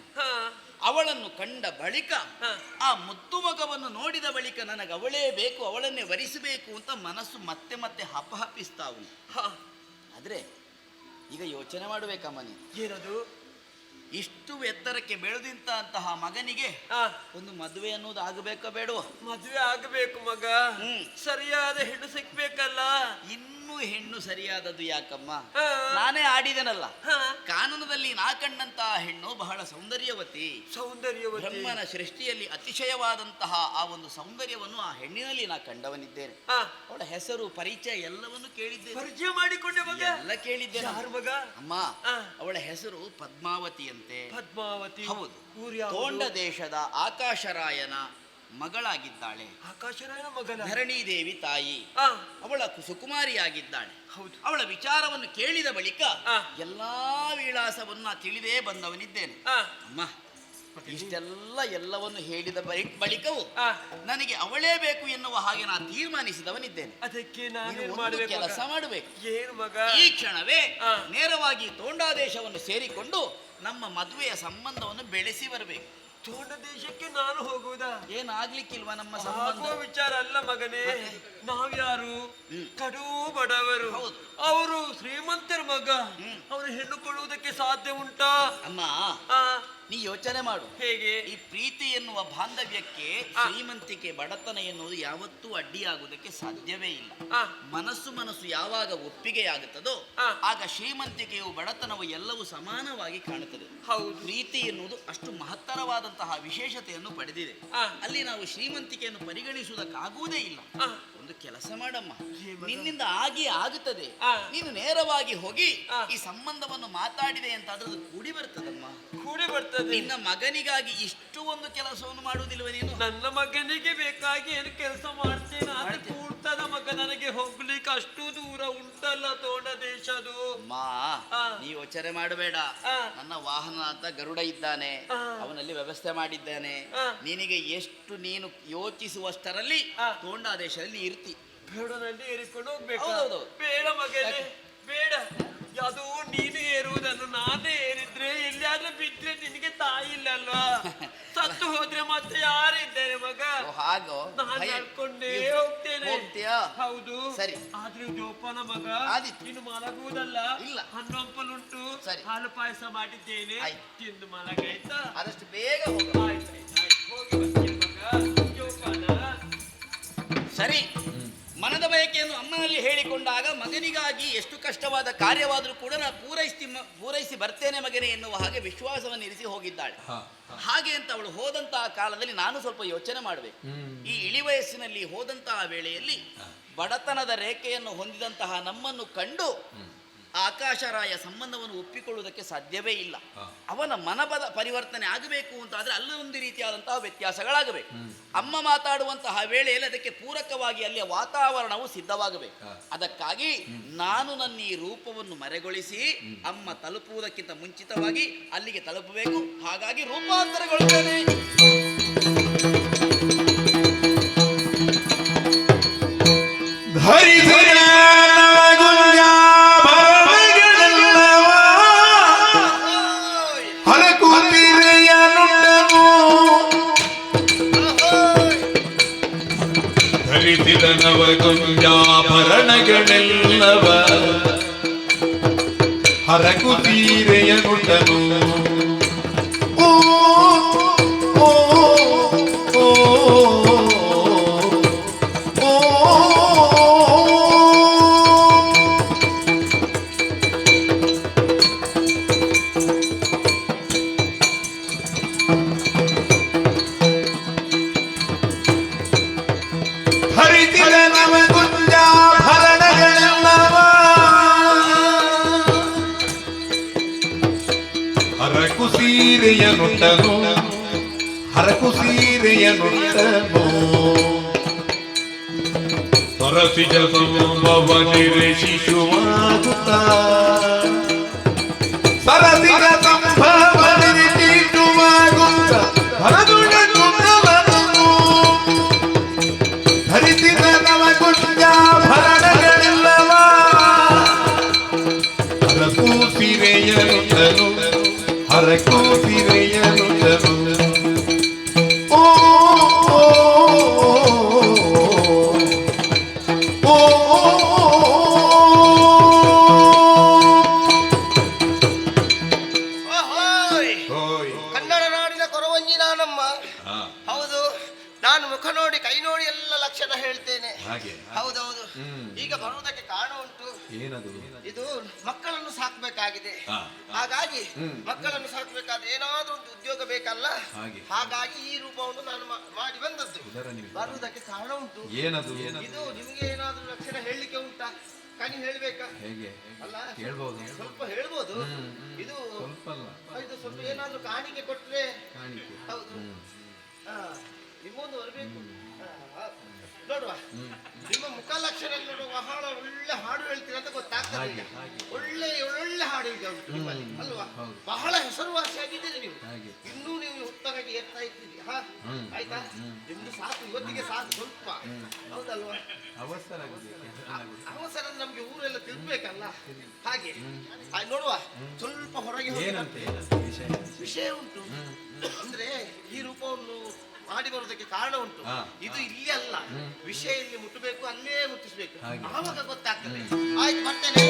ಅವಳನ್ನು ಕಂಡ ಬಳಿಕ ಆ ಮುದ್ದು ಮಗವನ್ನು ನೋಡಿದ ಬಳಿಕ ನನಗೆ ಅವಳೇ ಬೇಕು, ಅವಳನ್ನೇ ವರಿಸಬೇಕು ಅಂತ ಮನಸ್ಸು ಮತ್ತೆ ಮತ್ತೆ ಹಪ್ಪಹಪ್ಪಿಸ್ತಾ ಉಂಟು. ಆದ್ರೆ ಈಗ ಯೋಚನೆ ಮಾಡಬೇಕಮ್ಮ ನೀನು. ಏನದು? ಇಷ್ಟು ಎತ್ತರಕ್ಕೆ ಬೆಳೆದಂತಹ ಮಗನಿಗೆ ಒಂದು ಮದುವೆ ಅನ್ನೋದು ಆಗಬೇಕಾ ಬೇಡವಾ? ಮದುವೆ ಆಗಬೇಕು ಮಗ. ಸರಿಯಾದ ಹೆಣ್ಣು ಸಿಗ್ಬೇಕಲ್ಲ. ಇನ್ನೂ ಹೆಣ್ಣು ಸರಿಯಾದದ್ದು ಯಾಕಮ್ಮ? ನಾನೇ ಆಡಿದನಲ್ಲ, ಕಾನನದಲ್ಲಿ ನಾ ಕಂಡಂತಹ ಹೆಣ್ಣು ಬಹಳ ಸೌಂದರ್ಯವತಿ. ಬ್ರಹ್ಮನ ಸೃಷ್ಟಿಯಲ್ಲಿ ಅತಿಶಯವಾದಂತಹ ಆ ಒಂದು ಸೌಂದರ್ಯವನ್ನು ಆ ಹೆಣ್ಣಿನಲ್ಲಿ ನಾ ಕಂಡವನಿದ್ದೇನೆ. ಅವಳ ಹೆಸರು, ಪರಿಚಯ ಎಲ್ಲವನ್ನು ಕೇಳಿದ್ದೇನೆ. ಪರಿಚಯ ಮಾಡಿಕೊಂಡೆ ಮಗ? ಎಲ್ಲ ಕೇಳಿದ್ದೇನೆ. ಯಾರು ಮಗ? ಅಮ್ಮ, ಅವಳ ಹೆಸರು ಪದ್ಮಾವತಿ ಅಂತೆ. ಪದ್ಮಾವತಿ? ಹೌದು. ತೋಂಡ ದೇಶದ ಆಕಾಶರಾಯನ ಮಗಳಾಗಿದ್ದಾಳೆ. ಆಕಾಶರಾಯನ ಮಗನ? ಧರಣಿ ದೇವಿ ತಾಯಿ. ಅವಳ ಸುಕುಮಾರಿಯಾಗಿದ್ದಾಳೆ. ಹೌದು. ಅವಳ ವಿಚಾರವನ್ನು ಕೇಳಿದ ಬಳಿಕ ಎಲ್ಲಾ ವಿಳಾಸವನ್ನು ತಿಳಿದೇ ಬಂದವನಿದ್ದೇನೆ. ಅಮ್ಮ, ಇಷ್ಟೆಲ್ಲ ಎಲ್ಲವನ್ನು ಹೇಳಿದ ಬಳಿಕವೂ ನನಗೆ ಅವಳೇ ಬೇಕು ಎನ್ನುವ ಹಾಗೆ ನಾನು ತೀರ್ಮಾನಿಸಿದವನಿದ್ದೇನೆ. ಅದಕ್ಕೆ ಕೆಲಸ ಮಾಡಬೇಕು. ಏನು ಮಗ? ಈ ಕ್ಷಣವೇ ನೇರವಾಗಿ ತೋಂಡಾದೇಶವನ್ನು ಸೇರಿಕೊಂಡು ನಮ್ಮ ಮದುವೆಯ ಸಂಬಂಧವನ್ನು ಬೆಳೆಸಿ ಬರಬೇಕು. ತೋಂಡ ದೇಶಕ್ಕೆ ನಾನು ಹೋಗುವುದಾ? ಏನಾಗ್ಲಿಕ್ಕಿಲ್ವಾ ನಮ್ಮ ಸಂಬಂಧ? ವಿಚಾರ ಅಲ್ಲ ಮಗನೇ. ನಾವ್ಯಾರು ಕಡು ಬಡವರು, ಅವರು ಶ್ರೀಮಂತರ ಮಗ. ಅವರು ಹೆಣ್ಣು ಕೊಡುವುದಕ್ಕೆ ಸಾಧ್ಯ ಉಂಟಾ? ಅಮ್ಮ, ನೀ ಯೋಚನೆ ಮಾಡು. ಹೇಗೆ? ಈ ಪ್ರೀತಿ ಎನ್ನುವ ಬಾಂಧವ್ಯಕ್ಕೆ ಶ್ರೀಮಂತಿಕೆ ಬಡತನ ಎನ್ನುವುದು ಯಾವತ್ತೂ ಅಡ್ಡಿಯಾಗುವುದಕ್ಕೆ ಸಾಧ್ಯವೇ ಇಲ್ಲ. ಮನಸ್ಸು ಯಾವಾಗ ಒಪ್ಪಿಗೆಯಾಗುತ್ತದೋ ಆಗ ಶ್ರೀಮಂತಿಕೆಯು ಬಡತನವು ಎಲ್ಲವೂ ಸಮಾನವಾಗಿ ಕಾಣುತ್ತದೆ. ಪ್ರೀತಿ ಎನ್ನುವುದು ಅಷ್ಟು ಮಹತ್ತರವಾದಂತಹ ವಿಶೇಷತೆಯನ್ನು ಪಡೆದಿದೆ. ಅಲ್ಲಿ ನಾವು ಶ್ರೀಮಂತಿಕೆಯನ್ನು ಪರಿಗಣಿಸುವುದಕ್ಕಾಗುವುದೇ ಇಲ್ಲ. ಒಂದು ಕೆಲಸ ಮಾಡಮ್ಮ, ನಿನ್ನಿಂದ ಆಗುತ್ತದೆ. ನೀನು ನೇರವಾಗಿ ಹೋಗಿ ಈ ಸಂಬಂಧವನ್ನು ಮಾತಾಡಿದೆ ಅಂತ ಅದ್ರದ್ದು ಕೂಡಿ ಬರ್ತದಮ್ಮ. ಕೂಡಿ ಬರ್ತದೆ. ನಿನ್ನ ಮಗನಿಗಾಗಿ ಇಷ್ಟು ಒಂದು ಕೆಲಸವನ್ನು ಮಾಡುವುದಿಲ್ವ ನೀನು? ನನ್ನ ಮಗನಿಗೆ ಬೇಕಾಗಿ ಏನು ಕೆಲಸ ಮಾಡ್ತೇನೆ? ಅದು ಕೂಡ್ತದ ಮಗ. ನನಗೆ ಹೋಗ್ಲಿಕ್ಕೆ ಅಷ್ಟು ದೂರ ಉಂಟಲ್ಲ ತೋಂಡ ದೇಶದು. ನೀ ಯೋಚನೆ ಮಾಡಬೇಡ. ನನ್ನ ವಾಹನ ಅಂತ ಗರುಡ ಇದ್ದಾನೆ, ಅವನಲ್ಲಿ ವ್ಯವಸ್ಥೆ ಮಾಡಿದ್ದಾನೆ. ನಿನಗೆ ಎಷ್ಟು ನೀನು ಯೋಚಿಸುವಷ್ಟರಲ್ಲಿ ತೋಂಡಾ ದೇಶದಲ್ಲಿ ಇರ್ತಿ. ಗರುಡನಲ್ಲಿ ಏರಿಕೊಂಡು ಹೋಗ್ಬೇಕು? ಬೇಡ ಮಗನೇ, ಬೇಡ. ಅದು ನೀನು ಏರುವುದನ್ನು ನಾನೇ ಏರಿದ್ರೆ ಎಲ್ಲಿಯಾದ್ರೂ ಬಿದ್ರೆ ನಿನಗೆ ತಾಯಿ ಇಲ್ಲ ಅಲ್ವಾ? ಸತ್ತು ಹೋದ್ರೆ ಮತ್ತೆ ಯಾರಿದ್ದೇನೆ ಮಗ? ನಾನು ನಡ್ಕೊಂಡೇ ಹೋಗ್ತೇನೆ. ಹೌದು. ಸರಿ. ಆದ್ರೆ ಜೋಪಾನ ಮಗ, ಇನ್ನು ಮಲಗುವುದಲ್ಲ. ಇಲ್ಲ, ಹಣ್ಣೊಂಪಲುಂಟು, ಹಾಲು ಪಾಯಸ ಮಾಡಿದ್ದೇನೆ, ತಿಂದು ಮಲಗಾಯ್ತಾ? ಆದಷ್ಟು ಬೇಗ ಆಯ್ತು. ಹೋಗಿ ಬರ್ತೀನಿ ಮಗ, ಜೋಪಾನ. ಸರಿ. ಮನದ ಬಯಕೆಯನ್ನು ಅಮ್ಮನಲ್ಲಿ ಹೇಳಿಕೊಂಡಾಗ ಮಗನಿಗಾಗಿ ಎಷ್ಟು ಕಷ್ಟವಾದ ಕಾರ್ಯವಾದರೂ ಕೂಡ ನಾನು ಪೂರೈಸಿ ಬರ್ತೇನೆ ಮಗನೇ ಎನ್ನುವ ಹಾಗೆ ವಿಶ್ವಾಸವನ್ನು ಇರಿಸಿ ಹೋಗಿದ್ದಾಳೆ. ಹಾಗೆ ಅಂತ ಅವಳು ಹೋದಂತಹ ಕಾಲದಲ್ಲಿ ನಾನು ಸ್ವಲ್ಪ ಯೋಚನೆ ಮಾಡಬೇಕು. ಈ ಇಳಿ ವಯಸ್ಸಿನಲ್ಲಿ ಹೋದಂತಹ ವೇಳೆಯಲ್ಲಿ ಬಡತನದ ರೇಖೆಯನ್ನು ಹೊಂದಿದಂತಹ ನಮ್ಮನ್ನು ಕಂಡು ಆಕಾಶರಾಯ ಸಂಬಂಧವನ್ನು ಒಪ್ಪಿಕೊಳ್ಳುವುದಕ್ಕೆ ಸಾಧ್ಯವೇ ಇಲ್ಲ. ಅವನ ಮನಬದ ಪರಿವರ್ತನೆ ಆಗಬೇಕು ಅಂತಾದ್ರೆ ಅಲ್ಲೊಂದು ರೀತಿಯಾದಂತಹ ವ್ಯತ್ಯಾಸಗಳಾಗಬೇಕು. ಅಮ್ಮ ಮಾತಾಡುವಂತಹ ವೇಳೆಯಲ್ಲಿ ಅದಕ್ಕೆ ಪೂರಕವಾಗಿ ಅಲ್ಲಿಯ ವಾತಾವರಣವು ಸಿದ್ಧವಾಗಬೇಕು. ಅದಕ್ಕಾಗಿ ನಾನು ನನ್ನ ಈ ರೂಪವನ್ನು ಮರೆಗೊಳಿಸಿ ಅಮ್ಮ ತಲುಪುವುದಕ್ಕಿಂತ ಮುಂಚಿತವಾಗಿ ಅಲ್ಲಿಗೆ ತಲುಪಬೇಕು. ಹಾಗಾಗಿ ರೂಪಾಂತರಗೊಳ್ಳುತ್ತೇನೆ. ಧರಿ ಗುಂಜಾ ಹರಕು ಸೀರೆಯ ನುಟ್ಟನು ಓ ಓ ಓ ಹರಿತಿದ ನವಗುಂಜಾಭರಣಗಳೆಲ್ಲವ ಹರಕು ಸೀರೆಯ ನುಟ್ಟನು ಹರಕು ಸೀರೆಯ ನುಟ್ಟನು ಸರಸಿಜ ಸಂಭವನಿರೆ ಶಿಶುವಾಗುತ್ತ ಸರಸಿಜ ಸಂಭವನಿರೆ ಶಿಶುವಾಗುತ್ತ ಹರದುಳ ಕುಂದವನು ಧರಿಸಿದ ನವಗುಂಜಾಭರಣಗಳೆಲ್ಲವ ಹರಕು ಸೀರೆಯ ನುಟ್ಟನು ಹರಕು ಸೀರೆಯ ನುಟ್ಟನು ಓ ಓ ಕನ್ನಡ ನಾಡಿನ ಕೊರವಂಜಿ ನಾನಮ್ಮ. ಹೌದು, ನಾನು ಮುಖ ನೋಡಿ ಕೈ ನೋಡಿ ಎಲ್ಲ ಲಕ್ಷಣ ಹೇಳ್ತೇನೆ. ಹೌದೌದು. ಈಗ ಬರುವುದಕ್ಕೆ ಕಾರಣ ಉಂಟು. ಇದು ಮಕ್ಕಳನ್ನು ಸಾಕ್ಬೇಕಾಗಿದೆ. ಹಾಗಾಗಿ ಮಕ್ಕಳನ್ನು ಸಾಕ್ಬೇಕಾದ್ರೆ ಏನಾದ್ರೂ ಒಂದು ಉದ್ಯೋಗ ಬೇಕಲ್ಲ. ಹಾಗಾಗಿ ಈ ರೂಪವನ್ನು ನಾನು ಮಾಡಿ ಬಂದದ್ದು. ಬರುವುದಕ್ಕೆ ಕಾರಣ ಉಂಟು. ಇದು ನಿಮ್ಗೆ ಏನಾದ್ರೂ ಲಕ್ಷಣ ಹೇಳಲಿಕ್ಕೆ ಉಂಟಾ? ಕನಿ ಹೇಳ್ಬೇಕಾ? ಅಲ್ಲ, ಸ್ವಲ್ಪ ಹೇಳ್ಬೋದು. ಇದು ಸ್ವಲ್ಪ ಏನಾದ್ರೂ ಕಾಣಿಕೆ ಕೊಟ್ರೆ. ಹೌದು, ನಿಮ್ಮೊಂದು ಬರಬೇಕು. ನೋಡುವ, ನಿಮ್ಮ ಮುಖ ಲಕ್ಷಣ ನೋಡುವ. ಬಹಳ ಒಳ್ಳೆ ಹಾಡು ಹೇಳ್ತೀರ ಅಂತ ಗೊತ್ತಾಗ್ತದೆ. ಒಳ್ಳೆ ಒಳ್ಳೆ ಹಾಡು ಈಗ ಉಂಟು ನಿಮ್ಮಲ್ಲಿ ಅಲ್ವಾ? ಬಹಳ ಹೆಸರುವಾಸಿಯಾಗಿದ್ದೀರಿ ನೀವು. ಇನ್ನೂ ನೀವು ಉತ್ತಮವಾಗಿ ಏರ್ತಾ ಇದ್ದೀರಿ. ಆಯ್ತಾ? ನಿಮ್ದು ಸಾಕು, ಇವತ್ತಿಗೆ ಸಾಕು ಸ್ವಲ್ಪ. ಹೌದಲ್ವಾ? ಅವಸರ ನಮ್ಗೆ ಊರೆಲ್ಲ ತಿಳ್ಬೇಕಲ್ಲ. ಹಾಗೆ ನೋಡುವ, ಸ್ವಲ್ಪ ಹೊರಗೆ ವಿಷಯ ಉಂಟು. ಅಂದ್ರೆ ಈ ರೂಪವನ್ನು ಮಾಡಿ ಬರುವುದಕ್ಕೆ ಕಾರಣ ಉಂಟು. ಇದು ಇಲ್ಲಿ ಅಲ್ಲ, ವಿಷಯ ಇಲ್ಲಿ ಮುಟ್ಟಬೇಕು, ಅಲ್ಲೇ ಮುಟ್ಟಿಸ್ಬೇಕು. ಆವಾಗ ಗೊತ್ತಾಗ್ತದೆ. ಆಯ್ತು, ಬರ್ತೇನೆ.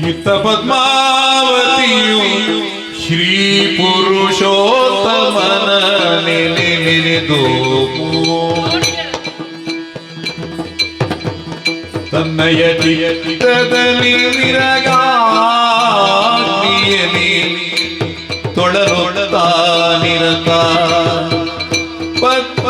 ಯುಕ್ತ ಪದ್ಮಾವತಿಯು ಶ್ರೀ ಪುರುಷೋತ್ತಮನ ನೆಲೆದು ತನ್ನಯ ಚಿತ್ತದಲ್ಲಿ ವಿರಗಾಗ್ನಿಯಲಿ ತೊಳಲೊಳತಾ ನಿರತ ಪದ್ಮಾವತಿ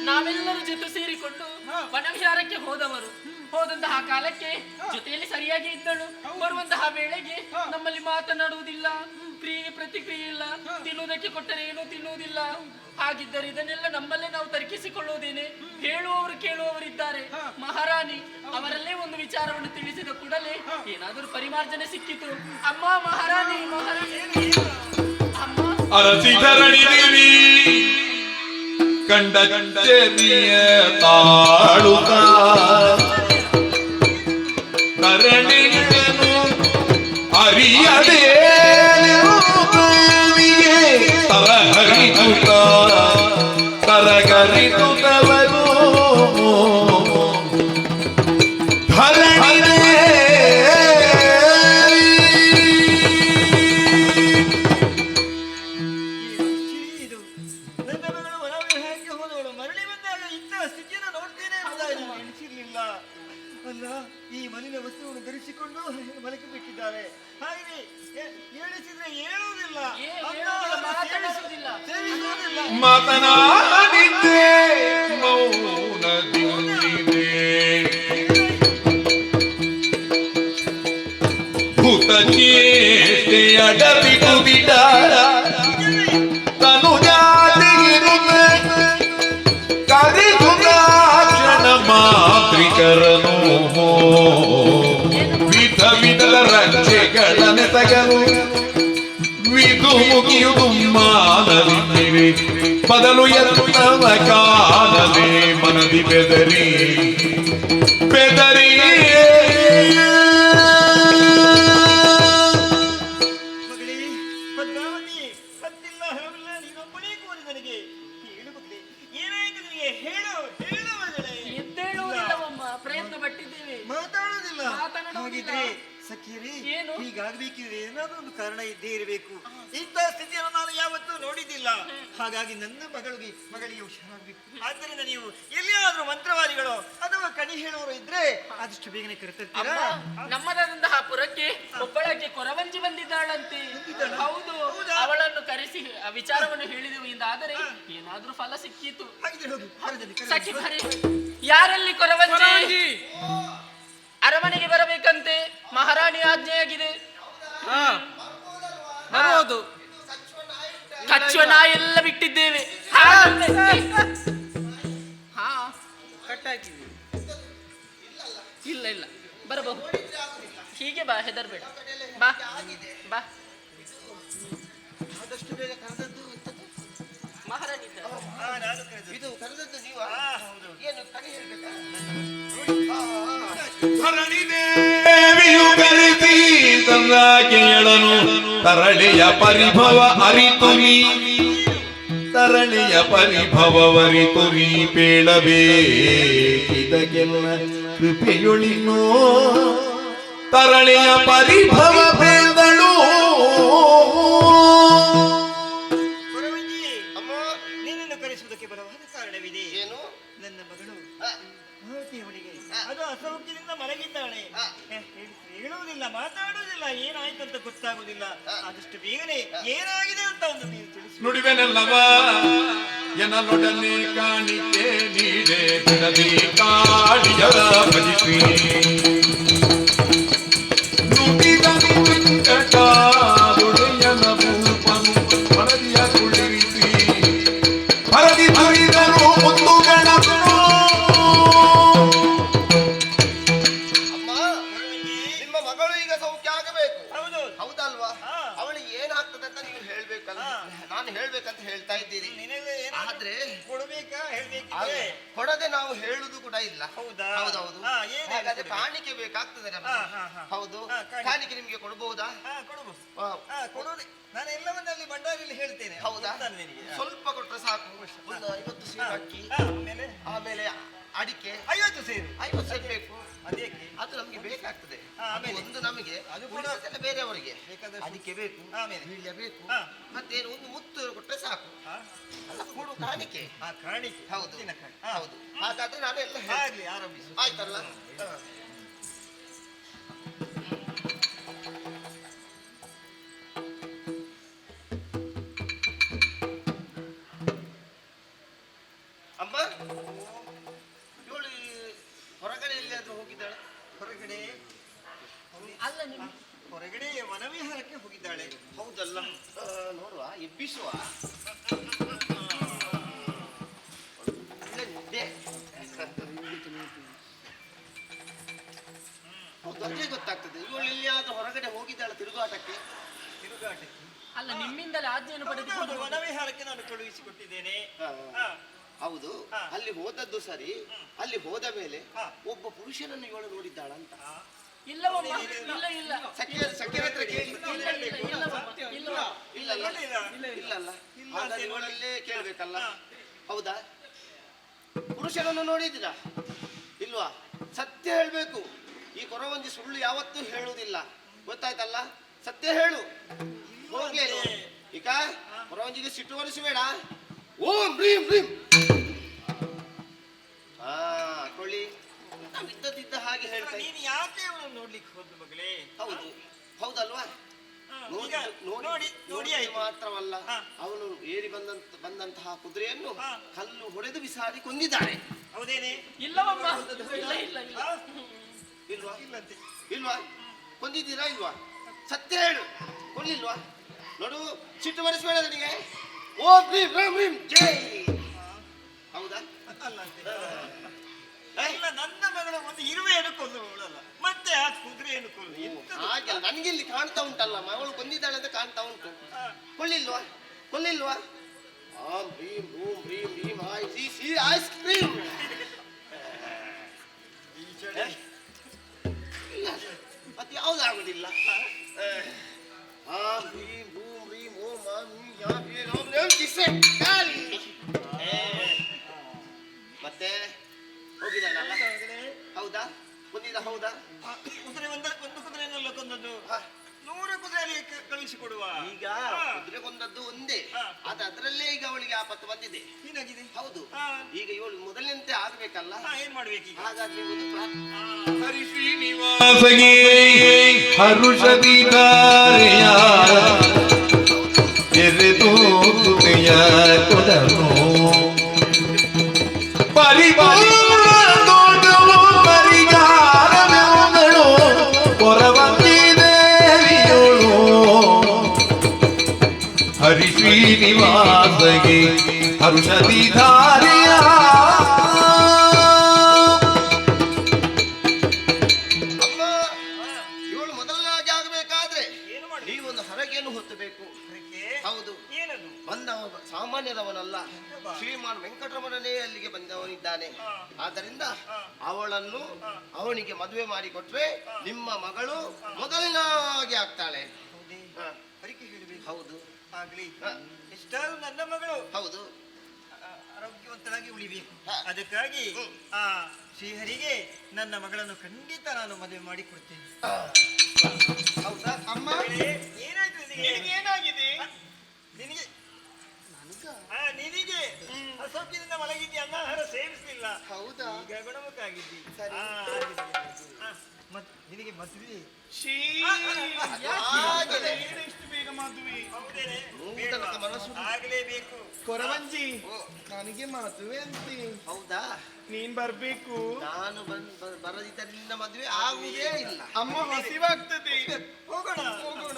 ನಾವೆಲ್ಲರೂ ಜೊತೆ ಸೇರಿಕೊಂಡು ವನವಿಹಾರಕ್ಕೆ ಹೋದವರು. ಹೋದಂತಹ ಕಾಲಕ್ಕೆ ಜೊತೆಯಲ್ಲಿ ಸರಿಯಾಗಿ ಇದ್ದಳು. ಬರುವಂತಹ ವೇಳೆಗೆ ನಮ್ಮಲ್ಲಿ ಮಾತನಾಡುವುದಿಲ್ಲ, ಕ್ರಿಯೆ ಪ್ರತಿಕ್ರಿಯೆ ಇಲ್ಲ, ತಿನ್ನುವುದಕ್ಕೆ ಕೊಟ್ಟರೆ ಏನೂ ತಿನ್ನುವುದಿಲ್ಲ. ಹಾಗಿದ್ದರೆ ಇದನ್ನೆಲ್ಲ ನಮ್ಮಲ್ಲೇ ನಾವು ತರ್ಕಿಸಿಕೊಳ್ಳುವುದೇನೆ? ಹೇಳುವವರು ಕೇಳುವವರಿದ್ದಾರೆ. ಮಹಾರಾಣಿ ಅವರಲ್ಲೇ ಒಂದು ವಿಚಾರವನ್ನು ತಿಳಿಸಿದ ಕೂಡಲೇ ಏನಾದರೂ ಪರಿಮಾರ್ಜನೆ ಸಿಕ್ಕಿತು. ಅಮ್ಮ ಮಹಾರಾಣಿ, ಮಹಾರಾಣಿ ಅಮ್ಮ ಅರಸಿಧರಣಿ ದೇವಿ ಕಂಡ ಕಂಡರಿಯ ತಾಳುತ್ತ ಕರಣಿಗಳನ್ನು ಅರಿಯದೆ ತರಹರಿಸುತ್ತ ಕರಗರಿಸುತ್ತವರು ಧರಣಿನೇ ಈ ಮಲಿನ ವಸ್ತುವನ್ನು ಧರಿಸಿಕೊಂಡು ಮಲಗಿ ಬಿಟ್ಟಿದ್ದಾರೆ. ಹಾಗೆ ಹೇಳಿಸಿದ್ರೆ ಹೇಳುವುದಿಲ್ಲ, ಮಾತನಾಡಿದ್ದೆ ಮೌನದಿಂದಿದೆ ಭೂತ ಚೇಷ್ಟೆಯ ಡಬಿಟು ಬಿಡ ತನು ಜಾತಿಗಿರುತ್ತ ಕರಿಸುದಾಕ್ಷಣ ಮಾತ್ರಿಕರನು ವಿಧ ವಿಧದ ರಕ್ಷೆಗಳನ್ನೆಸಗಲು ವಿದು ಮುಗಿಯುದು ಮಾನವಿವೆ ಬದಲು ಎತ್ತವ ಕಾಣದೆ ಮನದಿ ಬೆದರಿ ಬೆದರಿ ಮಗಳೇ ಪದ್ಮಾವತಿ, ಹತ್ತಿಲ್ಲ ಹೋಗಲ್ಲ, ನೀನೊಬ್ಬನೇ ಕೂರಿ ನನಗೆ ಹೇಳು ಮಗಳೇ, ಏನಾಯ್ತು ನಿನಗೆ? ಹೇಳು ಹೇಳು ಮಗಳೇ. ಎದ್ದೇಳುವುದಿಲ್ಲವಮ್ಮ, ಪ್ರಯತ್ನ ಪಟ್ಟಿದ್ದೇವೆ. ಮಾತಾಡೋದಿಲ್ಲ. ಮಾತನಾಡುವುದಿಲ್ಲ. ಹಾಗಿದ್ರೆ ಸಖಿಯರೇ, ಏನು? ಹೀಗಾಗ್ಬೇಕಿದ್ರೆ ಏನಾದ್ರೂ ಒಂದು ಕಾರಣ ಇದ್ದೇ ಇರಬೇಕು. ಇಂಥ ಸ್ಥಿತಿಯನ್ನು ನಾನು ಯಾವತ್ತೂ ನೋಡಿದ್ದಿಲ್ಲ. ಹಾಗಾಗಿ ನನ್ನ ಮಗಳಿಗೆ ಹುಷಾರಾಗಬೇಕು. ಆದ್ದರಿಂದ ನೀವು ಎಲ್ಲಿಯಾದ್ರೂ ಮಂತ್ರವಾದಿಗಳು ಅಥವಾ ಕಣಿ ಹೇಳುವವರು ಇದ್ರೆ ಆದಷ್ಟು ಬೇಗನೆ ಕರೆತರ್ತೀರಾ? ನಮ್ಮದಾದಂತಹ ಪುರಕ್ಕೆ ಒಬ್ಬಳಕ್ಕೆ ಕೊರವಂಜಿ ಬಂದಿದ್ದಾಳಂತೆ. ಹೌದು, ಅವಳನ್ನು ಕರೆಸಿ ವಿಚಾರವನ್ನು ಹೇಳಿದೆವು ಎಂದಾದರೆ ಏನಾದ್ರೂ ಫಲ ಸಿಕ್ಕಿತು. ಹಾಗಿದ್ರೆ ಹೋಗಿ ಸಖಿ ಬರಿ. ಯಾರಲ್ಲಿ ಕೊರವಂಜಿ? ಅರಮನೆಗೆ ಬರಬೇಕಂತೆ, ಮಹಾರಾಣಿ ಆಜ್ಞೆಯಾಗಿದೆ. ಬರುವುದು. ಕಚ್ಚುವ ನಾಯಿ ಎಲ್ಲ ಬಿಟ್ಟಿದ್ದೇವೆ. ಹಾ, ಕಟ್ಟಾಕಿವಿ. ಇಲ್ಲ ಇಲ್ಲ, ಬರಬಹುದು. ಹೀಗೆ ಬಾ, ಹೆದರ್ಬೇಡ. ಬಾ ಬಾ. ಆದಷ್ಟು ಬೇಗ ಕರೆದದ್ದು ಎಂತದ್ದು? ಮಹಾರಾಣಿ ಇದ್ದಾರೆ. ಇದು ಕರೆದದ್ದು ನೀವು? ಏನು ಕಣಿ ಹೇಳ್ಬೇಕಾ? ಧರಣಿ ದೇವಿಯು ಕರೆಸಿ ತಂದಾಕೆಯಳನು ತರಳೆಯ ಪರಿಭವ ಅರಿತುರಿ ತರಳೆಯ ಪರಿಭವವರಿತುರಿ ಪೇಳಬೇಕಿದಗೆಲ್ಲ ಕೃಪೆಯೊಳಿನೋ ತರಳೆಯ ಪರಿಭವ ಬೇದಳು ಅಮ್ಮ, ನಿನ್ನನ್ನು ಕರೆಸುವುದಕ್ಕೆ ಬಲವಾದ ಕಾರಣವಿದೆ. ಏನು? ನನ್ನ ಮಗಳು ಅವಳಿಗೆ ಅದು ಅಸೌಖ್ಯದಿಂದ ಮಲಗಿದ್ದಾಳೆ. ಹೇಳುವುದಿಲ್ಲ, ಮಾತಾಡುವುದಿಲ್ಲ, ಏನಾಯ್ತು ಅಂತ ಗೊತ್ತಾಗುವುದಿಲ್ಲ. ಆದಷ್ಟು ಬೇಗನೆ ಏನಾಗಿದೆ ಅಂತ ಒಂದು ನೀವು ತಿಳಿಸಿ. ನುಡಿವೆನೆಲ್ಲವ ಎನ್ನಲೊಡನೆ ಕಾಣಿಕೆ ನೀಡೆ ಬಿಡದಿ ಕಾಡಿಯರ ಭಜಿಸಿ ನುಡಿದನು ವೆಂಕಟಾದೊಡೆಯನ ಭೂಪನು ಮನದಿಯ ಕುಳಿರಿಸಿ ಹರದಿ ಹರಿದರು ಮುತ್ತುಗಳನ್ನು ನಿಮ್ಮ ಮಗಳು ಈಗ ಸೌಖ್ಯ ಆಗಬೇಕು. ಹೌದು, ಹೌದಲ್ವಾ? ಅವಳಿಗೆ ಏನಾಗ್ತದೆ ಅಂತ ನೀವು ಹೇಳ್ಬೇಕಲ್ಲ. ನಾನು ಹೇಳ್ಬೇಕಂತ ಹೇಳ್ತಾ ಇದ್ದೀರಿ. ಆದ್ರೆ ಕೊಡಬೇಕಾ? ಹೇಳ್ಬೇಕಿದ್ರೆ ಕೊಡದೆ ನಾವು ಹೇಳುದು ಕೂಡ ಇಲ್ಲ. ಹೌದಾ? ಹೌದೌದು. ಹಾಗಾದ್ರೆ ಕಾಣಿಕೆ ಬೇಕಾಗ್ತದೆ ನಮಗೆ. ಹೌದು, ಕಾಣಿಕೆ ನಿಮ್ಗೆ ಕೊಡಬಹುದಾ? ಕೊಡಬಹುದು. ಕೊಡೋದು ನಾನು ಎಲ್ಲವನ್ನಲ್ಲಿ ಭಂಡಾರಿಯಲ್ಲಿ ಹೇಳ್ತೇನೆ. ಹೌದಾ? ಸ್ವಲ್ಪ ಕೊಟ್ರೆ ಸಾಕು. ಒಂದು 50 ಸೇರು ಅಕ್ಕಿ, ಆಮೇಲೆ ಅಡಿಕೆ 50 ಸೇರು. 50 ಸೇರು ಬೇಕು. ಅದೇಕೆ? ಅದು ನಮ್ಗೆ ಬೇಕಾಗ್ತದೆ. ಒಂದು ನಮಗೆ, ಅದು ಕೂಡ ಬೇರೆಯವರಿಗೆ ಅಡಿಕೆ ಬೇಕು, ಆಮೇಲೆ ವೀಳ್ಯ ಬೇಕು, ಮತ್ತೇನು ಒಂದು ಮುತ್ತು ಕೊಟ್ರೆ ಸಾಕು. ಅಲ್ಲ, ಕೊಡು ಕಾಣಿಕೆ. ಕಾಣಿಕೆ. ಹೌದು ಹೌದು. ಹಾಗಾದ್ರೆ ನಾನು ಎಲ್ಲ ಹೇಳಿ ಆರಂಭಿಸು. ಆಯ್ತಲ್ಲ? ಅಮ್ಮ, ಇವಳು ಹೊರಗಡೆ ಎಲ್ಲಿಯಾದ್ರೂ ಹೋಗಿದ್ದಾಳೆ? ಹೊರಗಡೆ ಅಲ್ಲ, ನಿಮ್ಮ ಹೊರಗಡೆ ವನವಿಹಾರಕ್ಕೆ ಹೋಗಿದ್ದಾಳೆ. ಹೌದಲ್ಲ? ನೋಡುವ, ಎಬ್ಬಿಸುವ. ಹೌದು, ಅದೇ ಗೊತ್ತಾಗ್ತದೆ. ಇವಳು ಎಲ್ಲಿಯಾದ್ರೂ ಹೊರಗಡೆ ಹೋಗಿದ್ದಾಳೆ ತಿರುಗಾಟಕ್ಕೆ. ಅಲ್ಲ, ನಿಮ್ಮಿಂದಲೇ ಆಜ್ಞೆಯನ್ನು ಪಡೆದುಕೊಂಡು ವನವಿಹಾರಕ್ಕೆ ನಾನು ಕಳುಹಿಸಿಕೊಟ್ಟಿದ್ದೇನೆ. ಹೌದು, ಅಲ್ಲಿ ಹೋದದ್ದು ಸರಿ. ಅಲ್ಲಿ ಹೋದ ಮೇಲೆ ಒಬ್ಬ ಪುರುಷನನ್ನು ಇವಳು ನೋಡಿದ್ದಾಳಂತ. ಇಲ್ಲವಮ್ಮ, ಇಲ್ಲ ಇಲ್ಲ. ಸಖಿಯರ ಹತ್ರ ಕೇಳಿ. ಇಲ್ಲವಲ್ಲ. ಇಲ್ಲಲ್ಲ, ಹಾಗಾದ್ರೆ ಇವಳಲ್ಲೇ ಕೇಳ್ಬೇಕಲ್ಲ. ಹೌದಾ? ಪುರುಷನನ್ನು ನೋಡಿದ್ದೀರಾ? ಇಲ್ವಾ? ಸತ್ಯ ಹೇಳ್ಬೇಕು. ಈ ಕೊರವಂಜಿ ಸುಳ್ಳು ಯಾವತ್ತೂ ಹೇಳುವುದಿಲ್ಲ. ಗೊತ್ತಾಯ್ತಲ್ಲ? ಸತ್ಯ ಹೇಳು. ಹೋಗ್ಲೇನು ಈಗ? ಕೊರವಂಜಿಗೆ ಸಿಟ್ಟು ಬರಿಸಬೇಡ. ಓಂ ಭ್ರೀಂ ಭ್ರೀಂ. ಕೊಳ್ಳಿ, ನಾವು ಇದ್ದದ್ದಿದ್ದ ಹಾಗೆ ಹೇಳ್ತಾ. ನೀನು ಯಾಕೆ ಅವನು ನೋಡ್ಲಿಕ್ಕೆ ಹೋದ ಮಗಳೇ? ಹೌದು, ಹೌದಲ್ವಾ? ನೋಡಿ ಮಾತ್ರವಲ್ಲ, ಅವನು ಏರಿ ಬಂದಂತಹ ಕುದುರೆಯನ್ನು ಕಲ್ಲು ಹೊಡೆದು ಬಿಸಾಡಿ ಕೊಂದಿದ್ದಾನೆ. ಹೌದೇನೆ? ಇಲ್ಲವಮ್ಮ, ಇಲ್ಲ ಇಲ್ಲ ಇಲ್ಲ. ಇಲ್ವಾ? ಇಲ್ವಾ? ಕೊಂದಿದ್ದೀರಾ ಇಲ್ವಾ? ಸತ್ಯ ಹೇಳು. ಕೊಲ್ಲಿಲ್ವಾ? ನೋಡು, ಸಿಟ್ಟು ಬರಿಸಬೇಡ ನನಗೆ. ಓ ಭೀಮ್ ರಾಮ್ ಭೀಮ್ ಜೈ. ಹೌದಾ? ಇಲ್ಲ, ನನ್ನ ಮಗಳು ಒಂದು ಇರುವೆಯನ್ನು ಕೊಲ್ಲುವವಳಲ್ಲ, ಮತ್ತೆ ಆ ಕುದುರೆಯನ್ನು ಕೊಲ್ಲು. ಹಾಗೆ ನನಗೆ ಇಲ್ಲಿ ಕಾಣ್ತಾ ಉಂಟಲ್ಲ, ಮಗಳು ಕೊಂದಿದ್ದಾಳೆ ಅಂತ ಕಾಣ್ತಾ ಉಂಟು. ಕೊಳ್ಳಿಲ್ವಾ ಕೊಳ್ಳಿಲ್ವಾ ಆಮ್ ಭೀಮ್ ಭೂಮ್ ಭೀಮ್ ಭೀಮ್ ಐಸ್ ಕ್ರೀಮ್ ಮತ್ತೆ ಯಾವ್ದಾಗುದಿಲ್ಲ ಆಮ್ ಭೀಮ್ ಭೂಮ್ ಭೀಮ್ ಓಂ ಆಮ್ ಯಾ ಭೀಮ್ ಓಂ ನೇಮ್ ಕಿಸೆ ಕಾಲಿ ಮತ್ತೆ ಹೋಗಿದಲ್ಲ ಹೌದಾ ಬಂದಿದ ಹೌದಾ ಕುದುರೆ ಒಂದು ಕುದುರೆನಲ್ಲ ಕೊಂದದ್ದು 100 ಕುದುರೆಯಲ್ಲಿ ಕಳುಹಿಸಿಕೊಡುವ. ಈಗ ಕುದುರೆ ಕೊಂದದ್ದು ಒಂದೇ, ಆದ್ರೆ ಅದರಲ್ಲೇ ಈಗ ಅವಳಿಗೆ ಆಪತ್ತು ಬಂದಿದೆ. ಹೀಗಾಗಿದೆ. ಹೌದು, ಈಗ ಇವಳು ಮೊದಲಿನಂತೆ ಆಗ್ಬೇಕಲ್ಲ. ಏನ್ ಮಾಡ್ಬೇಕು? ಹಾಗಾದ್ರೆ ಒಂದು ಹರಿ ಶ್ರೀನಿವಾಸಗೆ ಹರುಷದಿ ದಾರೆಯ ಎರೆದು ಸುತೆಯ ಕೊಡನು ಪರಿಪೂರ್ಣ ತೋಟವು ಪರಿಗಾರವೆವುಗಳು ಕೊರವಂತಿ ದೇವಿಯೋಳು ಹರಿ ಶ್ರೀನಿವಾಸಗೆ ಹರುಷದಿ ದಾರೆಯ ಹೌದು, ಬಂದವ ಸಾಮಾನ್ಯದವನಲ್ಲ, ಶ್ರೀಮಾನ್ ವೆಂಕಟರಮಣನೇ ಅಲ್ಲಿಗೆ ಬಂದವನಿದ್ದಾನೆ. ಆದ್ದರಿಂದ ಅವಳನ್ನು ಅವನಿಗೆ ಮದುವೆ ಮಾಡಿಕೊಟ್ರೆ ನಿಮ್ಮ ಮಗಳು ಮೊದಲಿನಾಗೆ ಆಗ್ತಾಳೆ. ಹೌದು, ಆಗ್ಲಿ. ಇಷ್ಟಾದ್ರೂ ನನ್ನ ಮಗಳು ಹೌದು ಆರೋಗ್ಯವಂತರಾಗಿ ಉಳಿಬೇಕು. ಅದಕ್ಕಾಗಿ ಆ ಶ್ರೀಹರಿಗೆ ನನ್ನ ಮಗಳನ್ನು ಖಂಡಿತ ನಾನು ಮದುವೆ ಮಾಡಿ ಕೊಡ್ತೇನೆ. ಹೌದಾ ಅಮ್ಮ? ಏನಾಯ್ತು ನಿನಗೆ? ಏನಾಗಿದೆ ನಿನಗೆ? ನಿನಗೆ ಅಸೌಖ್ಯದಿಂದ ಮಲಗಿದ್ದಿ, ಅನ್ನ ಆಹಾರ ಸೇವಿಸಲಿಲ್ಲ. ಹೌದಾ? ಈಗ ಗುಣಮುಖ ಆಗಿದ್ದಿ. ನಿನಗೆ ಮದುವೆ ಇಷ್ಟು ಬೇಗ ಮದುವೆ ಆಗಲೇಬೇಕು. ಕೊರವಂಜಿ, ನನಗೆ ಮದುವೆ ಅಂತಿ. ಹೌದಾ? ನೀನ್ ಬರ್ಬೇಕು. ನಾನು ಬರದಿದ್ದರೆ ನಿನ್ನ ಮದುವೆ ಆಗುವುದೇ ಇಲ್ಲ. ಅಮ್ಮ ಹಸಿವಾಗ್ತದೆ. ಹೋಗೋಣ ಹೋಗೋಣ.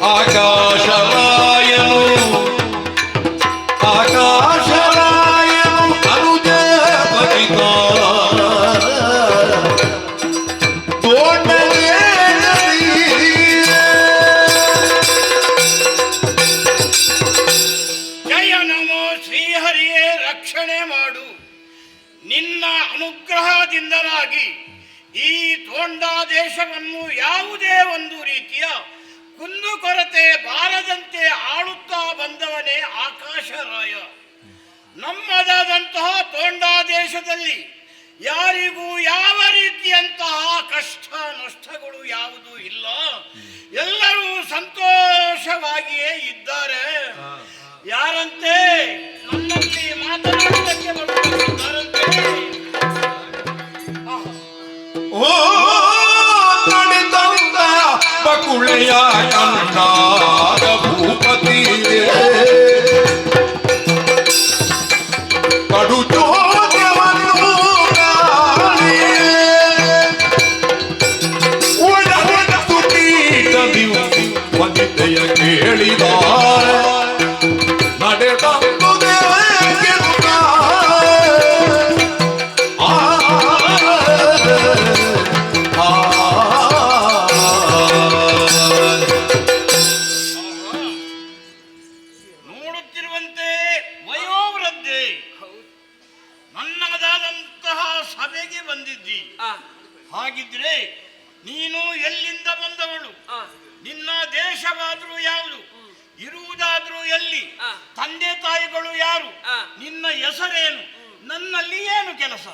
ಆಕಾಶರಾಯನು ಅನುಜ ಪತಿತ ಜಯ ನಮೋ ಶ್ರೀಹರಿಯೇ, ರಕ್ಷಣೆ ಮಾಡು. ನಿನ್ನ ಅನುಗ್ರಹದಿಂದಲಾಗಿ ಈ ತೋಂಡಾ ದೇಶವನ್ನು ಯಾವುದೇ ಒಂದು ರೀತಿಯ ಕುಂದುಕೊರತೆ ಬಾರದಂತೆ ಆಳುತ್ತಾ ಬಂದವನೇ ಆಕಾಶರಾಯ. ನಮ್ಮದಾದಂತಹ ತೋಂಡಾ ದೇಶದಲ್ಲಿ ಯಾರಿಗೂ ಯಾವ ರೀತಿಯಂತಹ ಕಷ್ಟ ನಷ್ಟಗಳು ಯಾವುದೂ ಇಲ್ಲ. ಎಲ್ಲರೂ ಸಂತೋಷವಾಗಿಯೇ ಇದ್ದಾರೆ. ಯಾರಂತೆ ನನ್ನಲ್ಲಿ ಮಾತನಾಡುವುದಕ್ಕೆ ಬರುತ್ತಾರಂತೆ. ಓ ನಡೆದಂತ ಬಕುಳೆಯ ಕಂಡಾಗ ಭೂಪತಿ ಕಡು ಚೋದ್ಯವನ್ನು ಒಡವತ್ತು ಕೀಟದಿವು ವನಿತೆಯ ಕೇಳಿದ ನಡೆದಂತು ನೋಡುತ್ತಿರುವಂತೆ ವಯೋವೃದ್ಧೆ ನನ್ನದಾದಂತಹ ಸಭೆಗೆ ಬಂದಿದ್ದಿ. ಹಾಗಿದ್ರೆ ನೀನು ಎಲ್ಲಿಂದ ಬಂದವಳು? ನಿನ್ನ ದೇಶವಾದ್ರೂ ಯಾವುದು? ಇರುವುದಾದ್ರೂ ಎಲ್ಲಿ? ತಂದೆ ತಾಯಿಗಳು ಯಾರು? ನಿನ್ನ ಹೆಸರೇನು? ನನ್ನಲ್ಲಿ ಏನು ಕೆಲಸ?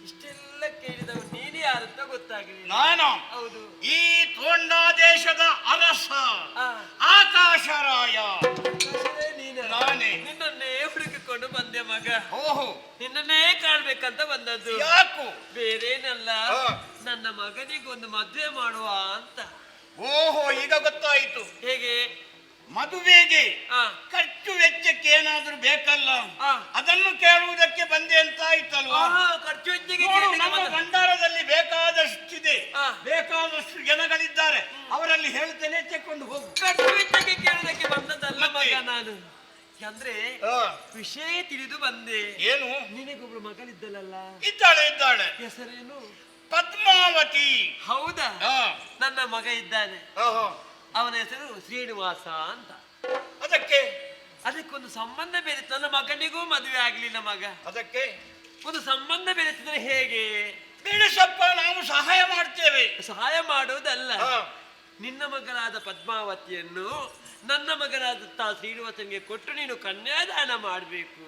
ಇಷ್ಟೆಲ್ಲ ಕೇಳಿದವರು ನೀನೇ ಯಾರಂತ ಗೊತ್ತಾಗಲಿಲ್ಲ. ನಾನು ಹೌದು, ಈ ತೋಂಡಾ ದೇಶದ ಅರಸ ಆಕಾಶರಾಯ. ನಾನೇ ನಿನ್ನನ್ನೇ ಹುಡುಕಿಕೊಂಡು ಬಂದೆ ಮಗ. ಓಹೋ, ನಿನ್ನನ್ನೇ ಕಾಣ್ಬೇಕಂತ ಬಂದದ್ದು. ಯಾಕು? ಬೇರೇನಲ್ಲ, ನನ್ನ ಮಗನಿಗೊಂದು ಮದುವೆ ಮಾಡುವ ಅಂತ. ಓಹೋ, ಈಗ ಗೊತ್ತಾಯಿತು. ಹೇಗೆ? ಮದುವೆಗೆ ಖರ್ಚು ವೆಚ್ಚಕ್ಕೆ ಏನಾದ್ರೂ ಬೇಕಲ್ಲ, ಅದನ್ನು ಕೇಳುವುದಕ್ಕೆ ಬಂದೆ ಅಂತ ಆಯ್ತಲ್ವಾ? ಖರ್ಚು ವೆಚ್ಚಕ್ಕೆ ನಮ್ಮ ಭಂಡಾರದಲ್ಲಿ ಬೇಕಾದಷ್ಟಿದೆ. ಇದೆ, ಬೇಕಾದಷ್ಟು ಜನಗಳಿದ್ದಾರೆ, ಅವರಲ್ಲಿ ಹೇಳ್ತೇನೆ, ತೆಕ್ಕೊಂಡು ಹೋಗು. ಕಟ್ಟುವಿದ್ದಕ್ಕೆ ಕೇಳೋದಕ್ಕೆ ಬಂದದ್ದಲ್ಲ ಮಗ ನಾನು. ಅಂದ್ರೆ ವಿಷಯ ತಿಳಿದು ಬಂದೆ. ಏನು? ನಿನಗೊಬ್ಳು ಮಗಳಿದ್ದಲ್ಲ? ಇದ್ದಾಳೆ. ಹೆಸರೇನು? ಪದ್ಮಾವತಿ. ಹೌದಾ? ನನ್ನ ಮಗ ಇದ್ದಾನೆ, ಅವನ ಹೆಸರು ಶ್ರೀನಿವಾಸ ಅಂತ. ಅದಕ್ಕೊಂದು ಸಂಬಂಧ ಬೆರೆತು ನನ್ನ ಮಗನಿಗೂ ಮದುವೆ ಆಗ್ಲಿಲ್ಲ ಮಗ. ಅದಕ್ಕೆ ಒಂದು ಸಂಬಂಧ ಬೆರೆತಿದ್ರೆ ಹೇಗೆ? ಬೇಡ ಸ್ವಲ್ಪ, ನಾವು ಸಹಾಯ ಮಾಡ್ತೇವೆ. ಸಹಾಯ ಮಾಡುವುದಲ್ಲ, ನಿನ್ನ ಮಗನಾದ ಪದ್ಮಾವತಿಯನ್ನು ನನ್ನ ಮಗನಾದ ಶ್ರೀನಿವಾಸನಿಗೆ ಕೊಟ್ಟು ನೀನು ಕನ್ಯಾದಾನ ಮಾಡಬೇಕು.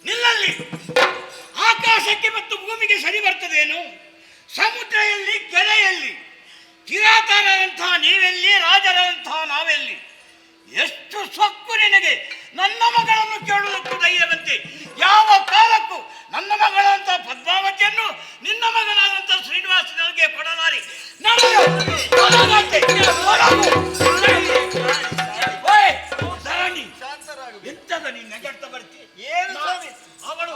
ನಿಲ್ಲಲ್ಲಿ ಆಕಾಶಕ್ಕೆ ಮತ್ತು ಭೂಮಿಗೆ ಸರಿ ಬರ್ತದೇನು? ಸಮುದ್ರದಲ್ಲಿ, ಕೆರೆಯಲ್ಲಿ, ಕಿರಾತರಂತಹ ನೀವೆಲ್ಲಿ, ರಾಜರಂತಹ ನಾವೆಲ್ಲಿ? ಎಷ್ಟು ಸೊಕ್ಕು ನಿನಗೆ ನನ್ನ ಮಗಳನ್ನು ಕೇಳುವುದಕ್ಕೂ ಧೈರ್ಯವಂತೆ. ಯಾವ ಕಾಲಕ್ಕೂ ನನ್ನ ಮಗಳಂತ ಪದ್ಮಾವತಿಯನ್ನು ನಿನ್ನ ಮಗನಾದಂತ ಶ್ರೀನಿವಾಸನಿಗೆ ಕೊಡಲಾರಿ. ಎಂತದ ನೀನು ನೆಗಡ್ತಾ ಬರ್ತಿ? ಏನು ಅವಳು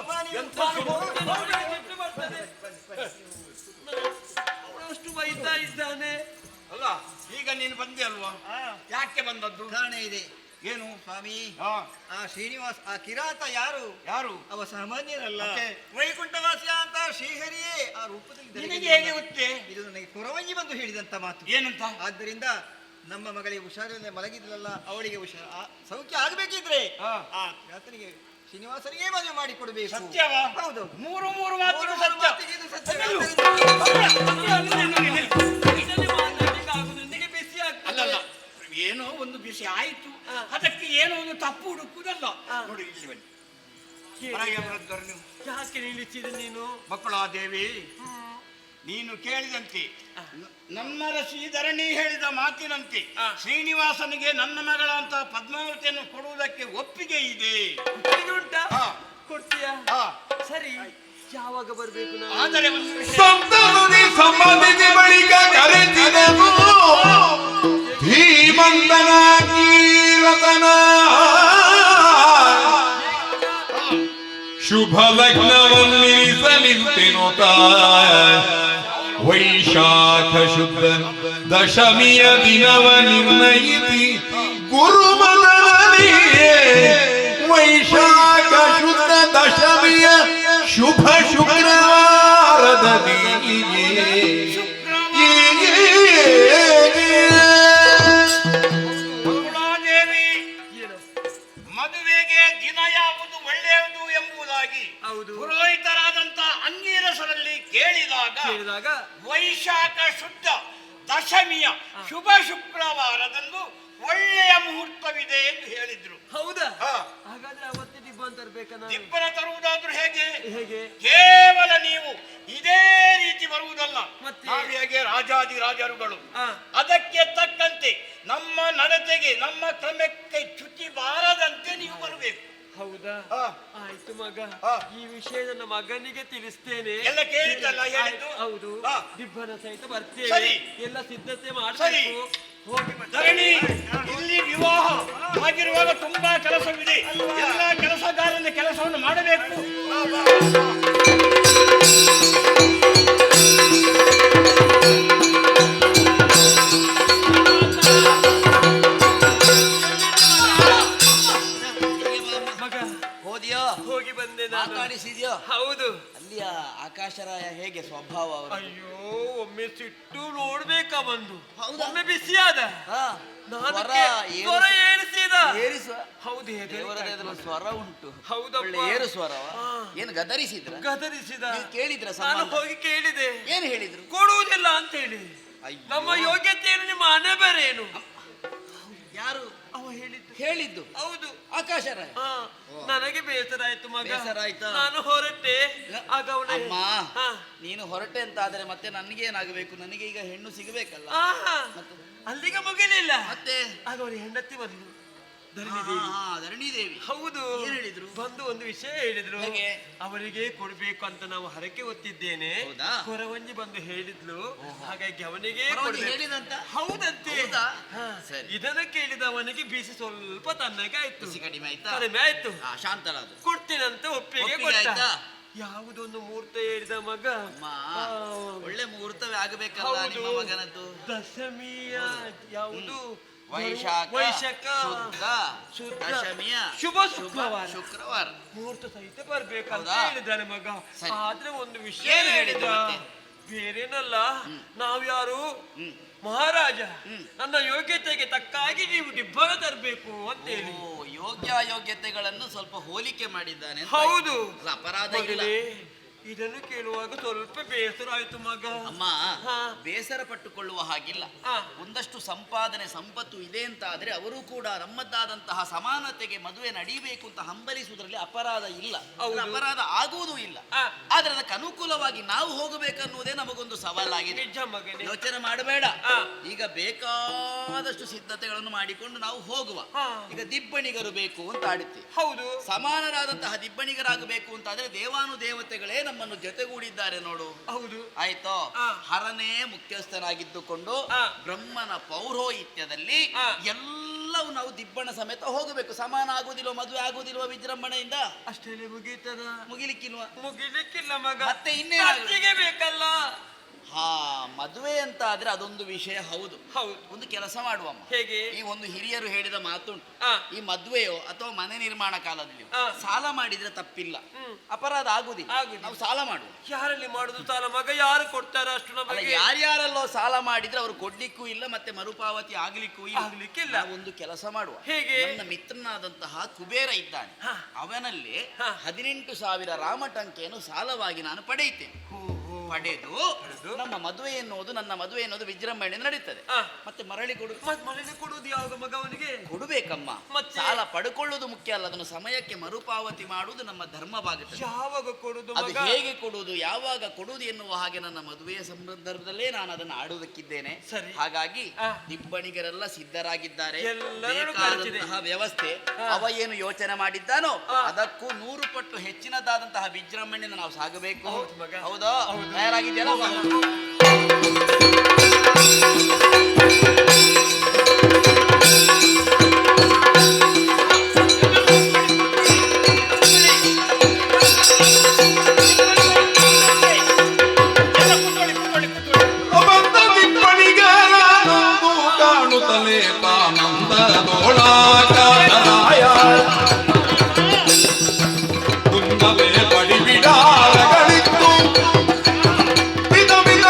ಅವಳಷ್ಟು ಬೈತಾ ಇದ್ದಾನೆ ಅಲ್ಲ. ಈಗ ನೀನು ಬಂದೆ ಅಲ್ವಾ? ಯಾಕೆ ಬಂದದ್ದು? ಕಾರಣ ಇದೆ. ಏನು ಸ್ವಾಮಿ? ಆ ಶ್ರೀನಿವಾಸ, ಆ ಕಿರಾತ ಯಾರು? ಅವ ಸಾಮಾನ್ಯರಲ್ಲ, ವೈಕುಂಠವಾಸಿಯ ಅಂತ ಶ್ರೀಹರಿಯೇ ಆ ರೂಪದಲ್ಲಿ. ನಿನಗೆ ಹೇಗೆ ಗೊತ್ತೇ? ಇದು ನನಗೆ ಪುರವಂಜಿ ಬಂದು ಹೇಳಿದಂತ ಮಾತು. ಏನಂತ? ಆದ್ದರಿಂದ ನಮ್ಮ ಮಗಳಿಗೆ ಹುಷಾರಿಲ್ಲದೆ ಮಲಗಿದ್ಲಲ್ಲ, ಅವಳಿಗೆ ಸೌಖ್ಯ ಆಗಬೇಕಿದ್ರೆ ಆ ಕಿರಾತನಿಗೆ, ಶ್ರೀನಿವಾಸನಿಗೆ ಮದುವೆ ಮಾಡಿ ಕೊಡಬೇಕು. ಸತ್ಯವಾ? ಹೌದು. ಮೂರು ಮಾತಿಗೂ ಸತ್ಯ. ಬಿಸಿ ಅಲ್ಲಲ್ಲ, ಏನೋ ಒಂದು ಬಿಸಿ ಆಯ್ತು, ಅದಕ್ಕೆ ಏನೋ ಒಂದು ತಪ್ಪು ಹುಡುಕುದಲ್ಲ. ನೋಡಿ ಇಲ್ಲಿ ಬನ್ನಿ. ಯಾಕೆ ನಿಲ್ಲಿಸಿದೆ ನೀನು? ಮಕ್ಕಳಾದೇವಿ, ನೀನು ಕೇಳಿದಂತೆ ನನ್ನ ಶ್ರೀಧರಣಿ ಹೇಳಿದ ಮಾತಿನಂತೆ ಶ್ರೀನಿವಾಸನಿಗೆ ನನ್ನ ಮಗಳಂತ ಪದ್ಮಾವತಿಯನ್ನು ಕೊಡುವುದಕ್ಕೆ ಒಪ್ಪಿಗೆ ಇದೆ. ಉಂಟಾ? ಕೊಡ್ತೀಯಾ? ಸರಿ, ಯಾವಾಗ ಬರ್ಬೇಕು ನಾನು? ಆದರೆ ಸಂಬಂಧಿಸಿ ಬಳಿಕ ಕರೆತಿದನು ಧೀಮಂತನಾಗಿ ರತನ ಶುಭ ಲಗ್ನವನ್ನಿರಿಸಲಿಂತೆನುತ ವೈಶಾಖ ಶುದ್ಧ ದಶಮಿಯ ದಿನವ ನಿರ್ಣಯಿಸಿ ಗುರುಮನವನಿಯೇ ವೈಶಾಖ ಶುದ್ಧ ದಶಮಿಯ ಶುಭ ಶುಕ್ರವಾರದಲ್ಲಿ ಮಕ್ಕಳಾದೇವಿ, ಮದುವೆಗೆ ದಿನ ಯಾವುದು ಒಳ್ಳೆಯದು ಎಂಬುದಾಗಿ ಪುರೋಹಿತರಾದಂತ ಅಂಗೀರಸರಲ್ಲಿ ಕೇಳಿದಾಗ ವೈಶಾಖ ಶುದ್ಧ ದಶಮಿಯ ಶುಭ ಶುಕ್ರವಾರದಂದು ಒಳ್ಳೆಯ ಮುಹೂರ್ತವಿದೆ ಎಂದು ಹೇಳಿದ್ರು. ಹೌದಾ? ಹಾಗಾದ್ರೆ ಅವತ್ತೇ ದಿಬ್ಬನ ತರಬೇಕಲ್ಲ? ದಿಬ್ಬನ ತರುವುದಾದ್ರೂ ಹೇಗೆ? ಕೇವಲ ನೀವು ಇದೇ ರೀತಿ ಬರುವುದಲ್ಲ, ನಾವು ಹೇಗೆ ರಾಜಾದಿರಾಜರುಗಳು. ಅದಕ್ಕೆ ತಕ್ಕಂತೆ ನಮ್ಮ ನಡತೆಗೆ, ನಮ್ಮ ಕ್ರಮಕ್ಕೆ ಚ್ಯುತಿ ಬಾರದಂತೆ ನೀವು ಬರಬೇಕು. ಹೌದಾ? ಆಯ್ತು ಮಗ, ಈ ವಿಷಯ ನನ್ನ ಮಗನಿಗೆ ತಿಳಿಸ್ತೇನೆ. ಎಲ್ಲ ಕೇಳಿದ್ದಲ್ಲ ಹೇಳಿದ್ದು? ಹೌದು, ದಿಬ್ಬನ ಸಹಿತ ಬರ್ತೇವೆ, ಎಲ್ಲ ಸಿದ್ಧತೆ ಮಾಡಬೇಕು. ಧರಣಿ, ಇಲ್ಲಿ ವಿವಾಹ ಆಗಿರುವಾಗ ತುಂಬಾ ಕೆಲಸವಿದೆ. ಎಲ್ಲ ಕೆಲಸಗಾರನ ಕೆಲಸವನ್ನು ಮಾಡಬೇಕು. ಹೋಗಿ ಬಂದೆ ನಾನು. ಮಾತಾಡಿಸಿದ್ಯೋ? ಹೌದು. ಅಲ್ಲಿಯ ಆಕಾಶರಾಯ ಹೇಗೆ ಸ್ವಭಾವ? ಅಯ್ಯೋ, ಒಮ್ಮೆ ಸಿಟ್ಟು ನೋಡ್ಬೇಕಾ ಬಂದು, ಒಮ್ಮೆ ಬಿಸಿಯಾದ ಸ್ವರ ಏರಿಸಿದ. ಹೌದು, ಸ್ವರ ಉಂಟು. ಹೌದಪ್ಪ, ಏರು ಸ್ವರ. ಏನು ಗದರಿಸಿದ್ರ? ಗದರಿಸಿದ. ಕೇಳಿದ್ರ? ನಾನು ಹೋಗಿ ಕೇಳಿದೆ. ಏನು ಹೇಳಿದ್ರು? ಕೊಡುವುದಿಲ್ಲ ಅಂತ ಹೇಳಿ. ನಮ್ಮ ಯೋಗ್ಯತೆಯನ್ನು ನಿಮ್ಮ ಹಣೆ ಬೇರೆ ಏನು? ಯಾರು ಅವ ಹೇಳಿದ್ದು? ಹೌದು, ಆಕಾಶರಾಯ. ನನಗೆ ಬೇಸರ ಆಯ್ತು ಮಗ. ಬೇಸರ ಆಯ್ತಾ? ನಾನು ಹೊರಟೆ. ಆಗ ಅಮ್ಮ, ನೀನು ಹೊರಟೆ ಅಂತ ಆದ್ರೆ ಮತ್ತೆ ನನಗೇನಾಗಬೇಕು? ನನಗೆ ಈಗ ಹೆಣ್ಣು ಸಿಗಬೇಕಲ್ಲ. ಅಲ್ಲಿಗೆ ಮುಗಿಲಿಲ್ಲ. ಮತ್ತೆ ಆಗ ಅವರಿಗೆ ಹೆಂಡತಿ ಬಂದು ಧರಣಿದೇವಿ. ಹೌದು. ಏನ್ ಹೇಳಿದ್ರು? ಬಂದು ಒಂದು ವಿಷಯ ಹೇಳಿದ್ರು. ಅವರಿಗೆ ಕೊಡ್ಬೇಕು ಅಂತ ನಾವು ಹರಕೆ ಹೊತ್ತಿದ್ದೇನೆ. ಕೊರವಂಜಿ ಬಂದು ಹೇಳಿದ್ಲು, ಹಾಗಾಗಿ ಅವನಿಗೆ ಹೇಳಿದಂತ. ಹೌದಂತೆ. ಇದನ್ನ ಕೇಳಿದ ಅವನಿಗೆ ಬಿಸಿ ಸ್ವಲ್ಪ ತನ್ನಗೆ ಆಯ್ತು. ಕಡಿಮೆ ಆಯ್ತಾ? ಕಡಿಮೆ ಆಯ್ತು. ಶಾಂತರಾದ. ಕೊಡ್ತೀನಂತ ಒಪ್ಪಿಗೆ ಕೊಟ್ಟ. ಯಾವುದೊಂದು ಮುಹೂರ್ತ ಹೇಳಿದ ಮಗ? ಒಳ್ಳೆ ಮುಹೂರ್ತವೇ ಆಗಬೇಕಲ್ಲ ನಿಮ್ಮ ಮಗನದ್ದು. ದಶಮಿಯ ಯಾವುದು? ವೈಶಾಖ ಶುದ್ಧ ದಶಮಿಯ ಶುಭ ಶುಕ್ರವಾರ ಮುಹೂರ್ತ ಸಹಿತ ಬರ್ಬೇಕಂತ ಹೇಳಿದ್ದಾನೆ ಮಗ. ಆದ್ರೆ ಒಂದು ವಿಷಯ ಏನು ಹೇಳಿದ? ಬೇರೇನಲ್ಲ, ನಾವ್ಯಾರು ಮಹಾರಾಜ, ನನ್ನ ಯೋಗ್ಯತೆಗೆ ತಕ್ಕಾಗಿ ನೀವು ದಿಬ್ಬಣ ತರಬೇಕು ಅಂತ ಹೇಳಿ. ಯೋಗ್ಯ ಅಯೋಗ್ಯತೆಗಳನ್ನು ಸ್ವಲ್ಪ ಹೋಲಿಕೆ ಮಾಡಿದ್ದಾನೆ. ಹೌದು, ಅಪರಾಧ ಇಲ್ಲ. ಇದನ್ನು ಕೇಳುವಾಗ ಸ್ವಲ್ಪ ಬೇಸರ ಆಯ್ತು ಮಗ. ಅಮ್ಮ, ಬೇಸರ ಪಟ್ಟುಕೊಳ್ಳುವ ಹಾಗಿಲ್ಲ. ಒಂದಷ್ಟು ಸಂಪಾದನೆ ಸಂಪತ್ತು ಇದೆ ಅಂತ ಆದ್ರೆ ಅವರು ಕೂಡ ನಮ್ಮದ್ದಾದಂತಹ ಸಮಾನತೆಗೆ ಮದುವೆ ನಡೀಬೇಕು ಅಂತ ಹಂಬಲಿಸುವುದರಲ್ಲಿ ಅಪರಾಧ ಇಲ್ಲ, ಅಪರಾಧ ಆಗುವುದೂ ಇಲ್ಲ. ಆದ್ರೆ ಅದಕ್ಕೆ ಅನುಕೂಲವಾಗಿ ನಾವು ಹೋಗಬೇಕನ್ನುವುದೇ ನಮಗೊಂದು ಸವಾಲಾಗಿದೆ. ಯೋಚನೆ ಮಾಡಬೇಡ. ಈಗ ಬೇಕಾದಷ್ಟು ಸಿದ್ಧತೆಗಳನ್ನು ಮಾಡಿಕೊಂಡು ನಾವು ಹೋಗುವ. ಈಗ ದಿಬ್ಬಣಿಗರು ಬೇಕು ಅಂತ ಆಡುತ್ತೆ. ಹೌದು, ಸಮಾನರಾದಂತಹ ದಿಬ್ಬಣಿಗರಾಗಬೇಕು ಅಂತಾದ್ರೆ ದೇವಾನುದೇವತೆಗಳೇ ನಮ್ಮನ್ನು ಜೊತೆಗೂಡಿದ್ದಾರೆ ನೋಡು. ಹೌದು, ಆಯ್ತೋ. ಹರನೇ ಮುಖ್ಯಸ್ಥನಾಗಿದ್ದುಕೊಂಡು ಬ್ರಹ್ಮನ ಪೌರೋಹಿತ್ಯದಲ್ಲಿ ಎಲ್ಲವೂ ನಾವು ದಿಬ್ಬಣ ಸಮೇತ ಹೋಗಬೇಕು. ಸಮಾನ ಆಗುದಿಲ್ವ, ಮದುವೆ ಆಗುದಿಲ್ವ ವಿಜೃಂಭಣೆಯಿಂದ? ಅಷ್ಟೇ ಮುಗೀತದ? ಮುಗಿಲಿಕ್ಕಿಲ್ಲ ಮಗ. ಮತ್ತೆ ಇನ್ನೇ ಬೇಕಲ್ಲ. ಮದುವೆ ಅಂತ ಆದ್ರೆ ಅದೊಂದು ವಿಷಯ. ಹೌದು, ಒಂದು ಕೆಲಸ ಮಾಡುವಮ್ಮ. ಹೇಗೆ? ಈ ಒಂದು ಹಿರಿಯರು ಹೇಳಿದ ಮಾತುಂಟು. ಈ ಮದುವೆಯೋ ಅಥವಾ ಮನೆ ನಿರ್ಮಾಣ ಕಾಲದಲ್ಲಿ ಸಾಲ ಮಾಡಿದ್ರೆ ತಪ್ಪಿಲ್ಲ, ಅಪರಾಧ ಆಗುದಿಲ್ಲ. ನಾವು ಸಾಲ ಮಾಡುವ. ಯಾರಲ್ಲಿ ಮಾಡುದು ಸಾಲ ಮಗ? ಯಾರು ಕೊಡ್ತಾರ ಅಷ್ಟು ನಮಗೆ? ಯಾರ್ಯಾರಲ್ಲೋ ಸಾಲ ಮಾಡಿದ್ರೆ ಅವರು ಕೊಡ್ಲಿಕ್ಕೂ ಇಲ್ಲ, ಮತ್ತೆ ಮರುಪಾವತಿ ಆಗ್ಲಿಕ್ಕೂ ಆಗ್ಲಿಕ್ಕಿಲ್ಲ. ಒಂದು ಕೆಲಸ ಮಾಡುವ. ಹೇಗೆ? ನನ್ನ ಮಿತ್ರನಾದಂತಹ ಕುಬೇರ ಇದ್ದಾನೆ, ಅವನಲ್ಲಿ 18,000 ರಾಮಟಂಕೆಯನ್ನು ಸಾಲವಾಗಿ ನಾನು ಪಡೆಯುತ್ತೇನೆ. ಪಡೆದು ನಮ್ಮ ಮದುವೆ ಎನ್ನುವುದು, ನನ್ನ ಮದುವೆ ಎನ್ನುವುದು ವಿಜೃಂಭಣೆ ನಡೀತದೆ. ಮತ್ತೆ ಮರಳಿ ಕೊಡುವುದು ಯಾವಾಗ ಮಗ? ಅವನಿಗೆ ಕೊಡಬೇಕಮ್ಮ. ಸಾಲ ಪಡ್ಕೊಳ್ಳುವುದು ಮುಖ್ಯ ಅಲ್ಲ, ಅದನ್ನು ಸಮಯಕ್ಕೆ ಮರುಪಾವತಿ ಮಾಡುವುದು ನಮ್ಮ ಧರ್ಮವಾಗುತ್ತದೆ. ಯಾವಾಗ ಕೊಡುವುದು? ಅದು ಹೇಗೆ ಕೊಡುವುದು, ಯಾವಾಗ ಕೊಡುವುದು ಎನ್ನುವ ಹಾಗೆ ನನ್ನ ಮದುವೆಯ ಸಂದರ್ಭದಲ್ಲೇ ನಾನು ಅದನ್ನು ಆಡುವುದಕ್ಕಿದ್ದೇನೆ. ಹಾಗಾಗಿ ದಿಬ್ಬಣಿಗರೆಲ್ಲ ಸಿದ್ಧರಾಗಿದ್ದಾರೆ. ಬೇಕಾದಂತಹ ವ್ಯವಸ್ಥೆ ಅವ ಏನು ಯೋಚನೆ ಮಾಡಿದ್ದಾನೋ ಅದಕ್ಕೂ 100 ಪಟ್ಟು ಹೆಚ್ಚಿನದಾದಂತಹ ವಿಜೃಂಭಣೆಯನ್ನು ನಾವು ಸಾಗಬೇಕು. ಹೌದಾ? ತಯಾರಾಗಿದೆಯಲ್ಲ? ಕಾಣುತ್ತಲೇ ತಾನಂದದೋಳಾಕಾಯ ಕುಂದಲೇ ಪಡಿಬಿಡಾರಗಳಿತ್ತು ವಿಧ ವಿಧ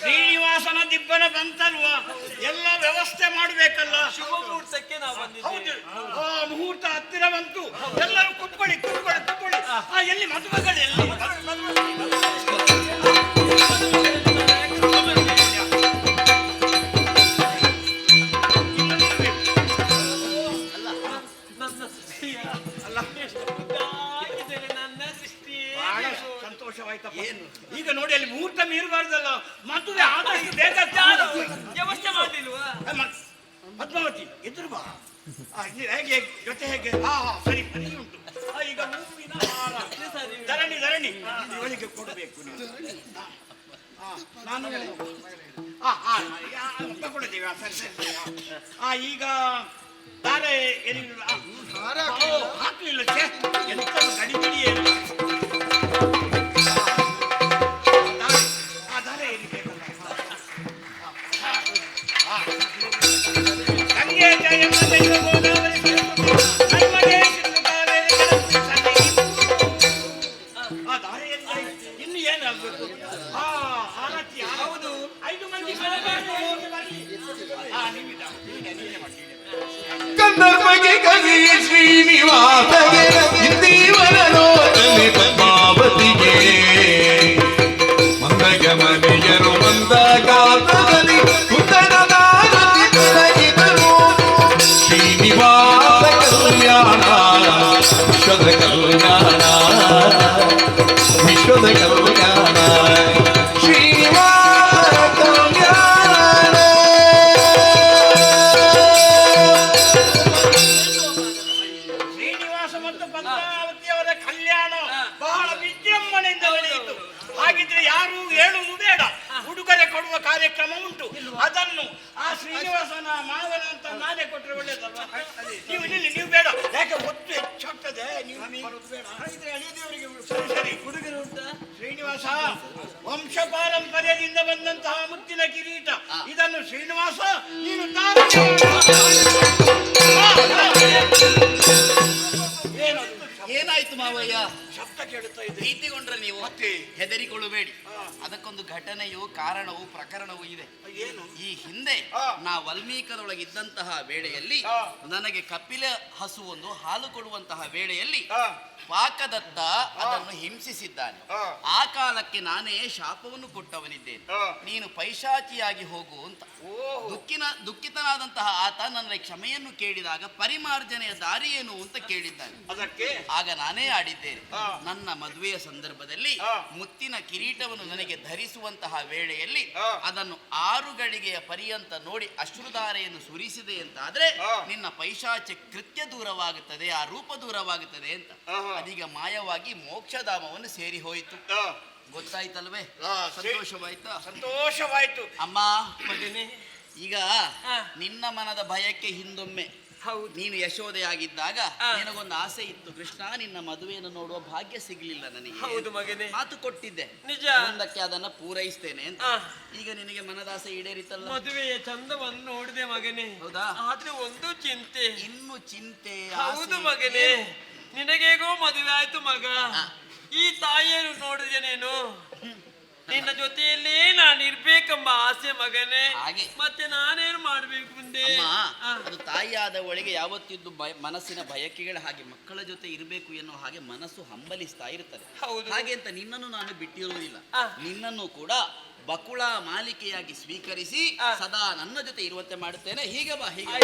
ಶ್ರೀನಿವಾಸನ ದಿಬ್ಬನ ಬಂತಲ್ವಾ? ಎಲ್ಲ ವ್ಯವಸ್ಥೆ ಮಾಡಬೇಕಲ್ಲ. ಶುಭ ಮುಹೂರ್ತಕ್ಕೆ ನಾವು ಬಂದಿದ್ದೇವೆ. ಮುಹೂರ್ತ ಹತ್ತಿರ ಬಂತು. ಎಲ್ಲರೂ ಕುತ್ಕೊಳ್ಳಿ. ಎಲ್ಲಿ ಮದುವೆಗಳು? ಎಲ್ಲಿ ಸಂತೋಷವಾಯ್ತಪ್ಪ. ಈಗ ನೋಡಿ, ಅಲ್ಲಿ ಮುಹೂರ್ತ ಮೀರಬಾರ್ದಲ್ಲ. ಮದುವೆ ಆದಷ್ಟು ಬೇಗ ವ್ಯವಸ್ಥೆ ಮಾಡಲಿಲ್ವಾ? ಪದ್ಮಾವತಿ ಎದುರು ಬಾ. ಹೇಗೆ ಜೊತೆ ಹೇಗೆ? ಸರಿ ಉಂಟು. ಈಗ ಹೂವಿನ ಹಾರ ಧರಣಿ ಇವಳಿಗೆ ಕೊಡಬೇಕು. ನಾನು ತಗೊಳ್ಳಿದ್ದೀವಿ. ಸರಿ. ಈಗ ದಾರೆ ಹಾಕ್ಲಿಲ್ಲ. ಎಂತ ಗಡಿಬಿಡಿ ಏನು? ದಾರೆ ಏರಿಬೇಕಲ್ಲ. ಗಂಗೆ ಜಯಮ್ಮ ದೈವ ಗೋದಾವರಿ ನರ್ಮದೆ ಸಿಂಧು ಕಾವೇರಿ ಜಲಧಿ ದಾರೆಯಲ್ಲಿ ಇನ್ನು ಏನಾಗಬೇಕು? ಆರತಿ. ಹೌದು, 5 ಮಂದಿ ಕಂದರ್ಪಗೆ ಕವಿ ಶ್ರೀನಿವಾಸಗೆ ಇಂದೀವರ ಲೋಕನೆ ಪದ್ಮಾವತಿಗೆ ಮಂದಗಮನಿಯರು ಮಂದಗಾತದಲ್ಲಿ ಕುಂದನದಾರತಿ ತೊಡಗಿದರು. ಶ್ರೀನಿವಾಸ ಕಲ್ಯಾಣ ವಿಶ್ವದ ಕಲ್ಯಾಣ, ವಿಶ್ವದ ಕಲ್ಯಾಣ, ಶ್ರೀನಿವಾಸ ಕಲ್ಯಾಣ. ಶ್ರೀನಿವಾಸ ಮತ್ತು ಪದ್ಮಾವತಿಯವರ ಕಲ್ಯಾಣ ಬಹಳ ವಿಜೃಂಭಣೆಯಿಂದ ನಡೆಯಿತು. ಹಾಗಿದ್ರೆ ಯಾರು ಹೇಳುವುದು ಬೇಡ. ಉಡುಗೊರೆ ಕೊಡುವ ಕಾರ್ಯಕ್ರಮ ಉಂಟು. ಅದನ್ನು ಆ ಶ್ರೀನಿವಾಸನ ಮಾವನ ಅಂತ ನಾನೇ ಕೊಟ್ಟರೆ ಒಳ್ಳೇದಲ್ವಾ? ನೀವು ನಿಲ್ಲಿ, ನೀವು ಬೇಡ, ಯಾಕೆ ಒತ್ತು ಹೆಚ್ಚಾಗ್ತದೆ. ನೀವು ಬರೋದು ಬೇಡ. ಸರಿ ಸರಿ, ಉಡುಗೊರೆ ಉಂಟಾ? ಶ್ರೀನಿವಾಸ ವಂಶ ಪಾರಂಪರ್ಯದಿಂದ ಬಂದಂತಹ ಮುತ್ತಿನ ಕಿರೀಟ, ಇದನ್ನು ಶ್ರೀನಿವಾಸ ನೀನು ಏನಾಯ್ತು ಮಾವಯ್ಯ? ಶಬ್ದ ಕೇಳುತ್ತಾ ಇದೆ. ಭೀತಿಗೊಂಡ್ರೆ ನೀವು ಹೆದರಿಕೊಳ್ಳಬೇಡಿ. ಅದಕ್ಕೊಂದು ಘಟನೆಯು ಕಾರಣವು ಪ್ರಕರಣವೂ ಇದೆ. ಏನು? ಈ ಹಿಂದೆ ನಾ ವಲ್ಮೀಕದೊಳಗಿದ್ದಂತಹ ವೇಳೆಯಲ್ಲಿ ನನಗೆ ಕಪಿಲ ಹಸು ಒಂದು ಹಾಲು ಕೊಡುವಂತಹ ವೇಳೆಯಲ್ಲಿ ಪಾಕದತ್ತ ಅದನ್ನು ಹಿಂಸಿಸಿದ್ದಾನೆ. ಆ ಕಾಲಕ್ಕೆ ನಾನೇ ಶಾಪವನ್ನು ಕೊಟ್ಟವನಿದ್ದೇನೆ, ನೀನು ಪೈಶಾಚಿಯಾಗಿ ಹೋಗು ಅಂತ. ದುಃಖಿತನಾದಂತಹ ಆತ ನನ್ನ ಕ್ಷಮೆಯನ್ನು ಕೇಳಿದಾಗ ಪರಿಮಾರ್ಜನೆಯ ದಾರಿ ಏನು ಅಂತ ಕೇಳಿದ್ದಾನೆ. ಅದಕ್ಕೆ ಆಗ ನಾನೇ ಆಡಿದ್ದೇನೆ. ನನ್ನ ಮದುವೆಯ ಸಂದರ್ಭದಲ್ಲಿ ಮುತ್ತಿನ ಕಿರೀಟವನ್ನು ನನಗೆ ಧರಿಸುವಂತಹ ವೇಳೆಯಲ್ಲಿ ಅದನ್ನು 6 ಗಳಿಗೆಯ ಪರ್ಯಂತ ನೋಡಿ ಅಶ್ರುಧಾರೆಯನ್ನು ಸುರಿಸಿದೆ ಅಂತ ಆದ್ರೆ ನಿನ್ನ ಪೈಶಾಚಿ ಕೃತ್ಯ ದೂರವಾಗುತ್ತದೆ, ಆ ರೂಪ ದೂರವಾಗುತ್ತದೆ ಅಂತ. ಅದೀಗ ಮಾಯವಾಗಿ ಮೋಕ್ಷಧಾಮವನ್ನು ಸೇರಿ ಹೋಯಿತು. ಗೊತ್ತಾಯ್ತಲ್ವೇ? ಸಂತೋಷವಾಯ್ತಾ? ಸಂತೋಷವಾಯ್ತು ಅಮ್ಮ. ಮಗನೇ, ಈಗ ನಿನ್ನ ಮನದ ಭಯಕ್ಕೆ ಹಿಂದೊಮ್ಮೆ ನೀನು ಯಶೋದೆಯಾಗಿದ್ದಾಗ ನಿನಗೊಂದು ಆಸೆ ಇತ್ತು, ಕೃಷ್ಣ ನಿನ್ನ ಮದುವೆಯನ್ನು ನೋಡುವ ಭಾಗ್ಯ ಸಿಗ್ಲಿಲ್ಲ ನನಗೆ. ಹೌದು ಮಗನೇ, ಮಾತು ಕೊಟ್ಟಿದ್ದೆ, ನಿಜ. ಮುಂದಕ್ಕೆ ಅದನ್ನ ಪೂರೈಸ್ತೇನೆ ಅಂತ. ಈಗ ನಿನಗೆ ಮನದಾಸೆ ಈಡೇರಿತಲ್ಲ. ಮದುವೆಯ ಚಂದವನ್ನು ನೋಡಿದೆ ಮಗನೇ. ಹೌದಾ? ಆದ್ರೆ ಒಂದು ಚಿಂತೆ. ಇನ್ನು ಚಿಂತೆ? ಹೌದು ಮಗನೇ, ನಿನಗೇಗೋ ಮದುವೆ ಆಯ್ತು ಮಗ. ಈ ತಾಯಿಯನ್ನು ನೋಡಿದೆ ನೀನು, ನಿನ್ನ ಜೊತೆಯಲ್ಲೇ ನಾನು ಇರ್ಬೇಕೆಂಬ ಆಸೆ ಮಗನೇ. ಮತ್ತೆ ನಾನೇನು ಮಾಡ್ಬೇಕು ಮುಂದೆ? ಅದು ತಾಯಿಯಾದ ಒಳಗೆ ಯಾವತ್ತಿದ್ದು ಮನಸ್ಸಿನ ಬಯಕೆಗಳ ಹಾಗೆ ಮಕ್ಕಳ ಜೊತೆ ಇರಬೇಕು ಎನ್ನುವ ಹಾಗೆ ಮನಸ್ಸು ಹಂಬಲಿಸ್ತಾ ಇರ್ತದೆ. ಹಾಗೆ ಅಂತ ನಿನ್ನನ್ನು ನಾನು ಬಿಟ್ಟಿರುವುದಿಲ್ಲ. ನಿನ್ನನ್ನು ಕೂಡ ಬಕುಳ ಮಾಲಿಕೆಯಾಗಿ ಸ್ವೀಕರಿಸಿ ಸದಾ ನನ್ನ ಜೊತೆ ಇರುವಂತೆ ಮಾಡುತ್ತೇನೆ. ಹೀಗೆ ಬಾ, ಹೀಗೆ.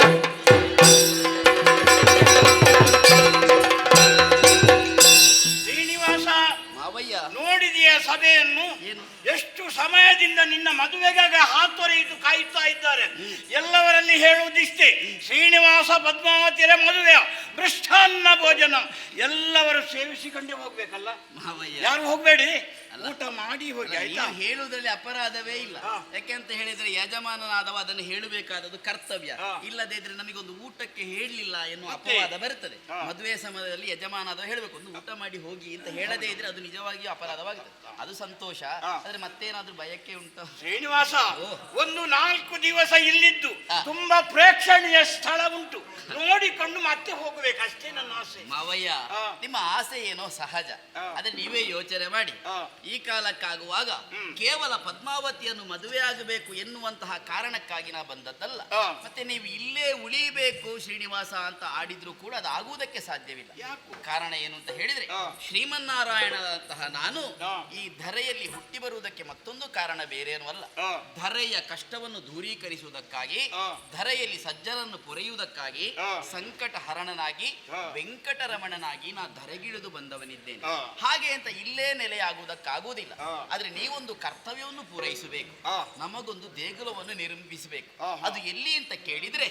ಶ್ರೀನಿವಾಸ, ಮಾವಯ್ಯ, ನೋಡಿದೆಯ ಸಭೆಯನ್ನು? ಎಷ್ಟು ಸಮಯದಿಂದ ನಿನ್ನ ಮದುವೆಗಾಗಿ ಹಾತೊರೆಯಿತು ಕಾಯುತ್ತಾ ಇದ್ದಾರೆ. ಎಲ್ಲವರಲ್ಲಿ ಹೇಳುವುದಿಷ್ಟೇ, ಶ್ರೀನಿವಾಸ ಪದ್ಮಾವತಿಯರ ಮದುವೆಯ ಮೃಷ್ಟಾನ್ನ ಭೋಜನ ಎಲ್ಲವರು ಸೇವಿಸಿಕೊಂಡೇ ಹೋಗ್ಬೇಕಲ್ಲ. ಯಾರು ಹೋಗ್ಬೇಡಿ, ಊಟ ಮಾಡಿ ಹೋಗಿ. ಹೇಳುವುದರಲ್ಲಿ ಅಪರಾಧವೇ ಇಲ್ಲ. ಯಾಕೆ ಅಂತ ಹೇಳಿದ್ರೆ ಯಜಮಾನನಾದವ ಅದನ್ನು ಹೇಳಬೇಕಾದದ್ದು ಕರ್ತವ್ಯ. ಇಲ್ಲದೇ ಇದ್ರೆ ನಮಗೊಂದು ಊಟಕ್ಕೆ ಹೇಳಲಿಲ್ಲ ಎನ್ನುವ ಅಪವಾದ ಬರುತ್ತದೆ. ಮದುವೆ ಸಮಯದಲ್ಲಿ ಯಜಮಾನದವ ಹೇಳಬೇಕು, ಒಂದು ಊಟ ಮಾಡಿ ಹೋಗಿ ಅಂತ ಹೇಳದೇ ಇದ್ರೆ ಅದು ನಿಜವಾಗಿಯೂ ಅಪರಾಧವಾಗುತ್ತದೆ. ಅದು ಸಂತೋಷ. ಆದ್ರೆ ಮತ್ತೇನಾದ್ರೂ ಭಯಕ್ಕೆ ಉಂಟು? ಶ್ರೀನಿವಾಸ, ಒಂದು 4 ದಿವಸ ಇಲ್ಲಿದ್ದು ತುಂಬಾ ಪ್ರೇಕ್ಷಣೀಯ ಸ್ಥಳ ಉಂಟು, ನೋಡಿಕೊಂಡು ಮತ್ತೆ ಹೋಗ್ಬೇಕು, ಅಷ್ಟೇ ನನ್ನ ಆಸೆ. ಮಾವಯ್ಯ, ನಿಮ್ಮ ಆಸೆ ಏನೋ ಸಹಜ, ಆದ್ರೆ ನೀವೇ ಯೋಚನೆ ಮಾಡಿ. ಈ ಕಾಲಕ್ಕಾಗುವಾಗ ಕೇವಲ ಪದ್ಮಾವತಿಯನ್ನು ಮದುವೆ ಆಗಬೇಕು ಎನ್ನುವಂತಹ ಕಾರಣಕ್ಕಾಗಿ ನಾ ಬಂದದ್ದಲ್ಲ. ಮತ್ತೆ ನೀವು ಇಲ್ಲೇ ಉಳಿಬೇಕು ಶ್ರೀನಿವಾಸ ಅಂತ ಆಡಿದ್ರು ಕೂಡ ಅದು ಆಗುವುದಕ್ಕೆ ಸಾಧ್ಯವಿಲ್ಲ. ಕಾರಣ ಏನು ಅಂತ ಹೇಳಿದ್ರೆ, ಶ್ರೀಮನ್ನಾರಾಯಣದಂತಹ ನಾನು ಈ ಧರೆಯಲ್ಲಿ ಹುಟ್ಟಿ ಬರುವುದಕ್ಕೆ ಮತ್ತೊಂದು ಕಾರಣ ಬೇರೇನೂ ಅಲ್ಲ. ಧರೆಯ ಕಷ್ಟವನ್ನು ದೂರೀಕರಿಸುವುದಕ್ಕಾಗಿ, ಧರೆಯಲ್ಲಿ ಸಜ್ಜನನ್ನು ಪೊರೆಯುವುದಕ್ಕಾಗಿ, ಸಂಕಟ ಹರಣನಾಗಿ ವೆಂಕಟರಮಣನಾಗಿ ನಾ ಧರೆಗಿಳಿದು ಬಂದವನಿದ್ದೇನೆ. ಹಾಗೆ ಅಂತ ಇಲ್ಲೇ ನೆಲೆಯಾಗುವುದಕ್ಕಾಗುವುದಿಲ್ಲ. ಆದ್ರೆ ನೀವೊಂದು ಕರ್ತವ್ಯವನ್ನು ಪೂರೈಸಬೇಕು, ನಮಗೊಂದು ದೇಗುಲವನ್ನು ನಿರ್ಮಿಸಬೇಕು. ಅದು ಎಲ್ಲಿ ಅಂತ ಕೇಳಿದ್ರೆ,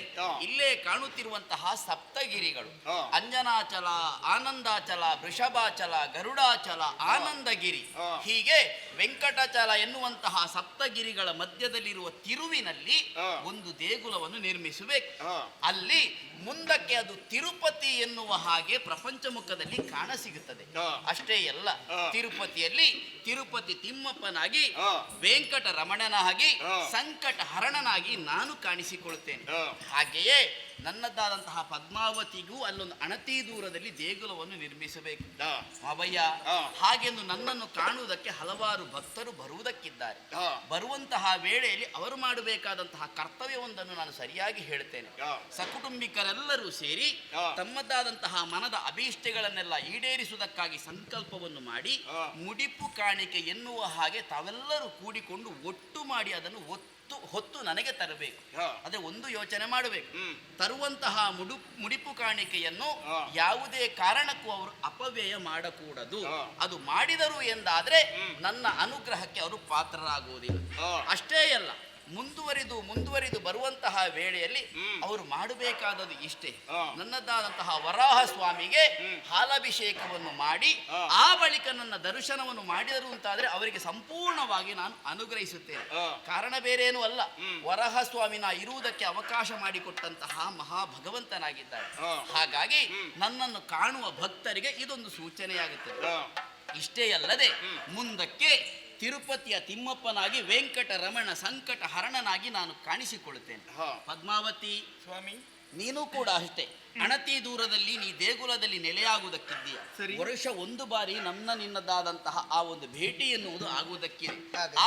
ಇಲ್ಲೇ ಕಾಣುತ್ತಿರುವಂತಹ ಸಪ್ತಗಿರಿಗಳು, ಅಂಜನಾಚಲ, ಆನಂದಾಚಲ, ವೃಷಭಾಚಲ, ಗರುಡಾಚಲ, ಆನಂದಗಿರಿ, ಹೀಗೆ ವೆಂಕಟಾಚಲ ಎನ್ನುವಂತಹ ಸಪ್ತಗಿರಿಗಳ ಮಧ್ಯದಲ್ಲಿರುವ ತಿರುವಿನಲ್ಲಿ ಒಂದು ದೇಗುಲವನ್ನು ನಿರ್ಮಿಸಬೇಕು. ಅಲ್ಲಿ ಮುಂದಕ್ಕೆ ಅದು ತಿರುಪತಿ ಎನ್ನುವ ಹಾಗೆ ಪ್ರಪಂಚ ಮುಖದಲ್ಲಿ ಕಾಣಸಿಗುತ್ತದೆ. ಅಷ್ಟೇ ಅಲ್ಲ, ತಿರುಪತಿಯಲ್ಲಿ ತಿರುಪತಿ ತಿಮ್ಮಪ್ಪನಾಗಿ, ವೆಂಕಟರಮಣನಾಗಿ, ಸಂಕಟ ಹರಣನಾಗಿ ನಾನು ಕಾಣಿಸಿಕೊಳ್ಳುತ್ತೇನೆ. ಹಾಗೆಯೇ ನನ್ನದಾದಂತಹ ಪದ್ಮಾವತಿಗೂ ಅಲ್ಲೊಂದು ಅಣತಿ ದೂರದಲ್ಲಿ ದೇಗುಲವನ್ನು ನಿರ್ಮಿಸಬೇಕು. ಮಾವಯ್ಯ, ಹಾಗೆಂದು ನನ್ನನ್ನು ಕಾಣುವುದಕ್ಕೆ ಹಲವಾರು ಭಕ್ತರು ಬರುವುದಕ್ಕಿದ್ದಾರೆ. ಬರುವಂತಹ ವೇಳೆಯಲ್ಲಿ ಅವರು ಮಾಡಬೇಕಾದಂತಹ ಕರ್ತವ್ಯವೊಂದನ್ನು ನಾನು ಸರಿಯಾಗಿ ಹೇಳ್ತೇನೆ. ಸಕುಟುಂಬಿಕರೆಲ್ಲರೂ ಸೇರಿ ತಮ್ಮದಾದಂತಹ ಮನದ ಅಭೀಷ್ಟೆಗಳನ್ನೆಲ್ಲ ಈಡೇರಿಸುವುದಕ್ಕಾಗಿ ಸಂಕಲ್ಪವನ್ನು ಮಾಡಿ ಮುಡಿಪು ಕಾಣಿಕೆ ಎನ್ನುವ ಹಾಗೆ ತಾವೆಲ್ಲರೂ ಕೂಡಿಕೊಂಡು ಒಟ್ಟು ಮಾಡಿ ಅದನ್ನು ಹೊತ್ತು ನನಗೆ ತರಬೇಕು. ಅದೇ ಒಂದು ಯೋಚನೆ ಮಾಡಬೇಕು. ತರುವಂತಹ ಮುಡಿಪು ಕಾಣಿಕೆಯನ್ನು ಯಾವುದೇ ಕಾರಣಕ್ಕೂ ಅವರು ಅಪವ್ಯಯ ಮಾಡಕೂಡದು. ಅದು ಮಾಡಿದರು ಎಂದಾದ್ರೆ ನನ್ನ ಅನುಗ್ರಹಕ್ಕೆ ಅವರು ಪಾತ್ರರಾಗುವುದಿಲ್ಲ. ಅಷ್ಟೇ ಅಲ್ಲ, ಮುಂದುವರಿದು ಬರುವಂತಹ ವೇಳೆಯಲ್ಲಿ ಅವರು ಮಾಡಬೇಕಾದದ್ದು ಇಷ್ಟೇ, ನನ್ನದಾದಂತಹ ವರಾಹ ಸ್ವಾಮಿಗೆ ಹಾಲಾಭಿಷೇಕವನ್ನು ಮಾಡಿ ಆ ಬಳಿಕ ನನ್ನ ದರ್ಶನವನ್ನು ಮಾಡಿದರು ಅಂತಾದ್ರೆ ಅವರಿಗೆ ಸಂಪೂರ್ಣವಾಗಿ ನಾನು ಅನುಗ್ರಹಿಸುತ್ತೇನೆ. ಕಾರಣ ಬೇರೇನೂ ಅಲ್ಲ, ವರಾಹ ಸ್ವಾಮಿ ನಾ ಇರುವುದಕ್ಕೆ ಅವಕಾಶ ಮಾಡಿಕೊಟ್ಟಂತಹ ಮಹಾ ಭಗವಂತನಾಗಿದ್ದಾರೆ. ಹಾಗಾಗಿ ನನ್ನನ್ನು ಕಾಣುವ ಭಕ್ತರಿಗೆ ಇದೊಂದು ಸೂಚನೆಯಾಗುತ್ತದೆ. ಇಷ್ಟೇ ಅಲ್ಲದೆ ಮುಂದಕ್ಕೆ ತಿರುಪತಿಯ ತಿಮ್ಮಪ್ಪನಾಗಿ ವೆಂಕಟರಮಣ ಸಂಕಟ ಹರಣನಾಗಿ ನಾನು ಕಾಣಿಸಿಕೊಳ್ಳುತ್ತೇನೆ. ಪದ್ಮಾವತಿ ಸ್ವಾಮಿ, ನೀನು ಕೂಡ ಅಷ್ಟೇ ಅಣತಿ ದೂರದಲ್ಲಿ ನೀ ದೇಗುಲದಲ್ಲಿ ನೆಲೆಯಾಗುವುದಕ್ಕಿದ್ದೀಯ. ವರ್ಷ ಒಂದು ಬಾರಿ ನಿನ್ನದಾದಂತಹ ಆ ಒಂದು ಭೇಟಿ ಎನ್ನುವುದು ಆಗುವುದಕ್ಕಿದೆ.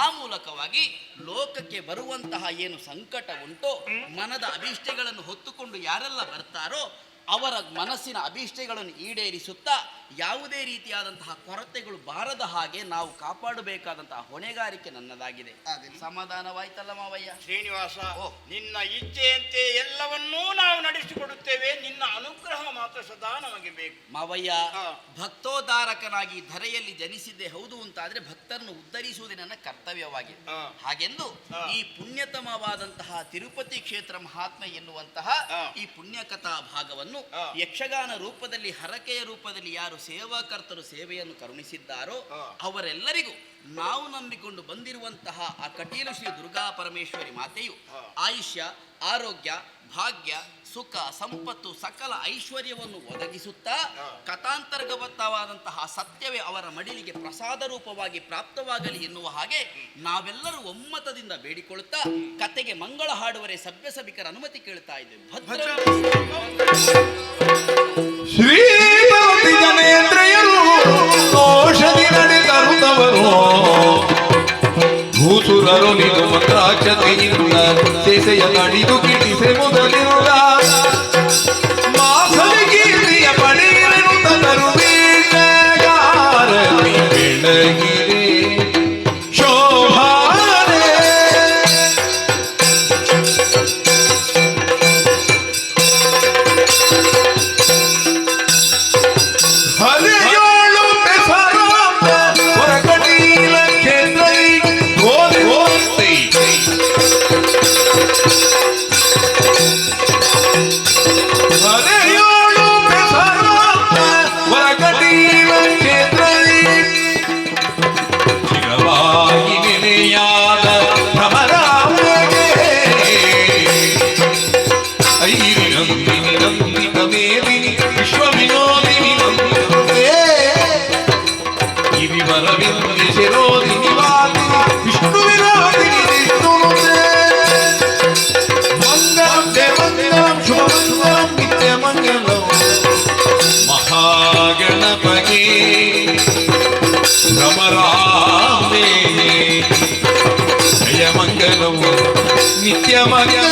ಆ ಮೂಲಕವಾಗಿ ಲೋಕಕ್ಕೆ ಬರುವಂತಹ ಏನು ಸಂಕಟ ಉಂಟೋ, ಮನದ ಅಭಿಷ್ಟಗಳನ್ನು ಹೊತ್ತುಕೊಂಡು ಯಾರೆಲ್ಲ ಬರ್ತಾರೋ ಅವರ ಮನಸ್ಸಿನ ಅಭಿಷ್ಟಗಳನ್ನು ಈಡೇರಿಸುತ್ತಾ ಯಾವುದೇ ರೀತಿಯಾದಂತಹ ಕೊರತೆಗಳು ಬಾರದ ಹಾಗೆ ನಾವು ಕಾಪಾಡಬೇಕಾದಂತಹ ಹೊಣೆಗಾರಿಕೆ ನನ್ನದಾಗಿದೆ. ಸಮಾಧಾನವಾಯ್ತಲ್ಲ ಮಾವಯ್ಯ? ಶ್ರೀನಿವಾಸ, ನಿನ್ನ ಇಚ್ಛೆಯಂತೆ ಎಲ್ಲವನ್ನೂ ನಾವು ನಡೆಸಿಕೊಡುತ್ತೇವೆ. ನಿನ್ನ ಅನುಗ್ರಹ ಮಾತ್ರ ಸದಾ ನಮಗೆ ಬೇಕು. ಮಾವಯ್ಯ, ಭಕ್ತೋದ್ಧಾರಕನಾಗಿ ಧರೆಯಲ್ಲಿ ಜನಿಸಿದ್ದೆ ಹೌದು ಅಂತಾದ್ರೆ ಭಕ್ತರನ್ನು ಉದ್ಧರಿಸುವುದೇ ನನ್ನ ಕರ್ತವ್ಯವಾಗಿದೆ. ಹಾಗೆಂದು ಈ ಪುಣ್ಯತಮವಾದಂತಹ ತಿರುಪತಿ ಕ್ಷೇತ್ರ ಮಹಾತ್ಮೆ ಎನ್ನುವಂತಹ ಈ ಪುಣ್ಯಕಥಾ ಭಾಗವನ್ನು ಯಕ್ಷಗಾನ ರೂಪದಲ್ಲಿ, ಹರಕೆಯ ರೂಪದಲ್ಲಿ ಯಾರು ಸೇವಾಕರ್ತರು ಸೇವೆಯನ್ನು ಕರುಣಿಸಿದ್ದಾರೋ ಅವರೆಲ್ಲರಿಗೂ ನಾವು ನಂಬಿಕೊಂಡು ಬಂದಿರುವಂತಹ ಆ ಕಟೀಲು ಶ್ರೀ ದುರ್ಗಾ ಪರಮೇಶ್ವರಿ ಮಾತೆಯು ಆಯುಷ್ಯ, ಆರೋಗ್ಯ, ಭಾಗ್ಯ, ಸುಖ, ಸಂಪತ್ತು, ಸಕಲ ಐಶ್ವರ್ಯವನ್ನು ಒದಗಿಸುತ್ತಾ ಕಥಾಂತರ್ಗತವಾದಂತಹ ಸತ್ಯವೇ ಅವರ ಮಡಿಲಿಗೆ ಪ್ರಸಾದ ರೂಪವಾಗಿ ಪ್ರಾಪ್ತವಾಗಲಿ ಎನ್ನುವ ಹಾಗೆ ನಾವೆಲ್ಲರೂ ಒಮ್ಮತದಿಂದ ಬೇಡಿಕೊಳ್ಳುತ್ತಾ ಕತೆಗೆ ಮಂಗಳ ಹಾಡುವರೆ ಸಭ್ಯ ಸಭಿಕರ ಅನುಮತಿ ಕೇಳ್ತಾ ಇದ್ದೇವೆ. ಶ್ರೀಮತಿ ಜನೇಂದ್ರಿಯರು ದೋಷದಿ ನಡೆತರುತ್ತವರು ಭೂಸುರರು ನಿದು ಮಂತ್ರಾಕ್ಷತೆಯಿಂದ ಸೇಸೆಯ ಕಡಿದು ಕಿಟಿಸೆ ಮೊದಲಿರುಳ ಮಾಸದ ಕೀರ್ತಿಯ ಪಡೆಯಲು ತದರು ಬೀಳಗಾರತಿ ಬೆಳಗಿರೆ ಶೋಭಾನೆ ಹರಿಯೋಳು ಬೆಸರಾಂತ ಹೊರಕಟೀಲ ಕ್ಷೇತ್ರೈ ಗೋದೆ ಗೋತೆ ಹರಿಯೋಳು ಬೆಸರಾಂತ ಹೊರಕಟೀಲ ಕ್ಷೇತ್ರೈ ಚಿರವಾಗಿ ನೆನೆಯಾದ ಭ್ರಮರಾಮನಿಗೆ ಐರಿ ನಂದಿನಿ ನಂದಿತ ಮೇದಿನಿ ವಿಶ್ವ ವಿನೋದಿನಿ ನಂದಿತೆ ಇವಿ ಬರವಿಂದಿ ಶಿರೋದಿನಿ ವಾದಿನಿ ವಿಷ್ಣು ವಿರೋಧಿನಿ ವಿಷ್ಣುನುತೆ ಮಂಗಲಂ ಜಯ ಮಂಗಲಂ ಶುಭ ಮಂಗಲಂ ನಿತ್ಯ ಮಂಗಲಂ ಮಹಾಗಣಪಗೆ ಭ್ರಮರಾಮೇ ಜಯ ಮಂಗಲಂ ನಿತ್ಯ ಮಂಗಲಂ